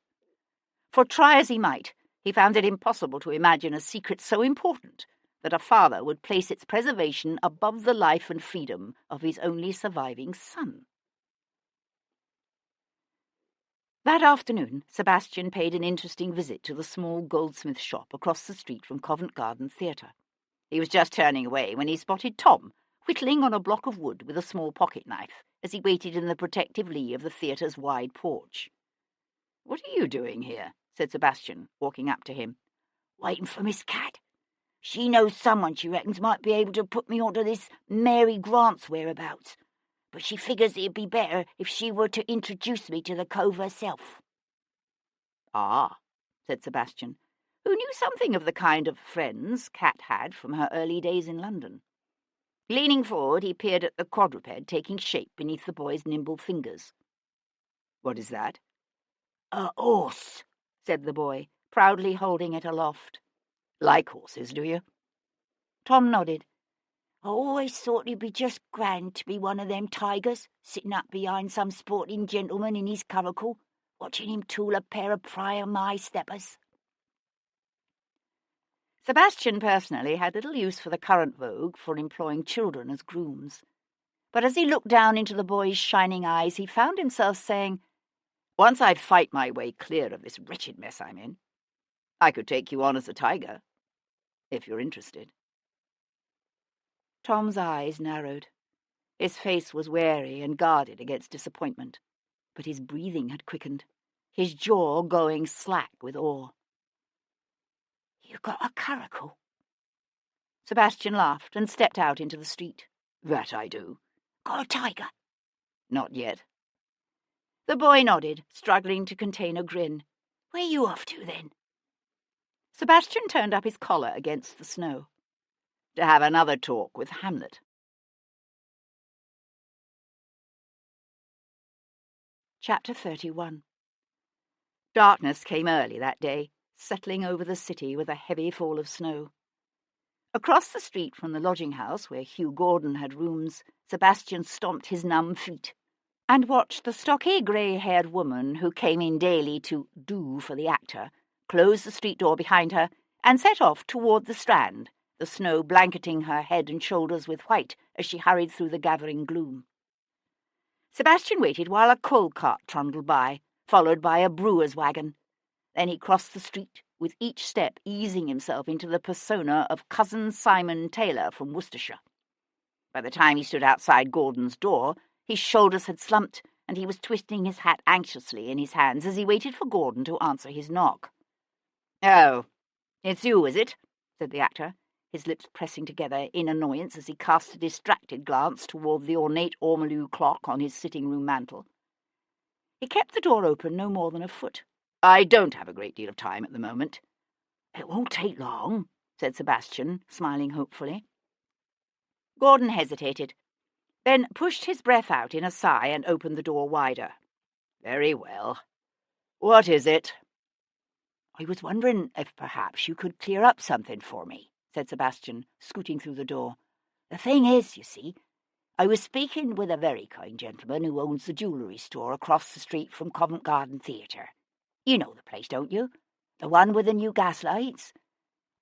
For try as he might, he found it impossible to imagine a secret so important that a father would place its preservation above the life and freedom of his only surviving son. That afternoon, Sebastian paid an interesting visit to the small goldsmith shop across the street from Covent Garden Theatre. He was just turning away when he spotted Tom, whittling on a block of wood with a small pocket-knife as he waited in the protective lee of the theatre's wide porch. "What are you doing here?" said Sebastian, walking up to him. "Waiting for Miss Cat. She knows someone she reckons might be able to put me onto this Mary Grant's whereabouts, but she figures it'd be better if she were to introduce me to the cove herself." "Ah," said Sebastian, who knew something of the kind of friends Cat had from her early days in London. Leaning forward, he peered at the quadruped taking shape beneath the boy's nimble fingers. "What is that?" "A horse," said the boy, proudly holding it aloft. "Like horses, do you?" Tom nodded. "I always thought it'd be just grand to be one of them tigers, sitting up behind some sporting gentleman in his curricle, watching him tool a pair of prior my-steppers." Sebastian personally had little use for the current vogue for employing children as grooms. But as he looked down into the boy's shining eyes, he found himself saying, "Once I fight my way clear of this wretched mess I'm in, I could take you on as a tiger, if you're interested." Tom's eyes narrowed. His face was wary and guarded against disappointment, but his breathing had quickened, his jaw going slack with awe. "You got a curricle?" Sebastian laughed and stepped out into the street. "That I do." "Got a tiger?" "Not yet." The boy nodded, struggling to contain a grin. "Where you off to, then?" Sebastian turned up his collar against the snow. "To have another talk with Hamlet." Chapter 31. Darkness came early that day, settling over the city with a heavy fall of snow. Across the street from the lodging-house where Hugh Gordon had rooms, Sebastian stomped his numb feet and watched the stocky, grey-haired woman who came in daily to "do" for the actor, close the street door behind her and set off toward the Strand, the snow blanketing her head and shoulders with white as she hurried through the gathering gloom. Sebastian waited while a coal cart trundled by, followed by a brewer's wagon. Then he crossed the street, with each step easing himself into the persona of Cousin Simon Taylor from Worcestershire. By the time he stood outside Gordon's door, his shoulders had slumped, and he was twisting his hat anxiously in his hands as he waited for Gordon to answer his knock. "Oh, it's you, is it?" said the actor, his lips pressing together in annoyance as he cast a distracted glance toward the ornate ormolu clock on his sitting-room mantel. He kept the door open no more than a foot. "I don't have a great deal of time at the moment." "It won't take long," said Sebastian, smiling hopefully. Gordon hesitated, then pushed his breath out in a sigh and opened the door wider. "Very well. What is it?" "I was wondering if perhaps you could clear up something for me," said Sebastian, scooting through the door. "The thing is, you see, I was speaking with a very kind gentleman who owns the jewellery store across the street from Covent Garden Theatre. You know the place, don't you? The one with the new gas lights?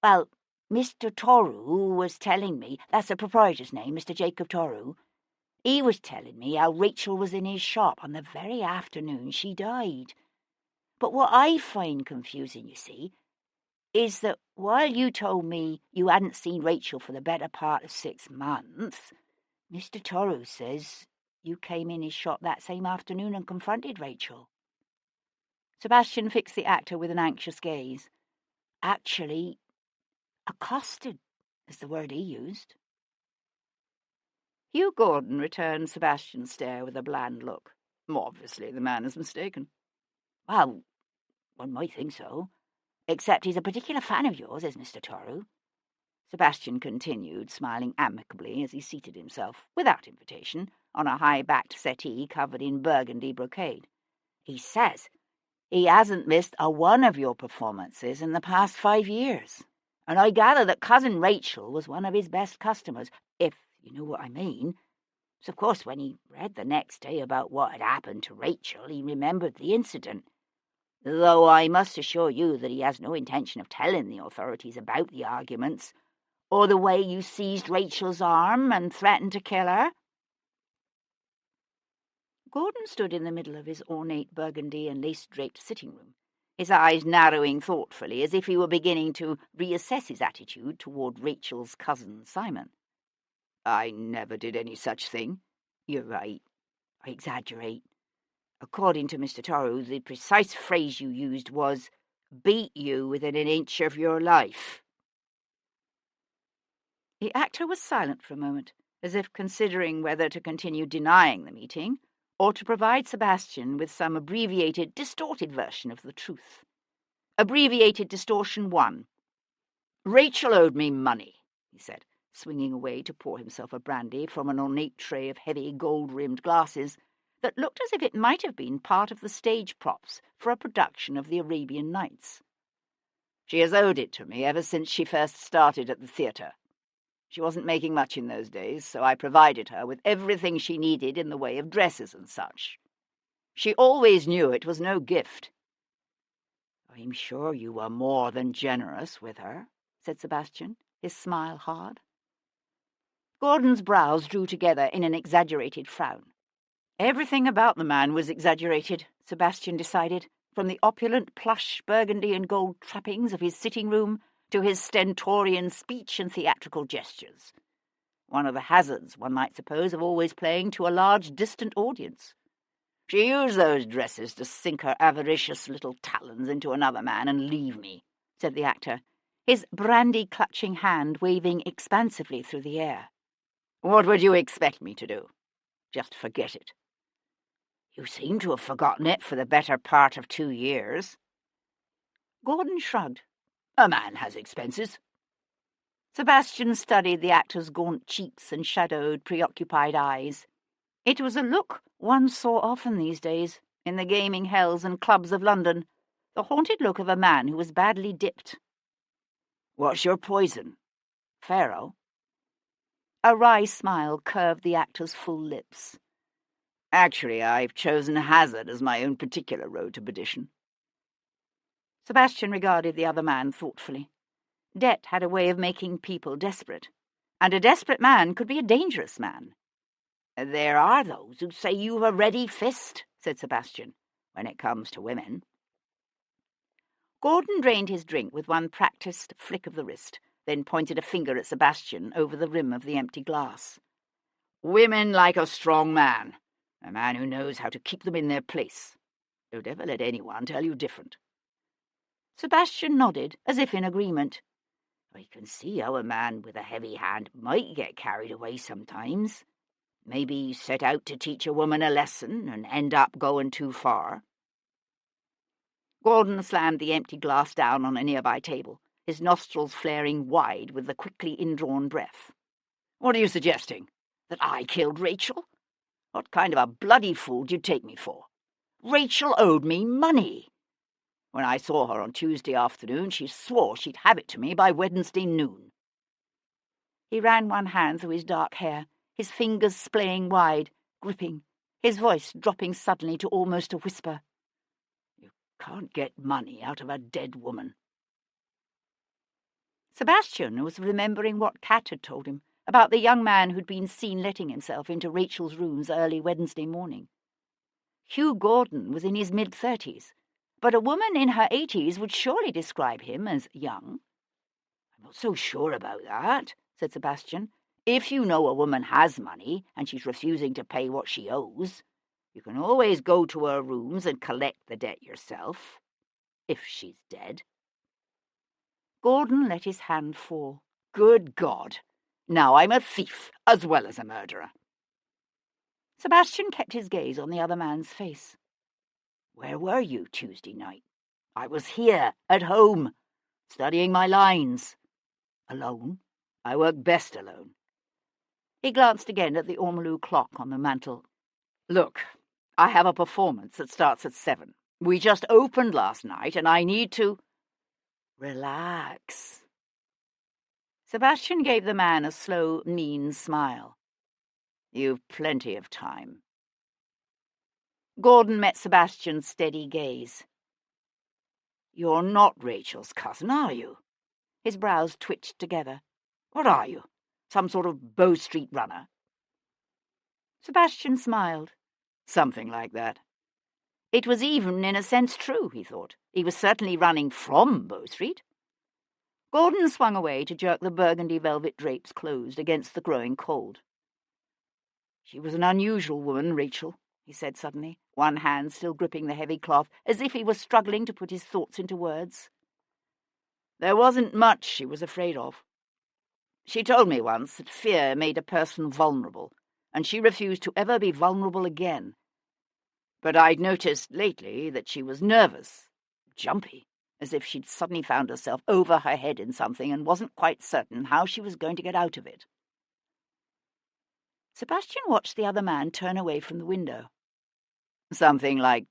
Well, Mr. Toru was telling me, that's the proprietor's name, Mr. Jacob Toru. He was telling me how Rachel was in his shop on the very afternoon she died. But what I find confusing, you see, is that while you told me you hadn't seen Rachel for the better part of 6 months, Mr. Toru says you came in his shop that same afternoon and confronted Rachel." Sebastian fixed the actor with an anxious gaze. "Actually, accosted is the word he used." Hugh Gordon returned Sebastian's stare with a bland look. "Obviously, the man is mistaken." "Well, one might think so. Except he's a particular fan of yours, is Mr. Toru," Sebastian continued, smiling amicably as he seated himself, without invitation, on a high-backed settee covered in burgundy brocade. "He says he hasn't missed a one of your performances in the past 5 years. And I gather that Cousin Rachel was one of his best customers, if you know what I mean. So, of course, when he read the next day about what had happened to Rachel, he remembered the incident. Though I must assure you that he has no intention of telling the authorities about the arguments, or the way you seized Rachel's arm and threatened to kill her." Gordon stood in the middle of his ornate burgundy and lace-draped sitting-room, his eyes narrowing thoughtfully as if he were beginning to reassess his attitude toward Rachel's cousin Simon. I never did any such thing. You're right. I exaggerate. According to Mr. Torrow, the precise phrase you used was, beat you within an inch of your life. The actor was silent for a moment, as if considering whether to continue denying the meeting or to provide Sebastian with some abbreviated, distorted version of the truth. Abbreviated distortion 1. Rachel owed me money, he said, swinging away to pour himself a brandy from an ornate tray of heavy gold-rimmed glasses that looked as if it might have been part of the stage props for a production of the Arabian Nights. She has owed it to me ever since she first started at the theatre. She wasn't making much in those days, so I provided her with everything she needed in the way of dresses and such. She always knew it was no gift. I'm sure you were more than generous with her, said Sebastian, his smile hard. Gordon's brows drew together in an exaggerated frown. Everything about the man was exaggerated, Sebastian decided, from the opulent plush burgundy and gold trappings of his sitting room to his stentorian speech and theatrical gestures. One of the hazards, one might suppose, of always playing to a large distant audience. She used those dresses to sink her avaricious little talons into another man and leave me, said the actor, his brandy-clutching hand waving expansively through the air. What would you expect me to do? Just forget it. You seem to have forgotten it for the better part of 2 years. Gordon shrugged. A man has expenses. Sebastian studied the actor's gaunt cheeks and shadowed, preoccupied eyes. It was a look one saw often these days, in the gaming hells and clubs of London, the haunted look of a man who was badly dipped. What's your poison? Pharaoh? A wry smile curved the actor's full lips. Actually, I've chosen hazard as my own particular road to perdition. Sebastian regarded the other man thoughtfully. Debt had a way of making people desperate, and a desperate man could be a dangerous man. There are those who say you've a ready fist, said Sebastian, when it comes to women. Gordon drained his drink with one practised flick of the wrist, then pointed a finger at Sebastian over the rim of the empty glass. Women like a strong man, a man who knows how to keep them in their place. Don't ever let anyone tell you different. Sebastian nodded, as if in agreement. I can see how a man with a heavy hand might get carried away sometimes. Maybe set out to teach a woman a lesson and end up going too far. Gordon slammed the empty glass down on a nearby table, his nostrils flaring wide with the quickly indrawn breath. What are you suggesting? That I killed Rachel? What kind of a bloody fool do you take me for? Rachel owed me money. When I saw her on Tuesday afternoon, she swore she'd have it to me by Wednesday noon. He ran one hand through his dark hair, his fingers splaying wide, gripping, his voice dropping suddenly to almost a whisper. You can't get money out of a dead woman. Sebastian was remembering what Kat had told him about the young man who'd been seen letting himself into Rachel's rooms early Wednesday morning. Hugh Gordon was in his mid-30s, but a woman in her 80s would surely describe him as young. I'm not so sure about that, said Sebastian. If you know a woman has money and she's refusing to pay what she owes, you can always go to her rooms and collect the debt yourself, if she's dead. Gordon let his hand fall. Good God! Now I'm a thief as well as a murderer. Sebastian kept his gaze on the other man's face. Where were you Tuesday night? I was here, at home, studying my lines. Alone? I work best alone. He glanced again at the ormolu clock on the mantel. Look, I have a performance that starts at 7. We just opened last night, and I need to... Relax. Sebastian gave the man a slow, mean smile. You've plenty of time. Gordon met Sebastian's steady gaze. You're not Rachel's cousin, are you? His brows twitched together. What are you? Some sort of Bow Street runner? Sebastian smiled. Something like that. It was even, in a sense, true, he thought. He was certainly running from Bow Street. Gordon swung away to jerk the burgundy velvet drapes closed against the growing cold. "She was an unusual woman, Rachel," he said suddenly, one hand still gripping the heavy cloth, as if he was struggling to put his thoughts into words. "There wasn't much she was afraid of. She told me once that fear made a person vulnerable, and she refused to ever be vulnerable again. But I'd noticed lately that she was nervous, jumpy, as if she'd suddenly found herself over her head in something and wasn't quite certain how she was going to get out of it." Sebastian watched the other man turn away from the window. "Something like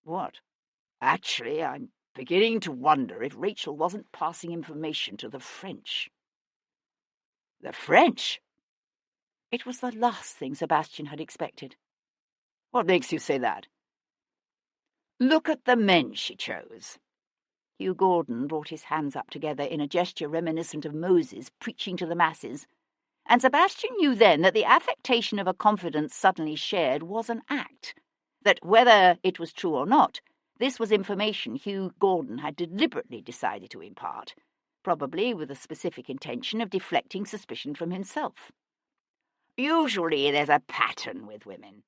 what? Actually, I'm beginning to wonder if Rachel wasn't passing information to the French." "The French?" It was the last thing Sebastian had expected. "What makes you say that?" "Look at the men she chose." Hugh Gordon brought his hands up together in a gesture reminiscent of Moses preaching to the masses, and Sebastian knew then that the affectation of a confidence suddenly shared was an act, that whether it was true or not, this was information Hugh Gordon had deliberately decided to impart, probably with the specific intention of deflecting suspicion from himself. "Usually there's a pattern with women.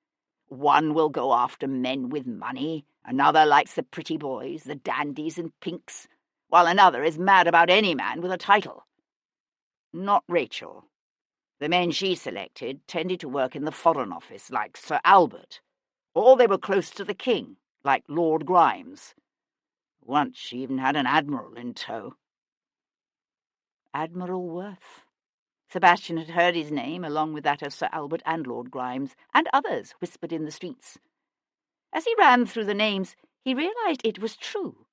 One will go after men with money, another likes the pretty boys, the dandies and pinks, while another is mad about any man with a title. Not Rachel. The men she selected tended to work in the Foreign Office, like Sir Albert, or they were close to the king, like Lord Grimes. Once she even had an admiral in tow." Admiral Worth. Sebastian had heard his name, along with that of Sir Albert and Lord Grimes, and others whispered in the streets. As he ran through the names, he realised it was true,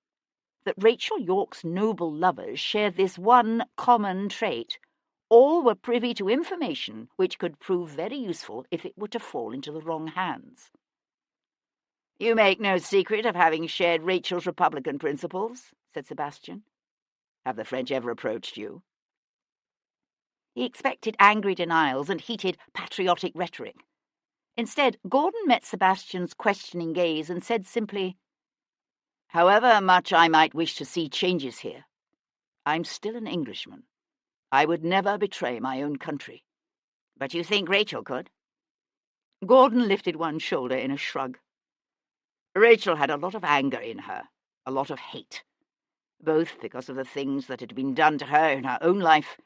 that Rachel Yorke's noble lovers shared this one common trait. All were privy to information which could prove very useful if it were to fall into the wrong hands. "You make no secret of having shared Rachel's Republican principles," said Sebastian. "Have the French ever approached you?" He expected angry denials and heated patriotic rhetoric. Instead, Gordon met Sebastian's questioning gaze and said simply, "However much I might wish to see changes here, I'm still an Englishman. I would never betray my own country." "But you think Rachel could?" Gordon lifted one shoulder in a shrug. "Rachel had a lot of anger in her, a lot of hate, both because of the things that had been done to her in her own life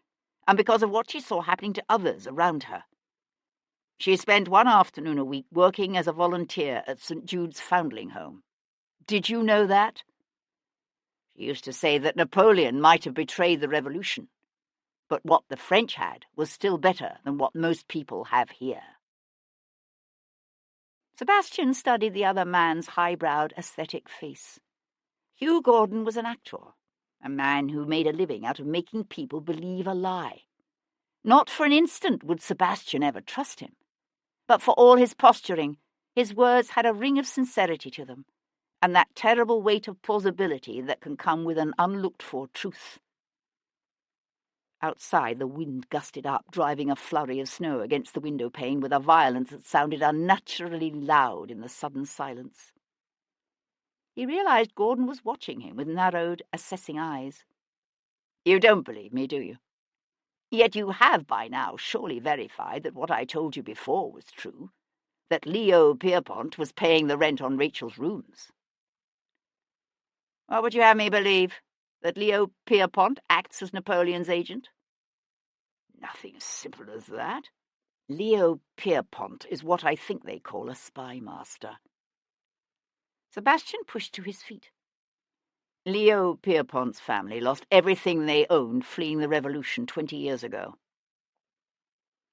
and because of what she saw happening to others around her. She spent one afternoon a week working as a volunteer at St. Jude's Foundling Home. Did you know that? She used to say that Napoleon might have betrayed the revolution, but what the French had was still better than what most people have here." Sebastian studied the other man's high-browed, aesthetic face. Hugh Gordon was an actor, a man who made a living out of making people believe a lie. Not for an instant would Sebastian ever trust him, but for all his posturing, his words had a ring of sincerity to them, and that terrible weight of plausibility that can come with an unlooked-for truth. Outside, the wind gusted up, driving a flurry of snow against the window-pane with a violence that sounded unnaturally loud in the sudden silence. He realised Gordon was watching him with narrowed, assessing eyes. "You don't believe me, do you? Yet you have by now surely verified that what I told you before was true, that Leo Pierpont was paying the rent on Rachel's rooms." "What would you have me believe? That Leo Pierpont acts as Napoleon's agent?" "Nothing as simple as that. Leo Pierpont is what I think they call a spy master." Sebastian pushed to his feet. "Leo Pierpont's family lost everything they owned fleeing the revolution 20 years ago."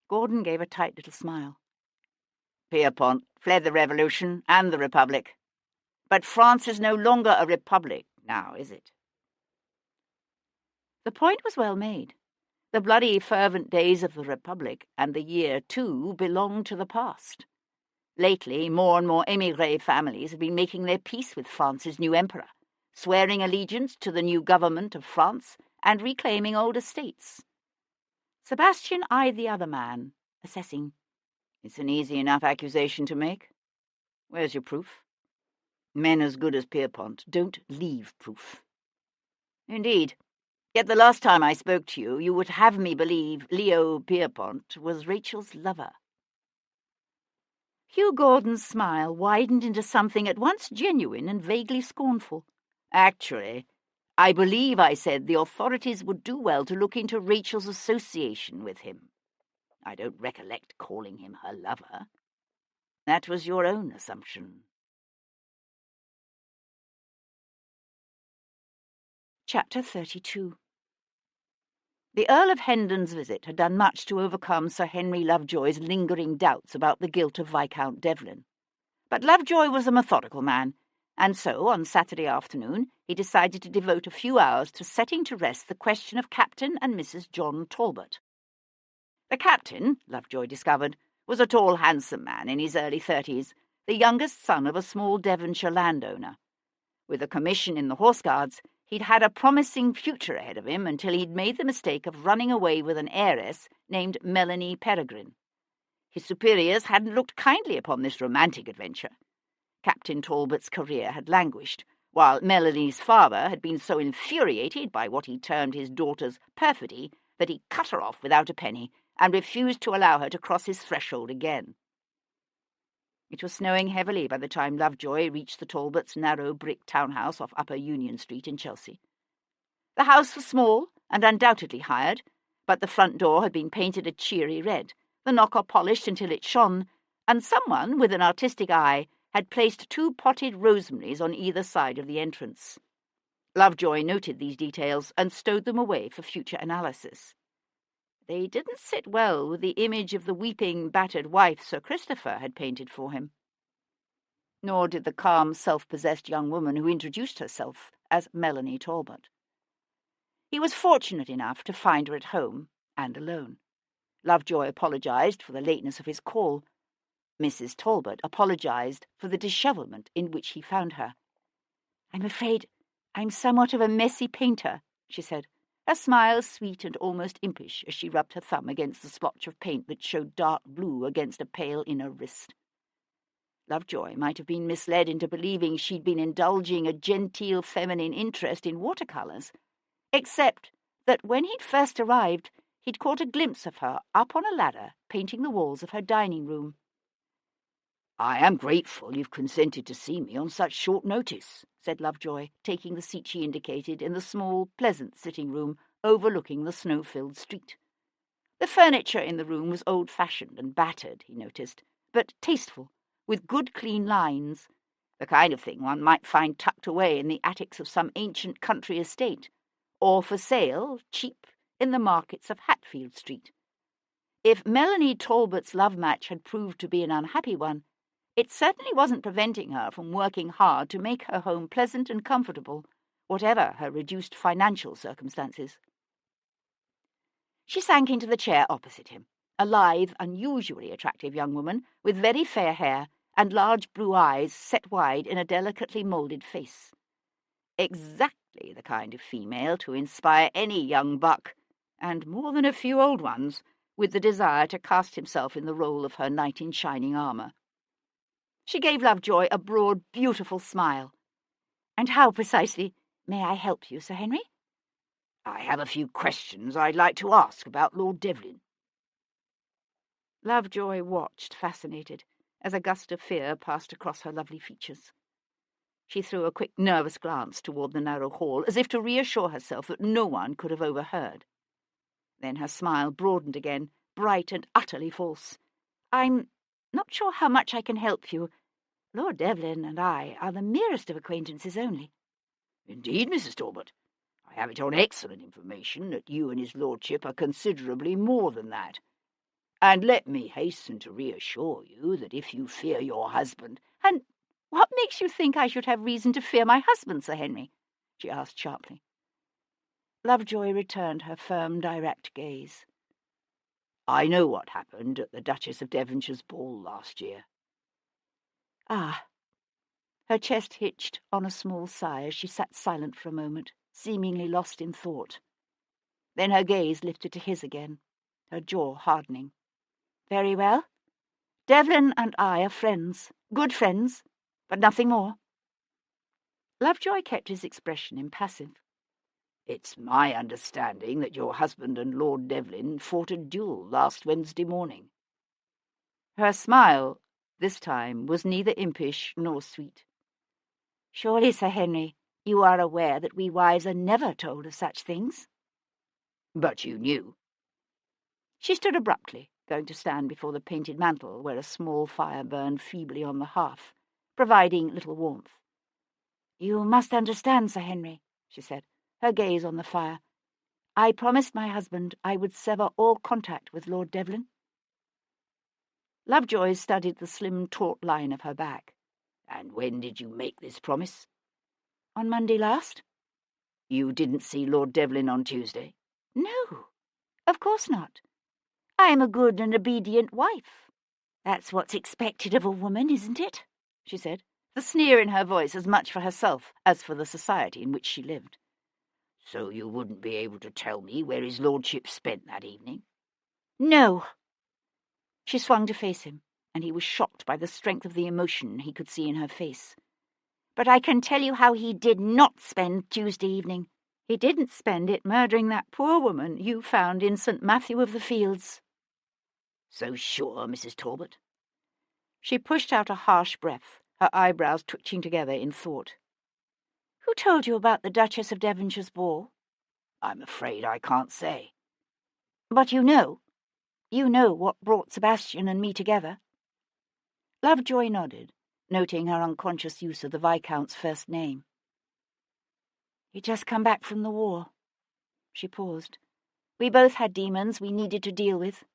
Gordon gave a tight little smile. "Pierpont fled the revolution and the Republic. But France is no longer a republic now, is it?" The point was well made. The bloody, fervent days of the Republic and the year, too, belonged to the past. Lately, more and more émigré families have been making their peace with France's new emperor, swearing allegiance to the new government of France and reclaiming old estates. Sebastian eyed the other man, assessing. "It's an easy enough accusation to make. Where's your proof?" "Men as good as Pierpont don't leave proof." "Indeed. Yet the last time I spoke to you, you would have me believe Leo Pierpont was Rachel's lover." Hugh Gordon's smile widened into something at once genuine and vaguely scornful. "Actually, I believe I said the authorities would do well to look into Rachel's association with him. I don't recollect calling him her lover. That was your own assumption." Chapter 32. The Earl of Hendon's visit had done much to overcome Sir Henry Lovejoy's lingering doubts about the guilt of Viscount Devlin. But Lovejoy was a methodical man, and so, on Saturday afternoon, he decided to devote a few hours to setting to rest the question of Captain and Mrs. John Talbot. The captain, Lovejoy discovered, was a tall, handsome man in his early 30s, the youngest son of a small Devonshire landowner. With a commission in the Horse Guards, he'd had a promising future ahead of him until he'd made the mistake of running away with an heiress named Melanie Peregrine. His superiors hadn't looked kindly upon this romantic adventure. Captain Talbot's career had languished, while Melanie's father had been so infuriated by what he termed his daughter's perfidy that he cut her off without a penny and refused to allow her to cross his threshold again. It was snowing heavily by the time Lovejoy reached the Talbots' narrow brick townhouse off Upper Union Street in Chelsea. The house was small and undoubtedly hired, but the front door had been painted a cheery red, the knocker polished until it shone, and someone with an artistic eye had placed 2 potted rosemaries on either side of the entrance. Lovejoy noted these details and stowed them away for future analysis. They didn't sit well with the image of the weeping, battered wife Sir Christopher had painted for him. Nor did the calm, self-possessed young woman who introduced herself as Melanie Talbot. He was fortunate enough to find her at home and alone. Lovejoy apologized for the lateness of his call. Mrs. Talbot apologized for the dishevelment in which he found her. "I'm afraid I'm somewhat of a messy painter," she said, her smile sweet and almost impish as she rubbed her thumb against the splotch of paint that showed dark blue against a pale inner wrist. Lovejoy might have been misled into believing she'd been indulging a genteel feminine interest in watercolours, except that when he'd first arrived, he'd caught a glimpse of her up on a ladder painting the walls of her dining room. "I am grateful you've consented to see me on such short notice," said Lovejoy, taking the seat she indicated in the small, pleasant sitting room overlooking the snow-filled street. The furniture in the room was old-fashioned and battered, he noticed, but tasteful, with good clean lines, the kind of thing one might find tucked away in the attics of some ancient country estate, or for sale, cheap, in the markets of Hatfield Street. If Melanie Talbot's love match had proved to be an unhappy one, it certainly wasn't preventing her from working hard to make her home pleasant and comfortable, whatever her reduced financial circumstances. She sank into the chair opposite him, a lithe, unusually attractive young woman with very fair hair and large blue eyes set wide in a delicately moulded face. Exactly the kind of female to inspire any young buck, and more than a few old ones, with the desire to cast himself in the role of her knight in shining armour. She gave Lovejoy a broad, beautiful smile. "And how precisely may I help you, Sir Henry?" "I have a few questions I'd like to ask about Lord Devlin." Lovejoy watched, fascinated, as a gust of fear passed across her lovely features. She threw a quick, nervous glance toward the narrow hall, as if to reassure herself that no one could have overheard. Then her smile broadened again, bright and utterly false. "I'm not sure how much I can help you. Lord Devlin and I are the merest of acquaintances only." "Indeed, Mrs. Talbot, I have it on excellent information that you and his lordship are considerably more than that. And let me hasten to reassure you that if you fear your husband—" "And what makes you think I should have reason to fear my husband, Sir Henry?" she asked sharply. Lovejoy returned her firm, direct gaze. "I know what happened at the Duchess of Devonshire's ball last year." "Ah." Her chest hitched on a small sigh as she sat silent for a moment, seemingly lost in thought. Then her gaze lifted to his again, her jaw hardening. "Very well. Devlin and I are friends, good friends, but nothing more." Lovejoy kept his expression impassive. It's my understanding that your husband and Lord Devlin fought a duel last Wednesday morning." Her smile, this time, was neither impish nor sweet. "Surely, Sir Henry, you are aware that we wives are never told of such things?" "But you knew." She stood abruptly, going to stand before the painted mantel where a small fire burned feebly on the hearth, providing little warmth. "You must understand, Sir Henry," she said, her gaze on the fire. "I promised my husband I would sever all contact with Lord Devlin." Lovejoy studied the slim taut line of her back. "And when did you make this promise?" "On Monday last." "You didn't see Lord Devlin on Tuesday?" "No, of course not. I am a good and obedient wife. That's what's expected of a woman, isn't it?" she said, the sneer in her voice as much for herself as for the society in which she lived. "So you wouldn't be able to tell me where his lordship spent that evening?" "No." She swung to face him, and he was shocked by the strength of the emotion he could see in her face. "But I can tell you how he did not spend Tuesday evening. He didn't spend it murdering that poor woman you found in St. Matthew of the Fields." "So sure, Mrs. Talbot?" She pushed out a harsh breath, her eyebrows twitching together in thought. "Who told you about the Duchess of Devonshire's ball?" "I'm afraid I can't say." "But you know? You know what brought Sebastian and me together?" Lovejoy nodded, noting her unconscious use of the Viscount's first name. "He'd just come back from the war." She paused. "We both had demons we needed to deal with.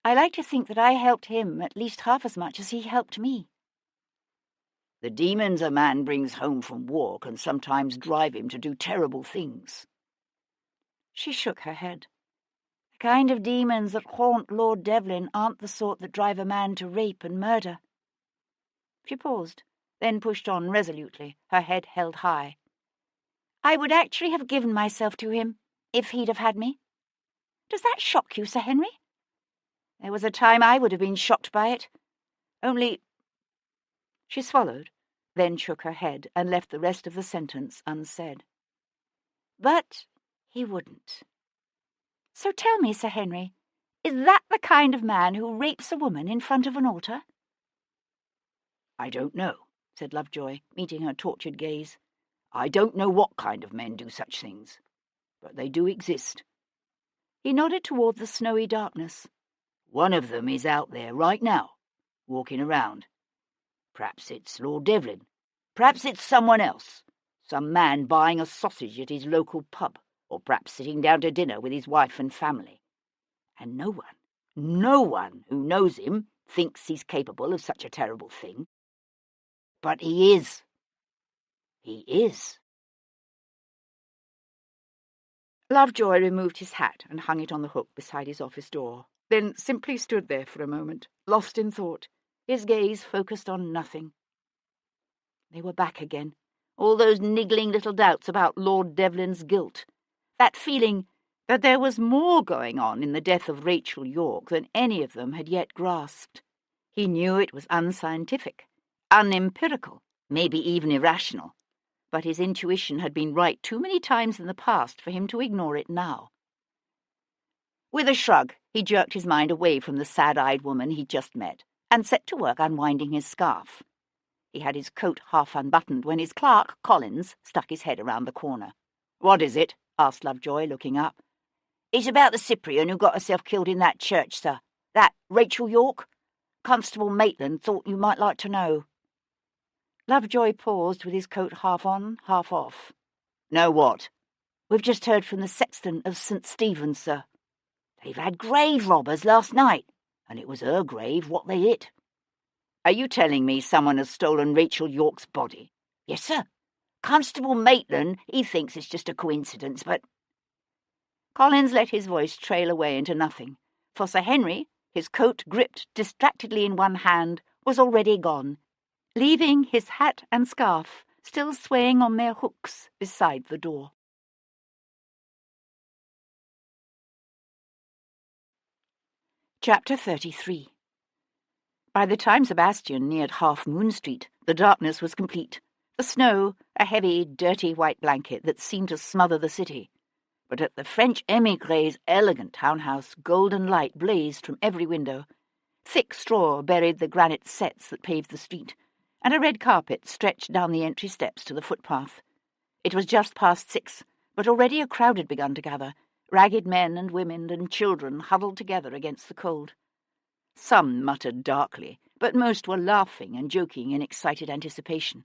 I like to think that I helped him at least half as much as he helped me." "The demons a man brings home from war can sometimes drive him to do terrible things." She shook her head. "The kind of demons that haunt Lord Devlin aren't the sort that drive a man to rape and murder." She paused, then pushed on resolutely, her head held high. "I would actually have given myself to him, if he'd have had me. Does that shock you, Sir Henry? There was a time I would have been shocked by it. Only—" She swallowed, then shook her head and left the rest of the sentence unsaid. "But he wouldn't. So tell me, Sir Henry, is that the kind of man who rapes a woman in front of an altar?" "I don't know," said Lovejoy, meeting her tortured gaze. "I don't know what kind of men do such things, but they do exist." He nodded toward the snowy darkness. "One of them is out there right now, walking around. Perhaps it's Lord Devlin. Perhaps it's someone else, some man buying a sausage at his local pub, or perhaps sitting down to dinner with his wife and family. And no one who knows him thinks he's capable of such a terrible thing. But he is. He is." Lovejoy removed his hat and hung it on the hook beside his office door, then simply stood there for a moment, lost in thought, his gaze focused on nothing. They were back again, all those niggling little doubts about Lord Devlin's guilt, that feeling that there was more going on in the death of Rachel Yorke than any of them had yet grasped. He knew it was unscientific, unempirical, maybe even irrational, but his intuition had been right too many times in the past for him to ignore it now. With a shrug, he jerked his mind away from the sad-eyed woman he'd just met and set to work unwinding his scarf. He had his coat half unbuttoned when his clerk, Collins, stuck his head around the corner. "What is it?" asked Lovejoy, looking up. "It's about the Cyprian who got herself killed in that church, sir. That Rachel Yorke. Constable Maitland thought you might like to know." Lovejoy paused with his coat half on, half off. "Know what?" "We've just heard from the sexton of St. Stephen's, sir. They've had grave robbers last night, and it was her grave what they hit." "Are you telling me someone has stolen Rachel Yorke's body?" "Yes, sir. Constable Maitland, he thinks it's just a coincidence, but—" Collins let his voice trail away into nothing, for Sir Henry, his coat gripped distractedly in one hand, was already gone, leaving his hat and scarf still swaying on their hooks beside the door. Chapter 33. By the time Sebastian neared Half Moon Street, the darkness was complete, The snow, a heavy, dirty white blanket that seemed to smother the city. But at the French émigrés' elegant townhouse, golden light blazed from every window. Thick straw buried the granite setts that paved the street, and a red carpet stretched down the entry steps to the footpath. It was just past 6, but already a crowd had begun to gather, ragged men and women and children huddled together against the cold. Some muttered darkly, but most were laughing and joking in excited anticipation.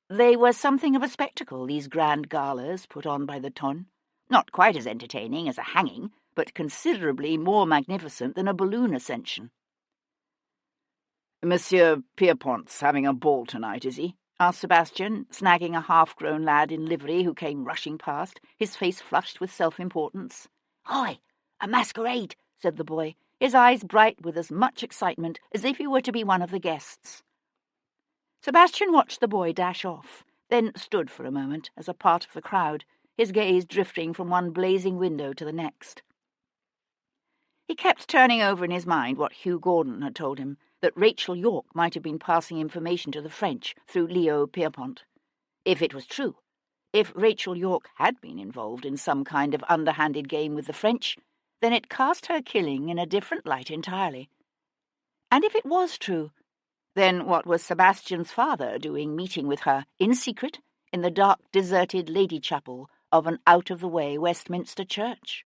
They were something of a spectacle, these grand galas put on by the Tonne. Not quite as entertaining as a hanging, but considerably more magnificent than a balloon ascension. "Monsieur Pierpont's having a ball tonight, is he?" asked Sebastian, snagging a half-grown lad in livery who came rushing past, his face flushed with self-importance. "Hi, a masquerade," said the boy, his eyes bright with as much excitement as if he were to be one of the guests. Sebastian watched the boy dash off, then stood for a moment as a part of the crowd, his gaze drifting from one blazing window to the next. He kept turning over in his mind what Hugh Gordon had told him, that Rachel Yorke might have been passing information to the French through Leo Pierpont. If it was true, if Rachel Yorke had been involved in some kind of underhanded game with the French, then it cast her killing in a different light entirely. And if it was true, then what was Sebastian's father doing meeting with her, in secret, in the dark, deserted lady chapel of an out-of-the-way Westminster church?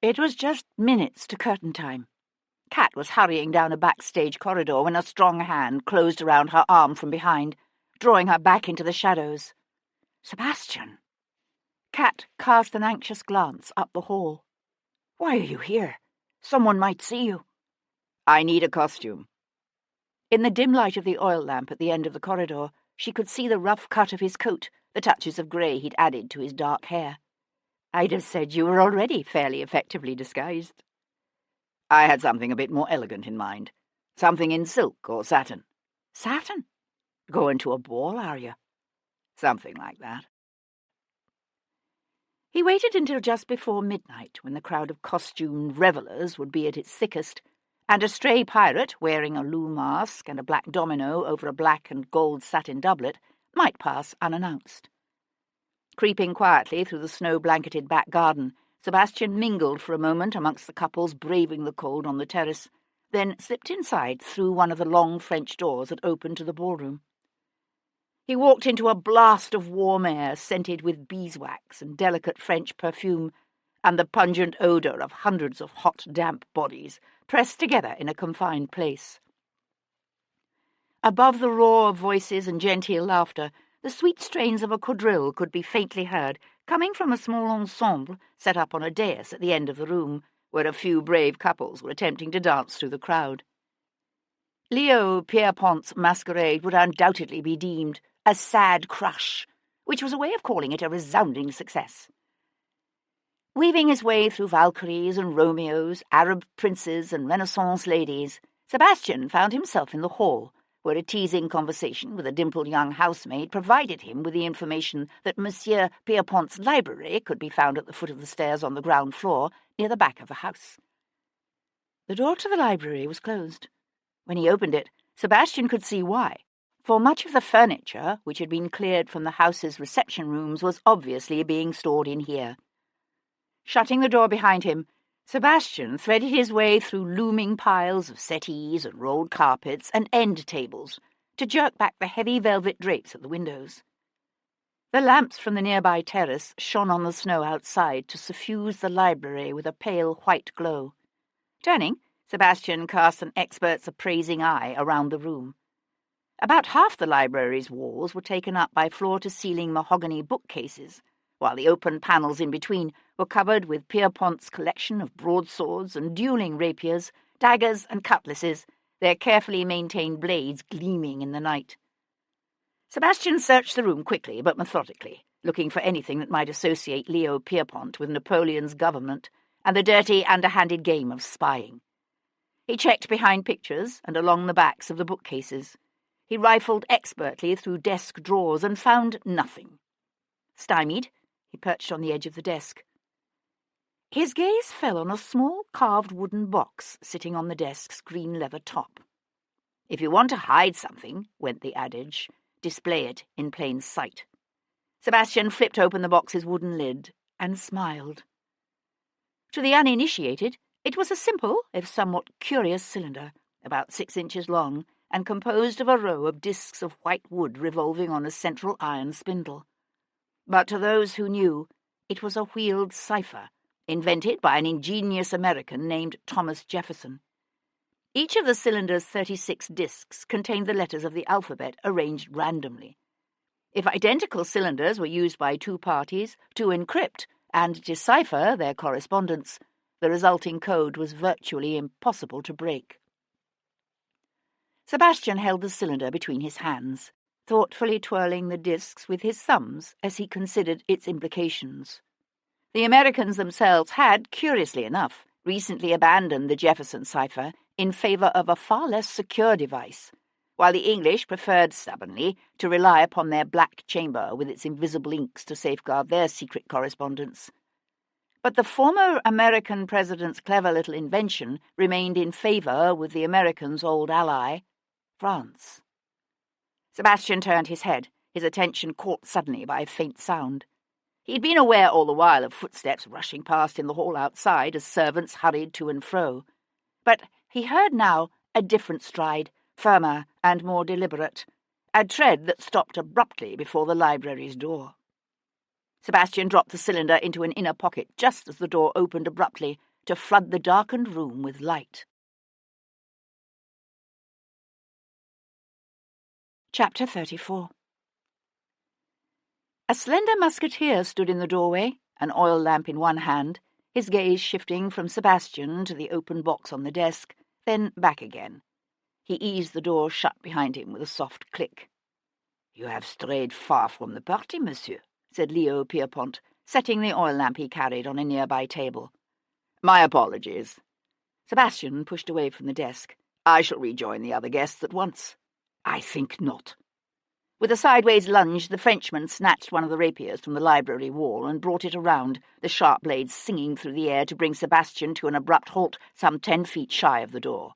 It was just minutes to curtain time. Kat was hurrying down a backstage corridor when a strong hand closed around her arm from behind, drawing her back into the shadows. "Sebastian!" Kat cast an anxious glance up the hall. "Why are you here? Someone might see you." "I need a costume." In the dim light of the oil lamp at the end of the corridor, she could see the rough cut of his coat, the touches of grey he'd added to his dark hair. "I'd have said you were already fairly effectively disguised." "I had something a bit more elegant in mind. Something in silk or satin." "Satin? Going to a ball, are you?" "Something like that." He waited until just before midnight, when the crowd of costumed revellers would be at its thickest, and a stray pirate, wearing a loo mask and a black domino over a black and gold satin doublet, might pass unannounced. Creeping quietly through the snow-blanketed back garden, Sebastian mingled for a moment amongst the couples braving the cold on the terrace, then slipped inside through one of the long French doors that opened to the ballroom. He walked into a blast of warm air scented with beeswax and delicate French perfume, and the pungent odour of hundreds of hot, damp bodies pressed together in a confined place. Above the roar of voices and genteel laughter, the sweet strains of a quadrille could be faintly heard, coming from a small ensemble set up on a dais at the end of the room, where a few brave couples were attempting to dance through the crowd. Leo Pierpont's masquerade would undoubtedly be deemed a sad crush, which was a way of calling it a resounding success. Weaving his way through Valkyries and Romeos, Arab princes and Renaissance ladies, Sebastian found himself in the hall, where a teasing conversation with a dimpled young housemaid provided him with the information that Monsieur Pierpont's library could be found at the foot of the stairs on the ground floor, near the back of the house. The door to the library was closed. When he opened it, Sebastian could see why, for much of the furniture, which had been cleared from the house's reception rooms, was obviously being stored in here. Shutting the door behind him, Sebastian threaded his way through looming piles of settees and rolled carpets and end tables to jerk back the heavy velvet drapes at the windows. The lamps from the nearby terrace shone on the snow outside to suffuse the library with a pale white glow. Turning, Sebastian cast an expert's appraising eye around the room. About half the library's walls were taken up by floor-to-ceiling mahogany bookcases, while the open panels in between were covered with Pierpont's collection of broadswords and duelling rapiers, daggers and cutlasses, their carefully maintained blades gleaming in the night. Sebastian searched the room quickly but methodically, looking for anything that might associate Leo Pierpont with Napoleon's government and the dirty, underhanded game of spying. He checked behind pictures and along the backs of the bookcases. He rifled expertly through desk drawers and found nothing. Stymied, he perched on the edge of the desk. His gaze fell on a small carved wooden box sitting on the desk's green leather top. If you want to hide something, went the adage, display it in plain sight. Sebastian flipped open the box's wooden lid and smiled. To the uninitiated, it was a simple, if somewhat curious cylinder, about 6 inches long, and composed of a row of discs of white wood revolving on a central iron spindle. But to those who knew, it was a wheeled cipher, invented by an ingenious American named Thomas Jefferson. Each of the cylinder's 36 discs contained the letters of the alphabet arranged randomly. If identical cylinders were used by two parties to encrypt and decipher their correspondence, the resulting code was virtually impossible to break. Sebastian held the cylinder between his hands, thoughtfully twirling the discs with his thumbs as he considered its implications. The Americans themselves had, curiously enough, recently abandoned the Jefferson cipher in favour of a far less secure device, while the English preferred stubbornly to rely upon their black chamber with its invisible inks to safeguard their secret correspondence. But the former American president's clever little invention remained in favour with the Americans' old ally, France. Sebastian turned his head, his attention caught suddenly by a faint sound. He had been aware all the while of footsteps rushing past in the hall outside as servants hurried to and fro. But he heard now a different stride, firmer and more deliberate, a tread that stopped abruptly before the library's door. Sebastian dropped the cylinder into an inner pocket just as the door opened abruptly to flood the darkened room with light. Chapter 34. A slender musketeer stood in the doorway, an oil lamp in one hand, his gaze shifting from Sebastian to the open box on the desk, then back again. He eased the door shut behind him with a soft click. "You have strayed far from the party, monsieur," said Leo Pierpont, setting the oil lamp he carried on a nearby table. "My apologies." Sebastian pushed away from the desk. "I shall rejoin the other guests at once." "I think not." With a sideways lunge, the Frenchman snatched one of the rapiers from the library wall and brought it around, the sharp blades singing through the air to bring Sebastian to an abrupt halt some 10 feet shy of the door.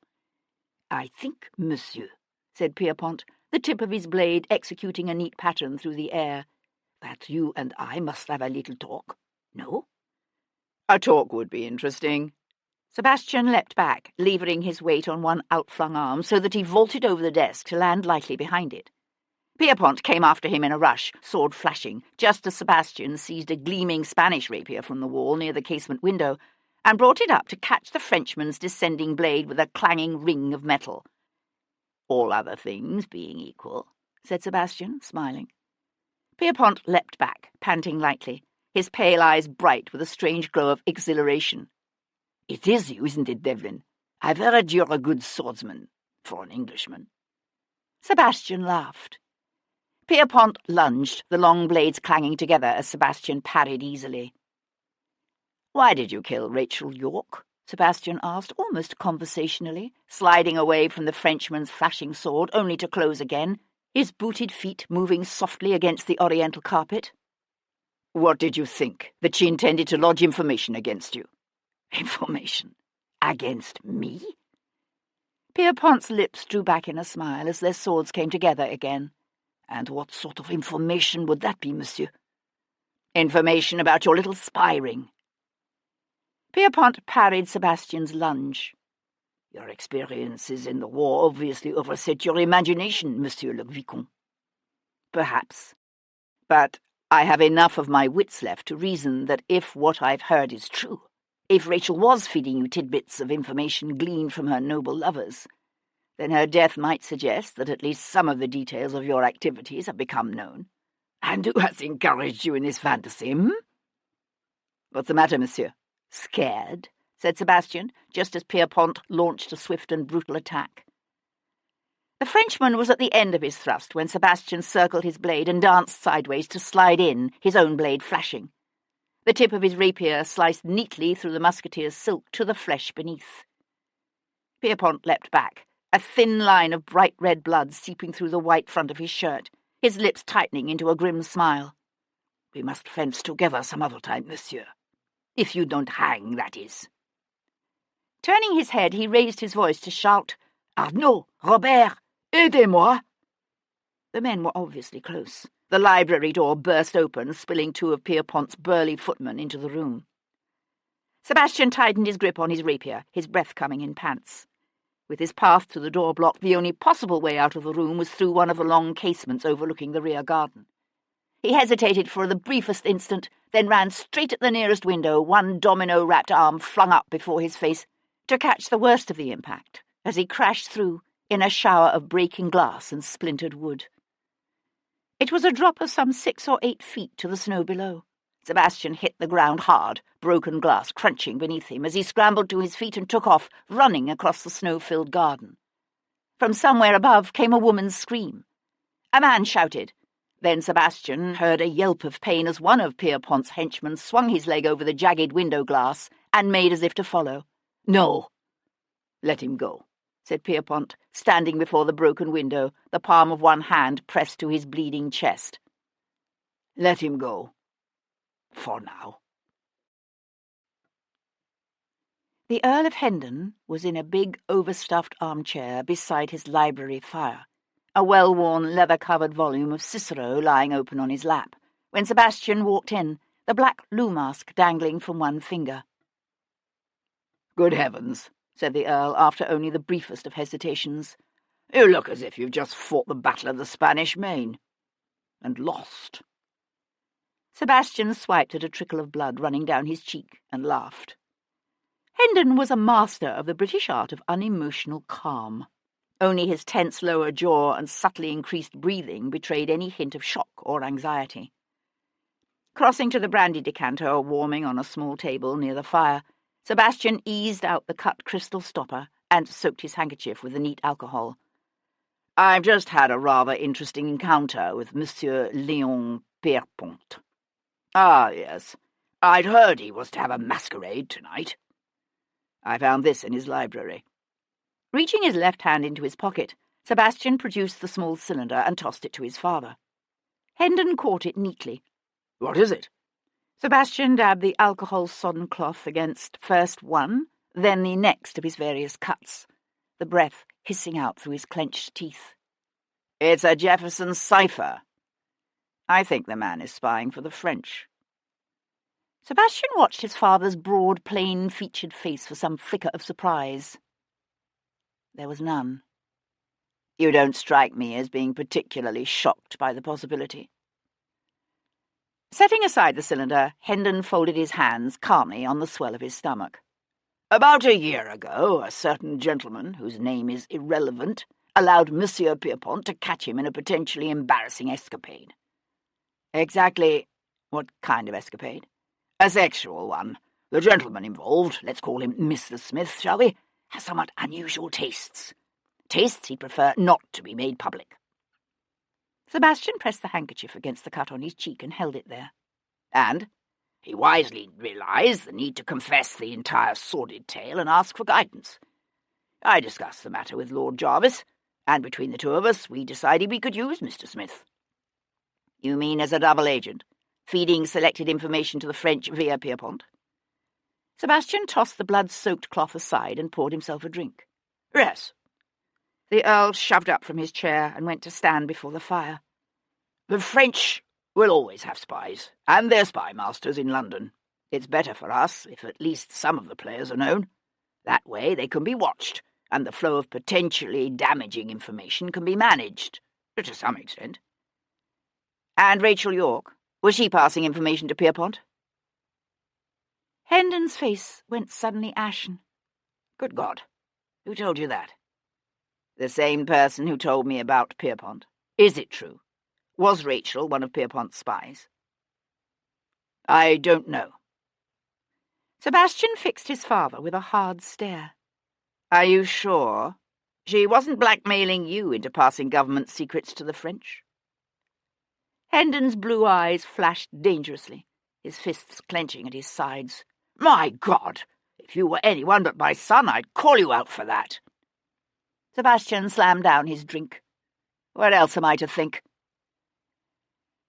"I think, monsieur," said Pierpont, the tip of his blade executing a neat pattern through the air, "that you and I must have a little talk. No?" "A talk would be interesting." Sebastian leapt back, levering his weight on one outflung arm so that he vaulted over the desk to land lightly behind it. Pierpont came after him in a rush, sword flashing, just as Sebastian seized a gleaming Spanish rapier from the wall near the casement window and brought it up to catch the Frenchman's descending blade with a clanging ring of metal. "All other things being equal," said Sebastian, smiling. Pierpont leapt back, panting lightly, his pale eyes bright with a strange glow of exhilaration. "It is you, isn't it, Devlin? I've heard you're a good swordsman, for an Englishman." Sebastian laughed. Pierpont lunged, the long blades clanging together as Sebastian parried easily. "Why did you kill Rachel York?" Sebastian asked, almost conversationally, sliding away from the Frenchman's flashing sword only to close again, his booted feet moving softly against the oriental carpet. "What did you think? That she intended to lodge information against you?" "Information? Against me?" Pierpont's lips drew back in a smile as their swords came together again. "And what sort of information would that be, monsieur?" "Information about your little spy ring." Pierpont parried Sebastian's lunge. "Your experiences in the war obviously overset your imagination, monsieur le Vicomte." "Perhaps. But I have enough of my wits left to reason that if what I've heard is true, if Rachel was feeding you tidbits of information gleaned from her noble lovers, then her death might suggest that at least some of the details of your activities have become known. And who has encouraged you in this fantasy, hmm?" "What's the matter, monsieur? Scared?" said Sebastian, just as Pierpont launched a swift and brutal attack. The Frenchman was at the end of his thrust when Sebastian circled his blade and danced sideways to slide in, his own blade flashing. The tip of his rapier sliced neatly through the musketeer's silk to the flesh beneath. Pierpont leapt back, a thin line of bright red blood seeping through the white front of his shirt, his lips tightening into a grim smile. "We must fence together some other time, monsieur. If you don't hang, that is." Turning his head, he raised his voice to shout, "Arnaud! Robert! Aidez-moi! The men were obviously close. The library door burst open, spilling two of Pierrepont's burly footmen into the room. Sebastian tightened his grip on his rapier, his breath coming in pants. With his path to the door blocked, the only possible way out of the room was through one of the long casements overlooking the rear garden. He hesitated for the briefest instant, then ran straight at the nearest window, one domino-wrapped arm flung up before his face, to catch the worst of the impact, as he crashed through in a shower of breaking glass and splintered wood. It was a drop of some 6 or 8 feet to the snow below. Sebastian hit the ground hard, broken glass crunching beneath him as he scrambled to his feet and took off, running across the snow-filled garden. From somewhere above came a woman's scream. A man shouted. Then Sebastian heard a yelp of pain as one of Pierrepont's henchmen swung his leg over the jagged window glass and made as if to follow. "No." "Let him go," said Pierrepont, standing before the broken window, the palm of one hand pressed to his bleeding chest. "Let him go. For now." The Earl of Hendon was in a big, overstuffed armchair beside his library fire, a well-worn, leather-covered volume of Cicero lying open on his lap, when Sebastian walked in, the black loo mask dangling from one finger. "Good heavens," said the Earl, after only the briefest of hesitations. "You look as if you've just fought the Battle of the Spanish Main. And lost." Sebastian swiped at a trickle of blood running down his cheek and laughed. Hendon was a master of the British art of unemotional calm. Only his tense lower jaw and subtly increased breathing betrayed any hint of shock or anxiety. Crossing to the brandy decanter warming on a small table near the fire, Sebastian eased out the cut crystal stopper and soaked his handkerchief with the neat alcohol. "I've just had a rather interesting encounter with Monsieur Léon Pierrepont." "Ah, yes. I'd heard he was to have a masquerade tonight." "I found this in his library." Reaching his left hand into his pocket, Sebastian produced the small cylinder and tossed it to his father. Hendon caught it neatly. "What is it?" Sebastian dabbed the alcohol-sodden cloth against first one, then the next of his various cuts, the breath hissing out through his clenched teeth. "It's a Jefferson cipher. I think the man is spying for the French." Sebastian watched his father's broad, plain-featured face for some flicker of surprise. There was none. "You don't strike me as being particularly shocked by the possibility." Setting aside the cylinder, Hendon folded his hands calmly on the swell of his stomach. "About a year ago, a certain gentleman, whose name is irrelevant, allowed Monsieur Pierrepont to catch him in a potentially embarrassing escapade." "Exactly what kind of escapade?" "A sexual one. The gentleman involved, let's call him Mr. Smith, shall we, has somewhat unusual tastes. Tastes he'd prefer not to be made public." Sebastian pressed the handkerchief against the cut on his cheek and held it there. "And he wisely realized the need to confess the entire sordid tale and ask for guidance. I discussed the matter with Lord Jarvis, and between the two of us we decided we could use Mr. Smith." "You mean as a double agent, feeding selected information to the French via Pierrepont?" Sebastian tossed the blood-soaked cloth aside and poured himself a drink. "Yes." The Earl shoved up from his chair and went to stand before the fire. "The French will always have spies, and their spy masters in London. It's better for us if at least some of the players are known. That way they can be watched, and the flow of potentially damaging information can be managed, to some extent." "And Rachel York? Was she passing information to Pierrepont?" Hendon's face went suddenly ashen. "Good God! Who told you that?" "The same person who told me about Pierrepont. Is it true? Was Rachel one of Pierrepont's spies?" "I don't know." Sebastian fixed his father with a hard stare. "Are you sure? She wasn't blackmailing you into passing government secrets to the French?" Hendon's blue eyes flashed dangerously, his fists clenching at his sides. "My God! If you were anyone but my son, I'd call you out for that." Sebastian slammed down his drink. "What else am I to think?"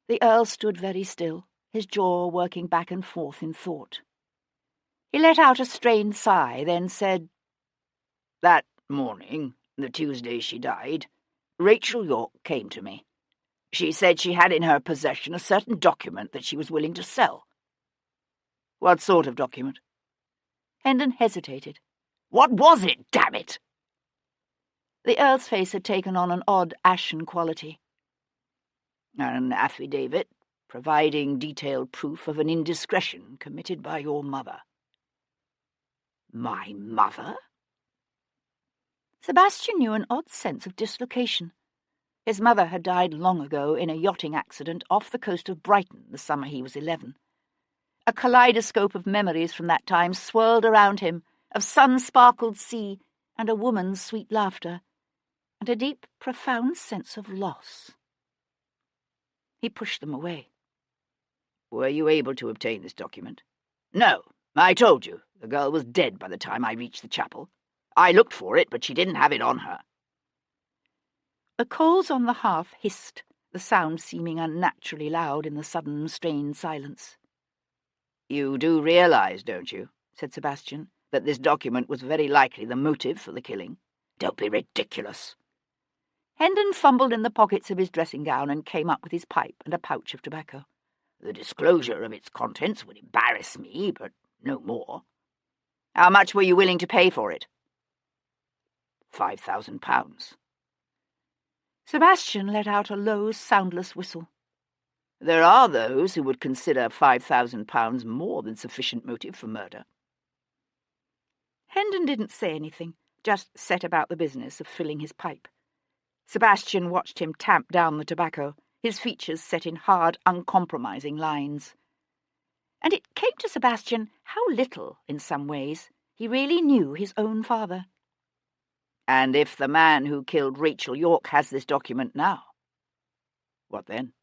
The Earl stood very still, his jaw working back and forth in thought. He let out a strained sigh, then said, "That morning, the Tuesday she died, Rachel York came to me. She said she had in her possession a certain document that she was willing to sell. What sort of document? Hendon hesitated. What was it, damn it? The Earl's face had taken on an odd ashen quality. An affidavit providing detailed proof of an indiscretion committed by your mother. My mother? Sebastian knew an odd sense of dislocation. His mother had died long ago in a yachting accident off the coast of Brighton the summer he was 11. A kaleidoscope of memories from that time swirled around him, of sun-sparkled sea and a woman's sweet laughter, and a deep, profound sense of loss. He pushed them away. Were you able to obtain this document? No, I told you. The girl was dead by the time I reached the chapel. I looked for it, but she didn't have it on her. The coals on the hearth hissed, the sound seeming unnaturally loud in the sudden, strained silence. You do realize, don't you, said Sebastian, that this document was very likely the motive for the killing? Don't be ridiculous. Hendon fumbled in the pockets of his dressing gown and came up with his pipe and a pouch of tobacco. The disclosure of its contents would embarrass me, but no more. How much were you willing to pay for it? £5,000. Sebastian let out a low, soundless whistle. There are those who would consider £5,000 more than sufficient motive for murder. Hendon didn't say anything, just set about the business of filling his pipe. Sebastian watched him tamp down the tobacco, his features set in hard, uncompromising lines. And it came to Sebastian how little, in some ways, he really knew his own father. And if the man who killed Rachel York has this document now, what then?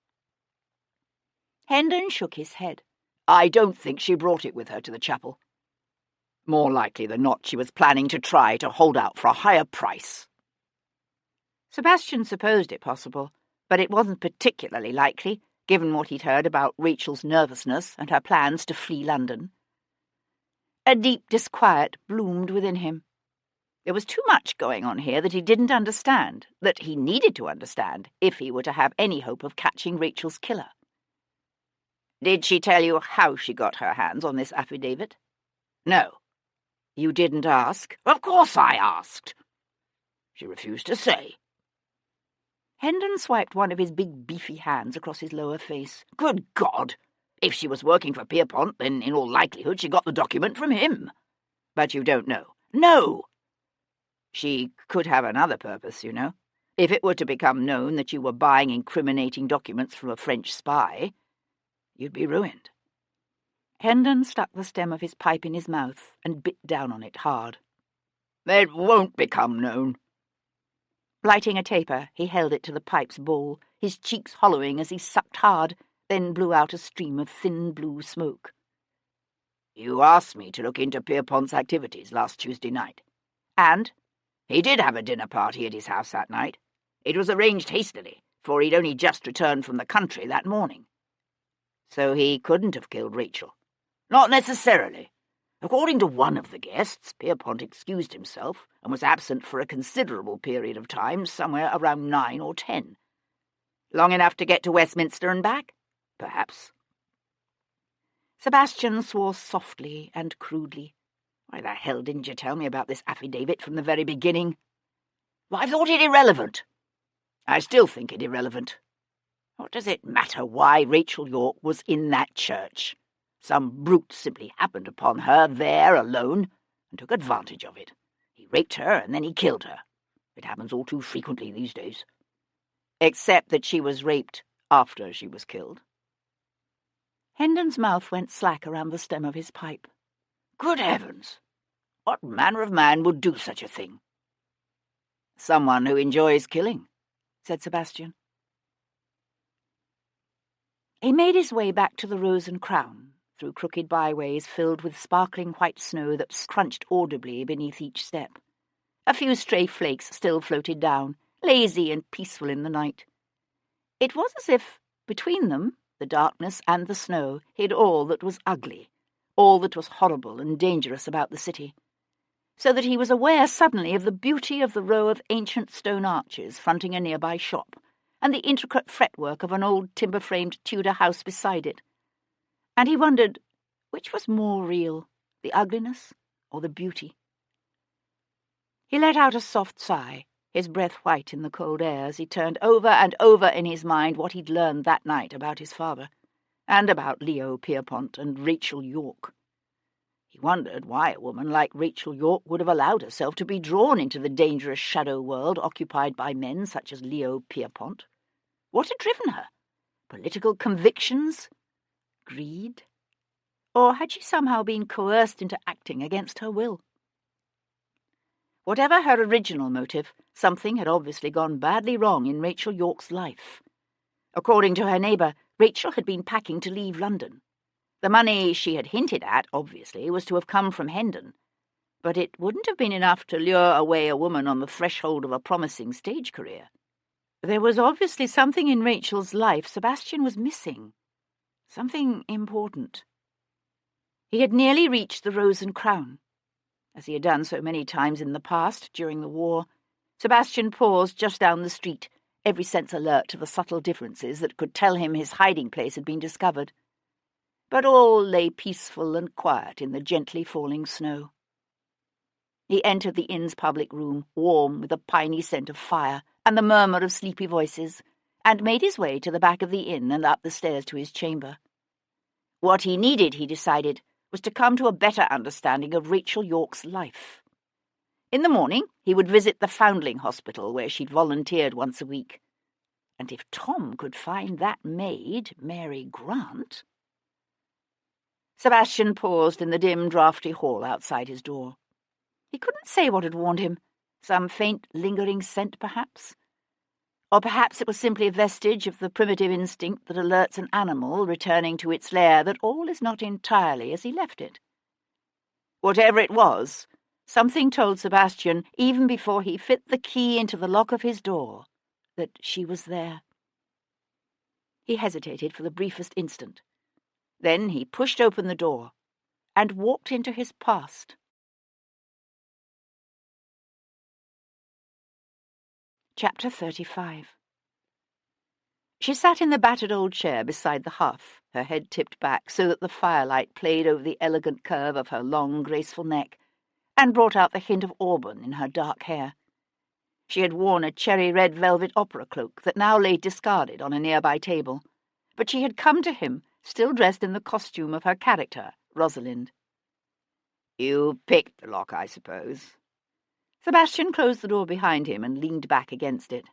Hendon shook his head. I don't think she brought it with her to the chapel. More likely than not, she was planning to try to hold out for a higher price. Sebastian supposed it possible, but it wasn't particularly likely, given what he'd heard about Rachel's nervousness and her plans to flee London. A deep disquiet bloomed within him. There was too much going on here that he didn't understand, that he needed to understand, if he were to have any hope of catching Rachel's killer. Did she tell you how she got her hands on this affidavit? No. You didn't ask? Of course I asked. She refused to say. Hendon swiped one of his big beefy hands across his lower face. Good God! If she was working for Pierpont, then in all likelihood she got the document from him. But you don't know. No! She could have another purpose, you know. If it were to become known that you were buying incriminating documents from a French spy, you'd be ruined. Hendon stuck the stem of his pipe in his mouth and bit down on it hard. It won't become known. Lighting a taper, he held it to the pipe's bowl, his cheeks hollowing as he sucked hard, then blew out a stream of thin blue smoke. You asked me to look into Pierpont's activities last Tuesday night. And? He did have a dinner party at his house that night. It was arranged hastily, for he'd only just returned from the country that morning. So he couldn't have killed Rachel. Not necessarily. According to one of the guests, Pierpont excused himself and was absent for a considerable period of time, somewhere around 9 or 10. Long enough to get to Westminster and back? Perhaps. Sebastian swore softly and crudely. Why the hell didn't you tell me about this affidavit from the very beginning? Well, I thought it irrelevant. I still think it irrelevant. What does it matter why Rachel York was in that church? Some brute simply happened upon her there alone and took advantage of it. He raped her and then he killed her. It happens all too frequently these days. Except that she was raped after she was killed. Hendon's mouth went slack around the stem of his pipe. Good heavens! What manner of man would do such a thing? Someone who enjoys killing, said Sebastian. He made his way back to the Rose and Crown, through crooked byways filled with sparkling white snow that crunched audibly beneath each step. A few stray flakes still floated down, lazy and peaceful in the night. It was as if, between them, the darkness and the snow hid all that was ugly, all that was horrible and dangerous about the city. so that he was aware suddenly of the beauty of the row of ancient stone arches fronting a nearby shop, and the intricate fretwork of an old timber-framed Tudor house beside it. And he wondered which was more real, the ugliness or the beauty. He let out a soft sigh, his breath white in the cold air, as he turned over and over in his mind what he'd learned that night about his father, and about Leo Pierpont and Rachel York. He wondered why a woman like Rachel York would have allowed herself to be drawn into the dangerous shadow world occupied by men such as Leo Pierpont. What had driven her? Political convictions? Greed? Or had she somehow been coerced into acting against her will? Whatever her original motive, something had obviously gone badly wrong in Rachel York's life. According to her neighbour, Rachel had been packing to leave London. The money she had hinted at, obviously, was to have come from Hendon, but it wouldn't have been enough to lure away a woman on the threshold of a promising stage career. There was obviously something in Rachel's life Sebastian was missing, something important. He had nearly reached the Rose and Crown. As he had done so many times in the past during the war, Sebastian paused just down the street, every sense alert to the subtle differences that could tell him his hiding place had been discovered. But all lay peaceful and quiet in the gently falling snow. He entered the inn's public room, warm with a piney scent of fire and the murmur of sleepy voices, and made his way to the back of the inn and up the stairs to his chamber. What he needed, he decided, was to come to a better understanding of Rachel York's life. In the morning, he would visit the Foundling Hospital, where she'd volunteered once a week. And if Tom could find that maid, Mary Grant... Sebastian paused in the dim, draughty hall outside his door. He couldn't say what had warned him. Some faint, lingering scent, perhaps? Or perhaps it was simply a vestige of the primitive instinct that alerts an animal returning to its lair that all is not entirely as he left it. Whatever it was, something told Sebastian, even before he fit the key into the lock of his door, that she was there. He hesitated for the briefest instant. Then he pushed open the door and walked into his past. Chapter 35. She sat in the battered old chair beside the hearth, her head tipped back so that the firelight played over the elegant curve of her long, graceful neck, and brought out the hint of auburn in her dark hair. She had worn a cherry-red velvet opera cloak that now lay discarded on a nearby table, but she had come to him, still dressed in the costume of her character, Rosalind. "You picked the lock, I suppose?" Sebastian closed the door behind him and leaned back against it.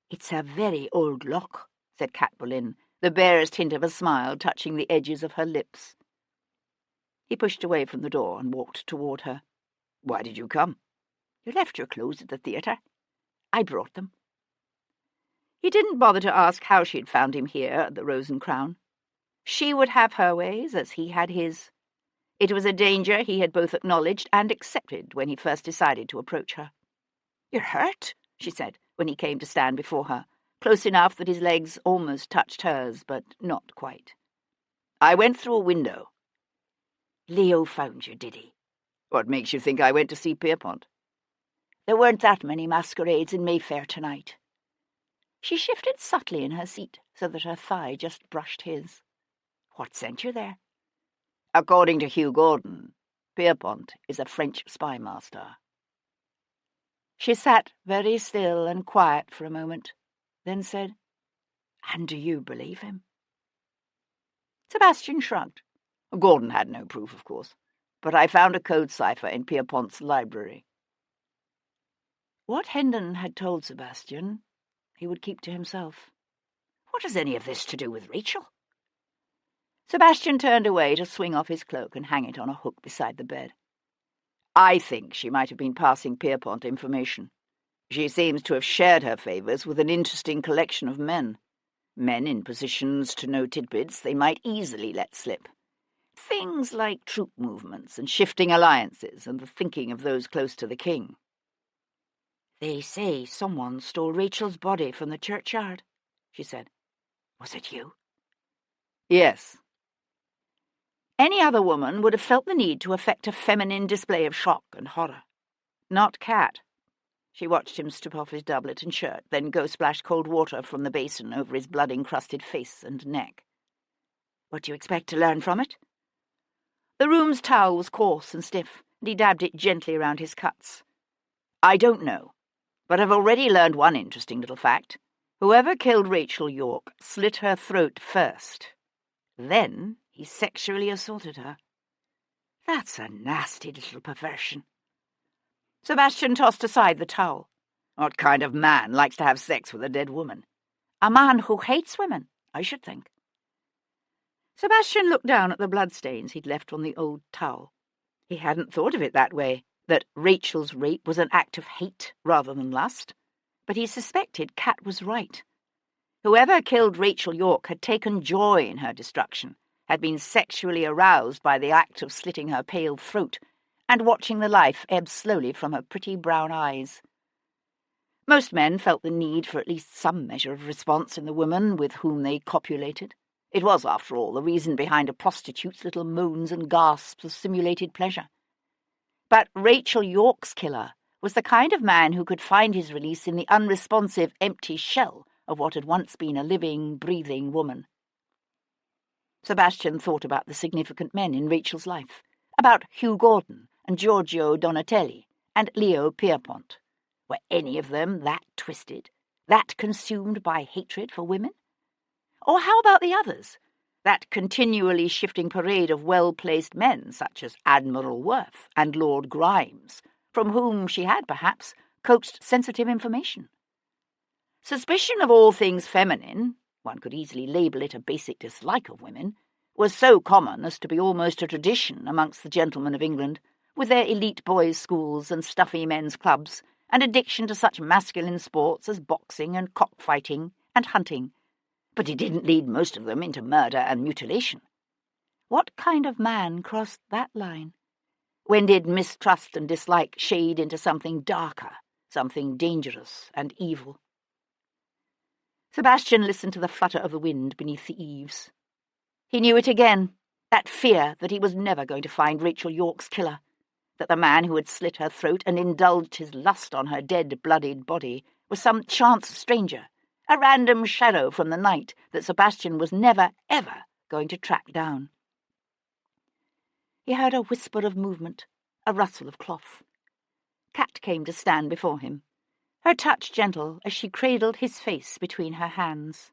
"It's a very old lock," said Cat Boleyn, the barest hint of a smile touching the edges of her lips. He pushed away from the door and walked toward her. "Why did you come?" "You left your clothes at the theatre. I brought them." He didn't bother to ask how she had found him here at the Rose and Crown. She would have her ways as he had his. It was a danger he had both acknowledged and accepted when he first decided to approach her. "You're hurt?" she said, when he came to stand before her, close enough that his legs almost touched hers, but not quite. "I went through a window." "Leo found you, did he?" "What makes you think I went to see Pierpont?" "There weren't that many masquerades in Mayfair tonight." She shifted subtly in her seat so that her thigh just brushed his. "What sent you there?" "According to Hugh Gordon, Pierpont is a French spy master." She sat very still and quiet for a moment, then said, "And do you believe him?" Sebastian shrugged. "Gordon had no proof, of course, but I found a code cipher in Pierpont's library." What Hendon had told Sebastian, he would keep to himself. "What has any of this to do with Rachel?" Sebastian turned away to swing off his cloak and hang it on a hook beside the bed. "I think she might have been passing Pierpont information. She seems to have shared her favours with an interesting collection of men in positions to know tidbits they might easily let slip. Things like troop movements and shifting alliances and the thinking of those close to the king." "They say someone stole Rachel's body from the churchyard," she said. "Was it you?" "Yes." Any other woman would have felt the need to affect a feminine display of shock and horror. Not Cat. She watched him strip off his doublet and shirt, then go splash cold water from the basin over his blood-encrusted face and neck. What do you expect to learn from it? The room's towel was coarse and stiff, and he dabbed it gently around his cuts. I don't know, but I've already learned one interesting little fact. Whoever killed Rachel York slit her throat first. Then he sexually assaulted her. That's a nasty little perversion. Sebastian tossed aside the towel. What kind of man likes to have sex with a dead woman? A man who hates women, I should think. Sebastian looked down at the bloodstains he'd left on the old towel. He hadn't thought of it that way, that Rachel's rape was an act of hate rather than lust. But he suspected Cat was right. Whoever killed Rachel York had taken joy in her destruction, had been sexually aroused by the act of slitting her pale throat, and watching the life ebb slowly from her pretty brown eyes. Most men felt the need for at least some measure of response in the woman with whom they copulated. It was, after all, the reason behind a prostitute's little moans and gasps of simulated pleasure. But Rachel York's killer was the kind of man who could find his release in the unresponsive, empty shell of what had once been a living, breathing woman. Sebastian thought about the significant men in Rachel's life, about Hugh Gordon and Giorgio Donatelli and Leo Pierpont. Were any of them that twisted, that consumed by hatred for women? Or how about the others, that continually shifting parade of well-placed men such as Admiral Worth and Lord Grimes, from whom she had, perhaps, coaxed sensitive information? Suspicion of all things feminine, one could easily label it a basic dislike of women, was so common as to be almost a tradition amongst the gentlemen of England, with their elite boys' schools and stuffy men's clubs, and addiction to such masculine sports as boxing and cockfighting and hunting. But it didn't lead most of them into murder and mutilation. What kind of man crossed that line? When did mistrust and dislike shade into something darker, something dangerous and evil? Sebastian listened to the flutter of the wind beneath the eaves. He knew it again, that fear that he was never going to find Rachel York's killer, that the man who had slit her throat and indulged his lust on her dead, bloodied body was some chance stranger, a random shadow from the night that Sebastian was never, ever going to track down. He heard a whisper of movement, a rustle of cloth. Cat came to stand before him, her touch gentle as she cradled his face between her hands.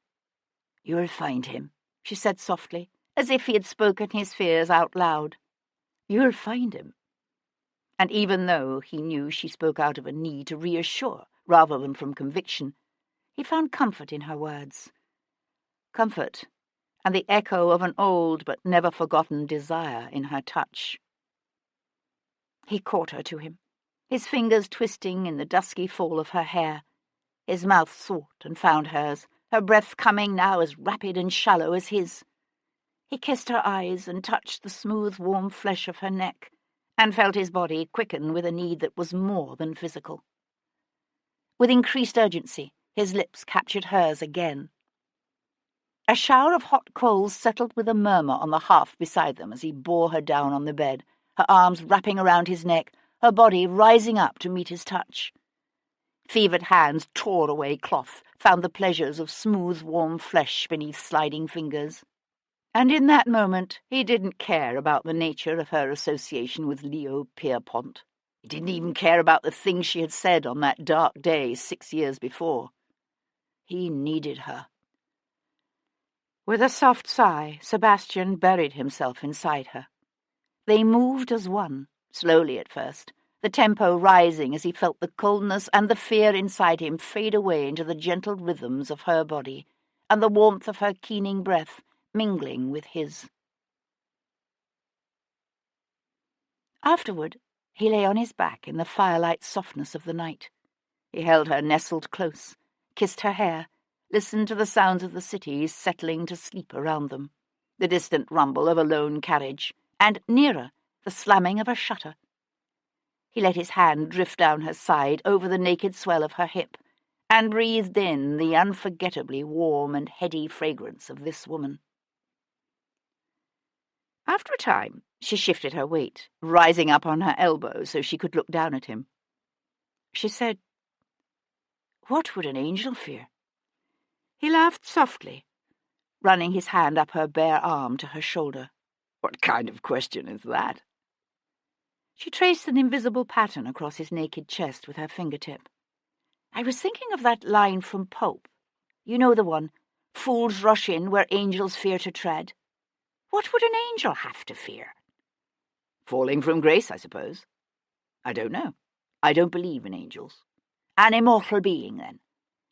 "You'll find him," she said softly, as if he had spoken his fears out loud. "You'll find him." And even though he knew she spoke out of a need to reassure rather than from conviction, he found comfort in her words. Comfort, and the echo of an old but never-forgotten desire in her touch. He caught her to him, his fingers twisting in the dusky fall of her hair. His mouth sought and found hers, her breath coming now as rapid and shallow as his. He kissed her eyes and touched the smooth, warm flesh of her neck, and felt his body quicken with a need that was more than physical. With increased urgency, his lips captured hers again. A shower of hot coals settled with a murmur on the hearth beside them as he bore her down on the bed, her arms wrapping around his neck, her body rising up to meet his touch. Fevered hands tore away cloth, found the pleasures of smooth, warm flesh beneath sliding fingers. And in that moment he didn't care about the nature of her association with Leo Pierpont. He didn't even care about the things she had said on that dark day 6 years before. He needed her. With a soft sigh, Sebastian buried himself inside her. They moved as one, slowly at first, the tempo rising as he felt the coldness and the fear inside him fade away into the gentle rhythms of her body, and the warmth of her keening breath mingling with his. Afterward, he lay on his back in the firelight softness of the night. He held her nestled close, kissed her hair, listened to the sounds of the city settling to sleep around them, the distant rumble of a lone carriage, and, nearer, the slamming of a shutter. He let his hand drift down her side over the naked swell of her hip, and breathed in the unforgettably warm and heady fragrance of this woman. After a time, she shifted her weight, rising up on her elbow so she could look down at him. She said, "What would an angel fear?" He laughed softly, running his hand up her bare arm to her shoulder. "What kind of question is that?" She traced an invisible pattern across his naked chest with her fingertip. "I was thinking of that line from Pope. You know the one, 'Fools rush in where angels fear to tread.' What would an angel have to fear?" "Falling from grace, I suppose." "I don't know. I don't believe in angels." "An immortal being, then.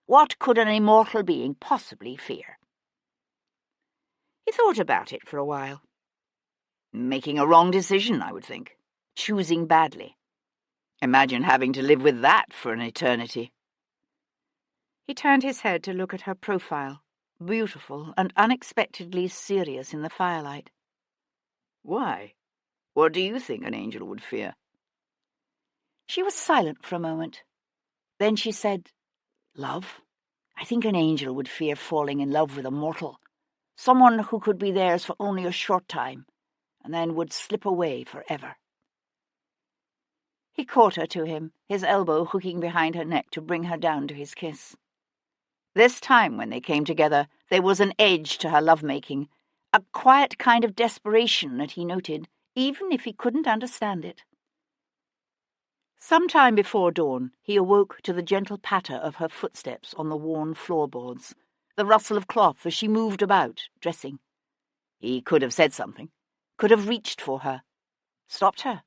What could an immortal being possibly fear?" He thought about it for a while. "Making a wrong decision, I would think. Choosing badly. Imagine having to live with that for an eternity." He turned his head to look at her profile, beautiful and unexpectedly serious in the firelight. "Why? What do you think an angel would fear?" She was silent for a moment. Then she said, "Love. I think an angel would fear falling in love with a mortal, someone who could be theirs for only a short time, and then would slip away forever." He caught her to him, his elbow hooking behind her neck to bring her down to his kiss. This time when they came together, there was an edge to her love-making, a quiet kind of desperation that he noted, even if he couldn't understand it. Some time before dawn, he awoke to the gentle patter of her footsteps on the worn floorboards, the rustle of cloth as she moved about, dressing. He could have said something, could have reached for her, stopped her.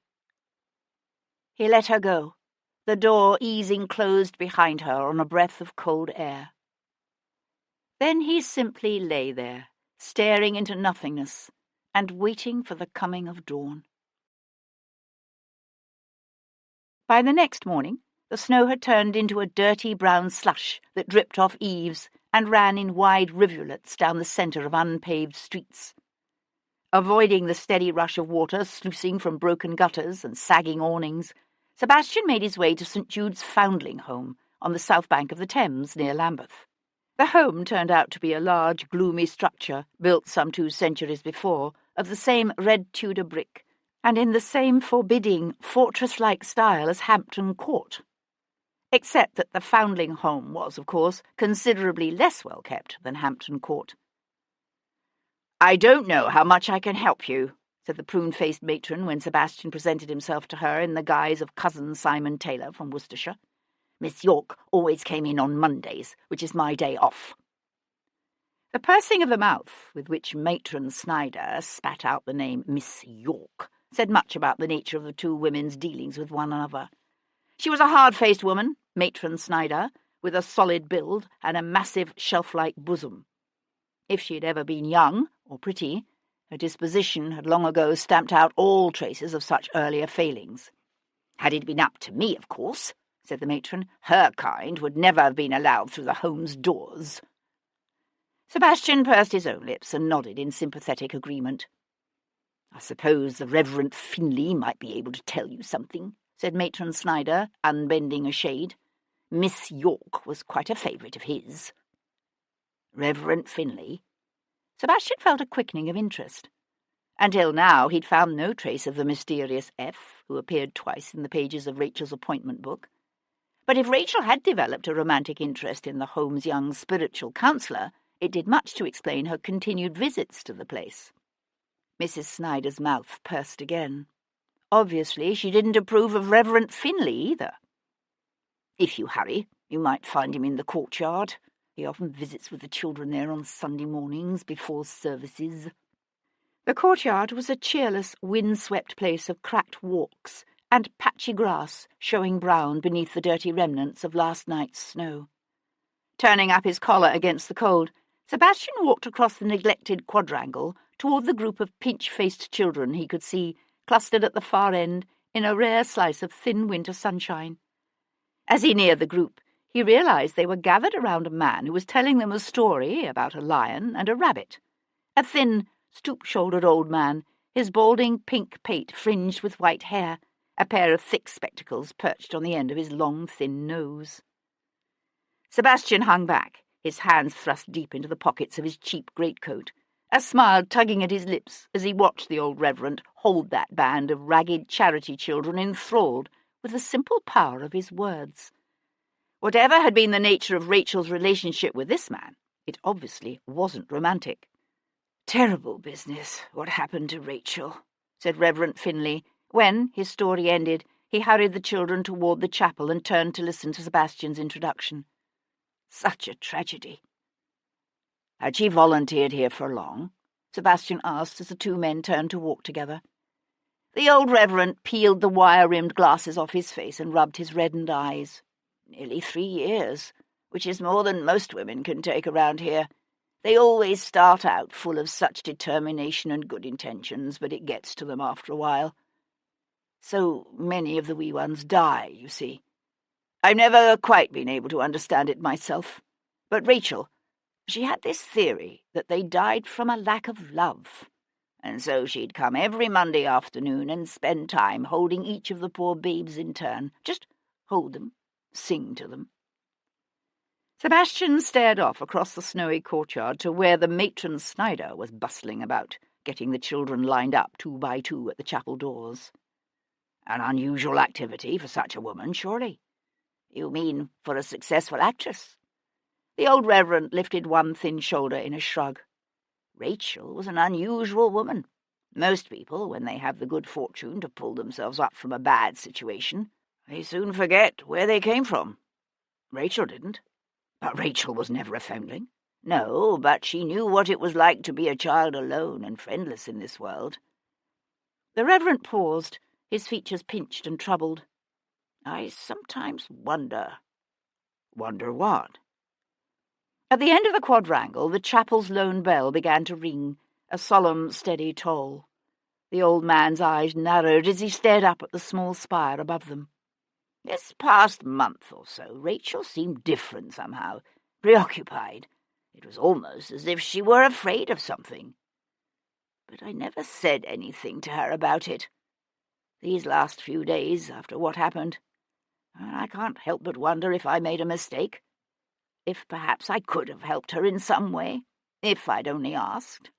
He let her go, the door easing closed behind her on a breath of cold air. Then he simply lay there, staring into nothingness, and waiting for the coming of dawn. By the next morning, the snow had turned into a dirty brown slush that dripped off eaves and ran in wide rivulets down the centre of unpaved streets. Avoiding the steady rush of water sluicing from broken gutters and sagging awnings, Sebastian made his way to St. Jude's Foundling Home on the south bank of the Thames near Lambeth. The home turned out to be a large, gloomy structure built some 2 centuries before, of the same red Tudor brick, and in the same forbidding, fortress-like style as Hampton Court. Except that the Foundling Home was, of course, considerably less well-kept than Hampton Court. "I don't know how much I can help you," said the prune-faced matron when Sebastian presented himself to her in the guise of cousin Simon Taylor from Worcestershire. "Miss York always came in on Mondays, which is my day off." The pursing of the mouth with which Matron Snyder spat out the name Miss York said much about the nature of the 2 women's dealings with one another. She was a hard-faced woman, Matron Snyder, with a solid build and a massive shelf-like bosom. If she had ever been young or pretty, her disposition had long ago stamped out all traces of such earlier failings. "Had it been up to me, of course," said the matron, "her kind would never have been allowed through the home's doors." Sebastian pursed his own lips and nodded in sympathetic agreement. "I suppose the Reverend Finlay might be able to tell you something," said Matron Snyder, unbending a shade. "Miss York was quite a favourite of his." Reverend Finlay? Sebastian felt a quickening of interest. Until now he'd found no trace of the mysterious F, who appeared twice in the pages of Rachel's appointment book. But if Rachel had developed a romantic interest in the home's young spiritual counsellor, it did much to explain her continued visits to the place. Mrs. Snyder's mouth pursed again. Obviously, she didn't approve of Reverend Finlay either. "If you hurry, you might find him in the courtyard. He often visits with the children there on Sunday mornings before services." The courtyard was a cheerless, wind-swept place of cracked walks and patchy grass showing brown beneath the dirty remnants of last night's snow. Turning up his collar against the cold, Sebastian walked across the neglected quadrangle toward the group of pinch-faced children he could see, clustered at the far end in a rare slice of thin winter sunshine. As he neared the group, he realized they were gathered around a man who was telling them a story about a lion and a rabbit. A thin, stoop-shouldered old man, his balding pink pate fringed with white hair, a pair of thick spectacles perched on the end of his long, thin nose. Sebastian hung back, his hands thrust deep into the pockets of his cheap greatcoat, a smile tugging at his lips as he watched the old reverend hold that band of ragged charity children enthralled, with the simple power of his words. Whatever had been the nature of Rachel's relationship with this man, it obviously wasn't romantic. "Terrible business, what happened to Rachel," said Reverend Finlay, when, his story ended, he hurried the children toward the chapel and turned to listen to Sebastian's introduction. "Such a tragedy." "Had she volunteered here for long?" Sebastian asked as the two men turned to walk together. The old reverend peeled the wire-rimmed glasses off his face and rubbed his reddened eyes. "Nearly 3 years, which is more than most women can take around here. They always start out full of such determination and good intentions, but it gets to them after a while. So many of the wee ones die, you see. I've never quite been able to understand it myself. But Rachel, she had this theory that they died from a lack of love, and so she'd come every Monday afternoon and spend time holding each of the poor babes in turn. Just hold them, sing to them." Sebastian stared off across the snowy courtyard to where the matron Snyder was bustling about, getting the children lined up 2 by 2 at the chapel doors. "An unusual activity for such a woman, surely." "You mean for a successful actress?" The old reverend lifted one thin shoulder in a shrug. "Rachel was an unusual woman. Most people, when they have the good fortune to pull themselves up from a bad situation, they soon forget where they came from. Rachel didn't. But Rachel was never a foundling. No, but she knew what it was like to be a child alone and friendless in this world." The reverend paused, his features pinched and troubled. "I sometimes wonder." "Wonder what?" At the end of the quadrangle, the chapel's lone bell began to ring, a solemn, steady toll. The old man's eyes narrowed as he stared up at the small spire above them. "This past month or so, Rachel seemed different somehow, preoccupied. It was almost as if she were afraid of something. But I never said anything to her about it. These last few days, after what happened, I can't help but wonder if I made a mistake. If perhaps I could have helped her in some way, if I'd only asked."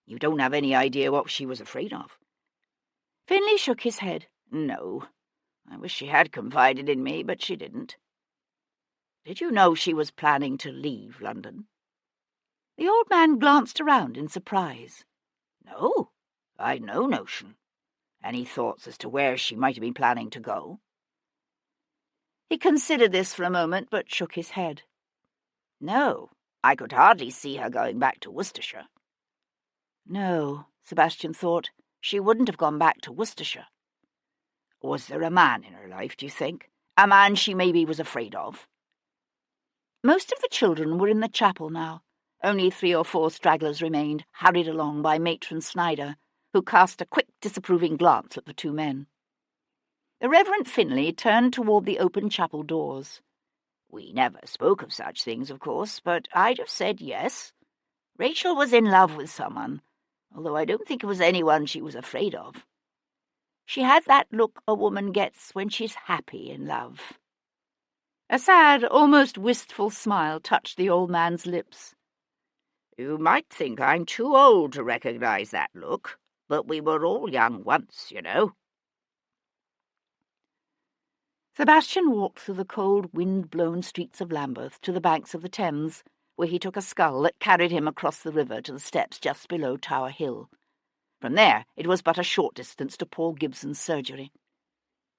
"You don't have any idea what she was afraid of?" Finlay shook his head. "No. I wish she had confided in me, but she didn't." "Did you know she was planning to leave London?" The old man glanced around in surprise. "No, I'd no notion. Any thoughts as to where she might have been planning to go?" He considered this for a moment, but shook his head. "No, I could hardly see her going back to Worcestershire." No, Sebastian thought, she wouldn't have gone back to Worcestershire. Was there a man in her life, do you think? A man she maybe was afraid of? Most of the children were in the chapel now. Only 3 or 4 stragglers remained, hurried along by Matron Snyder, who cast a quick, disapproving glance at the 2 men. The Reverend Finlay turned toward the open chapel doors. "We never spoke of such things, of course, but I'd have said yes. Rachel was in love with someone, although I don't think it was anyone she was afraid of. She had that look a woman gets when she's happy in love." A sad, almost wistful smile touched the old man's lips. "You might think I'm too old to recognize that look, but we were all young once, you know." Sebastian walked through the cold, wind-blown streets of Lambeth to the banks of the Thames, where he took a scull that carried him across the river to the steps just below Tower Hill. From there it was but a short distance to Paul Gibson's surgery.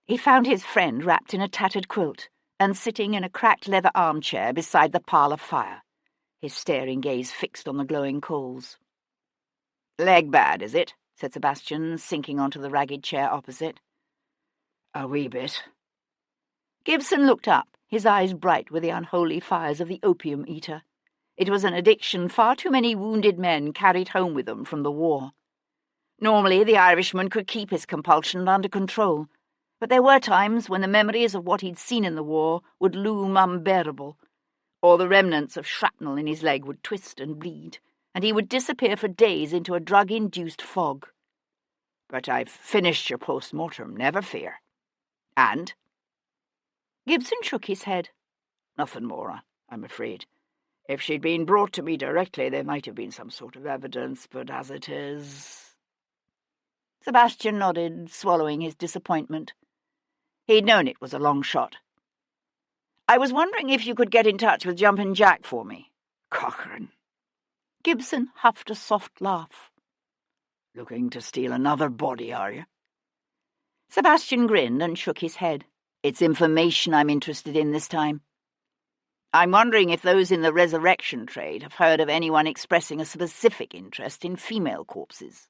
He found his friend wrapped in a tattered quilt and sitting in a cracked leather armchair beside the parlour fire, his staring gaze fixed on the glowing coals. "Leg bad, is it?" said Sebastian, sinking onto the ragged chair opposite. "A wee bit." Gibson looked up, his eyes bright with the unholy fires of the opium eater. It was an addiction far too many wounded men carried home with them from the war. Normally the Irishman could keep his compulsion under control, but there were times when the memories of what he'd seen in the war would loom unbearable, or the remnants of shrapnel in his leg would twist and bleed, and he would disappear for days into a drug-induced fog. "But I've finished your post-mortem, never fear." "And?" Gibson shook his head. "Nothing more, I'm afraid. If she'd been brought to me directly, there might have been some sort of evidence, but as it is—" Sebastian nodded, swallowing his disappointment. He'd known it was a long shot. "I was wondering if you could get in touch with Jumpin' Jack for me." "Cochrane." Gibson huffed a soft laugh. "Looking to steal another body, are you?" Sebastian grinned and shook his head. "It's information I'm interested in this time. I'm wondering if those in the resurrection trade have heard of anyone expressing a specific interest in female corpses."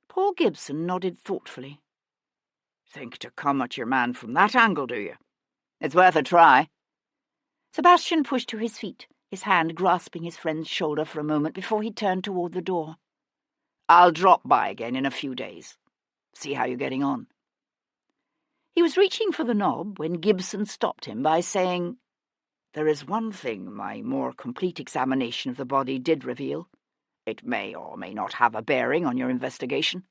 Paul Gibson nodded thoughtfully. "Think to come at your man from that angle, do you? It's worth a try." Sebastian pushed to his feet, his hand grasping his friend's shoulder for a moment before he turned toward the door. "I'll drop by again in a few days. See how you're getting on." He was reaching for the knob when Gibson stopped him by saying, "There is one thing my more complete examination of the body did reveal. It may or may not have a bearing on your investigation."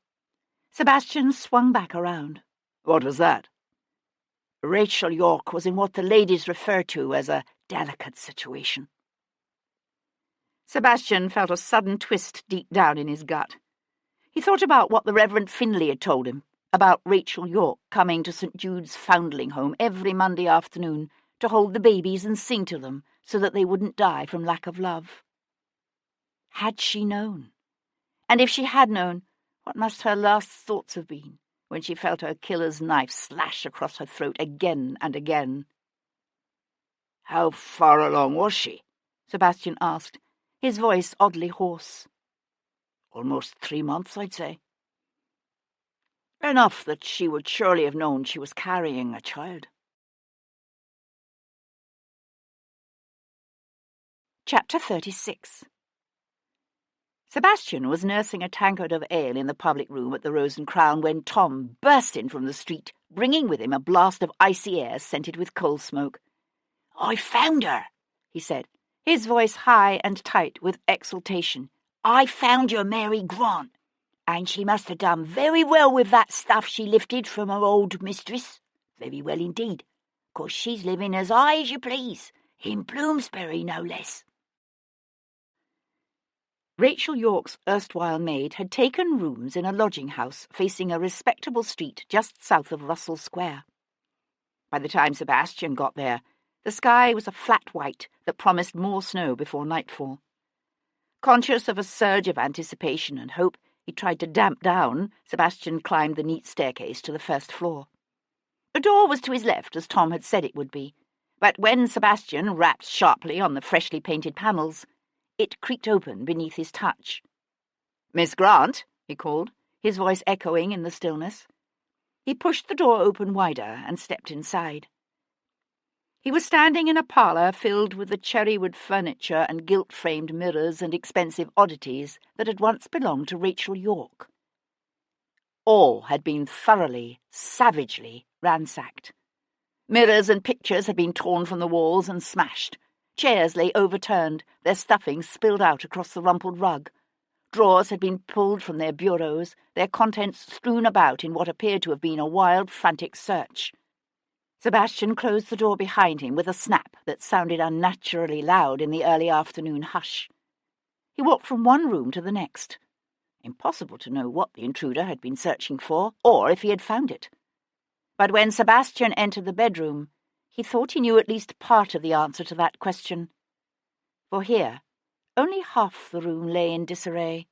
Sebastian swung back around. "What was that?" "Rachel York was in what the ladies refer to as a delicate situation." Sebastian felt a sudden twist deep down in his gut. He thought about what the Reverend Findlay had told him, about Rachel York coming to St. Jude's Foundling Home every Monday afternoon to hold the babies and sing to them so that they wouldn't die from lack of love. Had she known? And if she had known, what must her last thoughts have been when she felt her killer's knife slash across her throat again and again? "How far along was she?" Sebastian asked, his voice oddly hoarse. "Almost 3 months, I'd say. Enough that she would surely have known she was carrying a child." Chapter 36. Sebastian was nursing a tankard of ale in the public room at the Rose and Crown when Tom burst in from the street, bringing with him a blast of icy air scented with coal smoke. "I found her," he said, his voice high and tight with exultation. "I found your Mary Grant, and she must have done very well with that stuff she lifted from her old mistress. Very well indeed, 'cause she's living as high as you please, in Bloomsbury no less." Rachel York's erstwhile maid had taken rooms in a lodging-house facing a respectable street just south of Russell Square. By the time Sebastian got there, the sky was a flat white that promised more snow before nightfall. Conscious of a surge of anticipation and hope he tried to damp down, Sebastian climbed the neat staircase to the first floor. The door was to his left, as Tom had said it would be, but when Sebastian rapped sharply on the freshly painted panels, it creaked open beneath his touch. "Miss Grant," he called, his voice echoing in the stillness. He pushed the door open wider and stepped inside. He was standing in a parlour filled with the cherrywood furniture and gilt-framed mirrors and expensive oddities that had once belonged to Rachel York. All had been thoroughly, savagely ransacked. Mirrors and pictures had been torn from the walls and smashed. Chairs lay overturned, their stuffing spilled out across the rumpled rug. Drawers had been pulled from their bureaus, their contents strewn about in what appeared to have been a wild, frantic search. Sebastian closed the door behind him with a snap that sounded unnaturally loud in the early afternoon hush. He walked from one room to the next. Impossible to know what the intruder had been searching for, or if he had found it. But when Sebastian entered the bedroom, he thought he knew at least part of the answer to that question. For here, only half the room lay in disarray.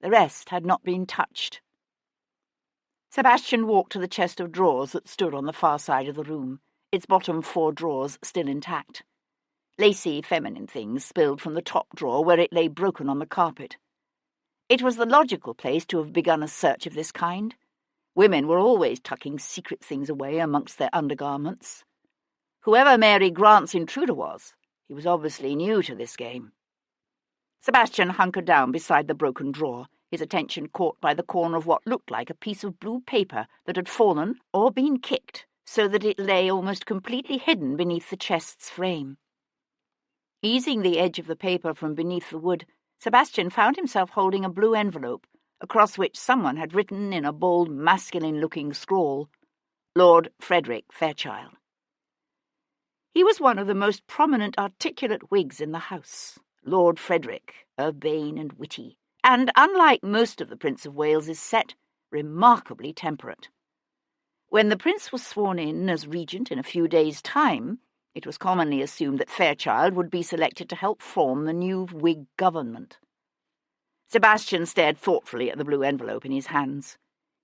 The rest had not been touched. Sebastian walked to the chest of drawers that stood on the far side of the room, its bottom 4 drawers still intact. Lacy, feminine things spilled from the top drawer where it lay broken on the carpet. It was the logical place to have begun a search of this kind. Women were always tucking secret things away amongst their undergarments. Whoever Mary Grant's intruder was, he was obviously new to this game. Sebastian hunkered down beside the broken drawer, his attention caught by the corner of what looked like a piece of blue paper that had fallen or been kicked, so that it lay almost completely hidden beneath the chest's frame. Easing the edge of the paper from beneath the wood, Sebastian found himself holding a blue envelope, across which someone had written in a bold, masculine-looking scrawl, "Lord Frederick Fairchild." He was one of the most prominent articulate Whigs in the House, Lord Frederick, urbane and witty, and, unlike most of the Prince of Wales's set, remarkably temperate. When the prince was sworn in as regent in a few days' time, it was commonly assumed that Fairchild would be selected to help form the new Whig government. Sebastian stared thoughtfully at the blue envelope in his hands.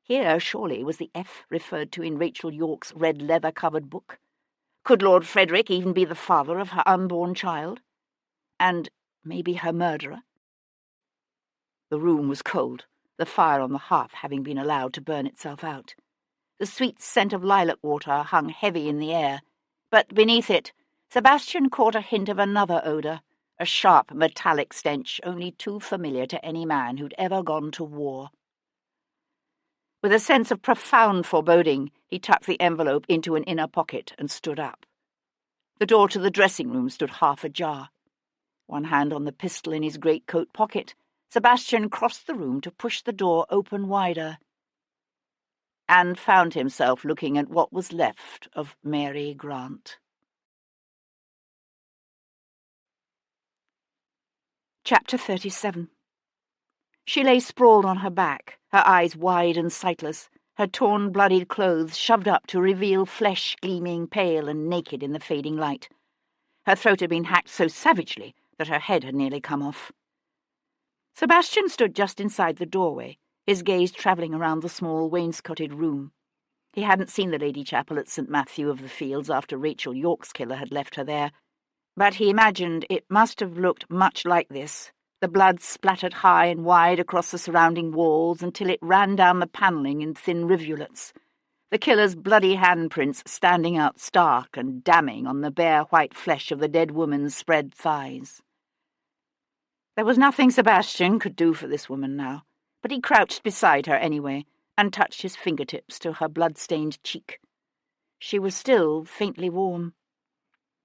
Here, surely, was the F referred to in Rachel Yorke's red leather-covered book. Could Lord Frederick even be the father of her unborn child? And maybe her murderer? The room was cold, the fire on the hearth having been allowed to burn itself out. The sweet scent of lilac water hung heavy in the air, but beneath it, Sebastian caught a hint of another odour, a sharp, metallic stench only too familiar to any man who'd ever gone to war. With a sense of profound foreboding, he tucked the envelope into an inner pocket and stood up. The door to the dressing-room stood half ajar. One hand on the pistol in his greatcoat pocket, Sebastian crossed the room to push the door open wider, and found himself looking at what was left of Mary Grant. Chapter 37. She lay sprawled on her back, her eyes wide and sightless, her torn, bloodied clothes shoved up to reveal flesh gleaming pale and naked in the fading light. Her throat had been hacked so savagely that her head had nearly come off. Sebastian stood just inside the doorway, his gaze travelling around the small wainscoted room. He hadn't seen the Lady Chapel at St. Matthew of the Fields after Rachel Yorke's killer had left her there, but he imagined it must have looked much like this. The blood splattered high and wide across the surrounding walls until it ran down the panelling in thin rivulets, the killer's bloody handprints standing out stark and damning on the bare white flesh of the dead woman's spread thighs. There was nothing Sebastian could do for this woman now, but he crouched beside her anyway and touched his fingertips to her blood-stained cheek. She was still faintly warm.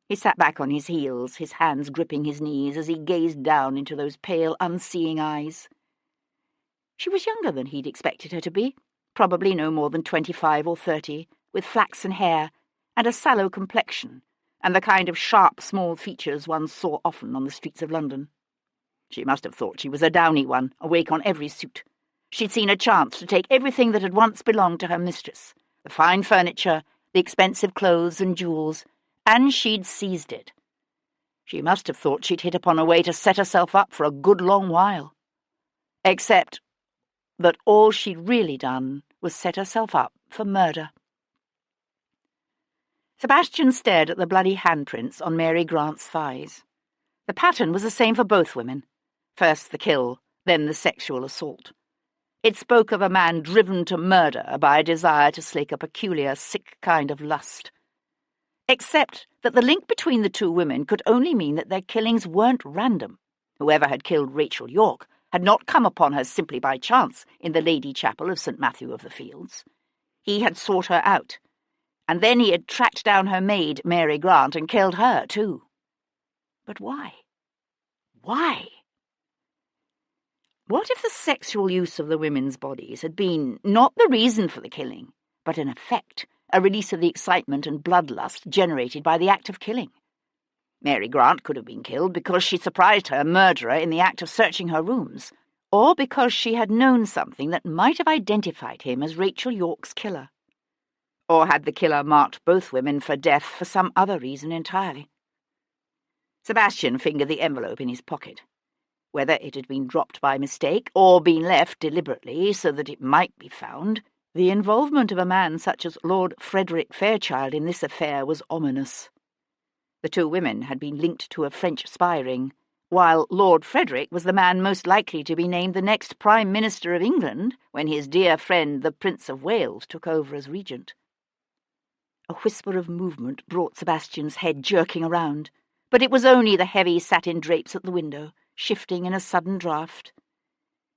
He sat back on his heels, his hands gripping his knees as he gazed down into those pale, unseeing eyes. She was younger than he'd expected her to be, probably no more than 25 or 30, with flaxen hair and a sallow complexion, and the kind of sharp, small features one saw often on the streets of London. She must have thought she was a downy one, awake on every suit. She'd seen a chance to take everything that had once belonged to her mistress, the fine furniture, the expensive clothes and jewels, and she'd seized it. She must have thought she'd hit upon a way to set herself up for a good long while. Except that all she'd really done was set herself up for murder. Sebastian stared at the bloody handprints on Mary Grant's thighs. The pattern was the same for both women. First the kill, then the sexual assault. It spoke of a man driven to murder by a desire to slake a peculiar, sick kind of lust. Except that the link between the two women could only mean that their killings weren't random. Whoever had killed Rachel Yorke had not come upon her simply by chance in the Lady Chapel of St. Matthew of the Fields. He had sought her out, and then he had tracked down her maid, Mary Grant, and killed her too. But why? Why? What if the sexual use of the women's bodies had been not the reason for the killing, but an effect, a release of the excitement and bloodlust generated by the act of killing? Mary Grant could have been killed because she surprised her murderer in the act of searching her rooms, or because she had known something that might have identified him as Rachel Yorke's killer. Or had the killer marked both women for death for some other reason entirely? Sebastian fingered the envelope in his pocket. Whether it had been dropped by mistake or been left deliberately so that it might be found, the involvement of a man such as Lord Frederick Fairchild in this affair was ominous. The two women had been linked to a French spy ring, while Lord Frederick was the man most likely to be named the next Prime Minister of England when his dear friend the Prince of Wales took over as regent. A whisper of movement brought Sebastian's head jerking around, but it was only the heavy satin drapes at the window, shifting in a sudden draught.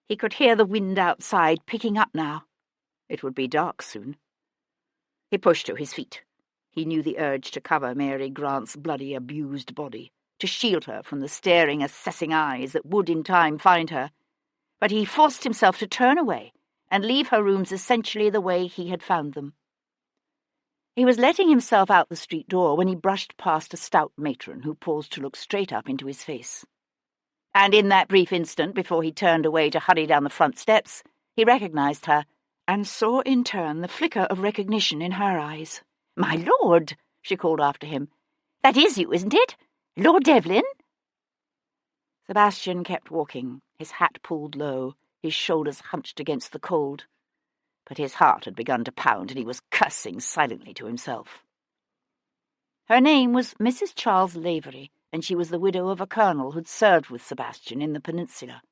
He could hear the wind outside picking up now. It would be dark soon. He pushed to his feet. He knew the urge to cover Mary Grant's bloody, abused body, to shield her from the staring, assessing eyes that would in time find her, but he forced himself to turn away and leave her rooms essentially the way he had found them. He was letting himself out the street door when he brushed past a stout matron who paused to look straight up into his face. And in that brief instant, before he turned away to hurry down the front steps, he recognized her and saw in turn the flicker of recognition in her eyes. "My lord," she called after him. "That is you, isn't it? Lord Devlin?" Sebastian kept walking, his hat pulled low, his shoulders hunched against the cold. But his heart had begun to pound, and he was cursing silently to himself. Her name was Mrs. Charles Lavery, and she was the widow of a colonel who'd served with Sebastian in the peninsula.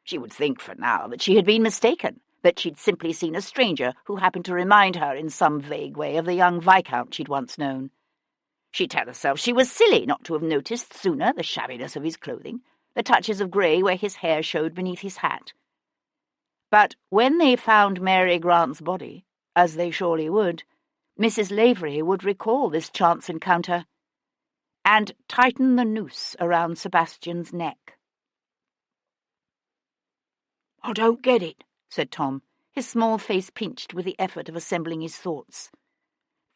She would think for now that she had been mistaken, that she'd simply seen a stranger who happened to remind her in some vague way of the young Viscount she'd once known. She'd tell herself she was silly not to have noticed sooner the shabbiness of his clothing, the touches of grey where his hair showed beneath his hat. But when they found Mary Grant's body, as they surely would, Mrs. Lavery would recall this chance encounter and tighten the noose around Sebastian's neck. "I don't get it," said Tom, his small face pinched with the effort of assembling his thoughts.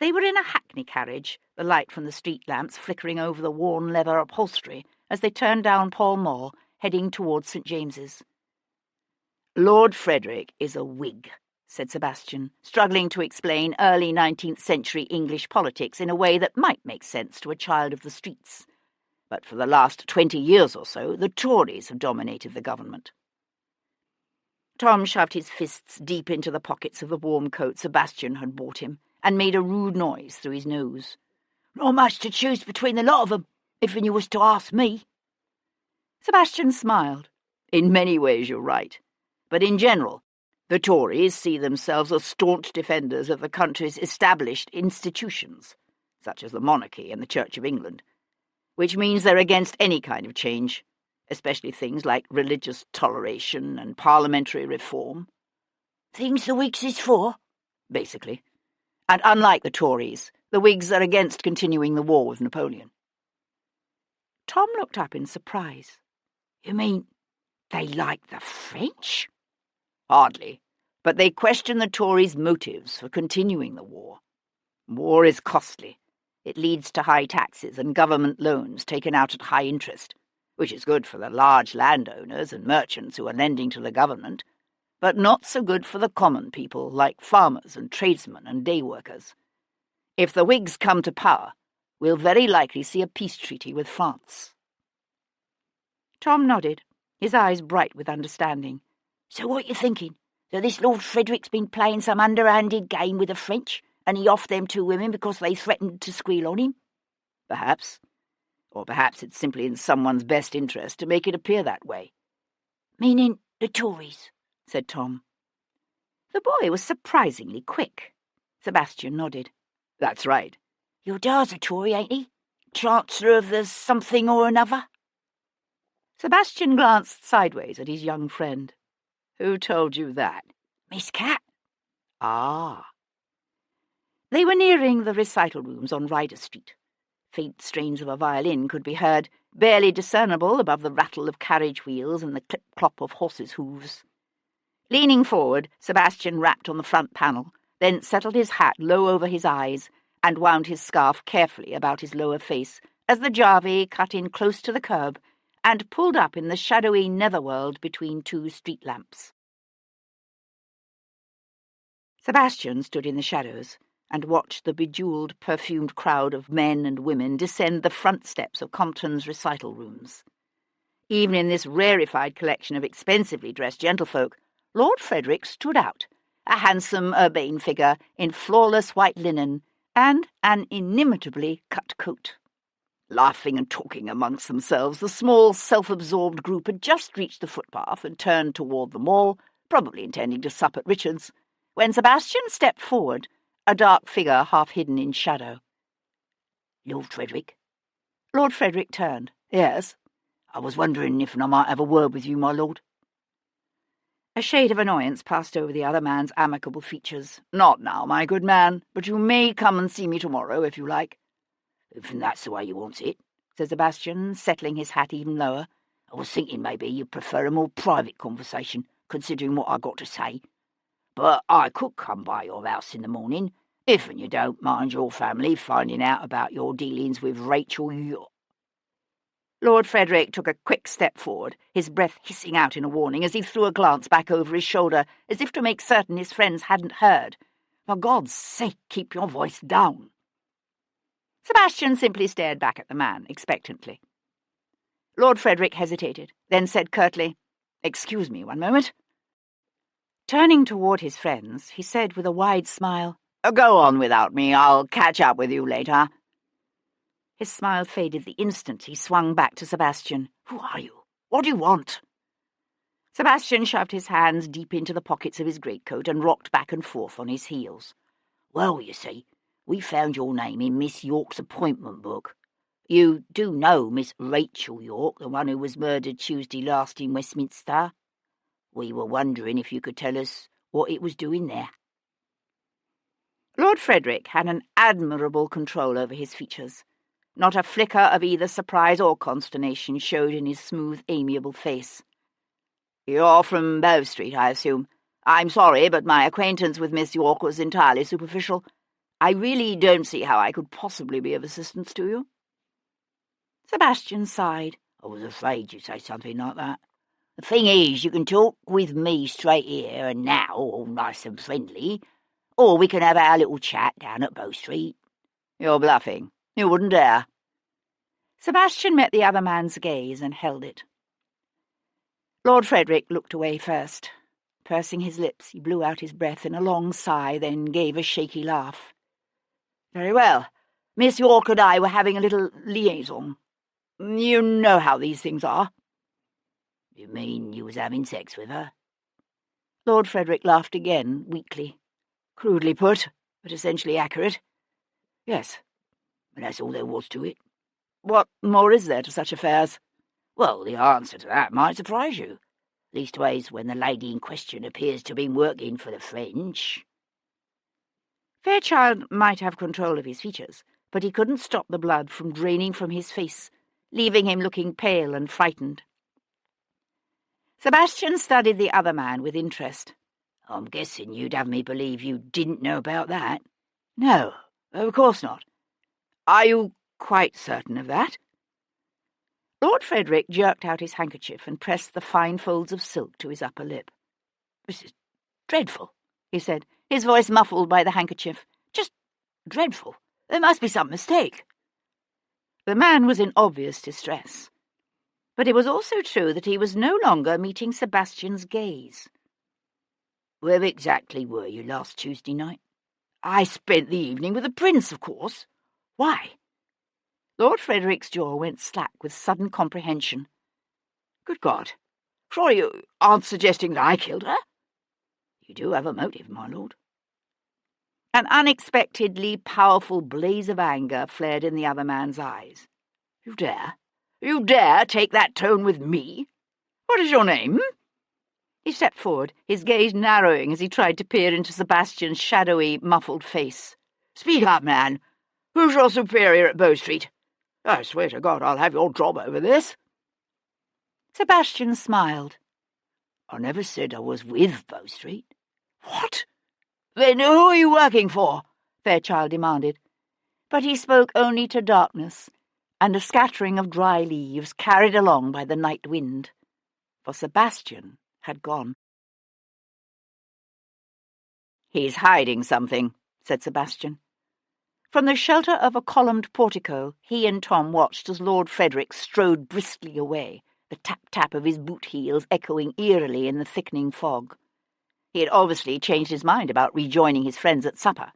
They were in a hackney carriage, the light from the street lamps flickering over the worn leather upholstery as they turned down Pall Mall, heading towards St. James's. "Lord Frederick is a Whig," said Sebastian, struggling to explain early 19th century English politics in a way that might make sense to a child of the streets. But for the last 20 years or so, the Tories have dominated the government. Tom shoved his fists deep into the pockets of the warm coat Sebastian had bought him, and made a rude noise through his nose. "Not much to choose between the lot of 'em, if you was to ask me." Sebastian smiled. "In many ways you're right. But in general, the Tories see themselves as staunch defenders of the country's established institutions, such as the monarchy and the Church of England, which means they're against any kind of change, especially things like religious toleration and parliamentary reform." "Things the Whigs is for?" "Basically. And unlike the Tories, the Whigs are against continuing the war with Napoleon." Tom looked up in surprise. "You mean they like the French?" "Hardly. But they question the Tories' motives for continuing the war. War is costly. It leads to high taxes and government loans taken out at high interest, which is good for the large landowners and merchants who are lending to the government, but not so good for the common people like farmers and tradesmen and day workers. If the Whigs come to power, we'll very likely see a peace treaty with France." Tom nodded, his eyes bright with understanding. "So what you thinking? That this Lord Frederick's been playing some underhanded game with the French, and he off them two women because they threatened to squeal on him?" "Perhaps. Or perhaps it's simply in someone's best interest to make it appear that way." "Meaning the Tories?" said Tom. The boy was surprisingly quick. Sebastian nodded. "That's right." "Your dad's a Tory, ain't he? Chancellor of the something or another?" Sebastian glanced sideways at his young friend. "Who told you that?" "Miss Cat." "Ah." They were nearing the recital rooms on Ryder Street. Faint strains of a violin could be heard, barely discernible above the rattle of carriage wheels and the clip-clop of horses' hooves. Leaning forward, Sebastian rapped on the front panel, then settled his hat low over his eyes and wound his scarf carefully about his lower face as the Jarvie cut in close to the curb and pulled up in the shadowy netherworld between two street lamps. Sebastian stood in the shadows and watched the bejewelled, perfumed crowd of men and women descend the front steps of Compton's recital rooms. Even in this rarefied collection of expensively dressed gentlefolk, Lord Frederick stood out, a handsome, urbane figure in flawless white linen and an inimitably cut coat. Laughing and talking amongst themselves, the small, self-absorbed group had just reached the footpath and turned toward the mall, probably intending to sup at Richard's, when Sebastian stepped forward, a dark figure half hidden in shadow. "Lord Frederick?" Lord Frederick turned. "Yes?" "I was wondering if I might have a word with you, my lord." A shade of annoyance passed over the other man's amicable features. "Not now, my good man, but you may come and see me tomorrow, if you like." "If that's the way you want it," said Sebastian, settling his hat even lower. "I was thinking maybe you'd prefer a more private conversation, considering what I got to say. But I could come by your house in the morning, if and you don't mind your family finding out about your dealings with Rachel Lord Frederick took a quick step forward, his breath hissing out in a warning as he threw a glance back over his shoulder, as if to make certain his friends hadn't heard. "For God's sake, keep your voice down." Sebastian simply stared back at the man, expectantly. Lord Frederick hesitated, then said curtly, "Excuse me one moment." Turning toward his friends, he said with a wide smile, "Go on without me. I'll catch up with you later." His smile faded the instant he swung back to Sebastian. "Who are you? What do you want?" Sebastian shoved his hands deep into the pockets of his greatcoat and rocked back and forth on his heels. "Well, you see, we found your name in Miss York's appointment book. You do know Miss Rachel York, the one who was murdered Tuesday last in Westminster? We were wondering if you could tell us what it was doing there." Lord Frederick had an admirable control over his features. Not a flicker of either surprise or consternation showed in his smooth, amiable face. "You're from Bow Street, I assume. I'm sorry, but my acquaintance with Miss York was entirely superficial. I really don't see how I could possibly be of assistance to you." Sebastian sighed. "I was afraid you'd say something like that. The thing is, you can talk with me straight here and now, all nice and friendly, or we can have our little chat down at Bow Street." "You're bluffing. You wouldn't dare." Sebastian met the other man's gaze and held it. Lord Frederick looked away first. Pursing his lips, he blew out his breath in a long sigh, then gave a shaky laugh. "Very well. Miss York and I were having a little liaison. You know how these things are." "You mean you was having sex with her?" Lord Frederick laughed again, weakly. "Crudely put, but essentially accurate. Yes, and that's all there was to it." "What more is there to such affairs?" "Well, the answer to that might surprise you. Leastways, when the lady in question appears to have been working for the French." Fairchild might have control of his features, but he couldn't stop the blood from draining from his face, leaving him looking pale and frightened. Sebastian studied the other man with interest. "I'm guessing you'd have me believe you didn't know about that." "No, of course not. Are you quite certain of that?" Lord Frederick jerked out his handkerchief and pressed the fine folds of silk to his upper lip. "This is dreadful," he said, his voice muffled by the handkerchief. "Just dreadful. There must be some mistake." The man was in obvious distress. But it was also true that he was no longer meeting Sebastian's gaze. "Where exactly were you last Tuesday night?" "I spent the evening with the Prince, of course. Why?" Lord Frederick's jaw went slack with sudden comprehension. "Good God! Surely you aren't suggesting that I killed her?" "You do have a motive, my lord." An unexpectedly powerful blaze of anger flared in the other man's eyes. "You dare? You dare take that tone with me? What is your name?" He stepped forward, his gaze narrowing as he tried to peer into Sebastian's shadowy, muffled face. "Speak up, man. Who's your superior at Bow Street? I swear to God I'll have your job over this." Sebastian smiled. "I never said I was with Bow Street." "What? Then who are you working for?" Fairchild demanded. But he spoke only to darkness and a scattering of dry leaves carried along by the night wind. For Sebastian had gone. "He's hiding something," said Sebastian. From the shelter of a columned portico, he and Tom watched as Lord Frederick strode briskly away, the tap-tap of his boot heels echoing eerily in the thickening fog. He had obviously changed his mind about rejoining his friends at supper.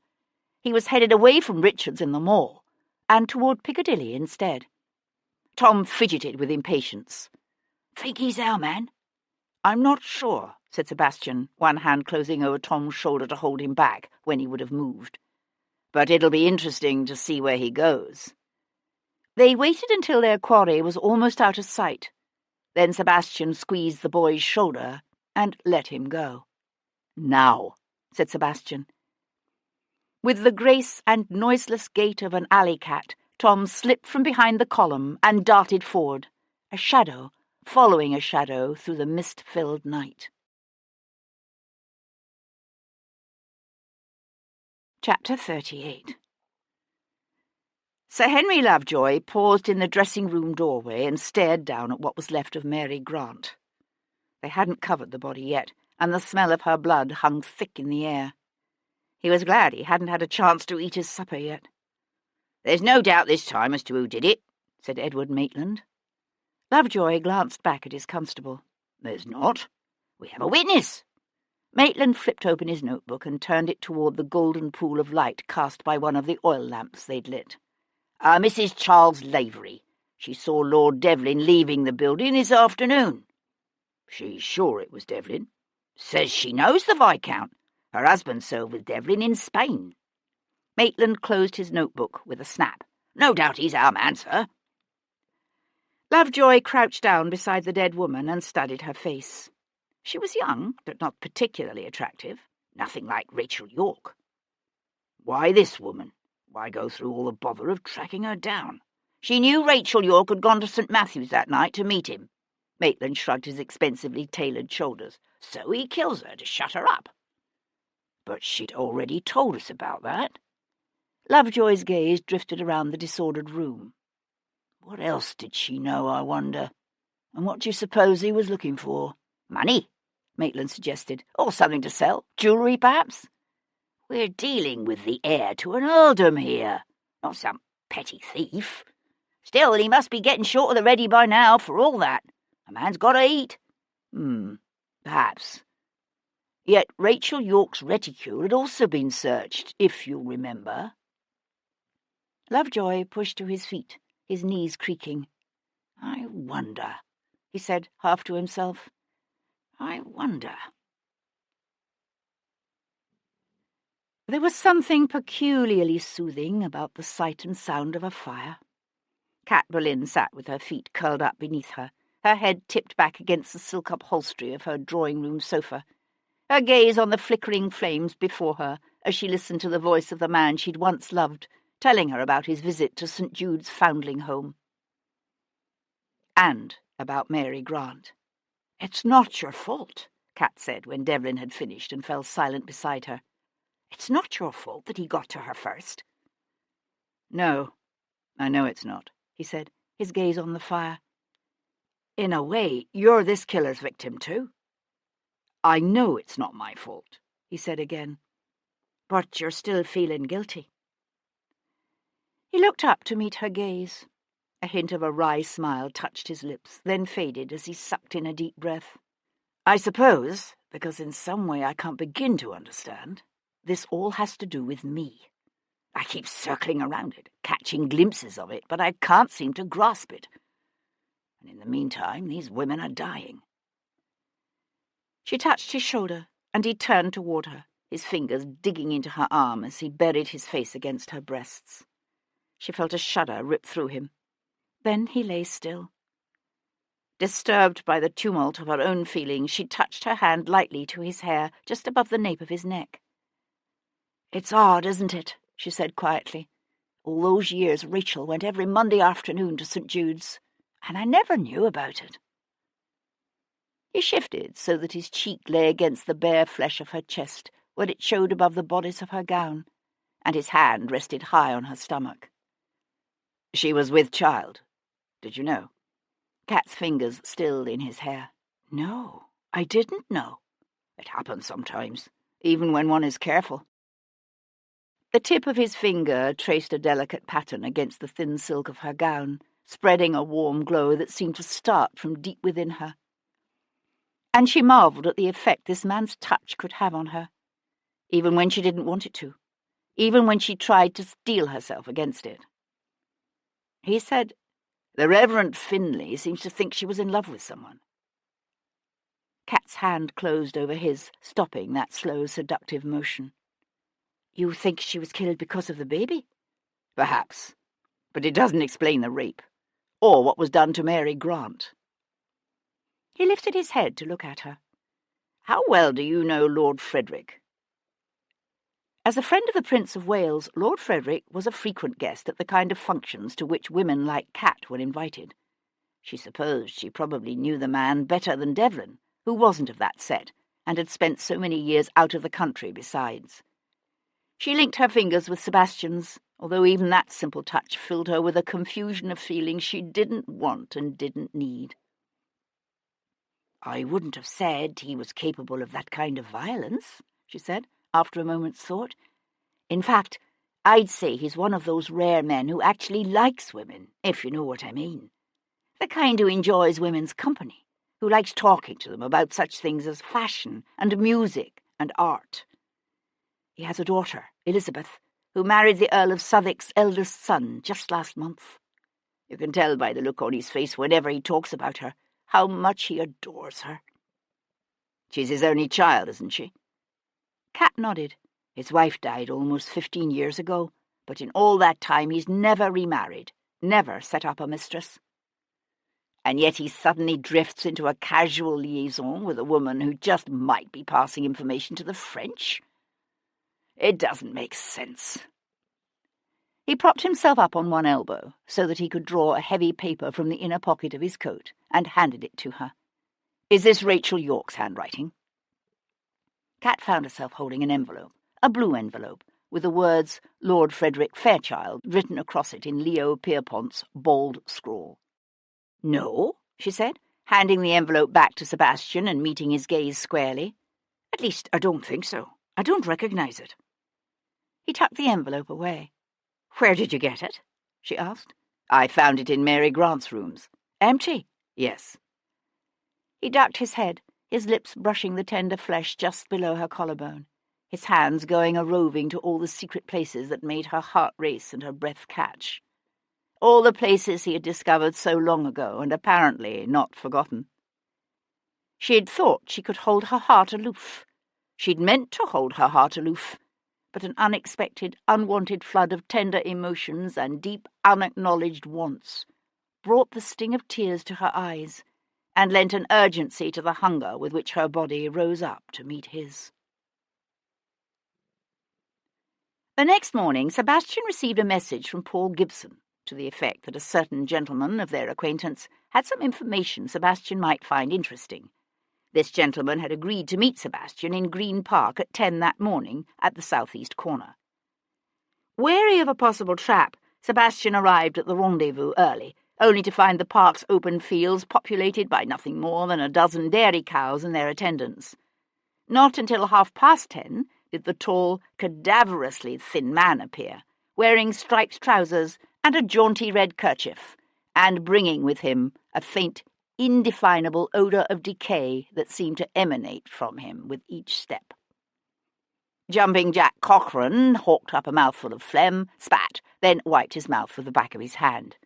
He was headed away from Richard's in the Mall, and toward Piccadilly instead. Tom fidgeted with impatience. "Think he's our man?" "I'm not sure," said Sebastian, one hand closing over Tom's shoulder to hold him back when he would have moved. "But it'll be interesting to see where he goes." They waited until their quarry was almost out of sight. Then Sebastian squeezed the boy's shoulder and let him go. "Now," said Sebastian. With the grace and noiseless gait of an alley cat, Tom slipped from behind the column and darted forward, a shadow following a shadow through the mist-filled night. Chapter 38. Sir Henry Lovejoy paused in the dressing-room doorway and stared down at what was left of Mary Grant. They hadn't covered the body yet, and the smell of her blood hung thick in the air. He was glad he hadn't had a chance to eat his supper yet. "There's no doubt this time as to who did it," said Edward Maitland. Lovejoy glanced back at his constable. "There's not. We have a witness." Maitland flipped open his notebook and turned it toward the golden pool of light cast by one of the oil lamps they'd lit. Mrs. Charles Lavery. She saw Lord Devlin leaving the building this afternoon. She's sure it was Devlin. Says she knows the Viscount. Her husband served with Devlin in Spain." Maitland closed his notebook with a snap. "No doubt he's our man, sir." Lovejoy crouched down beside the dead woman and studied her face. She was young, but not particularly attractive. Nothing like Rachel York. Why this woman? Why go through all the bother of tracking her down? She knew Rachel York had gone to St. Matthew's that night to meet him. Maitland shrugged his expensively tailored shoulders. So he kills her to shut her up. But she'd already told us about that. Lovejoy's gaze drifted around the disordered room. What else did she know, I wonder? And what do you suppose he was looking for? Money, Maitland suggested. Or something to sell. Jewellery, perhaps? We're dealing with the heir to an earldom here, not some petty thief. Still, he must be getting short of the ready by now, for all that. A man's got to eat. Perhaps. Yet Rachel York's reticule had also been searched, if you'll remember. Lovejoy pushed to his feet, his knees creaking. I wonder, he said, half to himself. I wonder. There was something peculiarly soothing about the sight and sound of a fire. Cat Boleyn sat with her feet curled up beneath her head tipped back against the silk upholstery of her drawing-room sofa, her gaze on the flickering flames before her as she listened to the voice of the man she'd once loved, telling her about his visit to St. Jude's foundling home. And about Mary Grant. "It's not your fault," Cat said when Devlin had finished and fell silent beside her. "It's not your fault that he got to her first." "No, I know it's not," he said, his gaze on the fire. "In a way, you're this killer's victim, too." "I know it's not my fault," he said again. "But you're still feeling guilty." He looked up to meet her gaze. A hint of a wry smile touched his lips, then faded as he sucked in a deep breath. "I suppose, because in some way I can't begin to understand, this all has to do with me. I keep circling around it, catching glimpses of it, but I can't seem to grasp it. And in the meantime, these women are dying." She touched his shoulder, and he turned toward her, his fingers digging into her arm as he buried his face against her breasts. She felt a shudder rip through him. Then he lay still. Disturbed by the tumult of her own feelings, she touched her hand lightly to his hair just above the nape of his neck. "It's odd, isn't it?" she said quietly. "All those years Rachel went every Monday afternoon to St. Jude's, and I never knew about it." He shifted so that his cheek lay against the bare flesh of her chest, where it showed above the bodice of her gown, and his hand rested high on her stomach. "She was with child. Did you know?" Cat's fingers stilled in his hair. "No, I didn't know. It happens sometimes, even when one is careful." The tip of his finger traced a delicate pattern against the thin silk of her gown, spreading a warm glow that seemed to start from deep within her. And she marvelled at the effect this man's touch could have on her, even when she didn't want it to, even when she tried to steel herself against it. He said, "The Reverend Finlay seems to think she was in love with someone." Cat's hand closed over his, stopping that slow, seductive motion. "You think she was killed because of the baby?" "Perhaps. But it doesn't explain the rape, or what was done to Mary Grant." He lifted his head to look at her. "How well do you know Lord Frederick?" As a friend of the Prince of Wales, Lord Frederick was a frequent guest at the kind of functions to which women like Cat were invited. She supposed she probably knew the man better than Devlin, who wasn't of that set, and had spent so many years out of the country besides. She linked her fingers with Sebastian's, although even that simple touch filled her with a confusion of feelings she didn't want and didn't need. "I wouldn't have said he was capable of that kind of violence," she said, after a moment's thought. "In fact, I'd say he's one of those rare men who actually likes women, if you know what I mean. The kind who enjoys women's company, who likes talking to them about such things as fashion and music and art. He has a daughter, Elizabeth, who married the Earl of Southwark's eldest son just last month. You can tell by the look on his face whenever he talks about her how much he adores her." "She's his only child, isn't she?" Cat nodded. "His wife died almost 15 years ago, but in all that time he's never remarried, never set up a mistress. And yet he suddenly drifts into a casual liaison with a woman who just might be passing information to the French. It doesn't make sense." He propped himself up on one elbow so that he could draw a heavy paper from the inner pocket of his coat and handed it to her. "Is this Rachel Yorke's handwriting?" Cat found herself holding an envelope, a blue envelope, with the words Lord Frederick Fairchild written across it in Leo Pierpont's bold scrawl. "No," she said, handing the envelope back to Sebastian and meeting his gaze squarely. "At least, I don't think so. I don't recognize it." He tucked the envelope away. "Where did you get it?" she asked. "I found it in Mary Grant's rooms." "Empty?" "Yes." He ducked his head, his lips brushing the tender flesh just below her collarbone, his hands going a-roving to all the secret places that made her heart race and her breath catch. All the places he had discovered so long ago and apparently not forgotten. She'd thought she could hold her heart aloof. She'd meant to hold her heart aloof, but an unexpected, unwanted flood of tender emotions and deep, unacknowledged wants brought the sting of tears to her eyes and lent an urgency to the hunger with which her body rose up to meet his. The next morning, Sebastian received a message from Paul Gibson to the effect that a certain gentleman of their acquaintance had some information Sebastian might find interesting. This gentleman had agreed to meet Sebastian in Green Park at 10 that morning at the southeast corner. Wary of a possible trap, Sebastian arrived at the rendezvous early, only to find the park's open fields populated by nothing more than a dozen dairy cows and their attendants. Not until 10:30 did the tall, cadaverously thin man appear, wearing striped trousers and a jaunty red kerchief, and bringing with him a faint, indefinable odour of decay that seemed to emanate from him with each step. Jumping Jack Cochrane hawked up a mouthful of phlegm, spat, then wiped his mouth with the back of his hand.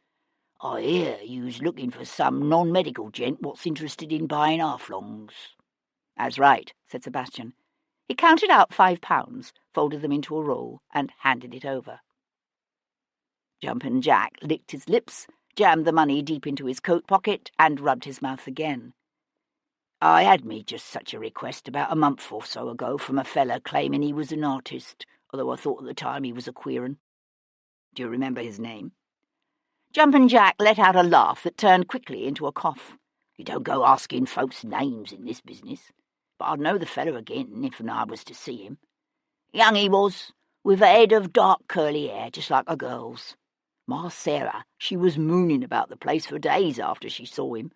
"I hear you's looking for some non-medical gent what's interested in buying half-longs." "That's right," said Sebastian. He counted out £5, folded them into a roll, and handed it over. Jumpin' Jack licked his lips, jammed the money deep into his coat pocket, and rubbed his mouth again. "I had me just such a request about a month or so ago from a feller claiming he was an artist, although I thought at the time he was a queer 'un. Do you remember his name?" Jumpin' Jack let out a laugh that turned quickly into a cough. "You don't go asking folks' names in this business, but I'd know the feller again if I was to see him. Young he was, with a head of dark curly hair, just like a girl's. My Sarah, she was mooning about the place for days after she saw him.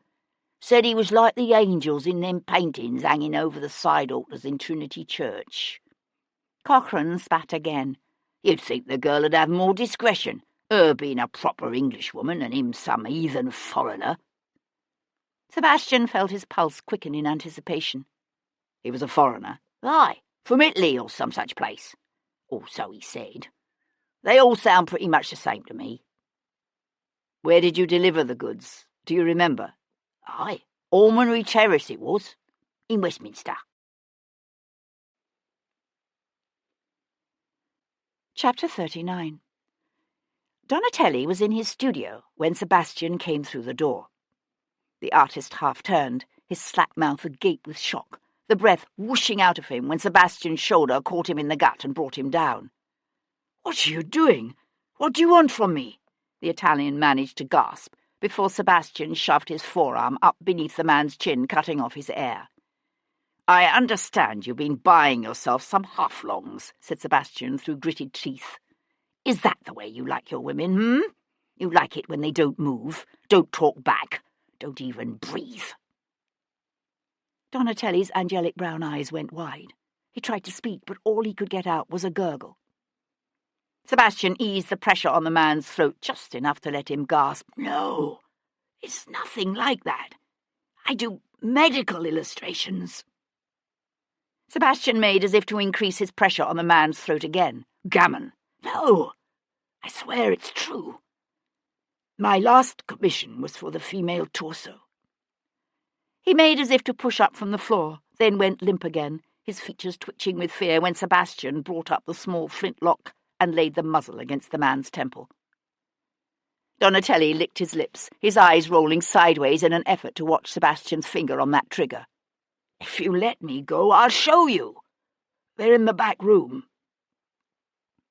Said he was like the angels in them paintings hanging over the side altars in Trinity Church." Cochrane spat again. "You'd think the girl 'ud have more discretion, her being a proper Englishwoman and him some heathen foreigner." Sebastian felt his pulse quicken in anticipation. He was a foreigner. "Aye, from Italy or some such place. Or so he said. They all sound pretty much the same to me." "Where did you deliver the goods? Do you remember?" "Aye, Almonry Terrace it was, in Westminster." Chapter 39. Donatelli was in his studio when Sebastian came through the door. The artist half-turned, his slack mouth agape with shock, the breath whooshing out of him when Sebastian's shoulder caught him in the gut and brought him down. "What are you doing? What do you want from me?" the Italian managed to gasp, before Sebastian shoved his forearm up beneath the man's chin, cutting off his air. "I understand you've been buying yourself some half-longs," said Sebastian through gritted teeth. Is that the way you like your women, You like it when they don't move, don't talk back, don't even breathe. Donatelli's angelic brown eyes went wide. He tried to speak, but all he could get out was a gurgle. Sebastian eased the pressure on the man's throat just enough to let him gasp. No, it's nothing like that. I do medical illustrations. Sebastian made as if to increase his pressure on the man's throat again. Gammon. No, I swear it's true. My last commission was for the female torso. He made as if to push up from the floor, then went limp again, his features twitching with fear when Sebastian brought up the small flintlock and laid the muzzle against the man's temple. Donatelli licked his lips, his eyes rolling sideways in an effort to watch Sebastian's finger on that trigger. If you let me go, I'll show you. They're in the back room.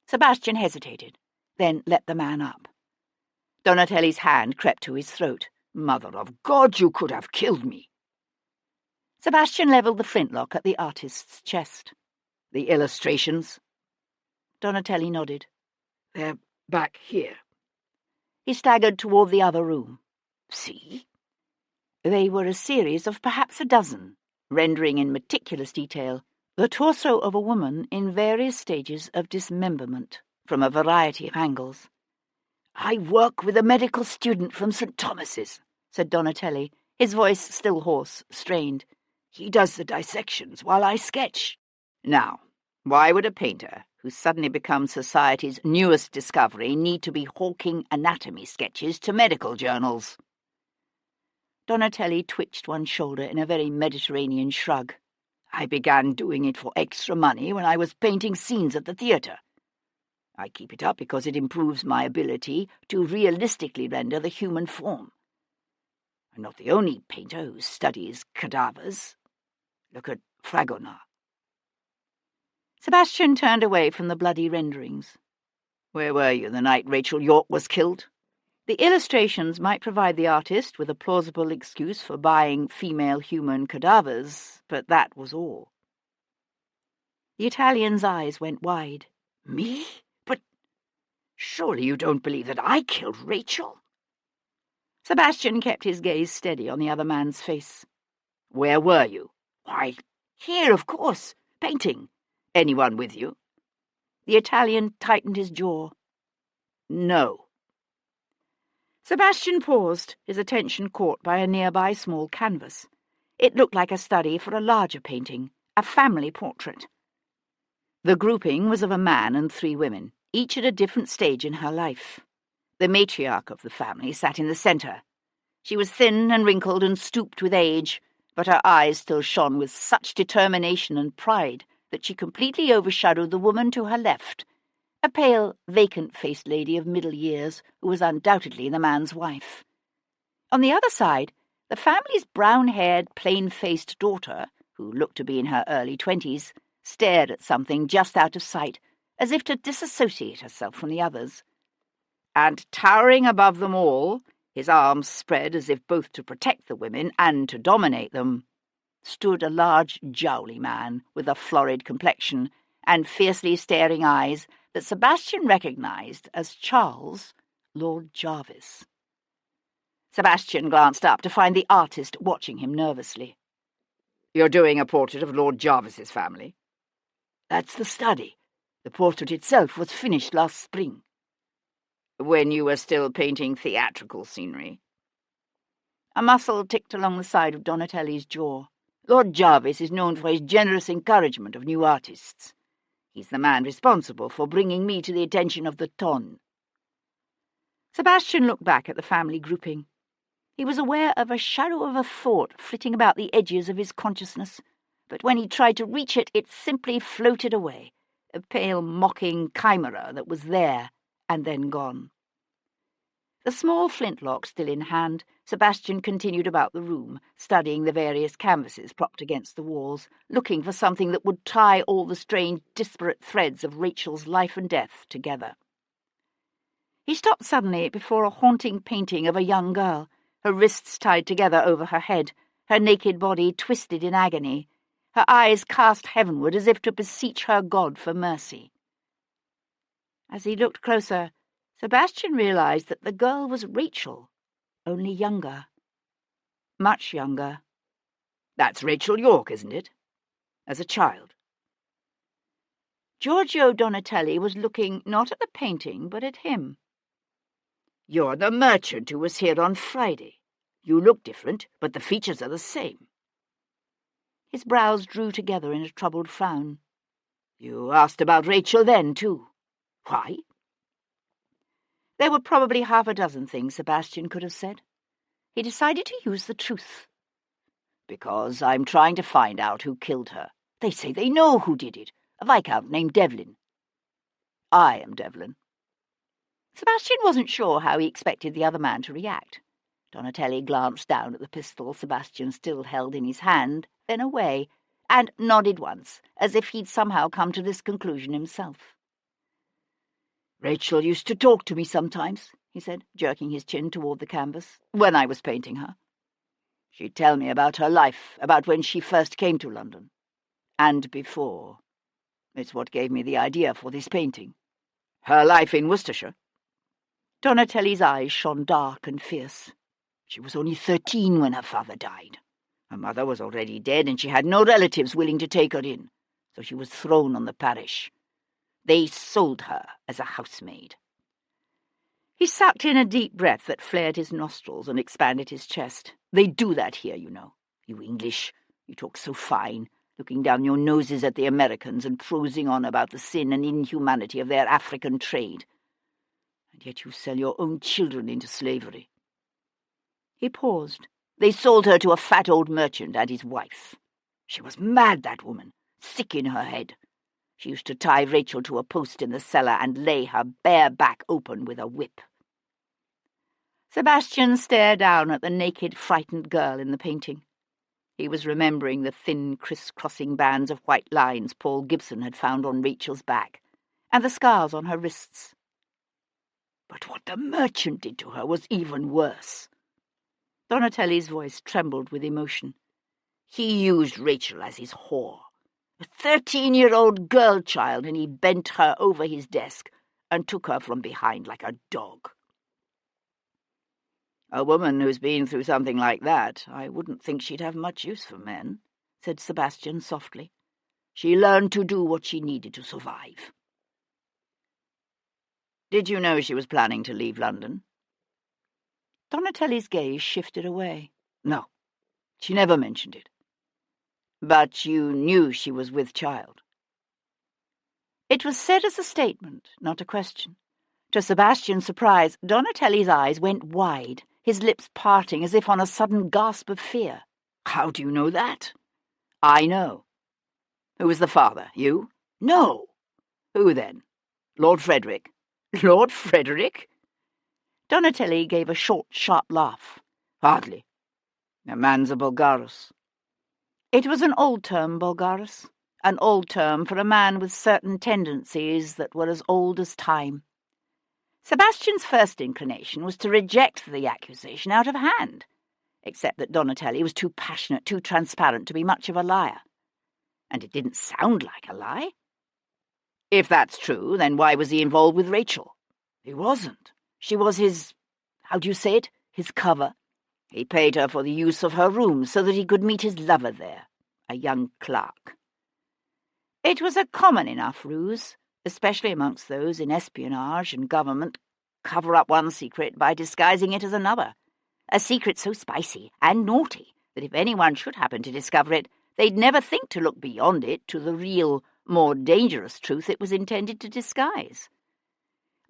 Sebastian hesitated, then let the man up. Donatelli's hand crept to his throat. Mother of God, you could have killed me. Sebastian levelled the flintlock at the artist's chest. The illustrations? Donatelli nodded. They're back here. He staggered toward the other room. See? They were a series of perhaps a dozen, rendering in meticulous detail the torso of a woman in various stages of dismemberment from a variety of angles. I work with a medical student from St. Thomas's, said Donatelli, his voice still hoarse, strained. He does the dissections while I sketch. Now, why would a painter who's suddenly become society's newest discovery need to be hawking anatomy sketches to medical journals? Donatelli twitched one shoulder in a very Mediterranean shrug. I began doing it for extra money when I was painting scenes at the theatre. I keep it up because it improves my ability to realistically render the human form. I'm not the only painter who studies cadavers. Look at Fragonard. Sebastian turned away from the bloody renderings. Where were you the night Rachel York was killed? The illustrations might provide the artist with a plausible excuse for buying female human cadavers, but that was all. The Italian's eyes went wide. Me? But surely you don't believe that I killed Rachel? Sebastian kept his gaze steady on the other man's face. Where were you? Why, here, of course, painting. Anyone with you? The Italian tightened his jaw. No. Sebastian paused, his attention caught by a nearby small canvas. It looked like a study for a larger painting, a family portrait. The grouping was of a man and 3 women, each at a different stage in her life. The matriarch of the family sat in the centre. She was thin and wrinkled and stooped with age, but her eyes still shone with such determination and pride that she completely overshadowed the woman to her left, a pale, vacant-faced lady of middle years who was undoubtedly the man's wife. On the other side, the family's brown-haired, plain-faced daughter, who looked to be in her early 20s, stared at something just out of sight, as if to disassociate herself from the others. And towering above them all, his arms spread as if both to protect the women and to dominate them, stood a large, jowly man with a florid complexion and fiercely staring eyes that Sebastian recognized as Charles, Lord Jarvis. Sebastian glanced up to find the artist watching him nervously. You're doing a portrait of Lord Jarvis's family? That's the study. The portrait itself was finished last spring. When you were still painting theatrical scenery? A muscle ticked along the side of Donatelli's jaw. Lord Jarvis is known for his generous encouragement of new artists. He's the man responsible for bringing me to the attention of the ton. Sebastian looked back at the family grouping. He was aware of a shadow of a thought flitting about the edges of his consciousness, but when he tried to reach it, it simply floated away, a pale, mocking chimera that was there and then gone. The small flintlock still in hand, Sebastian continued about the room, studying the various canvases propped against the walls, looking for something that would tie all the strange, disparate threads of Rachel's life and death together. He stopped suddenly before a haunting painting of a young girl, her wrists tied together over her head, her naked body twisted in agony, her eyes cast heavenward as if to beseech her God for mercy. As he looked closer, Sebastian realized that the girl was Rachel, only younger. Much younger. That's Rachel York, isn't it? As a child. Giorgio Donatelli was looking not at the painting, but at him. You're the merchant who was here on Friday. You look different, but the features are the same. His brows drew together in a troubled frown. You asked about Rachel then, too. Why? There were probably half a dozen things Sebastian could have said. He decided to use the truth. Because I'm trying to find out who killed her. They say they know who did it. A viscount named Devlin. I am Devlin. Sebastian wasn't sure how he expected the other man to react. Donatelli glanced down at the pistol Sebastian still held in his hand, then away, and nodded once, as if he'd somehow come to this conclusion himself. Rachel used to talk to me sometimes, he said, jerking his chin toward the canvas, when I was painting her. She'd tell me about her life, about when she first came to London. And before. It's what gave me the idea for this painting. Her life in Worcestershire. Donatelli's eyes shone dark and fierce. She was only 13 when her father died. Her mother was already dead, and she had no relatives willing to take her in, so she was thrown on the parish. They sold her as a housemaid. He sucked in a deep breath that flared his nostrils and expanded his chest. They do that here, you know. You English, you talk so fine, looking down your noses at the Americans and prosing on about the sin and inhumanity of their African trade. And yet you sell your own children into slavery. He paused. They sold her to a fat old merchant and his wife. She was mad, that woman, sick in her head. She used to tie Rachel to a post in the cellar and lay her bare back open with a whip. Sebastian stared down at the naked, frightened girl in the painting. He was remembering the thin, criss-crossing bands of white lines Paul Gibson had found on Rachel's back, and the scars on her wrists. But what the merchant did to her was even worse. Donatelli's voice trembled with emotion. He used Rachel as his whore. A 13-year-old girl child, and he bent her over his desk and took her from behind like a dog. A woman who's been through something like that, I wouldn't think she'd have much use for men, said Sebastian softly. She learned to do what she needed to survive. Did you know she was planning to leave London? Donatelli's gaze shifted away. No, she never mentioned it. But you knew she was with child. It was said as a statement, not a question. To Sebastian's surprise, Donatelli's eyes went wide, his lips parting as if on a sudden gasp of fear. How do you know that? I know. Who was the father? You? No. Who then? Lord Frederick? Lord Frederick? Donatelli gave a short, sharp laugh. Hardly. A man's a Bulgarus. It was an old term, Bulgarus, an old term for a man with certain tendencies that were as old as time. Sebastian's first inclination was to reject the accusation out of hand, except that Donatelli was too passionate, too transparent to be much of a liar. And it didn't sound like a lie. If that's true, then why was he involved with Rachel? He wasn't. She was his, how do you say it, his cover. He paid her for the use of her room so that he could meet his lover there, a young clerk. It was a common enough ruse, especially amongst those in espionage and government, cover up one secret by disguising it as another, a secret so spicy and naughty that if anyone should happen to discover it, they'd never think to look beyond it to the real, more dangerous truth it was intended to disguise.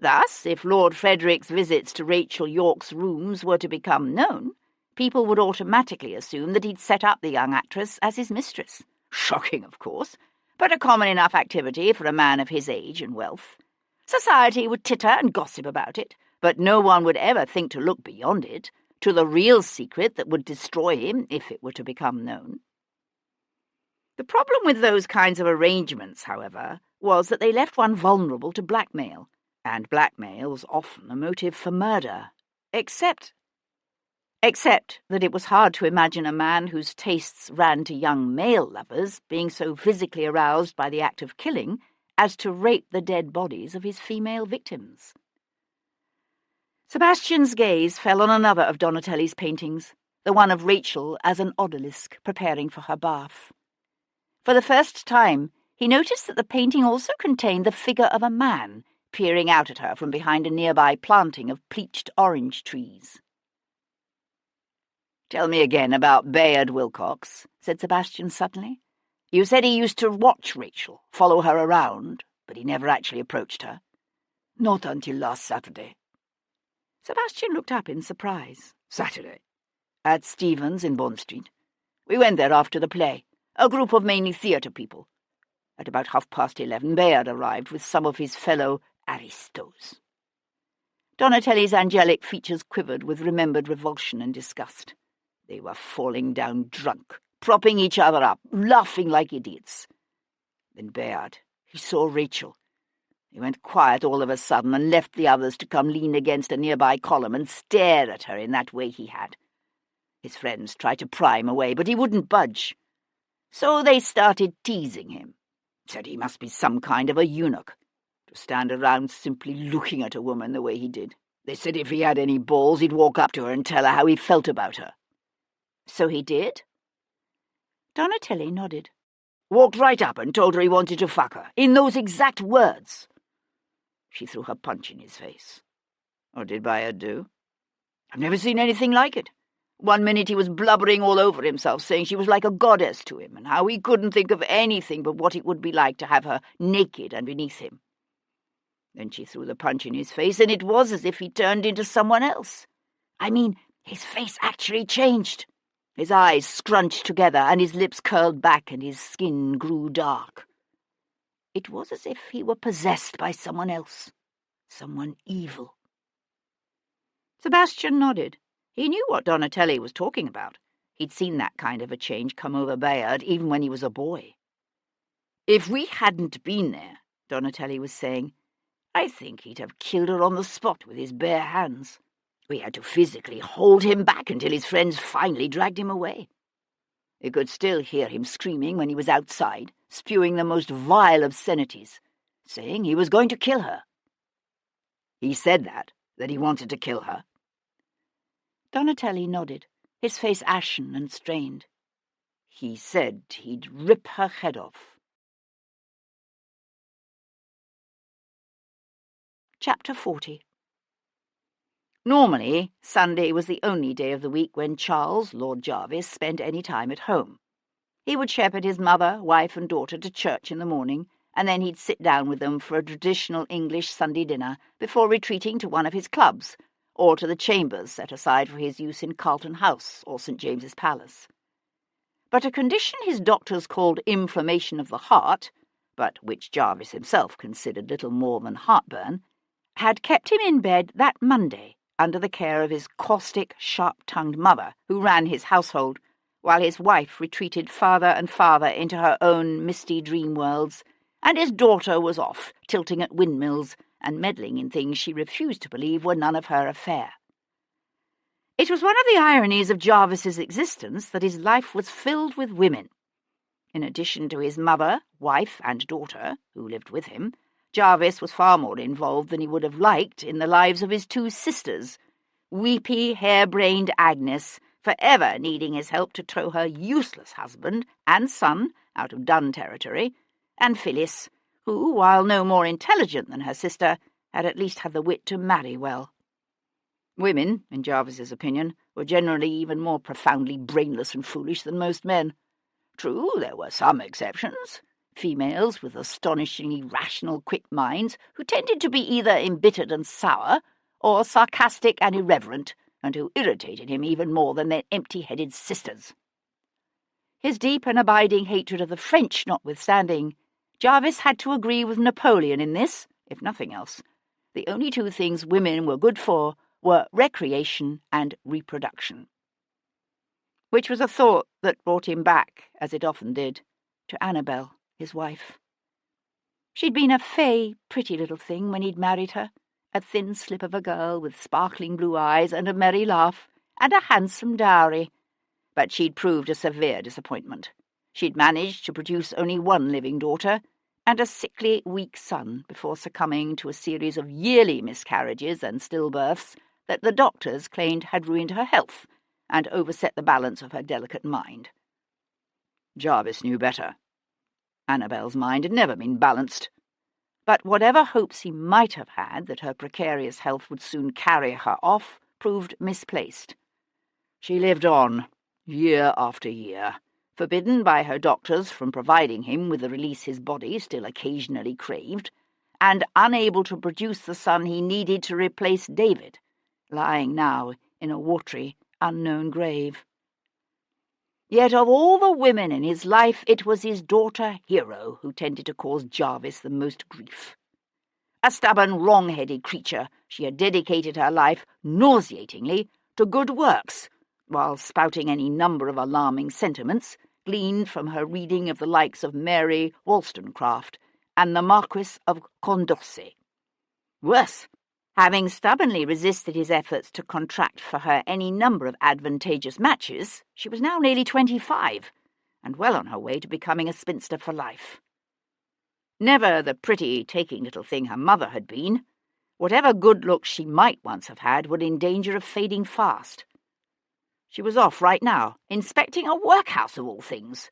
Thus, if Lord Frederick's visits to Rachel York's rooms were to become known, people would automatically assume that he'd set up the young actress as his mistress. Shocking, of course, but a common enough activity for a man of his age and wealth. Society would titter and gossip about it, but no one would ever think to look beyond it, to the real secret that would destroy him if it were to become known. The problem with those kinds of arrangements, however, was that they left one vulnerable to blackmail, and blackmail was often a motive for murder, except that it was hard to imagine a man whose tastes ran to young male lovers being so physically aroused by the act of killing as to rape the dead bodies of his female victims. Sebastian's gaze fell on another of Donatelli's paintings, the one of Rachel as an odalisque preparing for her bath. For the first time, he noticed that the painting also contained the figure of a man peering out at her from behind a nearby planting of pleached orange trees. "Tell me again about Bayard Wilcox," said Sebastian suddenly. "You said he used to watch Rachel, follow her around, but he never actually approached her." "Not until last Saturday." Sebastian looked up in surprise. "Saturday? At Stephen's in Bond Street? We went there after the play, a group of mainly theatre people. At about 11:30, Bayard arrived with some of his fellow aristos." Donatelli's angelic features quivered with remembered revulsion and disgust. "They were falling down drunk, propping each other up, laughing like idiots. Then Bayard, he saw Rachel. He went quiet all of a sudden and left the others to come lean against a nearby column and stare at her in that way he had. His friends tried to pry him away, but he wouldn't budge. So they started teasing him. Said he must be some kind of a eunuch, to stand around simply looking at a woman the way he did. They said if he had any balls, he'd walk up to her and tell her how he felt about her." "So he did?" Donatelli nodded. "Walked right up and told her he wanted to fuck her, in those exact words." She threw her punch in his face. What did Bayard do? "I've never seen anything like it. One minute he was blubbering all over himself, saying she was like a goddess to him, and how he couldn't think of anything but what it would be like to have her naked and beneath him. Then she threw the punch in his face, and it was as if he turned into someone else. I mean, his face actually changed. His eyes scrunched together, and his lips curled back, and his skin grew dark. It was as if he were possessed by someone else, someone evil." Sebastian nodded. He knew what Donatelli was talking about. He'd seen that kind of a change come over Bayard even when he was a boy. "If we hadn't been there," Donatelli was saying, "I think he'd have killed her on the spot with his bare hands. We had to physically hold him back until his friends finally dragged him away. You could still hear him screaming when he was outside, spewing the most vile obscenities, saying he was going to kill her." "He said that he wanted to kill her?" Donatelli nodded, his face ashen and strained. "He said he'd rip her head off." Chapter 40. Normally, Sunday was the only day of the week when Charles, Lord Jarvis, spent any time at home. He would shepherd his mother, wife, and daughter to church in the morning, and then he'd sit down with them for a traditional English Sunday dinner before retreating to one of his clubs, or to the chambers set aside for his use in Carlton House or St. James's Palace. But a condition his doctors called inflammation of the heart, but which Jarvis himself considered little more than heartburn, had kept him in bed that Monday under the care of his caustic, sharp-tongued mother, who ran his household, while his wife retreated farther and farther into her own misty dream worlds, and his daughter was off, tilting at windmills and meddling in things she refused to believe were none of her affair. It was one of the ironies of Jarvis's existence that his life was filled with women. In addition to his mother, wife, and daughter, who lived with him, Jarvis was far more involved than he would have liked in the lives of his two sisters, weepy, hair-brained Agnes, forever needing his help to tow her useless husband and son out of Dun territory, and Phyllis, who, while no more intelligent than her sister, had at least had the wit to marry well. Women, in Jarvis's opinion, were generally even more profoundly brainless and foolish than most men. True, there were some exceptions. Females with astonishingly rational, quick minds who tended to be either embittered and sour or sarcastic and irreverent, and who irritated him even more than their empty-headed sisters. His deep and abiding hatred of the French notwithstanding, Jarvis had to agree with Napoleon in this, if nothing else. The only two things women were good for were recreation and reproduction. Which was a thought that brought him back, as it often did, to Annabel, his wife. She'd been a fey, pretty little thing when he'd married her, a thin slip of a girl with sparkling blue eyes and a merry laugh, and a handsome dowry. But she'd proved a severe disappointment. She'd managed to produce only one living daughter, and a sickly, weak son before succumbing to a series of yearly miscarriages and stillbirths that the doctors claimed had ruined her health and overset the balance of her delicate mind. Jarvis knew better. Annabel's mind had never been balanced. But whatever hopes he might have had that her precarious health would soon carry her off proved misplaced. She lived on, year after year, forbidden by her doctors from providing him with the release his body still occasionally craved, and unable to produce the son he needed to replace David, lying now in a watery, unknown grave. Yet of all the women in his life, it was his daughter Hero who tended to cause Jarvis the most grief. A stubborn, wrong-headed creature, she had dedicated her life, nauseatingly, to good works, while spouting any number of alarming sentiments gleaned from her reading of the likes of Mary Wollstonecraft and the Marquis of Condorcet. Worse, having stubbornly resisted his efforts to contract for her any number of advantageous matches, she was now nearly 25, and well on her way to becoming a spinster for life. Never the pretty, taking little thing her mother had been, whatever good looks she might once have had were in danger of fading fast. She was off right now, inspecting a workhouse of all things.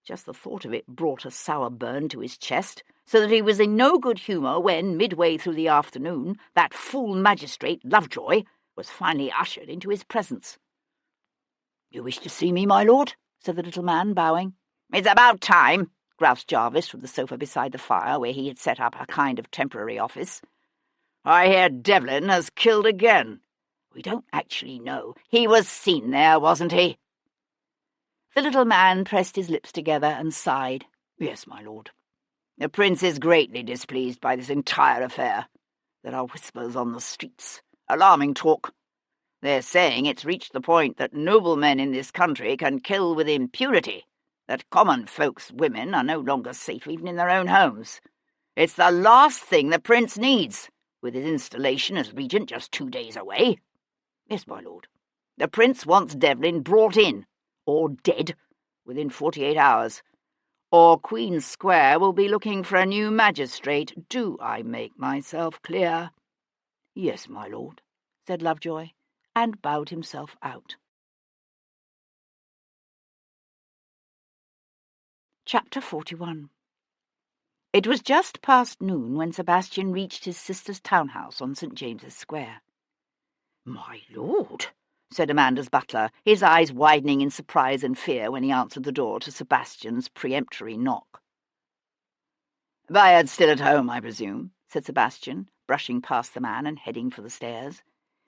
Just the thought of it brought a sour burn to his chest, so that he was in no good humour when, midway through the afternoon, that fool magistrate, Lovejoy, was finally ushered into his presence. "You wish to see me, my lord?" said the little man, bowing. "It's about time," groused Jarvis from the sofa beside the fire, where he had set up a kind of temporary office. "I hear Devlin has killed again." "We don't actually know." "He was seen there, wasn't he?" The little man pressed his lips together and sighed. "Yes, my lord." "The prince is greatly displeased by this entire affair. There are whispers on the streets. Alarming talk. They're saying it's reached the point that noblemen in this country can kill with impunity, that common folks' women are no longer safe even in their own homes. It's the last thing the prince needs, with his installation as regent just 2 days away." "Yes, my lord." "The prince wants Devlin brought in, or dead, within 48 hours. Or Queen Square will be looking for a new magistrate. Do I make myself clear?" "Yes, my lord," said Lovejoy, and bowed himself out. Chapter 41. It was just past noon when Sebastian reached his sister's townhouse on St. James's Square. "My lord," said Amanda's butler, his eyes widening in surprise and fear when he answered the door to Sebastian's peremptory knock. "Bayard's still at home, I presume," said Sebastian, brushing past the man and heading for the stairs.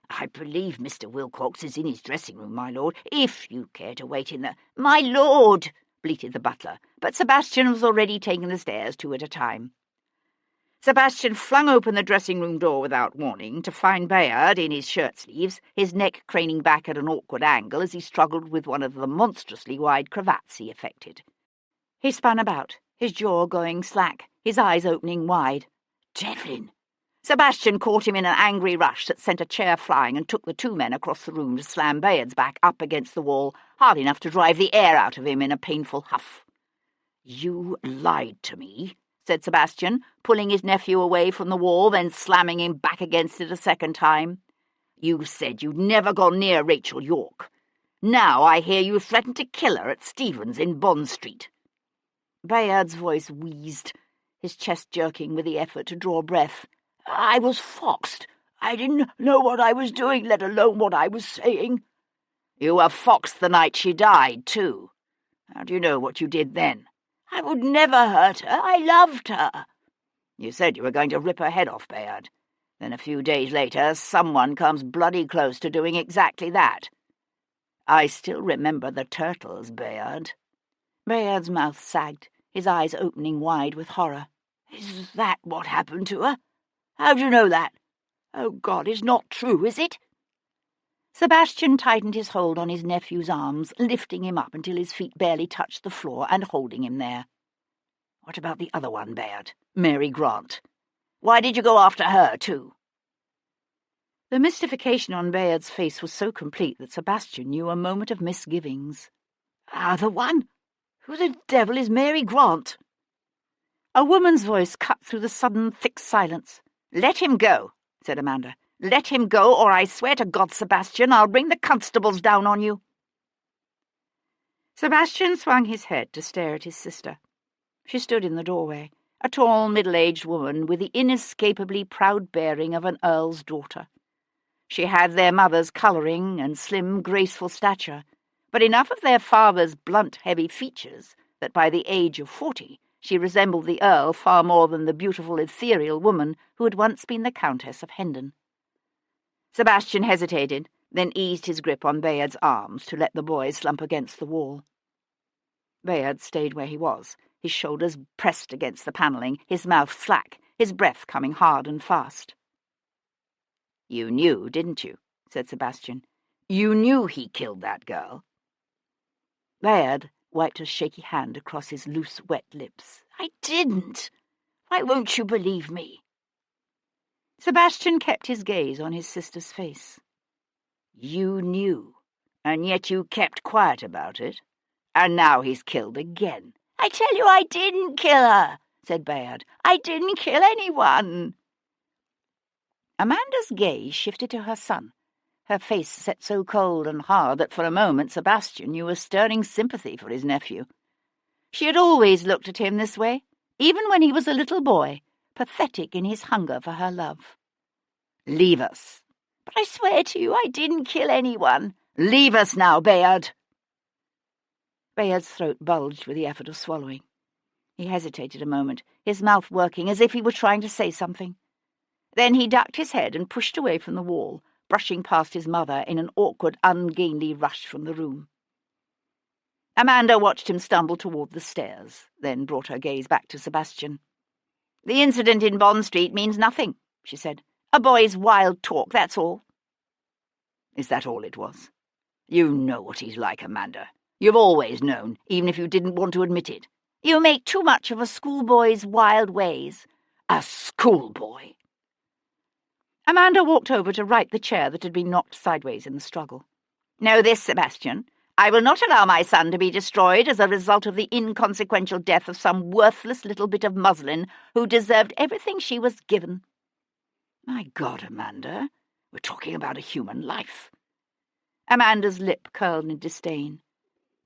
"I believe Mr. Wilcox is in his dressing-room, my lord, if you care to wait in the—" "My lord!" bleated the butler, but Sebastian was already taking the stairs 2 at a time. Sebastian flung open the dressing-room door without warning to find Bayard in his shirt-sleeves, his neck craning back at an awkward angle as he struggled with one of the monstrously wide cravats he affected. He spun about, his jaw going slack, his eyes opening wide. "Devlin!" Sebastian caught him in an angry rush that sent a chair flying and took the 2 men across the room to slam Bayard's back up against the wall, hard enough to drive the air out of him in a painful huff. "You lied to me," said Sebastian, pulling his nephew away from the wall, then slamming him back against it a second time. "You said you'd never gone near Rachel York. Now I hear you threatened to kill her at Stephen's in Bond Street." Bayard's voice wheezed, his chest jerking with the effort to draw breath. "I was foxed. I didn't know what I was doing, let alone what I was saying." "You were foxed the night she died, too. How do you know what you did then?" "I would never hurt her. I loved her." "You said you were going to rip her head off, Bayard. Then a few days later someone comes bloody close to doing exactly that. I still remember the turtles, Bayard." Bayard's mouth sagged, his eyes opening wide with horror. "Is that what happened to her? How do you know that? Oh, God, it's not true, is it?" Sebastian tightened his hold on his nephew's arms, lifting him up until his feet barely touched the floor and holding him there. "What about the other one, Bayard? Mary Grant. Why did you go after her, too?" The mystification on Bayard's face was so complete that Sebastian knew a moment of misgivings. "Other one? Who the devil is Mary Grant?" A woman's voice cut through the sudden thick silence. "Let him go," said Amanda. "Let him go, or I swear to God, Sebastian, I'll bring the constables down on you." Sebastian swung his head to stare at his sister. She stood in the doorway, a tall, middle-aged woman with the inescapably proud bearing of an earl's daughter. She had their mother's colouring and slim, graceful stature, but enough of their father's blunt, heavy features that by the age of 40 she resembled the Earl far more than the beautiful, ethereal woman who had once been the Countess of Hendon. Sebastian hesitated, then eased his grip on Bayard's arms to let the boy slump against the wall. Bayard stayed where he was, his shoulders pressed against the panelling, his mouth slack, his breath coming hard and fast. "You knew, didn't you?" said Sebastian. "You knew he killed that girl." Bayard wiped a shaky hand across his loose, wet lips. "I didn't. Why won't you believe me?" Sebastian kept his gaze on his sister's face. "You knew, and yet you kept quiet about it. And now he's killed again." "I tell you I didn't kill her," said Bayard. "I didn't kill anyone." Amanda's gaze shifted to her son, her face set so cold and hard that for a moment Sebastian knew a stirring sympathy for his nephew. She had always looked at him this way, even when he was a little boy, pathetic in his hunger for her love. "Leave us." "But I swear to you I didn't kill anyone." "Leave us now, Bayard." Bayard's throat bulged with the effort of swallowing. He hesitated a moment, his mouth working as if he were trying to say something. Then he ducked his head and pushed away from the wall, brushing past his mother in an awkward, ungainly rush from the room. Amanda watched him stumble toward the stairs, then brought her gaze back to Sebastian. "The incident in Bond Street means nothing," she said. "A boy's wild talk, that's all." "Is that all it was? You know what he's like, Amanda. You've always known, even if you didn't want to admit it." "You make too much of a schoolboy's wild ways." "A schoolboy!" Amanda walked over to right the chair that had been knocked sideways in the struggle. "Know this, Sebastian. I will not allow my son to be destroyed as a result of the inconsequential death of some worthless little bit of muslin who deserved everything she was given." "My God, Amanda, we're talking about a human life." Amanda's lip curled in disdain.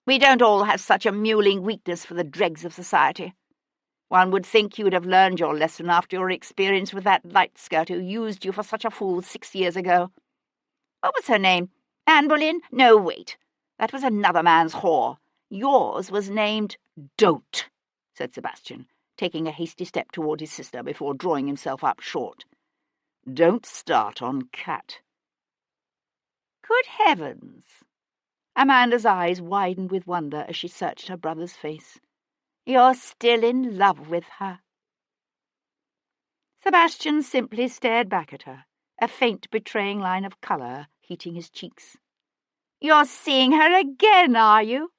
"We don't all have such a mewling weakness for the dregs of society. One would think you would have learned your lesson after your experience with that light-skirt who used you for such a fool 6 years ago. What was her name? Anne Boleyn? No, wait. That was another man's whore. Yours was named—" "Don't," said Sebastian, taking a hasty step toward his sister before drawing himself up short. "Don't start on Cat." "Good heavens!" Amanda's eyes widened with wonder as she searched her brother's face. "You're still in love with her." Sebastian simply stared back at her, a faint betraying line of colour heating his cheeks. "You're seeing her again, are you?"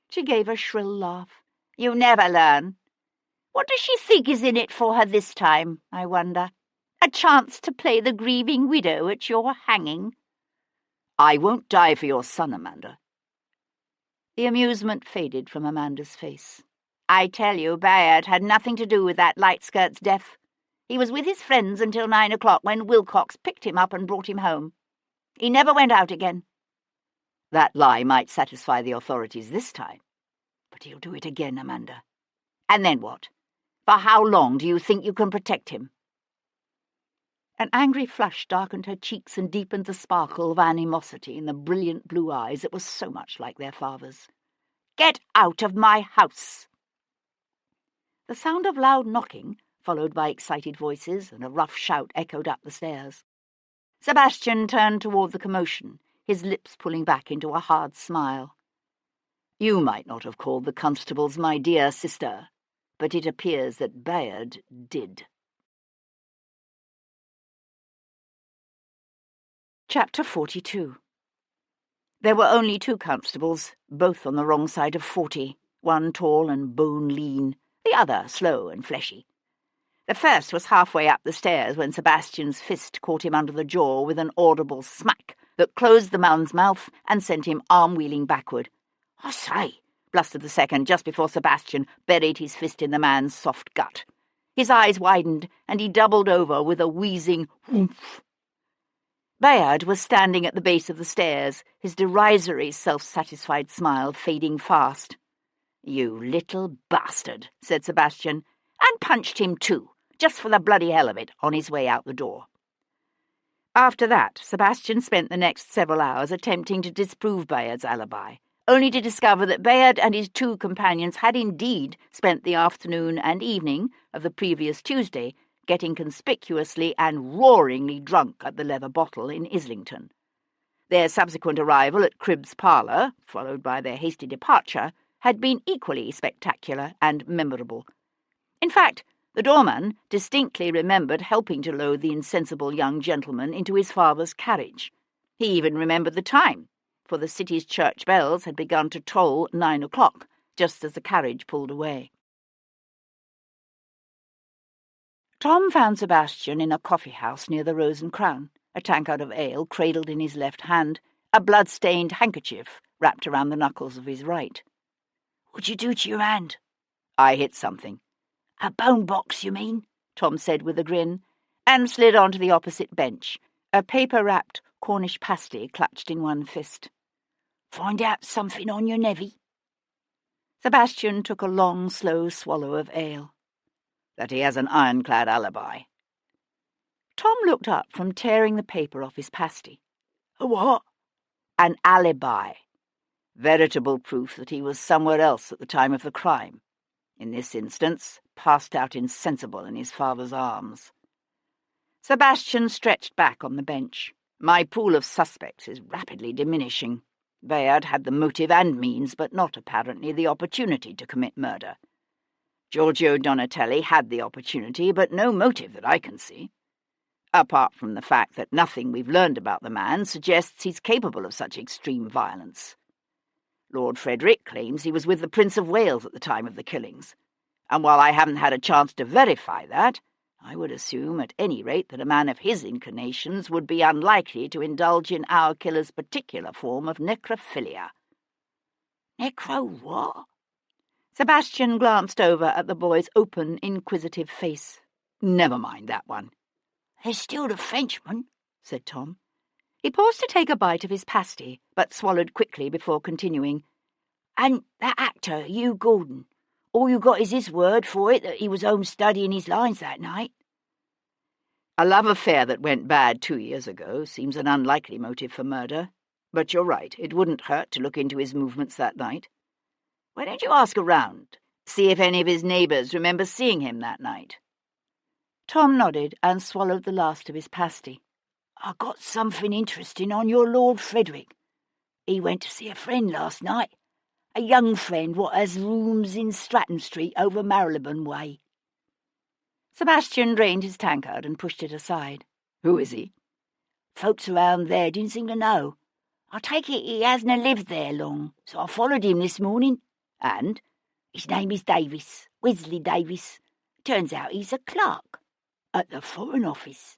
She gave a shrill laugh. "You never learn. What does she think is in it for her this time, I wonder? A chance to play the grieving widow at your hanging?" "I won't die for your son, Amanda." The amusement faded from Amanda's face. "I tell you, Bayard had nothing to do with that light-skirt's death. He was with his friends until 9 o'clock when Wilcox picked him up and brought him home. He never went out again." "That lie might satisfy the authorities this time, but he'll do it again, Amanda. And then what? For how long do you think you can protect him?" An angry flush darkened her cheeks and deepened the sparkle of animosity in the brilliant blue eyes that were so much like their father's. "Get out of my house!" The sound of loud knocking, followed by excited voices, and a rough shout echoed up the stairs. Sebastian turned toward the commotion, his lips pulling back into a hard smile. "You might not have called the constables my dear sister, but it appears that Bayard did." Chapter 42. There were only 2 constables, both on the wrong side of 40, one tall and bone-lean, the other slow and fleshy. The first was halfway up the stairs when Sebastian's fist caught him under the jaw with an audible smack that closed the man's mouth and sent him arm-wheeling backward. "I say, blustered the second, just before Sebastian buried his fist in the man's soft gut. His eyes widened, and he doubled over with a wheezing whoomph. Bayard was standing at the base of the stairs, his derisory, self-satisfied smile fading fast. "You little bastard," said Sebastian, and punched him too, just for the bloody hell of it, on his way out the door. After that, Sebastian spent the next several hours attempting to disprove Bayard's alibi, only to discover that Bayard and his two companions had indeed spent the afternoon and evening of the previous Tuesday getting conspicuously and roaringly drunk at the Leather Bottle in Islington. Their subsequent arrival at Cribb's parlour, followed by their hasty departure, had been equally spectacular and memorable. In fact, the doorman distinctly remembered helping to load the insensible young gentleman into his father's carriage. He even remembered the time, for the city's church bells had begun to toll 9 o'clock, just as the carriage pulled away. Tom found Sebastian in a coffee-house near the Rose and Crown, a tankard of ale cradled in his left hand, a blood-stained handkerchief wrapped around the knuckles of his right. "What'd you do to your hand?" "I hit something." "A bone box, you mean?" Tom said with a grin, and slid onto the opposite bench, a paper-wrapped Cornish pasty clutched in one fist. "Find out something on your nevvy?" Sebastian took a long, slow swallow of ale. "That he has an ironclad alibi." Tom looked up from tearing the paper off his pasty. "A what?" "An alibi. Veritable proof that he was somewhere else at the time of the crime. In this instance, passed out insensible in his father's arms." Sebastian stretched back on the bench. "My pool of suspects is rapidly diminishing. Bayard had the motive and means, but not apparently the opportunity to commit murder. Giorgio Donatelli had the opportunity, but no motive that I can see. Apart from the fact that nothing we've learned about the man suggests he's capable of such extreme violence. Lord Frederick claims he was with the Prince of Wales at the time of the killings, and while I haven't had a chance to verify that, I would assume at any rate that a man of his inclinations would be unlikely to indulge in our killer's particular form of necrophilia." "Necro what?" Sebastian glanced over at the boy's open, inquisitive face. "Never mind that one." "There's still the Frenchman," said Tom. He paused to take a bite of his pasty, but swallowed quickly before continuing. "And that actor, Hugh Gordon. All you got is his word for it that he was home studying his lines that night." "A love affair that went bad 2 years ago seems an unlikely motive for murder. But you're right, it wouldn't hurt to look into his movements that night. Why don't you ask around, see if any of his neighbours remember seeing him that night?" Tom nodded and swallowed the last of his pasty. "I got something interesting on your Lord Frederick. He went to see a friend last night, a young friend what has rooms in Stratton Street over Marylebone way." Sebastian drained his tankard and pushed it aside. "Who is he?" "Folks around there didn't seem to know. I take it he hasn't lived there long, so I followed him this morning. And? His name is Davis, Wesley Davis. Turns out he's a clerk at the Foreign Office."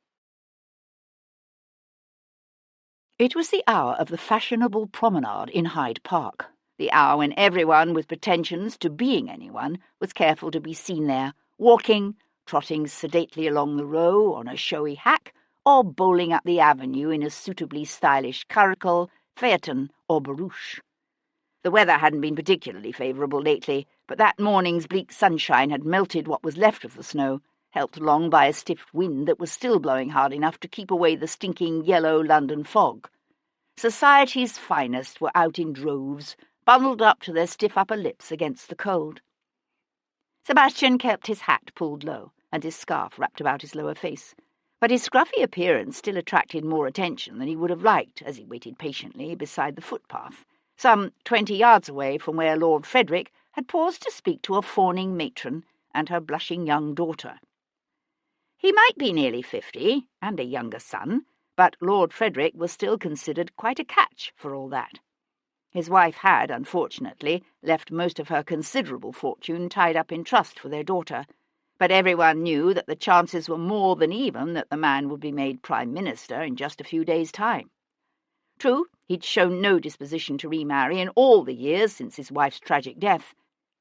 It was the hour of the fashionable promenade in Hyde Park, the hour when everyone with pretensions to being anyone was careful to be seen there, walking, trotting sedately along the Row on a showy hack, or bowling up the avenue in a suitably stylish curricle, phaeton, or barouche. The weather hadn't been particularly favourable lately, but that morning's bleak sunshine had melted what was left of the snow, helped along by a stiff wind that was still blowing hard enough to keep away the stinking yellow London fog. Society's finest were out in droves, bundled up to their stiff upper lips against the cold. Sebastian kept his hat pulled low and his scarf wrapped about his lower face, but his scruffy appearance still attracted more attention than he would have liked as he waited patiently beside the footpath, some 20 yards away from where Lord Frederick had paused to speak to a fawning matron and her blushing young daughter. He might be nearly 50, and a younger son, but Lord Frederick was still considered quite a catch for all that. His wife had, unfortunately, left most of her considerable fortune tied up in trust for their daughter, but everyone knew that the chances were more than even that the man would be made Prime Minister in just a few days' time. True, he'd shown no disposition to remarry in all the years since his wife's tragic death,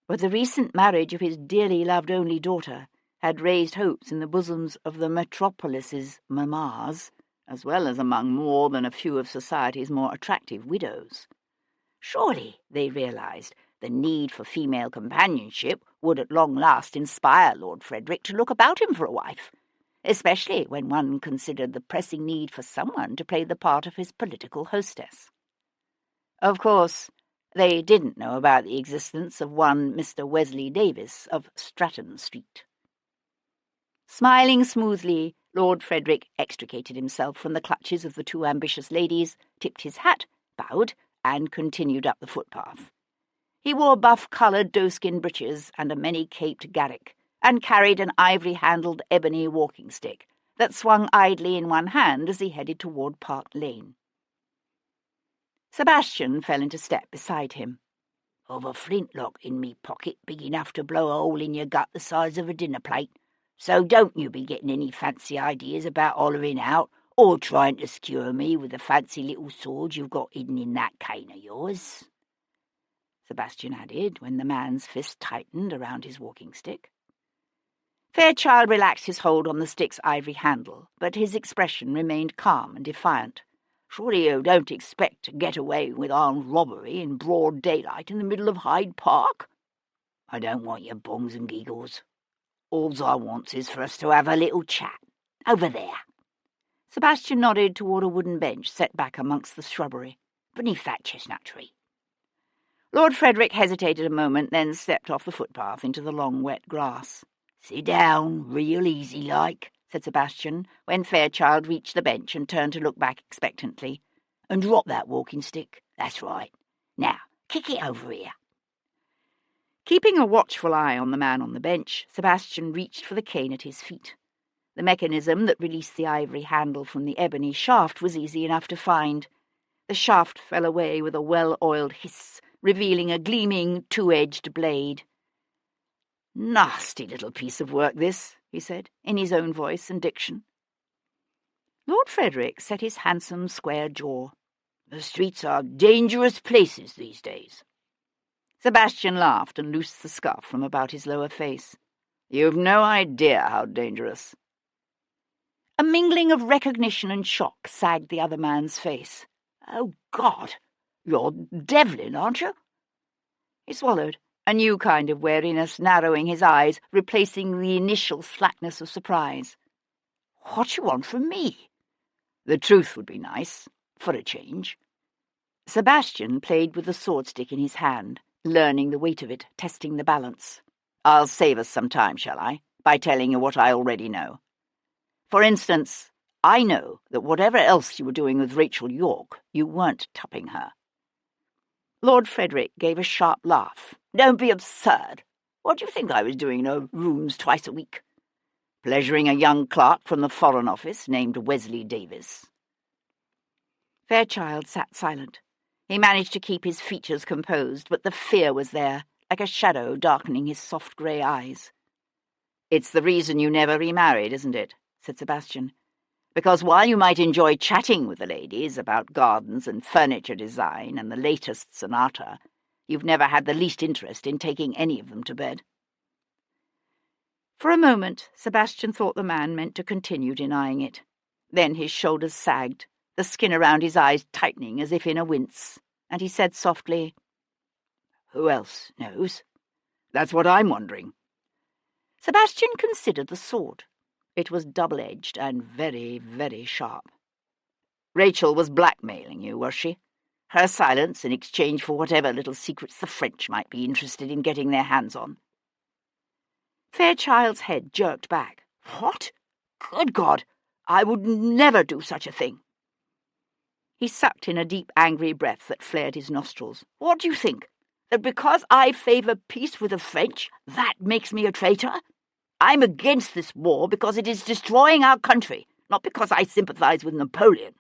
but the recent marriage of his dearly loved only daughter had raised hopes in the bosoms of the metropolis's mammas, as well as among more than a few of society's more attractive widows. Surely, they realised, the need for female companionship would at long last inspire Lord Frederick to look about him for a wife, especially when one considered the pressing need for someone to play the part of his political hostess. Of course, they didn't know about the existence of one Mr. Wesley Davis of Stratton Street. Smiling smoothly, Lord Frederick extricated himself from the clutches of the two ambitious ladies, tipped his hat, bowed, and continued up the footpath. He wore buff-coloured doeskin breeches and a many-caped garrick, and carried an ivory-handled ebony walking-stick that swung idly in one hand as he headed toward Park Lane. Sebastian fell into step beside him. "I've a flintlock in me pocket big enough to blow a hole in your gut the size of a dinner plate, so don't you be getting any fancy ideas about hollering out or trying to skewer me with the fancy little sword you've got hidden in that cane of yours," Sebastian added, when the man's fist tightened around his walking-stick. Fairchild relaxed his hold on the stick's ivory handle, but his expression remained calm and defiant. "Surely you don't expect to get away with armed robbery in broad daylight in the middle of Hyde Park? I don't want your bongs and giggles. All I wants is for us to have a little chat. Over there." Sebastian nodded toward a wooden bench set back amongst the shrubbery, beneath that chestnut tree. Lord Frederick hesitated a moment, then stepped off the footpath into the long wet grass. "Sit down, real easy like," said Sebastian, when Fairchild reached the bench and turned to look back expectantly. "And drop that walking stick. That's right. Now, kick it over here." Keeping a watchful eye on the man on the bench, Sebastian reached for the cane at his feet. The mechanism that released the ivory handle from the ebony shaft was easy enough to find. The shaft fell away with a well-oiled hiss, revealing a gleaming, two-edged blade. "Nasty little piece of work, this," he said, in his own voice and diction. Lord Frederick set his handsome square jaw. "The streets are dangerous places these days." Sebastian laughed and loosed the scarf from about his lower face. "You've no idea how dangerous." A mingling of recognition and shock sagged the other man's face. "Oh, God! You're Devlin, aren't you?" He swallowed, a new kind of wariness narrowing his eyes, replacing the initial slackness of surprise. "What you want from me?" "The truth would be nice, for a change." Sebastian played with the sword-stick in his hand, learning the weight of it, testing the balance. "I'll save us some time, shall I, by telling you what I already know? For instance, I know that whatever else you were doing with Rachel York, you weren't tupping her." Lord Frederick gave a sharp laugh. "Don't be absurd. What do you think I was doing in her rooms twice a week?" "Pleasuring a young clerk from the Foreign Office named Wesley Davis." Fairchild sat silent. He managed to keep his features composed, but the fear was there, like a shadow darkening his soft grey eyes. "It's the reason you never remarried, isn't it?" said Sebastian. "Because while you might enjoy chatting with the ladies about gardens and furniture design and the latest sonata, you've never had the least interest in taking any of them to bed." For a moment, Sebastian thought the man meant to continue denying it. Then his shoulders sagged, the skin around his eyes tightening as if in a wince, and he said softly, "Who else knows?" "That's what I'm wondering." Sebastian considered the sword. It was double-edged and very, very sharp. "Rachel was blackmailing you, was she? Her silence in exchange for whatever little secrets the French might be interested in getting their hands on." Fairchild's head jerked back. "What? Good God! I would never do such a thing." He sucked in a deep, angry breath that flared his nostrils. "What do you think? That because I favour peace with the French, that makes me a traitor? I'm against this war because it is destroying our country, not because I sympathise with Napoleon."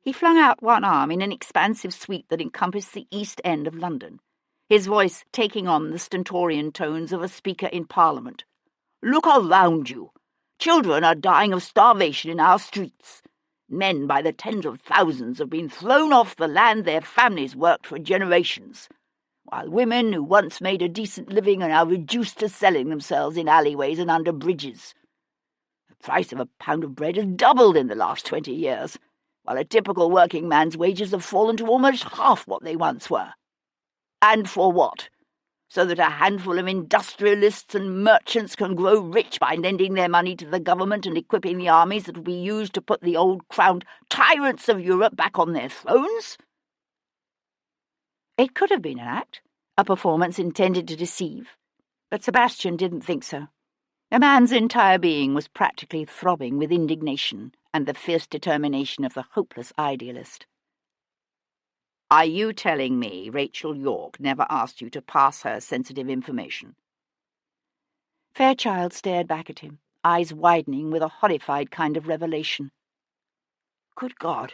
He flung out one arm in an expansive sweep that encompassed the East End of London, his voice taking on the stentorian tones of a speaker in Parliament. "Look around you. Children are dying of starvation in our streets. Men by the tens of thousands have been thrown off the land their families worked for generations, while women who once made a decent living are now reduced to selling themselves in alleyways and under bridges. The price of a pound of bread has doubled in the last 20 years, while a typical working man's wages have fallen to almost half what they once were. And for what? So that a handful of industrialists and merchants can grow rich by lending their money to the government and equipping the armies that will be used to put the old-crowned tyrants of Europe back on their thrones? It could have been an act, a performance intended to deceive, but Sebastian didn't think so. The man's entire being was practically throbbing with indignation and the fierce determination of the hopeless idealist. Are you telling me Rachel York never asked you to pass her sensitive information? Fairchild stared back at him, eyes widening with a horrified kind of revelation. Good God!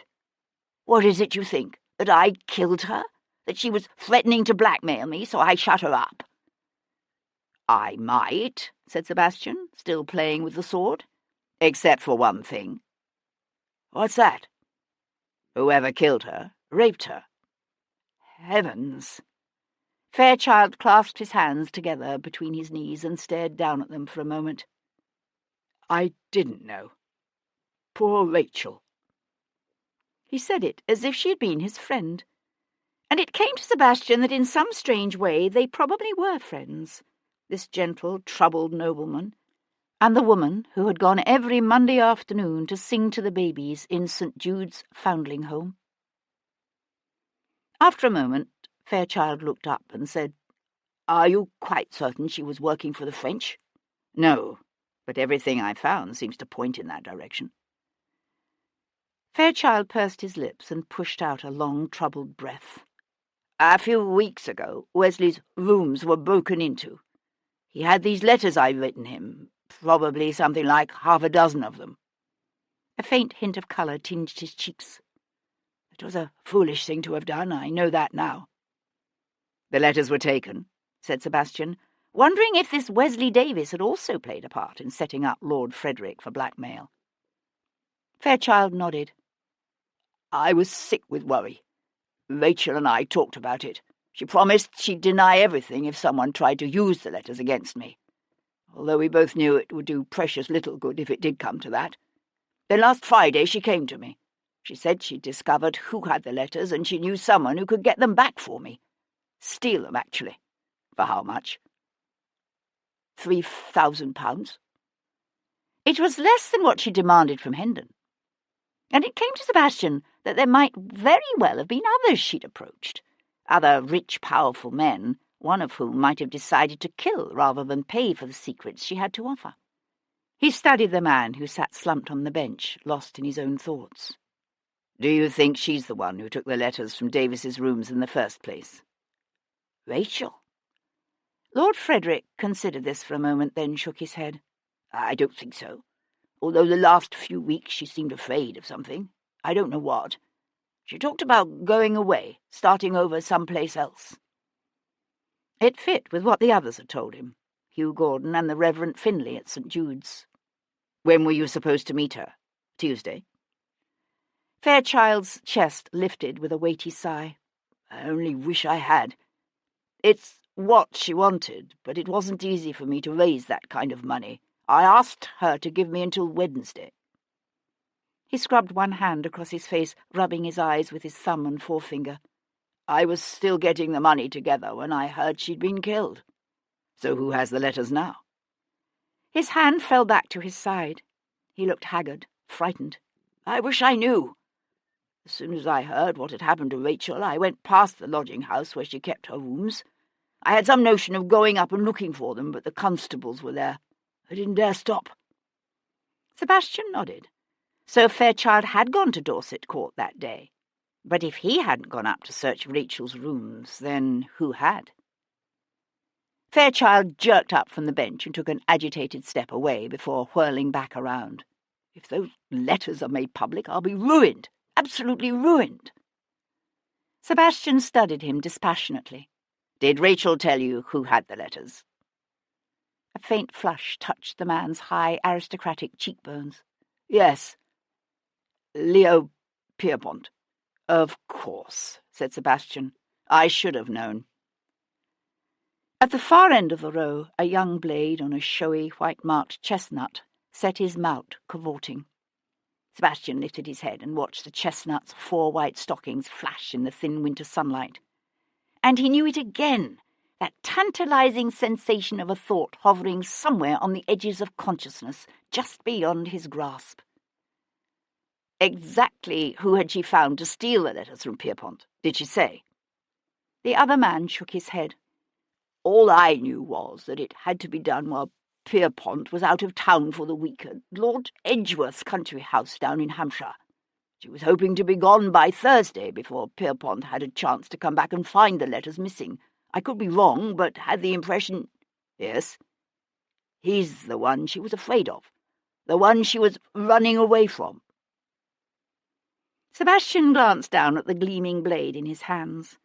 What is it you think? That I killed her? That she was threatening to blackmail me, so I shut her up? I might, said Sebastian, still playing with the sword. Except for one thing. What's that? Whoever killed her raped her. Heavens! Fairchild clasped his hands together between his knees and stared down at them for a moment. I didn't know. Poor Rachel. He said it as if she had been his friend, and it came to Sebastian that in some strange way they probably were friends, this gentle, troubled nobleman, and the woman who had gone every Monday afternoon to sing to the babies in St. Jude's foundling home. After a moment, Fairchild looked up and said, Are you quite certain she was working for the French? No, but everything I found seems to point in that direction. Fairchild pursed his lips and pushed out a long, troubled breath. A few weeks ago, Wesley's rooms were broken into. He had these letters I'd written him, probably something like half a dozen of them. A faint hint of colour tinged his cheeks. It was a foolish thing to have done, I know that now. The letters were taken, said Sebastian, wondering if this Wesley Davis had also played a part in setting up Lord Frederick for blackmail. Fairchild nodded. I was sick with worry. Rachel and I talked about it. She promised she'd deny everything if someone tried to use the letters against me, although we both knew it would do precious little good if it did come to that. Then last Friday she came to me. She said she'd discovered who had the letters and she knew someone who could get them back for me. Steal them, actually. For how much? £3,000. It was less than what she demanded from Hendon. And it came to Sebastian that there might very well have been others she'd approached, other rich, powerful men, one of whom might have decided to kill rather than pay for the secrets she had to offer. He studied the man who sat slumped on the bench, lost in his own thoughts. Do you think she's the one who took the letters from Davis's rooms in the first place? Rachel? Lord Frederick considered this for a moment, then shook his head. I don't think so. Although the last few weeks she seemed afraid of something. I don't know what. She talked about going away, starting over someplace else. It fit with what the others had told him, Hugh Gordon and the Reverend Finlay at St. Jude's. When were you supposed to meet her? Tuesday? Fairchild's chest lifted with a weighty sigh. I only wish I had. It's what she wanted, but it wasn't easy for me to raise that kind of money. I asked her to give me until Wednesday. He scrubbed one hand across his face, rubbing his eyes with his thumb and forefinger. I was still getting the money together when I heard she'd been killed. So who has the letters now? His hand fell back to his side. He looked haggard, frightened. I wish I knew. As soon as I heard what had happened to Rachel, I went past the lodging-house where she kept her rooms. I had some notion of going up and looking for them, but the constables were there. I didn't dare stop. Sebastian nodded. So Fairchild had gone to Dorset Court that day. But if he hadn't gone up to search Rachel's rooms, then who had? Fairchild jerked up from the bench and took an agitated step away before whirling back around. If those letters are made public, I'll be ruined. Absolutely ruined. Sebastian studied him dispassionately. Did Rachel tell you who had the letters? A faint flush touched the man's high, aristocratic cheekbones. Yes. Leo Pierpont. Of course, said Sebastian. I should have known. At the far end of the row, a young blade on a showy, white-marked chestnut set his mount cavorting. Sebastian lifted his head and watched the chestnut's 4 white stockings flash in the thin winter sunlight. And he knew it again, that tantalizing sensation of a thought hovering somewhere on the edges of consciousness, just beyond his grasp. Exactly who had she found to steal the letters from Pierpont? Did she say? The other man shook his head. All I knew was that it had to be done while Pierpont was out of town for the week at Lord Edgeworth's country house down in Hampshire. She was hoping to be gone by Thursday before Pierpont had a chance to come back and find the letters missing. I could be wrong, but had the impression— Yes? He's the one she was afraid of. The one she was running away from. Sebastian glanced down at the gleaming blade in his hands.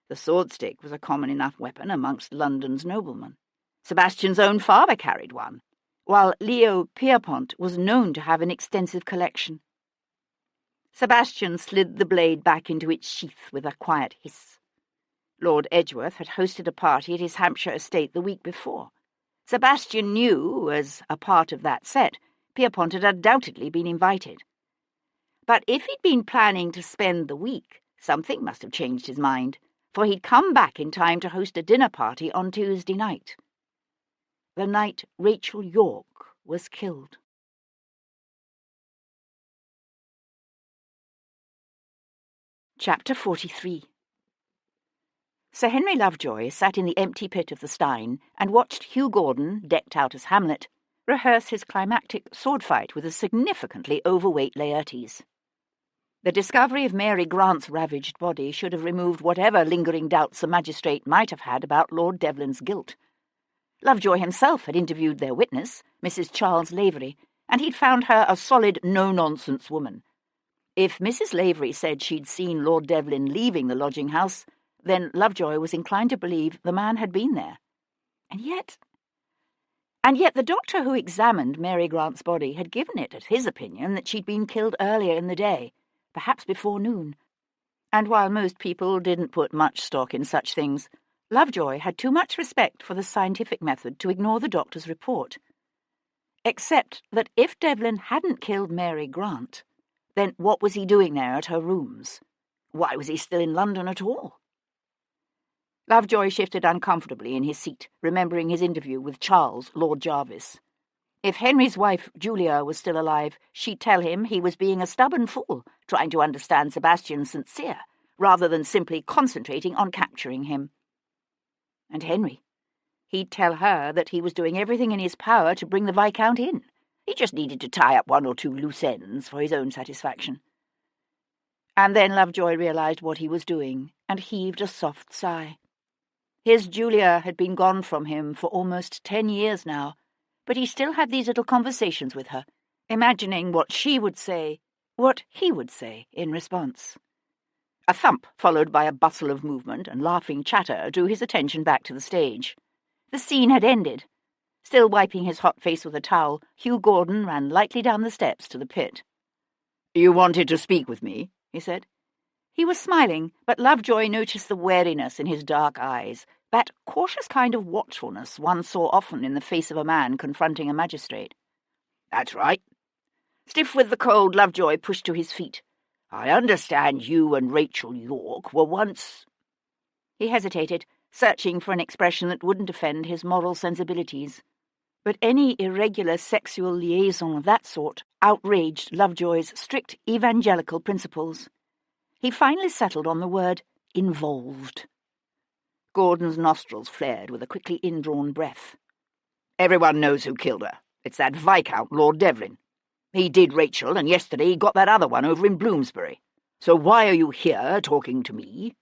The sword-stick was a common enough weapon amongst London's noblemen. Sebastian's own father carried one, while Leo Pierpont was known to have an extensive collection. Sebastian slid the blade back into its sheath with a quiet hiss. Lord Edgeworth had hosted a party at his Hampshire estate the week before. Sebastian knew, as a part of that set, Pierpont had undoubtedly been invited. But if he'd been planning to spend the week, something must have changed his mind, for he'd come back in time to host a dinner party on Tuesday night. The night Rachel York was killed. Chapter 43. Sir Henry Lovejoy sat in the empty pit of the Stein and watched Hugh Gordon, decked out as Hamlet, rehearse his climactic sword fight with a significantly overweight Laertes. The discovery of Mary Grant's ravaged body should have removed whatever lingering doubts the magistrate might have had about Lord Devlin's guilt. Lovejoy himself had interviewed their witness, Mrs. Charles Lavery, and he'd found her a solid, no-nonsense woman. If Mrs. Lavery said she'd seen Lord Devlin leaving the lodging-house, then Lovejoy was inclined to believe the man had been there. And yet the doctor who examined Mary Grant's body had given it as his opinion that she'd been killed earlier in the day, perhaps before noon. And while most people didn't put much stock in such things, Lovejoy had too much respect for the scientific method to ignore the doctor's report. Except that if Devlin hadn't killed Mary Grant, then what was he doing there at her rooms? Why was he still in London at all? Lovejoy shifted uncomfortably in his seat, remembering his interview with Charles, Lord Jarvis. If Henry's wife, Julia, was still alive, she'd tell him he was being a stubborn fool, trying to understand Sebastian St, rather than simply concentrating on capturing him. And Henry, he'd tell her that he was doing everything in his power to bring the Viscount in. He just needed to tie up 1 or 2 loose ends for his own satisfaction. And then Lovejoy realized what he was doing, and heaved a soft sigh. His Julia had been gone from him for almost 10 years now, but he still had these little conversations with her, imagining what she would say, what he would say in response. A thump, followed by a bustle of movement and laughing chatter, drew his attention back to the stage. The scene had ended. Still wiping his hot face with a towel, Hugh Gordon ran lightly down the steps to the pit. "You wanted to speak with me?" he said. He was smiling, but Lovejoy noticed the wariness in his dark eyes, that cautious kind of watchfulness one saw often in the face of a man confronting a magistrate. "That's right." Stiff with the cold, Lovejoy pushed to his feet. "I understand you and Rachel York were once—" He hesitated, searching for an expression that wouldn't offend his moral sensibilities. But any irregular sexual liaison of that sort outraged Lovejoy's strict evangelical principles. He finally settled on the word involved. Gordon's nostrils flared with a quickly indrawn breath. "Everyone knows who killed her. It's that Viscount, Lord Devlin. He did Rachel, and yesterday he got that other one over in Bloomsbury. So why are you here talking to me?"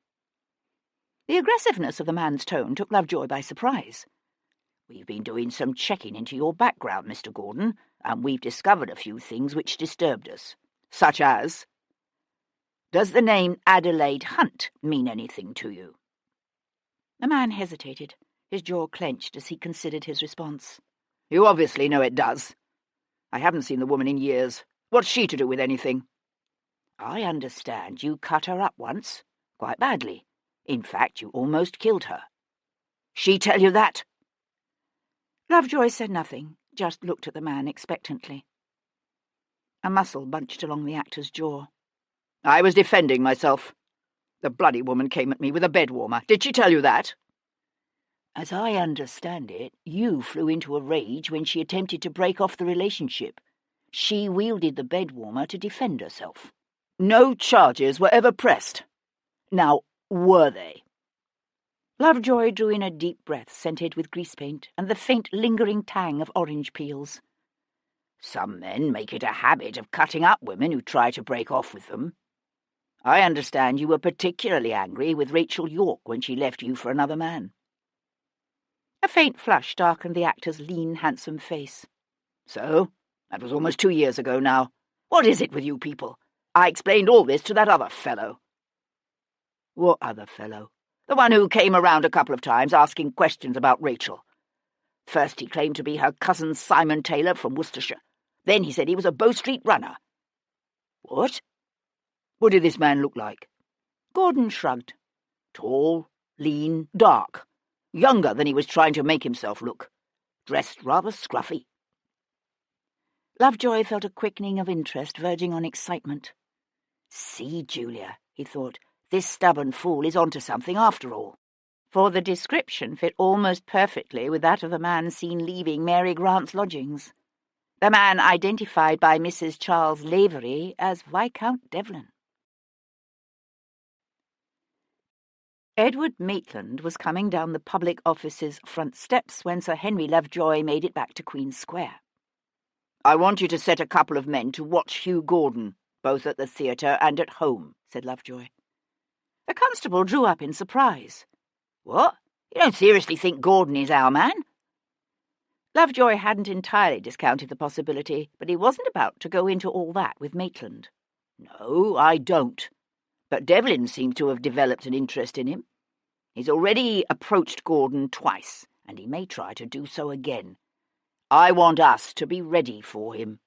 The aggressiveness of the man's tone took Lovejoy by surprise. "We've been doing some checking into your background, Mr. Gordon, and we've discovered a few things which disturbed us. Such as— Does the name Adelaide Hunt mean anything to you?" The man hesitated, his jaw clenched as he considered his response. "You obviously know it does. I haven't seen the woman in years. What's she to do with anything?" I understand you cut her up once, quite badly. In fact, you almost killed her. She tell you that?" Lovejoy said nothing, just looked at the man expectantly. A muscle bunched along the actor's jaw. "I was defending myself. The bloody woman came at me with a bed warmer. Did she tell you that?" "As I understand it, you flew into a rage when she attempted to break off the relationship. She wielded the bed warmer to defend herself. No charges were ever pressed. Now, were they?" Lovejoy drew in a deep breath scented with grease paint and the faint lingering tang of orange peels. "Some men make it a habit of cutting up women who try to break off with them. I understand you were particularly angry with Rachel York when she left you for another man." A faint flush darkened the actor's lean, handsome face. "So? That was almost 2 years ago now. What is it with you people? I explained all this to that other fellow." "What other fellow?" "The one who came around a couple of times asking questions about Rachel. First he claimed to be her cousin Simon Taylor from Worcestershire. Then he said he was a Bow Street runner." "What? What did this man look like?" Gordon shrugged. "Tall, lean, dark. Younger than he was trying to make himself look. Dressed rather scruffy." Lovejoy felt a quickening of interest verging on excitement. "See, Julia," he thought, "this stubborn fool is onto something after all." For the description fit almost perfectly with that of the man seen leaving Mary Grant's lodgings. The man identified by Mrs. Charles Lavery as Viscount Devlin. Edward Maitland was coming down the public office's front steps when Sir Henry Lovejoy made it back to Queen's Square. "I want you to set a couple of men to watch Hugh Gordon, both at the theatre and at home," said Lovejoy. The constable drew up in surprise. "What? You don't seriously think Gordon is our man?" Lovejoy hadn't entirely discounted the possibility, but he wasn't about to go into all that with Maitland. "No, I don't. But Devlin seems to have developed an interest in him. He's already approached Gordon twice, and he may try to do so again. I want us to be ready for him."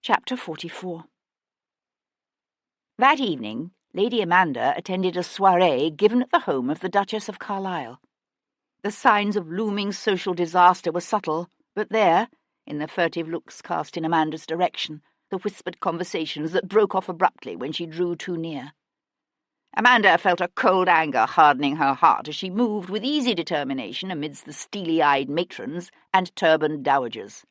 Chapter 44. That evening, Lady Amanda attended a soirée given at the home of the Duchess of Carlisle. The signs of looming social disaster were subtle, but there, in the furtive looks cast in Amanda's direction, the whispered conversations that broke off abruptly when she drew too near. Amanda felt a cold anger hardening her heart as she moved with easy determination amidst the steely-eyed matrons and turbaned dowagers.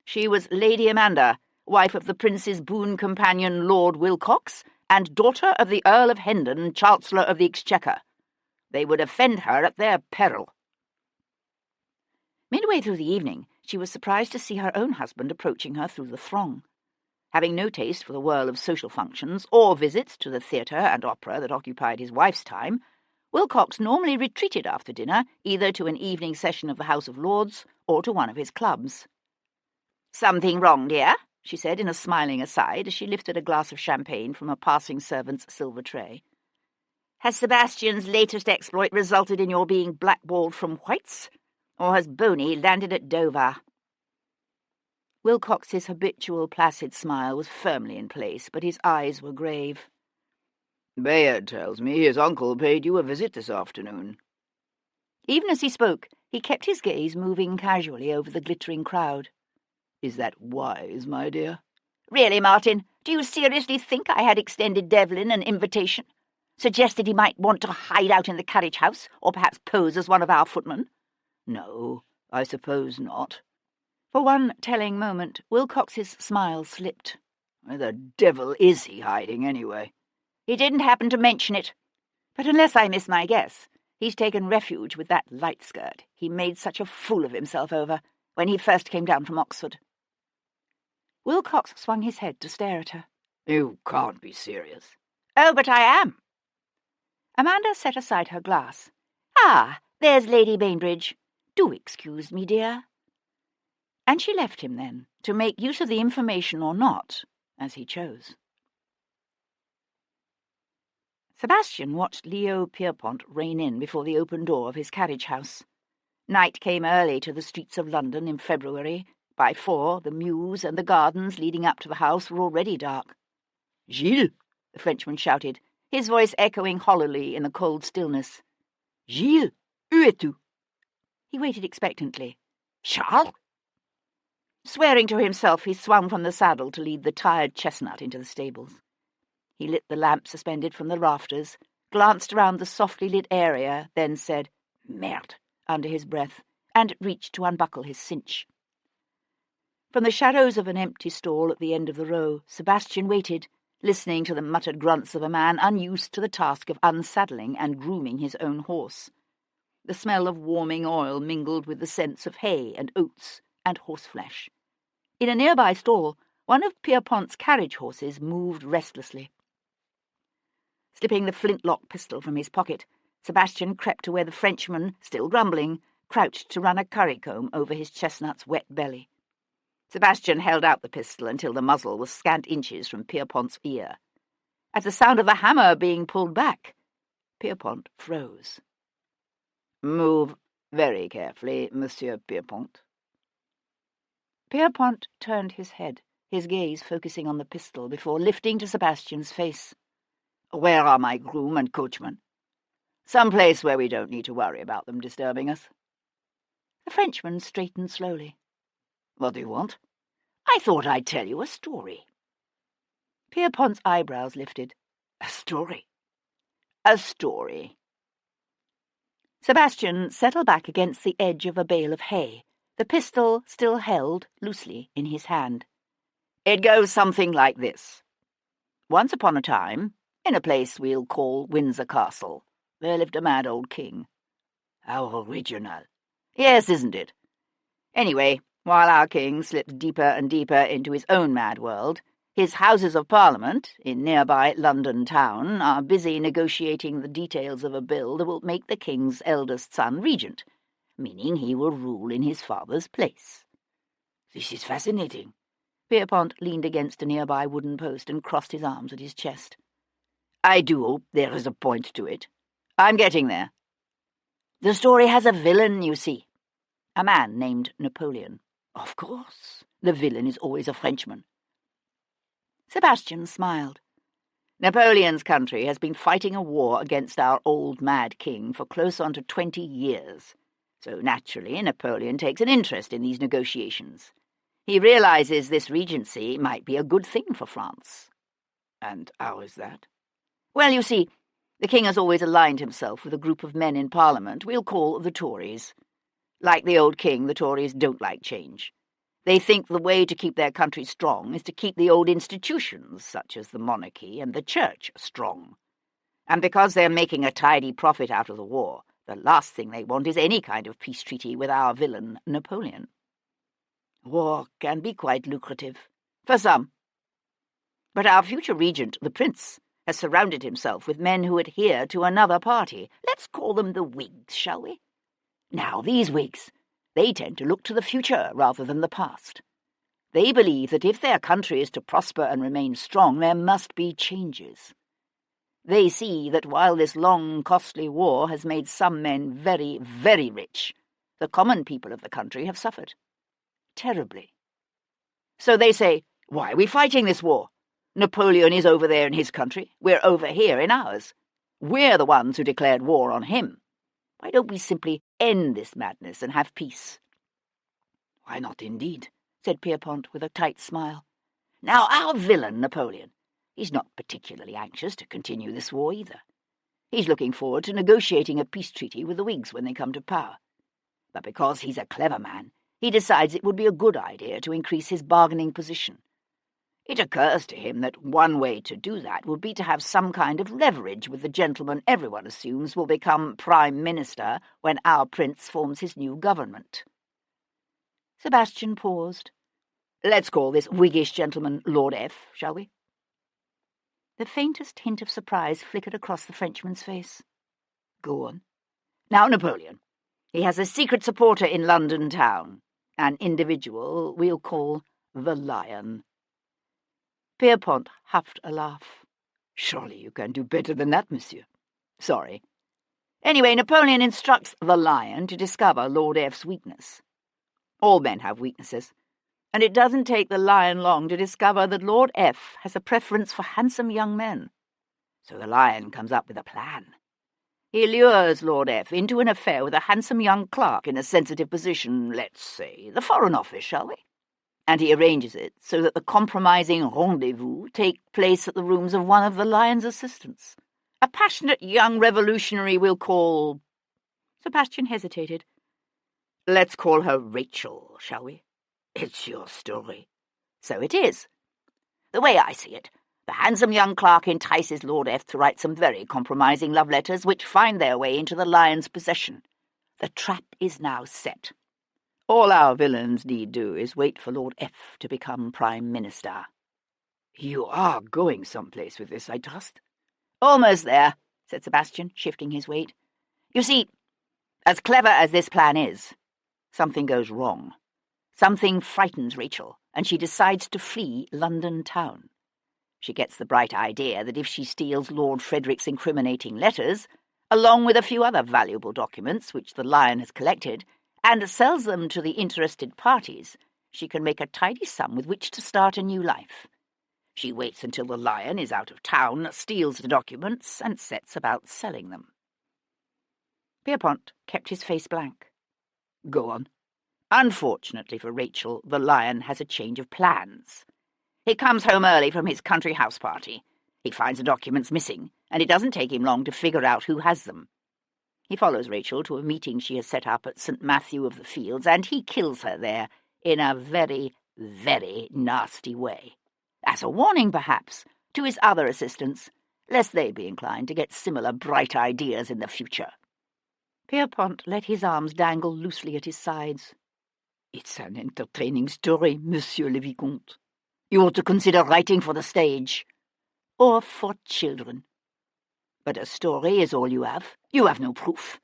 She was Lady Amanda, wife of the Prince's boon companion Lord Wilcox, and daughter of the Earl of Hendon, Chancellor of the Exchequer. They would offend her at their peril. Midway through the evening, she was surprised to see her own husband approaching her through the throng. Having no taste for the whirl of social functions or visits to the theatre and opera that occupied his wife's time, Wilcox normally retreated after dinner either to an evening session of the House of Lords or to one of his clubs. "Something wrong, dear?" she said in a smiling aside as she lifted a glass of champagne from a passing servant's silver tray. "Has Sebastian's latest exploit resulted in your being blackballed from White's, or has Boney landed at Dover?" Wilcox's habitual placid smile was firmly in place, but his eyes were grave. "Bayard tells me his uncle paid you a visit this afternoon." Even as he spoke, he kept his gaze moving casually over the glittering crowd. "Is that wise, my dear?" "Really, Martin, do you seriously think I had extended Devlin an invitation? Suggested he might want to hide out in the carriage house, or perhaps pose as one of our footmen?" "No, I suppose not." For one telling moment, Wilcox's smile slipped. "Where the devil is he hiding, anyway?" "He didn't happen to mention it. But unless I miss my guess, he's taken refuge with that light skirt he made such a fool of himself over when he first came down from Oxford." Wilcox swung his head to stare at her. "You can't be serious." "Oh, but I am." Amanda set aside her glass. "Ah, there's Lady Bainbridge. Do excuse me, dear." And she left him then, to make use of the information or not, as he chose. Sebastian watched Leo Pierpont rein in before the open door of his carriage house. Night came early to the streets of London in February, By 4, the mews and the gardens leading up to the house were already dark. Gilles! The Frenchman shouted, his voice echoing hollowly in the cold stillness. Gilles! Où es-tu? He waited expectantly. Charles? Swearing to himself, he swung from the saddle to lead the tired chestnut into the stables. He lit the lamp suspended from the rafters, glanced around the softly lit area, then said, "Merde," under his breath, and reached to unbuckle his cinch. From the shadows of an empty stall at the end of the row, Sebastian waited, listening to the muttered grunts of a man unused to the task of unsaddling and grooming his own horse. The smell of warming oil mingled with the scents of hay and oats and horseflesh. In a nearby stall, one of Pierrepont's carriage horses moved restlessly. Slipping the flintlock pistol from his pocket, Sebastian crept to where the Frenchman, still grumbling, crouched to run a currycomb over his chestnut's wet belly. Sebastian held out the pistol until the muzzle was scant inches from Pierrepont's ear. At the sound of the hammer being pulled back, Pierrepont froze. "Move very carefully, Monsieur Pierrepont." Pierrepont turned his head, his gaze focusing on the pistol before lifting to Sebastian's face. "Where are my groom and coachman? Some place where we don't need to worry about them disturbing us." The Frenchman straightened slowly. "What do you want?" "I thought I'd tell you a story." Pierrepont's eyebrows lifted. "A story?" "A story." Sebastian settled back against the edge of a bale of hay, the pistol still held loosely in his hand. "It goes something like this. Once upon a time, in a place we'll call Windsor Castle, there lived a mad old king." "How original." "Yes, isn't it? Anyway, while our king slips deeper and deeper into his own mad world, his Houses of Parliament, in nearby London town, are busy negotiating the details of a bill that will make the king's eldest son regent, meaning he will rule in his father's place." "This is fascinating." Pierrepont leaned against a nearby wooden post and crossed his arms at his chest. "I do hope there is a point to it. I'm getting there. The story has a villain, you see. A man named Napoleon." "Of course. The villain is always a Frenchman." Sebastian smiled. "Napoleon's country has been fighting a war against our old mad king for close on to 20 years. So naturally, Napoleon takes an interest in these negotiations. He realizes this regency might be a good thing for France." "And how is that?" "Well, you see, the king has always aligned himself with a group of men in Parliament we'll call the Tories. Like the old king, the Tories don't like change. They think the way to keep their country strong is to keep the old institutions, such as the monarchy and the church, strong. And because they're making a tidy profit out of the war, the last thing they want is any kind of peace treaty with our villain, Napoleon." "War can be quite lucrative." "For some. But our future regent, the prince, has surrounded himself with men who adhere to another party. Let's call them the Whigs, shall we? Now, these Whigs, they tend to look to the future rather than the past. They believe that if their country is to prosper and remain strong, there must be changes. They see that while this long, costly war has made some men very, very rich, the common people of the country have suffered. Terribly. So they say, why are we fighting this war? Napoleon is over there in his country. We're over here in ours. We're the ones who declared war on him. Why don't we simply end this madness and have peace?" "Why not, indeed?" said Pierrepont with a tight smile. "Now, our villain, Napoleon, he's not particularly anxious to continue this war either. He's looking forward to negotiating a peace treaty with the Whigs when they come to power. But because he's a clever man, he decides it would be a good idea to increase his bargaining position. It occurs to him that one way to do that would be to have some kind of leverage with the gentleman everyone assumes will become Prime Minister when our prince forms his new government." Sebastian paused. "Let's call this Whiggish gentleman Lord F, shall we?" The faintest hint of surprise flickered across the Frenchman's face. "Go on." "Now, Napoleon, he has a secret supporter in London town, an individual we'll call the Lion." Pierrepont huffed a laugh. "Surely you can do better than that, monsieur." "Sorry. Anyway, Napoleon instructs the Lion to discover Lord F's weakness. All men have weaknesses. And it doesn't take the lion long to discover that Lord F has a preference for handsome young men. So the lion comes up with a plan. He lures Lord F into an affair with a handsome young clerk in a sensitive position, let's say, the Foreign Office, shall we? And he arranges it so that the compromising rendezvous take place at the rooms of one of the lion's assistants. A passionate young revolutionary we'll call... Sebastian hesitated. Let's call her Rachel, shall we? It's your story. So it is. The way I see it, the handsome young clerk entices Lord F to write some very compromising love letters which find their way into the lion's possession. The trap is now set. All our villains need do is wait for Lord F to become Prime Minister. You are going someplace with this, I trust? Almost there, said Sebastian, shifting his weight. You see, as clever as this plan is, something goes wrong. Something frightens Rachel, and she decides to flee London town. She gets the bright idea that if she steals Lord Frederick's incriminating letters, along with a few other valuable documents which the lion has collected, and sells them to the interested parties, she can make a tidy sum with which to start a new life. She waits until the lion is out of town, steals the documents, and sets about selling them. Pierpont kept his face blank. Go on. Unfortunately for Rachel, the lion has a change of plans. He comes home early from his country house party. He finds the documents missing, and it doesn't take him long to figure out who has them. He follows Rachel to a meeting she has set up at St. Matthew of the Fields, and he kills her there in a very, very nasty way. As a warning, perhaps, to his other assistants, lest they be inclined to get similar bright ideas in the future. Pierpont let his arms dangle loosely at his sides. It's an entertaining story, Monsieur le Vicomte. You ought to consider writing for the stage. Or for children. But a story is all you have. You have no proof.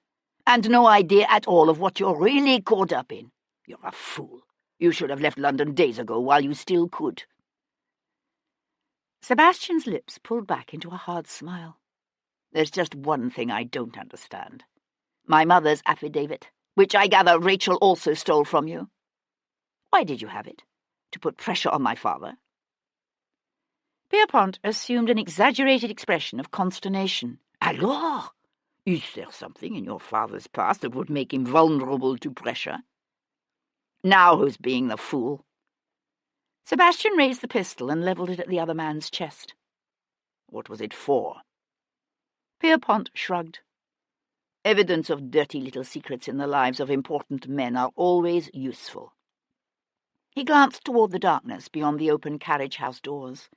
And no idea at all of what you're really caught up in. You're a fool. You should have left London days ago while you still could. Sebastian's lips pulled back into a hard smile. There's just one thing I don't understand. My mother's affidavit, which I gather Rachel also stole from you. Why did you have it? To put pressure on my father? Pierpont assumed an exaggerated expression of consternation. Alors? Is there something in your father's past that would make him vulnerable to pressure? Now who's being the fool? Sebastian raised the pistol and levelled it at the other man's chest. What was it for? Pierpont shrugged. Evidence of dirty little secrets in the lives of important men are always useful. He glanced toward the darkness beyond the open carriage-house doors.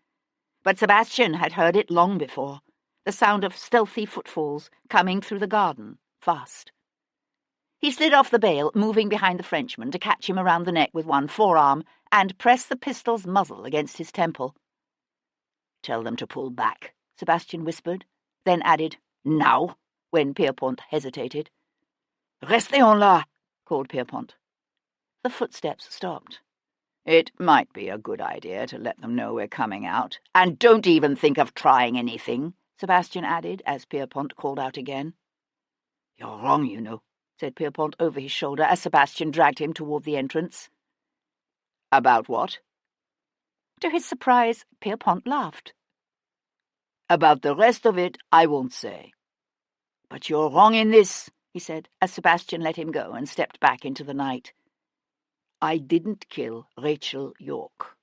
But Sebastian had heard it long before, the sound of stealthy footfalls coming through the garden, fast. He slid off the bail, moving behind the Frenchman to catch him around the neck with one forearm and press the pistol's muzzle against his temple. Tell them to pull back, Sebastian whispered, then added, Now, when Pierpont hesitated. Restez en là, called Pierpont. The footsteps stopped. It might be a good idea to let them know we're coming out. And don't even think of trying anything, Sebastian added, as Pierpont called out again. You're wrong, you know, said Pierpont over his shoulder as Sebastian dragged him toward the entrance. About what? To his surprise, Pierpont laughed. About the rest of it, I won't say. But you're wrong in this, he said, as Sebastian let him go and stepped back into the night. I didn't kill Rachel York.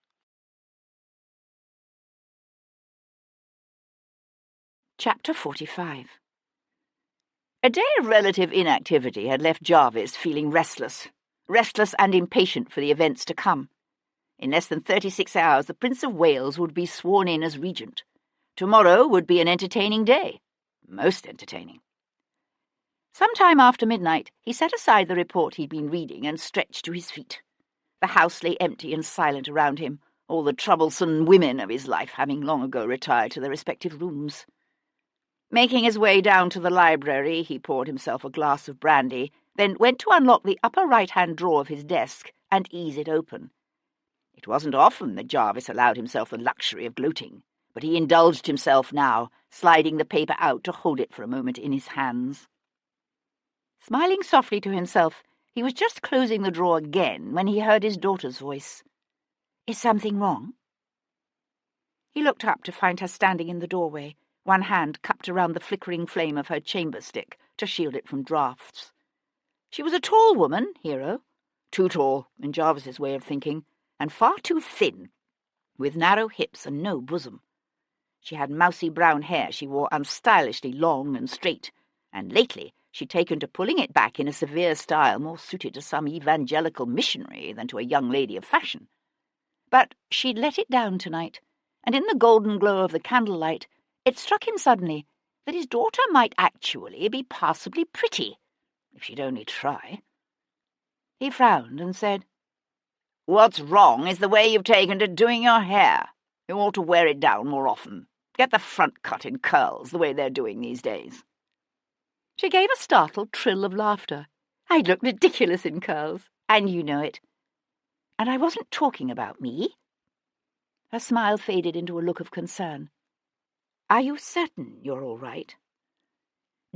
Chapter 45. A day of relative inactivity had left Jarvis feeling restless and impatient for the events to come. In less than 36 hours, the Prince of Wales would be sworn in as regent. Tomorrow would be an entertaining day. Most entertaining. Sometime after midnight, he set aside the report he'd been reading and stretched to his feet. The house lay empty and silent around him, all the troublesome women of his life having long ago retired to their respective rooms. Making his way down to the library, he poured himself a glass of brandy, then went to unlock the upper right-hand drawer of his desk and ease it open. It wasn't often that Jarvis allowed himself the luxury of gloating, but he indulged himself now, sliding the paper out to hold it for a moment in his hands. Smiling softly to himself, he was just closing the drawer again when he heard his daughter's voice. Is something wrong?" He looked up to find her standing in the doorway, one hand cupped around the flickering flame of her chamber stick to shield it from draughts. She was a tall woman, Hero, too tall, in Jarvis's way of thinking, and far too thin, with narrow hips and no bosom. She had mousy brown hair she wore unstylishly long and straight, and lately she'd taken to pulling it back in a severe style more suited to some evangelical missionary than to a young lady of fashion. But she'd let it down tonight, and in the golden glow of the candlelight it struck him suddenly that his daughter might actually be passably pretty, if she'd only try. He frowned and said, "What's wrong is the way you've taken to doing your hair. You ought to wear it down more often. Get the front cut in curls, the way they're doing these days." She gave a startled trill of laughter. "I'd look ridiculous in curls, and you know it. And I wasn't talking about me." Her smile faded into a look of concern. "Are you certain you're all right?"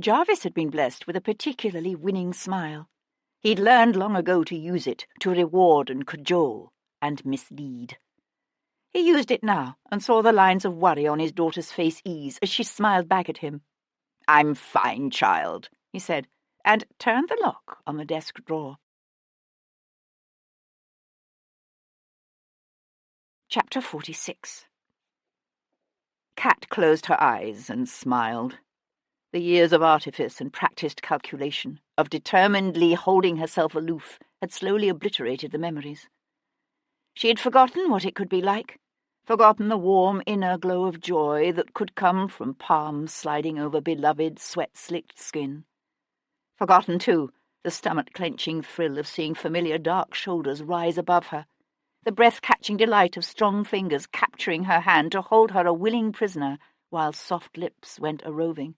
Jarvis had been blessed with a particularly winning smile. He'd learned long ago to use it to reward and cajole and mislead. He used it now and saw the lines of worry on his daughter's face ease as she smiled back at him. "I'm fine, child," he said, and turned the lock on the desk drawer. Chapter 46. Kat closed her eyes and smiled. The years of artifice and practised calculation, of determinedly holding herself aloof, had slowly obliterated the memories. She had forgotten what it could be like, forgotten the warm inner glow of joy that could come from palms sliding over beloved, sweat-slicked skin. Forgotten, too, the stomach-clenching thrill of seeing familiar dark shoulders rise above her, the breath-catching delight of strong fingers capturing her hand to hold her a willing prisoner while soft lips went a-roving.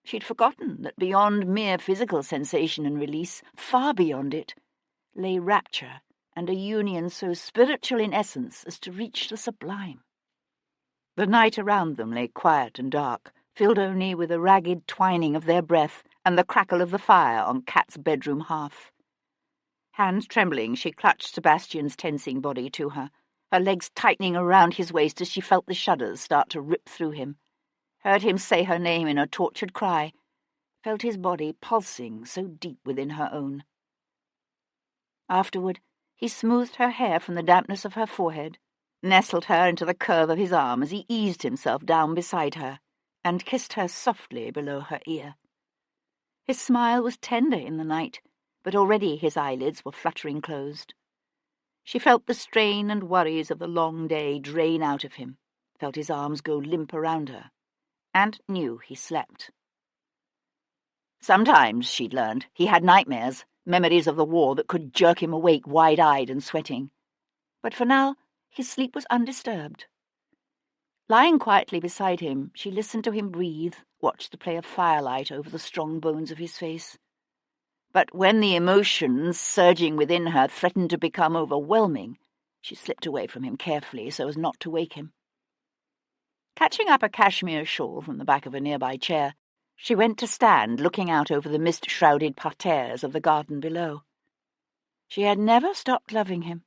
She'd forgotten that beyond mere physical sensation and release, far beyond it, lay rapture and a union so spiritual in essence as to reach the sublime. The night around them lay quiet and dark, filled only with the ragged twining of their breath and the crackle of the fire on Kat's bedroom hearth. Hands trembling, she clutched Sebastian's tensing body to her, her legs tightening around his waist as she felt the shudders start to rip through him, heard him say her name in a tortured cry, felt his body pulsing so deep within her own. Afterward, he smoothed her hair from the dampness of her forehead, nestled her into the curve of his arm as he eased himself down beside her, and kissed her softly below her ear. His smile was tender in the night, but already his eyelids were fluttering closed. She felt the strain and worries of the long day drain out of him, felt his arms go limp around her, and knew he slept. Sometimes, she'd learned, he had nightmares, memories of the war that could jerk him awake wide-eyed and sweating. But for now, his sleep was undisturbed. Lying quietly beside him, she listened to him breathe, watched the play of firelight over the strong bones of his face. But when the emotions surging within her threatened to become overwhelming, she slipped away from him carefully so as not to wake him. Catching up a cashmere shawl from the back of a nearby chair, she went to stand looking out over the mist-shrouded parterres of the garden below. She had never stopped loving him.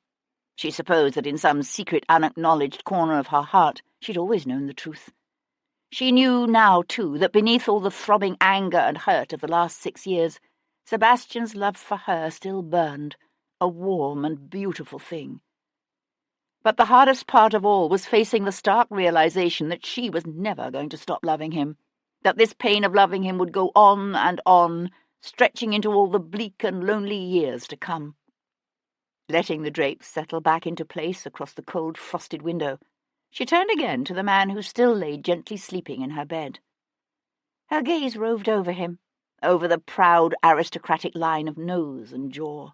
She supposed that in some secret unacknowledged corner of her heart she'd always known the truth. She knew now, too, that beneath all the throbbing anger and hurt of the last 6 years, Sebastian's love for her still burned, a warm and beautiful thing. But the hardest part of all was facing the stark realization that she was never going to stop loving him, that this pain of loving him would go on, stretching into all the bleak and lonely years to come. Letting the drapes settle back into place across the cold, frosted window, she turned again to the man who still lay gently sleeping in her bed. Her gaze roved over him, over the proud aristocratic line of nose and jaw.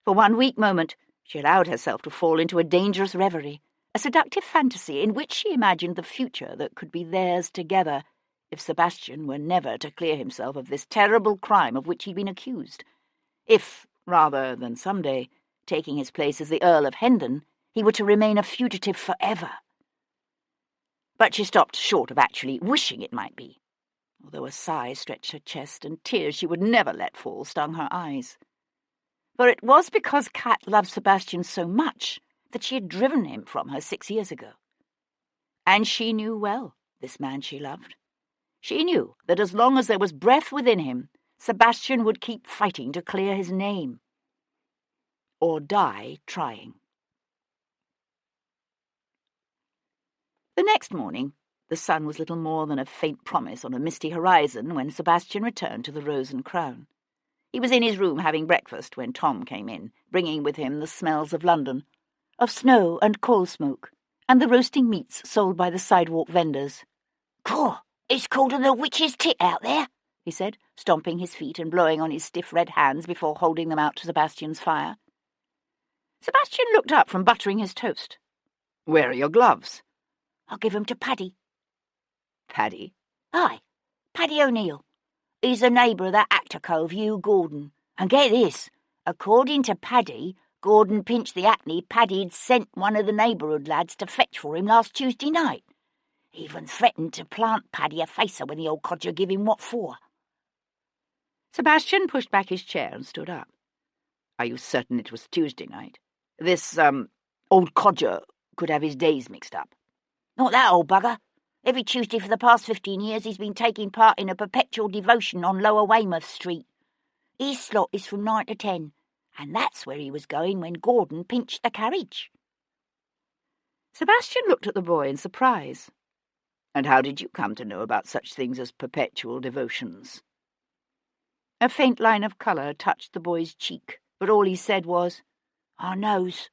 For one weak moment, she allowed herself to fall into a dangerous reverie, a seductive fantasy in which she imagined the future that could be theirs together if Sebastian were never to clear himself of this terrible crime of which he'd been accused, if, rather than someday, taking his place as the Earl of Hendon, he were to remain a fugitive forever. But she stopped short of actually wishing it might be, although a sigh stretched her chest and tears she would never let fall stung her eyes. For it was because Kat loved Sebastian so much that she had driven him from her 6 years ago. And she knew well this man she loved. She knew that as long as there was breath within him, Sebastian would keep fighting to clear his name, or die trying. The next morning, the sun was little more than a faint promise on a misty horizon when Sebastian returned to the Rose and Crown. He was in his room having breakfast when Tom came in, bringing with him the smells of London, of snow and coal smoke, and the roasting meats sold by the sidewalk vendors. "Cool, it's colder than a witch's tit out there," he said, stomping his feet and blowing on his stiff red hands before holding them out to Sebastian's fire. Sebastian looked up from buttering his toast. "Where are your gloves?" "I'll give 'em to Paddy." "Paddy?" "Aye, Paddy O'Neill. He's a neighbour of that actor cove, Hugh Gordon. And get this, according to Paddy, Gordon pinched the hackney Paddy'd sent one of the neighbourhood lads to fetch for him last Tuesday night. Even threatened to plant Paddy a facer when the old codger give him what for." Sebastian pushed back his chair and stood up. "Are you certain it was Tuesday night? This, old codger could have his days mixed up." "Not that old bugger. Every Tuesday for the past 15 years he's been taking part in a perpetual devotion on Lower Weymouth Street. His slot is from 9 to 10, and that's where he was going when Gordon pinched the carriage." Sebastian looked at the boy in surprise. "And how did you come to know about such things as perpetual devotions?" A faint line of colour touched the boy's cheek, but all he said was, "I knows."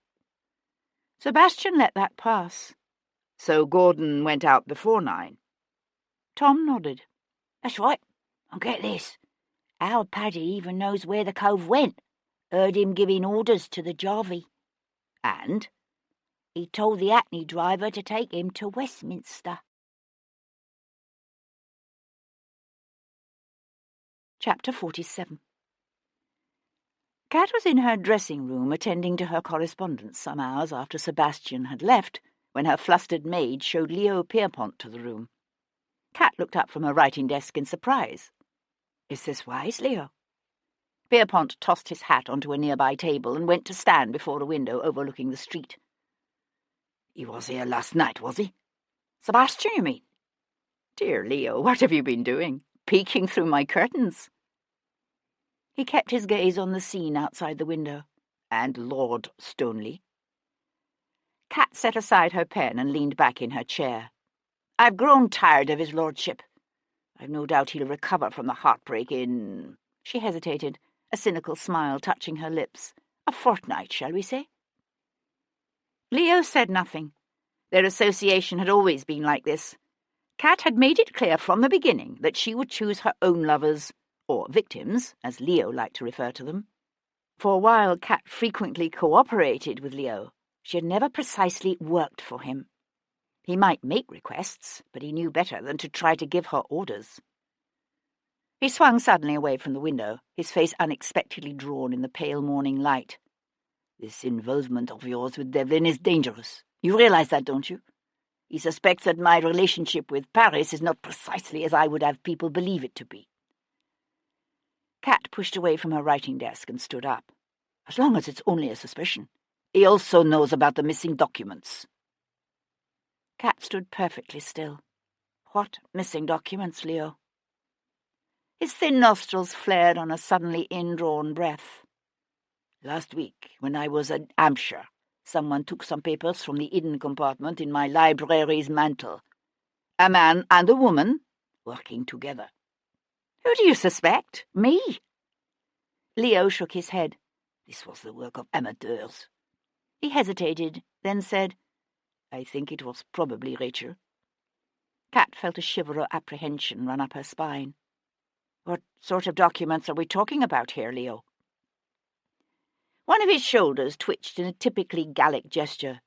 Sebastian let that pass. "So Gordon went out before 9? Tom nodded. "That's right. And get this, our Paddy even knows where the cove went. Heard him giving orders to the jarvey. And? He told the hackney driver to take him to Westminster." Chapter 47. Kat was in her dressing room attending to her correspondence some hours after Sebastian had left, when her flustered maid showed Leo Pierpont to the room. Kat looked up from her writing desk in surprise. "Is this wise, Leo?" Pierpont tossed his hat onto a nearby table and went to stand before a window overlooking the street. "He was here last night, was he? Sebastian, you mean? Dear Leo, what have you been doing? Peeking through my curtains?" He kept his gaze on the scene outside the window. "And Lord Stoneleigh?" Kat set aside her pen and leaned back in her chair. "I've grown tired of his lordship. I've no doubt he'll recover from the heartbreak in—" She hesitated, a cynical smile touching her lips. "A fortnight, shall we say?" Leo said nothing. Their association had always been like this. Kat had made it clear from the beginning that she would choose her own lovers, or victims, as Leo liked to refer to them. For while Kat frequently cooperated with Leo, she had never precisely worked for him. He might make requests, but he knew better than to try to give her orders. He swung suddenly away from the window, his face unexpectedly drawn in the pale morning light. "This involvement of yours with Devlin is dangerous. You realize that, don't you? He suspects that my relationship with Paris is not precisely as I would have people believe it to be." Kat pushed away from her writing desk and stood up. "As long as it's only a suspicion. He also knows about the missing documents." Kat stood perfectly still. "What missing documents, Leo?" His thin nostrils flared on a suddenly indrawn breath. "Last week, when I was at Hampshire, someone took some papers from the hidden compartment in my library's mantle. A man and a woman working together." "Who do you suspect? Me?" Leo shook his head. "This was the work of amateurs." He hesitated, then said, "I think it was probably Rachel." Kat felt a shiver of apprehension run up her spine. "What sort of documents are we talking about here, Leo?" One of his shoulders twitched in a typically Gallic gesture.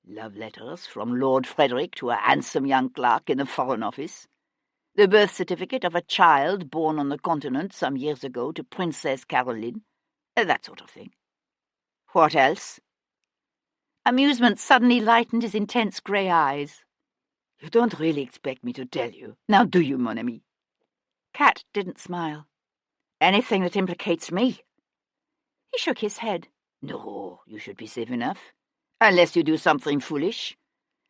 "Love letters from Lord Frederick to a handsome young clerk in the Foreign Office. The birth certificate of a child born on the continent some years ago to Princess Caroline. That sort of thing." "What else?" Amusement suddenly lightened his intense grey eyes. "You don't really expect me to tell you, now do you, mon ami?" Kat didn't smile. "Anything that implicates me?" He shook his head. "No, you should be safe enough. Unless you do something foolish.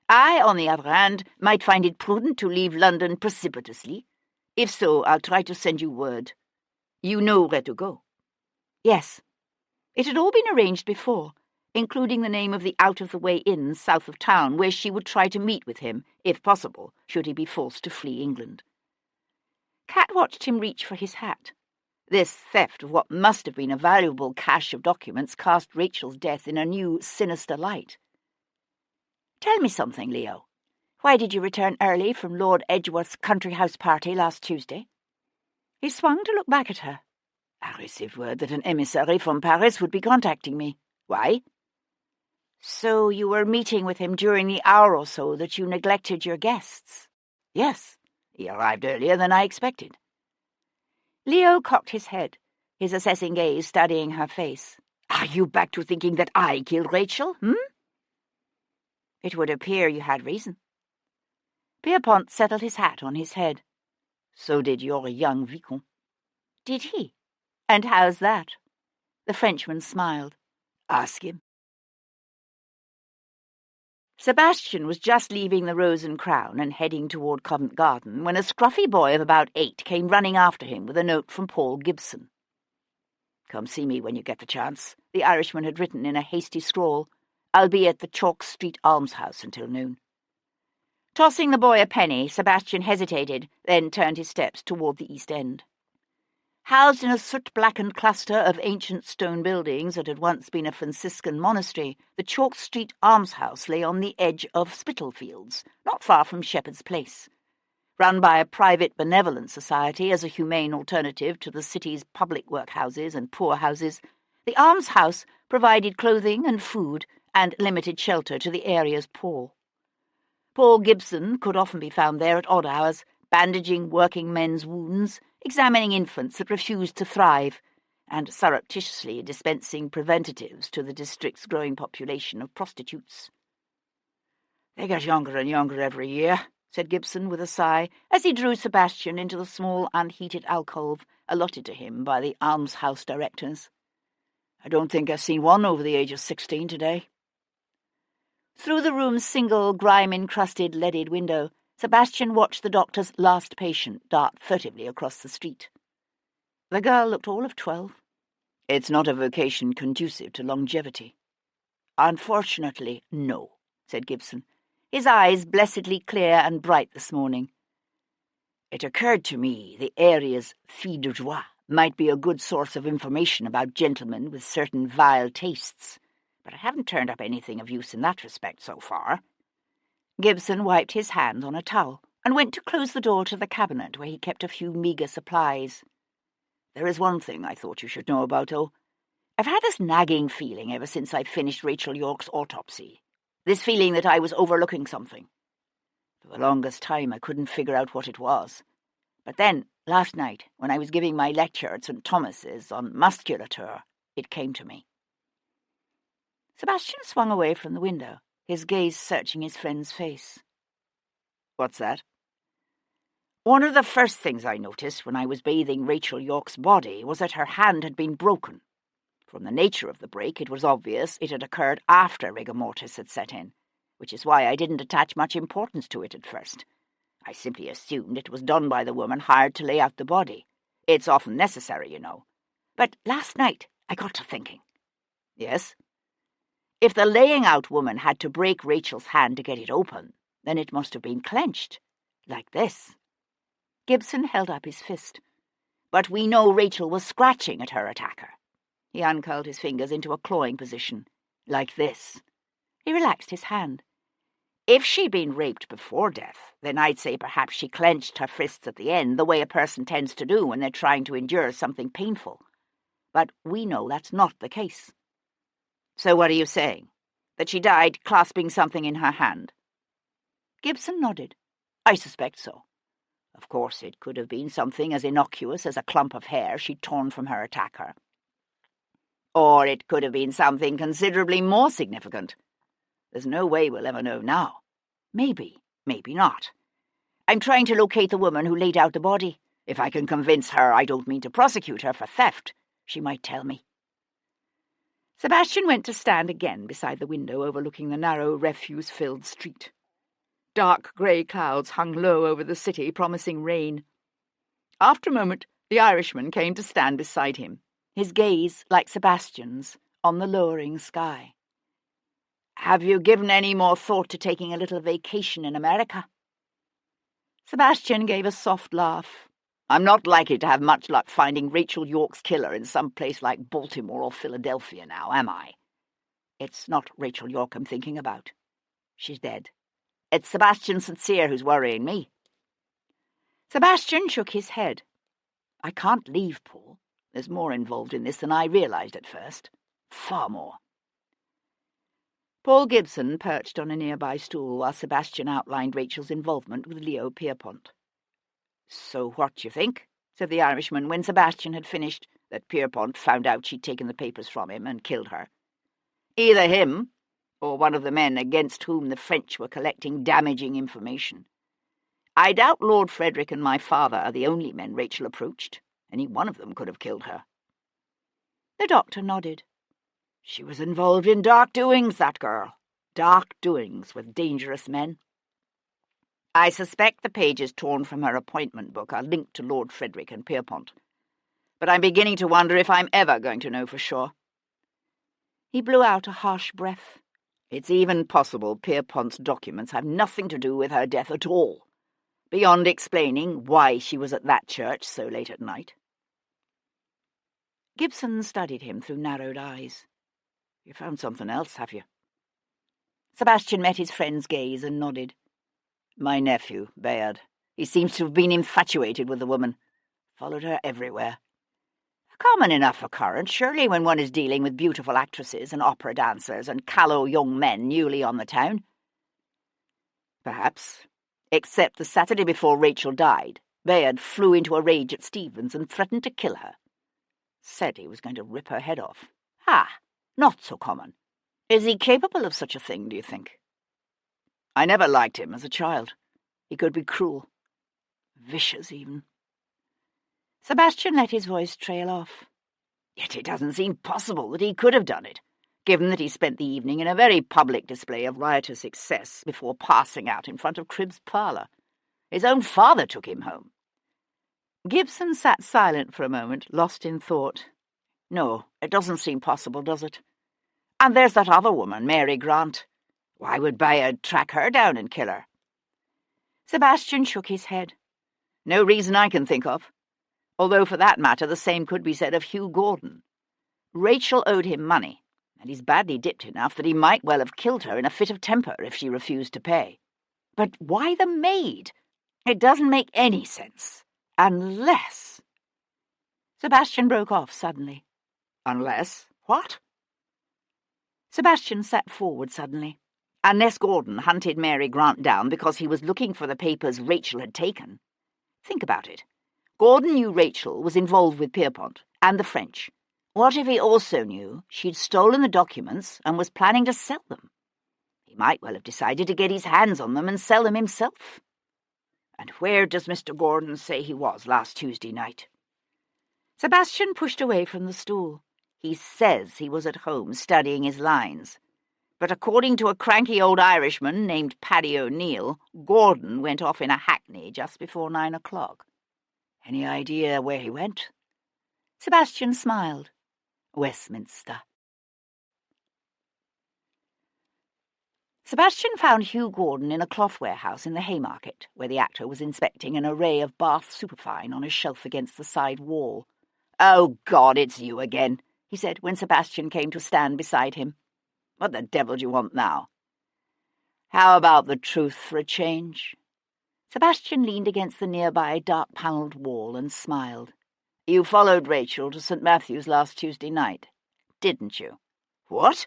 I, on the other hand, might find it prudent to leave London precipitously. If so, I'll try to send you word. You know where to go. Yes. It had all been arranged before, including the name of the out-of-the-way inn south of town where she would try to meet with him, if possible, should he be forced to flee England. Cat watched him reach for his hat. This theft of what must have been a valuable cache of documents cast Rachel's death in a new, sinister light. "Tell me something, Leo. Why did you return early from Lord Edgeworth's country house party last Tuesday?" He swung to look back at her. "I received word that an emissary from Paris would be contacting me. Why?" "So you were meeting with him during the hour or so that you neglected your guests?" "Yes. He arrived earlier than I expected." Leo cocked his head, his assessing gaze studying her face. "Are you back to thinking that I killed Rachel, It would appear you had reason. Pierpont settled his hat on his head. So did your young Vicomte." "Did he? And how's that?" The Frenchman smiled. "Ask him." Sebastian was just leaving the Rose and Crown and heading toward Covent Garden when a scruffy boy of about 8 came running after him with a note from Paul Gibson. "Come see me when you get the chance," the Irishman had written in a hasty scrawl. "I'll be at the Chalk Street Almshouse until noon." Tossing the boy a penny, Sebastian hesitated, then turned his steps toward the East End. Housed in a soot-blackened cluster of ancient stone buildings that had once been a Franciscan monastery, the Chalk Street Almshouse lay on the edge of Spitalfields, not far from Shepherd's Place. Run by a private benevolent society as a humane alternative to the city's public workhouses and poorhouses, the almshouse provided clothing and food and limited shelter to the area's poor. Paul Gibson could often be found there at odd hours, bandaging working men's wounds, examining infants that refused to thrive, and surreptitiously dispensing preventatives to the district's growing population of prostitutes. "They get younger and younger every year," said Gibson with a sigh, as he drew Sebastian into the small unheated alcove allotted to him by the almshouse directors. "I don't think I've seen one over the age of 16 today." Through the room's single grime-encrusted leaded window, Sebastian watched the doctor's last patient dart furtively across the street. The girl looked all of 12. "It's not a vocation conducive to longevity." "Unfortunately, no," said Gibson, his eyes blessedly clear and bright this morning. "It occurred to me the area's filles de joie might be a good source of information about gentlemen with certain vile tastes, but I haven't turned up anything of use in that respect so far." Gibson wiped his hands on a towel and went to close the door to the cabinet where he kept a few meagre supplies. "There is one thing I thought you should know about, though. I've had this nagging feeling ever since I finished Rachel York's autopsy. This feeling that I was overlooking something. For the longest time I couldn't figure out what it was. But then, last night, when I was giving my lecture at St. Thomas's on musculature, it came to me." Sebastian swung away from the window, his gaze searching his friend's face. "What's that?" "One of the first things I noticed when I was bathing Rachel York's body was that her hand had been broken. From the nature of the break, it was obvious it had occurred after rigor mortis had set in, which is why I didn't attach much importance to it at first. I simply assumed it was done by the woman hired to lay out the body. It's often necessary, you know. But last night I got to thinking." "Yes?" "If the laying-out woman had to break Rachel's hand to get it open, then it must have been clenched, like this." Gibson held up his fist. "But we know Rachel was scratching at her attacker." He uncurled his fingers into a clawing position, like this. He relaxed his hand. "If she'd been raped before death, then I'd say perhaps she clenched her fists at the end, the way a person tends to do when they're trying to endure something painful. But we know that's not the case." "So what are you saying? That she died clasping something in her hand?" Gibson nodded. "I suspect so. Of course, it could have been something as innocuous as a clump of hair she'd torn from her attacker. Or it could have been something considerably more significant. There's no way we'll ever know now. Maybe, maybe not. I'm trying to locate the woman who laid out the body. If I can convince her I don't mean to prosecute her for theft, she might tell me." Sebastian went to stand again beside the window overlooking the narrow, refuse-filled street. Dark grey clouds hung low over the city, promising rain. After a moment, the Irishman came to stand beside him, his gaze, like Sebastian's, on the lowering sky. "Have you given any more thought to taking a little vacation in America?" Sebastian gave a soft laugh. "I'm not likely to have much luck finding Rachel York's killer in some place like Baltimore or Philadelphia now, am I?" "It's not Rachel York I'm thinking about. She's dead. It's Sebastian St who's worrying me." Sebastian shook his head. "I can't leave, Paul. There's more involved in this than I realised at first. Far more." Paul Gibson perched on a nearby stool while Sebastian outlined Rachel's involvement with Leo Pierpont. "So what do you think?" said the Irishman when Sebastian had finished, "that Pierpont found out she'd taken the papers from him and killed her. Either him or one of the men against whom the French were collecting damaging information. I doubt Lord Frederick and my father are the only men Rachel approached. Any one of them could have killed her." The doctor nodded. "She was involved in dark doings, that girl. Dark doings with dangerous men. I suspect the pages torn from her appointment book are linked to Lord Frederick and Pierpont. But I'm beginning to wonder if I'm ever going to know for sure." He blew out a harsh breath. "It's even possible Pierpont's documents have nothing to do with her death at all, beyond explaining why she was at that church so late at night." Gibson studied him through narrowed eyes. "You found something else, have you?" Sebastian met his friend's gaze and nodded. "My nephew, Bayard. He seems to have been infatuated with the woman. Followed her everywhere. A common enough occurrence, surely, when one is dealing with beautiful actresses and opera dancers and callow young men newly on the town." "Perhaps. Except the Saturday before Rachel died, Bayard flew into a rage at Stevens and threatened to kill her. Said he was going to rip her head off. Ha! Not so common. Is he capable of such a thing, do you think?" "I never liked him as a child. He could be cruel. Vicious, even." Sebastian let his voice trail off. "Yet it doesn't seem possible that he could have done it, given that he spent the evening in a very public display of riotous excess before passing out in front of Cribb's parlour. His own father took him home." Gibson sat silent for a moment, lost in thought. "No, it doesn't seem possible, does it? And there's that other woman, Mary Grant. Why would Bayard track her down and kill her?" Sebastian shook his head. "No reason I can think of. Although, for that matter, the same could be said of Hugh Gordon. Rachel owed him money, and he's badly dipped enough that he might well have killed her in a fit of temper if she refused to pay. But why the maid? It doesn't make any sense. Unless—" Sebastian broke off suddenly. "Unless what?" Sebastian sat forward suddenly. "Unless Gordon hunted Mary Grant down because he was looking for the papers Rachel had taken. Think about it. Gordon knew Rachel was involved with Pierpont and the French. What if he also knew she'd stolen the documents and was planning to sell them? He might well have decided to get his hands on them and sell them himself. And where does Mr. Gordon say he was last Tuesday night?" Sebastian pushed away from the stool. "He says he was at home studying his lines. But according to a cranky old Irishman named Paddy O'Neill, Gordon went off in a hackney just before 9 o'clock. Any idea where he went?" Sebastian smiled. "Westminster." Sebastian found Hugh Gordon in a cloth warehouse in the Haymarket, where the actor was inspecting an array of Bath superfine on a shelf against the side wall. "Oh, God, it's you again," he said when Sebastian came to stand beside him. "What the devil do you want now?" "How about the truth for a change?" Sebastian leaned against the nearby dark-panelled wall and smiled. "You followed Rachel to St. Matthew's last Tuesday night, didn't you?" "What?"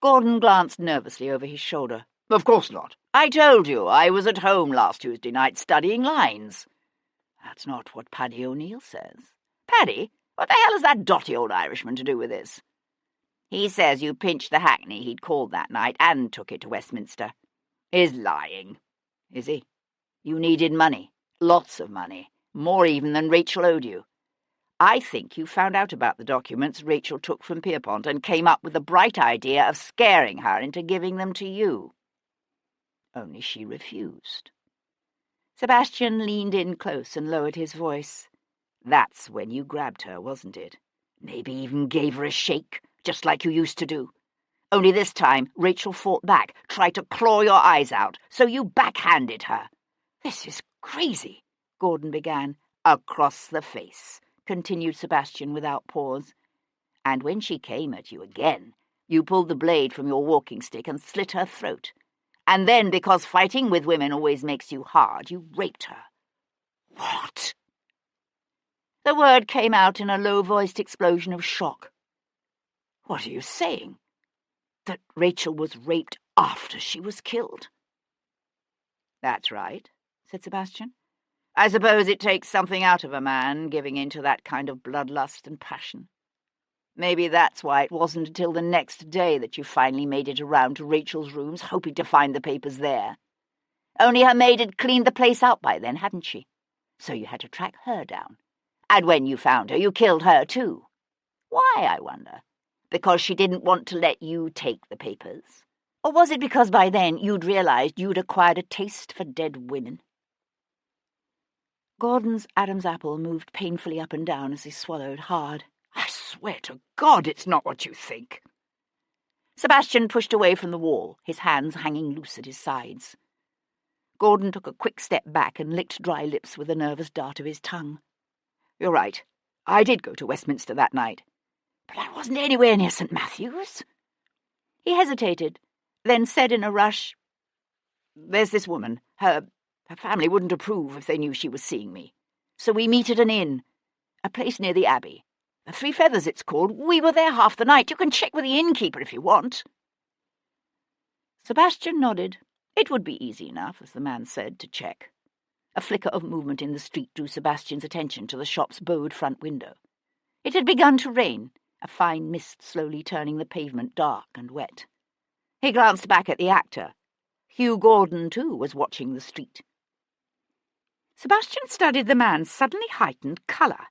Gordon glanced nervously over his shoulder. "Of course not. I told you I was at home last Tuesday night studying lines." "That's not what Paddy O'Neill says." "Paddy? What the hell has that dotty old Irishman to do with this?" "He says you pinched the hackney he'd called that night and took it to Westminster." "He's lying." "Is he?" "You needed money. Lots of money. More even than Rachel owed you. I think you found out about the documents Rachel took from Pierpont and came up with the bright idea of scaring her into giving them to you. Only she refused. Sebastian leaned in close and lowered his voice. That's when you grabbed her, wasn't it? Maybe even gave her a shake, just like you used to do. Only this time, Rachel fought back, tried to claw your eyes out, so you backhanded her. This is crazy, Gordon began. Across the face, continued Sebastian without pause. And when she came at you again, you pulled the blade from your walking stick and slit her throat. And then, because fighting with women always makes you hard, you raped her. What? The word came out in a low-voiced explosion of shock. What are you saying? That Rachel was raped after she was killed? That's right, said Sebastian. I suppose it takes something out of a man, giving in to that kind of bloodlust and passion. Maybe that's why it wasn't until the next day that you finally made it around to Rachel's rooms, hoping to find the papers there. Only her maid had cleaned the place out by then, hadn't she? So you had to track her down. And when you found her, you killed her too. Why, I wonder? Because she didn't want to let you take the papers? Or was it because by then you'd realized you'd acquired a taste for dead women? Gordon's Adam's apple moved painfully up and down as he swallowed hard. I swear to God it's not what you think. Sebastian pushed away from the wall, his hands hanging loose at his sides. Gordon took a quick step back and licked dry lips with a nervous dart of his tongue. You're right. I did go to Westminster that night. But I wasn't anywhere near St. Matthew's. He hesitated, then said in a rush, There's this woman. Her family wouldn't approve if they knew she was seeing me. So we meet at an inn, a place near the Abbey. The Three Feathers, it's called. We were there half the night. You can check with the innkeeper if you want. Sebastian nodded. It would be easy enough, as the man said, to check. A flicker of movement in the street drew Sebastian's attention to the shop's bowed front window. It had begun to rain, a fine mist slowly turning the pavement dark and wet. He glanced back at the actor. Hugh Gordon, too, was watching the street. Sebastian studied the man's suddenly heightened colour.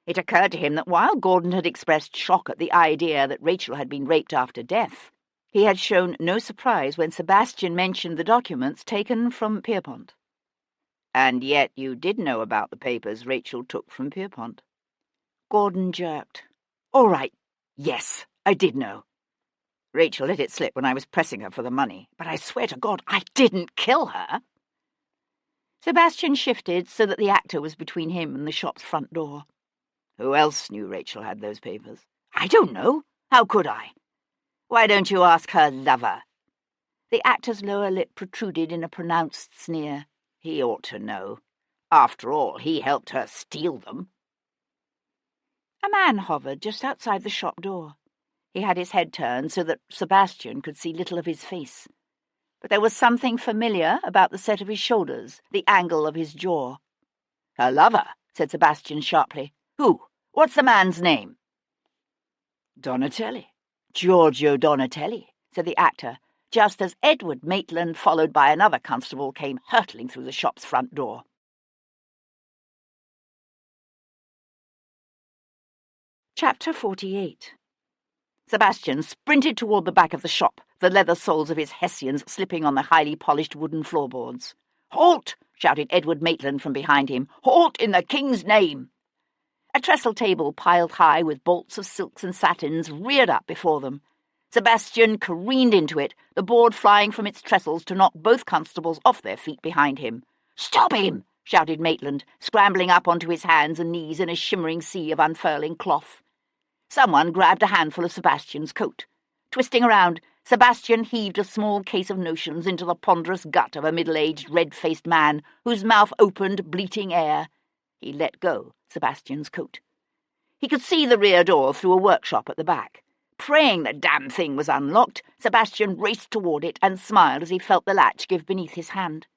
It occurred to him that while Gordon had expressed shock at the idea that Rachel had been raped after death, he had shown no surprise when Sebastian mentioned the documents taken from Pierpont. And yet you did know about the papers Rachel took from Pierpont. Gordon jerked. All right, yes, I did know. Rachel let it slip when I was pressing her for the money, but I swear to God I didn't kill her. Sebastian shifted so that the actor was between him and the shop's front door. Who else knew Rachel had those papers? I don't know. How could I? Why don't you ask her lover? The actor's lower lip protruded in a pronounced sneer. He ought to know. After all, he helped her steal them. A man hovered just outside the shop door. He had his head turned so that Sebastian could see little of his face. But there was something familiar about the set of his shoulders, the angle of his jaw. Her lover, said Sebastian sharply. Who? What's the man's name? Donatelli. Giorgio Donatelli, said the actor, just as Edward Maitland, followed by another constable, came hurtling through the shop's front door. Chapter 48. Sebastian sprinted toward the back of the shop, the leather soles of his hessians slipping on the highly polished wooden floorboards. "Halt!" shouted Edward Maitland from behind him. "Halt in the King's name!" A trestle table piled high with bolts of silks and satins reared up before them. Sebastian careened into it, the board flying from its trestles to knock both constables off their feet behind him. "Stop him!" shouted Maitland, scrambling up onto his hands and knees in a shimmering sea of unfurling cloth. Someone grabbed a handful of Sebastian's coat. Twisting around, Sebastian heaved a small case of notions into the ponderous gut of a middle-aged, red-faced man whose mouth opened, bleating air. He let go Sebastian's coat. He could see the rear door through a workshop at the back. Praying the damn thing was unlocked, Sebastian raced toward it and smiled as he felt the latch give beneath his hand.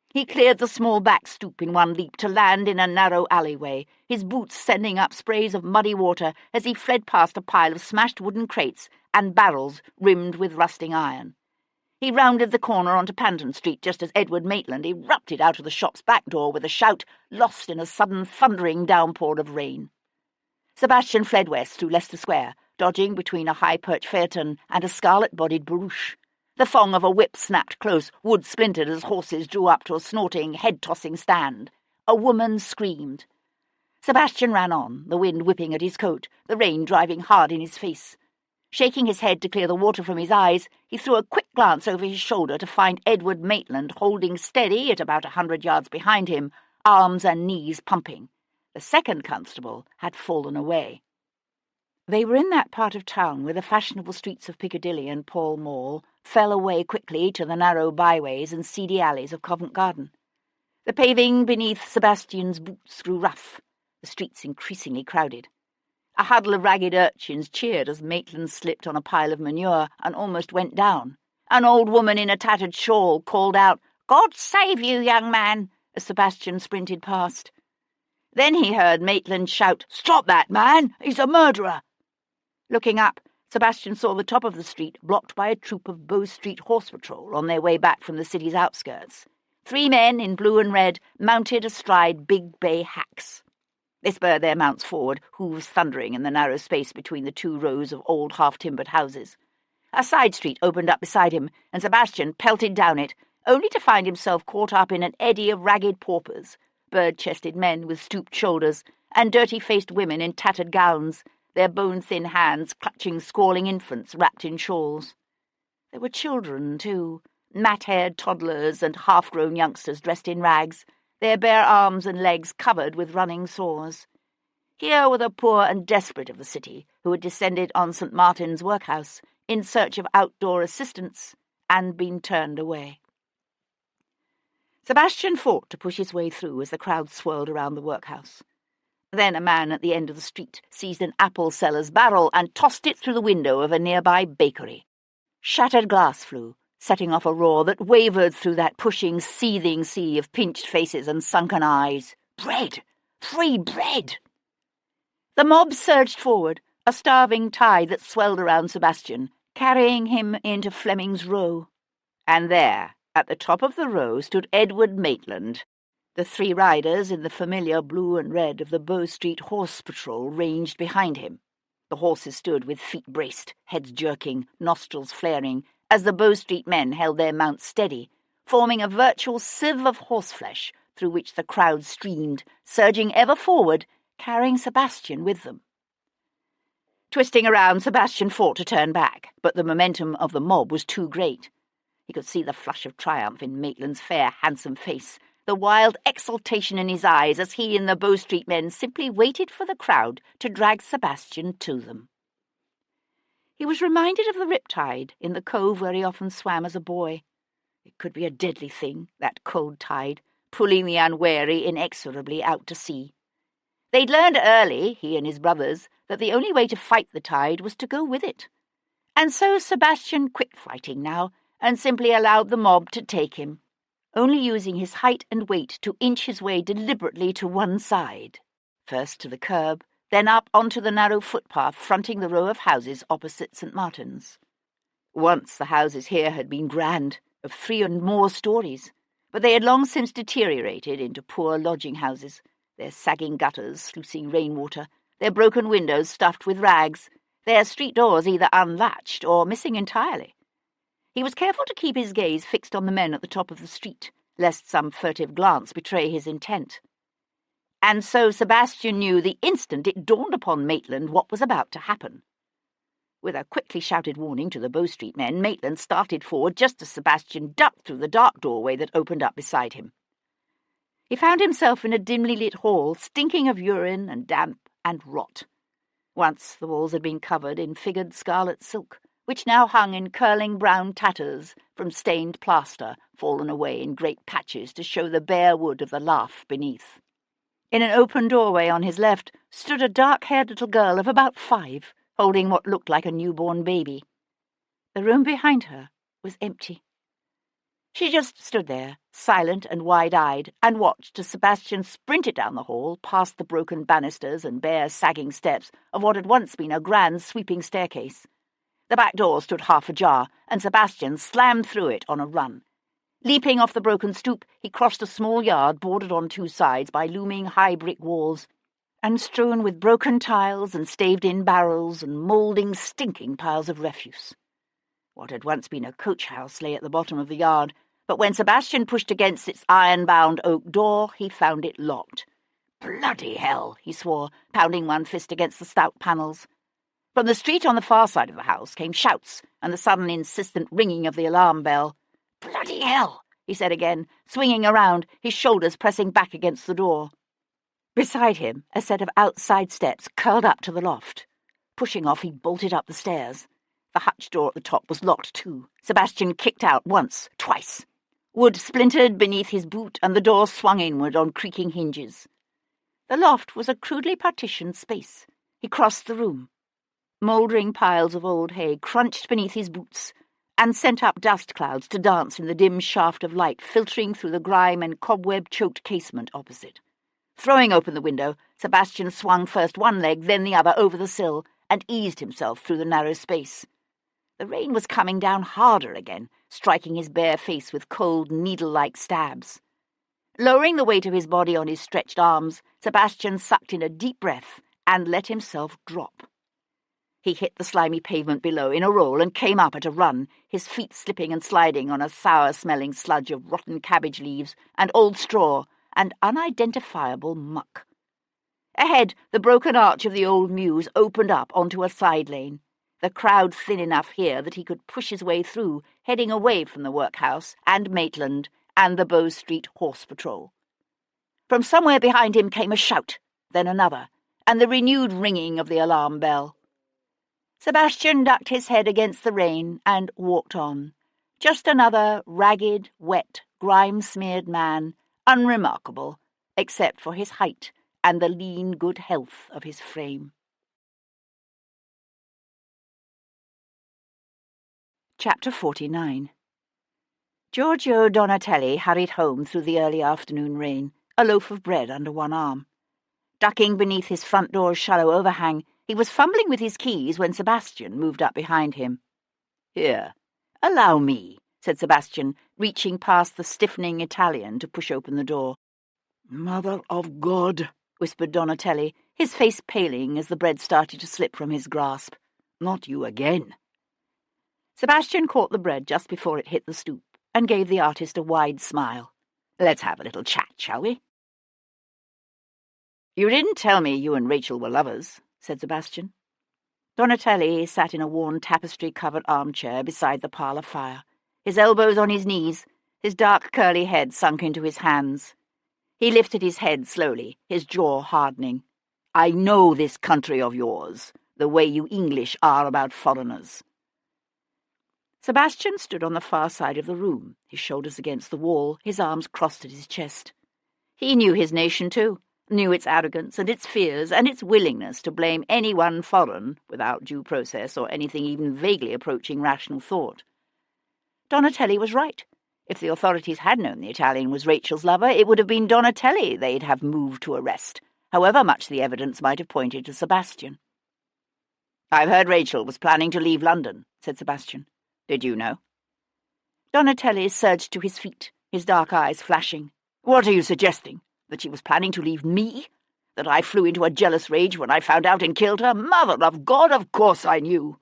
He cleared the small back stoop in one leap to land in a narrow alleyway, his boots sending up sprays of muddy water as he fled past a pile of smashed wooden crates and barrels rimmed with rusting iron. He rounded the corner onto Panton Street just as Edward Maitland erupted out of the shop's back door with a shout, lost in a sudden thundering downpour of rain. Sebastian fled west through Leicester Square, dodging between a high-perched phaeton and a scarlet-bodied barouche. The thong of a whip snapped close, wood splintered as horses drew up to a snorting, head-tossing stand. A woman screamed. Sebastian ran on, the wind whipping at his coat, the rain driving hard in his face. Shaking his head to clear the water from his eyes, he threw a quick glance over his shoulder to find Edward Maitland holding steady at about 100 yards behind him, arms and knees pumping. The second constable had fallen away. They were in that part of town where the fashionable streets of Piccadilly and Pall Mall fell away quickly to the narrow byways and seedy alleys of Covent Garden. The paving beneath Sebastian's boots grew rough, the streets increasingly crowded. A huddle of ragged urchins cheered as Maitland slipped on a pile of manure and almost went down. An old woman in a tattered shawl called out, "God save you, young man," as Sebastian sprinted past. Then he heard Maitland shout, "Stop that man! He's a murderer!" Looking up, Sebastian saw the top of the street blocked by a troop of Bow Street Horse Patrol on their way back from the city's outskirts. 3 men in blue and red, mounted astride big bay hacks. They spurred their mounts forward, hooves thundering in the narrow space between the 2 rows of old half-timbered houses. A side street opened up beside him, and Sebastian pelted down it, only to find himself caught up in an eddy of ragged paupers, bird-chested men with stooped shoulders, and dirty-faced women in tattered gowns, their bone-thin hands clutching squalling infants wrapped in shawls. There were children, too, mat-haired toddlers and half-grown youngsters dressed in rags, their bare arms and legs covered with running sores. Here were the poor and desperate of the city, who had descended on St. Martin's workhouse in search of outdoor assistance and been turned away. Sebastian fought to push his way through as the crowd swirled around the workhouse. Then a man at the end of the street seized an apple seller's barrel and tossed it through the window of a nearby bakery. Shattered glass flew, setting off a roar that wavered through that pushing, seething sea of pinched faces and sunken eyes. Bread! Free bread! The mob surged forward, a starving tide that swelled around Sebastian, carrying him into Fleming's Row. And there, at the top of the row, stood Edward Maitland. The 3 riders in the familiar blue and red of the Bow Street Horse Patrol ranged behind him. The horses stood with feet braced, heads jerking, nostrils flaring, as the Bow Street men held their mounts steady, forming a virtual sieve of horseflesh through which the crowd streamed, surging ever forward, carrying Sebastian with them. Twisting around, Sebastian fought to turn back, but the momentum of the mob was too great. He could see the flush of triumph in Maitland's fair, handsome face, the wild exultation in his eyes as he and the Bow Street men simply waited for the crowd to drag Sebastian to them. He was reminded of the riptide in the cove where he often swam as a boy. It could be a deadly thing, that cold tide, pulling the unwary inexorably out to sea. They'd learned early, he and his brothers, that the only way to fight the tide was to go with it. And so Sebastian quit fighting now, and simply allowed the mob to take him, only using his height and weight to inch his way deliberately to one side, first to the curb, then up onto the narrow footpath fronting the row of houses opposite St. Martin's. Once the houses here had been grand, of 3 and more stories, but they had long since deteriorated into poor lodging-houses, their sagging gutters sluicing rainwater, their broken windows stuffed with rags, their street doors either unlatched or missing entirely. He was careful to keep his gaze fixed on the men at the top of the street, lest some furtive glance betray his intent. And so Sebastian knew the instant it dawned upon Maitland what was about to happen. With a quickly shouted warning to the Bow Street men, Maitland started forward just as Sebastian ducked through the dark doorway that opened up beside him. He found himself in a dimly lit hall, stinking of urine and damp and rot. Once the walls had been covered in figured scarlet silk, which now hung in curling brown tatters from stained plaster, fallen away in great patches to show the bare wood of the lath beneath. In an open doorway on his left stood a dark-haired little girl of about 5, holding what looked like a newborn baby. The room behind her was empty. She just stood there, silent and wide-eyed, and watched as Sebastian sprinted down the hall, past the broken banisters and bare, sagging steps of what had once been a grand, sweeping staircase. The back door stood half ajar, and Sebastian slammed through it on a run. Leaping off the broken stoop, he crossed a small yard bordered on 2 sides by looming high brick walls, and strewn with broken tiles and staved-in barrels and moulding, stinking piles of refuse. What had once been a coach-house lay at the bottom of the yard, but when Sebastian pushed against its iron-bound oak door, he found it locked. "Bloody hell," he swore, pounding one fist against the stout panels. From the street on the far side of the house came shouts and the sudden insistent ringing of the alarm bell. "Bloody hell," he said again, swinging around, his shoulders pressing back against the door. Beside him, a set of outside steps curled up to the loft. Pushing off, he bolted up the stairs. The hutch door at the top was locked too. Sebastian kicked out once, twice. Wood splintered beneath his boot, and the door swung inward on creaking hinges. The loft was a crudely partitioned space. He crossed the room. Mouldering piles of old hay crunched beneath his boots and sent up dust clouds to dance in the dim shaft of light filtering through the grime and cobweb-choked casement opposite. Throwing open the window, Sebastian swung first one leg, then the other over the sill, and eased himself through the narrow space. The rain was coming down harder again, striking his bare face with cold, needle-like stabs. Lowering the weight of his body on his stretched arms, Sebastian sucked in a deep breath and let himself drop. He hit the slimy pavement below in a roll and came up at a run, his feet slipping and sliding on a sour-smelling sludge of rotten cabbage leaves and old straw and unidentifiable muck. Ahead, the broken arch of the old mews opened up onto a side lane, the crowd thin enough here that he could push his way through, heading away from the workhouse and Maitland and the Bow Street Horse Patrol. From somewhere behind him came a shout, then another, and the renewed ringing of the alarm bell. Sebastian ducked his head against the rain and walked on. Just another ragged, wet, grime-smeared man, unremarkable, except for his height and the lean good health of his frame. Chapter 49. Giorgio Donatelli hurried home through the early afternoon rain, a loaf of bread under one arm. Ducking beneath his front door's shallow overhang, he was fumbling with his keys when Sebastian moved up behind him. "Here, allow me," said Sebastian, reaching past the stiffening Italian to push open the door. "Mother of God," whispered Donatelli, his face paling as the bread started to slip from his grasp. "Not you again." Sebastian caught the bread just before it hit the stoop and gave the artist a wide smile. "Let's have a little chat, shall we?" "You didn't tell me you and Rachel were lovers," said Sebastian. Donatelli sat in a worn tapestry-covered armchair beside the parlour fire, his elbows on his knees, his dark curly head sunk into his hands. He lifted his head slowly, his jaw hardening. "I know this country of yours, the way you English are about foreigners." Sebastian stood on the far side of the room, his shoulders against the wall, his arms crossed at his chest. He knew his nation too, knew its arrogance and its fears and its willingness to blame anyone foreign without due process or anything even vaguely approaching rational thought. Donatelli was right. If the authorities had known the Italian was Rachel's lover, it would have been Donatelli they'd have moved to arrest, however much the evidence might have pointed to Sebastian. "I've heard Rachel was planning to leave London," said Sebastian. "Did you know?" Donatelli surged to his feet, his dark eyes flashing. "What are you suggesting? That she was planning to leave me? That I flew into a jealous rage when I found out and killed her? Mother of God, of course I knew!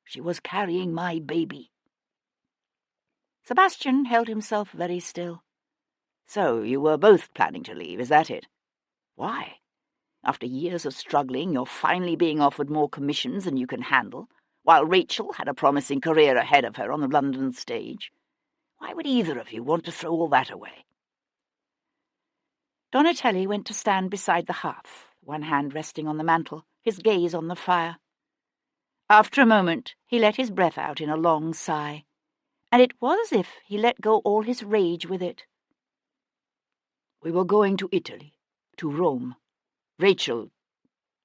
She was carrying my baby." Sebastian held himself very still. "So you were both planning to leave, is that it? Why? After years of struggling, you're finally being offered more commissions than you can handle, while Rachel had a promising career ahead of her on the London stage. Why would either of you want to throw all that away?" Donatelli went to stand beside the hearth, one hand resting on the mantel, his gaze on the fire. After a moment, he let his breath out in a long sigh, and it was as if he let go all his rage with it. "We were going to Italy, to Rome. Rachel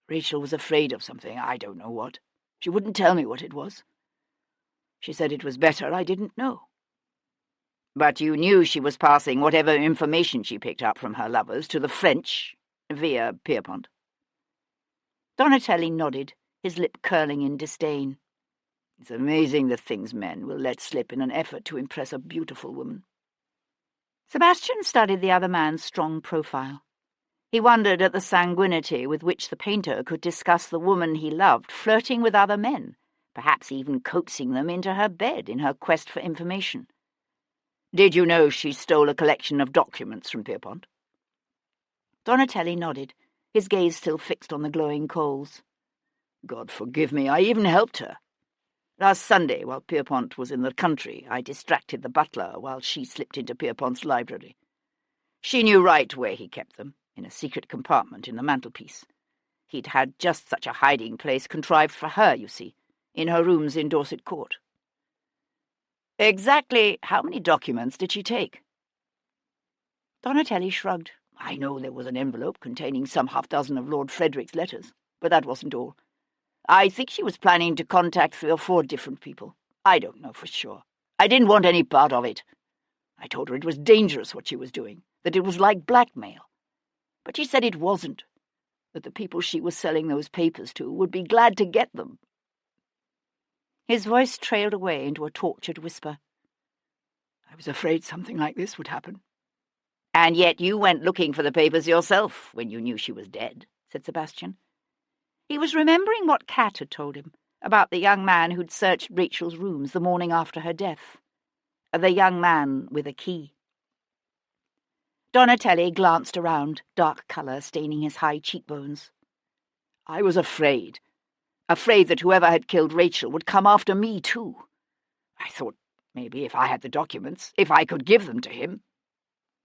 was afraid of something, I don't know what. She wouldn't tell me what it was. She said it was better I didn't know." "But you knew she was passing whatever information she picked up from her lovers to the French, via Pierpont?" Donatelli nodded, his lip curling in disdain. "It's amazing the things men will let slip in an effort to impress a beautiful woman." Sebastian studied the other man's strong profile. He wondered at the sanguinity with which the painter could discuss the woman he loved flirting with other men, perhaps even coaxing them into her bed in her quest for information. "Did you know she stole a collection of documents from Pierpont?" Donatelli nodded, his gaze still fixed on the glowing coals. "God forgive me, I even helped her. Last Sunday, while Pierpont was in the country, I distracted the butler while she slipped into Pierpont's library. She knew right where he kept them, in a secret compartment in the mantelpiece. He'd had just such a hiding place contrived for her, you see, in her rooms in Dorset Court." "Exactly how many documents did she take?" Donatelli shrugged. "I know there was an envelope containing some half-dozen of Lord Frederick's letters, but that wasn't all. I think she was planning to contact 3 or 4 different people. I don't know for sure. I didn't want any part of it. I told her it was dangerous what she was doing, that it was like blackmail. But she said it wasn't, that the people she was selling those papers to would be glad to get them." His voice trailed away into a tortured whisper. "I was afraid something like this would happen." "And yet you went looking for the papers yourself when you knew she was dead," said Sebastian. He was remembering what Kat had told him about the young man who'd searched Rachel's rooms the morning after her death. The young man with a key. Donatelli glanced around, dark colour staining his high cheekbones. "I was afraid that whoever had killed Rachel would come after me too. I thought maybe if I had the documents, if I could give them to him—"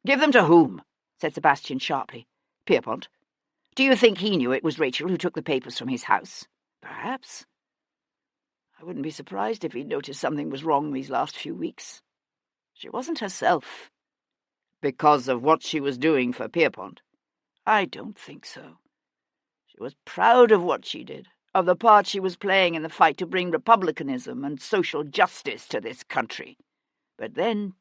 "Give them to whom?" said Sebastian sharply. "Pierpont? Do you think he knew it was Rachel who took the papers from his house?" "Perhaps. I wouldn't be surprised if he'd noticed something was wrong these last few weeks. She wasn't herself." "Because of what she was doing for Pierpont?" "I don't think so. She was proud of what she did, of the part she was playing in the fight to bring republicanism and social justice to this country. But then—"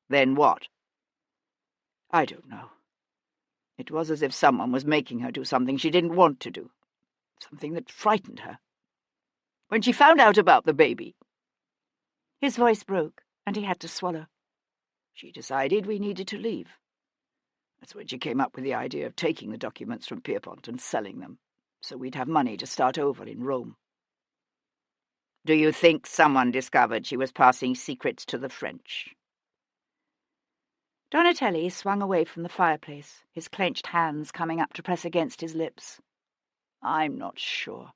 "Then what?" "I don't know. It was as if someone was making her do something she didn't want to do, something that frightened her. When she found out about the baby—" His voice broke, and he had to swallow. "She decided we needed to leave. That's when she came up with the idea of taking the documents from Pierpont and selling them, so we'd have money to start over in Rome." "Do you think someone discovered she was passing secrets to the French?" Donatelli swung away from the fireplace, his clenched hands coming up to press against his lips. "I'm not sure.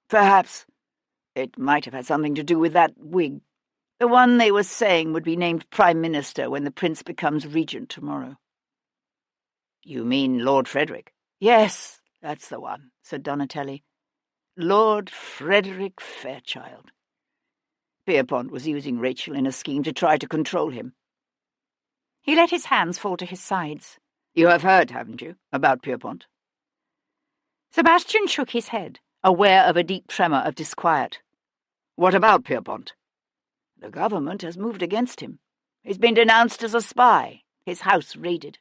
Perhaps it might have had something to do with that wig, the one they were saying would be named Prime Minister when the Prince becomes Regent tomorrow." "You mean Lord Frederick?" "Yes, that's the one," said Donatelli. "Lord Frederick Fairchild. Pierpont was using Rachel in a scheme to try to control him." He let his hands fall to his sides. "You have heard, haven't you, about Pierpont?" Sebastian shook his head, aware of a deep tremor of disquiet. "What about Pierpont?" "The government has moved against him. He's been denounced as a spy, his house raided."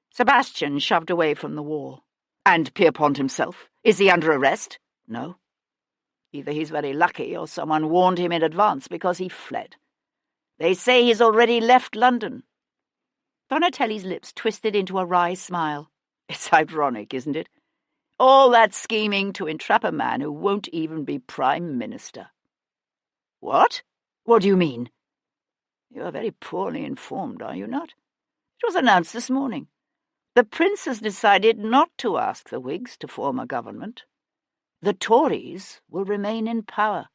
Sebastian shoved away from the wall. "And Pierpont himself? Is he under arrest?" "No. Either he's very lucky or someone warned him in advance because he fled. They say he's already left London." Donatelli's lips twisted into a wry smile. "It's ironic, isn't it? All that scheming to entrap a man who won't even be Prime Minister." "What? What do you mean?" "You are very poorly informed, are you not? It was announced this morning. The Prince has decided not to ask the Whigs to form a government. The Tories will remain in power."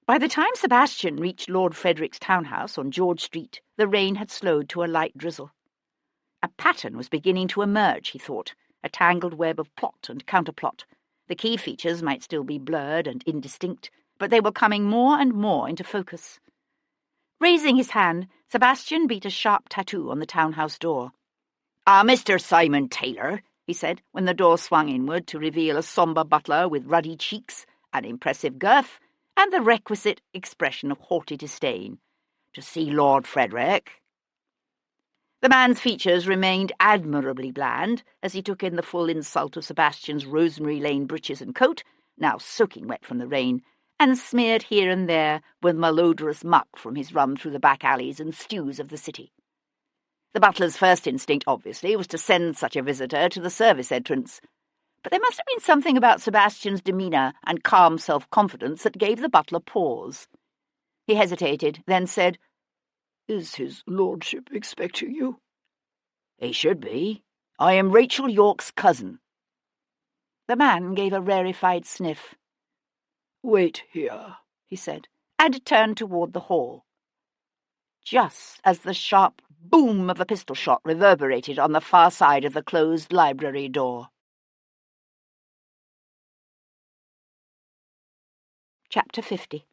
By the time Sebastian reached Lord Frederick's townhouse on George Street, the rain had slowed to a light drizzle. A pattern was beginning to emerge, he thought, a tangled web of plot and counterplot. The key features might still be blurred and indistinct, but they were coming more and more into focus. Raising his hand, Sebastian beat a sharp tattoo on the townhouse door. Mr. Simon Taylor," he said, when the door swung inward to reveal a sombre butler with ruddy cheeks, an impressive girth, and the requisite expression of haughty disdain. "To see Lord Frederick." The man's features remained admirably bland as he took in the full insult of Sebastian's Rosemary Lane breeches and coat, now soaking wet from the rain, and smeared here and there with malodorous muck from his run through the back alleys and stews of the city. The butler's first instinct, obviously, was to send such a visitor to the service entrance, but there must have been something about Sebastian's demeanour and calm self-confidence that gave the butler pause. He hesitated, then said, "Is his lordship expecting you?" "He should be. I am Rachel York's cousin." The man gave a rarefied sniff. "Wait here," he said, and turned toward the hall. Just as the sharp boom of a pistol shot reverberated on the far side of the closed library door. Chapter 50.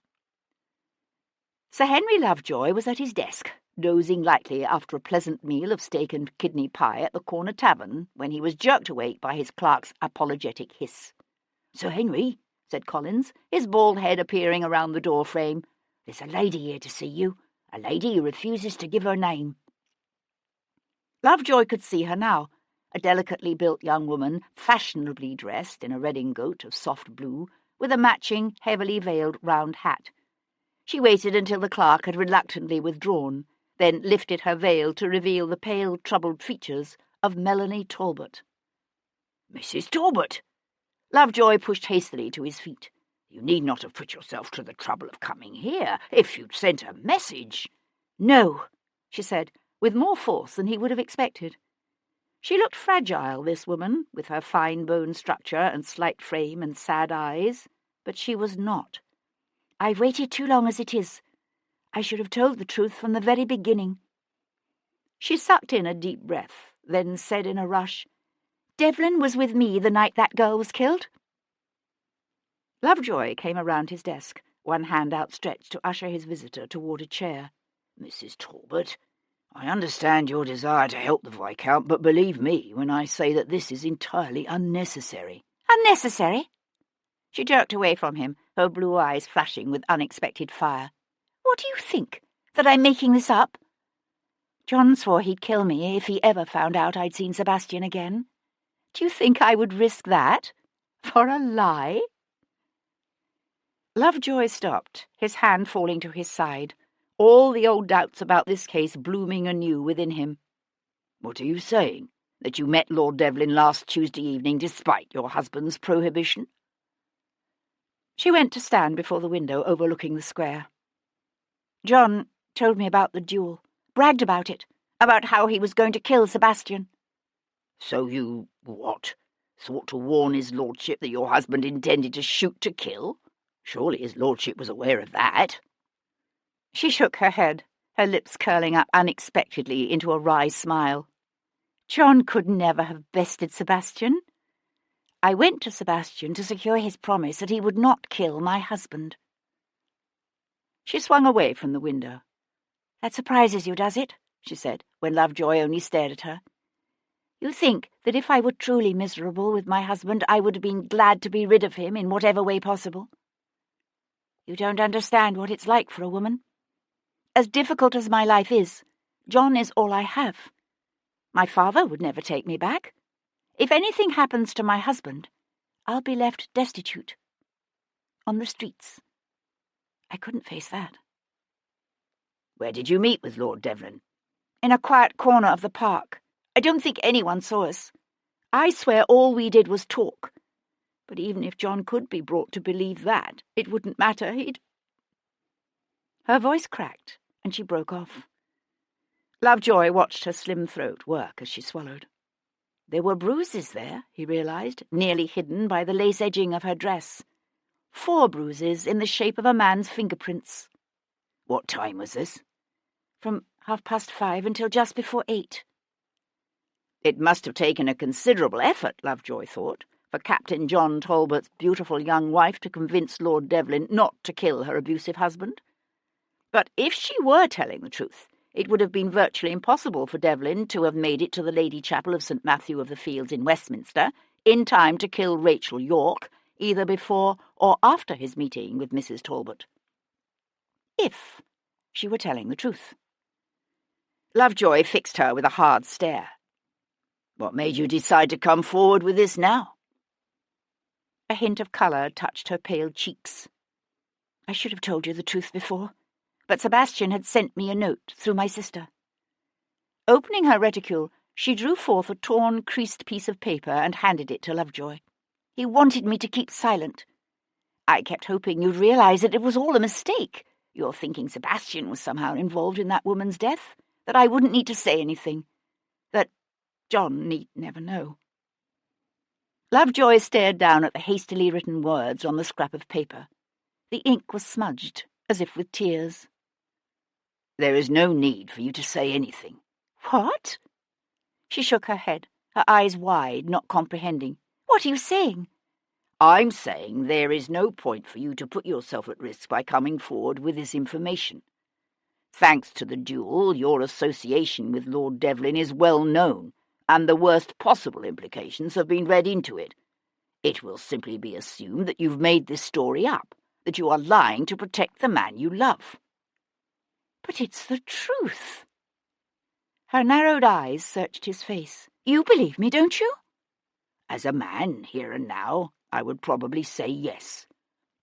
Sir Henry Lovejoy was at his desk, dozing lightly after a pleasant meal of steak and kidney pie at the corner tavern, when he was jerked awake by his clerk's apologetic hiss. "Sir Henry," said Collins, his bald head appearing around the door frame, "there's a lady here to see you, a lady who refuses to give her name." Lovejoy could see her now, a delicately built young woman, fashionably dressed in a redingote of soft blue, with a matching, heavily veiled round hat. She waited until the clerk had reluctantly withdrawn, then lifted her veil to reveal the pale, troubled features of Melanie Talbot. "Mrs. Talbot!" Lovejoy pushed hastily to his feet. "You need not have put yourself to the trouble of coming here. If you'd sent a message—" "No," she said, with more force than he would have expected. She looked fragile, this woman, with her fine bone structure and slight frame and sad eyes, but she was not. "I've waited too long as it is. I should have told the truth from the very beginning." She sucked in a deep breath, then said in a rush, "Devlin was with me the night that girl was killed." Lovejoy came around his desk, one hand outstretched to usher his visitor toward a chair. "Mrs. Talbot, I understand your desire to help the Viscount, but believe me when I say that this is entirely unnecessary." "Unnecessary?" She jerked away from him, her blue eyes flashing with unexpected fire. "What do you think? That I'm making this up? John swore he'd kill me if he ever found out I'd seen Sebastian again. Do you think I would risk that? For a lie?" Lovejoy stopped, his hand falling to his side, all the old doubts about this case blooming anew within him. "What are you saying? That you met Lord Devlin last Tuesday evening despite your husband's prohibition?" She went to stand before the window overlooking the square. "John told me about the duel, bragged about it, about how he was going to kill Sebastian." "So you, what, thought to warn his lordship that your husband intended to shoot to kill? Surely his lordship was aware of that." She shook her head, her lips curling up unexpectedly into a wry smile. "John could never have bested Sebastian. I went to Sebastian to secure his promise that he would not kill my husband." She swung away from the window. "That surprises you, does it?" she said, when Lovejoy only stared at her. "You think that if I were truly miserable with my husband, I would have been glad to be rid of him in whatever way possible? You don't understand what it's like for a woman. As difficult as my life is, John is all I have. My father would never take me back. If anything happens to my husband, I'll be left destitute. On the streets. I couldn't face that." "Where did you meet with Lord Devlin?" "In a quiet corner of the park. I don't think anyone saw us. I swear all we did was talk. But even if John could be brought to believe that, it wouldn't matter. Her voice cracked, and she broke off. Lovejoy watched her slim throat work as she swallowed. There were bruises there, he realized, nearly hidden by the lace edging of her dress. 4 bruises in the shape of a man's fingerprints. "What time was this?" "From 5:30 until just before 8. It must have taken a considerable effort, Lovejoy thought, for Captain John Talbot's beautiful young wife to convince Lord Devlin not to kill her abusive husband. But if she were telling the truth, it would have been virtually impossible for Devlin to have made it to the Lady Chapel of St. Matthew of the Fields in Westminster in time to kill Rachel York, either before or after his meeting with Mrs. Talbot. If she were telling the truth. Lovejoy fixed her with a hard stare. "What made you decide to come forward with this now?" A hint of colour touched her pale cheeks. I should have told you the truth before, but Sebastian had sent me a note through my sister. Opening her reticule, she drew forth a torn, creased piece of paper and handed it to Lovejoy. He wanted me to keep silent. I kept hoping you'd realize that it was all a mistake. You're thinking Sebastian was somehow involved in that woman's death, that I wouldn't need to say anything, that John need never know. Lovejoy stared down at the hastily written words on the scrap of paper. The ink was smudged, as if with tears. There is no need for you to say anything. What? She shook her head, her eyes wide, not comprehending. What are you saying? I'm saying there is no point for you to put yourself at risk by coming forward with this information. Thanks to the duel, your association with Lord Devlin is well known, and the worst possible implications have been read into it. It will simply be assumed that you've made this story up, that you are lying to protect the man you love. But it's the truth. Her narrowed eyes searched his face. You believe me, don't you? As a man, here and now, I would probably say yes.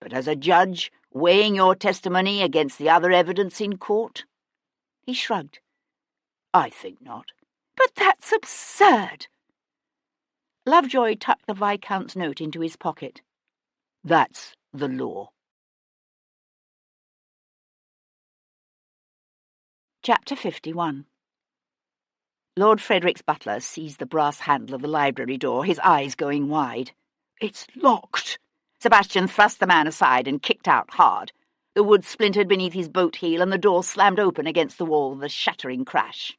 But as a judge, weighing your testimony against the other evidence in court? He shrugged. I think not. But that's absurd. Lovejoy tucked the Viscount's note into his pocket. That's the law. Chapter 51. Lord Frederick's butler seized the brass handle of the library door, his eyes going wide. It's locked. Sebastian thrust the man aside and kicked out hard. The wood splintered beneath his boat heel, and the door slammed open against the wall with a shattering crash.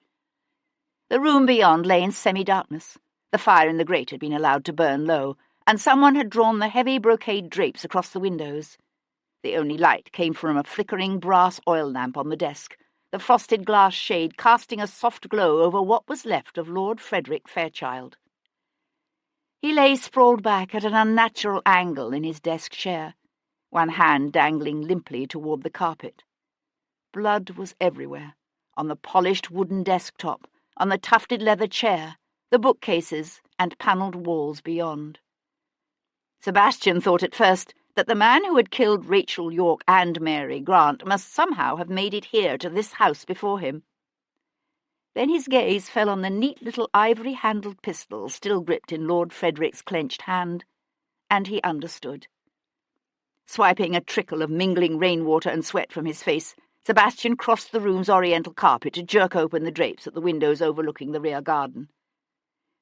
The room beyond lay in semi-darkness. The fire in the grate had been allowed to burn low, and someone had drawn the heavy brocade drapes across the windows. The only light came from a flickering brass oil lamp on the desk, the frosted glass shade casting a soft glow over what was left of Lord Frederick Fairchild. He lay sprawled back at an unnatural angle in his desk chair, one hand dangling limply toward the carpet. Blood was everywhere, on the polished wooden desktop, on the tufted leather chair, the bookcases, and panelled walls beyond. Sebastian thought at first that the man who had killed Rachel York and Mary Grant must somehow have made it here to this house before him. Then his gaze fell on the neat little ivory-handled pistol still gripped in Lord Frederick's clenched hand, and he understood. Swiping a trickle of mingling rainwater and sweat from his face, Sebastian crossed the room's oriental carpet to jerk open the drapes at the windows overlooking the rear garden.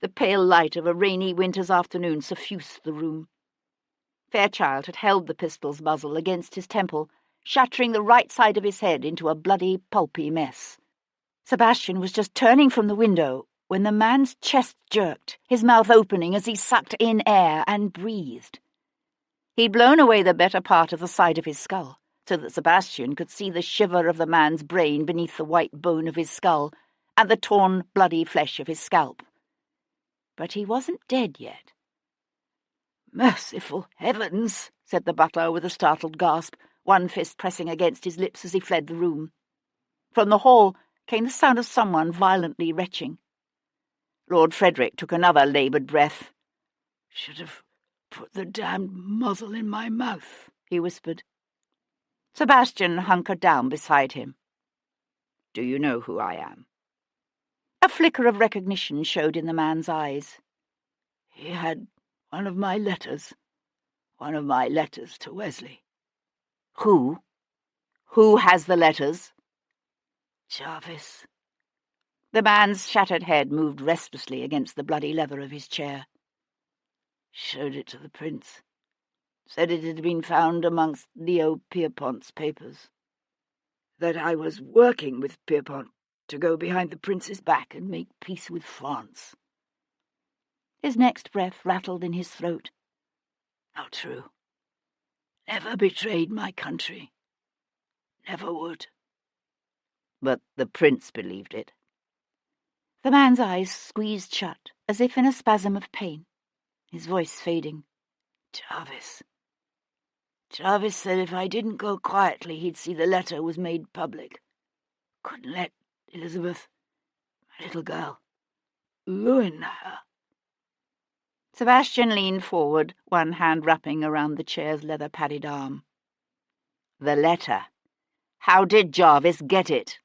The pale light of a rainy winter's afternoon suffused the room. Fairchild had held the pistol's muzzle against his temple, shattering the right side of his head into a bloody, pulpy mess. Sebastian was just turning from the window when the man's chest jerked, his mouth opening as he sucked in air and breathed. He'd blown away the better part of the side of his skull, so that Sebastian could see the shiver of the man's brain beneath the white bone of his skull and the torn, bloody flesh of his scalp. But he wasn't dead yet. "Merciful heavens," said the butler with a startled gasp, one fist pressing against his lips as he fled the room. From the hall came the sound of someone violently retching. Lord Frederick took another laboured breath. "Should have put the damned muzzle in my mouth," he whispered. Sebastian hunkered down beside him. "Do you know who I am?" A flicker of recognition showed in the man's eyes. "He had one of my letters to Wesley." "Who? Who has the letters?" "Jarvis." The man's shattered head moved restlessly against the bloody leather of his chair. "Showed it to the prince. Said it had been found amongst Leo Pierpont's papers. That I was working with Pierpont to go behind the prince's back and make peace with France." His next breath rattled in his throat. "Not true. Never betrayed my country. Never would." But the prince believed it. The man's eyes squeezed shut, as if in a spasm of pain, his voice fading. Jarvis said if I didn't go quietly, he'd see the letter was made public. Couldn't let Elizabeth, my little girl, ruin her." Sebastian leaned forward, one hand wrapping around the chair's leather-padded arm. The letter. How did Jarvis get it?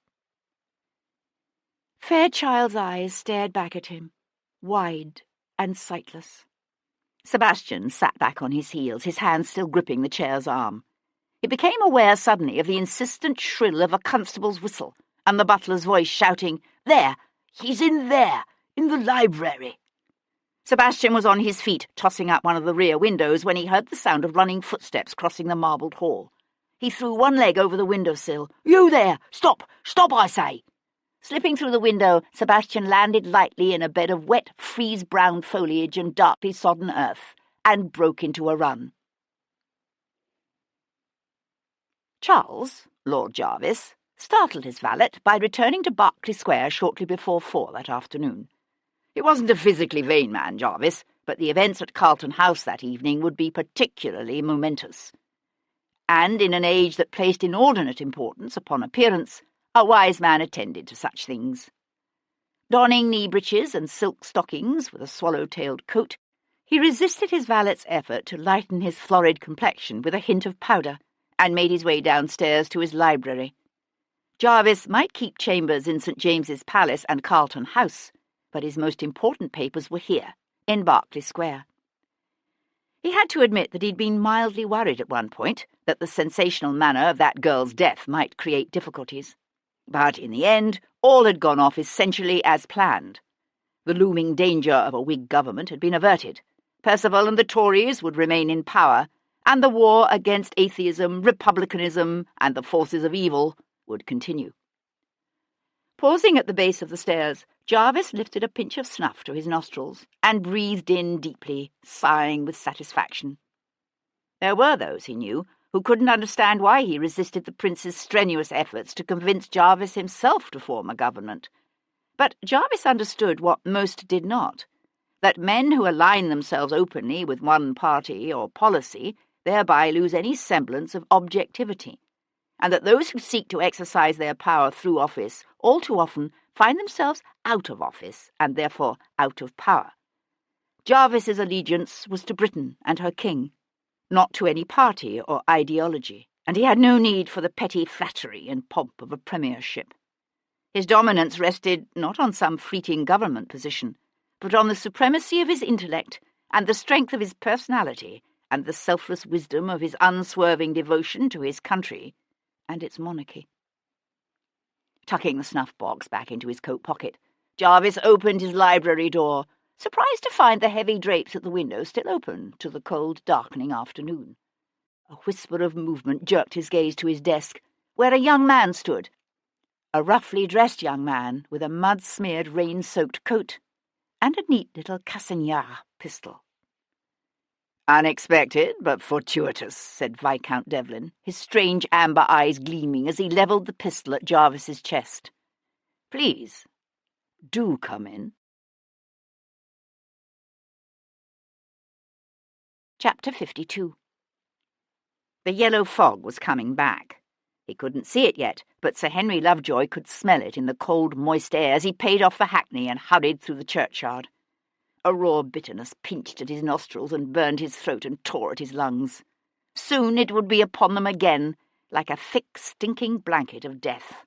Fairchild's eyes stared back at him, wide and sightless. Sebastian sat back on his heels, his hand still gripping the chair's arm. He became aware suddenly of the insistent shrill of a constable's whistle, and the butler's voice shouting, "There! He's in there! In the library!" Sebastian was on his feet, tossing out one of the rear windows, when he heard the sound of running footsteps crossing the marbled hall. He threw one leg over the windowsill. "You there! Stop! Stop, I say!" Slipping through the window, Sebastian landed lightly in a bed of wet, freeze-brown foliage and darkly sodden earth, and broke into a run. Charles, Lord Jarvis, startled his valet by returning to Berkeley Square shortly before 4 that afternoon. He wasn't a physically vain man, Jarvis, but the events at Carlton House that evening would be particularly momentous. And in an age that placed inordinate importance upon appearance, a wise man attended to such things. Donning knee breeches and silk stockings with a swallow-tailed coat, he resisted his valet's effort to lighten his florid complexion with a hint of powder, and made his way downstairs to his library. Jarvis might keep chambers in St. James's Palace and Carlton House, but his most important papers were here, in Berkeley Square. He had to admit that he'd been mildly worried at one point that the sensational manner of that girl's death might create difficulties. But in the end, all had gone off essentially as planned. The looming danger of a Whig government had been averted. Percival and the Tories would remain in power, and the war against atheism, republicanism, and the forces of evil would continue. Pausing at the base of the stairs, Jarvis lifted a pinch of snuff to his nostrils and breathed in deeply, sighing with satisfaction. There were those, he knew, who couldn't understand why he resisted the prince's strenuous efforts to convince Jarvis himself to form a government. But Jarvis understood what most did not, that men who align themselves openly with one party or policy thereby lose any semblance of objectivity, and that those who seek to exercise their power through office all too often find themselves out of office and therefore out of power. Jarvis's allegiance was to Britain and her king, not to any party or ideology, and he had no need for the petty flattery and pomp of a premiership. His dominance rested not on some fleeting government position, but on the supremacy of his intellect and the strength of his personality and the selfless wisdom of his unswerving devotion to his country and its monarchy. Tucking the snuff-box back into his coat pocket, Jarvis opened his library door, surprised to find the heavy drapes at the window still open to the cold, darkening afternoon. A whisper of movement jerked his gaze to his desk, where a young man stood, a roughly dressed young man with a mud-smeared, rain-soaked coat and a neat little Cassagnar pistol. "Unexpected, but fortuitous," said Viscount Devlin, his strange amber eyes gleaming as he levelled the pistol at Jarvis's chest. "Please, do come in." Chapter 52. The yellow fog was coming back. He couldn't see it yet, but Sir Henry Lovejoy could smell it in the cold, moist air as he paid off the hackney and hurried through the churchyard. A raw bitterness pinched at his nostrils and burned his throat and tore at his lungs. Soon it would be upon them again, like a thick, stinking blanket of death.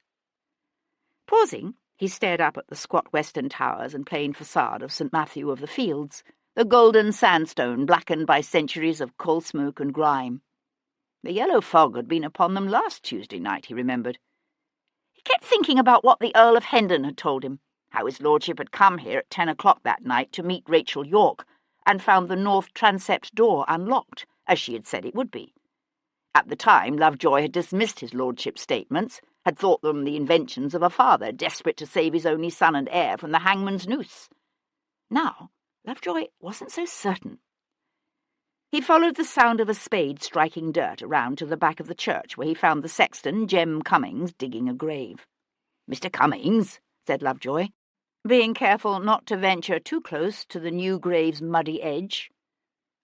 Pausing, he stared up at the squat western towers and plain facade of St. Matthew of the Fields, the golden sandstone blackened by centuries of coal smoke and grime. The yellow fog had been upon them last Tuesday night, he remembered. He kept thinking about what the Earl of Hendon had told him, how his lordship had come here at 10 o'clock that night to meet Rachel Yorke, and found the north transept door unlocked, as she had said it would be. At the time, Lovejoy had dismissed his lordship's statements, had thought them the inventions of a father desperate to save his only son and heir from the hangman's noose. Now, Lovejoy wasn't so certain. He followed the sound of a spade striking dirt around to the back of the church, where he found the sexton, Jem Cummings, digging a grave. "Mr. Cummings," said Lovejoy, being careful not to venture too close to the new grave's muddy edge,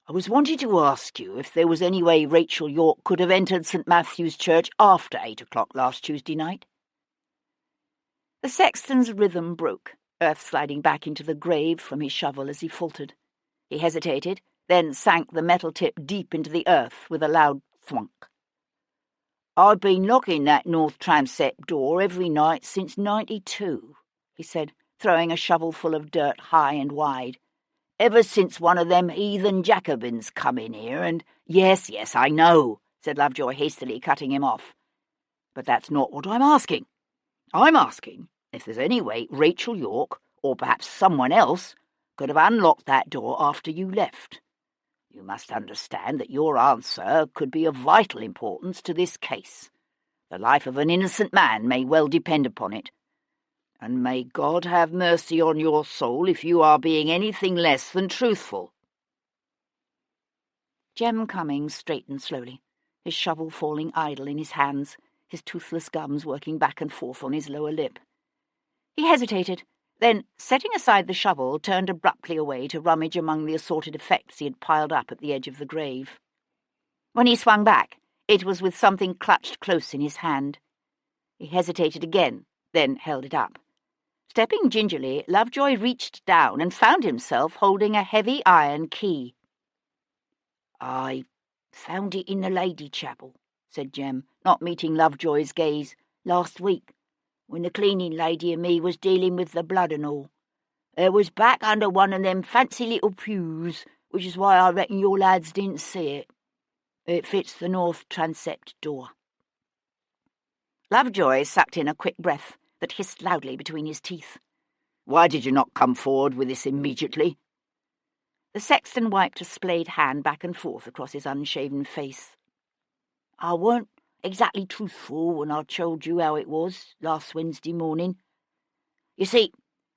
"I was wanting to ask you if there was any way Rachel Yorke could have entered St. Matthew's Church after 8 o'clock last Tuesday night." The sexton's rhythm broke, earth sliding back into the grave from his shovel as he faltered. He hesitated, then sank the metal tip deep into the earth with a loud thwunk. I've been locking that north transept door every night since '92, he said, throwing a shovelful of dirt high and wide. Ever since one of them heathen Jacobins come in here and— Yes, I know, said Lovejoy hastily, cutting him off. But that's not what I'm asking. I'm asking if there's any way Rachel York, or perhaps someone else, could have unlocked that door after you left. You must understand that your answer could be of vital importance to this case. The life of an innocent man may well depend upon it. And may God have mercy on your soul if you are being anything less than truthful. Jem Cummings straightened slowly, his shovel falling idle in his hands, his toothless gums working back and forth on his lower lip. He hesitated, then, setting aside the shovel, turned abruptly away to rummage among the assorted effects he had piled up at the edge of the grave. When he swung back, it was with something clutched close in his hand. He hesitated again, then held it up. Stepping gingerly, Lovejoy reached down and found himself holding a heavy iron key. I found it in the lady chapel, said Jem, not meeting Lovejoy's gaze, last week, when the cleaning lady and me was dealing with the blood and all. It was back under one of them fancy little pews, which is why I reckon your lads didn't see it. It fits the north transept door. Lovejoy sucked in a quick breath that hissed loudly between his teeth. Why did you not come forward with this immediately? The sexton wiped a splayed hand back and forth across his unshaven face. I weren't exactly truthful when I told you how it was last Wednesday morning. You see,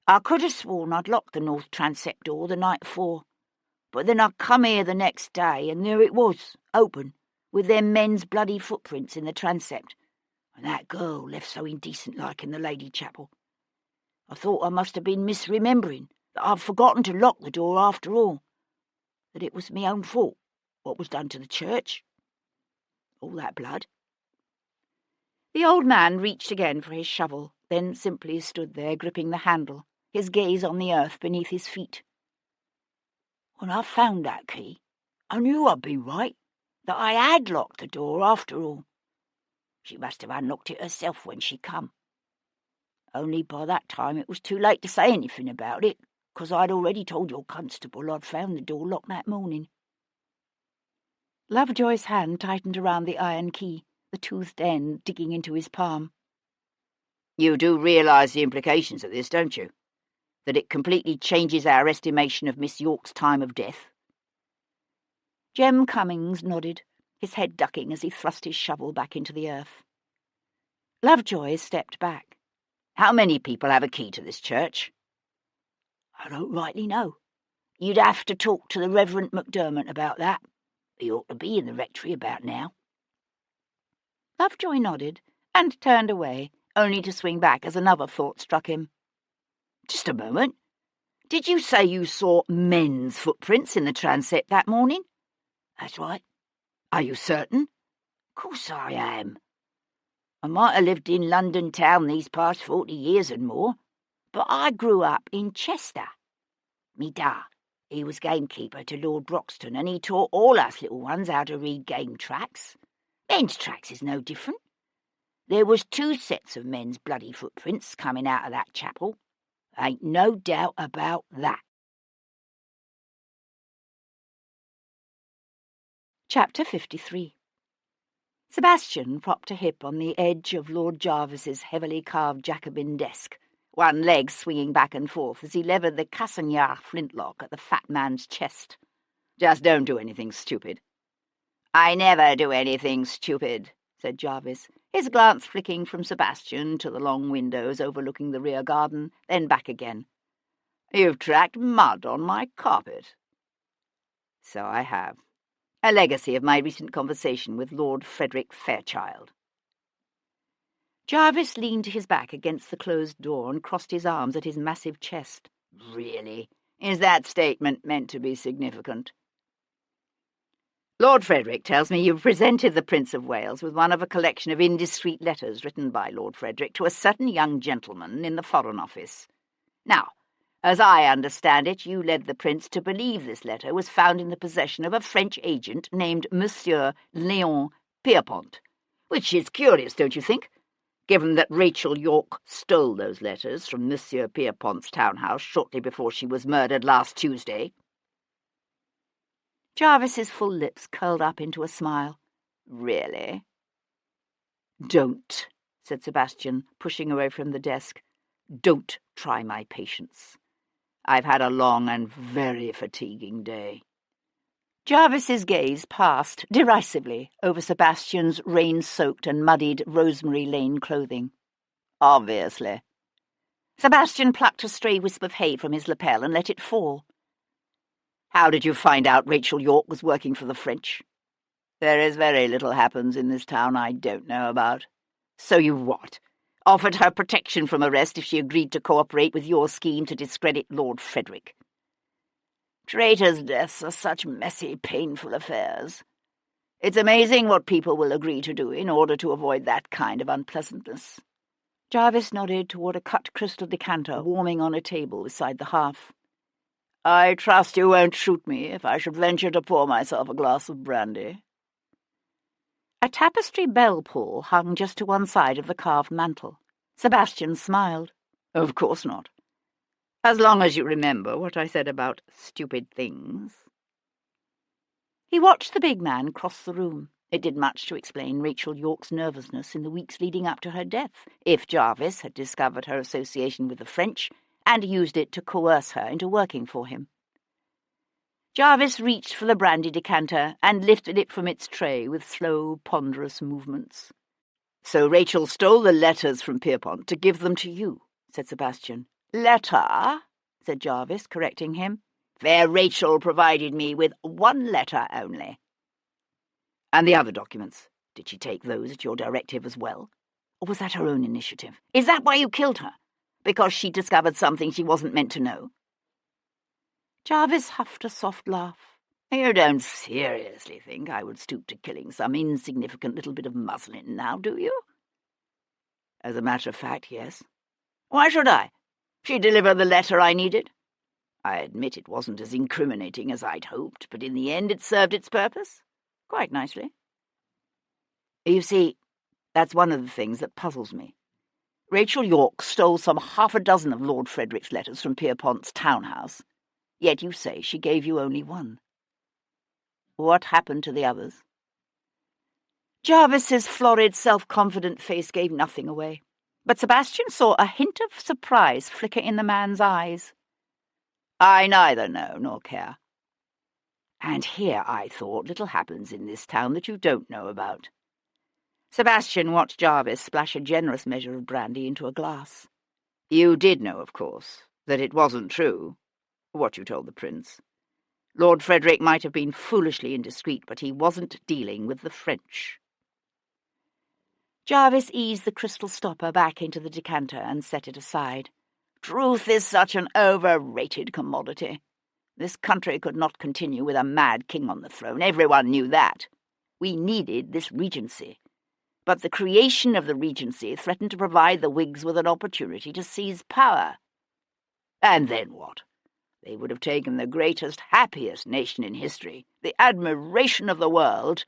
I could have sworn I'd locked the north transept door the night before, but then I come here the next day and there it was, open, with them men's bloody footprints in the transept, and that girl left so indecent-like in the lady chapel. I thought I must have been misremembering, that I'd forgotten to lock the door after all, that it was my own fault, what was done to the church. All that blood. The old man reached again for his shovel, then simply stood there gripping the handle, his gaze on the earth beneath his feet. When I found that key, I knew I'd be right, that I had locked the door after all. She must have unlocked it herself when she come. Only by that time it was too late to say anything about it, 'cause I'd already told your constable I'd found the door locked that morning. Lovejoy's hand tightened around the iron key, the toothed end digging into his palm. You do realise the implications of this, don't you? That it completely changes our estimation of Miss York's time of death? Jem Cummings nodded, his head ducking as he thrust his shovel back into the earth. Lovejoy stepped back. How many people have a key to this church? I don't rightly know. You'd have to talk to the Reverend MacDermott about that. He ought to be in the rectory about now. Lovejoy nodded and turned away, only to swing back as another thought struck him. Just a moment. Did you say you saw men's footprints in the transept that morning? That's right. Are you certain? Of course I am. I might have lived in London town these past 40 years and more, but I grew up in Chester. Me da, he was gamekeeper to Lord Broxton, and he taught all us little ones how to read game tracks. Men's tracks is no different. There was 2 sets of men's bloody footprints coming out of that chapel. Ain't no doubt about that. Chapter 53. Sebastian propped a hip on the edge of Lord Jarvis's heavily carved Jacobin desk, one leg swinging back and forth as he levered the Cassagnar flintlock at the fat man's chest. Just don't do anything stupid. I never do anything stupid, said Jarvis, his glance flicking from Sebastian to the long windows overlooking the rear garden, then back again. You've tracked mud on my carpet. So I have. A legacy of my recent conversation with Lord Frederick Fairchild. Jarvis leaned his back against the closed door and crossed his arms at his massive chest. Really? Is that statement meant to be significant? Lord Frederick tells me you've presented the Prince of Wales with one of a collection of indiscreet letters written by Lord Frederick to a certain young gentleman in the Foreign Office. Now, as I understand it, you led the Prince to believe this letter was found in the possession of a French agent named Monsieur Léon Pierpont, Which is curious, don't you think, given that Rachel York stole those letters from Monsieur Pierrepont's townhouse shortly before she was murdered last Tuesday? Jarvis's full lips curled up into a smile. Really? Don't, said Sebastian, pushing away from the desk. Don't try my patience. I've had a long and very fatiguing day. Jarvis's gaze passed derisively over Sebastian's rain-soaked and muddied Rosemary Lane clothing. Obviously. Sebastian plucked a stray wisp of hay from his lapel and let it fall. How did you find out Rachel York was working for the French? There is very little happens in this town I don't know about. So you what? Offered her protection from arrest if she agreed to cooperate with your scheme to discredit Lord Frederick. Traitors' deaths are such messy, painful affairs. It's amazing what people will agree to do in order to avoid that kind of unpleasantness. Jarvis nodded toward a cut crystal decanter warming on a table beside the hearth. I trust you won't shoot me if I should venture to pour myself a glass of brandy. A tapestry bell-pull hung just to one side of the carved mantel. Sebastian smiled. Of course not. As long as you remember what I said about stupid things. He watched the big man cross the room. It did much to explain Rachel York's nervousness in the weeks leading up to her death, if Jarvis had discovered her association with the French and used it to coerce her into working for him. Jarvis reached for the brandy decanter and lifted it from its tray with slow, ponderous movements. So Rachel stole the letters from Pierrepont to give them to you, said Sebastian. Letter, said Jarvis, correcting him. Fair Rachel provided me with one letter only. And the other documents, did she take those at your directive as well? Or was that her own initiative? Is that why you killed her? Because she discovered something she wasn't meant to know? Jarvis huffed a soft laugh. You don't seriously think I would stoop to killing some insignificant little bit of muslin now, do you? As a matter of fact, yes. Why should I? She delivered the letter I needed. I admit it wasn't as incriminating as I'd hoped, but in the end it served its purpose. Quite nicely. You see, that's one of the things that puzzles me. Rachel York stole some 6 of Lord Frederick's letters from Pierrepont's townhouse, yet you say she gave you only one. What happened to the others? Jarvis's florid, self-confident face gave nothing away, but Sebastian saw a hint of surprise flicker in the man's eyes. I neither know nor care. And here, I thought, little happens in this town that you don't know about. Sebastian watched Jarvis splash a generous measure of brandy into a glass. You did know, of course, that it wasn't true, what you told the prince. Lord Frederick might have been foolishly indiscreet, but he wasn't dealing with the French. Jarvis eased the crystal stopper back into the decanter and set it aside. Truth is such an overrated commodity. This country could not continue with a mad king on the throne. Everyone knew that. We needed this regency. But the creation of the Regency threatened to provide the Whigs with an opportunity to seize power. And then what? They would have taken the greatest, happiest nation in history, the admiration of the world,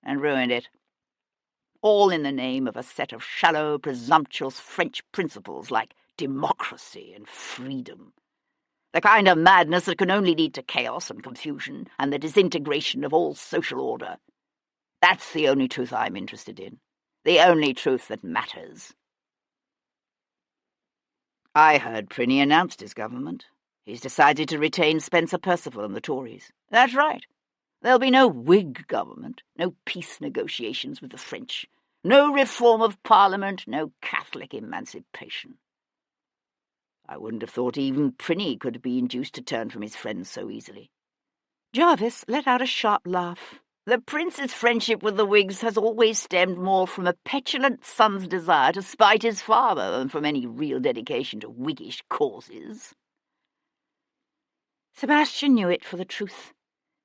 and ruined it. All in the name of a set of shallow, presumptuous French principles like democracy and freedom. The kind of madness that can only lead to chaos and confusion and the disintegration of all social order. That's the only truth I'm interested in. The only truth that matters. I heard Prinny announced his government. He's decided to retain Spencer Perceval and the Tories. That's right. There'll be no Whig government, no peace negotiations with the French, no reform of Parliament, no Catholic emancipation. I wouldn't have thought even Prinny could be induced to turn from his friends so easily. Jarvis let out a sharp laugh. The prince's friendship with the Whigs has always stemmed more from a petulant son's desire to spite his father than from any real dedication to Whiggish causes. Sebastian knew it for the truth.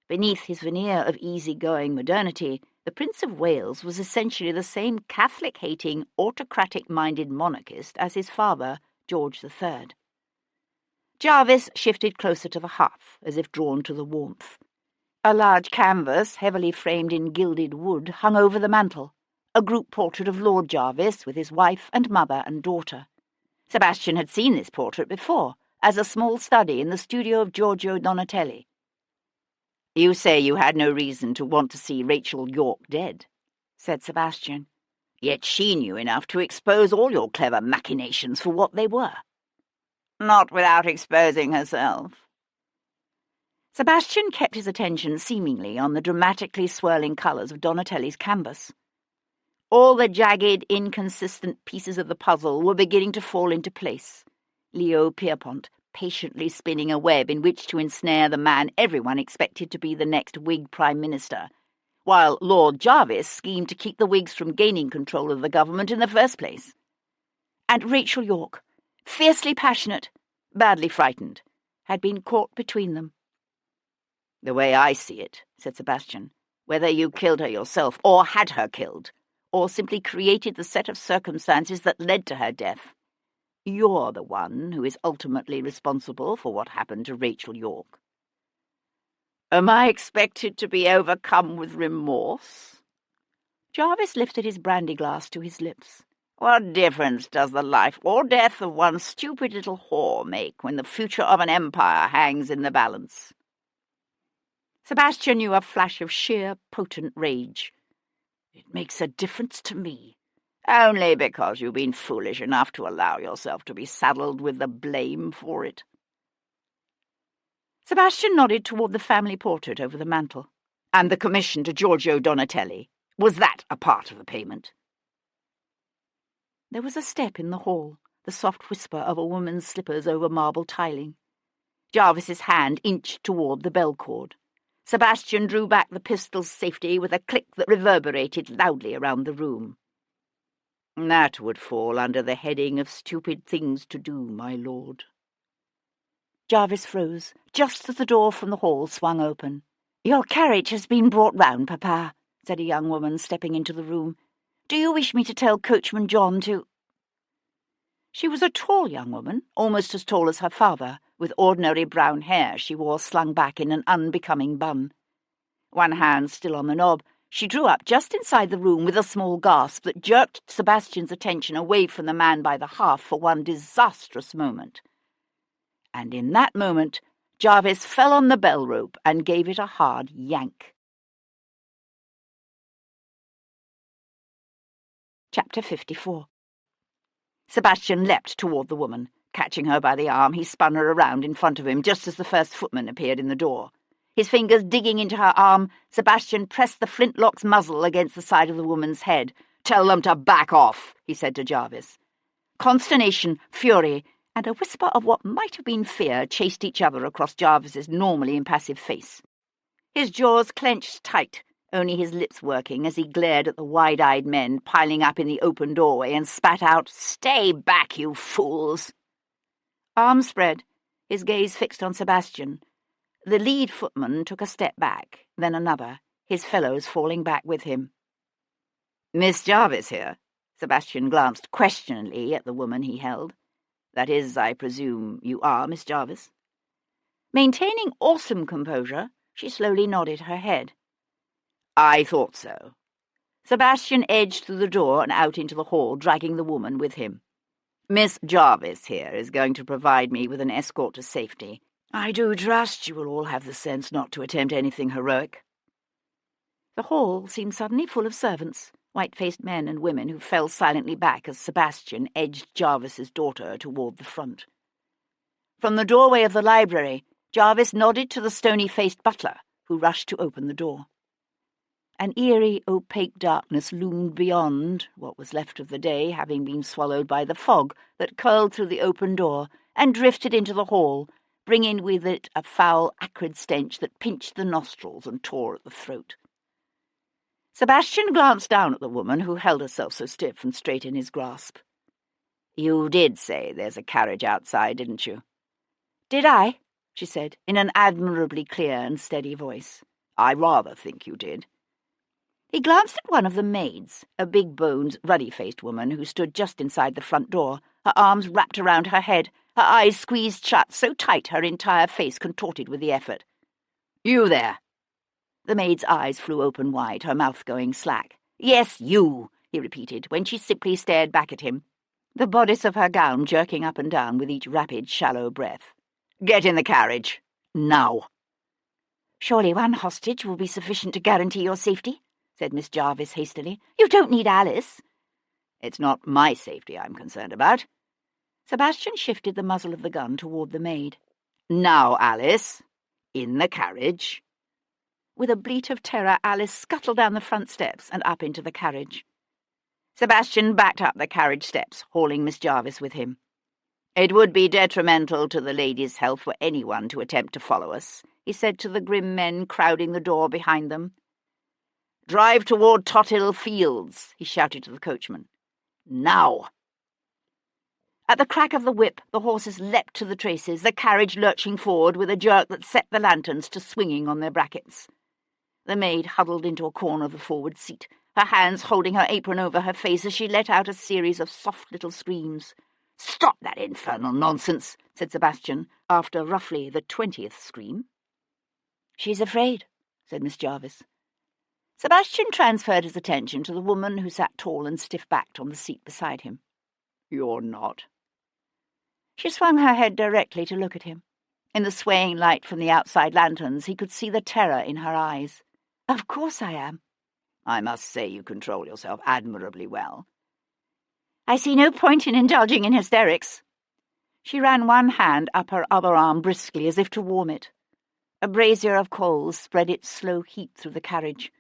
Beneath his veneer of easy-going modernity, the Prince of Wales was essentially the same Catholic-hating, autocratic-minded monarchist as his father, George III. Jarvis shifted closer to the hearth, as if drawn to the warmth. A large canvas, heavily framed in gilded wood, hung over the mantel. a group portrait of Lord Jarvis with his wife and mother and daughter. Sebastian had seen this portrait before, as a small study in the studio of Giorgio Donatelli. "You say you had no reason to want to see Rachel York dead," said Sebastian. "Yet she knew enough to expose all your clever machinations for what they were." "Not without exposing herself." Sebastian kept his attention seemingly on the dramatically swirling colours of Donatelli's canvas. All the jagged, inconsistent pieces of the puzzle were beginning to fall into place. Leo Pierpont patiently spinning a web in which to ensnare the man everyone expected to be the next Whig Prime Minister, while Lord Jarvis schemed to keep the Whigs from gaining control of the government in the first place. And Rachel York, fiercely passionate, badly frightened, had been caught between them. "The way I see it," said Sebastian, "whether you killed her yourself, or had her killed, or simply created the set of circumstances that led to her death, you're the one who is ultimately responsible for what happened to Rachel York." "Am I expected to be overcome with remorse?" Jarvis lifted his brandy glass to his lips. "What difference does the life or death of one stupid little whore make when the future of an empire hangs in the balance?" Sebastian knew a flash of sheer, potent rage. "It makes a difference to me." "Only because you've been foolish enough to allow yourself to be saddled with the blame for it." Sebastian nodded toward the family portrait over the mantel. "And the commission to Giorgio Donatelli. Was that a part of the payment?" There was a step in the hall, the soft whisper of a woman's slippers over marble tiling. Jarvis's hand inched toward the bell cord. Sebastian drew back the pistol's safety with a click that reverberated loudly around the room. "That would fall under the heading of stupid things to do, my lord." Jarvis froze, just as the door from the hall swung open. "Your carriage has been brought round, Papa," said a young woman, stepping into the room. "Do you wish me to tell Coachman John to—" She was a tall young woman, almost as tall as her father, with ordinary brown hair she wore slung back in an unbecoming bun. One hand still on the knob, she drew up just inside the room with a small gasp that jerked Sebastian's attention away from the man by the hearth for one disastrous moment. And in that moment, Jarvis fell on the bell rope and gave it a hard yank. Chapter 54. Sebastian leapt toward the woman. Catching her by the arm, he spun her around in front of him just as the first footman appeared in the door. His fingers digging into her arm, Sebastian pressed the flintlock's muzzle against the side of the woman's head. "Tell them to back off," he said to Jarvis. Consternation, fury, and a whisper of what might have been fear chased each other across Jarvis's normally impassive face. His jaws clenched tight, only his lips working as he glared at the wide-eyed men piling up in the open doorway and spat out, "Stay back, you fools!" Arms spread, his gaze fixed on Sebastian, the lead footman took a step back, then another, his fellows falling back with him. "Miss Jarvis here?" Sebastian glanced questioningly at the woman he held. "That is, I presume, you are Miss Jarvis?" Maintaining awesome composure, she slowly nodded her head. "I thought so." Sebastian edged through the door and out into the hall, dragging the woman with him. "Miss Jarvis here is going to provide me with an escort to safety. I do trust you will all have the sense not to attempt anything heroic." The hall seemed suddenly full of servants, white-faced men and women who fell silently back as Sebastian edged Jarvis's daughter toward the front. From the doorway of the library, Jarvis nodded to the stony-faced butler, who rushed to open the door. An eerie, opaque darkness loomed beyond, what was left of the day having been swallowed by the fog that curled through the open door and drifted into the hall, bringing with it a foul, acrid stench that pinched the nostrils and tore at the throat. Sebastian glanced down at the woman who held herself so stiff and straight in his grasp. "You did say there's a carriage outside, didn't you?" "Did I?" she said, in an admirably clear and steady voice. "I rather think you did." He glanced at one of the maids, a big-boned, ruddy-faced woman who stood just inside the front door, her arms wrapped around her head, her eyes squeezed shut so tight her entire face contorted with the effort. "You there!" The maid's eyes flew open wide, her mouth going slack. "Yes, you! he repeated, when she simply stared back at him, the bodice of her gown jerking up and down with each rapid, shallow breath. "Get in the carriage. Now." "Surely one hostage will be sufficient to guarantee your safety," said Miss Jarvis hastily. "You don't need Alice." "It's not my safety I'm concerned about." Sebastian shifted the muzzle of the gun toward the maid. "Now, Alice, in the carriage." With a bleat of terror, Alice scuttled down the front steps and up into the carriage. Sebastian backed up the carriage steps, hauling Miss Jarvis with him. "It would be detrimental to the lady's health for anyone to attempt to follow us," he said to the grim men crowding the door behind them. "Drive toward Tothill Fields," he shouted to the coachman. "Now!" At the crack of the whip, the horses leapt to the traces, the carriage lurching forward with a jerk that set the lanterns to swinging on their brackets. The maid huddled into a corner of the forward seat, her hands holding her apron over her face as she let out a series of soft little screams. "Stop that infernal nonsense," said Sebastian, after roughly the 20th scream. "She's afraid," said Miss Jarvis. Sebastian transferred his attention to the woman who sat tall and stiff-backed on the seat beside him. "You're not." She swung her head directly to look at him. In the swaying light from the outside lanterns, he could see the terror in her eyes. "Of course I am." "I must say you control yourself admirably well." "I see no point in indulging in hysterics." She ran one hand up her other arm briskly as if to warm it. A brazier of coals spread its slow heat through the carriage,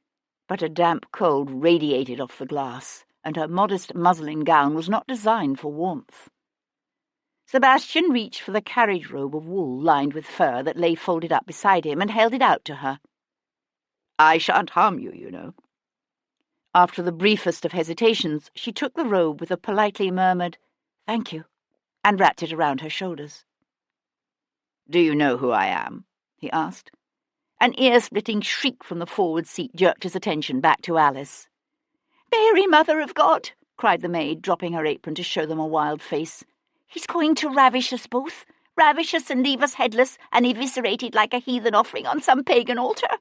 but a damp cold radiated off the glass, and her modest muslin gown was not designed for warmth. Sebastian reached for the carriage robe of wool lined with fur that lay folded up beside him and held it out to her. "I shan't harm you, you know." After the briefest of hesitations, she took the robe with a politely murmured, "Thank you," and wrapped it around her shoulders. "Do you know who I am?" he asked. An ear-splitting shriek from the forward seat jerked his attention back to Alice. "Mary, Mother of God!" cried the maid, dropping her apron to show them a wild face. "He's going to ravish us both, ravish us and leave us headless and eviscerated like a heathen offering on some pagan altar."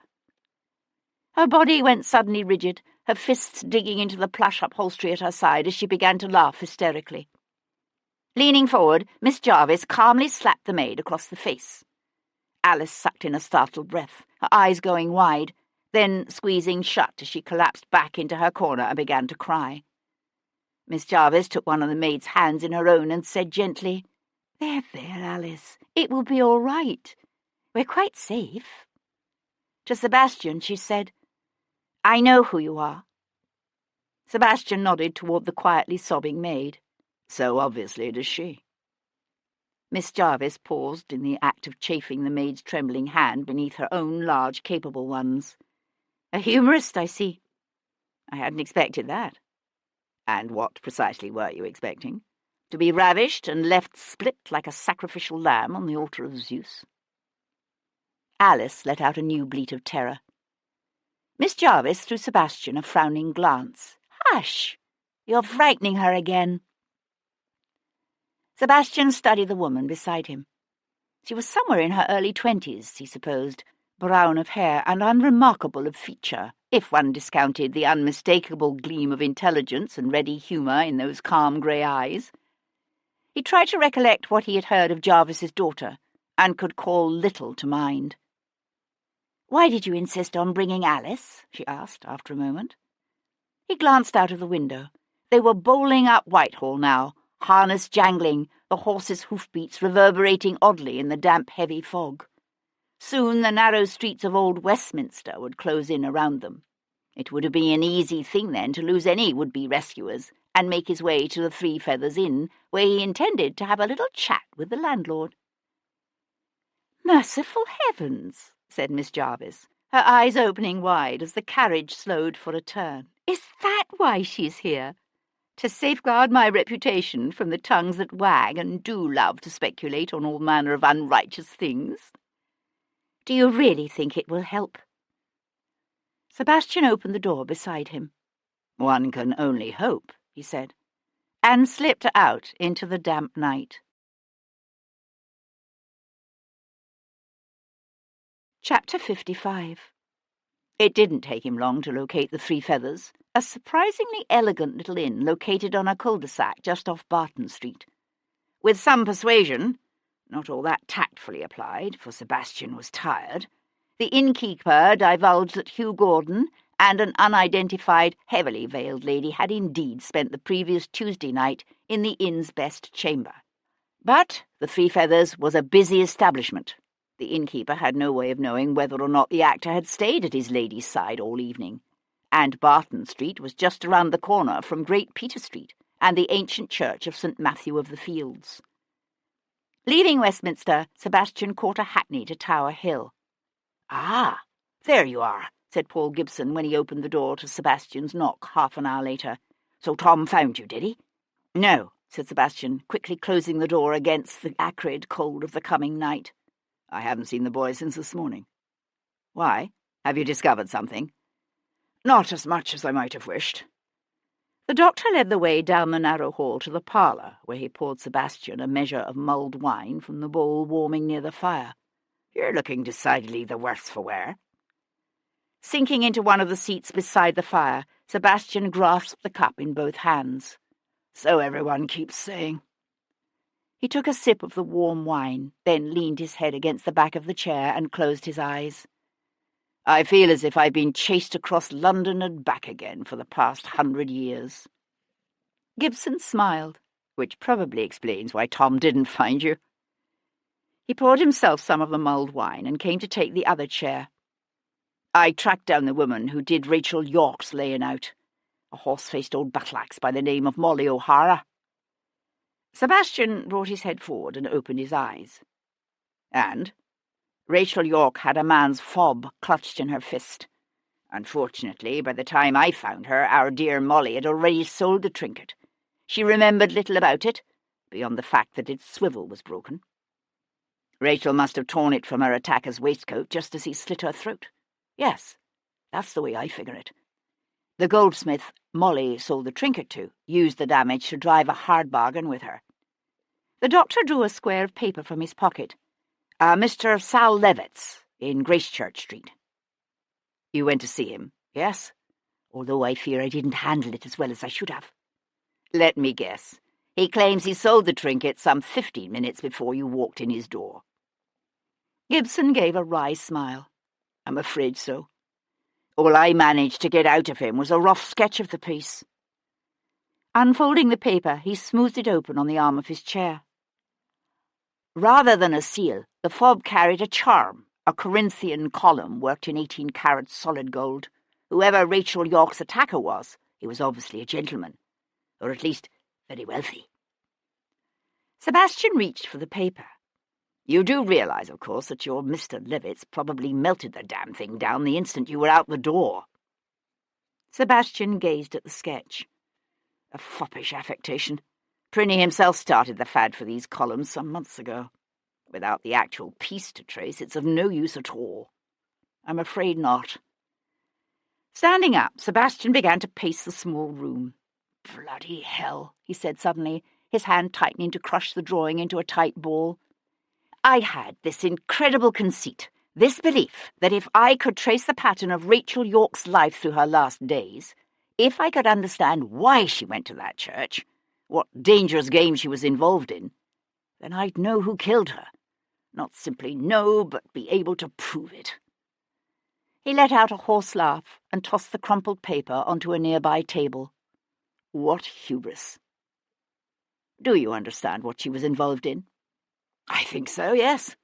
Her body went suddenly rigid, her fists digging into the plush upholstery at her side as she began to laugh hysterically. Leaning forward, Miss Jarvis calmly slapped the maid across the face. Alice sucked in a startled breath, her eyes going wide, then squeezing shut as she collapsed back into her corner and began to cry. Miss Jarvis took one of the maid's hands in her own and said gently, There, Alice, it will be all right. We're quite safe." To Sebastian she said, "I know who you are." Sebastian nodded toward the quietly sobbing maid. "So obviously does she." Miss Jarvis paused in the act of chafing the maid's trembling hand beneath her own large, capable ones. "A humorist, I see. I hadn't expected that." "And what precisely were you expecting? To be ravished and left split like a sacrificial lamb on the altar of Zeus?" Alice let out a new bleat of terror. Miss Jarvis threw Sebastian a frowning glance. "Hush! You're frightening her again." Sebastian studied the woman beside him. She was somewhere in her early 20s, he supposed, brown of hair and unremarkable of feature, if one discounted the unmistakable gleam of intelligence and ready humour in those calm grey eyes. He tried to recollect what he had heard of Jarvis's daughter, and could call little to mind. "Why did you insist on bringing Alice?" she asked, after a moment. He glanced out of the window. They were bowling up Whitehall now, harness jangling, the horses' hoofbeats reverberating oddly in the damp, heavy fog. Soon the narrow streets of Old Westminster would close in around them. It would be an easy thing then to lose any would-be rescuers and make his way to the Three Feathers Inn, where he intended to have a little chat with the landlord. "Merciful heavens!" said Miss Jarvis, her eyes opening wide as the carriage slowed for a turn. "Is that why she's here? To safeguard my reputation from the tongues that wag and do love to speculate on all manner of unrighteous things? Do you really think it will help?" Sebastian opened the door beside him. "One can only hope," he said, and slipped out into the damp night. Chapter 55. It didn't take him long to locate the Three Feathers, a surprisingly elegant little inn located on a cul-de-sac just off Barton Street. With some persuasion, not all that tactfully applied, for Sebastian was tired, the innkeeper divulged that Hugh Gordon and an unidentified, heavily veiled lady had indeed spent the previous Tuesday night in the inn's best chamber. But the Three Feathers was a busy establishment. The innkeeper had no way of knowing whether or not the actor had stayed at his lady's side all evening, and Barton Street was just around the corner from Great Peter Street and the ancient church of St. Matthew of the Fields. Leaving Westminster, Sebastian caught a hackney to Tower Hill. "Ah, there you are," said Paul Gibson when he opened the door to Sebastian's knock half an hour later. "So Tom found you, did he?" "No," said Sebastian, quickly closing the door against the acrid cold of the coming night. "I haven't seen the boy since this morning." "Why? Have you discovered something?" "Not as much as I might have wished." The doctor led the way down the narrow hall to the parlour, where he poured Sebastian a measure of mulled wine from the bowl warming near the fire. "You're looking decidedly the worse for wear." Sinking into one of the seats beside the fire, Sebastian grasped the cup in both hands. "So everyone keeps saying." He took a sip of the warm wine, then leaned his head against the back of the chair and closed his eyes. "I feel as if I'd been chased across London and back again for the past 100 years." Gibson smiled, which probably explains why Tom didn't find you. He poured himself some of the mulled wine and came to take the other chair. "I tracked down the woman who did Rachel York's laying out, a horse-faced old battle-axe by the name of Molly O'Hara." Sebastian brought his head forward and opened his eyes. "And?" "Rachel York had a man's fob clutched in her fist. Unfortunately, by the time I found her, our dear Molly had already sold the trinket. She remembered little about it, beyond the fact that its swivel was broken. Rachel must have torn it from her attacker's waistcoat just as he slit her throat. Yes, that's the way I figure it. The goldsmith Molly sold the trinket to used the damage to drive a hard bargain with her." The doctor drew a square of paper from his pocket. "Mr. Sal Levitt's, in Gracechurch Street." "You went to see him, yes? Although I fear I didn't handle it as well as I should have." "Let me guess. He claims he sold the trinket some 15 minutes before you walked in his door." Gibson gave a wry smile. "I'm afraid so. All I managed to get out of him was a rough sketch of the piece." Unfolding the paper, he smoothed it open on the arm of his chair. "Rather than a seal, the fob carried a charm, a Corinthian column worked in 18-carat solid gold. Whoever Rachel York's attacker was, he was obviously a gentleman, or at least very wealthy." Sebastian reached for the paper. "You do realise, of course, that your Mr. Levitt's probably melted the damn thing down the instant you were out the door." Sebastian gazed at the sketch. A foppish affectation. Prinny himself started the fad for these columns some months ago. Without the actual piece to trace, it's of no use at all. "I'm afraid not." Standing up, Sebastian began to pace the small room. "Bloody hell," he said suddenly, his hand tightening to crush the drawing into a tight ball. "I had this incredible conceit, this belief that if I could trace the pattern of Rachel York's life through her last days, if I could understand why she went to that church, what dangerous game she was involved in, then I'd know who killed her. Not simply know, but be able to prove it." He let out a hoarse laugh and tossed the crumpled paper onto a nearby table. "What hubris." "Do you understand what she was involved in?" "I think so, yes."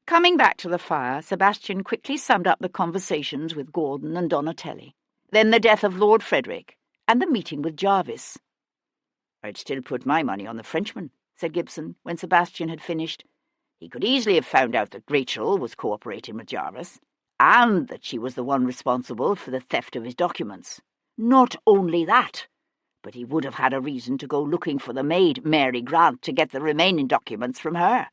Coming back to the fire, Sebastian quickly summed up the conversations with Gordon and Donatelli, then the death of Lord Frederick, and the meeting with Jarvis. "I'd still put my money on the Frenchman," said Gibson, when Sebastian had finished. "He could easily have found out that Rachel was cooperating with Jarvis, and that she was the one responsible for the theft of his documents. Not only that, but he would have had a reason to go looking for the maid, Mary Grant, to get the remaining documents from her."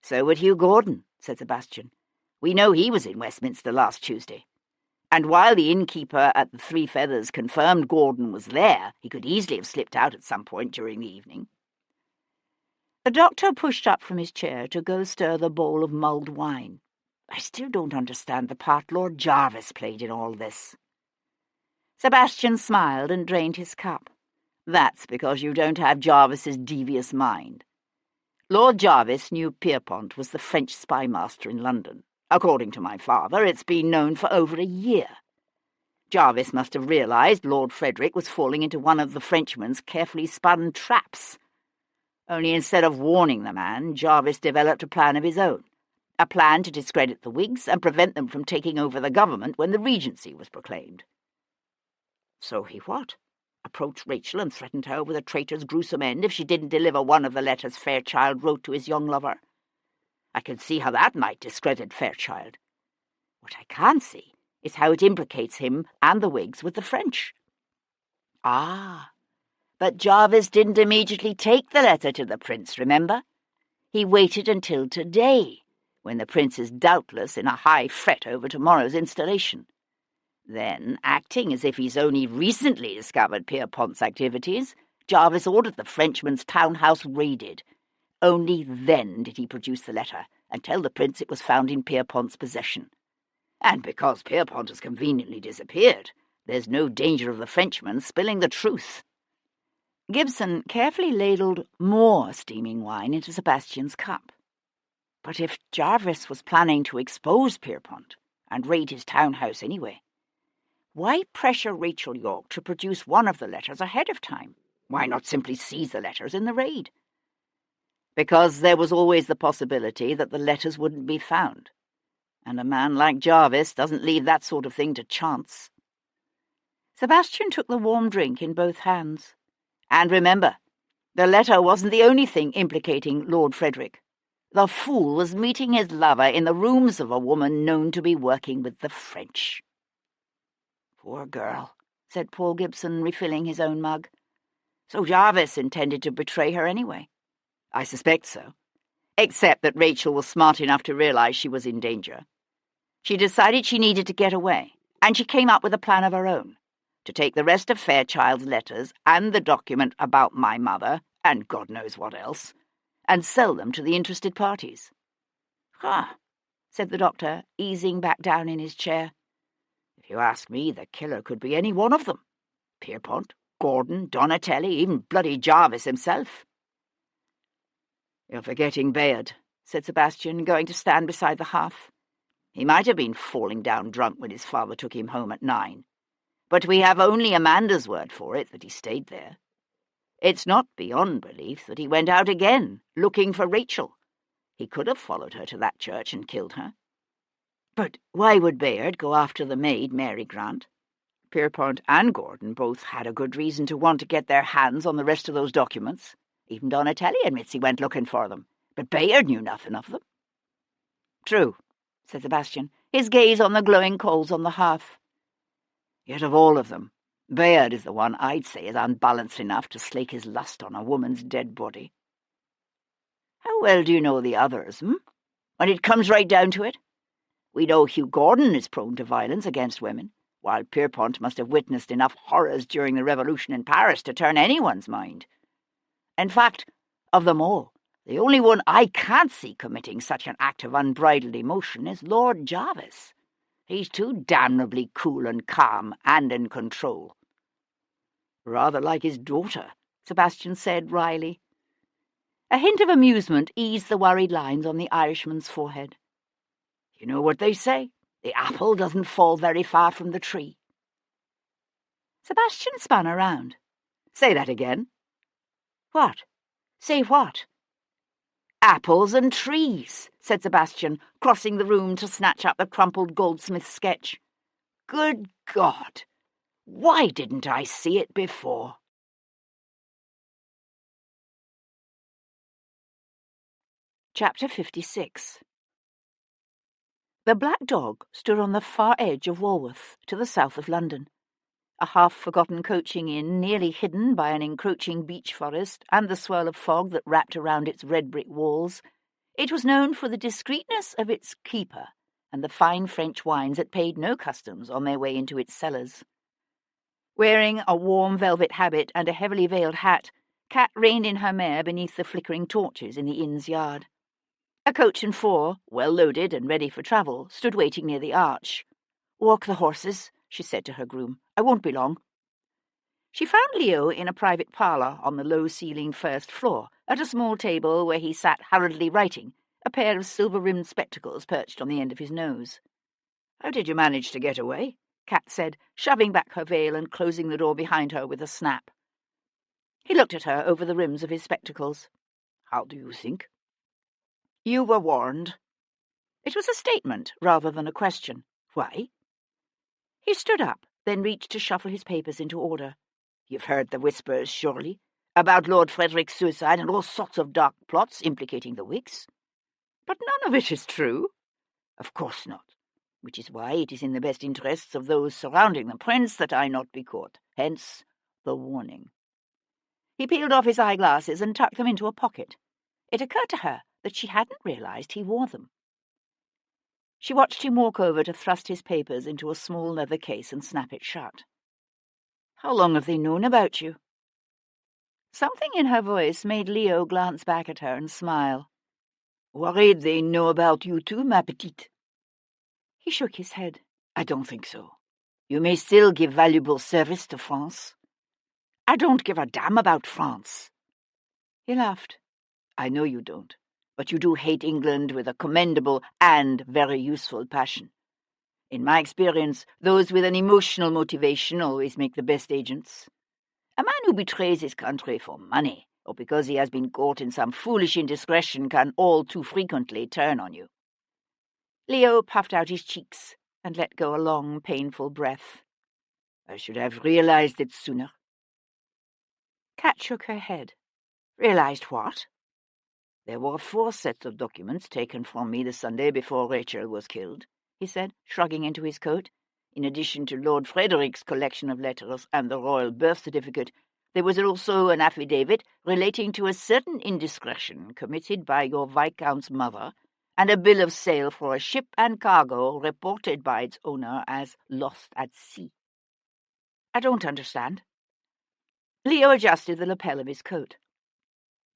"So would Hugh Gordon," said Sebastian. "We know he was in Westminster last Tuesday. And while the innkeeper at the Three Feathers confirmed Gordon was there, he could easily have slipped out at some point during the evening." The doctor pushed up from his chair to go stir the bowl of mulled wine. "I still don't understand the part Lord Jarvis played in all this." Sebastian smiled and drained his cup. That's because you don't have Jarvis's devious mind. Lord Jarvis knew Pierpont was the French spymaster in London. According to my father, it's been known for over a year. Jarvis must have realised Lord Frederick was falling into one of the Frenchman's carefully spun traps. Only instead of warning the man, Jarvis developed a plan of his own. A plan to discredit the Whigs and prevent them from taking over the government when the Regency was proclaimed. So he what? Approached Rachel and threatened her with a traitor's gruesome end if she didn't deliver one of the letters Fairchild wrote to his young lover. I can see how that might discredit Fairchild. What I can't see is how it implicates him and the Whigs with the French. Ah, but Jarvis didn't immediately take the letter to the Prince, remember? He waited until today, when the Prince is doubtless in a high fret over tomorrow's installation. Then, acting as if he's only recently discovered Pierpont's activities, Jarvis ordered the Frenchman's townhouse raided. Only then did he produce the letter and tell the Prince it was found in Pierpont's possession. And because Pierpont has conveniently disappeared, there's no danger of the Frenchman spilling the truth. Gibson carefully ladled more steaming wine into Sebastian's cup. But if Jarvis was planning to expose Pierpont and raid his townhouse anyway, why pressure Rachel York to produce one of the letters ahead of time? Why not simply seize the letters in the raid? Because there was always the possibility that the letters wouldn't be found, and a man like Jarvis doesn't leave that sort of thing to chance. Sebastian took the warm drink in both hands. And remember, the letter wasn't the only thing implicating Lord Frederick. The fool was meeting his lover in the rooms of a woman known to be working with the French. Poor girl, said Paul Gibson, refilling his own mug. So Jarvis intended to betray her anyway. I suspect so, except that Rachel was smart enough to realise she was in danger. She decided she needed to get away, and she came up with a plan of her own, to take the rest of Fairchild's letters and the document about my mother, and God knows what else, and sell them to the interested parties. "Huh," said the doctor, easing back down in his chair. "If you ask me, the killer could be any one of them. Pierpont, Gordon, Donatelli, even bloody Jarvis himself." "You're forgetting Bayard," said Sebastian, going to stand beside the hearth. "He might have been falling down drunk when his father took him home at 9. But we have only Amanda's word for it that he stayed there. It's not beyond belief that he went out again, looking for Rachel. He could have followed her to that church and killed her. But why would Bayard go after the maid, Mary Grant? Pierpont and Gordon both had a good reason to want to get their hands on the rest of those documents. Even Donatelli admits he went looking for them, but Bayard knew nothing of them." "True," said Sebastian, his gaze on the glowing coals on the hearth. "Yet of all of them, Bayard is the one I'd say is unbalanced enough to slake his lust on a woman's dead body." "How well do you know the others, When it comes right down to it? We know Hugh Gordon is prone to violence against women, while Pierpont must have witnessed enough horrors during the Revolution in Paris to turn anyone's mind. In fact, of them all, the only one I can't see committing such an act of unbridled emotion is Lord Jarvis. He's too damnably cool and calm and in control." "Rather like his daughter," Sebastian said wryly. A hint of amusement eased the worried lines on the Irishman's forehead. "You know what they say? The apple doesn't fall very far from the tree." Sebastian spun around. "Say that again." "What? Say what?" "Apples and trees," said Sebastian, crossing the room to snatch up the crumpled goldsmith's sketch. "Good God! Why didn't I see it before?" Chapter 56. The Black Dog stood on the far edge of Walworth, to the south of London. A half-forgotten coaching inn nearly hidden by an encroaching beech forest and the swirl of fog that wrapped around its red-brick walls, it was known for the discreetness of its keeper and the fine French wines that paid no customs on their way into its cellars. Wearing a warm velvet habit and a heavily veiled hat, Cat reined in her mare beneath the flickering torches in the inn's yard. A coach and four, well loaded and ready for travel, stood waiting near the arch. "Walk the horses," she said to her groom. I won't be long." She found Leo in a private parlour on the low-ceilinged first floor, at a small table where he sat hurriedly writing, a pair of silver-rimmed spectacles perched on the end of his nose. "How did you manage to get away?" Kat said, shoving back her veil and closing the door behind her with a snap. He looked at her over the rims of his spectacles. "How do you think?" "You were warned." It was a statement rather than a question. "Why?" He stood up, then reached to shuffle his papers into order. "You've heard the whispers, surely, about Lord Frederick's suicide and all sorts of dark plots implicating the Whigs?" "But none of it is true." "Of course not, which is why it is in the best interests of those surrounding the prince that I not be caught. Hence the warning." He peeled off his eyeglasses and tucked them into a pocket. It occurred to her that she hadn't realized he wore them. She watched him walk over to thrust his papers into a small leather case and snap it shut. "How long have they known about you?" Something in her voice made Leo glance back at her and smile. "Worried they know about you too, ma petite?" He shook his head. "I don't think so. You may still give valuable service to France." "I don't give a damn about France." He laughed. "I know you don't, but you do hate England with a commendable and very useful passion. In my experience, those with an emotional motivation always make the best agents. A man who betrays his country for money, or because he has been caught in some foolish indiscretion, can all too frequently turn on you." Leo puffed out his cheeks and let go a long, painful breath. "I should have realized it sooner." Kat shook her head. "Realized what?" "There were 4 sets of documents taken from me the Sunday before Rachel was killed," he said, shrugging into his coat. "In addition to Lord Frederick's collection of letters and the royal birth certificate, there was also an affidavit relating to a certain indiscretion committed by your Viscount's mother, and a bill of sale for a ship and cargo reported by its owner as lost at sea." "I don't understand." Leo adjusted the lapel of his coat.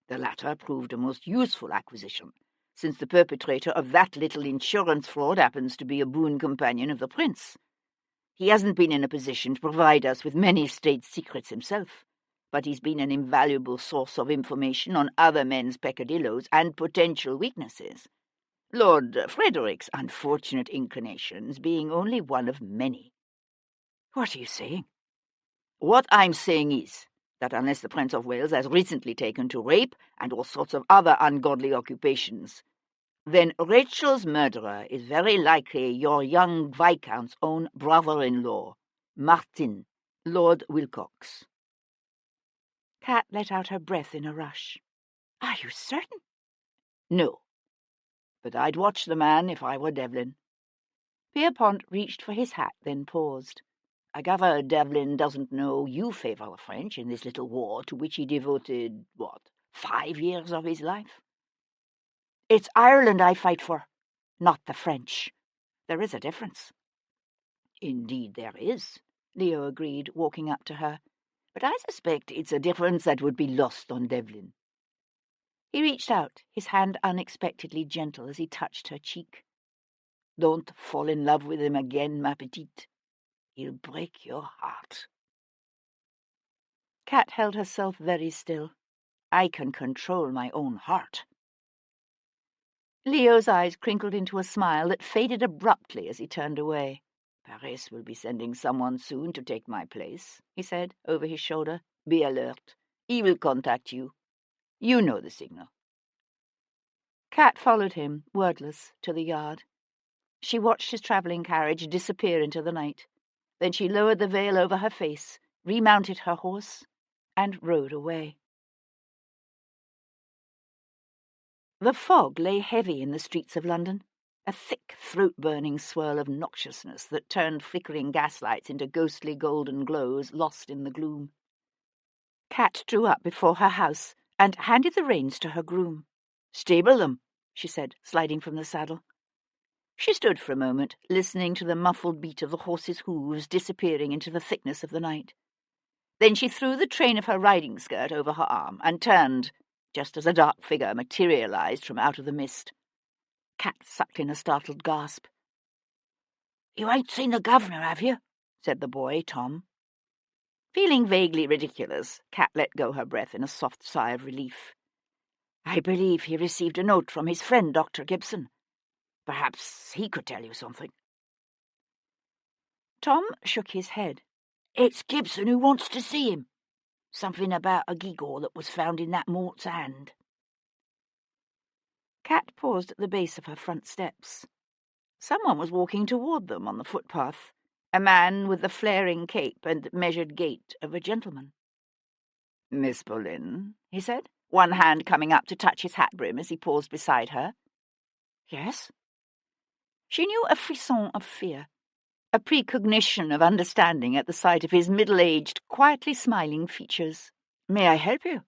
"The latter proved a most useful acquisition, since the perpetrator of that little insurance fraud happens to be a boon companion of the prince. He hasn't been in a position to provide us with many state secrets himself, but he's been an invaluable source of information on other men's peccadillos and potential weaknesses, Lord Frederick's unfortunate inclinations being only one of many." "What are you saying?" "What I'm saying is that unless the Prince of Wales has recently taken to rape and all sorts of other ungodly occupations, then Rachel's murderer is very likely your young Viscount's own brother-in-law, Martin, Lord Wilcox." Kat let out her breath in a rush. "Are you certain?" "No. But I'd watch the man if I were Devlin." Pierpont reached for his hat, then paused. "I gather Devlin doesn't know you favour the French in this little war to which he devoted, 5 years of his life?" "It's Ireland I fight for, not the French. There is a difference." "Indeed there is," Leo agreed, walking up to her. "But I suspect it's a difference that would be lost on Devlin." He reached out, his hand unexpectedly gentle as he touched her cheek. "Don't fall in love with him again, ma petite. He'll break your heart." Kat held herself very still. "I can control my own heart." Leo's eyes crinkled into a smile that faded abruptly as he turned away. "Paris will be sending someone soon to take my place," he said, over his shoulder. "Be alert. He will contact you. You know the signal." Kat followed him, wordless, to the yard. She watched his travelling carriage disappear into the night. Then she lowered the veil over her face, remounted her horse, and rode away. The fog lay heavy in the streets of London, a thick, throat-burning swirl of noxiousness that turned flickering gaslights into ghostly golden glows lost in the gloom. Kat drew up before her house and handed the reins to her groom. "Stable them," she said, sliding from the saddle. She stood for a moment, listening to the muffled beat of the horse's hooves disappearing into the thickness of the night. Then she threw the train of her riding skirt over her arm and turned, just as a dark figure materialized from out of the mist. Kat sucked in a startled gasp. "You ain't seen the governor, have you?" said the boy, Tom. Feeling vaguely ridiculous, Kat let go her breath in a soft sigh of relief. I believe he received a note from his friend, Dr. Gibson. Perhaps he could tell you something. Tom shook his head. It's Gibson who wants to see him. Something about a gewgaw that was found in that mort's hand. Kat paused at the base of her front steps. Someone was walking toward them on the footpath, a man with the flaring cape and measured gait of a gentleman. Miss Boleyn, he said, one hand coming up to touch his hat brim as he paused beside her. Yes? She knew a frisson of fear, a precognition of understanding at the sight of his middle-aged, quietly smiling features. May I help you?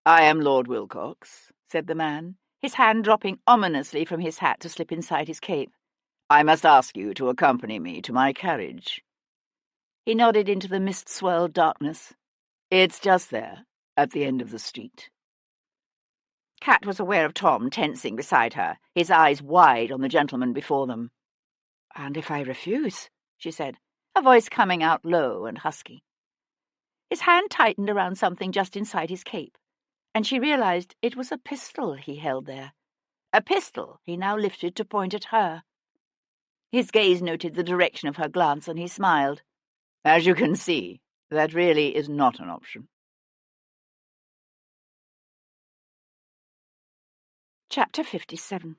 I am Lord Wilcox, said the man, his hand dropping ominously from his hat to slip inside his cape. I must ask you to accompany me to my carriage. He nodded into the mist-swirled darkness. It's just there, at the end of the street. Kat was aware of Tom tensing beside her, his eyes wide on the gentleman before them. And if I refuse, she said, her voice coming out low and husky. His hand tightened around something just inside his cape, and she realized it was a pistol he held there, a pistol he now lifted to point at her. His gaze noted the direction of her glance, and he smiled. As you can see, that really is not an option. Chapter 57.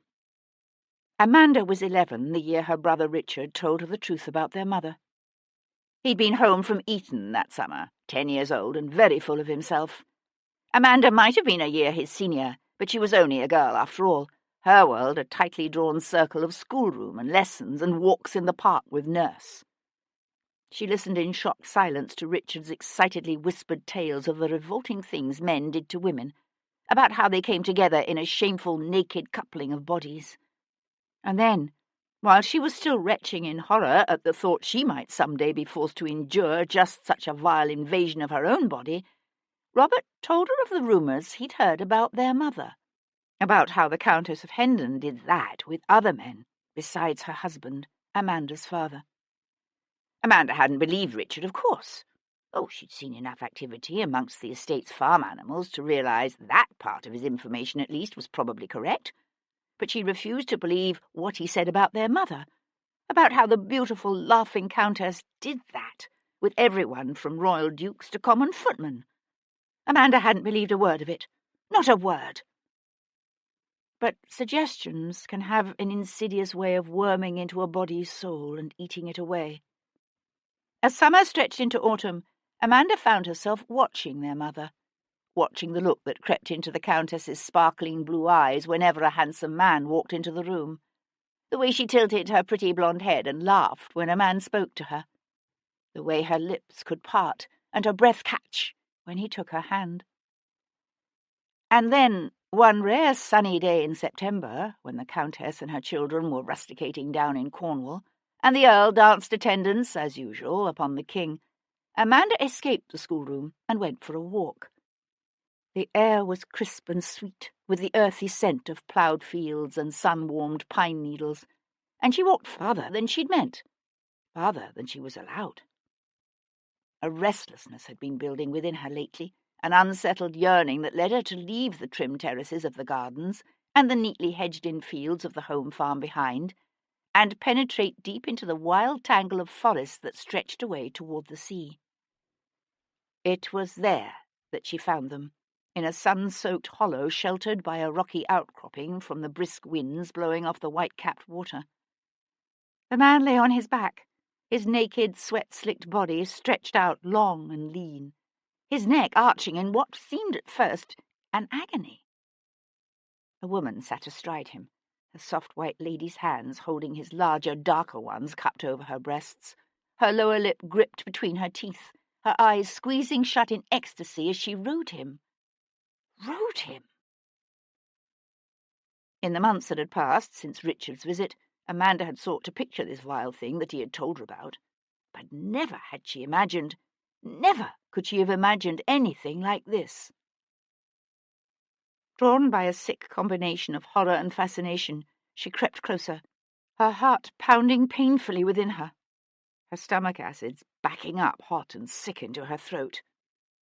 Amanda was 11 the year her brother Richard told her the truth about their mother. He'd been home from Eton that summer, 10 years old and very full of himself. Amanda might have been a year his senior, but she was only a girl after all, her world a tightly drawn circle of schoolroom and lessons and walks in the park with nurse. She listened in shocked silence to Richard's excitedly whispered tales of the revolting things men did to women, about how they came together in a shameful naked coupling of bodies. And then, while she was still retching in horror at the thought she might some day be forced to endure just such a vile invasion of her own body, Robert told her of the rumours he'd heard about their mother, about how the Countess of Hendon did that with other men, besides her husband, Amanda's father. Amanda hadn't believed Richard, of course. Oh, she'd seen enough activity amongst the estate's farm animals to realise that part of his information at least was probably correct, but she refused to believe what he said about their mother, about how the beautiful, laughing Countess did that, with everyone from royal dukes to common footmen. Amanda hadn't believed a word of it. Not a word. But suggestions can have an insidious way of worming into a body's soul and eating it away. As summer stretched into autumn, Amanda found herself watching their mother, watching the look that crept into the Countess's sparkling blue eyes whenever a handsome man walked into the room, the way she tilted her pretty blonde head and laughed when a man spoke to her, the way her lips could part and her breath catch when he took her hand. And then, one rare sunny day in September, when the Countess and her children were rusticating down in Cornwall, and the Earl danced attendance, as usual, upon the King, Amanda escaped the schoolroom and went for a walk. The air was crisp and sweet, with the earthy scent of ploughed fields and sun-warmed pine needles, and she walked farther than she'd meant, farther than she was allowed. A restlessness had been building within her lately, an unsettled yearning that led her to leave the trim terraces of the gardens and the neatly hedged-in fields of the home farm behind, and penetrate deep into the wild tangle of forest that stretched away toward the sea. It was there that she found them, in a sun-soaked hollow sheltered by a rocky outcropping from the brisk winds blowing off the white-capped water. The man lay on his back, his naked, sweat-slicked body stretched out long and lean, his neck arching in what seemed at first an agony. A woman sat astride him, her soft white lady's hands holding his larger, darker ones cupped over her breasts, her lower lip gripped between her teeth, her eyes squeezing shut in ecstasy as she rode him. Rode him! In the months that had passed since Richard's visit, Amanda had sought to picture this vile thing that he had told her about, but never had she imagined, never could she have imagined anything like this. Drawn by a sick combination of horror and fascination, she crept closer, her heart pounding painfully within her, her stomach acids backing up hot and sick into her throat.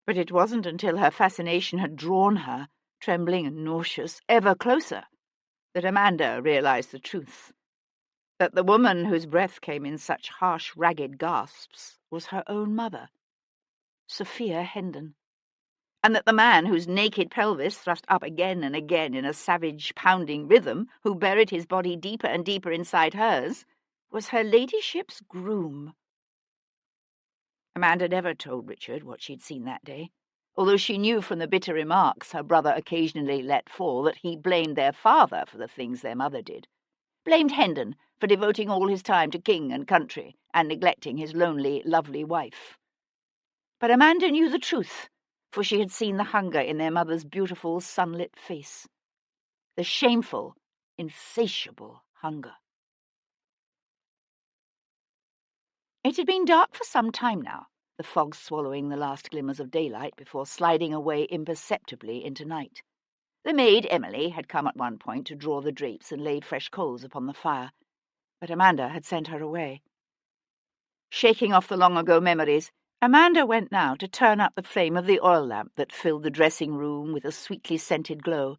But it wasn't until her fascination had drawn her, trembling and nauseous, ever closer, that Amanda realized the truth. That the woman whose breath came in such harsh, ragged gasps was her own mother, Sophia Hendon, and that the man whose naked pelvis thrust up again and again in a savage, pounding rhythm, who buried his body deeper and deeper inside hers, was her ladyship's groom. Amanda never told Richard what she'd seen that day, although she knew from the bitter remarks her brother occasionally let fall that he blamed their father for the things their mother did, blamed Hendon for devoting all his time to king and country and neglecting his lonely, lovely wife. But Amanda knew the truth, for she had seen the hunger in their mother's beautiful, sunlit face. The shameful, insatiable hunger. It had been dark for some time now, the fog swallowing the last glimmers of daylight before sliding away imperceptibly into night. The maid, Emily, had come at one point to draw the drapes and laid fresh coals upon the fire, but Amanda had sent her away. Shaking off the long-ago memories, Amanda went now to turn up the flame of the oil lamp that filled the dressing-room with a sweetly scented glow,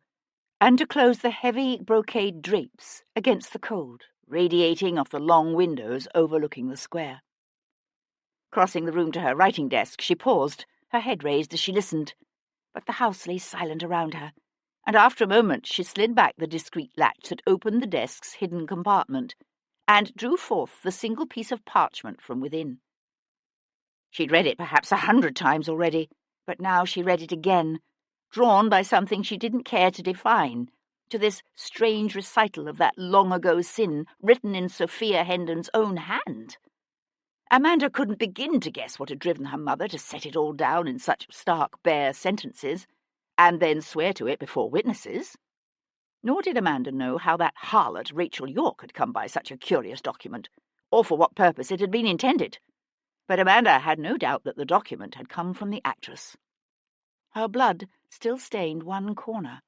and to close the heavy brocade drapes against the cold, radiating off the long windows overlooking the square. Crossing the room to her writing desk, she paused, her head raised as she listened, but the house lay silent around her, and after a moment she slid back the discreet latch that opened the desk's hidden compartment, and drew forth the single piece of parchment from within. She'd read it perhaps 100 times already, but now she read it again, drawn by something she didn't care to define, to this strange recital of that long-ago sin written in Sophia Hendon's own hand. Amanda couldn't begin to guess what had driven her mother to set it all down in such stark, bare sentences, and then swear to it before witnesses. Nor did Amanda know how that harlot Rachel Yorke had come by such a curious document, or for what purpose it had been intended. But Amanda had no doubt that the document had come from the actress. Her blood still stained one corner.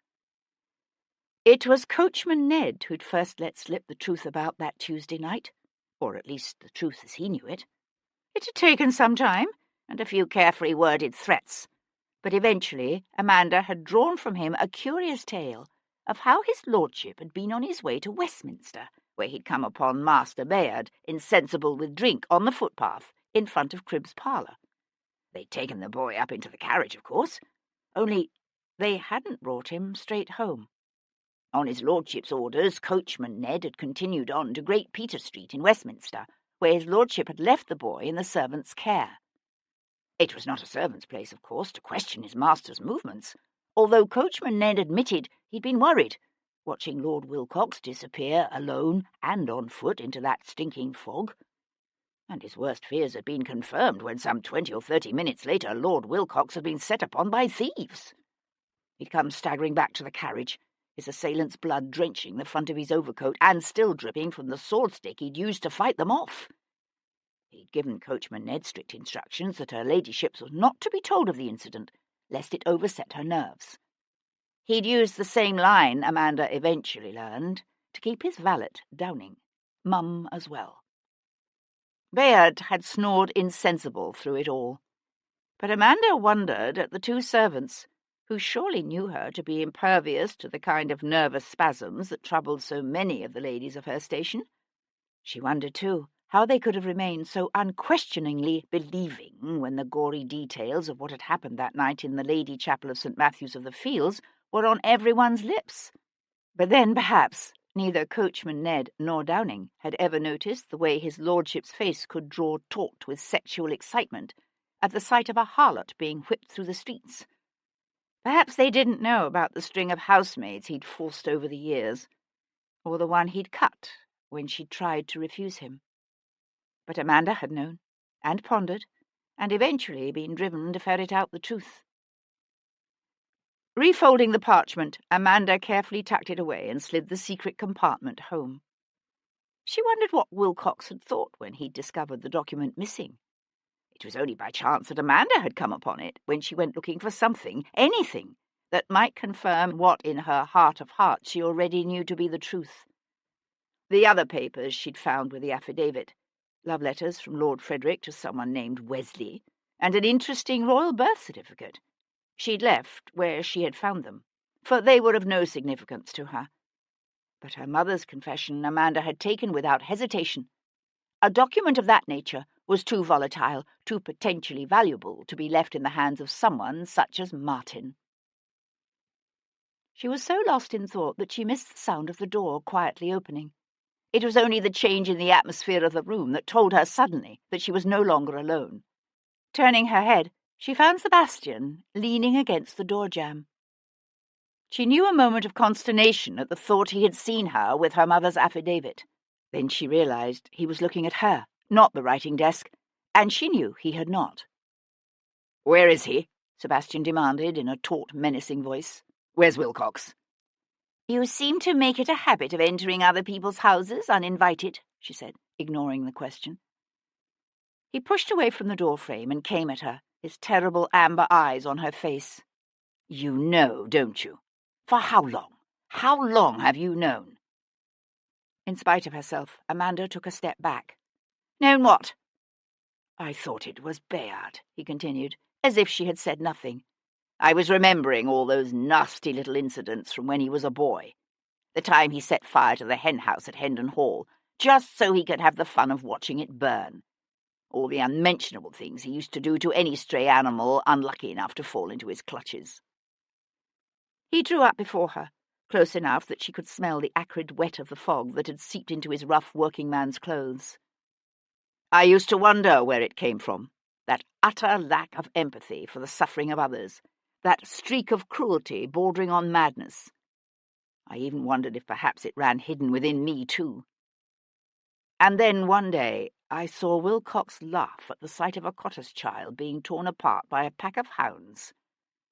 It was Coachman Ned who'd first let slip the truth about that Tuesday night, or at least the truth as he knew it. It had taken some time, and a few carefully worded threats, but eventually Amanda had drawn from him a curious tale of how his lordship had been on his way to Westminster, where he'd come upon Master Bayard, insensible with drink, on the footpath in front of Cribb's parlour. They'd taken the boy up into the carriage, of course, only they hadn't brought him straight home. On his lordship's orders, Coachman Ned had continued on to Great Peter Street in Westminster, where his lordship had left the boy in the servant's care. It was not a servant's place, of course, to question his master's movements, although Coachman Ned admitted he'd been worried, watching Lord Wilcox disappear alone and on foot into that stinking fog. And his worst fears had been confirmed when some 20 or 30 minutes later Lord Wilcox had been set upon by thieves. He'd come staggering back to the carriage, his assailant's blood drenching the front of his overcoat and still dripping from the sword-stick he'd used to fight them off. He'd given Coachman Ned strict instructions that her ladyship was not to be told of the incident, lest it overset her nerves. He'd used the same line, Amanda eventually learned, to keep his valet, Downing, mum as well. Bayard had snored insensible through it all, but Amanda wondered at the two servants, who surely knew her to be impervious to the kind of nervous spasms that troubled so many of the ladies of her station. She wondered, too, how they could have remained so unquestioningly believing when the gory details of what had happened that night in the Lady Chapel of St. Matthew's of the Fields were on everyone's lips. But then, perhaps, neither Coachman Ned nor Downing had ever noticed the way his lordship's face could draw taut with sexual excitement at the sight of a harlot being whipped through the streets. Perhaps they didn't know about the string of housemaids he'd forced over the years, or the one he'd cut when she'd tried to refuse him. But Amanda had known, and pondered, and eventually been driven to ferret out the truth. Refolding the parchment, Amanda carefully tucked it away and slid the secret compartment home. She wondered what Wilcox had thought when he'd discovered the document missing. It was only by chance that Amanda had come upon it when she went looking for something, anything, that might confirm what in her heart of hearts she already knew to be the truth. The other papers she'd found with the affidavit, love letters from Lord Frederick to someone named Wesley, and an interesting royal birth certificate. She'd left where she had found them, for they were of no significance to her. But her mother's confession Amanda had taken without hesitation. A document of that nature was too volatile, too potentially valuable to be left in the hands of someone such as Martin. She was so lost in thought that she missed the sound of the door quietly opening. It was only the change in the atmosphere of the room that told her suddenly that she was no longer alone. Turning her head, she found Sebastian leaning against the door jamb. She knew a moment of consternation at the thought he had seen her with her mother's affidavit. Then she realized he was looking at her, not the writing desk, and she knew he had not. "Where is he?" Sebastian demanded in a taut, menacing voice. "Where's Wilcox?" "You seem to make it a habit of entering other people's houses uninvited," she said, ignoring the question. He pushed away from the doorframe and came at her, his terrible amber eyes on her face. "You know, don't you? For how long? How long have you known?" In spite of herself, Amanda took a step back. "Known what?" "I thought it was Bayard," he continued, as if she had said nothing. "I was remembering all those nasty little incidents from when he was a boy. The time he set fire to the hen house at Hendon Hall, just so he could have the fun of watching it burn. All the unmentionable things he used to do to any stray animal unlucky enough to fall into his clutches." He drew up before her, close enough that she could smell the acrid wet of the fog that had seeped into his rough working man's clothes. "I used to wonder where it came from, that utter lack of empathy for the suffering of others, that streak of cruelty bordering on madness. I even wondered if perhaps it ran hidden within me too. And then one day I saw Wilcox laugh at the sight of a cottar's child being torn apart by a pack of hounds,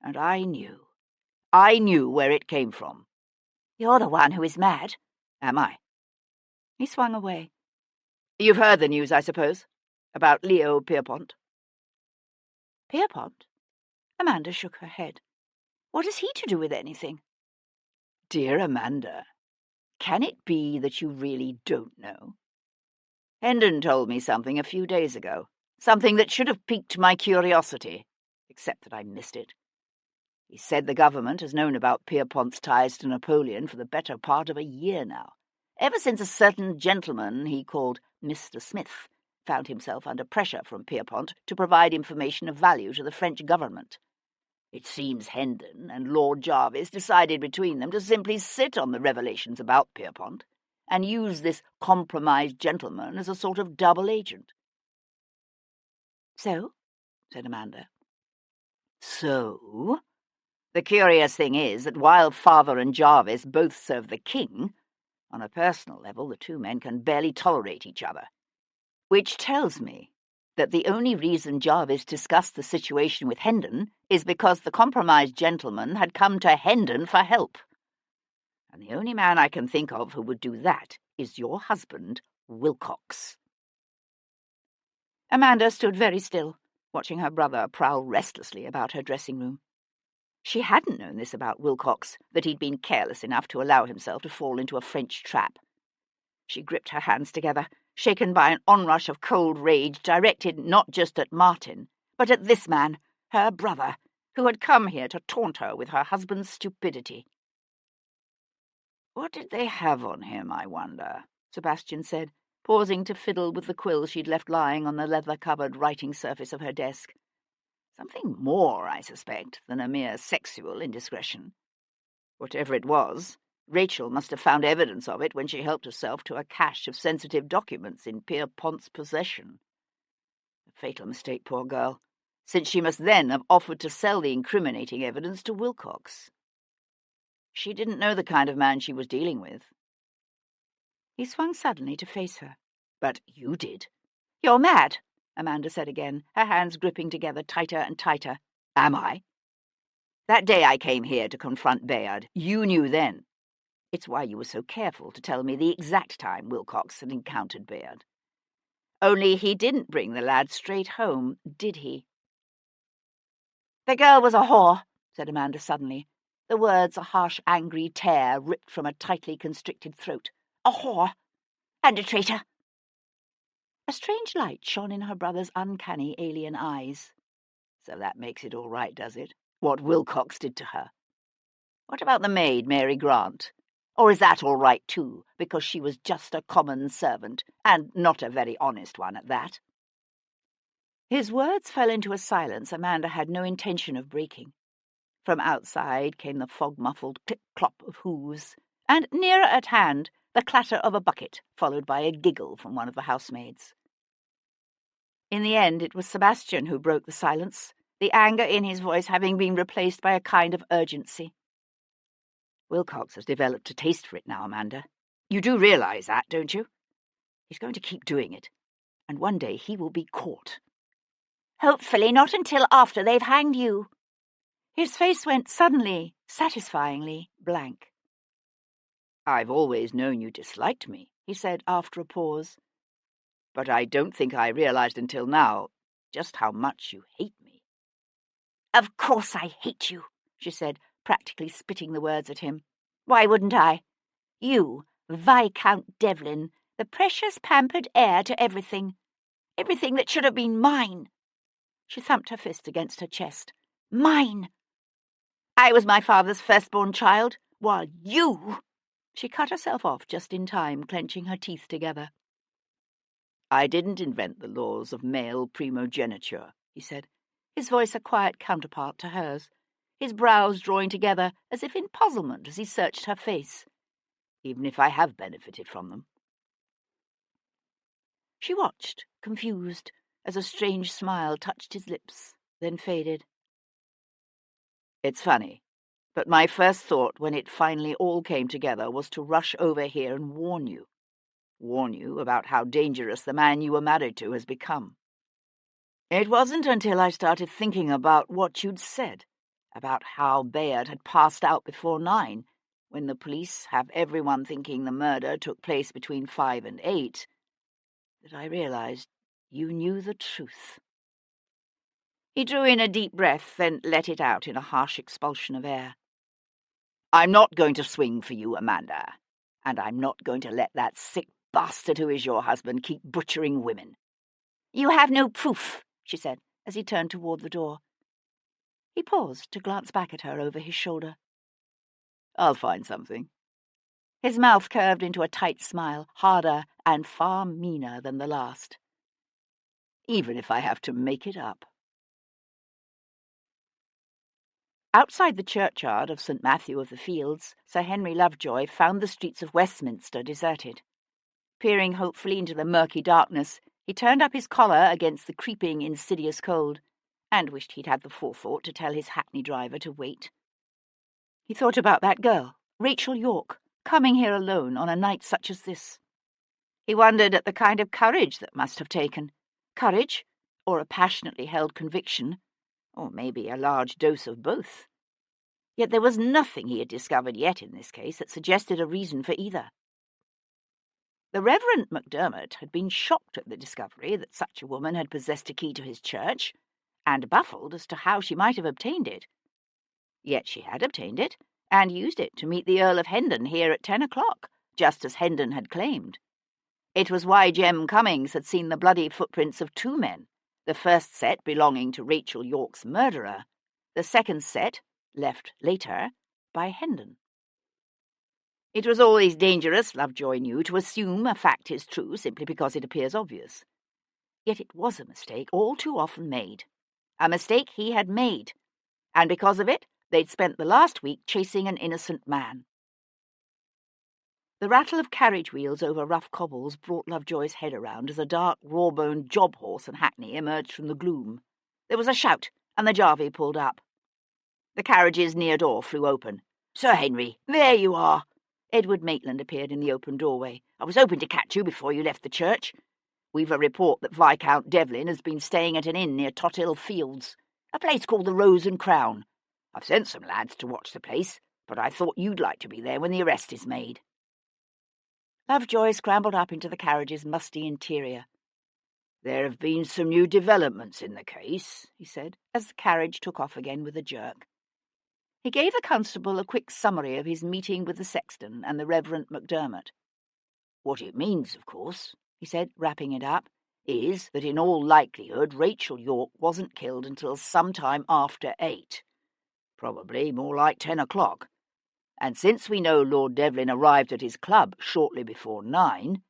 and I knew where it came from." "You're the one who is mad." "Am I?" He swung away. "You've heard the news, I suppose, about Leo Pierpont?" "Pierpont?" Amanda shook her head. "What has he to do with anything?" "Dear Amanda, can it be that you really don't know? Hendon told me something a few days ago, something that should have piqued my curiosity, except that I missed it. He said the government has known about Pierpont's ties to Napoleon for the better part of a year now, ever since a certain gentleman he called Mr. Smith found himself under pressure from Pierpont to provide information of value to the French government. It seems Hendon and Lord Jarvis decided between them to simply sit on the revelations about Pierpont and use this compromised gentleman as a sort of double agent." "So?" said Amanda. "So? The curious thing is that while Father and Jarvis both serve the king, on a personal level the two men can barely tolerate each other. Which tells me that the only reason Jarvis discussed the situation with Hendon is because the compromised gentleman had come to Hendon for help. And the only man I can think of who would do that is your husband, Wilcox." Amanda stood very still, watching her brother prowl restlessly about her dressing room. She hadn't known this about Wilcox, that he'd been careless enough to allow himself to fall into a French trap. She gripped her hands together, shaken by an onrush of cold rage directed not just at Martin, but at this man, her brother, who had come here to taunt her with her husband's stupidity. "What did they have on him, I wonder?" Sebastian said, pausing to fiddle with the quill she'd left lying on the leather-covered writing surface of her desk. "Something more, I suspect, than a mere sexual indiscretion. Whatever it was, Rachel must have found evidence of it when she helped herself to a cache of sensitive documents in Pierpont's possession. A fatal mistake, poor girl, since she must then have offered to sell the incriminating evidence to Wilcox. She didn't know the kind of man she was dealing with." He swung suddenly to face her. "But you did." "You're mad," Amanda said again, her hands gripping together tighter and tighter. "Am I? That day I came here to confront Bayard, you knew then. It's why you were so careful to tell me the exact time Wilcox had encountered Bayard. Only he didn't bring the lad straight home, did he?" "The girl was a whore," said Amanda suddenly, the words a harsh, angry tear ripped from a tightly constricted throat. "A whore. And a traitor." A strange light shone in her brother's uncanny alien eyes. So that makes it all right, does it? What Wilcox did to her. What about the maid, Mary Grant? Or is that all right too, because she was just a common servant, and not a very honest one at that? His words fell into a silence Amanda had no intention of breaking. From outside came the fog-muffled clip-clop of hooves, and nearer at hand the clatter of a bucket, followed by a giggle from one of the housemaids. In the end it was Sebastian who broke the silence, the anger in his voice having been replaced by a kind of urgency. Wilcox has developed a taste for it now, Amanda. You do realise that, don't you? He's going to keep doing it, and one day he will be caught. Hopefully not until after they've hanged you. His face went suddenly, satisfyingly blank. I've always known you disliked me, he said after a pause. But I don't think I realised until now just how much you hate me. Of course I hate you, she said, practically spitting the words at him. Why wouldn't I? You, Viscount Devlin, the precious pampered heir to everything. Everything that should have been mine. She thumped her fist against her chest. Mine! I was my father's firstborn child, while you... She cut herself off just in time, clenching her teeth together. I didn't invent the laws of male primogeniture, he said, his voice a quiet counterpart to hers, his brows drawing together as if in puzzlement as he searched her face. Even if I have benefited from them. She watched, confused, as a strange smile touched his lips, then faded. It's funny, but my first thought when it finally all came together was to rush over here and warn you. Warn you about how dangerous the man you were married to has become. It wasn't until I started thinking about what you'd said, about how Bayard had passed out before 9, when the police have everyone thinking the murder took place between 5 and 8, that I realized you knew the truth. He drew in a deep breath, then let it out in a harsh expulsion of air. I'm not going to swing for you, Amanda, and I'm not going to let that sick bastard who is your husband keep butchering women. You have no proof, she said, as he turned toward the door. He paused to glance back at her over his shoulder. I'll find something. His mouth curved into a tight smile, harder and far meaner than the last. Even if I have to make it up. Outside the churchyard of St. Matthew of the Fields, Sir Henry Lovejoy found the streets of Westminster deserted. Peering hopefully into the murky darkness, he turned up his collar against the creeping, insidious cold, and wished he'd had the forethought to tell his hackney driver to wait. He thought about that girl, Rachel York, coming here alone on a night such as this. He wondered at the kind of courage that must have taken. Courage, or a passionately held conviction, or maybe a large dose of both. Yet there was nothing he had discovered yet in this case that suggested a reason for either. The Reverend MacDermot had been shocked at the discovery that such a woman had possessed a key to his church, and baffled as to how she might have obtained it. Yet she had obtained it, and used it to meet the Earl of Hendon here at 10 o'clock, just as Hendon had claimed. It was why Jem Cummings had seen the bloody footprints of 2 men, the first set belonging to Rachel York's murderer, the second set, left later, by Hendon. It was always dangerous, Lovejoy knew, to assume a fact is true simply because it appears obvious. Yet it was a mistake all too often made. A mistake he had made, and because of it, they'd spent the last week chasing an innocent man. The rattle of carriage wheels over rough cobbles brought Lovejoy's head around as a dark, raw-boned job horse and hackney emerged from the gloom. There was a shout, and the jarvey pulled up. The carriage's near door flew open. "Sir Henry, there you are!" Edward Maitland appeared in the open doorway. "I was hoping to catch you before you left the church. We've a report that Viscount Devlin has been staying at an inn near Tothill Fields, a place called the Rose and Crown. I've sent some lads to watch the place, but I thought you'd like to be there when the arrest is made." Lovejoy scrambled up into the carriage's musty interior. "There have been some new developments in the case," he said, as the carriage took off again with a jerk. He gave the constable a quick summary of his meeting with the sexton and the Reverend MacDermot. "What it means, of course," he said, wrapping it up, is that in all likelihood Rachel York wasn't killed until sometime after 8, probably more like 10 o'clock. And since we know Lord Devlin arrived at his club shortly before 9,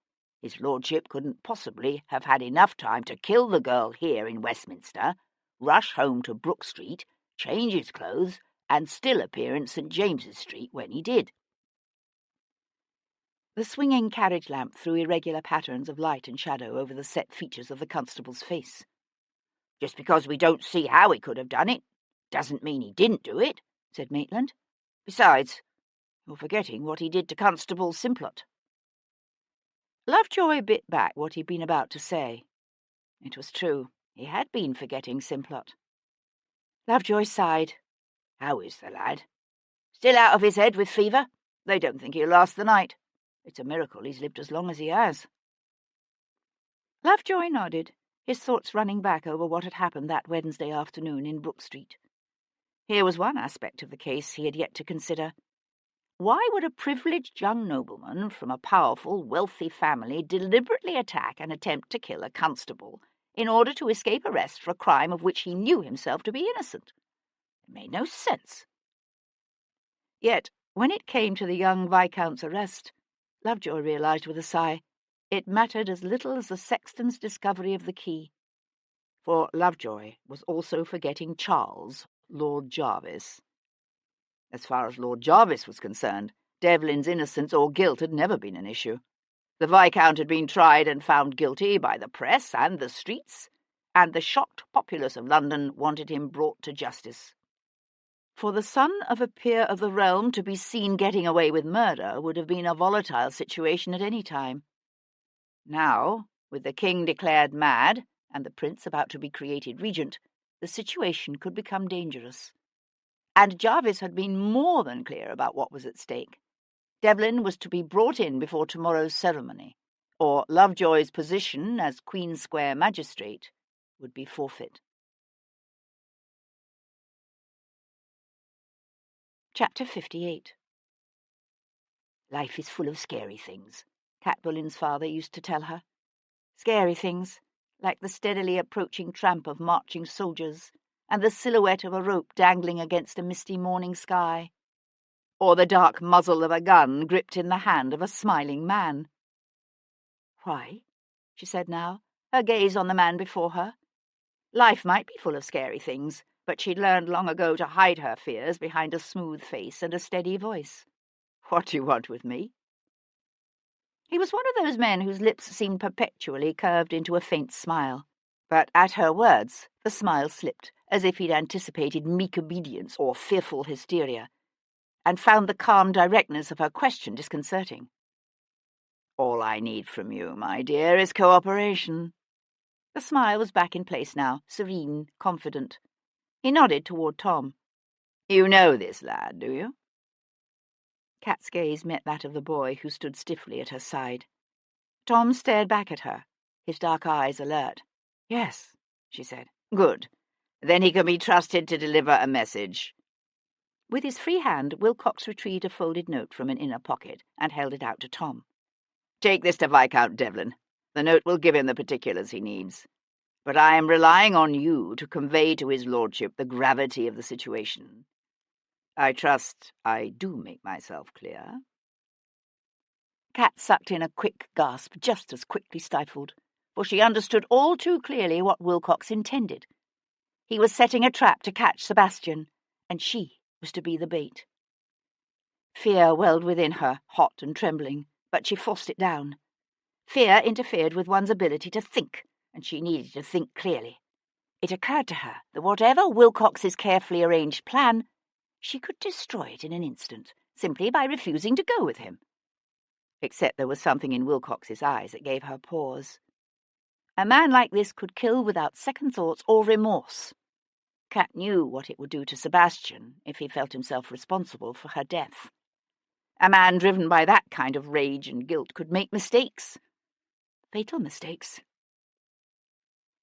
his lordship couldn't possibly have had enough time to kill the girl here in Westminster, rush home to Brook Street, change his clothes, and still appear in St. James's Street when he did. The swinging carriage lamp threw irregular patterns of light and shadow over the set features of the constable's face. "Just because we don't see how he could have done it, doesn't mean he didn't do it," said Maitland. "Besides, you're forgetting what he did to Constable Simplot." Lovejoy bit back what he'd been about to say. It was true, he had been forgetting Simplot. Lovejoy sighed. "How is the lad? Still out of his head with fever? They don't think he'll last the night. It's a miracle he's lived as long as he has." Lovejoy nodded, his thoughts running back over what had happened that Wednesday afternoon in Brook Street. Here was one aspect of the case he had yet to consider. Why would a privileged young nobleman from a powerful, wealthy family deliberately attack and attempt to kill a constable in order to escape arrest for a crime of which he knew himself to be innocent? It made no sense. Yet, when it came to the young Viscount's arrest, Lovejoy realized with a sigh, it mattered as little as the sexton's discovery of the key. For Lovejoy was also forgetting Charles, Lord Jarvis. As far as Lord Jarvis was concerned, Devlin's innocence or guilt had never been an issue. The Viscount had been tried and found guilty by the press and the streets, and the shocked populace of London wanted him brought to justice. For the son of a peer of the realm to be seen getting away with murder would have been a volatile situation at any time. Now, with the king declared mad and the prince about to be created regent, the situation could become dangerous. And Jarvis had been more than clear about what was at stake. Devlin was to be brought in before tomorrow's ceremony, or Lovejoy's position as Queen Square magistrate would be forfeit. Chapter 58. "Life is full of scary things," Cat Bullen's father used to tell her. Scary things, like the steadily approaching tramp of marching soldiers, and the silhouette of a rope dangling against a misty morning sky, or the dark muzzle of a gun gripped in the hand of a smiling man. Why? She said now, her gaze on the man before her. Life might be full of scary things, but she'd learned long ago to hide her fears behind a smooth face and a steady voice. "What do you want with me?" He was one of those men whose lips seemed perpetually curved into a faint smile. But at her words, the smile slipped, as if he'd anticipated meek obedience or fearful hysteria, and found the calm directness of her question disconcerting. "All I need from you, my dear, is cooperation." The smile was back in place now, serene, confident. He nodded toward Tom. "You know this lad, do you?" Cat's gaze met that of the boy who stood stiffly at her side. Tom stared back at her, his dark eyes alert. "Yes," she said. "Good. Then he can be trusted to deliver a message." With his free hand, Wilcox retrieved a folded note from an inner pocket and held it out to Tom. "Take this to Viscount Devlin. The note will give him the particulars he needs. But I am relying on you to convey to his lordship the gravity of the situation. I trust I do make myself clear." Cat sucked in a quick gasp, just as quickly stifled, for she understood all too clearly what Wilcox intended. He was setting a trap to catch Sebastian, and she was to be the bait. Fear welled within her, hot and trembling, but she forced it down. Fear interfered with one's ability to think, and she needed to think clearly. It occurred to her that whatever Wilcox's carefully arranged plan, she could destroy it in an instant, simply by refusing to go with him. Except there was something in Wilcox's eyes that gave her pause. A man like this could kill without second thoughts or remorse. Cat knew what it would do to Sebastian if he felt himself responsible for her death. A man driven by that kind of rage and guilt could make mistakes. Fatal mistakes.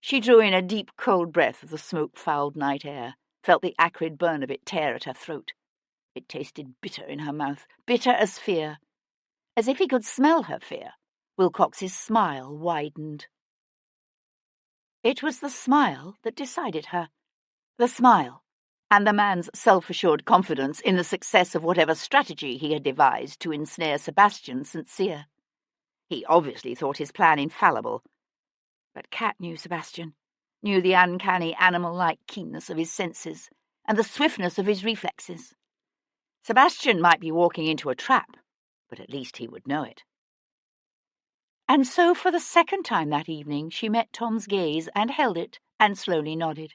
She drew in a deep, cold breath of the smoke-fouled night air, felt the acrid burn of it tear at her throat. It tasted bitter in her mouth, bitter as fear. As if he could smell her fear, Wilcox's smile widened. It was the smile that decided her. The smile, and the man's self-assured confidence in the success of whatever strategy he had devised to ensnare Sebastian St. He obviously thought his plan infallible. But Cat knew Sebastian, knew the uncanny animal-like keenness of his senses and the swiftness of his reflexes. Sebastian might be walking into a trap, but at least he would know it. And so for the second time that evening she met Tom's gaze and held it and slowly nodded.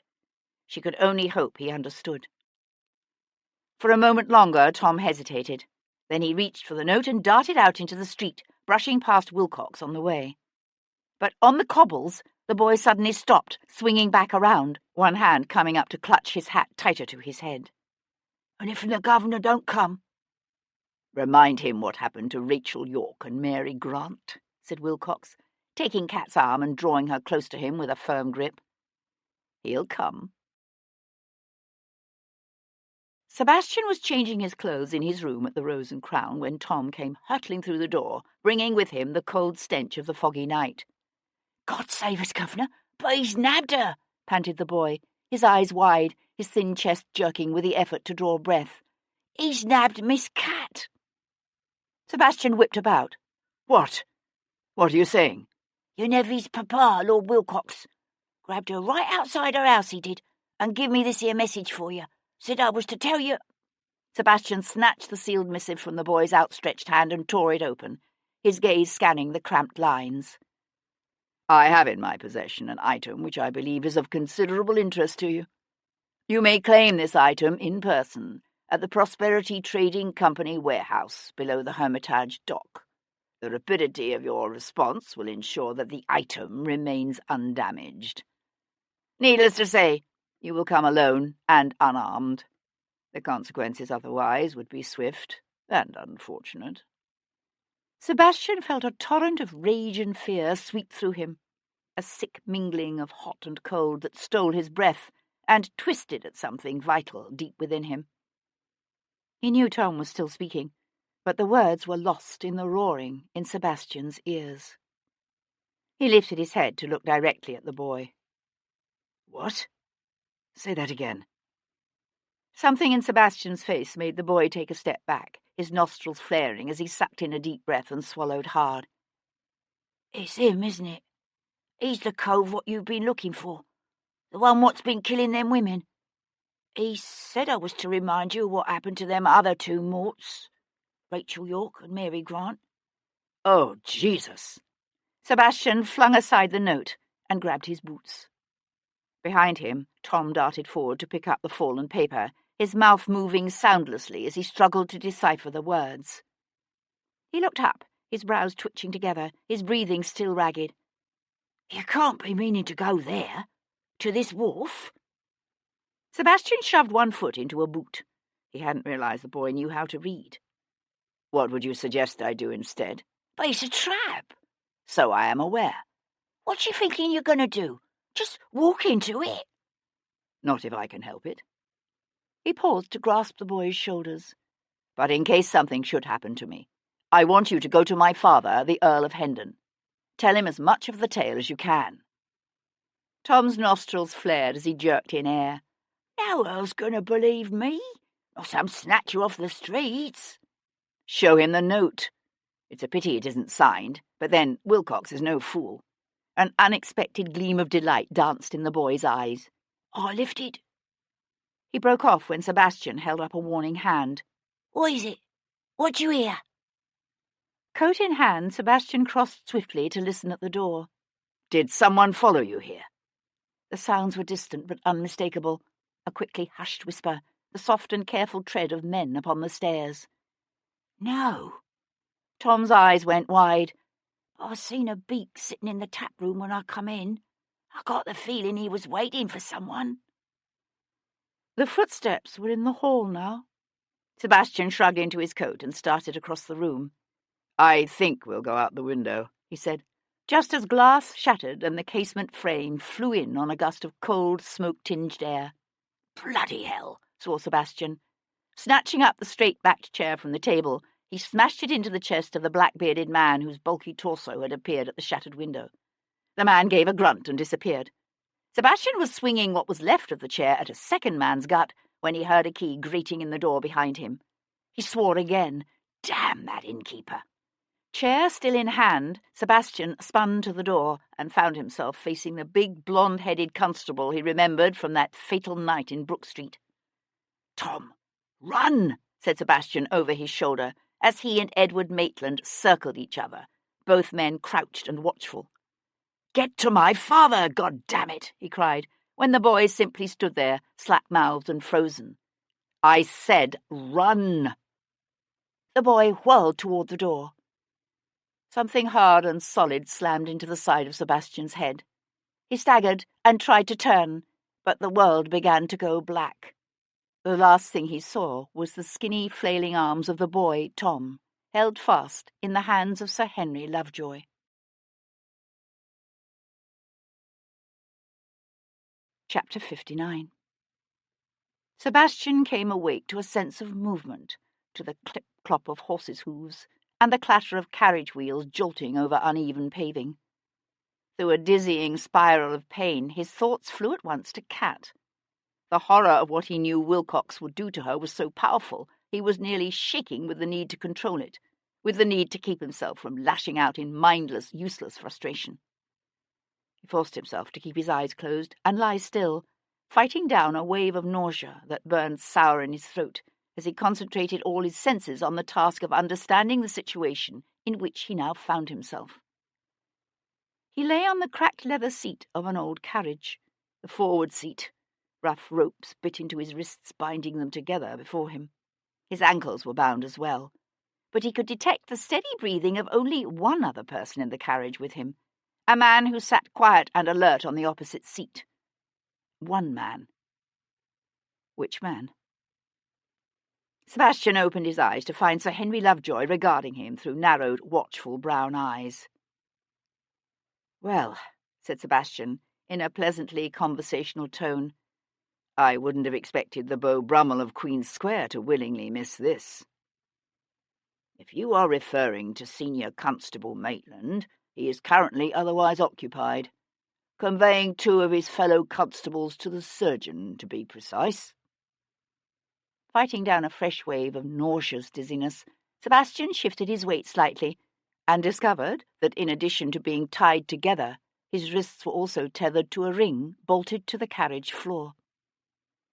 She could only hope he understood. For a moment longer Tom hesitated. Then he reached for the note and darted out into the street, brushing past Wilcox on the way. But on the cobbles the boy suddenly stopped, swinging back around, one hand coming up to clutch his hat tighter to his head. "And if the governor don't come?" "Remind him what happened to Rachel York and Mary Grant," said Wilcox, taking Cat's arm and drawing her close to him with a firm grip. "He'll come." Sebastian was changing his clothes in his room at the Rose and Crown when Tom came hurtling through the door, bringing with him the cold stench of the foggy night. "God save us, governor, but he's nabbed her," panted the boy, his eyes wide, his thin chest jerking with the effort to draw breath. "He's nabbed Miss Cat." Sebastian whipped about. "What? What are you saying?" "Your nevy's papa, Lord Wilcox. Grabbed her right outside her house, he did, and give me this here message for you. Said I was to tell you—" Sebastian snatched the sealed missive from the boy's outstretched hand and tore it open, his gaze scanning the cramped lines. "I have in my possession an item which I believe is of considerable interest to you. You may claim this item in person at the Prosperity Trading Company warehouse below the Hermitage dock. The rapidity of your response will ensure that the item remains undamaged. Needless to say, you will come alone and unarmed. The consequences otherwise would be swift and unfortunate." Sebastian felt a torrent of rage and fear sweep through him, a sick mingling of hot and cold that stole his breath and twisted at something vital deep within him. He knew Tom was still speaking, but the words were lost in the roaring in Sebastian's ears. He lifted his head to look directly at the boy. "What? Say that again." Something in Sebastian's face made the boy take a step back, his nostrils flaring as he sucked in a deep breath and swallowed hard. "It's him, isn't it? He's the cove what you've been looking for. The one what's been killing them women. He said I was to remind you of what happened to them other two morts, Rachel York and Mary Grant." "Oh, Jesus!" Sebastian flung aside the note and grabbed his boots. Behind him, Tom darted forward to pick up the fallen paper, his mouth moving soundlessly as he struggled to decipher the words. He looked up, his brows twitching together, his breathing still ragged. "You can't be meaning to go there, to this wharf?" Sebastian shoved one foot into a boot. He hadn't realized the boy knew how to read. "What would you suggest I do instead?" "But it's a trap." "So I am aware." "What you thinking you're going to do? Just walk into it?" "Not if I can help it." He paused to grasp the boy's shoulders. "But in case something should happen to me, I want you to go to my father, the Earl of Hendon. Tell him as much of the tale as you can." Tom's nostrils flared as he jerked in air. "No Earl's going to believe me, or some snatcher off the streets." "Show him the note. It's a pity it isn't signed, but then Wilcox is no fool." An unexpected gleam of delight danced in the boy's eyes. "I lifted—" He broke off when Sebastian held up a warning hand. "What is it? What do you hear?" Coat in hand, Sebastian crossed swiftly to listen at the door. "Did someone follow you here?" The sounds were distant but unmistakable, a quickly hushed whisper, the soft and careful tread of men upon the stairs. "No." Tom's eyes went wide. "I seen a beak sitting in the tap room when I come in. I got the feeling he was waiting for someone." The footsteps were in the hall now. Sebastian shrugged into his coat and started across the room. "I think we'll go out the window," he said, just as glass shattered and the casement frame flew in on a gust of cold, smoke-tinged air. "Bloody hell," swore Sebastian. Snatching up the straight-backed chair from the table, he smashed it into the chest of the black-bearded man whose bulky torso had appeared at the shattered window. The man gave a grunt and disappeared. Sebastian was swinging what was left of the chair at a second man's gut when he heard a key grating in the door behind him. He swore again. Damn that innkeeper! Chair still in hand, Sebastian spun to the door and found himself facing the big blonde-headed constable he remembered from that fatal night in Brook Street. "Tom, run!" said Sebastian over his shoulder as he and Edward Maitland circled each other, both men crouched and watchful. "Get to my father, God damn it!" he cried, when the boys simply stood there, slack-mouthed and frozen. "I said run!" The boy whirled toward the door. Something hard and solid slammed into the side of Sebastian's head. He staggered and tried to turn, but the world began to go black. The last thing he saw was the skinny, flailing arms of the boy, Tom, held fast in the hands of Sir Henry Lovejoy. Chapter 59. Sebastian came awake to a sense of movement, to the clip-clop of horses' hooves, and the clatter of carriage wheels jolting over uneven paving. Through a dizzying spiral of pain, his thoughts flew at once to Kat. The horror of what he knew Wilcox would do to her was so powerful, he was nearly shaking with the need to control it, with the need to keep himself from lashing out in mindless, useless frustration. He forced himself to keep his eyes closed and lie still, fighting down a wave of nausea that burned sour in his throat as he concentrated all his senses on the task of understanding the situation in which he now found himself. He lay on the cracked leather seat of an old carriage, the forward seat. Rough ropes bit into his wrists, binding them together before him. His ankles were bound as well, but he could detect the steady breathing of only one other person in the carriage with him, a man who sat quiet and alert on the opposite seat. One man. Which man? Sebastian opened his eyes to find Sir Henry Lovejoy regarding him through narrowed, watchful brown eyes. "Well," said Sebastian, in a pleasantly conversational tone, "I wouldn't have expected the Beau Brummel of Queen's Square to willingly miss this." "If you are referring to Senior Constable Maitland, he is currently otherwise occupied, conveying 2 of his fellow constables to the surgeon, to be precise." Fighting down a fresh wave of nauseous dizziness, Sebastian shifted his weight slightly and discovered that in addition to being tied together, his wrists were also tethered to a ring bolted to the carriage floor.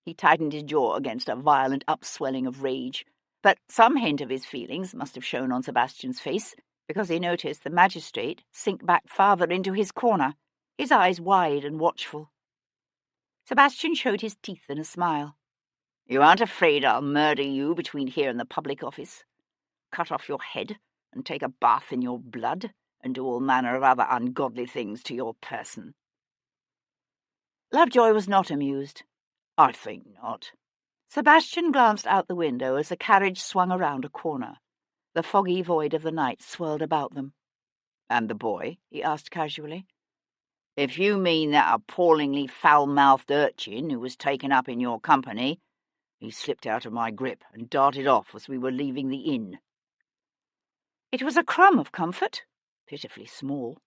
He tightened his jaw against a violent upswelling of rage, but some hint of his feelings must have shown on Sebastian's face, because he noticed the magistrate sink back farther into his corner, his eyes wide and watchful. Sebastian showed his teeth in a smile. "You aren't afraid I'll murder you between here and the public office? Cut off your head and take a bath in your blood and do all manner of other ungodly things to your person?" Lovejoy was not amused. "I think not." Sebastian glanced out the window as the carriage swung around a corner. The foggy void of the night swirled about them. "And the boy?" he asked casually. "If you mean that appallingly foul-mouthed urchin who was taken up in your company, he slipped out of my grip and darted off as we were leaving the inn." It was a crumb of comfort, pitifully small.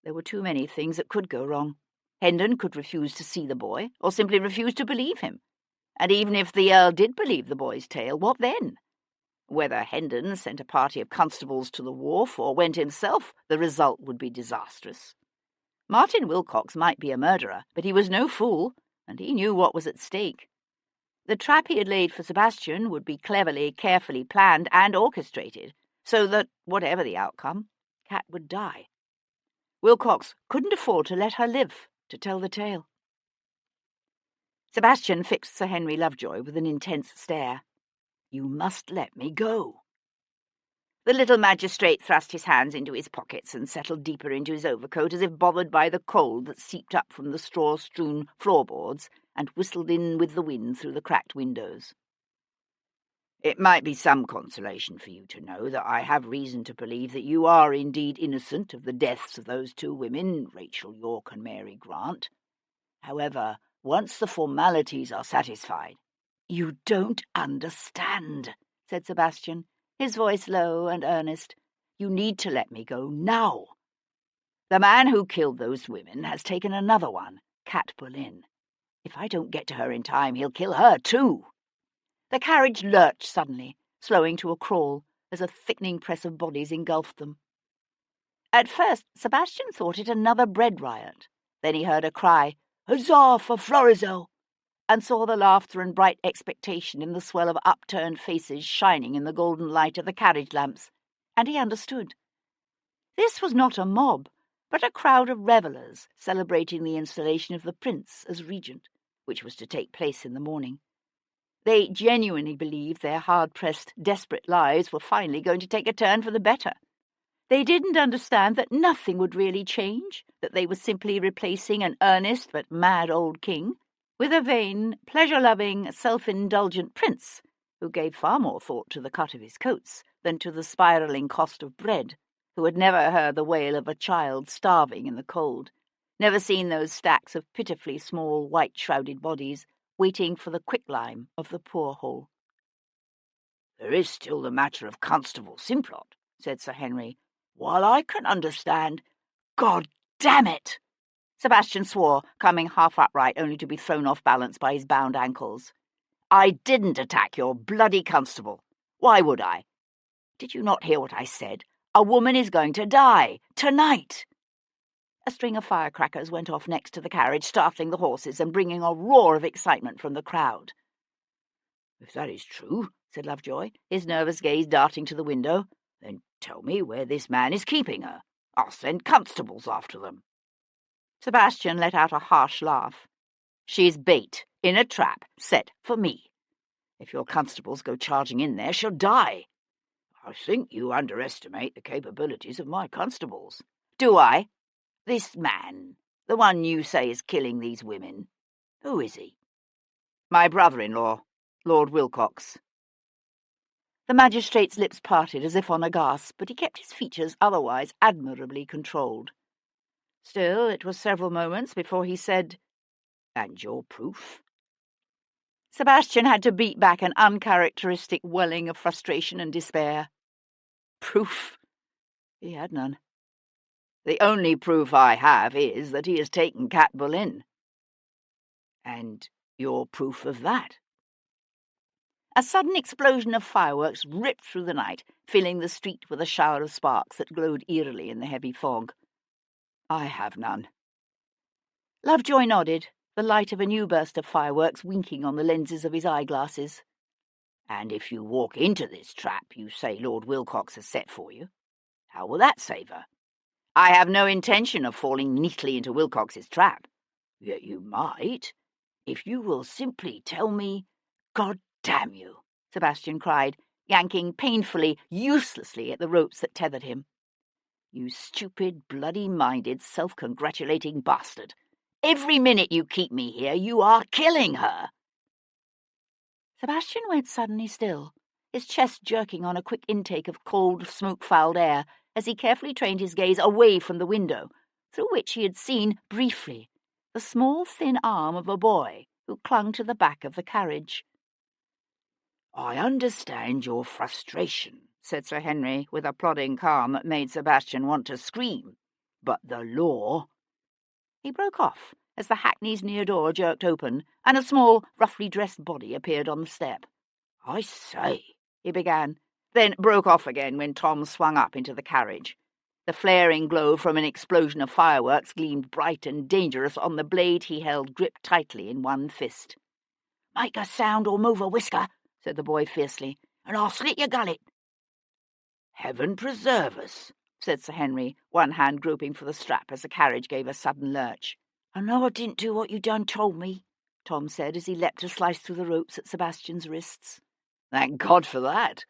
There were too many things that could go wrong. Hendon could refuse to see the boy, or simply refuse to believe him. And even if the Earl did believe the boy's tale, what then? Whether Hendon sent a party of constables to the wharf or went himself, the result would be disastrous. Martin Wilcox might be a murderer, but he was no fool, and he knew what was at stake. The trap he had laid for Sebastian would be cleverly, carefully planned and orchestrated, so that, whatever the outcome, Kat would die. Wilcox couldn't afford to let her live to tell the tale. Sebastian fixed Sir Henry Lovejoy with an intense stare. "You must let me go." The little magistrate thrust his hands into his pockets and settled deeper into his overcoat as if bothered by the cold that seeped up from the straw-strewn floorboards and whistled in with the wind through the cracked windows. "It might be some consolation for you to know that I have reason to believe that you are indeed innocent of the deaths of those 2 women, Rachel York and Mary Grant. However, once the formalities are satisfied—" "You don't understand," said Sebastian, his voice low and earnest. "You need to let me go now. The man who killed those women has taken another one, Cat Boleyn. If I don't get to her in time, he'll kill her too. The carriage lurched suddenly, slowing to a crawl as a thickening press of bodies engulfed them. At first, Sebastian thought it another bread riot. Then he heard a cry, "Huzzah for Florizel!" and saw the laughter and bright expectation in the swell of upturned faces shining in the golden light of the carriage lamps, and he understood. This was not a mob, but a crowd of revellers celebrating the installation of the prince as regent, which was to take place in the morning. They genuinely believed their hard-pressed, desperate lives were finally going to take a turn for the better. They didn't understand that nothing would really change, that they were simply replacing an earnest but mad old king with a vain, pleasure-loving, self-indulgent prince who gave far more thought to the cut of his coats than to the spiralling cost of bread, who had never heard the wail of a child starving in the cold, never seen those stacks of pitifully small, white-shrouded bodies waiting for the quicklime of the poor hole. "There is still the matter of Constable Simplot," said Sir Henry. "While I can understand—" "God damn it!" Sebastian swore, coming half upright only to be thrown off balance by his bound ankles. "I didn't attack your bloody constable. Why would I? Did you not hear what I said? A woman is going to die, tonight." A string of firecrackers went off next to the carriage, startling the horses and bringing a roar of excitement from the crowd. "If that is true," said Lovejoy, his nervous gaze darting to the window, "then tell me where this man is keeping her. I'll send constables after them." Sebastian let out a harsh laugh. "She's bait, in a trap, set for me. If your constables go charging in there, she'll die." "I think you underestimate the capabilities of my constables." "Do I? This man, the one you say is killing these women, who is he?" "My brother-in-law, Lord Wilcox." The magistrate's lips parted as if on a gasp, but he kept his features otherwise admirably controlled. Still, it was several moments before he said, "And your proof?" Sebastian had to beat back an uncharacteristic welling of frustration and despair. Proof? He had none. "The only proof I have is that he has taken Cat Boleyn." "And your proof of that?" A sudden explosion of fireworks ripped through the night, filling the street with a shower of sparks that glowed eerily in the heavy fog. "I have none." Lovejoy nodded, the light of a new burst of fireworks winking on the lenses of his eyeglasses. "And if you walk into this trap you say Lord Wilcox has set for you, how will that save her?" "I have no intention of falling neatly into Wilcox's trap." "Yet you might, if you will simply tell me—" "God damn you!" Sebastian cried, yanking painfully, uselessly at the ropes that tethered him. "You stupid, bloody-minded, self-congratulating bastard! Every minute you keep me here, you are killing her!" Sebastian went suddenly still, his chest jerking on a quick intake of cold, smoke-fouled air as he carefully trained his gaze away from the window, through which he had seen, briefly, the small, thin arm of a boy who clung to the back of the carriage. "I understand your frustration," said Sir Henry, with a plodding calm that made Sebastian want to scream. "But the law—" He broke off as the hackney's near door jerked open and a small, roughly dressed body appeared on the step. "I say," he began, then broke off again when Tom swung up into the carriage. The flaring glow from an explosion of fireworks gleamed bright and dangerous on the blade he held gripped tightly in one fist. "Make a sound or move a whisker," said the boy fiercely, "and I'll slit your gullet." "Heaven preserve us," said Sir Henry, one hand groping for the strap as the carriage gave a sudden lurch. "I know I didn't do what you done told me," Tom said as he leapt to slice through the ropes at Sebastian's wrists. "Thank God for that."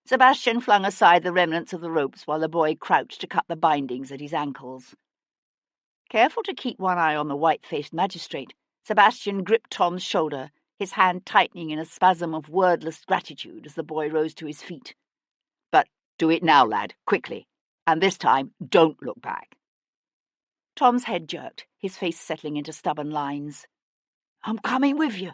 Sebastian flung aside the remnants of the ropes while the boy crouched to cut the bindings at his ankles. Careful to keep one eye on the white-faced magistrate, Sebastian gripped Tom's shoulder, his hand tightening in a spasm of wordless gratitude as the boy rose to his feet. "But do it now, lad, quickly, and this time don't look back." Tom's head jerked, his face settling into stubborn lines. "I'm coming with you."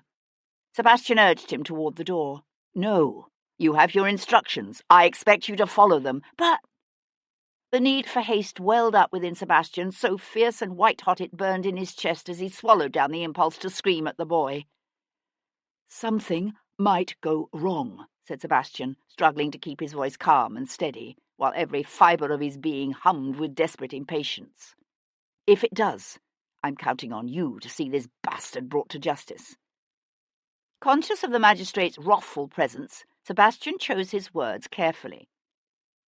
Sebastian urged him toward the door. "No, you have your instructions. I expect you to follow them." "But—" The need for haste welled up within Sebastian, so fierce and white-hot it burned in his chest as he swallowed down the impulse to scream at the boy. "Something might go wrong," said Sebastian, struggling to keep his voice calm and steady, while every fibre of his being hummed with desperate impatience. "If it does, I'm counting on you to see this bastard brought to justice." Conscious of the magistrate's wrathful presence, Sebastian chose his words carefully.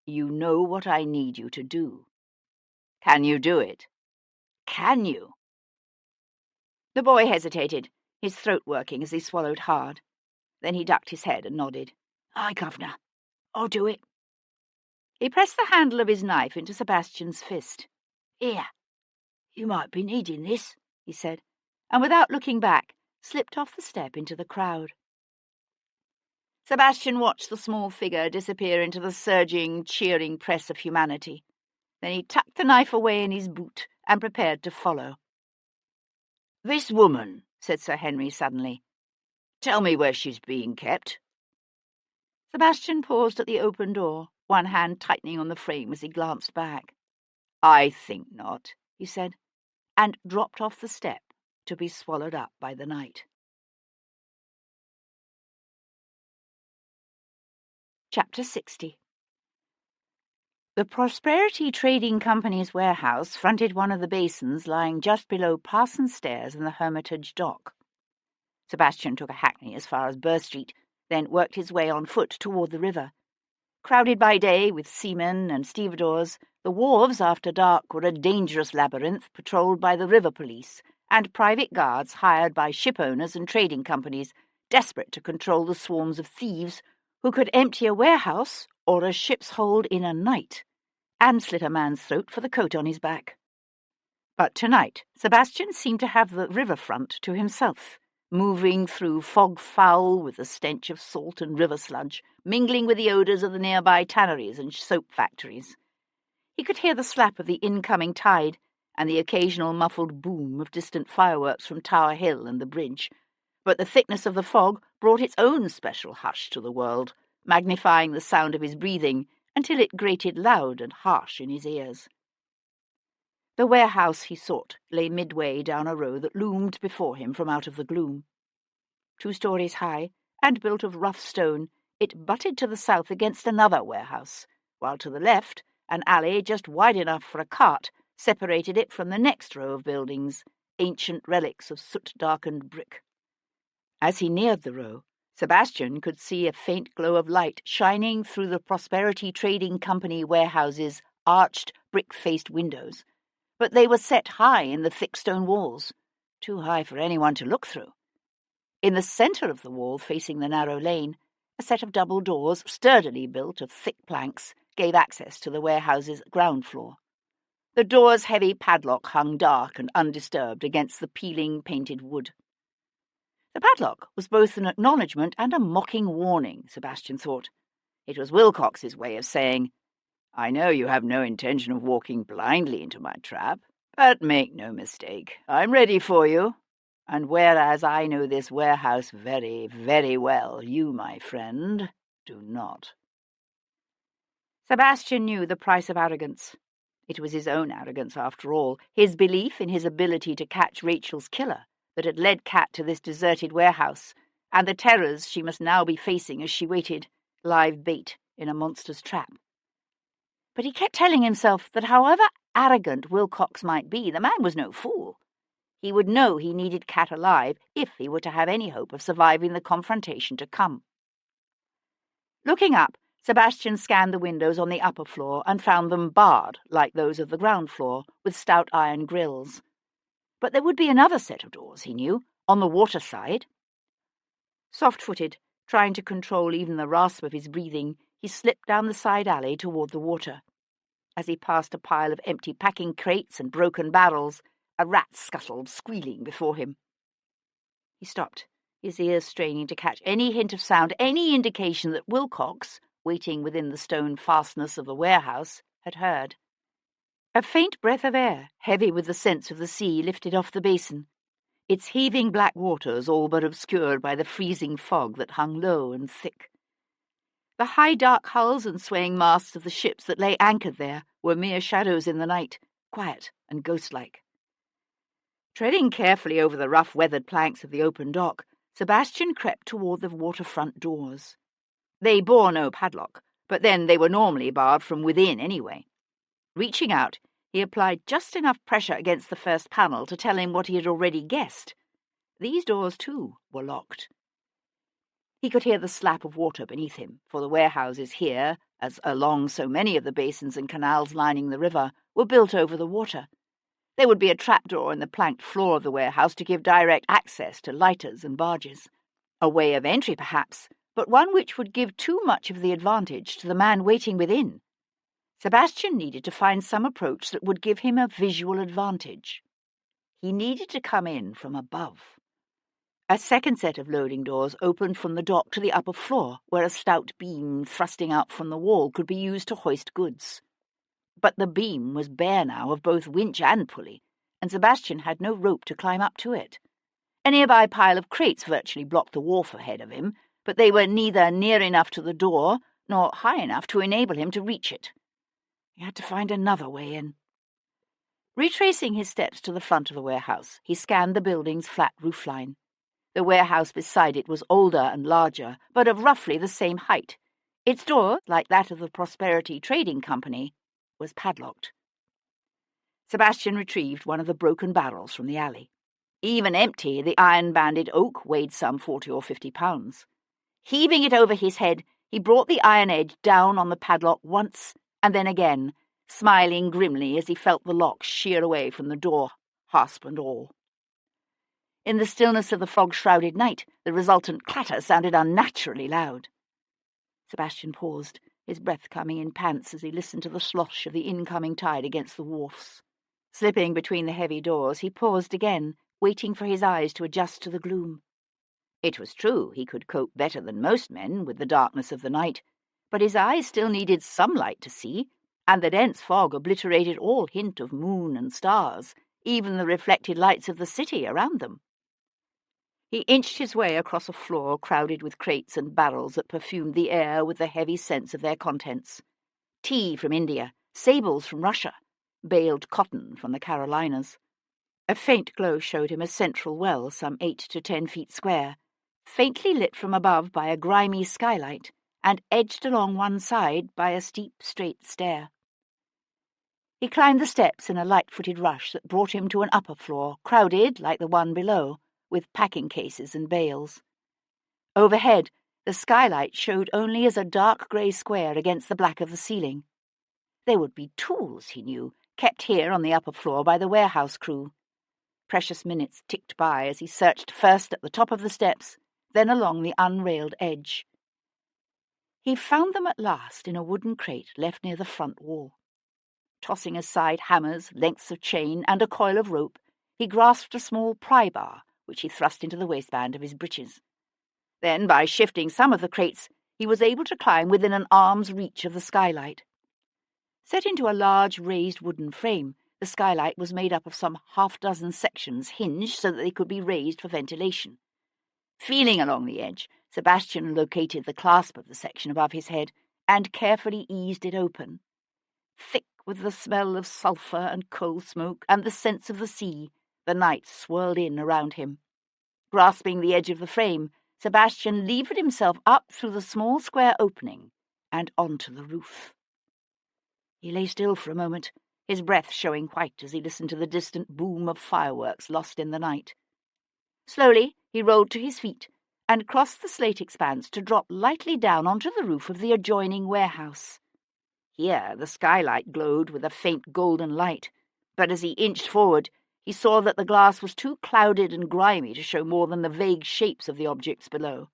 "You know what I need you to do. Can you do it? Can you?" The boy hesitated, his throat working as he swallowed hard. Then he ducked his head and nodded. "Aye, governor, I'll do it." He pressed the handle of his knife into Sebastian's fist. "Here, you might be needing this," he said, and without looking back, slipped off the step into the crowd. Sebastian watched the small figure disappear into the surging, cheering press of humanity. Then he tucked the knife away in his boot and prepared to follow. "This woman," said Sir Henry suddenly. "Tell me where she's being kept." Sebastian paused at the open door, one hand tightening on the frame as he glanced back. "I think not," he said, and dropped off the step to be swallowed up by the night. Chapter 60. The Prosperity Trading Company's warehouse fronted one of the basins lying just below Parsons Stairs and the Hermitage Dock. Sebastian took a hackney as far as Burr Street, then worked his way on foot toward the river. Crowded by day with seamen and stevedores, the wharves after dark were a dangerous labyrinth patrolled by the river police and private guards hired by ship owners and trading companies, desperate to control the swarms of thieves who could empty a warehouse or a ship's hold in a night and slit a man's throat for the coat on his back. But tonight Sebastian seemed to have the riverfront to himself, moving through fog foul with the stench of salt and river sludge, mingling with the odours of the nearby tanneries and soap factories. He could hear the slap of the incoming tide and the occasional muffled boom of distant fireworks from Tower Hill and the bridge, but the thickness of the fog brought its own special hush to the world, magnifying the sound of his breathing until it grated loud and harsh in his ears. The warehouse he sought lay midway down a row that loomed before him from out of the gloom. 2 stories high, and built of rough stone, it butted to the south against another warehouse, while to the left, an alley just wide enough for a cart separated it from the next row of buildings, ancient relics of soot-darkened brick. As he neared the row, Sebastian could see a faint glow of light shining through the Prosperity Trading Company warehouse's arched, brick-faced windows, but they were set high in the thick stone walls, too high for anyone to look through. In the centre of the wall facing the narrow lane, a set of double doors, sturdily built of thick planks, gave access to the warehouse's ground floor. The door's heavy padlock hung dark and undisturbed against the peeling painted wood. The padlock was both an acknowledgment and a mocking warning, Sebastian thought. It was Wilcox's way of saying, "I know you have no intention of walking blindly into my trap, but make no mistake, I'm ready for you. And whereas I know this warehouse very, very well, you, my friend, do not." Sebastian knew the price of arrogance. It was his own arrogance, after all, his belief in his ability to catch Rachel's killer, that had led Kat to this deserted warehouse, and the terrors she must now be facing as she waited, live bait in a monster's trap. But he kept telling himself that however arrogant Wilcox might be, the man was no fool. He would know he needed Kat alive if he were to have any hope of surviving the confrontation to come. Looking up, Sebastian scanned the windows on the upper floor and found them barred, like those of the ground floor, with stout iron grills. But there would be another set of doors, he knew, on the water side. Soft-footed, trying to control even the rasp of his breathing, he slipped down the side alley toward the water. As he passed a pile of empty packing crates and broken barrels, a rat scuttled, squealing before him. He stopped, his ears straining to catch any hint of sound, any indication that Wilcox, waiting within the stone fastness of the warehouse, had heard. A faint breath of air, heavy with the scents of the sea, lifted off the basin, its heaving black waters all but obscured by the freezing fog that hung low and thick. The high dark hulls and swaying masts of the ships that lay anchored there were mere shadows in the night, quiet and ghost-like. Treading carefully over the rough weathered planks of the open dock, Sebastian crept toward the waterfront doors. They bore no padlock, but then they were normally barred from within anyway. Reaching out, he applied just enough pressure against the first panel to tell him what he had already guessed. These doors, too, were locked. He could hear the slap of water beneath him, for the warehouses here, as along so many of the basins and canals lining the river, were built over the water. There would be a trapdoor in the planked floor of the warehouse to give direct access to lighters and barges. A way of entry, perhaps, but one which would give too much of the advantage to the man waiting within. Sebastian needed to find some approach that would give him a visual advantage. He needed to come in from above. A second set of loading doors opened from the dock to the upper floor, where a stout beam thrusting out from the wall could be used to hoist goods. But the beam was bare now of both winch and pulley, and Sebastian had no rope to climb up to it. A nearby pile of crates virtually blocked the wharf ahead of him, but they were neither near enough to the door nor high enough to enable him to reach it. He had to find another way in. Retracing his steps to the front of the warehouse, he scanned the building's flat roofline. The warehouse beside it was older and larger, but of roughly the same height. Its door, like that of the Prosperity Trading Company, was padlocked. Sebastian retrieved one of the broken barrels from the alley. Even empty, the iron-banded oak weighed some 40 or 50 pounds. Heaving it over his head, he brought the iron edge down on the padlock once and then again, smiling grimly as he felt the lock shear away from the door, hasp and all. In the stillness of the fog-shrouded night, the resultant clatter sounded unnaturally loud. Sebastian paused, his breath coming in pants as he listened to the slosh of the incoming tide against the wharfs. Slipping between the heavy doors, he paused again, waiting for his eyes to adjust to the gloom. It was true he could cope better than most men with the darkness of the night, but his eyes still needed some light to see, and the dense fog obliterated all hint of moon and stars, even the reflected lights of the city around them. He inched his way across a floor crowded with crates and barrels that perfumed the air with the heavy scents of their contents. Tea from India, sables from Russia, baled cotton from the Carolinas. A faint glow showed him a central well some 8 to 10 feet square, faintly lit from above by a grimy skylight, and edged along one side by a steep, straight stair. He climbed the steps in a light-footed rush that brought him to an upper floor, crowded like the one below, with packing cases and bales. Overhead, the skylight showed only as a dark grey square against the black of the ceiling. There would be tools, he knew, kept here on the upper floor by the warehouse crew. Precious minutes ticked by as he searched first at the top of the steps, then along the unrailed edge. He found them at last in a wooden crate left near the front wall. Tossing aside hammers, lengths of chain, and a coil of rope, he grasped a small pry bar, which he thrust into the waistband of his breeches. Then, by shifting some of the crates, he was able to climb within an arm's reach of the skylight. Set into a large raised wooden frame, the skylight was made up of some half-dozen sections hinged so that they could be raised for ventilation. Feeling along the edge, Sebastian located the clasp of the section above his head and carefully eased it open. Thick with the smell of sulphur and coal smoke and the scents of the sea, the night swirled in around him. Grasping the edge of the frame, Sebastian levered himself up through the small square opening and onto the roof. He lay still for a moment, his breath showing white as he listened to the distant boom of fireworks lost in the night. Slowly he rolled to his feet and crossed the slate expanse to drop lightly down onto the roof of the adjoining warehouse. Here the skylight glowed with a faint golden light, but as he inched forward, he saw that the glass was too clouded and grimy to show more than the vague shapes of the objects below.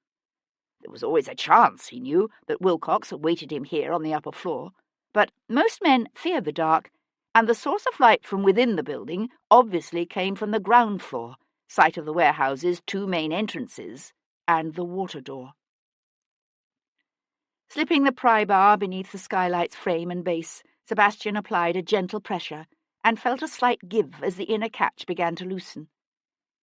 There was always a chance, he knew, that Wilcox awaited him here on the upper floor, but most men feared the dark, and the source of light from within the building obviously came from the ground floor, site of the warehouse's 2 main entrances, and the water door. Slipping the pry bar beneath the skylight's frame and base, Sebastian applied a gentle pressure and felt a slight give as the inner catch began to loosen.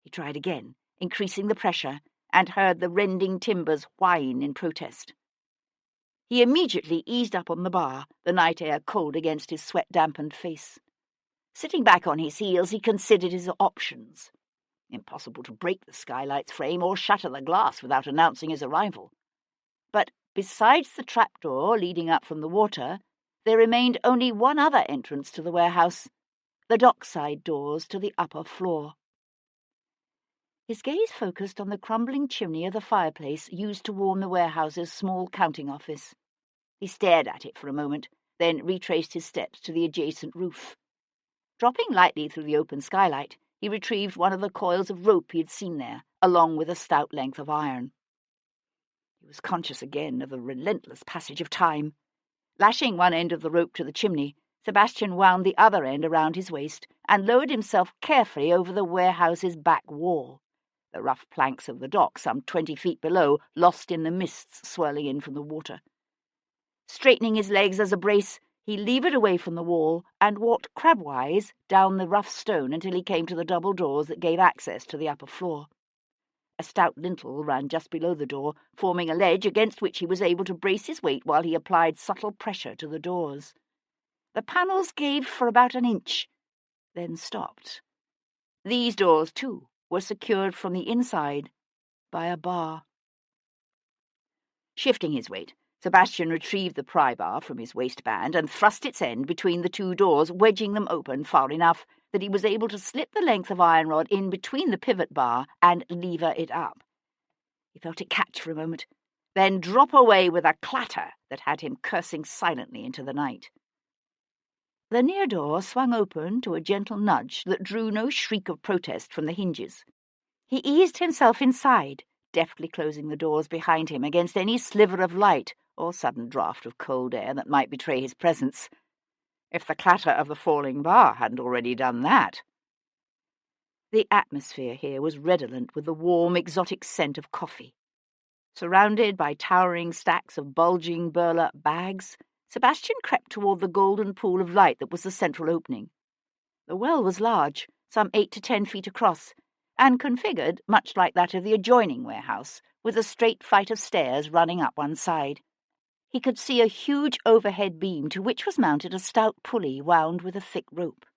He tried again, increasing the pressure, and heard the rending timbers whine in protest. He immediately eased up on the bar, the night air cold against his sweat-dampened face. Sitting back on his heels, he considered his options. Impossible to break the skylight's frame or shatter the glass without announcing his arrival. But besides the trapdoor leading up from the water, there remained only one other entrance to the warehouse, the dockside doors to the upper floor. His gaze focused on the crumbling chimney of the fireplace used to warm the warehouse's small counting office. He stared at it for a moment, then retraced his steps to the adjacent roof. Dropping lightly through the open skylight, he retrieved one of the coils of rope he had seen there, along with a stout length of iron. He was conscious again of the relentless passage of time. Lashing one end of the rope to the chimney, Sebastian wound the other end around his waist and lowered himself carefully over the warehouse's back wall, the rough planks of the dock some 20 feet below, lost in the mists swirling in from the water. Straightening his legs as a brace, he levered away from the wall and walked crabwise down the rough stone until he came to the double doors that gave access to the upper floor. A stout lintel ran just below the door, forming a ledge against which he was able to brace his weight while he applied subtle pressure to the doors. The panels gave for about an inch, then stopped. These doors, too, were secured from the inside by a bar. Shifting his weight, Sebastian retrieved the pry bar from his waistband and thrust its end between the two doors, wedging them open far enough that he was able to slip the length of iron rod in between the pivot bar and lever it up. He felt it catch for a moment, then drop away with a clatter that had him cursing silently into the night. The near door swung open to a gentle nudge that drew no shriek of protest from the hinges. He eased himself inside, deftly closing the doors behind him against any sliver of light or sudden draught of cold air that might betray his presence, if the clatter of the falling bar hadn't already done that. The atmosphere here was redolent with the warm, exotic scent of coffee. Surrounded by towering stacks of bulging burlap bags, Sebastian crept toward the golden pool of light that was the central opening. The well was large, some 8 to 10 feet across, and configured much like that of the adjoining warehouse, with a straight flight of stairs running up one side. He could see a huge overhead beam to which was mounted a stout pulley wound with a thick rope.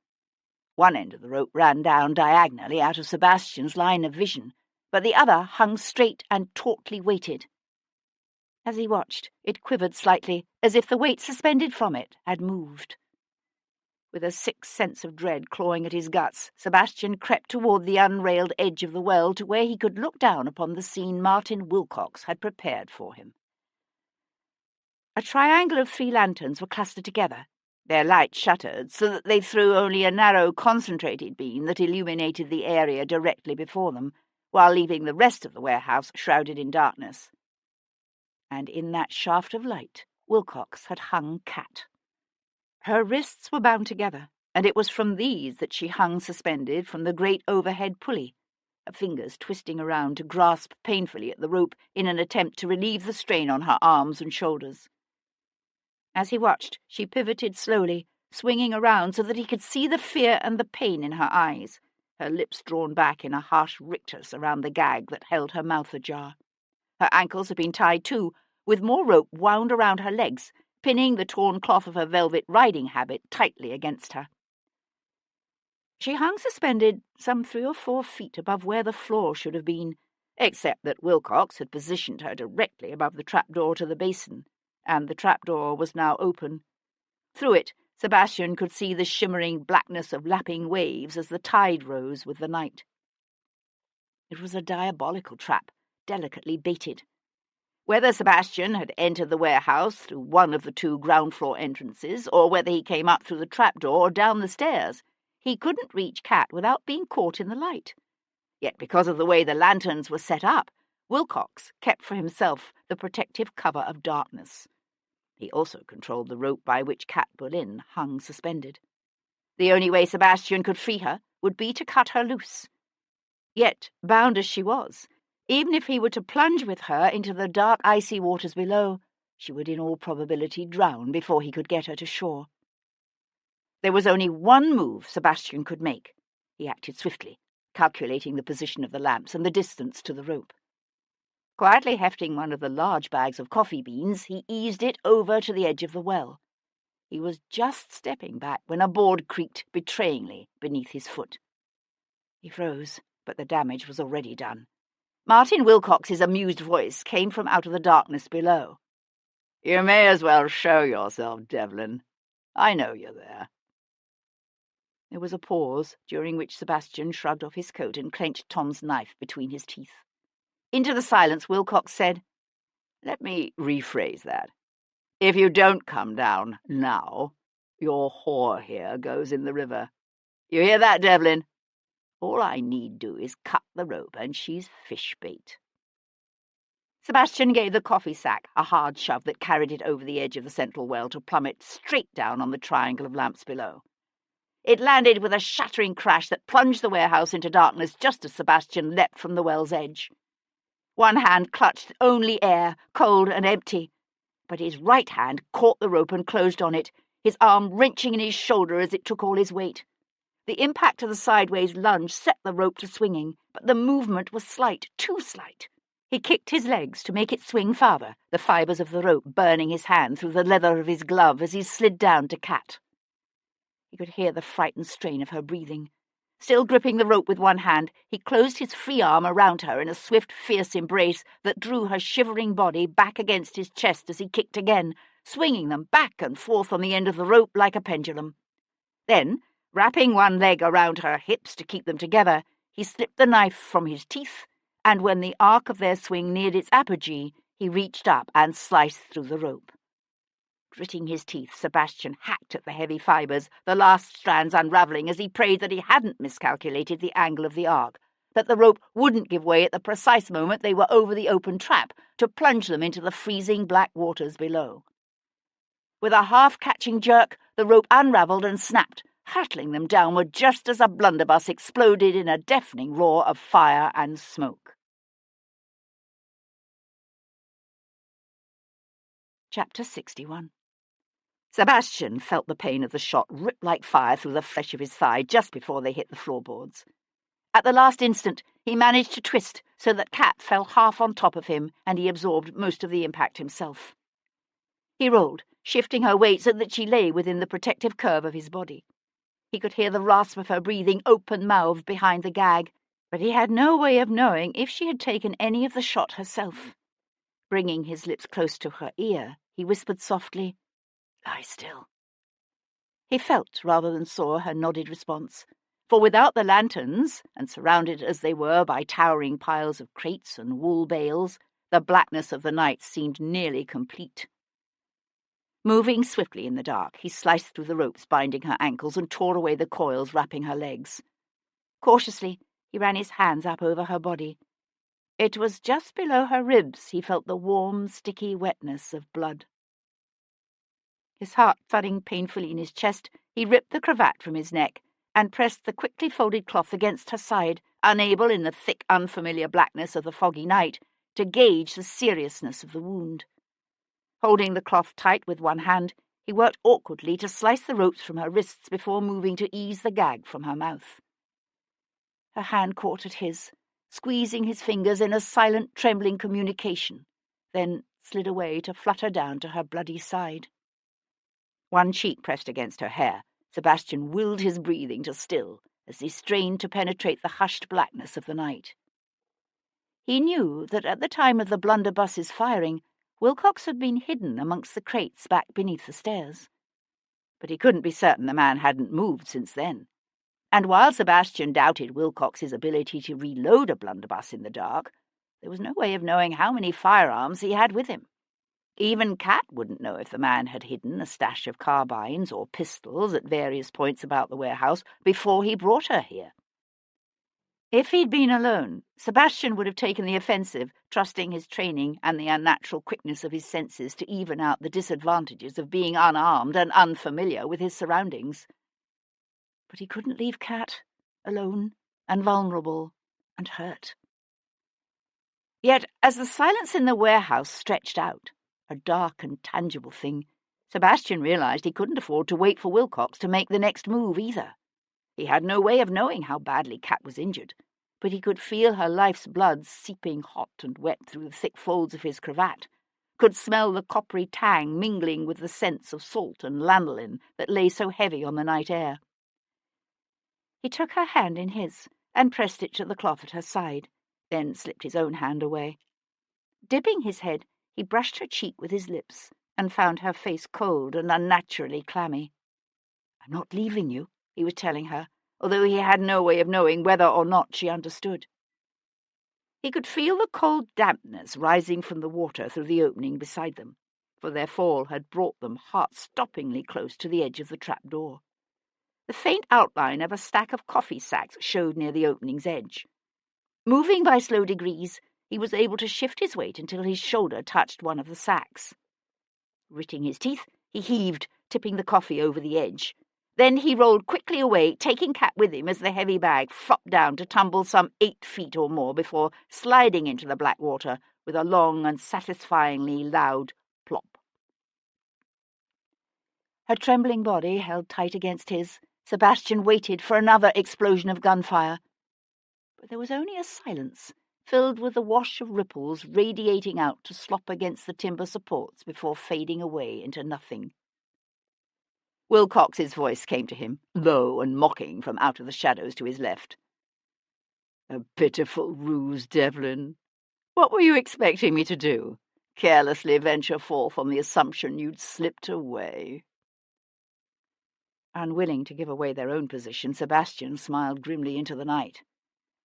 One end of the rope ran down diagonally out of Sebastian's line of vision, but the other hung straight and tautly weighted. As he watched, it quivered slightly, as if the weight suspended from it had moved. With a sick sense of dread clawing at his guts, Sebastian crept toward the unrailed edge of the well to where he could look down upon the scene Martin Wilcox had prepared for him. A triangle of 3 lanterns were clustered together, their light shuttered so that they threw only a narrow concentrated beam that illuminated the area directly before them, while leaving the rest of the warehouse shrouded in darkness. And in that shaft of light, Wilcox had hung Cat. Her wrists were bound together, and it was from these that she hung suspended from the great overhead pulley, her fingers twisting around to grasp painfully at the rope in an attempt to relieve the strain on her arms and shoulders. As he watched, she pivoted slowly, swinging around so that he could see the fear and the pain in her eyes, her lips drawn back in a harsh rictus around the gag that held her mouth ajar. Her ankles had been tied too, with more rope wound around her legs, pinning the torn cloth of her velvet riding habit tightly against her. She hung suspended some 3 or 4 feet above where the floor should have been, except that Wilcox had positioned her directly above the trapdoor to the basin, and the trapdoor was now open. Through it, Sebastian could see the shimmering blackness of lapping waves as the tide rose with the night. It was a diabolical trap, delicately baited. Whether Sebastian had entered the warehouse through one of the 2 ground-floor entrances, or whether he came up through the trapdoor or down the stairs, he couldn't reach Cat without being caught in the light. Yet because of the way the lanterns were set up, Wilcox kept for himself the protective cover of darkness. He also controlled the rope by which Cat Boleyn hung suspended. The only way Sebastian could free her would be to cut her loose. Yet, bound as she was, even if he were to plunge with her into the dark, icy waters below, she would in all probability drown before he could get her to shore. There was only one move Sebastian could make. He acted swiftly, calculating the position of the lamps and the distance to the rope. Quietly hefting one of the large bags of coffee beans, he eased it over to the edge of the well. He was just stepping back when a board creaked betrayingly beneath his foot. He froze, but the damage was already done. Martin Wilcox's amused voice came from out of the darkness below. "You may as well show yourself, Devlin. I know you're there." There was a pause, during which Sebastian shrugged off his coat and clenched Tom's knife between his teeth. Into the silence, Wilcox said, "Let me rephrase that. If you don't come down now, your whore here goes in the river. You hear that, Devlin? All I need do is cut the rope, and she's fish bait." Sebastian gave the coffee sack a hard shove that carried it over the edge of the central well to plummet straight down on the triangle of lamps below. It landed with a shattering crash that plunged the warehouse into darkness just as Sebastian leapt from the well's edge. One hand clutched only air, cold and empty, but his right hand caught the rope and closed on it, his arm wrenching in his shoulder as it took all his weight. The impact of the sideways lunge set the rope to swinging, but the movement was slight, too slight. He kicked his legs to make it swing farther, the fibres of the rope burning his hand through the leather of his glove as he slid down to Cat. He could hear the frightened strain of her breathing. Still gripping the rope with one hand, he closed his free arm around her in a swift, fierce embrace that drew her shivering body back against his chest as he kicked again, swinging them back and forth on the end of the rope like a pendulum. Then, wrapping one leg around her hips to keep them together, he slipped the knife from his teeth, and when the arc of their swing neared its apogee, he reached up and sliced through the rope. Gritting his teeth, Sebastian hacked at the heavy fibres, the last strands unravelling as he prayed that he hadn't miscalculated the angle of the arc, that the rope wouldn't give way at the precise moment they were over the open trap to plunge them into the freezing black waters below. With a half-catching jerk, the rope unravelled and snapped, hurtling them downward just as a blunderbuss exploded in a deafening roar of fire and smoke. Chapter 61. Sebastian felt the pain of the shot rip like fire through the flesh of his thigh just before they hit the floorboards. At the last instant, he managed to twist so that Cat fell half on top of him, and he absorbed most of the impact himself. He rolled, shifting her weight so that she lay within the protective curve of his body. He could hear the rasp of her breathing open-mouthed behind the gag, but he had no way of knowing if she had taken any of the shot herself. Bringing his lips close to her ear, he whispered softly, "Lie still." He felt rather than saw her nodded response, for without the lanterns, and surrounded as they were by towering piles of crates and wool bales, the blackness of the night seemed nearly complete. Moving swiftly in the dark, he sliced through the ropes binding her ankles and tore away the coils wrapping her legs. Cautiously, he ran his hands up over her body. It was just below her ribs he felt the warm, sticky wetness of blood. His heart thudding painfully in his chest, he ripped the cravat from his neck and pressed the quickly folded cloth against her side, unable in the thick, unfamiliar blackness of the foggy night to gauge the seriousness of the wound. Holding the cloth tight with one hand, he worked awkwardly to slice the ropes from her wrists before moving to ease the gag from her mouth. Her hand caught at his, squeezing his fingers in a silent, trembling communication, then slid away to flutter down to her bloody side. One cheek pressed against her hair, Sebastian willed his breathing to still as he strained to penetrate the hushed blackness of the night. He knew that at the time of the blunderbuss's firing, Wilcox had been hidden amongst the crates back beneath the stairs. But he couldn't be certain the man hadn't moved since then. And while Sebastian doubted Wilcox's ability to reload a blunderbuss in the dark, there was no way of knowing how many firearms he had with him. Even Cat wouldn't know if the man had hidden a stash of carbines or pistols at various points about the warehouse before he brought her here. If he'd been alone, Sebastian would have taken the offensive, trusting his training and the unnatural quickness of his senses to even out the disadvantages of being unarmed and unfamiliar with his surroundings. But he couldn't leave Cat alone and vulnerable and hurt. Yet, as the silence in the warehouse stretched out, a dark and tangible thing, Sebastian realized he couldn't afford to wait for Wilcox to make the next move either. He had no way of knowing how badly Cat was injured, but he could feel her life's blood seeping hot and wet through the thick folds of his cravat, could smell the coppery tang mingling with the scents of salt and lanolin that lay so heavy on the night air. He took her hand in his and pressed it to the cloth at her side, then slipped his own hand away. Dipping his head, he brushed her cheek with his lips and found her face cold and unnaturally clammy. "I'm not leaving you," he was telling her, although he had no way of knowing whether or not she understood. He could feel the cold dampness rising from the water through the opening beside them, for their fall had brought them heart-stoppingly close to the edge of the trap-door. The faint outline of a stack of coffee sacks showed near the opening's edge. Moving by slow degrees, he was able to shift his weight until his shoulder touched one of the sacks. Gritting his teeth, he heaved, tipping the coffee over the edge. Then he rolled quickly away, taking Cat with him as the heavy bag flopped down to tumble some 8 feet or more before sliding into the black water with a long and satisfyingly loud plop. Her trembling body held tight against his. Sebastian waited for another explosion of gunfire. But there was only a silence, filled with the wash of ripples radiating out to slop against the timber supports before fading away into nothing. Wilcox's voice came to him, low and mocking, from out of the shadows to his left. "A pitiful ruse, Devlin. What were you expecting me to do? Carelessly venture forth on the assumption you'd slipped away?" Unwilling to give away their own position, Sebastian smiled grimly into the night.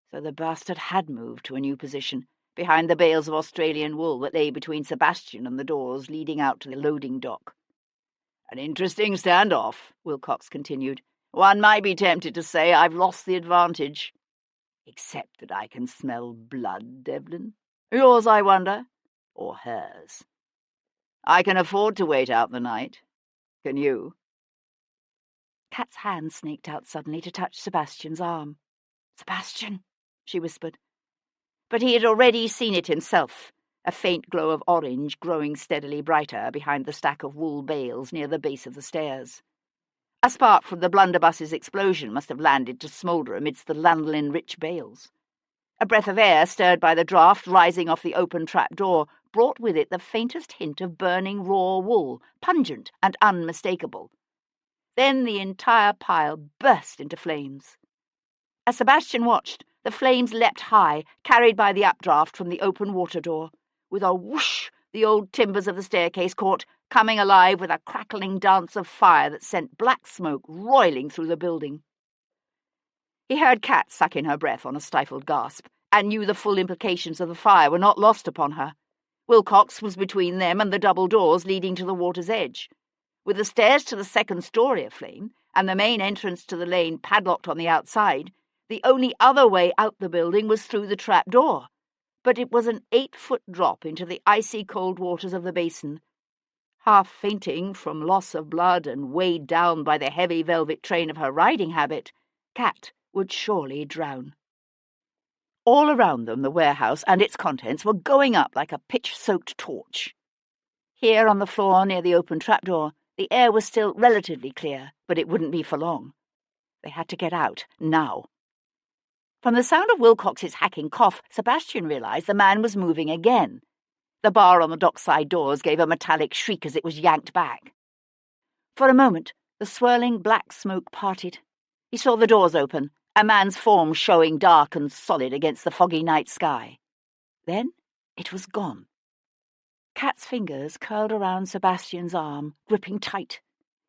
So the bastard had moved to a new position, behind the bales of Australian wool that lay between Sebastian and the doors leading out to the loading dock. "An interesting standoff," Wilcox continued. "One might be tempted to say I've lost the advantage. Except that I can smell blood, Devlin. Yours, I wonder, or hers? I can afford to wait out the night. Can you?" Cat's hand snaked out suddenly to touch Sebastian's arm. "Sebastian," she whispered. But he had already seen it himself, a faint glow of orange growing steadily brighter behind the stack of wool bales near the base of the stairs. A spark from the blunderbuss's explosion must have landed to smoulder amidst the lanolin-rich bales. A breath of air, stirred by the draught rising off the open trap-door, brought with it the faintest hint of burning raw wool, pungent and unmistakable. Then the entire pile burst into flames. As Sebastian watched, the flames leapt high, carried by the updraft from the open water door. With a whoosh, the old timbers of the staircase caught, coming alive with a crackling dance of fire that sent black smoke roiling through the building. He heard Cat suck in her breath on a stifled gasp, and knew the full implications of the fire were not lost upon her. Wilcox was between them and the double doors leading to the water's edge. With the stairs to the second story aflame, and the main entrance to the lane padlocked on the outside, the only other way out the building was through the trap-door. But it was an 8-foot drop into the icy cold waters of the basin. Half fainting from loss of blood and weighed down by the heavy velvet train of her riding habit, Cat would surely drown. All around them the warehouse and its contents were going up like a pitch-soaked torch. Here on the floor near the open trapdoor, the air was still relatively clear, but it wouldn't be for long. They had to get out, now. From the sound of Wilcox's hacking cough, Sebastian realized the man was moving again. The bar on the dockside doors gave a metallic shriek as it was yanked back. For a moment, the swirling black smoke parted. He saw the doors open, a man's form showing dark and solid against the foggy night sky. Then it was gone. Cat's fingers curled around Sebastian's arm, gripping tight.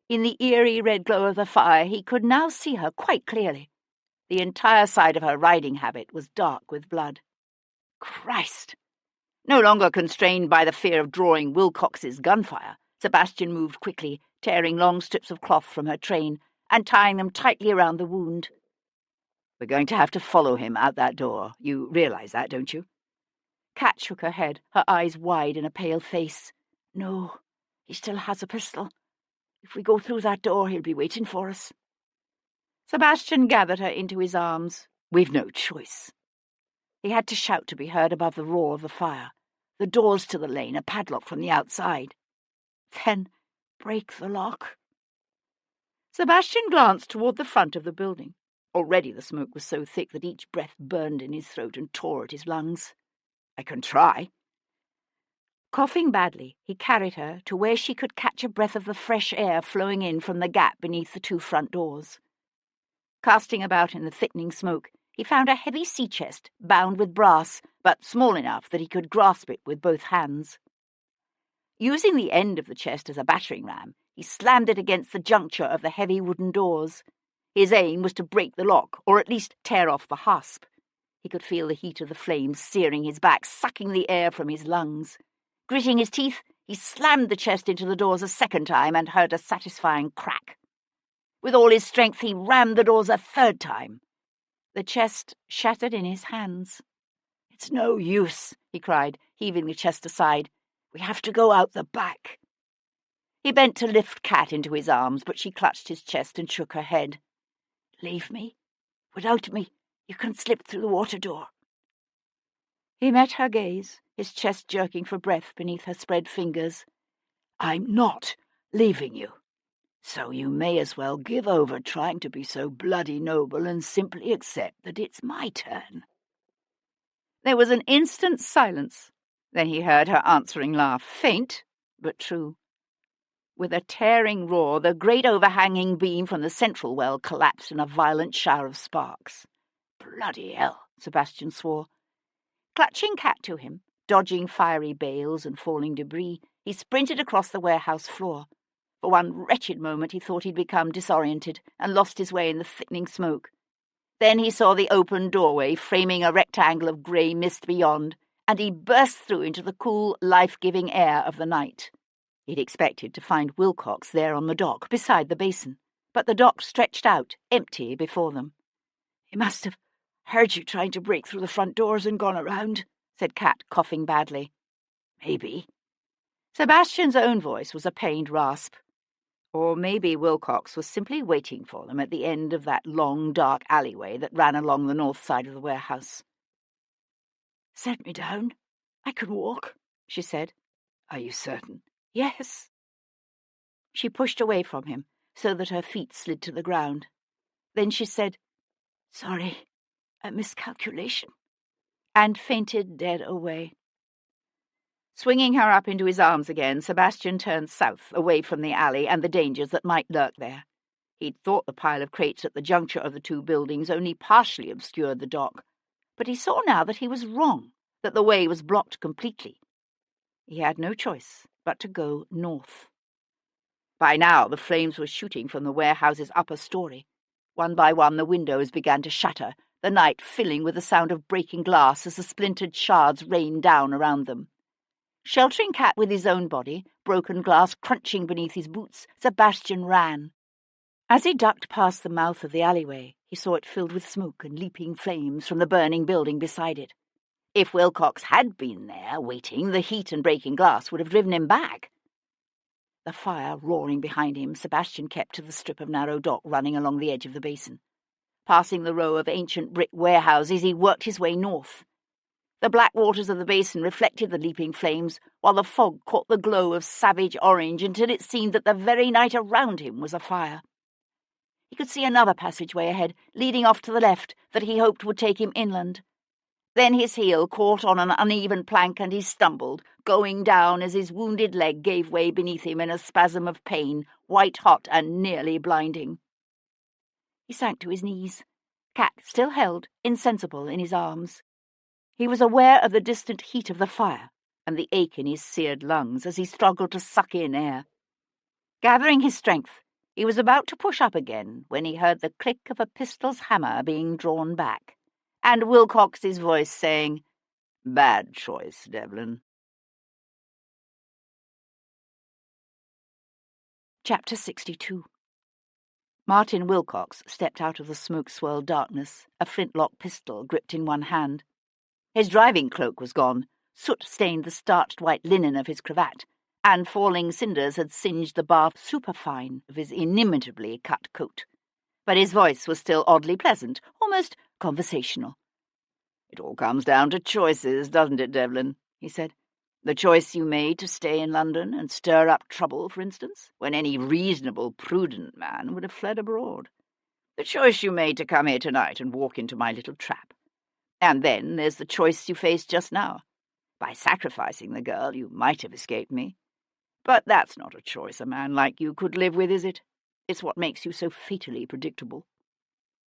In the eerie red glow of the fire, he could now see her quite clearly. The entire side of her riding habit was dark with blood. Christ! No longer constrained by the fear of drawing Wilcox's gunfire, Sebastian moved quickly, tearing long strips of cloth from her train and tying them tightly around the wound. "We're going to have to follow him out that door. You realize that, don't you?" Cat shook her head, her eyes wide in a pale face. "No, he still has a pistol. If we go through that door, he'll be waiting for us." Sebastian gathered her into his arms. "We've no choice." He had to shout to be heard above the roar of the fire. The doors to the lane are padlocked from the outside. "Then break the lock." Sebastian glanced toward the front of the building. Already the smoke was so thick that each breath burned in his throat and tore at his lungs. "I can try." Coughing badly, he carried her to where she could catch a breath of the fresh air flowing in from the gap beneath the 2 front doors. Casting about in the thickening smoke, he found a heavy sea chest bound with brass, but small enough that he could grasp it with both hands. Using the end of the chest as a battering ram, he slammed it against the juncture of the heavy wooden doors. His aim was to break the lock, or at least tear off the hasp. He could feel the heat of the flames searing his back, sucking the air from his lungs. Gritting his teeth, he slammed the chest into the doors a second time and heard a satisfying crack. With all his strength, he rammed the doors a third time. The chest shattered in his hands. "It's no use," he cried, heaving the chest aside. "We have to go out the back." He bent to lift Kat into his arms, but she clutched his chest and shook her head. "Leave me. Without me, you can slip through the water door." He met her gaze, his chest jerking for breath beneath her spread fingers. "I'm not leaving you. So you may as well give over trying to be so bloody noble and simply accept that it's my turn." There was an instant's silence. Then he heard her answering laugh, faint but true. With a tearing roar, the great overhanging beam from the central well collapsed in a violent shower of sparks. "Bloody hell," Sebastian swore. Clutching Kat to him, dodging fiery bales and falling debris, he sprinted across the warehouse floor. For one wretched moment he thought he'd become disoriented and lost his way in the thickening smoke. Then he saw the open doorway framing a rectangle of grey mist beyond, and he burst through into the cool, life-giving air of the night. He'd expected to find Wilcox there on the dock, beside the basin, but the dock stretched out, empty, before them. "He must have heard you trying to break through the front doors and gone around," said Kat, coughing badly. "Maybe." Sebastian's own voice was a pained rasp. Or maybe Wilcox was simply waiting for them at the end of that long, dark alleyway that ran along the north side of the warehouse. "Set me down. I can walk," she said. "Are you certain?" "Yes." She pushed away from him so that her feet slid to the ground. Then she said, "Sorry, a miscalculation," and fainted dead away. Swinging her up into his arms again, Sebastian turned south, away from the alley and the dangers that might lurk there. He'd thought the pile of crates at the juncture of the 2 buildings only partially obscured the dock, but he saw now that he was wrong, that the way was blocked completely. He had no choice but to go north. By now the flames were shooting from the warehouse's upper story. One by one the windows began to shatter, the night filling with the sound of breaking glass as the splintered shards rained down around them. Sheltering Kat with his own body, broken glass crunching beneath his boots, Sebastian ran. As he ducked past the mouth of the alleyway, he saw it filled with smoke and leaping flames from the burning building beside it. If Wilcox had been there, waiting, the heat and breaking glass would have driven him back. The fire roaring behind him, Sebastian kept to the strip of narrow dock running along the edge of the basin. Passing the row of ancient brick warehouses, he worked his way north. The black waters of the basin reflected the leaping flames, while the fog caught the glow of savage orange until it seemed that the very night around him was afire. He could see another passageway ahead, leading off to the left, that he hoped would take him inland. Then his heel caught on an uneven plank and he stumbled, going down as his wounded leg gave way beneath him in a spasm of pain, white-hot and nearly blinding. He sank to his knees, Kat still held, insensible, in his arms. He was aware of the distant heat of the fire and the ache in his seared lungs as he struggled to suck in air. Gathering his strength, he was about to push up again when he heard the click of a pistol's hammer being drawn back, and Wilcox's voice saying, "Bad choice, Devlin." Chapter 62. Martin Wilcox stepped out of the smoke-swirled darkness, a flintlock pistol gripped in one hand. His driving cloak was gone, soot stained the starched white linen of his cravat, and falling cinders had singed the bark superfine of his inimitably cut coat. But his voice was still oddly pleasant, almost conversational. "It all comes down to choices, doesn't it, Devlin?" he said. "The choice you made to stay in London and stir up trouble, for instance, when any reasonable, prudent man would have fled abroad. The choice you made to come here tonight and walk into my little trap. And then there's the choice you faced just now. By sacrificing the girl, you might have escaped me. But that's not a choice a man like you could live with, is it? It's what makes you so fatally predictable."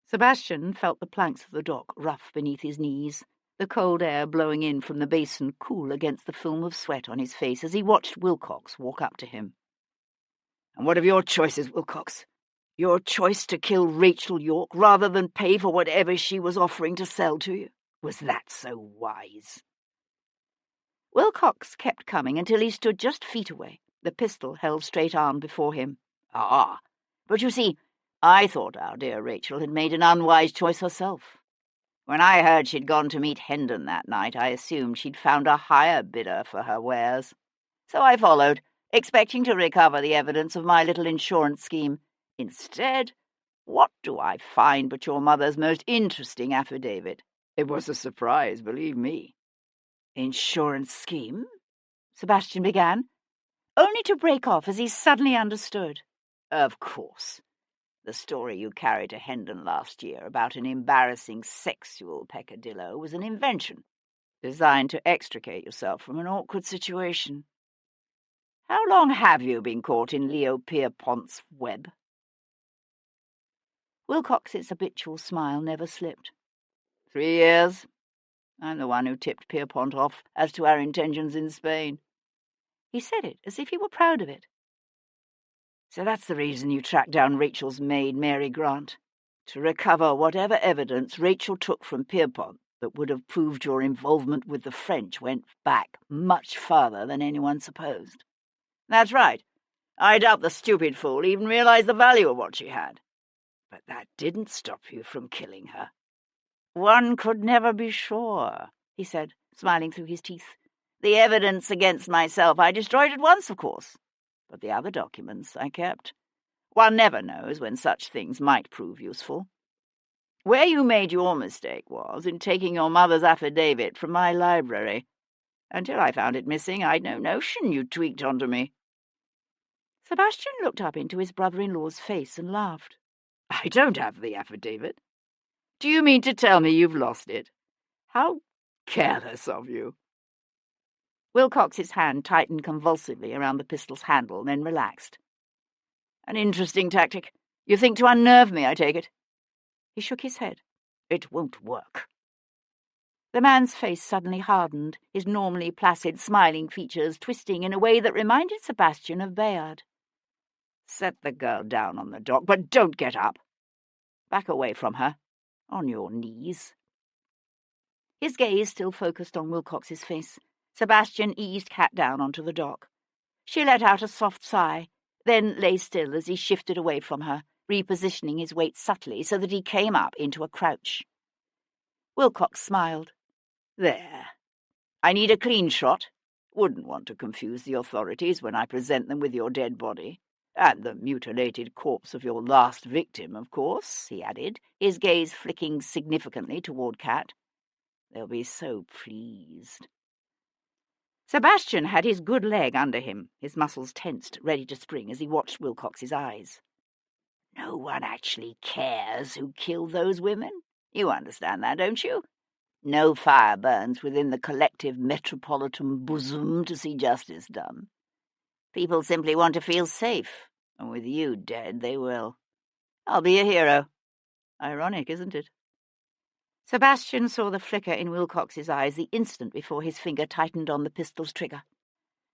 Sebastian felt the planks of the dock rough beneath his knees, the cold air blowing in from the basin cool against the film of sweat on his face as he watched Wilcox walk up to him. "And what of your choices, Wilcox? Your choice to kill Rachel York rather than pay for whatever she was offering to sell to you? Was that so wise?" Wilcox kept coming until he stood just feet away, the pistol held straight-armed before him. "Ah, but you see, I thought our dear Rachel had made an unwise choice herself. When I heard she'd gone to meet Hendon that night, I assumed she'd found a higher bidder for her wares. So I followed, expecting to recover the evidence of my little insurance scheme. Instead, what do I find but your mother's most interesting affidavit? It was a surprise, believe me." "Insurance scheme?" Sebastian began, only to break off as he suddenly understood. "Of course. The story you carried to Hendon last year about an embarrassing sexual peccadillo was an invention, designed to extricate yourself from an awkward situation. How long have you been caught in Leo Pierpont's web?" Wilcox's habitual smile never slipped. 3 years. I'm the one who tipped Pierpont off as to our intentions in Spain." He said it as if he were proud of it. "So that's the reason you tracked down Rachel's maid, Mary Grant, to recover whatever evidence Rachel took from Pierpont that would have proved your involvement with the French went back much farther than anyone supposed." "That's right. I doubt the stupid fool even realized the value of what she had. But that didn't stop you from killing her." "One could never be sure," he said, smiling through his teeth. "The evidence against myself I destroyed at once, of course. But the other documents I kept. One never knows when such things might prove useful. Where you made your mistake was in taking your mother's affidavit from my library. Until I found it missing, I'd no notion you tweaked onto me." Sebastian looked up into his brother-in-law's face and laughed. "I don't have the affidavit. Do you mean to tell me you've lost it? How careless of you." Wilcox's hand tightened convulsively around the pistol's handle, then relaxed. "An interesting tactic. You think to unnerve me, I take it?" He shook his head. "It won't work." The man's face suddenly hardened, his normally placid, smiling features twisting in a way that reminded Sebastian of Bayard. "Set the girl down on the dock, but don't get up. Back away from her. On your knees." His gaze still focused on Wilcox's face. Sebastian eased Kat down onto the dock. She let out a soft sigh, then lay still as he shifted away from her, repositioning his weight subtly so that he came up into a crouch. Wilcox smiled. "There. I need a clean shot. Wouldn't want to confuse the authorities when I present them with your dead body. And the mutilated corpse of your last victim, of course," he added, his gaze flicking significantly toward Kat. "They'll be so pleased." Sebastian had his good leg under him, his muscles tensed, ready to spring as he watched Wilcox's eyes. "No one actually cares who killed those women. You understand that, don't you? No fire burns within the collective metropolitan bosom to see justice done. People simply want to feel safe, and with you dead, they will. I'll be a hero. Ironic, isn't it?" Sebastian saw the flicker in Wilcox's eyes the instant before his finger tightened on the pistol's trigger.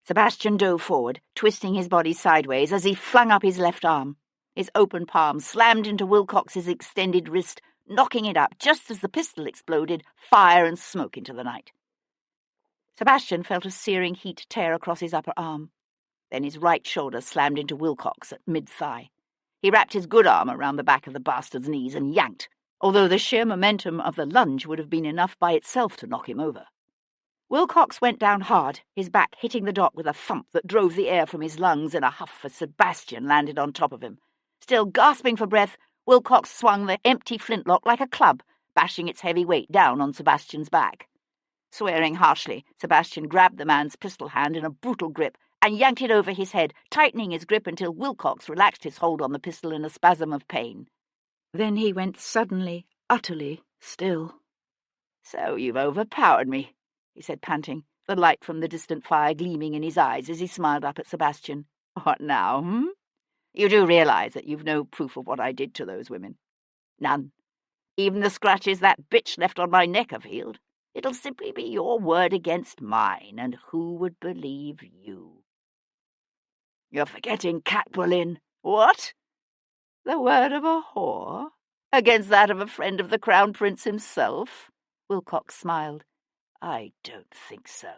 Sebastian dove forward, twisting his body sideways as he flung up his left arm. His open palm slammed into Wilcox's extended wrist, knocking it up just as the pistol exploded, fire and smoke into the night. Sebastian felt a searing heat tear across his upper arm. Then his right shoulder slammed into Wilcox at mid-thigh. He wrapped his good arm around the back of the bastard's knees and yanked, although the sheer momentum of the lunge would have been enough by itself to knock him over. Wilcox went down hard, his back hitting the dock with a thump that drove the air from his lungs in a huff as Sebastian landed on top of him. Still gasping for breath, Wilcox swung the empty flintlock like a club, bashing its heavy weight down on Sebastian's back. Swearing harshly, Sebastian grabbed the man's pistol hand in a brutal grip and yanked it over his head, tightening his grip until Wilcox relaxed his hold on the pistol in a spasm of pain. Then he went suddenly, utterly still. "So you've overpowered me," he said, panting, the light from the distant fire gleaming in his eyes as he smiled up at Sebastian. "What now, You do realize that you've no proof of what I did to those women? None. Even the scratches that bitch left on my neck have healed. It'll simply be your word against mine, and who would believe you?" "You're forgetting Catwellin." "What? The word of a whore? Against that of a friend of the Crown Prince himself?" Wilcox smiled. "I don't think so."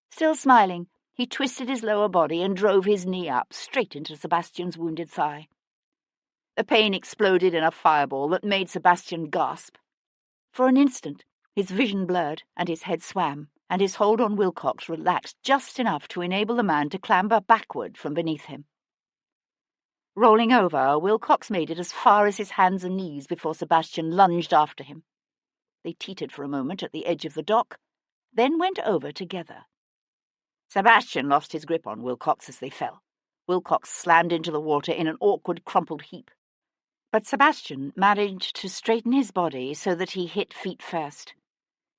Still smiling, he twisted his lower body and drove his knee up, straight into Sebastian's wounded thigh. The pain exploded in a fireball that made Sebastian gasp. For an instant, his vision blurred and his head swam, and his hold on Wilcox relaxed just enough to enable the man to clamber backward from beneath him. Rolling over, Wilcox made it as far as his hands and knees before Sebastian lunged after him. They teetered for a moment at the edge of the dock, then went over together. Sebastian lost his grip on Wilcox as they fell. Wilcox slammed into the water in an awkward, crumpled heap. But Sebastian managed to straighten his body so that he hit feet first.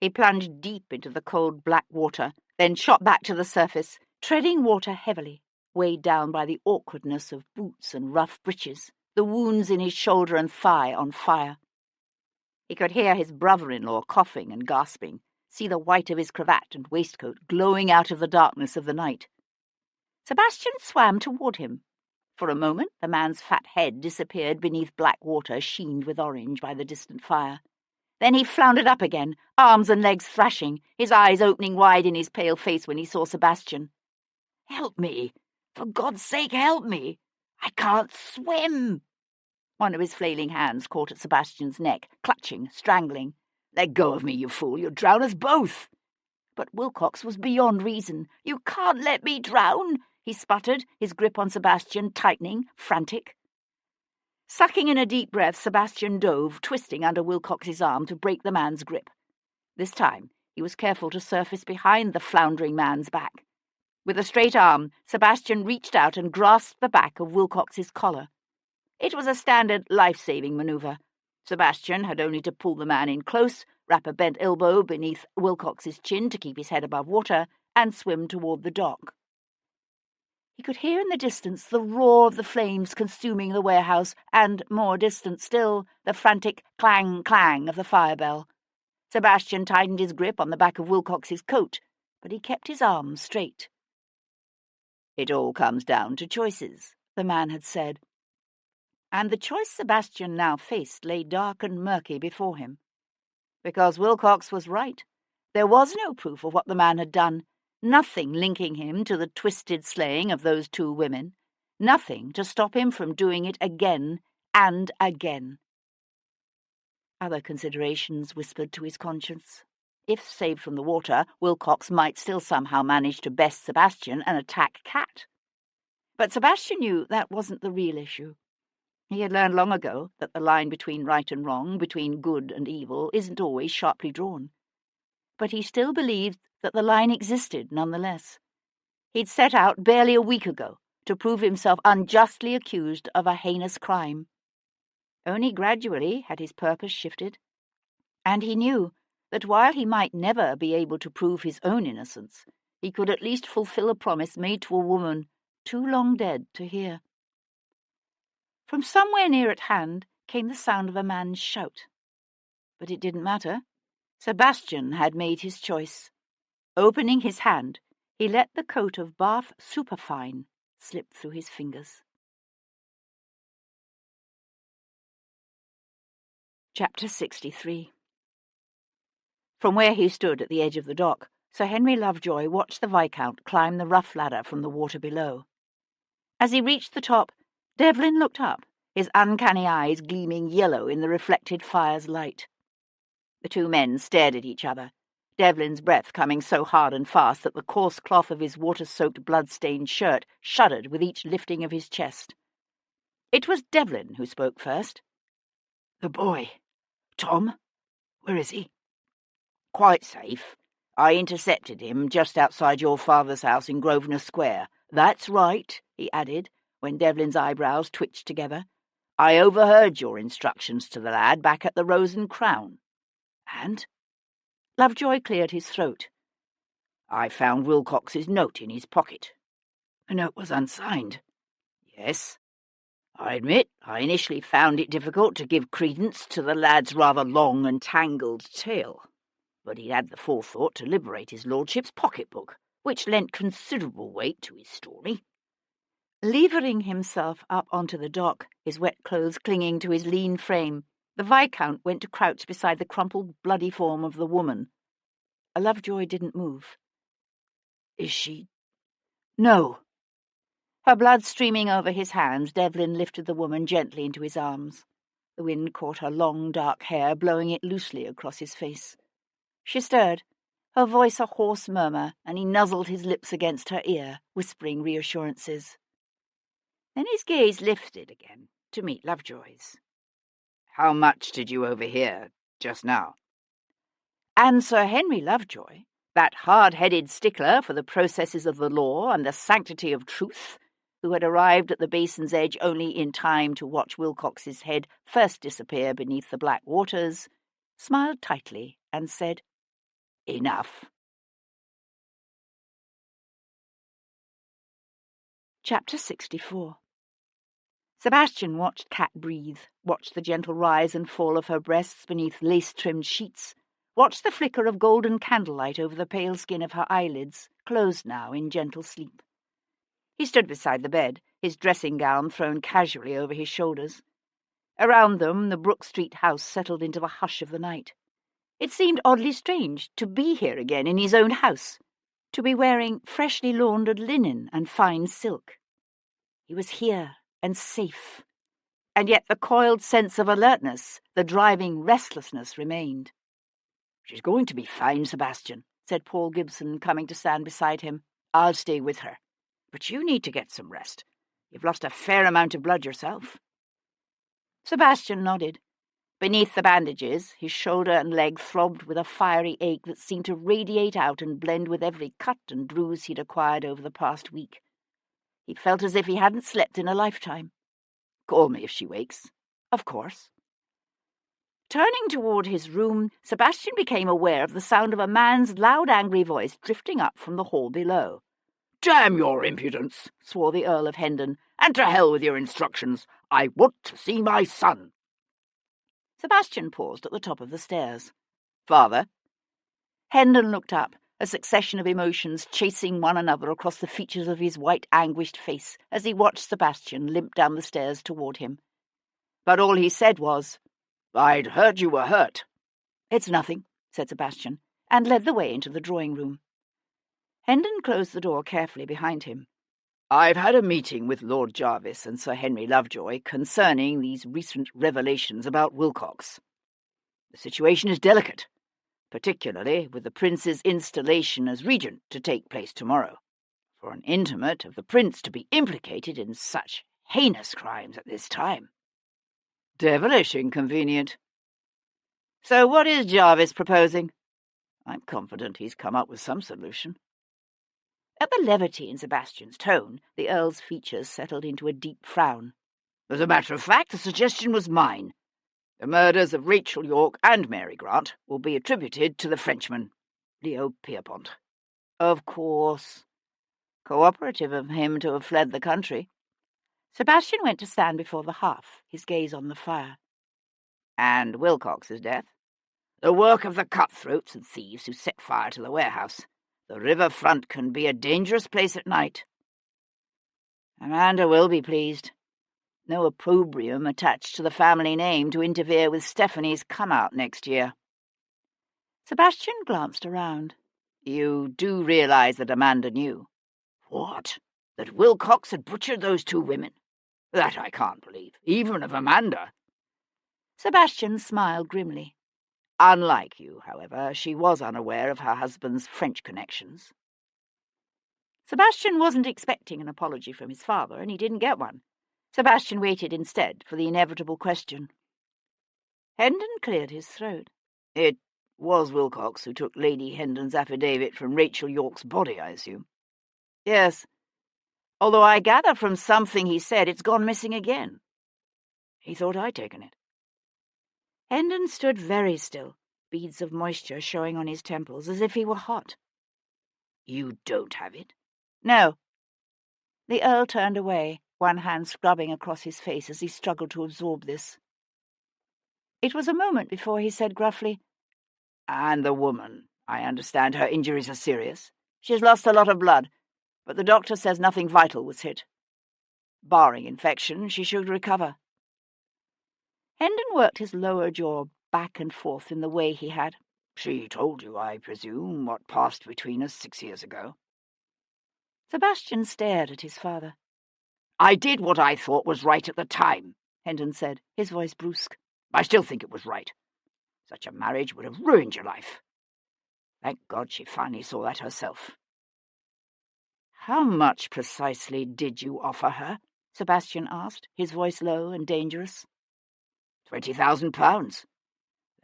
He plunged deep into the cold black water, then shot back to the surface, treading water heavily, weighed down by the awkwardness of boots and rough breeches, the wounds in his shoulder and thigh on fire. He could hear his brother-in-law coughing and gasping, see the white of his cravat and waistcoat glowing out of the darkness of the night. Sebastian swam toward him. For a moment the man's fat head disappeared beneath black water sheened with orange by the distant fire. Then he floundered up again, arms and legs thrashing, his eyes opening wide in his pale face when he saw Sebastian. "Help me! For God's sake, help me! I can't swim!" One of his flailing hands caught at Sebastian's neck, clutching, strangling. "Let go of me, you fool! You'll drown us both!" But Wilcox was beyond reason. "You can't let me drown!" he sputtered, his grip on Sebastian tightening, frantic. Sucking in a deep breath, Sebastian dove, twisting under Wilcox's arm to break the man's grip. This time he was careful to surface behind the floundering man's back. With a straight arm, Sebastian reached out and grasped the back of Wilcox's collar. It was a standard life-saving maneuver. Sebastian had only to pull the man in close, wrap a bent elbow beneath Wilcox's chin to keep his head above water, and swim toward the dock. He could hear in the distance the roar of the flames consuming the warehouse, and, more distant still, the frantic clang-clang of the fire bell. Sebastian tightened his grip on the back of Wilcox's coat, but he kept his arms straight. "It all comes down to choices," the man had said. And the choice Sebastian now faced lay dark and murky before him. Because Wilcox was right. There was no proof of what the man had done, nothing linking him to the twisted slaying of those two women, nothing to stop him from doing it again and again. Other considerations whispered to his conscience. If saved from the water, Wilcox might still somehow manage to best Sebastian and attack Cat. But Sebastian knew that wasn't the real issue. He had learned long ago that the line between right and wrong, between good and evil, isn't always sharply drawn. But he still believed that the line existed nonetheless. He'd set out barely a week ago to prove himself unjustly accused of a heinous crime. Only gradually had his purpose shifted, and he knew that while he might never be able to prove his own innocence, he could at least fulfill a promise made to a woman too long dead to hear. From somewhere near at hand came the sound of a man's shout. But it didn't matter. Sebastian had made his choice. Opening his hand, he let the coat of Bath Superfine slip through his fingers. Chapter 63. From where he stood at the edge of the dock, Sir Henry Lovejoy watched the Viscount climb the rough ladder from the water below. As he reached the top, Devlin looked up, his uncanny eyes gleaming yellow in the reflected fire's light. The two men stared at each other, Devlin's breath coming so hard and fast that the coarse cloth of his water-soaked, blood-stained shirt shuddered with each lifting of his chest. It was Devlin who spoke first. "The boy. Tom? Where is he?" "Quite safe. I intercepted him just outside your father's house in Grosvenor Square. That's right," he added, when Devlin's eyebrows twitched together. I overheard your instructions to the lad back at the Rose and Crown. And? Lovejoy cleared his throat. I found Wilcox's note in his pocket. The note was unsigned. Yes. I admit I initially found it difficult to give credence to the lad's rather long and tangled tale, but he had the forethought to liberate his lordship's pocketbook, which lent considerable weight to his story. Levering himself up onto the dock, his wet clothes clinging to his lean frame, the Viscount went to crouch beside the crumpled, bloody form of the woman. Lovejoy didn't move. Is she? No. Her blood streaming over his hands, Devlin lifted the woman gently into his arms. The wind caught her long, dark hair, blowing it loosely across his face. She stirred, her voice a hoarse murmur, and he nuzzled his lips against her ear, whispering reassurances. Then his gaze lifted again to meet Lovejoy's. How much did you overhear just now? And Sir Henry Lovejoy, that hard-headed stickler for the processes of the law and the sanctity of truth, who had arrived at the basin's edge only in time to watch Wilcox's head first disappear beneath the black waters, smiled tightly and said, Enough. Chapter 64. Sebastian watched Cat breathe, watched the gentle rise and fall of her breasts beneath lace-trimmed sheets, watched the flicker of golden candlelight over the pale skin of her eyelids, closed now in gentle sleep. He stood beside the bed, his dressing-gown thrown casually over his shoulders. Around them, the Brook Street house settled into the hush of the night. It seemed oddly strange to be here again in his own house, to be wearing freshly laundered linen and fine silk. He was here and safe, and yet the coiled sense of alertness, the driving restlessness remained. She's going to be fine, Sebastian, said Paul Gibson, coming to stand beside him. I'll stay with her. But you need to get some rest. You've lost a fair amount of blood yourself. Sebastian nodded. Beneath the bandages, his shoulder and leg throbbed with a fiery ache that seemed to radiate out and blend with every cut and bruise he'd acquired over the past week. He felt as if he hadn't slept in a lifetime. Call me if she wakes. Of course. Turning toward his room, Sebastian became aware of the sound of a man's loud, angry voice drifting up from the hall below. Damn your impudence, swore the Earl of Hendon, and to hell with your instructions. I want to see my son. Sebastian paused at the top of the stairs. Father? Hendon looked up, a succession of emotions chasing one another across the features of his white, anguished face as he watched Sebastian limp down the stairs toward him. But all he said was, I'd heard you were hurt. It's nothing, said Sebastian, and led the way into the drawing-room. Hendon closed the door carefully behind him. I've had a meeting with Lord Jarvis and Sir Henry Lovejoy concerning these recent revelations about Wilcox. The situation is delicate, particularly with the Prince's installation as regent to take place tomorrow. For an intimate of the Prince to be implicated in such heinous crimes at this time. Devilish inconvenient. So what is Jarvis proposing? I'm confident he's come up with some solution. At the levity in Sebastian's tone, the Earl's features settled into a deep frown. As a matter of fact, the suggestion was mine. The murders of Rachel Yorke and Mary Grant will be attributed to the Frenchman, Leo Pierpont. Of course. Cooperative of him to have fled the country. Sebastian went to stand before the hearth, his gaze on the fire. And Wilcox's death? The work of the cutthroats and thieves who set fire to the warehouse. The river front can be a dangerous place at night. Amanda will be pleased. No opprobrium attached to the family name to interfere with Stephanie's come-out next year. Sebastian glanced around. You do realize that Amanda knew? What? That Wilcox had butchered those two women? That I can't believe, even of Amanda. Sebastian smiled grimly. Unlike you, however, she was unaware of her husband's French connections. Sebastian wasn't expecting an apology from his father, and he didn't get one. Sebastian waited instead for the inevitable question. Hendon cleared his throat. It was Wilcox who took Lady Hendon's affidavit from Rachel Yorke's body, I assume. Yes, although I gather from something he said it's gone missing again. He thought I'd taken it. Hendon stood very still, beads of moisture showing on his temples as if he were hot. You don't have it? No. The Earl turned away, one hand scrubbing across his face as he struggled to absorb this. It was a moment before he said gruffly, And the woman, I understand her injuries are serious. She's lost a lot of blood, but the doctor says nothing vital was hit. Barring infection, she should recover. Hendon worked his lower jaw back and forth in the way he had. She told you, I presume, what passed between us 6 years ago. Sebastian stared at his father. I did what I thought was right at the time, Hendon said, his voice brusque. I still think it was right. Such a marriage would have ruined your life. Thank God she finally saw that herself. How much precisely did you offer her? Sebastian asked, his voice low and dangerous. £20,000.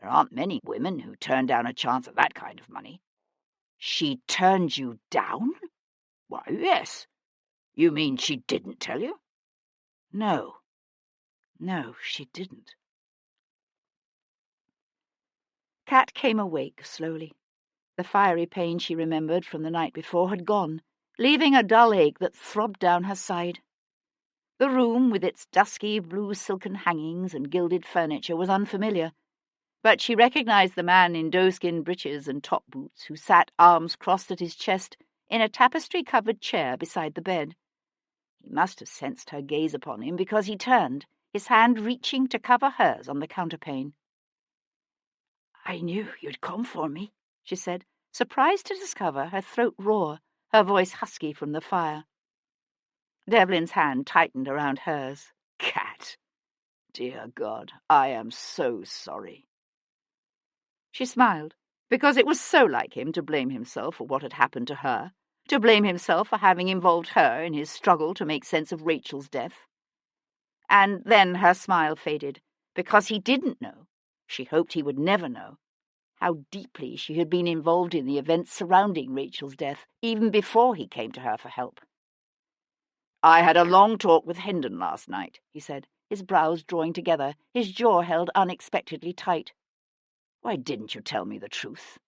There aren't many women who turn down a chance at that kind of money. She turned you down? Why, yes. You mean she didn't tell you? No, she didn't. Kat came awake slowly. The fiery pain she remembered from the night before had gone, leaving a dull ache that throbbed down her side. The room, with its dusky blue silken hangings and gilded furniture, was unfamiliar, but she recognized the man in doeskin breeches and top boots who sat, arms crossed at his chest, in a tapestry-covered chair beside the bed. He must have sensed her gaze upon him, because he turned, his hand reaching to cover hers on the counterpane. I knew you'd come for me, she said, surprised to discover her throat raw, her voice husky from the fire. Devlin's hand tightened around hers. Kat, dear God, I am so sorry. She smiled, because it was so like him to blame himself for what had happened to her, to blame himself for having involved her in his struggle to make sense of Rachel's death. And then her smile faded, because he didn't know, she hoped he would never know, how deeply she had been involved in the events surrounding Rachel's death, even before he came to her for help. I had a long talk with Hendon last night, he said, his brows drawing together, his jaw held unexpectedly tight. Why didn't you tell me the truth?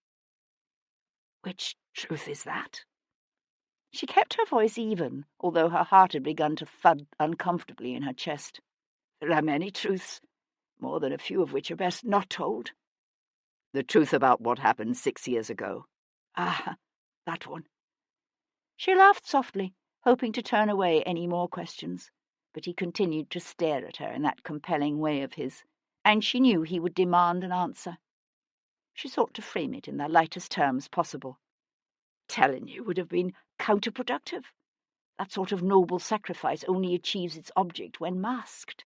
Which truth is that? She kept her voice even, although her heart had begun to thud uncomfortably in her chest. There are many truths, more than a few of which are best not told. The truth about what happened 6 years ago. Ah, that one. She laughed softly, hoping to turn away any more questions, but he continued to stare at her in that compelling way of his, and she knew he would demand an answer. She sought to frame it in the lightest terms possible. Telling you would have been counterproductive. That sort of noble sacrifice only achieves its object when masked.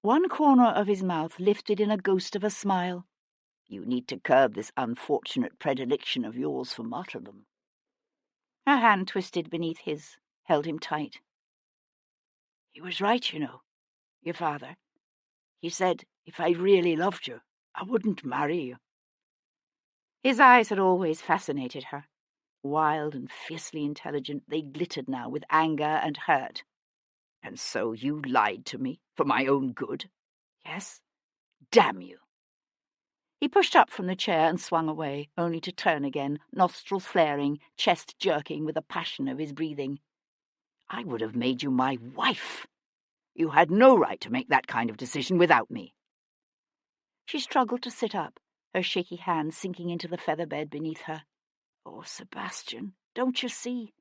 One corner of his mouth lifted in a ghost of a smile. You need to curb this unfortunate predilection of yours for martyrdom. Her hand twisted beneath his, held him tight. He was right, you know, your father. He said if I really loved you, I wouldn't marry you. His eyes had always fascinated her. Wild and fiercely intelligent, they glittered now with anger and hurt. And so you lied to me for my own good? Yes. Damn you. He pushed up from the chair and swung away, only to turn again, nostrils flaring, chest jerking with the passion of his breathing. I would have made you my wife. You had no right to make that kind of decision without me. She struggled to sit up, her shaky hand sinking into the feather bed beneath her. Oh, Sebastian, don't you see?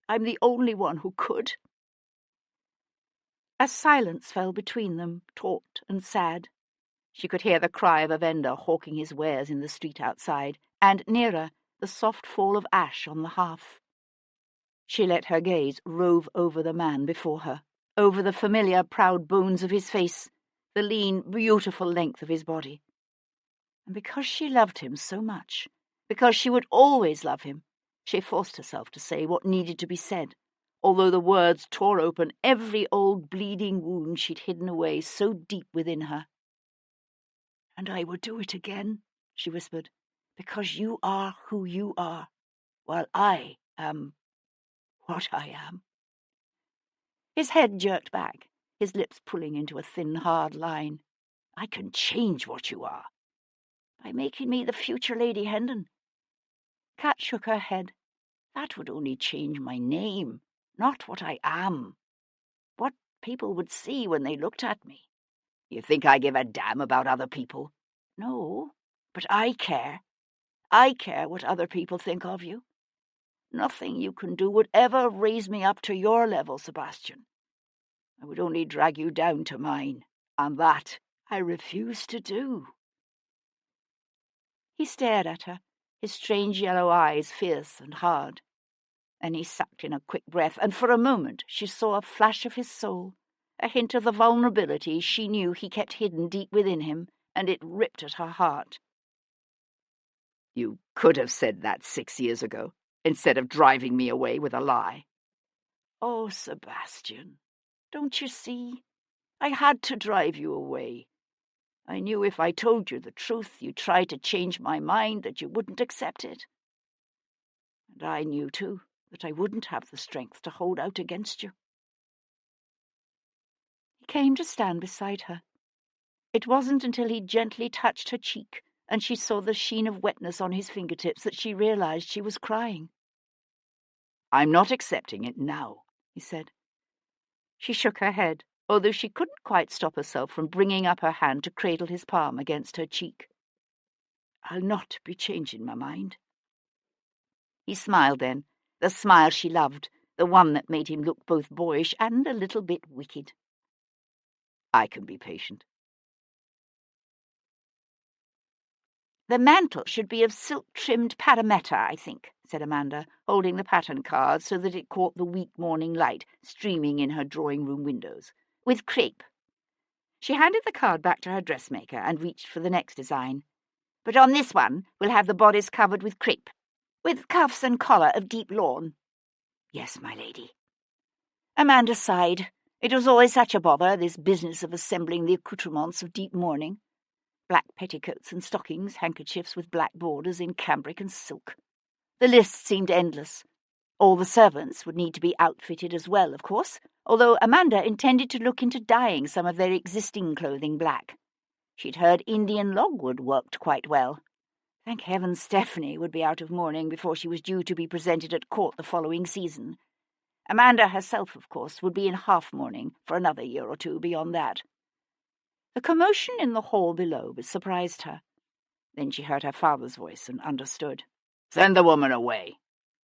I'm the only one who could. A silence fell between them, taut and sad. She could hear the cry of a vendor hawking his wares in the street outside, and nearer, the soft fall of ash on the hearth. She let her gaze rove over the man before her, over the familiar, proud bones of his face, the lean, beautiful length of his body. And because she loved him so much, because she would always love him, she forced herself to say what needed to be said, although the words tore open every old bleeding wound she'd hidden away so deep within her. "And I would do it again," she whispered, "because you are who you are, while I am what I am." His head jerked back, his lips pulling into a thin, hard line. I can change what you are. By making me the future Lady Hendon. Kat shook her head. That would only change my name, not what I am. What people would see when they looked at me. You think I give a damn about other people? No, but I care. I care what other people think of you. Nothing you can do would ever raise me up to your level, Sebastian. I would only drag you down to mine, and that I refuse to do. He stared at her, his strange yellow eyes fierce and hard. Then he sucked in a quick breath, and for a moment she saw a flash of his soul, a hint of the vulnerability she knew he kept hidden deep within him, and it ripped at her heart. You could have said that 6 years ago, instead of driving me away with a lie. Oh, Sebastian, don't you see? I had to drive you away. I knew if I told you the truth, you'd try to change my mind, that you wouldn't accept it. And I knew, too, that I wouldn't have the strength to hold out against you. He came to stand beside her. It wasn't until he gently touched her cheek and she saw the sheen of wetness on his fingertips that she realized she was crying. I'm not accepting it now, he said. She shook her head, although she couldn't quite stop herself from bringing up her hand to cradle his palm against her cheek. I'll not be changing my mind. He smiled then, the smile she loved, the one that made him look both boyish and a little bit wicked. I can be patient. The mantle should be of silk-trimmed parametta, I think, said Amanda, holding the pattern card so that it caught the weak morning light streaming in her drawing-room windows, with crepe. She handed the card back to her dressmaker and reached for the next design. But on this one, we'll have the bodice covered with crepe, with cuffs and collar of deep lawn. Yes, my lady. Amanda sighed. It was always such a bother, this business of assembling the accoutrements of deep mourning. Black petticoats and stockings, handkerchiefs with black borders in cambric and silk. The list seemed endless. All the servants would need to be outfitted as well, of course, although Amanda intended to look into dyeing some of their existing clothing black. She'd heard Indian logwood worked quite well. Thank heaven Stephanie would be out of mourning before she was due to be presented at court the following season. Amanda herself, of course, would be in half-mourning for another year or two beyond that. The commotion in the hall below surprised her. Then she heard her father's voice and understood. "Send the woman away,"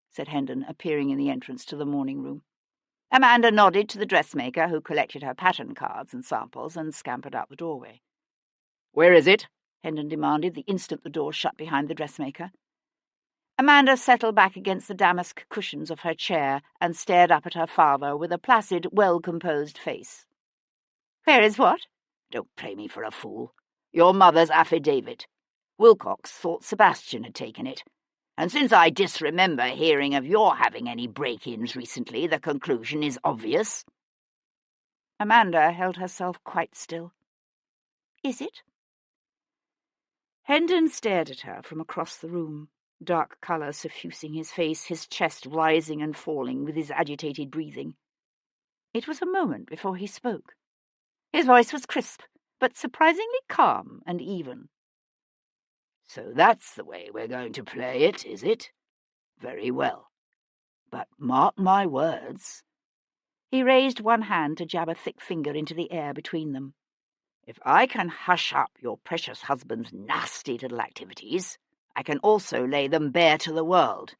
said Hendon, appearing in the entrance to the morning room. Amanda nodded to the dressmaker, who collected her pattern cards and samples and scampered out the doorway. "Where is it?" Hendon demanded the instant the door shut behind the dressmaker. Amanda settled back against the damask cushions of her chair and stared up at her father with a placid, well-composed face. "Where is what?" "Don't play me for a fool. Your mother's affidavit. Wilcox thought Sebastian had taken it. And since I disremember hearing of your having any break-ins recently, the conclusion is obvious." Amanda held herself quite still. "Is it?" Hendon stared at her from across the room, dark colour suffusing his face, his chest rising and falling with his agitated breathing. It was a moment before he spoke. His voice was crisp, but surprisingly calm and even. "So that's the way we're going to play it, is it? Very well. But mark my words." He raised one hand to jab a thick finger into the air between them. "If I can hush up your precious husband's nasty little activities, I can also lay them bare to the world.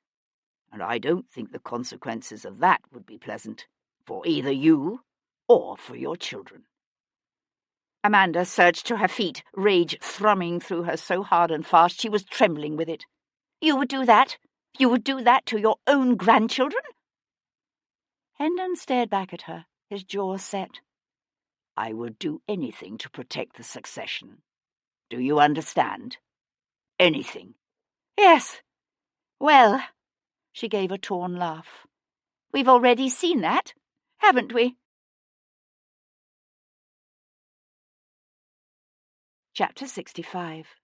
And I don't think the consequences of that would be pleasant, for either you or for your children." Amanda surged to her feet, rage thrumming through her so hard and fast she was trembling with it. "You would do that? You would do that to your own grandchildren?" Hendon stared back at her, his jaw set. "I would do anything to protect the succession. Do you understand? Anything." "Yes. Well," she gave a torn laugh. "We've already seen that, haven't we?" Chapter 65.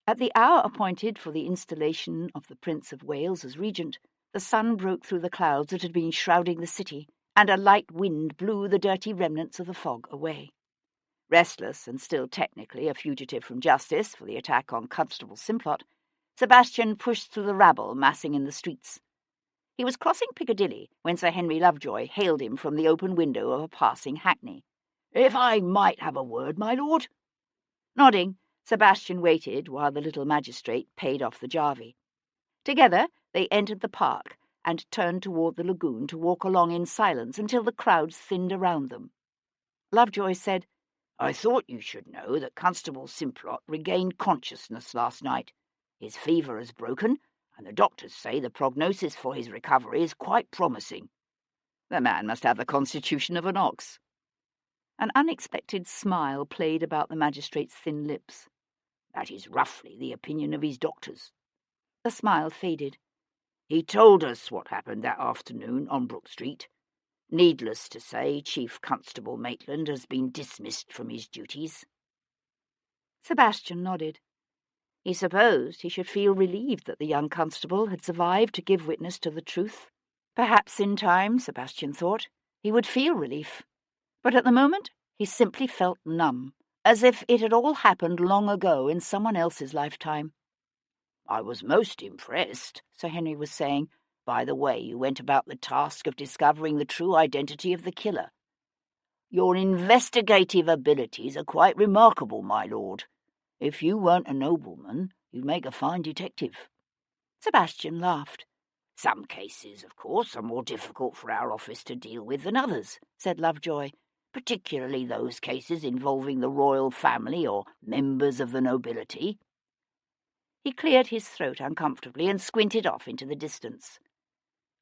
At the hour appointed for the installation of the Prince of Wales as regent, the sun broke through the clouds that had been shrouding the city, and a light wind blew the dirty remnants of the fog away. Restless and still technically a fugitive from justice for the attack on Constable Simplot, Sebastian pushed through the rabble massing in the streets. He was crossing Piccadilly when Sir Henry Lovejoy hailed him from the open window of a passing hackney. "If I might have a word, my lord?" Nodding, Sebastian waited while the little magistrate paid off the jarvey. Together they entered the park and turned toward the lagoon to walk along in silence until the crowds thinned around them. Lovejoy said, "I thought you should know that Constable Simplot regained consciousness last night. His fever has broken, and the doctors say the prognosis for his recovery is quite promising." "The man must have the constitution of an ox." An unexpected smile played about the magistrate's thin lips. "That is roughly the opinion of his doctors." The smile faded. "He told us what happened that afternoon on Brook Street. Needless to say, Chief Constable Maitland has been dismissed from his duties." Sebastian nodded. He supposed he should feel relieved that the young constable had survived to give witness to the truth. Perhaps in time, Sebastian thought, he would feel relief. But at the moment he simply felt numb, as if it had all happened long ago in someone else's lifetime. "I was most impressed," Sir Henry was saying, "by the way you went about the task of discovering the true identity of the killer. Your investigative abilities are quite remarkable, my lord. If you weren't a nobleman, you'd make a fine detective." Sebastian laughed. "Some cases, of course, are more difficult for our office to deal with than others," said Lovejoy, "particularly those cases involving the royal family or members of the nobility." He cleared his throat uncomfortably and squinted off into the distance.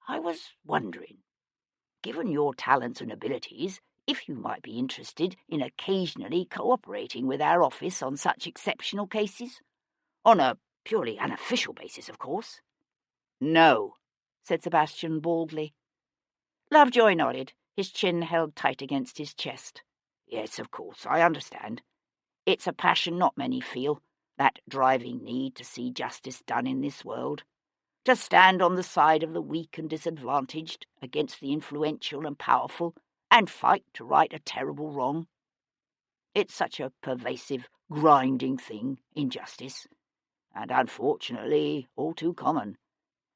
"I was wondering, given your talents and abilities, if you might be interested in occasionally cooperating with our office on such exceptional cases. On a purely unofficial basis, of course." "No," said Sebastian baldly. Lovejoy nodded, his chin held tight against his chest. "Yes, of course, I understand. It's a passion not many feel, that driving need to see justice done in this world, to stand on the side of the weak and disadvantaged against the influential and powerful, and fight to right a terrible wrong. It's such a pervasive, grinding thing, injustice, and unfortunately all too common.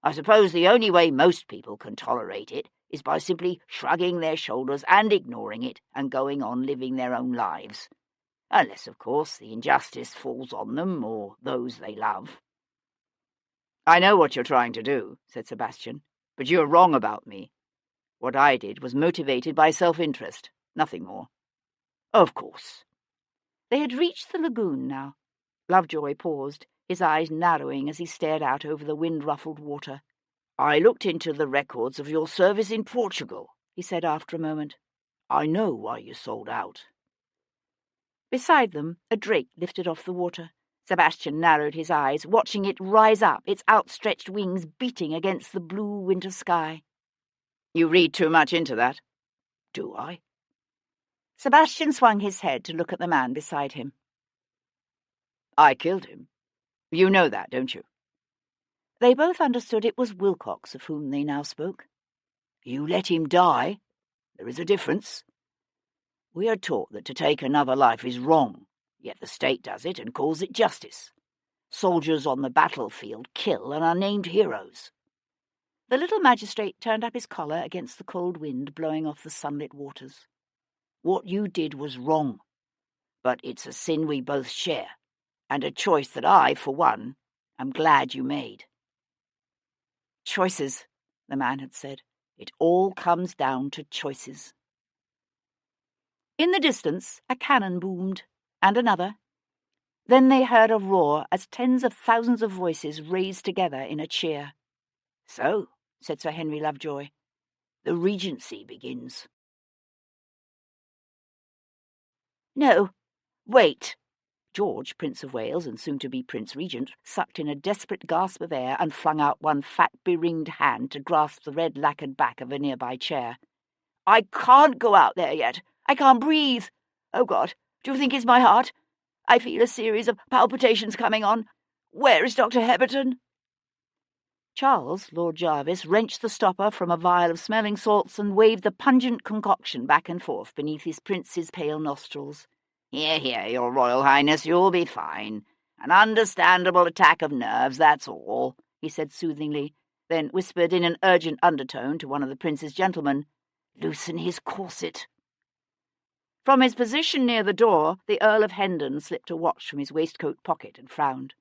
I suppose the only way most people can tolerate it is by simply shrugging their shoulders and ignoring it and going on living their own lives. Unless, of course, the injustice falls on them or those they love." "I know what you're trying to do," said Sebastian, "but you're wrong about me. What I did was motivated by self-interest, nothing more." "Of course." They had reached the lagoon now. Lovejoy paused, his eyes narrowing as he stared out over the wind-ruffled water. "I looked into the records of your service in Portugal," he said after a moment. "I know why you sold out." Beside them, a drake lifted off the water. Sebastian narrowed his eyes, watching it rise up, its outstretched wings beating against the blue winter sky. "You read too much into that." "Do I?" Sebastian swung his head to look at the man beside him. "I killed him. You know that, don't you?" They both understood it was Wilcox of whom they now spoke. "You let him die? There is a difference. We are taught that to take another life is wrong, yet the state does it and calls it justice. Soldiers on the battlefield kill and are named heroes." The little magistrate turned up his collar against the cold wind blowing off the sunlit waters. "What you did was wrong, but it's a sin we both share, and a choice that I, for one, am glad you made." "Choices," the man had said. "It all comes down to choices." In the distance, a cannon boomed, and another. Then they heard a roar as tens of thousands of voices raised together in a cheer. "So," said Sir Henry Lovejoy, "the Regency begins." "No, wait." George, Prince of Wales and soon-to-be Prince Regent, sucked in a desperate gasp of air and flung out one fat, beringed hand to grasp the red lacquered back of a nearby chair. "I can't go out there yet. I can't breathe. Oh, God, do you think it's my heart? I feel a series of palpitations coming on. Where is Dr. Heberton?" Charles, Lord Jarvis, wrenched the stopper from a vial of smelling salts and waved the pungent concoction back and forth beneath his prince's pale nostrils. "Here, here, your Royal Highness, you'll be fine. An understandable attack of nerves, that's all," he said soothingly, then whispered in an urgent undertone to one of the prince's gentlemen, "Loosen his corset." From his position near the door, the Earl of Hendon slipped a watch from his waistcoat pocket and frowned.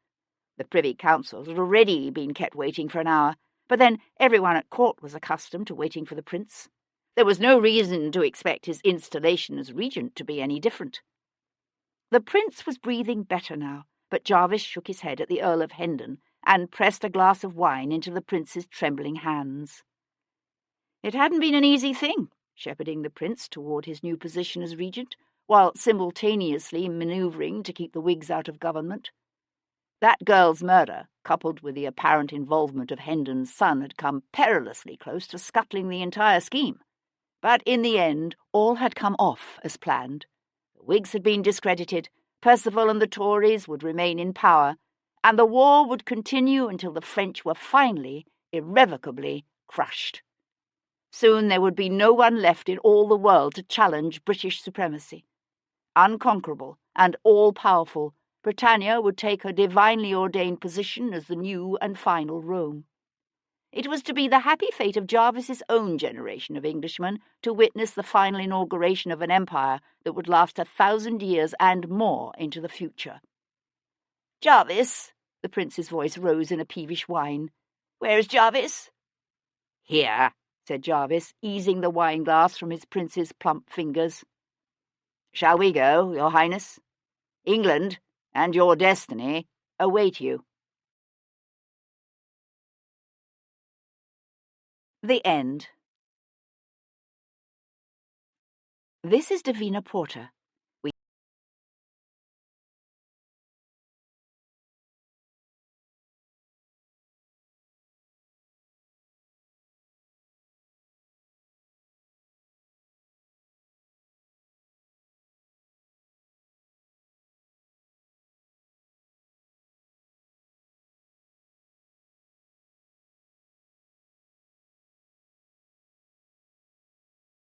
The Privy Council had already been kept waiting for an hour, but then everyone at court was accustomed to waiting for the prince. There was no reason to expect his installation as regent to be any different. The prince was breathing better now, but Jarvis shook his head at the Earl of Hendon and pressed a glass of wine into the prince's trembling hands. It hadn't been an easy thing, shepherding the prince toward his new position as regent, while simultaneously manoeuvring to keep the Whigs out of government. That girl's murder, coupled with the apparent involvement of Hendon's son, had come perilously close to scuttling the entire scheme. But in the end, all had come off as planned. The Whigs had been discredited, Perceval and the Tories would remain in power, and the war would continue until the French were finally, irrevocably, crushed. Soon there would be no one left in all the world to challenge British supremacy. Unconquerable and all-powerful, Britannia would take her divinely ordained position as the new and final Rome. It was to be the happy fate of Jarvis's own generation of Englishmen to witness the final inauguration of an empire that would last 1,000 years and more into the future. "Jarvis," the prince's voice rose in a peevish whine. "Where is Jarvis?" "Here," said Jarvis, easing the wine-glass from his prince's plump fingers. "Shall we go, your highness? England and your destiny await you." The end. This is Davina Porter,